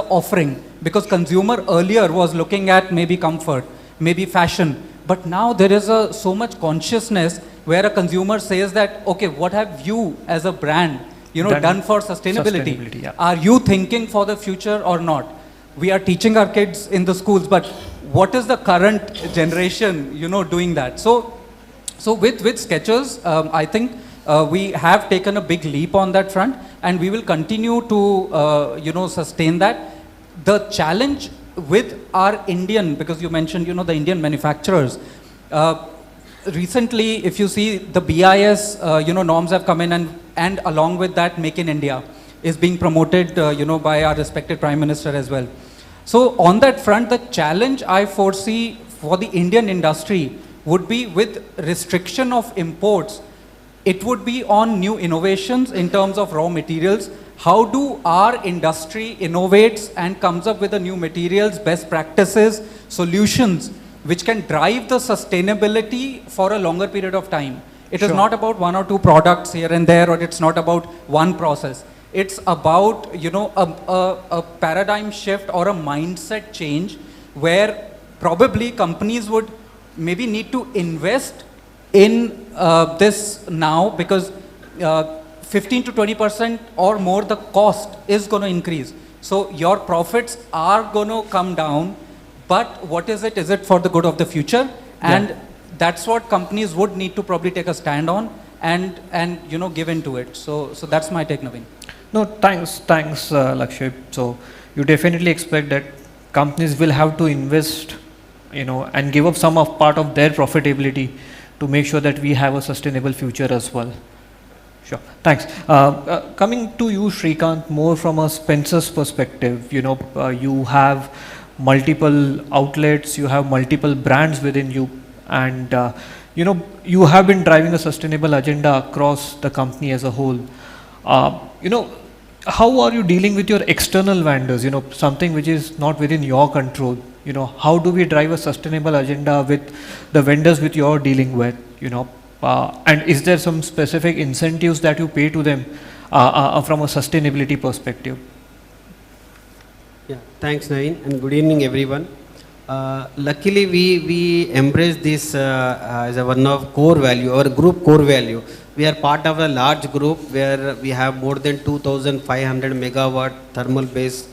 offering, because consumer earlier was looking at maybe comfort, maybe fashion, but now there is so much consciousness where a consumer says that, okay, what have you as a brand, done for sustainability? Yeah. Are you thinking for the future or not? We are teaching our kids in the schools, but what is the current generation, doing that? So with Skechers, I think we have taken a big leap on that front, and we will continue to, sustain that. The challenge with our Indian, because you mentioned, the Indian manufacturers, recently, if you see the BIS, norms have come in, and along with that, Make in India is being promoted, by our respected Prime Minister as well. So on that front, the challenge I foresee for the Indian industry would be with restriction of imports. It would be on new innovations in terms of raw materials. How do our industry innovates and comes up with the new materials, best practices, solutions, which can drive the sustainability for a longer period of time. It is not about 1 or 2 products here and there, or it's not about one process. It's about, a paradigm shift or a mindset change where probably companies would maybe need to invest in this now, because 15 to 20% or more the cost is going to increase. So your profits are going to come down, but what is it? Is it for the good of the future? And that's what companies would need to probably take a stand on and you know, give into it. So that's my take, Naveen. No, thanks, Lakshya. So you definitely expect that companies will have to invest, you know, and give up some of part of their profitability to make sure that we have a sustainable future as well. Sure, thanks. Coming to you, Srikanth, more from a Spencer's perspective, you know, you have multiple outlets, you have multiple brands within you, and you know, you have been driving a sustainable agenda across the company as a whole. You know, how are you dealing with your external vendors, you know, something which is not within your control? You know, how do we drive a sustainable agenda with the vendors which you're dealing with, you know? And is there some specific incentives that you pay to them from a sustainability perspective? Yeah, thanks Naveen, and good evening everyone. Luckily we embrace this as a one of core value, our group core value. We are part of a large group where we have more than 2,500 megawatt thermal based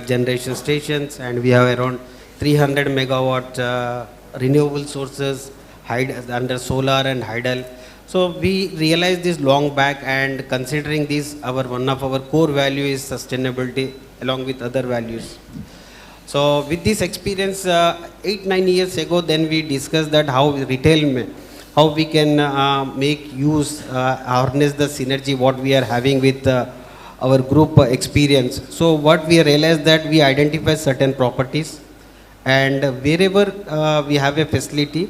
generation stations, and we have around 300 megawatt renewable sources under solar and hydel. So we realized this long back, and considering this, one of our core value is sustainability along with other values. So with this experience, 8-9 years ago, then we discussed that how we can make use, harness the synergy what we are having with our group experience. So what we realized that we identify certain properties, and wherever we have a facility,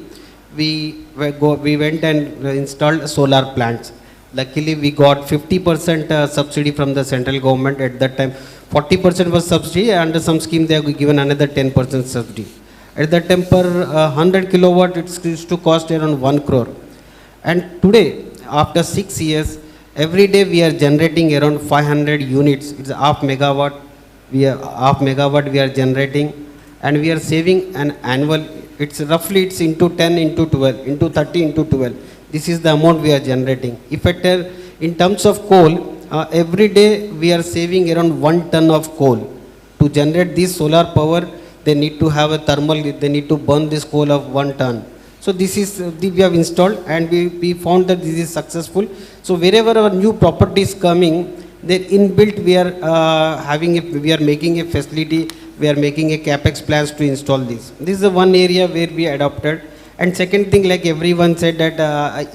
we went and installed solar plants. Luckily, we got 50% subsidy from the central government. At that time, 40% was subsidy, and under some scheme they have given another 10% subsidy. At that time, per 100 kilowatt, it used to cost around 1 crore. And today, after 6 years, every day we are generating around 500 units. It's half megawatt. We are generating, and we are saving an annual. It's roughly into 10 into 12 into 30 into 12. This is the amount we are generating. If in terms of coal, every day we are saving around 1 ton of coal. To generate this solar power, they need to have a thermal. They need to burn this coal of 1 ton. So this is we have installed, and we found that this is successful. So wherever our new property is coming, then inbuilt we are making a facility. We are making a capex plans to install this. This is the one area where we adopted. And second thing, like everyone said, that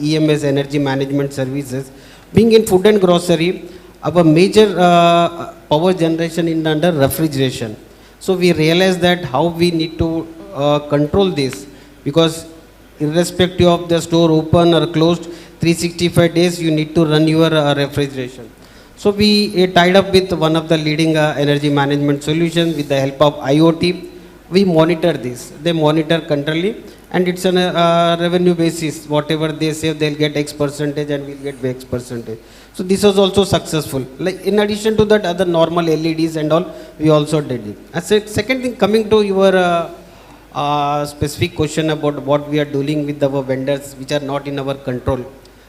EMS, energy management services, being in food and grocery, our major power generation is under refrigeration. So we realized that how we need to control this, because irrespective of the store open or closed, 365 days you need to run your refrigeration. So we tied up with one of the leading energy management solutions with the help of IoT. We monitor this. They monitor continually, and it's on a revenue basis. Whatever they save, they'll get X percentage, and we'll get X percentage. So this was also successful. Like in addition to that, other normal LEDs and all, we also did it. Second thing, coming to your specific question about what we are doing with our vendors, which are not in our control.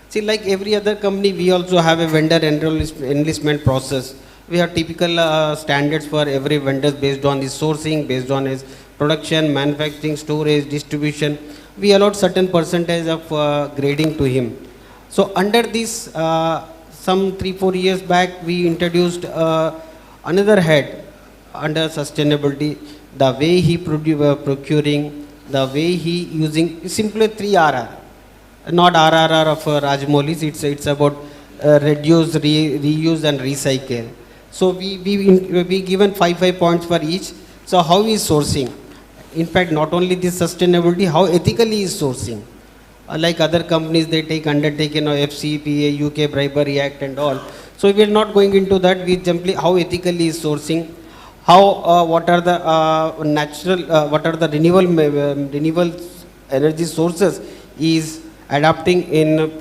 See, like every other company, we also have a vendor enlistment process. We have typical standards for every vendor based on his sourcing, based on his production, manufacturing, storage, distribution. We allowed certain percentage of grading to him. So under this, some 3-4 years back, we introduced another head under sustainability. The way he procuring, the way he using, simply 3RR. Not RRR of Rajmouli's, it's about reduce, reuse and recycle. So we given 5 points for each. So how is sourcing? In fact, not only this sustainability, how ethically is sourcing. Like other companies, they take undertaken FCPA, UK Bribery Act and all. So we are not going into that. We simply how ethically is sourcing, how what are the natural, what are the renewable energy sources is adapting in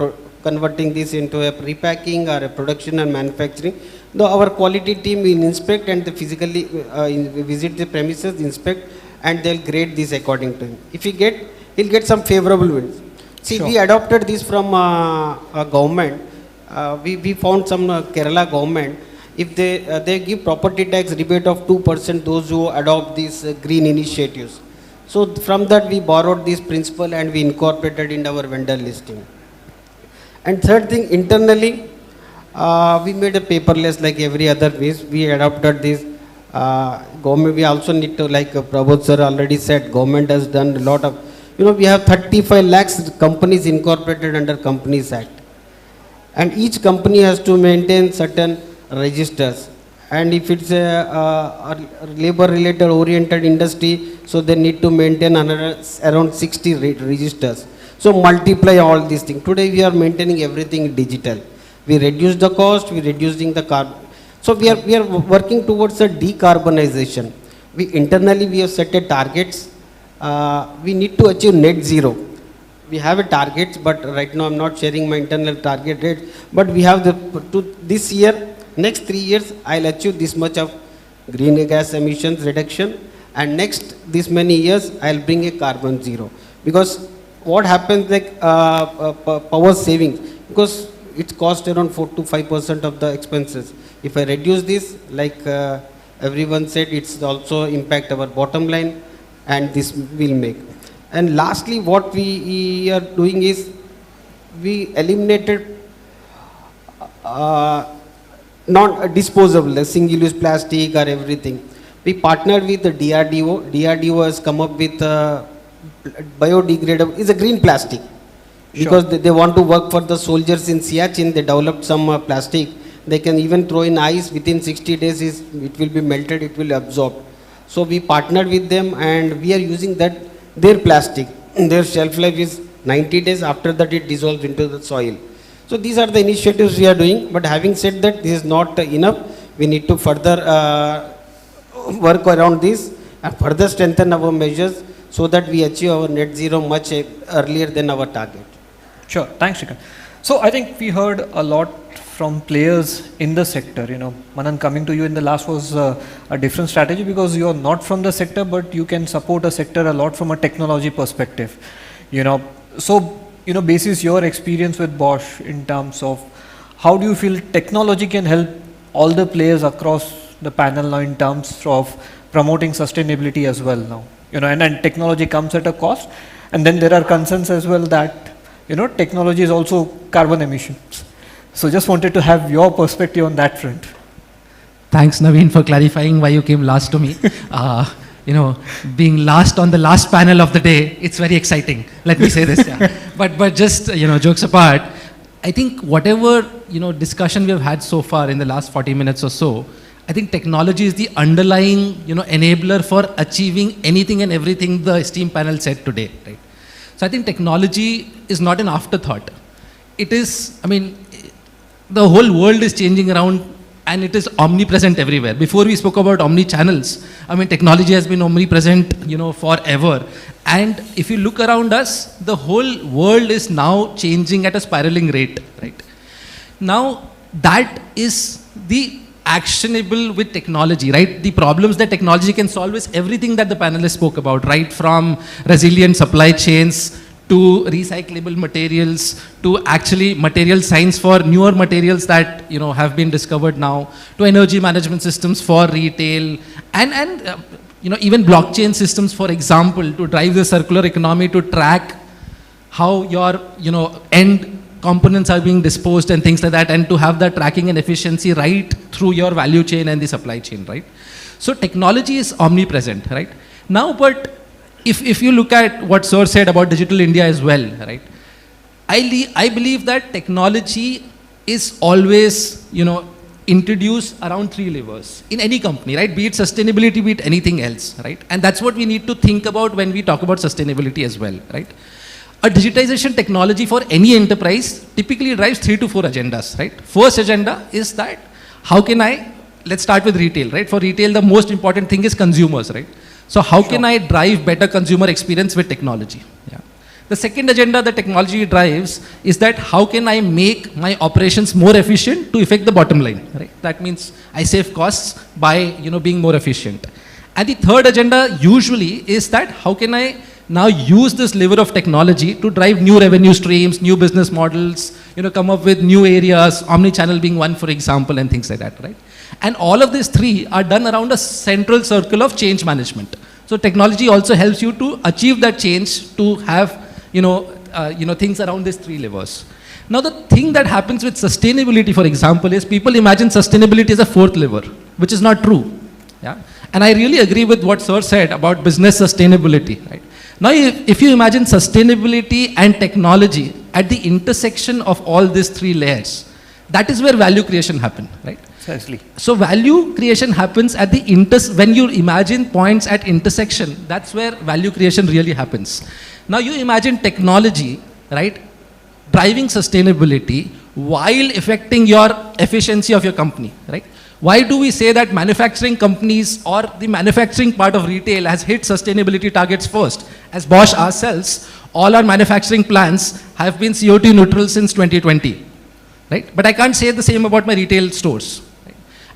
converting this into a repacking or a production and manufacturing. Though our quality team will inspect and physically visit the premises, inspect, and they'll grade this according to him. If he he'll get some favorable wins. See, we adopted this from government. We found some Kerala government. if they give property tax rebate of 2% those who adopt these green initiatives. So from that we borrowed this principle and we incorporated in our vendor listing. And third thing, internally, we made a paperless like every other ways. We adopted this. Government, we also need to, like Prabodh sir already said, government has done a lot of, we have 35 lakhs companies incorporated under Companies Act. And each company has to maintain certain registers. And if it's a labor related oriented industry, so they need to maintain around 60 registers. So multiply all these things. Today we are maintaining everything digital. We reduce the cost, we reducing the carbon. So we are working towards a decarbonization. Internally we have set a targets. We need to achieve net zero. We have a target, but right now I'm not sharing my internal target rate. But we have this year, next 3 years, I'll achieve this much of green gas emissions reduction, and next this many years I'll bring a carbon zero. Because what happens like power savings, because it costs around 4 to 5% of the expenses. If I reduce this, like everyone said, it's also impact our bottom line, and this will make. And lastly, what we are doing is we eliminated non-disposable, single-use plastic or everything. We partnered with the DRDO. DRDO has come up with biodegradable, it's a green plastic. Because they want to work for the soldiers in Siachen, they developed some plastic. They can even throw in ice, within 60 days it will be melted, it will absorb. So we partnered with them and we are using that, their plastic. Their shelf life is 90 days, after that it dissolves into the soil. So these are the initiatives we are doing, but having said that, this is not enough. We need to further work around this and further strengthen our measures so that we achieve our net zero much earlier than our target. Sure, thanks Shrikant. So I think we heard a lot from players in the sector. Manan, coming to you in the last was a different strategy because you are not from the sector, but you can support a sector a lot from a technology perspective. So basis your experience with Bosch in terms of how do you feel technology can help all the players across the panel now in terms of promoting sustainability as well now? And technology comes at a cost, and then there are concerns as well that technology is also carbon emissions. So just wanted to have your perspective on that front. Thanks, Naveen, for clarifying why you came last to me. Being last on the last panel of the day, it's very exciting. Let me say this. Yeah. But just, jokes apart, I think whatever, discussion we have had so far in the last 40 minutes or so, I think technology is the underlying, enabler for achieving anything and everything the esteemed panel said today, right? So I think technology is not an afterthought. It is, the whole world is changing around and it is omnipresent everywhere. Before we spoke about omni-channels, technology has been omnipresent, forever. And if you look around us, the whole world is now changing at a spiraling rate, right? Now, that is the actionable with technology, right? The problems that technology can solve is everything that the panelists spoke about, right? From resilient supply chains to recyclable materials, to actually material science for newer materials that have been discovered now, to energy management systems for retail, and even blockchain systems, for example, to drive the circular economy, to track how your end components are being disposed and things like that, and to have the tracking and efficiency right through your value chain and the supply chain, right? So technology is omnipresent, right? Now, but if you look at what Sir said about Digital India as well, right? I believe that technology is always, introduced around 3 levers in any company, right? Be it sustainability, be it anything else, right? And that's what we need to think about when we talk about sustainability as well, right? A digitization technology for any enterprise typically drives 3 to 4 agendas, right? First agenda is that how can let's start with retail, right? For retail, the most important thing is consumers, right? So how can I drive better consumer experience with technology? Yeah. The second agenda that technology drives is that how can I make my operations more efficient to affect the bottom line, right? That means I save costs by, being more efficient. And the third agenda usually is that how can I now use this lever of technology to drive new revenue streams, new business models, come up with new areas, omni-channel being one, for example, and things like that, right? And all of these three are done around a central circle of change management. So technology also helps you to achieve that change, to have, things around these three levers. Now the thing that happens with sustainability, for example, is people imagine sustainability as a fourth lever, which is not true. Yeah? And I really agree with what Sir said about business sustainability. Right? Now if you imagine sustainability and technology at the intersection of all these three layers, that is where value creation happens. Right? Precisely. So value creation happens at the when you imagine points at intersection, that's where value creation really happens. Now you imagine technology, right, driving sustainability while affecting your efficiency of your company, right? Why do we say that manufacturing companies or the manufacturing part of retail has hit sustainability targets first? As Bosch ourselves, all our manufacturing plants have been CO2 neutral since 2020, right? But I can't say the same about my retail stores.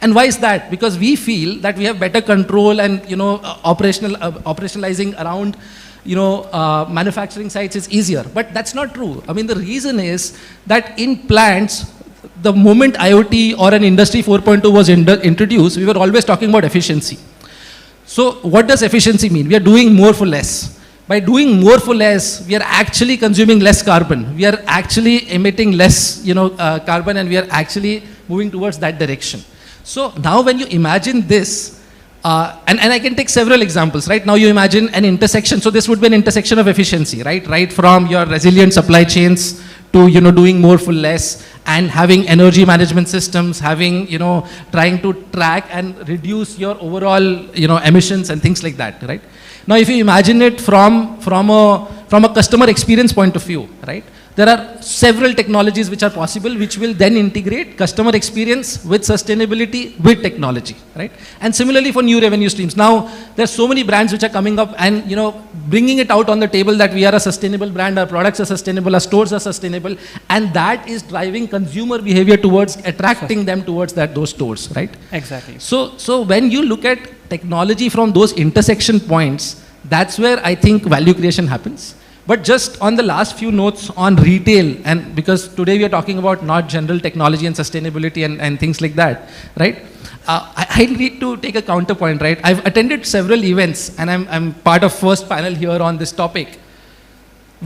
And why is that? Because we feel that we have better control and, operationalizing around, manufacturing sites is easier. But that's not true. I mean, the reason is that in plants, the moment IoT or an Industry 4.2 was introduced, we were always talking about efficiency. So what does efficiency mean? We are doing more for less. By doing more for less, we are actually consuming less carbon. We are actually emitting less, carbon, and we are actually moving towards that direction. So now when you imagine this, and I can take several examples, right? Now you imagine an intersection. So this would be an intersection of efficiency, right? Right from your resilient supply chains to, doing more for less, and having energy management systems, having, trying to track and reduce your overall, emissions and things like that, right? Now if you imagine it from a customer experience point of view, right? There are several technologies which are possible, which will then integrate customer experience with sustainability with technology, right? And similarly for new revenue streams. Now, there are so many brands which are coming up and, bringing it out on the table that we are a sustainable brand, our products are sustainable, our stores are sustainable, and that is driving consumer behavior towards attracting them towards those stores, right? Exactly. So when you look at technology from those intersection points, that's where I think value creation happens. But just on the last few notes on retail, and because today we are talking about not general technology and sustainability and things like that, right? I need to take a counterpoint, right? I've attended several events and I'm part of first panel here on this topic.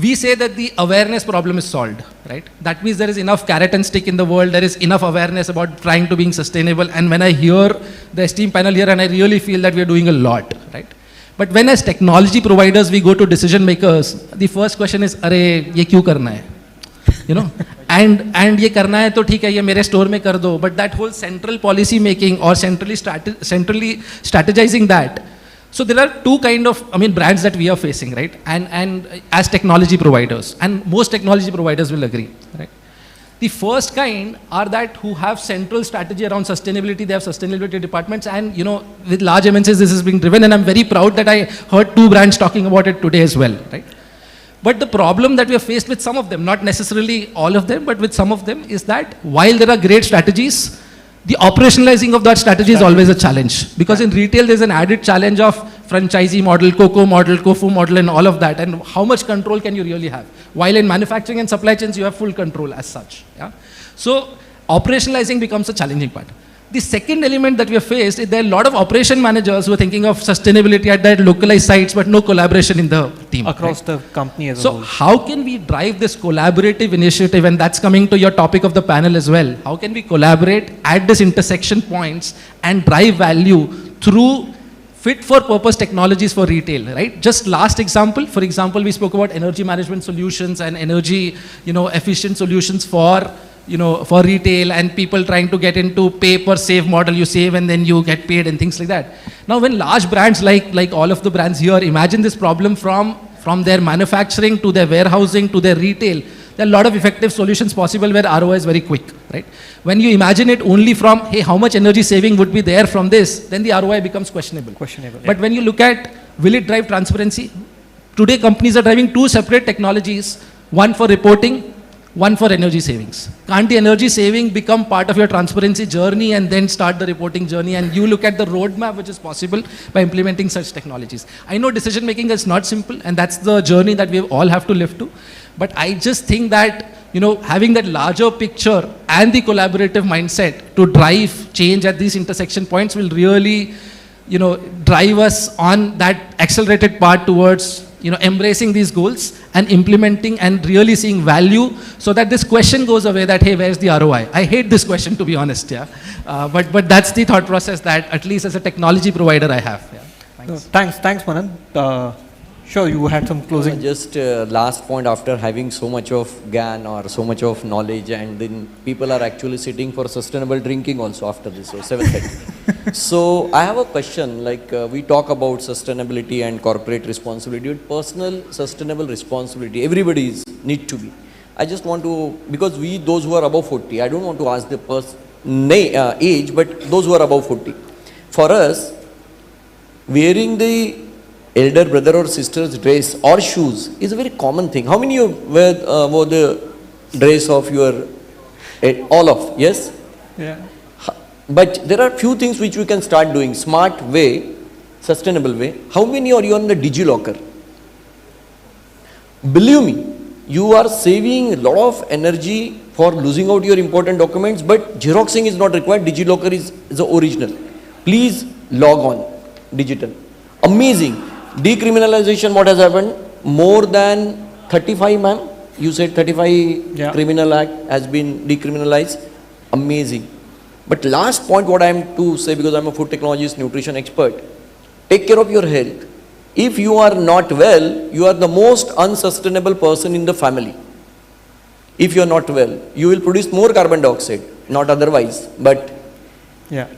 We say that the awareness problem is solved, right? That means there is enough carrot and stick in the world, there is enough awareness about trying to being sustainable, and when I hear the esteemed panel here, and I really feel that we are doing a lot, right? But when as technology providers we go to decision makers, the first question is, "Arey, ye kyun karna hai?" And ye karna hai to theek hai, ye mere store mein kar do. But that whole central policy making or centrally strategizing that. So there are two kind of, brands that we are facing, right? And as technology providers, and most technology providers will agree, right? The first kind are that who have central strategy around sustainability. They have sustainability departments, and with large MNCs this is being driven, and I'm very proud that I heard two brands talking about it today as well, right? But the problem that we are faced with some of them, not necessarily all of them, but with some of them, is that while there are great strategies, the operationalizing of that strategy is always a challenge. Because in retail there's an added challenge of franchisee model, COCO model, COFU model, and all of that, and how much control can you really have? While in manufacturing and supply chains you have full control as such. Yeah? So operationalizing becomes a challenging part. The second element that we have faced is there are a lot of operation managers who are thinking of sustainability at their localized sites, but no collaboration in the team. Across the company as a whole. So how can we drive this collaborative initiative, and that's coming to your topic of the panel as well. How can we collaborate at this intersection points and drive value through fit for purpose technologies for retail, right? Just last example, for example, we spoke about energy management solutions and energy, efficient solutions for retail, and people trying to get into pay per save model. You save and then you get paid and things like that. Now when large brands like all of the brands here imagine this problem from their manufacturing to their warehousing to their retail, there are a lot of effective solutions possible where ROI is very quick, right? When you imagine it only from, hey, how much energy saving would be there from this, then the ROI becomes questionable. But when you look at, will it drive transparency? Today companies are driving two separate technologies, one for reporting, one for energy savings. Can't the energy saving become part of your transparency journey and then start the reporting journey, and you look at the roadmap which is possible by implementing such technologies? I know decision making is not simple, and that's the journey that we all have to live to. But I just think that, having that larger picture and the collaborative mindset to drive change at these intersection points will really, drive us on that accelerated path towards, embracing these goals and implementing and really seeing value, so that this question goes away that, hey, where's the ROI? I hate this question, to be honest, yeah. But that's the thought process that, at least as a technology provider, I have. Yeah. Thanks, Manan. Sure, you had some closing. Just last point, after having so much of GAN or so much of knowledge, and then people are actually sitting for sustainable drinking also after this, so 7:30. So I have a question, like we talk about sustainability and corporate responsibility, but personal sustainable responsibility, everybody's need to be. I just want to, because those who are above 40, I don't want to ask the age, but those who are above 40. For us, wearing the elder brother or sister's dress or shoes is a very common thing. How many of you wore the dress of your, all of, yes? Yeah. But there are few things which we can start doing, smart way, sustainable way. How many are you on the DigiLocker? Believe me, you are saving a lot of energy for losing out your important documents, but Xeroxing is not required. DigiLocker is the original. Please log on, digital. Amazing. Decriminalization, what has happened? More than 35, ma'am? You said 35 criminal act has been decriminalized. Amazing. But last point what I am to say, because I am a food technologist, nutrition expert, take care of your health. If you are not well, you are the most unsustainable person in the family. If you are not well, you will produce more carbon dioxide, not otherwise, but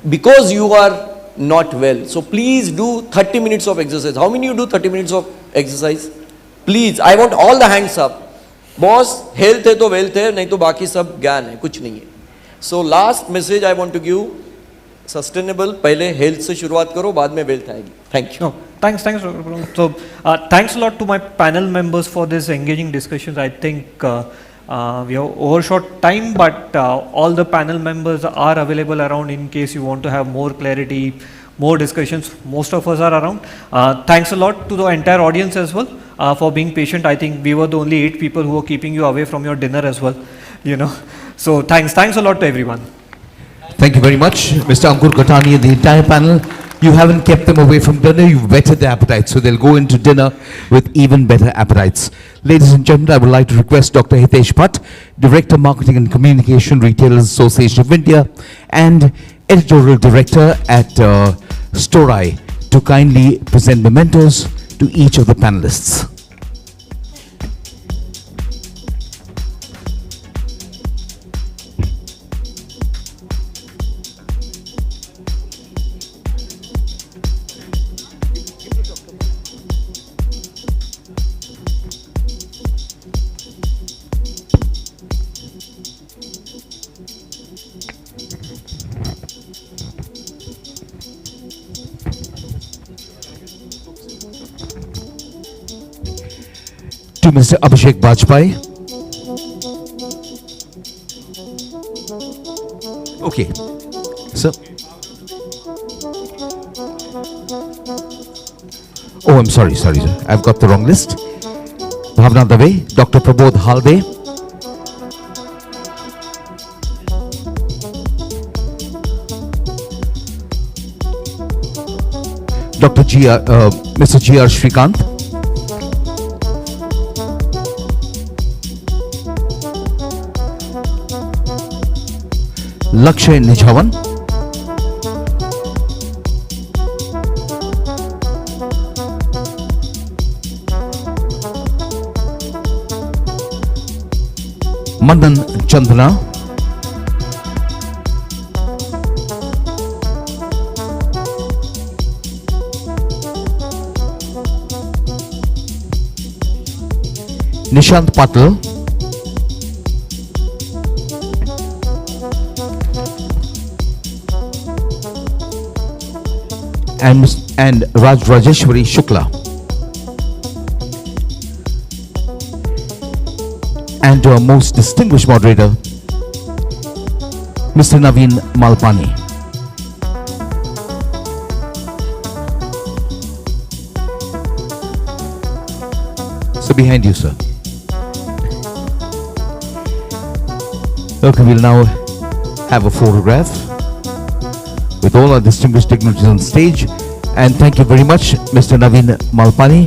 because you are not well. So please do 30 minutes of exercise. How many you do 30 minutes of exercise? Please, I want all the hands up. Boss, health hai to wealth hai, nahi to baki sab gyan hai, kuch nahi hai. So last message I want to give, sustainable, pehle health se shuruaat karo, baad mein wealth aayegi. Thank you. No, thanks. So thanks a lot to my panel members for this engaging discussions. I think we have overshot time, but all the panel members are available around in case you want to have more clarity, more discussions. Most of us are around. Thanks a lot to the entire audience as well for being patient. I think we were the only 8 people who were keeping you away from your dinner as well. So thanks a lot to everyone. Thank you very much, Mr. Ankur Kotani and the entire panel. You haven't kept them away from dinner, you've whetted their appetite, so they'll go into dinner with even better appetites. Ladies and gentlemen, I would like to request Dr. Hitesh Bhatt, Director Marketing and Communication, Retailers Association of India, and Editorial Director at Storai, to kindly present mementos to each of the panelists. To Mr. Abhishek Bajpai. Okay, sir. Oh, I'm sorry, sir. I've got the wrong list. Bhavna Dave, Dr. Prabodh Halde. Mr. G.R. Srikanth. Lakshay Nijavan. Madan Chandana. Nishant Patel. And Rajeshwari Shukla. And our most distinguished moderator, Mr. Naveen Malpani. So behind you, sir. Okay, we'll now have a photograph. with all our distinguished dignitaries on stage. And thank you very much, Mr. Naveen Malpani,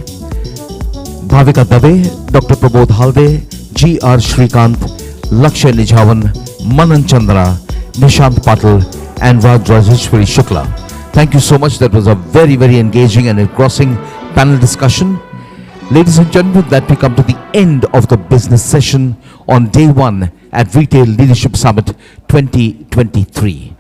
Bhavika Dave, Dr. Prabodh Halde, G.R. Shrikant, Lakshay Nijavan, Manan Chandra, Nishant Patil, and Rajeshwari Shukla. Thank you so much. That was a very, very engaging and engrossing panel discussion. Ladies and gentlemen, with that we come to the end of the business session on day one at Retail Leadership Summit 2023.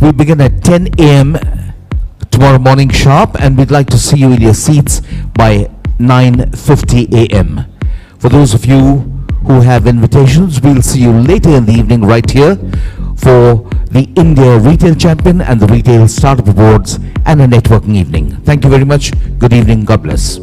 We begin at 10 a.m. tomorrow morning sharp, and we'd like to see you in your seats by 9:50 a.m. For those of you who have invitations, we'll see you later in the evening right here for the India Retail Champion and the Retail Startup Awards and a networking evening. Thank you very much. Good evening. God bless.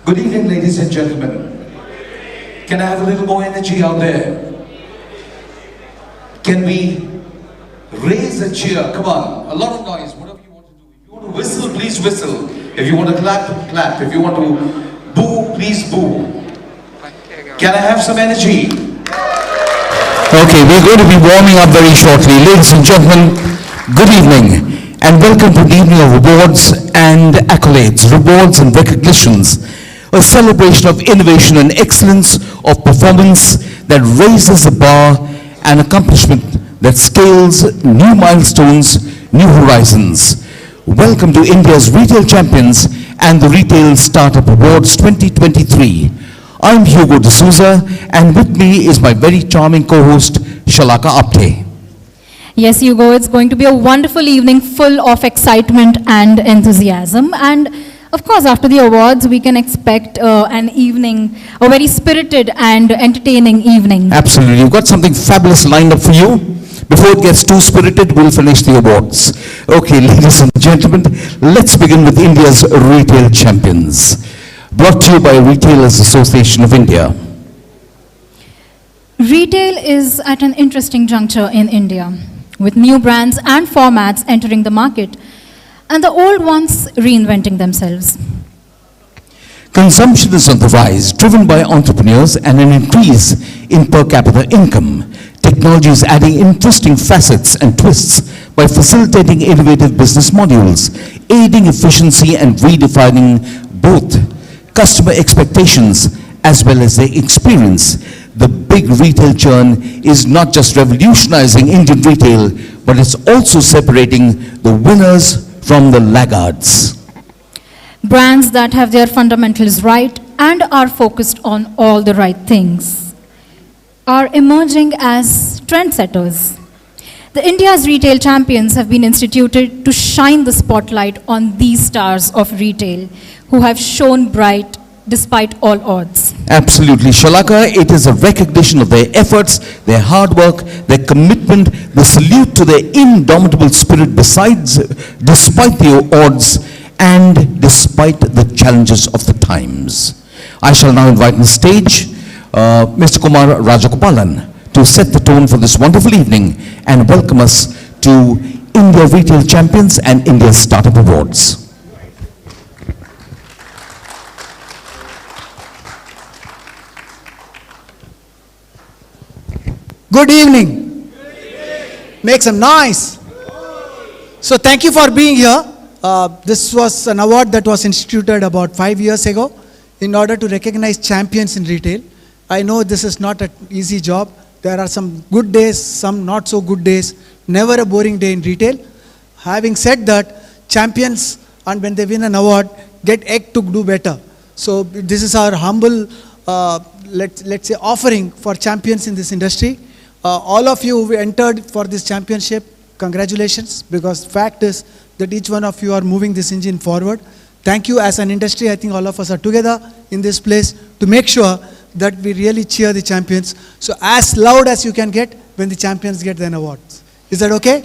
Good evening, ladies and gentlemen. Can I have a little more energy out there? Can we raise a cheer? Come on, a lot of noise, whatever you want to do. If you want to whistle, please whistle. If you want to clap, clap. If you want to boo, please boo. Can I have some energy? Okay, we're going to be warming up very shortly. Ladies and gentlemen, good evening and welcome to the evening of awards and accolades, rewards and recognitions. A celebration of innovation and excellence of performance that raises the bar, an accomplishment that scales new milestones, new horizons. Welcome to India's Retail Champions and the Retail Startup Awards 2023. I'm Hugo D'Souza and with me is my very charming co-host Shalaka Apte. Yes, Hugo, it's going to be a wonderful evening full of excitement and enthusiasm. And of course, after the awards, we can expect an evening, a very spirited and entertaining evening. Absolutely. You've got something fabulous lined up for you. Before it gets too spirited, we'll finish the awards. Okay, ladies and gentlemen, let's begin with India's Retail Champions. Brought to you by Retailers Association of India. Retail is at an interesting juncture in India, with new brands and formats entering the market, and the old ones reinventing themselves. Consumption is on the rise, driven by entrepreneurs and an increase in per capita income. Technology is adding interesting facets and twists by facilitating innovative business modules, aiding efficiency and redefining both customer expectations as well as their experience. The big retail churn is not just revolutionizing Indian retail, but it's also separating the winners from the laggards. Brands that have their fundamentals right and are focused on all the right things are emerging as trendsetters. The India's Retail Champions have been instituted to shine the spotlight on these stars of retail who have shone bright despite all odds. Absolutely, Shalaka, it is a recognition of their efforts, their hard work, their commitment, the salute to their indomitable spirit despite the odds and despite the challenges of the times. I shall now invite on the stage Mr. Kumar Rajagopalan to set the tone for this wonderful evening and welcome us to India Retail Champions and India Startup Awards. Good evening. Make some noise. So thank you for being here. This was an award that was instituted about 5 years ago in order to recognize champions in retail. I know this is not an easy job. There are some good days, some not so good days, never a boring day in retail. Having said that, champions, and when they win an award, get egged to do better. So this is our humble, let's say, offering for champions in this industry. All of you who entered for this championship, congratulations, because fact is that each one of you are moving this engine forward. Thank you. As an industry, I think all of us are together in this place to make sure that we really cheer the champions. So as loud as you can get when the champions get their awards. Is that okay?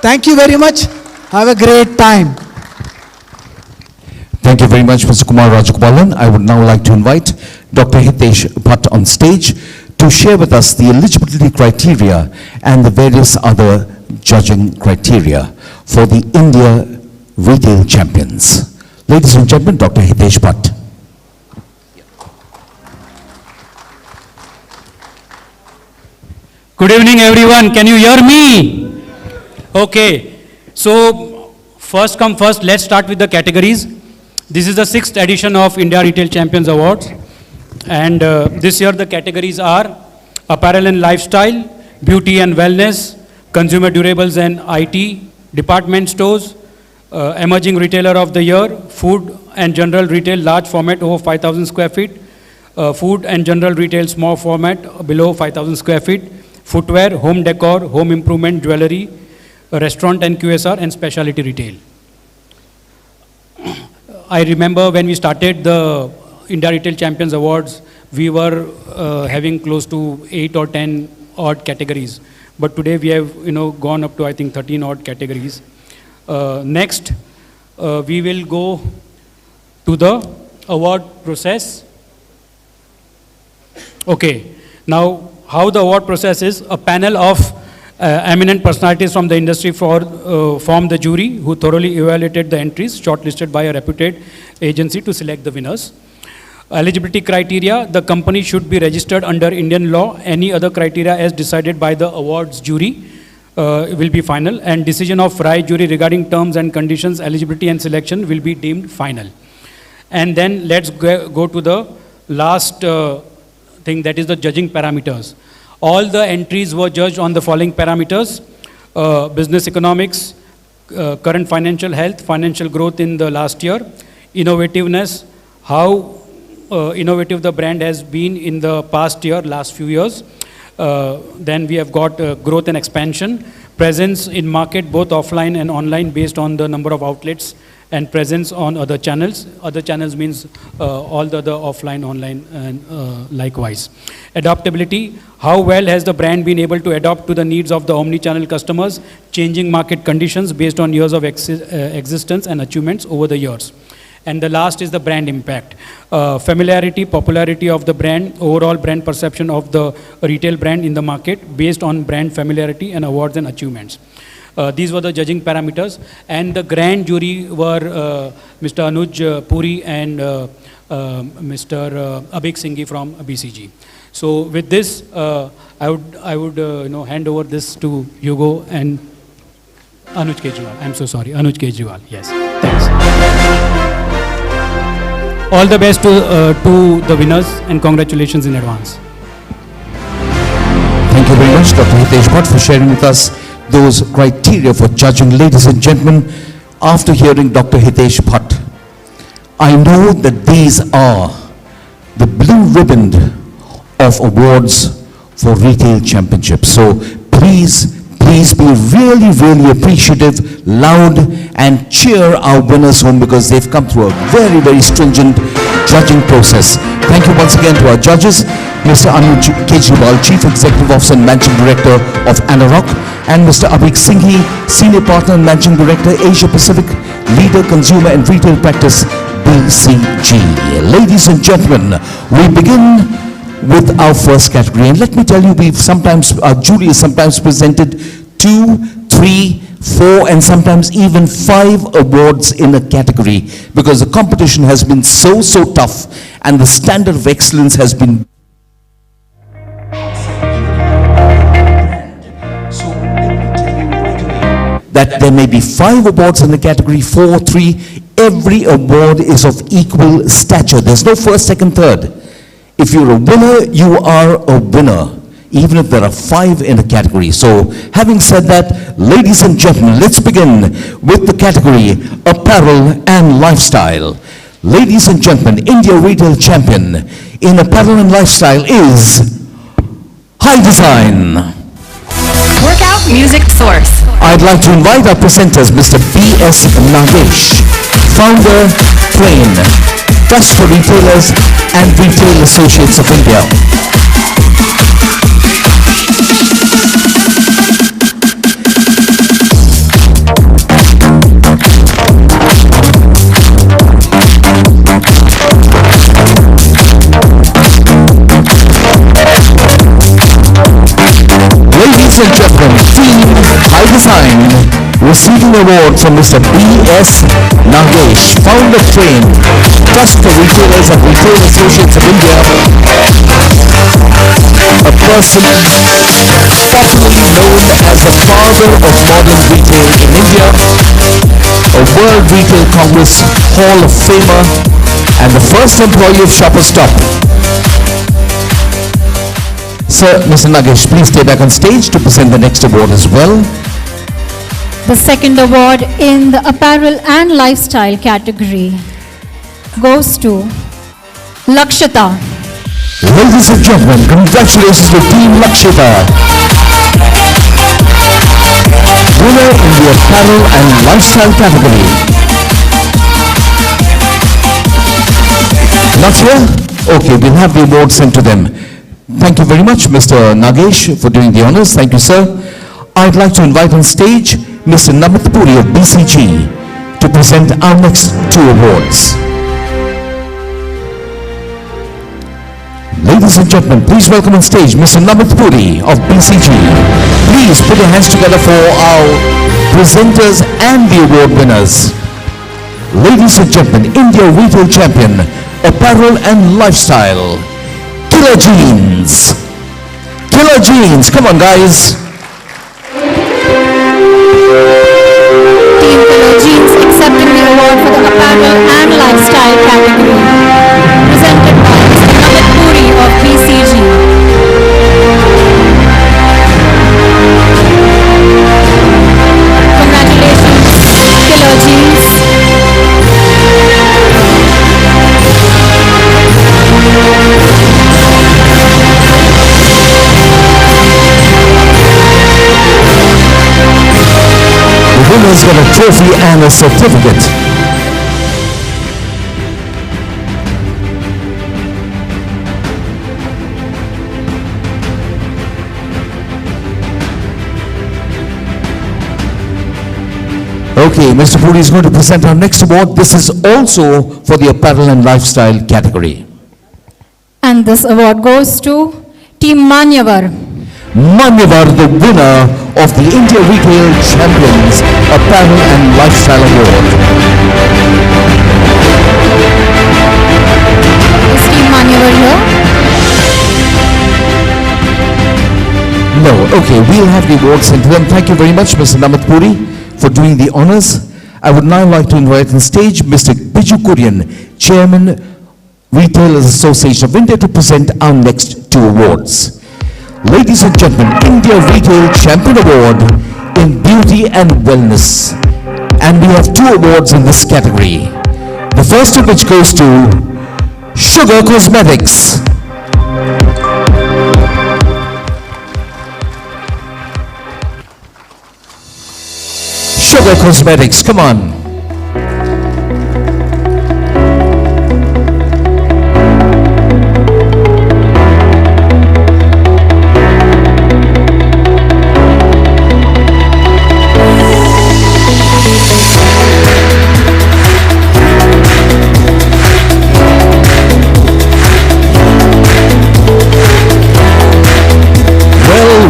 Thank you very much. Have a great time. Thank you very much, Mr. Kumar Rajagopalan. I would now like to invite Dr. Hitesh Bhatt on stage to share with us the eligibility criteria and the various other judging criteria for the India Retail Champions. Ladies and gentlemen, Dr. Hitesh Bhatt. Good evening, everyone. Can you hear me? Okay. So, first come first, let's start with the categories. This is the 6th edition of India Retail Champions Awards. And this year the categories are apparel and lifestyle, beauty and wellness, consumer durables and IT, department stores, emerging retailer of the year, food and general retail large format over 5,000 square feet, food and general retail small format below 5,000 square feet, footwear, home decor, home improvement, jewelry, restaurant and QSR, and specialty retail. I remember when we started the India Retail Champions Awards, we were having close to 8 or 10 odd categories. But today we have gone up to, I think, 13 odd categories. Next, we will go to the award process. Okay, now how the award process is, a panel of eminent personalities from the industry formed the jury who thoroughly evaluated the entries shortlisted by a reputed agency to select the winners. Eligibility criteria, the company should be registered under Indian law. Any other criteria as decided by the awards jury will be final, and decision of RAI jury regarding terms and conditions, eligibility and selection will be deemed final. And then let's go to the last thing, that is the judging parameters. All the entries were judged on the following parameters: business economics, current financial health, financial growth in the last year, innovativeness, how innovative the brand has been in the past year, last few years. Then we have got growth and expansion, presence in market both offline and online based on the number of outlets, and presence on other channels. Other channels means all the other offline, online, and likewise. Adaptability, how well has the brand been able to adapt to the needs of the omni-channel customers, changing market conditions based on years of existence and achievements over the years. And the last is the brand impact. Familiarity, popularity of the brand, overall brand perception of the retail brand in the market based on brand familiarity and awards and achievements. These were the judging parameters, and the grand jury were Mr. Anuj Puri and Mr. Abhik Singhi from BCG. So with this, I would hand over this to Hugo and Anuj Kejriwal. I'm so sorry, Anuj Kejriwal. Yes, thanks. All the best to the winners, and congratulations in advance. Thank you very much, Dr. Hitesh Bhatt, for sharing with us those criteria for judging. Ladies and gentlemen, after hearing Dr. Hitesh Bhatt, I know that these are the blue ribbon of awards for retail championships. So please be really, really appreciative, loud, and cheer our winners home, because they've come through a very, very stringent judging process. Thank you once again to our judges, Mr. Anuj Kejriwal, Chief Executive Officer and Managing Director of Anarock, and Mr. Abhik Singhi, Senior Partner and Managing Director, Asia Pacific, Leader, Consumer and Retail Practice, BCG. Ladies and gentlemen, we begin with our first category. And let me tell you, our jury is sometimes presented 2, 3, 4, and sometimes even 5 awards in a category, because the competition has been so tough and the standard of excellence has been. So let me tell you right away that there may be 5 awards in the category, 4, 3. Every award is of equal stature. There's no first, second, third. If you're a winner, you are a winner, even if there are 5 in a category. So, having said that, ladies and gentlemen, let's begin with the category Apparel and Lifestyle. Ladies and gentlemen, India Retail Champion in Apparel and Lifestyle is High Design. Workout Music Source. I'd like to invite our presenters, Mr. B.S. Nagesh, founder, Train, Trust for Retailers and Retail Associates of India. Ladies and gentlemen, Team High Design, receiving award from Mr. B.S. Nagesh, founder of Train, Trust for Retailers and Retail Associates of India, a person popularly known as the father of modern retail in India. a World Retail Congress Hall of Famer, and the first employee of Shoppers Stop. Sir, Mr. Nagesh, please stay back on stage to present the next award as well. The second award in the apparel and lifestyle category goes to Lakshita. Ladies and gentlemen, congratulations to Team Lakshita. Winner in the apparel and lifestyle category. Not here? Okay, we'll have the award sent to them. Thank you very much, Mr. Nagesh, for doing the honors. Thank you, sir. I'd like to invite on stage Mr. Namit Puri of BCG to present our next two awards. Ladies and gentlemen, please welcome on stage Mr. Namit Puri of BCG. Please put your hands together for our presenters and the award winners. Ladies and gentlemen, India Retail Champion, Apparel and Lifestyle, Killer Jeans. Killer Jeans, come on guys. Team Killer Jeans accepting the award for the apparel and lifestyle category, presented by Mr. Namit Puri of BCG. Congratulations, Killer Jeans. The winners get a trophy and a certificate. Okay, Mr. Puri is going to present our next award. This is also for the apparel and lifestyle category. And this award goes to Team Manyavar. Manyavar, the winner of the India Retail Champions Apparel and Lifestyle Award. Is Team Manyavar here? No, okay, we'll have the awards sent to them. Thank you very much, Mr. Namit Puri, for doing the honors. I would now like to invite on stage Mr. Biju Kurian, Chairman, Retailers Association of India, to present our next two awards. Ladies and gentlemen, India Retail Champion Award in Beauty and Wellness. And we have two awards in this category. The first of which goes to Sugar Cosmetics. Sugar Cosmetics, come on.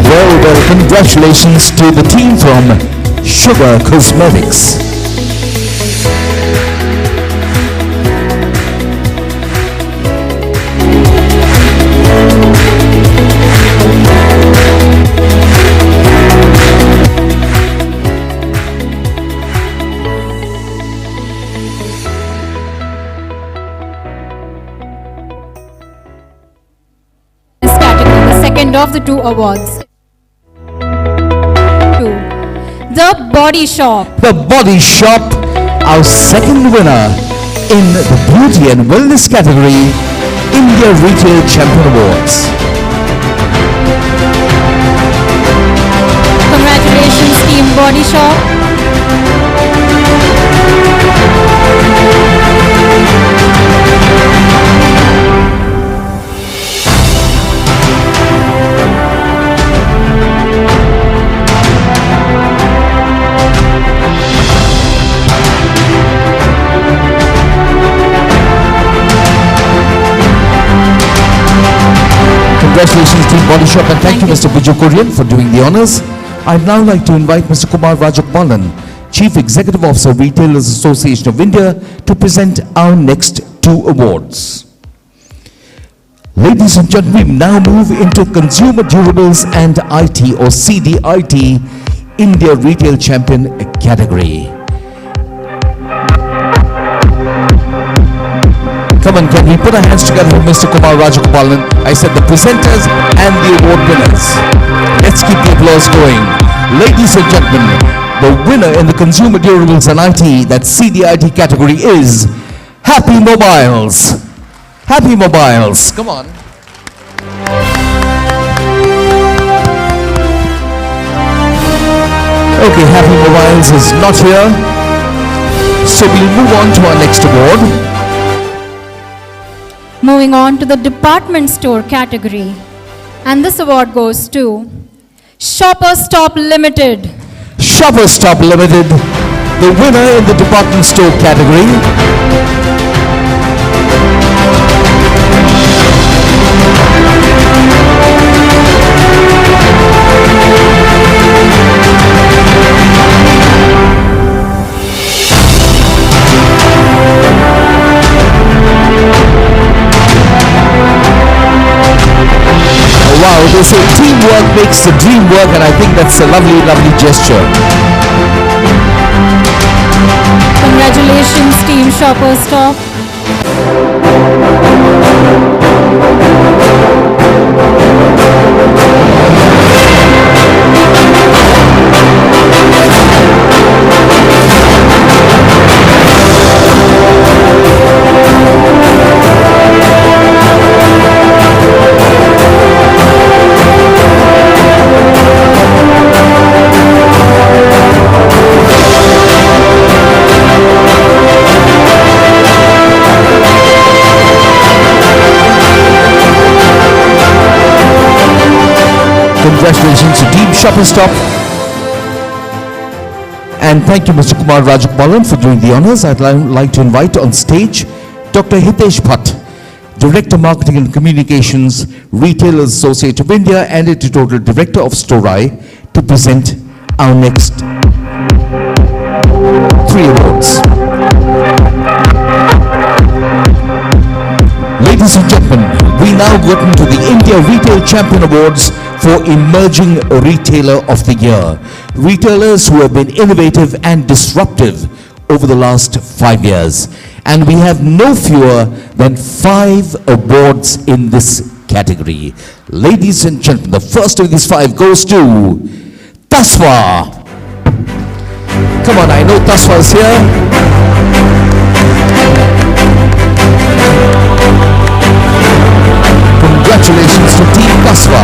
Well, congratulations to the team from Sugar Cosmetics. This category, the second of the two awards. The Body Shop. The Body Shop, our second winner in the Beauty and Wellness category, India Retail Champion Awards. Congratulations, Team Body Shop. Congratulations Team Body Shop, and thank you Mr. Biju Kurian for doing the honors. I'd now like to invite Mr. Kumar Rajagopalan, Chief Executive Officer, Retailers Association of India, to present our next two awards. Ladies and gentlemen, we now move into Consumer Durables and IT, or CDIT, India Retail Champion category. Come on, can we put our hands together for Mr. Kumar Rajagopalan? I said the presenters and the award winners. Let's keep the applause going. Ladies and gentlemen, the winner in the Consumer Durables and IT, that CDIT category, is Happy Mobiles. Happy Mobiles. Come on. Okay, Happy Mobiles is not here. So we'll move on to our next award. Moving on to the department store category. And this award goes to Shopper Stop Limited. Shopper Stop Limited, the winner in the department store category. Wow, they say teamwork makes the dream work, and I think that's a lovely, lovely gesture. Congratulations, Team Shopper Stop. Congratulations to Team Shopper Stop. And thank you, Mr. Kumar Rajagopalan, for doing the honors. I'd like to invite on stage Dr. Hitesh Bhatt, Director Marketing and Communications, Retailers Associate of India, and Editorial Director of Storai, to present our next 3 awards. Ladies and gentlemen, we now get into the India Retail Champion Awards for Emerging Retailer of the Year. Retailers who have been innovative and disruptive over the last 5 years. And we have no fewer than 5 awards in this category. Ladies and gentlemen, the first of these 5 goes to Tasva. Come on, I know Tasva is here. Congratulations to Team Tasva.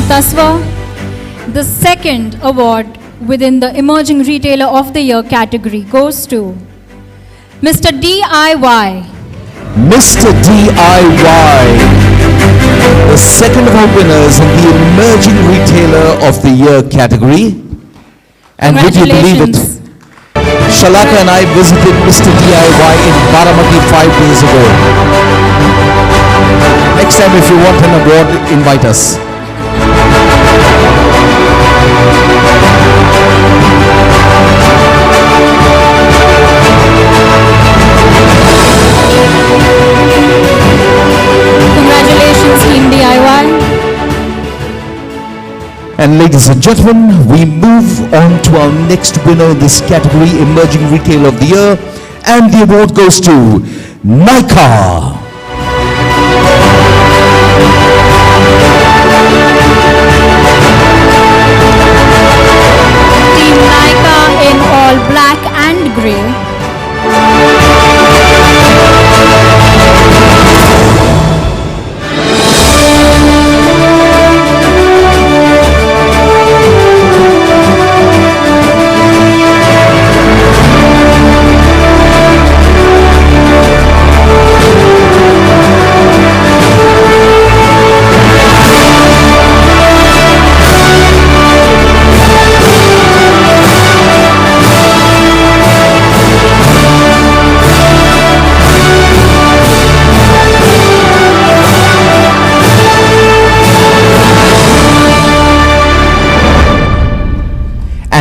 Tasva. The second award within the Emerging Retailer of the Year category goes to Mr. DIY. Mr. DIY, the second of our winners in the Emerging Retailer of the Year category. And would you believe it? Shalaka and I visited Mr. DIY in Baramati 5 days ago. Next time, if you want an award, invite us. Congratulations, Team DIY. And ladies and gentlemen, we move on to our next winner in this category, Emerging Retailer of the Year, and the award goes to Nykaa. Team Nykaa in all black and grey.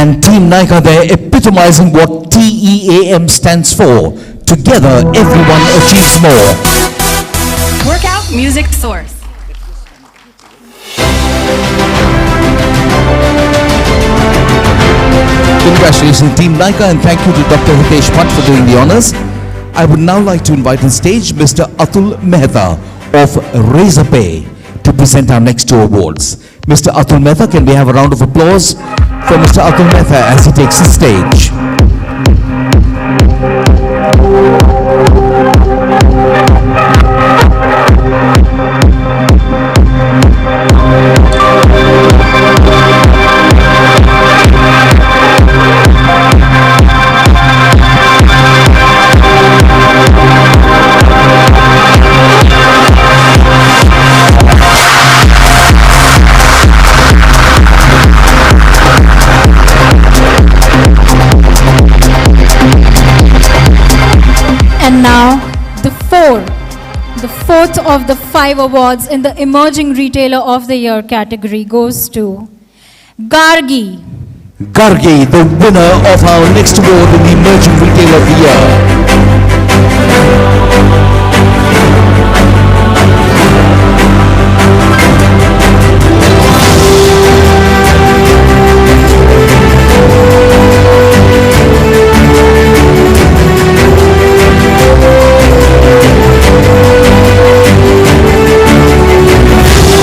And Team Nika there epitomizing what TEAM stands for. Together, everyone achieves more. Workout music source. Congratulations, Team Nika, and thank you to Dr. Hitesh Bhatt for doing the honors. I would now like to invite on stage Mr. Atul Mehta of Razorpay to present our next 2 awards. Mr. Atul Mehta, can we have a round of applause for Mr. Atul Mehta as he takes the stage? And now, the fourth of the 5 awards in the Emerging Retailer of the Year category goes to Gargi. Gargi, the winner of our next award in the Emerging Retailer of the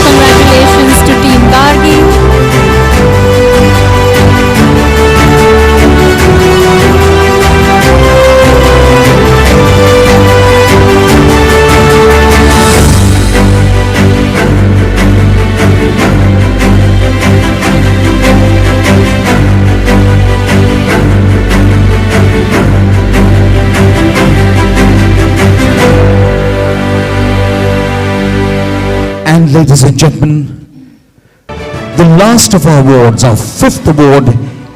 Congratulations to Team Gargi. And ladies and gentlemen, the last of our awards, our 5th award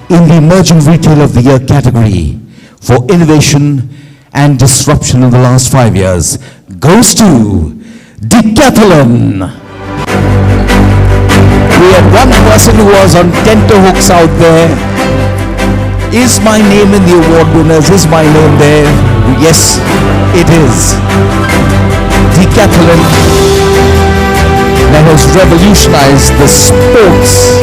in the Emerging Retailer of the Year category for innovation and disruption in the last 5 years, goes to Decathlon. We had one person who was on tenterhooks out there. Is my name in the award winners? Is my name there? Yes, it is. Decathlon, that has revolutionized the sports,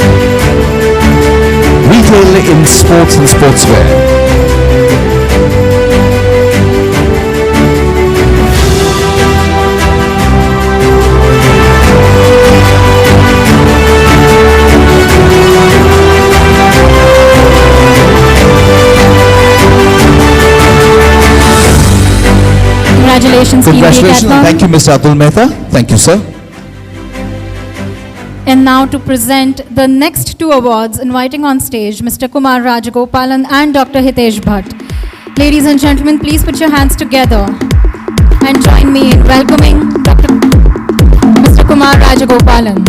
retail in sports and sportswear. Congratulations, Team Congratulations, and Decathlon. thank you, Mr. Atul Mehta. Thank you, sir. And now to present the next 2 awards, inviting on stage Mr. Kumar Rajagopalan and Dr. Hitesh Bhatt. Ladies and gentlemen, please put your hands together and join me in welcoming Mr. Kumar Rajagopalan.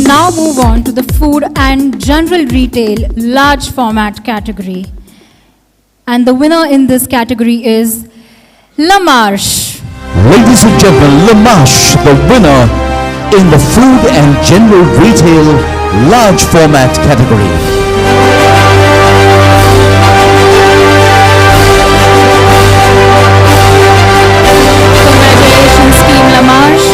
Now move on to the food and general retail large format category. And the winner in this category is La Marche. Ladies and gentlemen, La Marche, the winner in the food and general retail large format category. Congratulations, Team La Marche.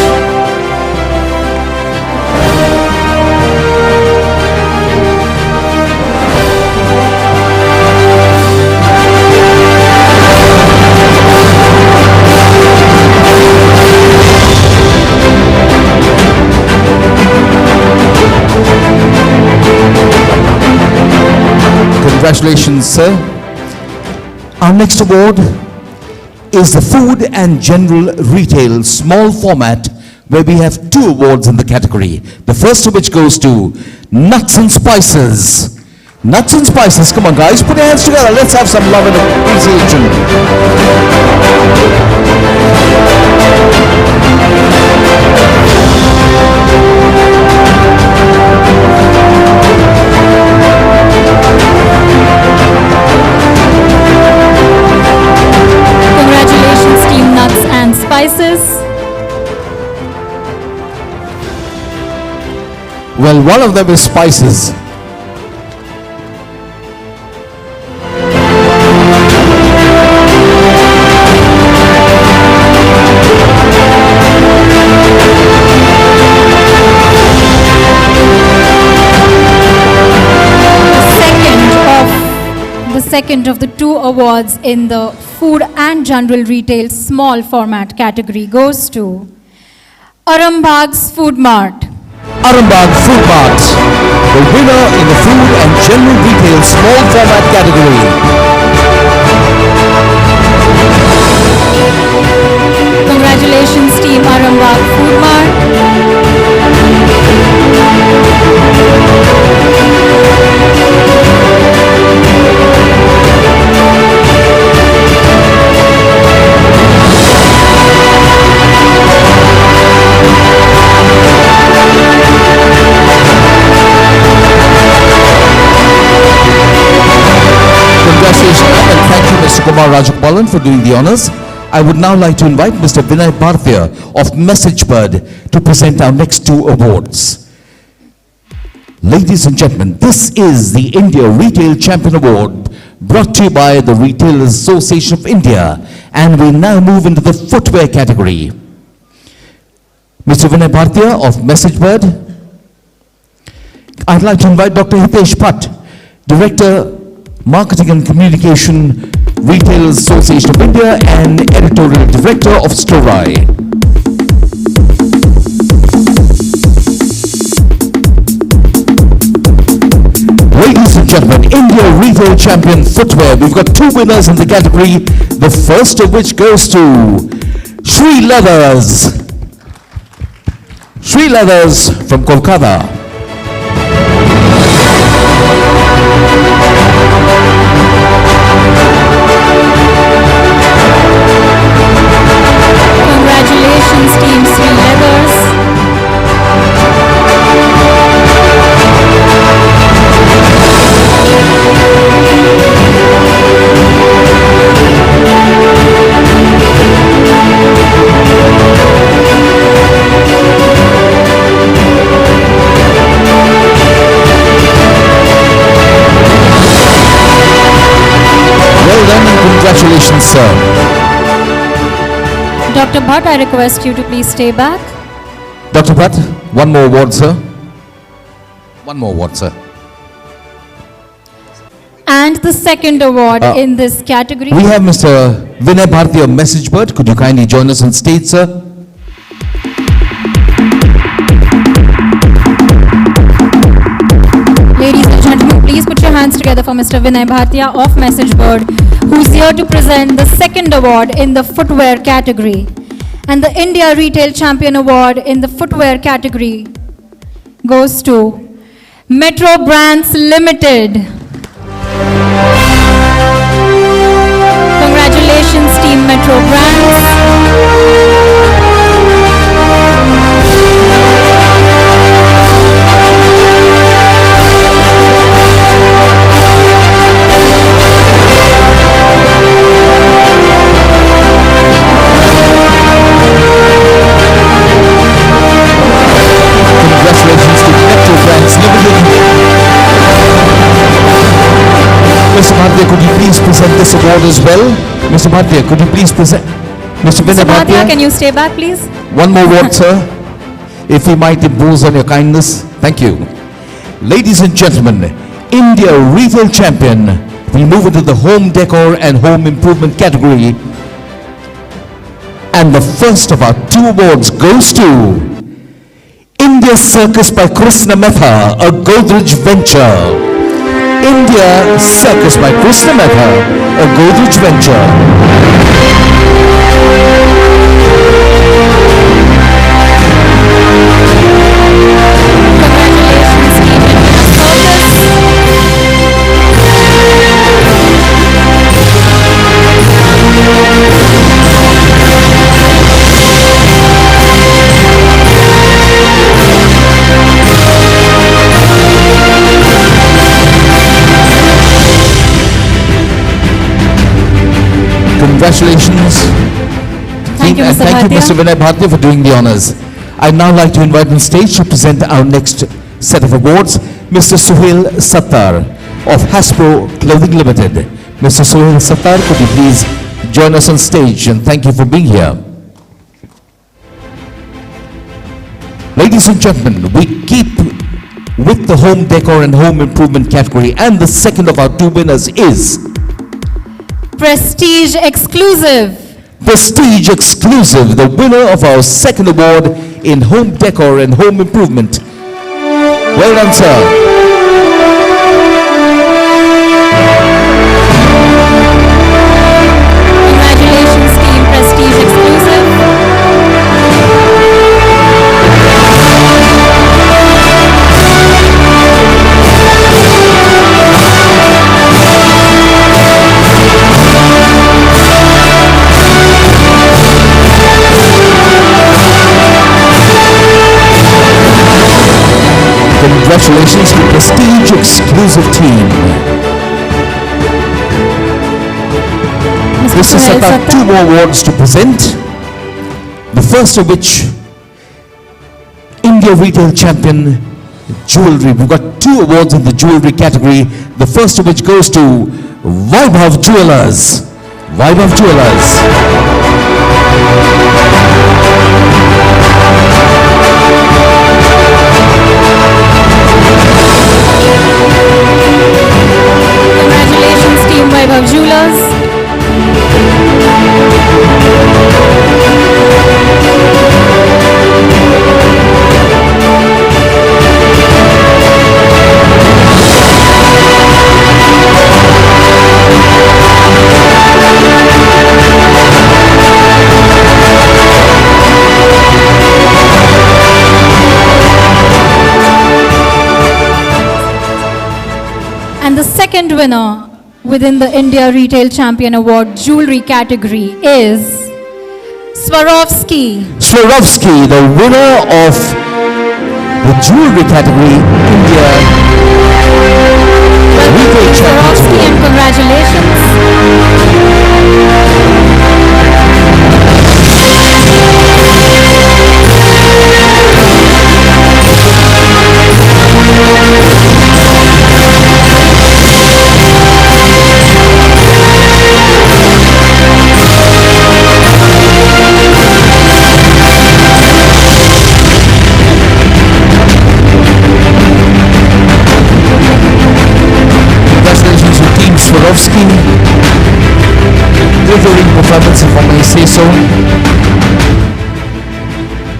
Congratulations, sir. Our next award is the Food and General Retail Small Format, where we have 2 awards in the category. The first of which goes to Nuts and Spices. Nuts and Spices, come on guys, put your hands together. Let's have some love and appreciation. Well, one of them is spices. The second of the two awards in the food and general retail small format category goes to Arambag's Food Mart. Arambag Food Mart, the winner in the food and general retail small format category. Congratulations, team Arambag Food Mart. Congratulations and thank you, Mr. Kumar Rajagopalan, for doing the honors. I would now like to invite Mr. Vinay Bhartia of MessageBird to present our next two awards. Ladies and gentlemen, this is the India Retail Champion Award brought to you by the Retailers Association of India, and we now move into the footwear category. Mr. Vinay Bhartia of MessageBird. I'd like to invite Dr. Hitesh Bhatt, Director, Marketing and Communication, Retailers Association of India and Editorial Director of Storai. Ladies and gentlemen, India Retail Champion Footwear. We've got two winners in the category, the first of which goes to Sri Leathers. Sri Leathers from Kolkata. Congratulations, team Sri Leathers. Well done and congratulations, sir. Dr. Bhatt, I request you to please stay back. Dr. Bhatt, one more award, sir. One more award, sir. And the second award in this category. We have Mr. Vinay Bharti of MessageBird. Could you kindly join us on stage, sir? Ladies and gentlemen, please put your hands together for Mr. Vinay Bhatia of MessageBird, who's here to present the second award in the footwear category. And the India Retail Champion Award in the footwear category goes to Metro Brands Limited. Congratulations, Team Metro Brands. Congratulations to Metro Brands Limited. Mr. Bhartia, could you please present this award as well? Mr. Bhartia, could you please present? Mr. Vinay Bhatia, Bhartia, can you stay back, please? one more award, sir. If we might impose on your kindness. Thank you. Ladies and gentlemen, India Retail Champion. We move into the home decor and home improvement category. And the first of our two awards goes to India Circus by Krishna Mehta, a Godrej venture. India Circus by Krishna Mehta, a Godrej venture. Congratulations. Thank you, Mr. Thank you, Bhatia. Mr. Vinay Bhartia, for doing the honors. I'd now like to invite on stage to present our next set of awards, Mr. Suhail Sattar of Hasbro Clothing Limited. Mr. Suhail Sattar, could you please join us on stage, and thank you for being here. Ladies and gentlemen, we keep with the home decor and home improvement category, and the second of our two winners is Prestige Exclusive. Prestige Exclusive, the winner of our second award in home decor and home improvement. Well done, sir. Congratulations, team Prestige Exclusive. Congratulations to Prestige Exclusive team. This is about two more awards to present. The first of which, India Retail Champion Jewelry. We've got two awards in the jewelry category. The first of which goes to Vaibhav Jewelers. Vaibhav Jewelers. Congratulations, team Vaibhav Jewelers. And the second winner within the India Retail Champion Award Jewelry category is Swarovski. Swarovski, the winner of the jewelry category, India Retail Champion. Swarovski, and congratulations. Swarovski, delivering performance, if I may say so.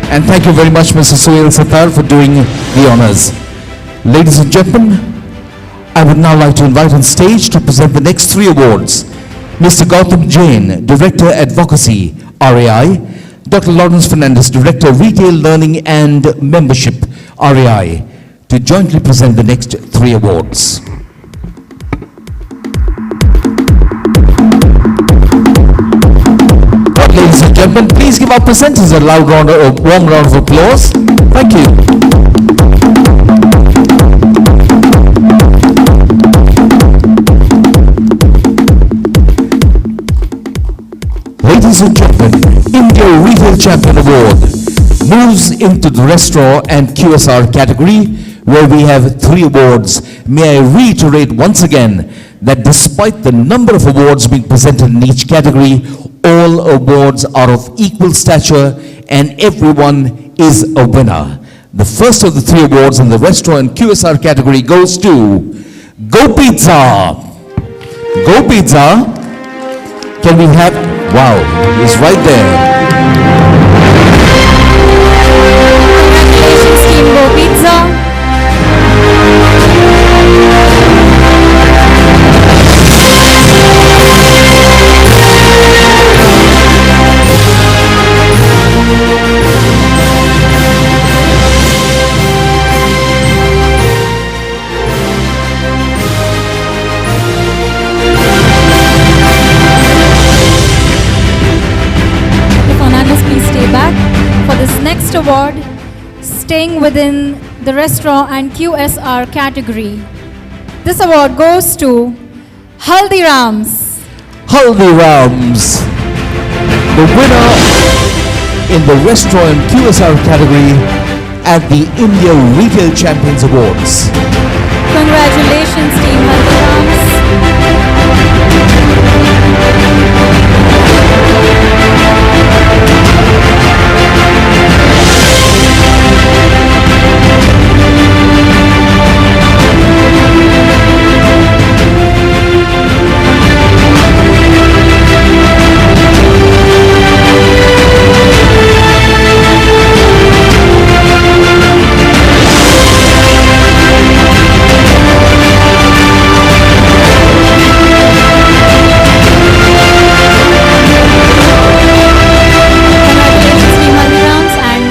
And thank you very much, Mr. Suhail Sattar, for doing the honors. Ladies and gentlemen, I would now like to invite on stage to present the next three awards. Mr. Gautam Jain, Director Advocacy, RAI. Dr. Lawrence Fernandez, Director Retail Learning and Membership, RAI, to jointly present the next three awards. Ladies and gentlemen, please give our presenters a loud round, a warm round of applause. Thank you. Ladies and gentlemen, India Retail Champion Award moves into the restaurant and QSR category, where we have three awards. May I reiterate once again that despite the number of awards being presented in each category, all awards are of equal stature and everyone is a winner. The first of the three awards in the restaurant and QSR category goes to Go Pizza. Go Pizza. Can we have, wow, he's right there. Congratulations, team Go Pizza. Next award, staying within the restaurant and QSR category. This award goes to Haldiram's. Haldiram's, the winner in the restaurant QSR category, at the India Retail Champions Awards. Congratulations, Team Haldiram's.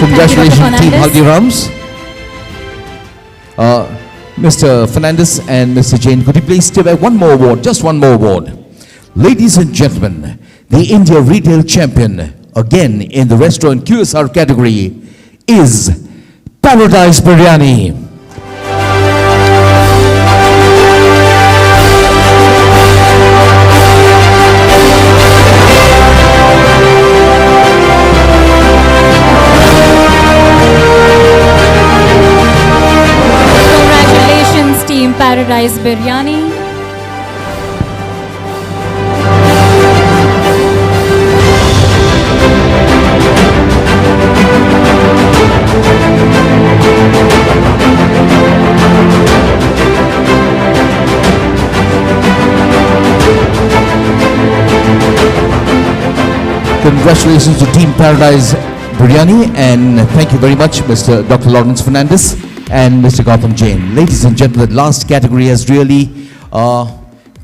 Congratulations, Team Haldiram's. Mr. Fernandez and Mr. Jain, could you please give one more award, just one more award. Ladies and gentlemen, the India Retail Champion, again in the restaurant QSR category, is Paradise Biryani. Team Paradise Biryani. Congratulations to Team Paradise Biryani, and thank you very much, Mr. Dr. Lawrence Fernandez and Mr. Gautam Jain. Ladies and gentlemen, the last category has really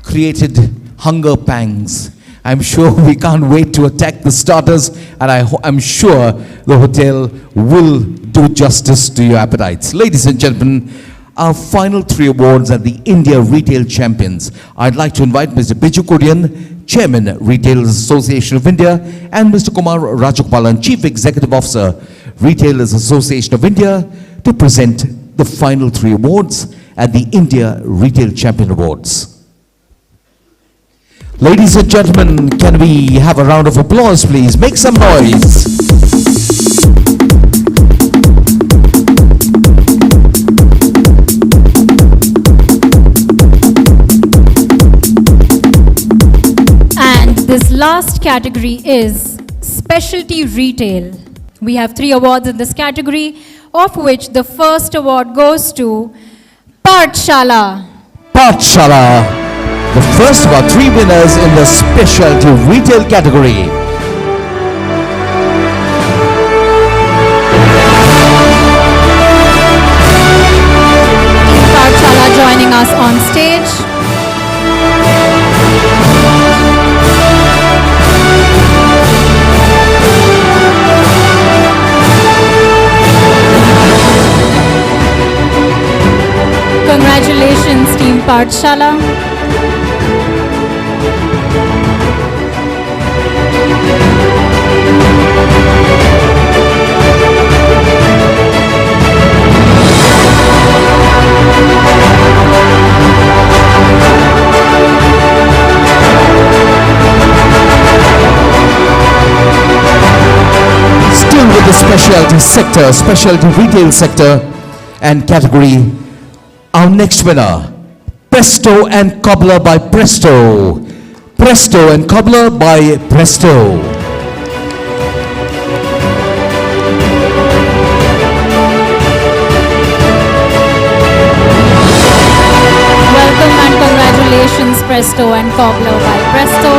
created hunger pangs. I'm sure we can't wait to attack the starters, and I'm sure the hotel will do justice to your appetites. Ladies and gentlemen, our final 3 awards are the India Retail Champions. I'd like to invite Mr. Biju Kurian, Chairman, Retailers Association of India, and Mr. Kumar Rajagopalan, Chief Executive Officer, Retailers Association of India, to present the final 3 awards at the India Retail Champion Awards. Ladies and gentlemen, can we have a round of applause, please? Make some noise. And this last category is Specialty Retail. We have 3 awards in this category, of which the first award goes to Pathshala. Pathshala. The first of our 3 winners in the specialty retail category. Pathshala joining us on stage. Congratulations, Team Pathshala. Still with the specialty sector, specialty retail sector and category, our next winner, Presto and Cobbler by Presto. Presto and Cobbler by Presto. Welcome and congratulations, Presto and Cobbler by Presto.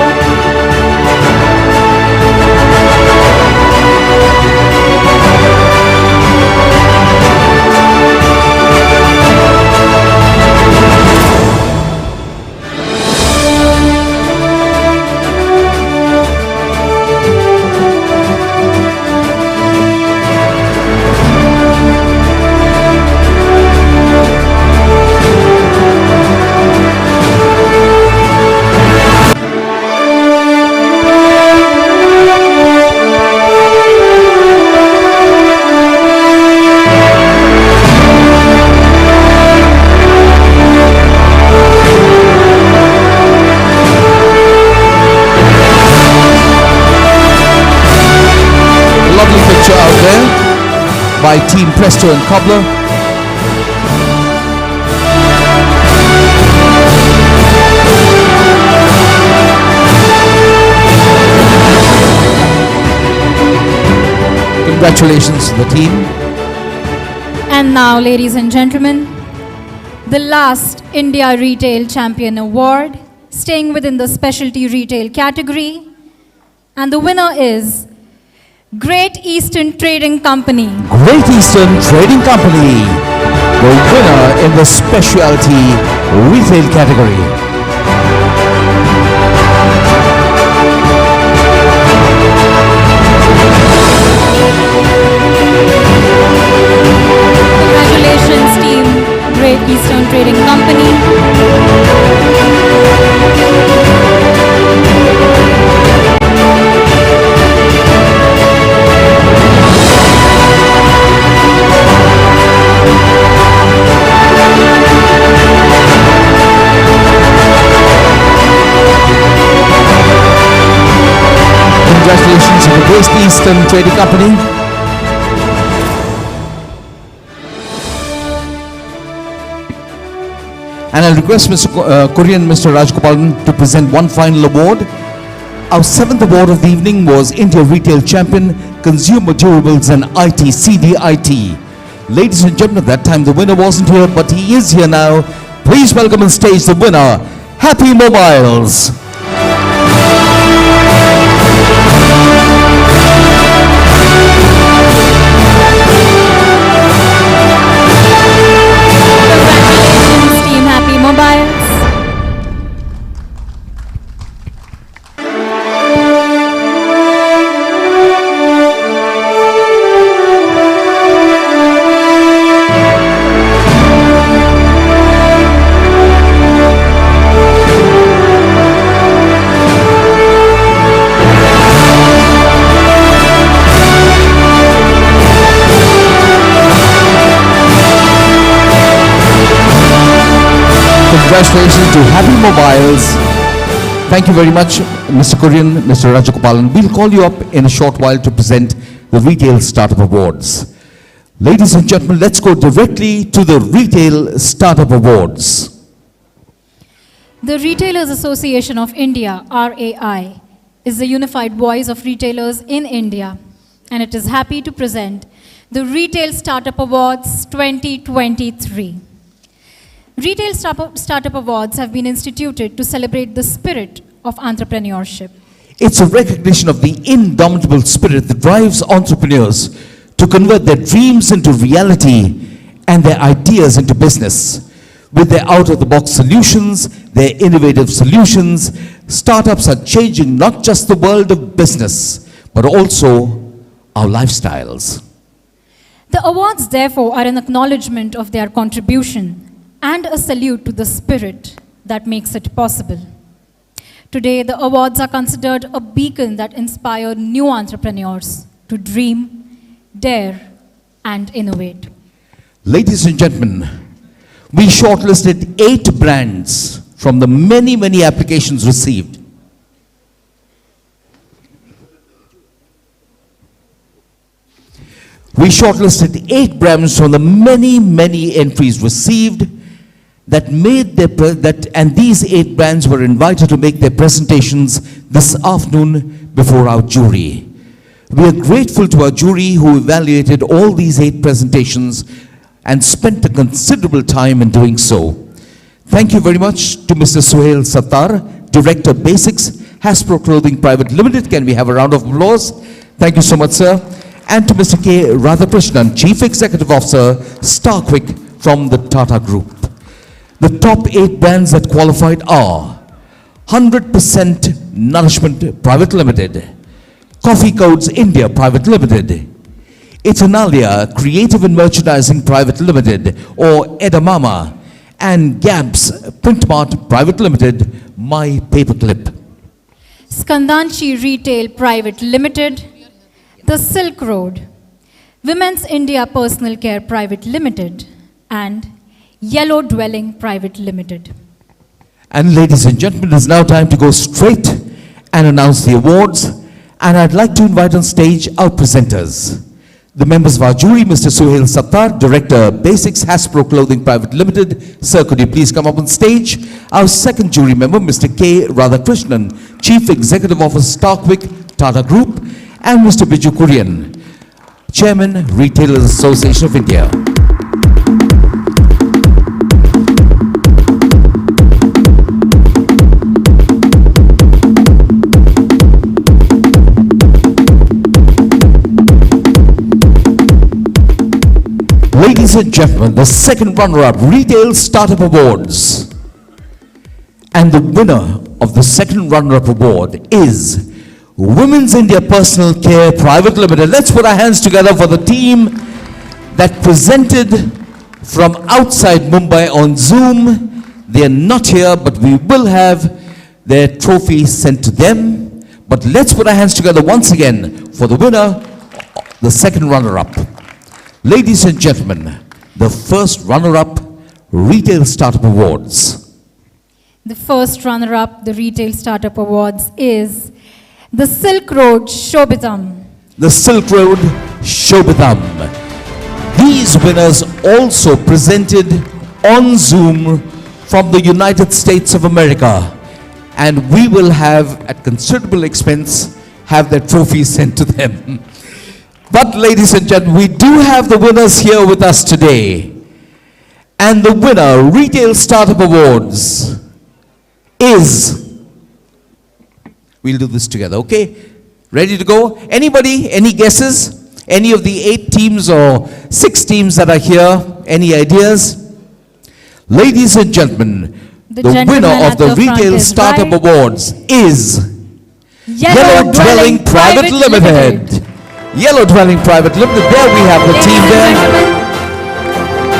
by Team Presto and Cobbler. Congratulations to the team. And now, ladies and gentlemen, the last India Retail Champion Award, staying within the specialty retail category. And the winner is Great Eastern Trading Company. Great Eastern Trading Company, the winner in the specialty retail category. Congratulations, team Great Eastern Trading Company. Congratulations to the Great Eastern Trading Company. And I'll request Mr. Kurian and Mr. Rajgopalan to present one final award. Our 7th award of the evening was India Retail Champion, Consumer Durables and IT, CDIT. Ladies and gentlemen, at that time the winner wasn't here, but he is here now. Please welcome on stage the winner, Happy Mobiles. Mobiles. Congratulations to Happy Mobiles. Thank you very much, Mr. Kurian, Mr. Rajagopalan. We'll call you up in a short while to present the Retail Startup Awards. Ladies and gentlemen, let's go directly to the Retail Startup Awards. The Retailers Association of India, RAI, is the unified voice of retailers in India, and it is happy to present the Retail Startup Awards 2023. Retail Startup Awards have been instituted to celebrate the spirit of entrepreneurship. It's a recognition of the indomitable spirit that drives entrepreneurs to convert their dreams into reality and their ideas into business. With their out-of-the-box solutions, their innovative solutions, startups are changing not just the world of business, but also our lifestyles. The awards, therefore, are an acknowledgement of their contribution and a salute to the spirit that makes it possible. Today, the awards are considered a beacon that inspire new entrepreneurs to dream, dare, and innovate. Ladies and gentlemen, we shortlisted 8 brands from the many, many applications received. We shortlisted 8 brands from the many, many entries received that made their and these 8 brands were invited to make their presentations this afternoon before our jury. We are grateful to our jury who evaluated all these 8 presentations and spent a considerable time in doing so. Thank you very much to Mr. Suhail Sattar, Director Basics, Hasbro Clothing Private Limited. Can we have a round of applause? Thank you so much, sir. And to Mr. K. Radhakrishnan, Chief Executive Officer, Starquick from the Tata Group. The top 8 brands that qualified are 100% Nourishment Private Limited, Coffee Codes India Private Limited, Itanalia Creative and Merchandising Private Limited or Edamama, and Gabs Printmart Private Limited, My Paperclip. Skandanchi Retail Private Limited, The Silk Road, Women's India Personal Care Private Limited, and Yellow Dwelling Private Limited. And ladies and gentlemen, it is now time to go straight and announce the awards. And I'd like to invite on stage our presenters. The members of our jury, Mr. Suhail Sattar, Director, Basics, Hasbro Clothing Private Limited. Sir, could you please come up on stage? Our second jury member, Mr. K. Radhakrishnan, Chief Executive Officer, Starkwick Tata Group. And Mr. Biju Kurian, Chairman, Retailers Association of India. Ladies and gentlemen, the second runner-up, Retail Startup Awards. And the winner of the second runner-up award is Women's India Personal Care Private Limited. Let's put our hands together for the team that presented from outside Mumbai on Zoom. They are not here, but we will have their trophy sent to them. But let's put our hands together once again for the winner, the second runner-up. Ladies and gentlemen, the first runner-up, Retail Startup Awards. The first runner-up, the Retail Startup Awards, is the Silk Road Shobhitam. The Silk Road Shobhitam. These winners also presented on Zoom from the United States of America. And we will have, at considerable expense, have their trophies sent to them. But ladies and gentlemen, we do have the winners here with us today. And the winner, Retail Startup Awards, is, we'll do this together, okay? Ready to go? Anybody, any guesses? Any of the 8 teams or 6 teams that are here, any ideas? Ladies and gentlemen, the winner of the Retail Startup Awards is Yellow Dwelling Private Limited. Yellow Dwelling Private Limited. There we have the team there.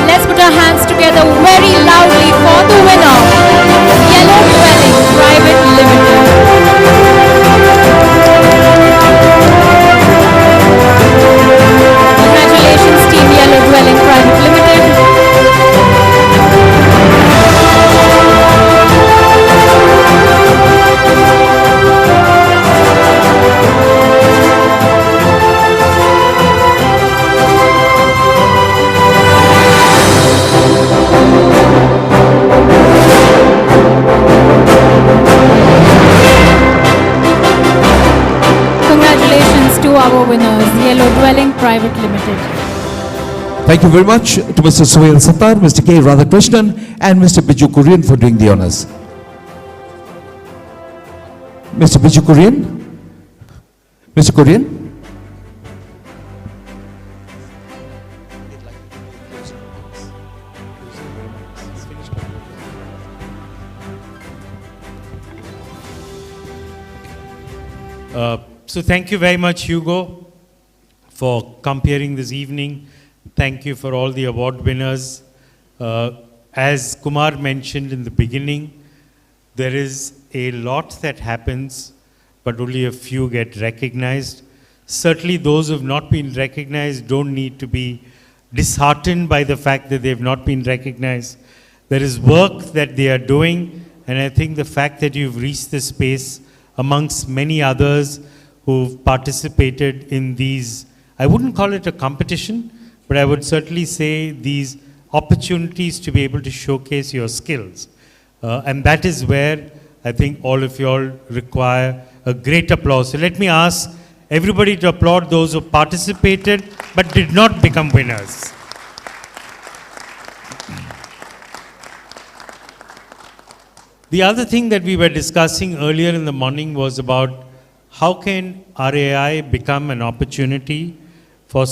Let's put our hands together very loudly for the winner, Yellow Dwelling Private Limited. Congratulations, Team Yellow Dwelling Private Limited. Our winners, Yellow Dwelling Private Limited. Thank you very much to Mr. Suhail Sattar, Mr. K. Radhakrishnan, and Mr. Biju Kurian for doing the honors. Mr. Biju Kurian? Mr. Kurian? So thank you very much, Hugo, for comparing this evening. Thank you for all the award winners. As Kumar mentioned in the beginning, there is a lot that happens, but only a few get recognized. Certainly those who have not been recognized don't need to be disheartened by the fact that they have not been recognized. There is work that they are doing, and I think the fact that you've reached this space amongst many others who've participated in these, I wouldn't call it a competition, but I would certainly say these opportunities to be able to showcase your skills. And that is where I think all of you all require a great applause. So let me ask everybody to applaud those who participated but did not become winners. The other thing that we were discussing earlier in the morning was about how can RAI become an opportunity for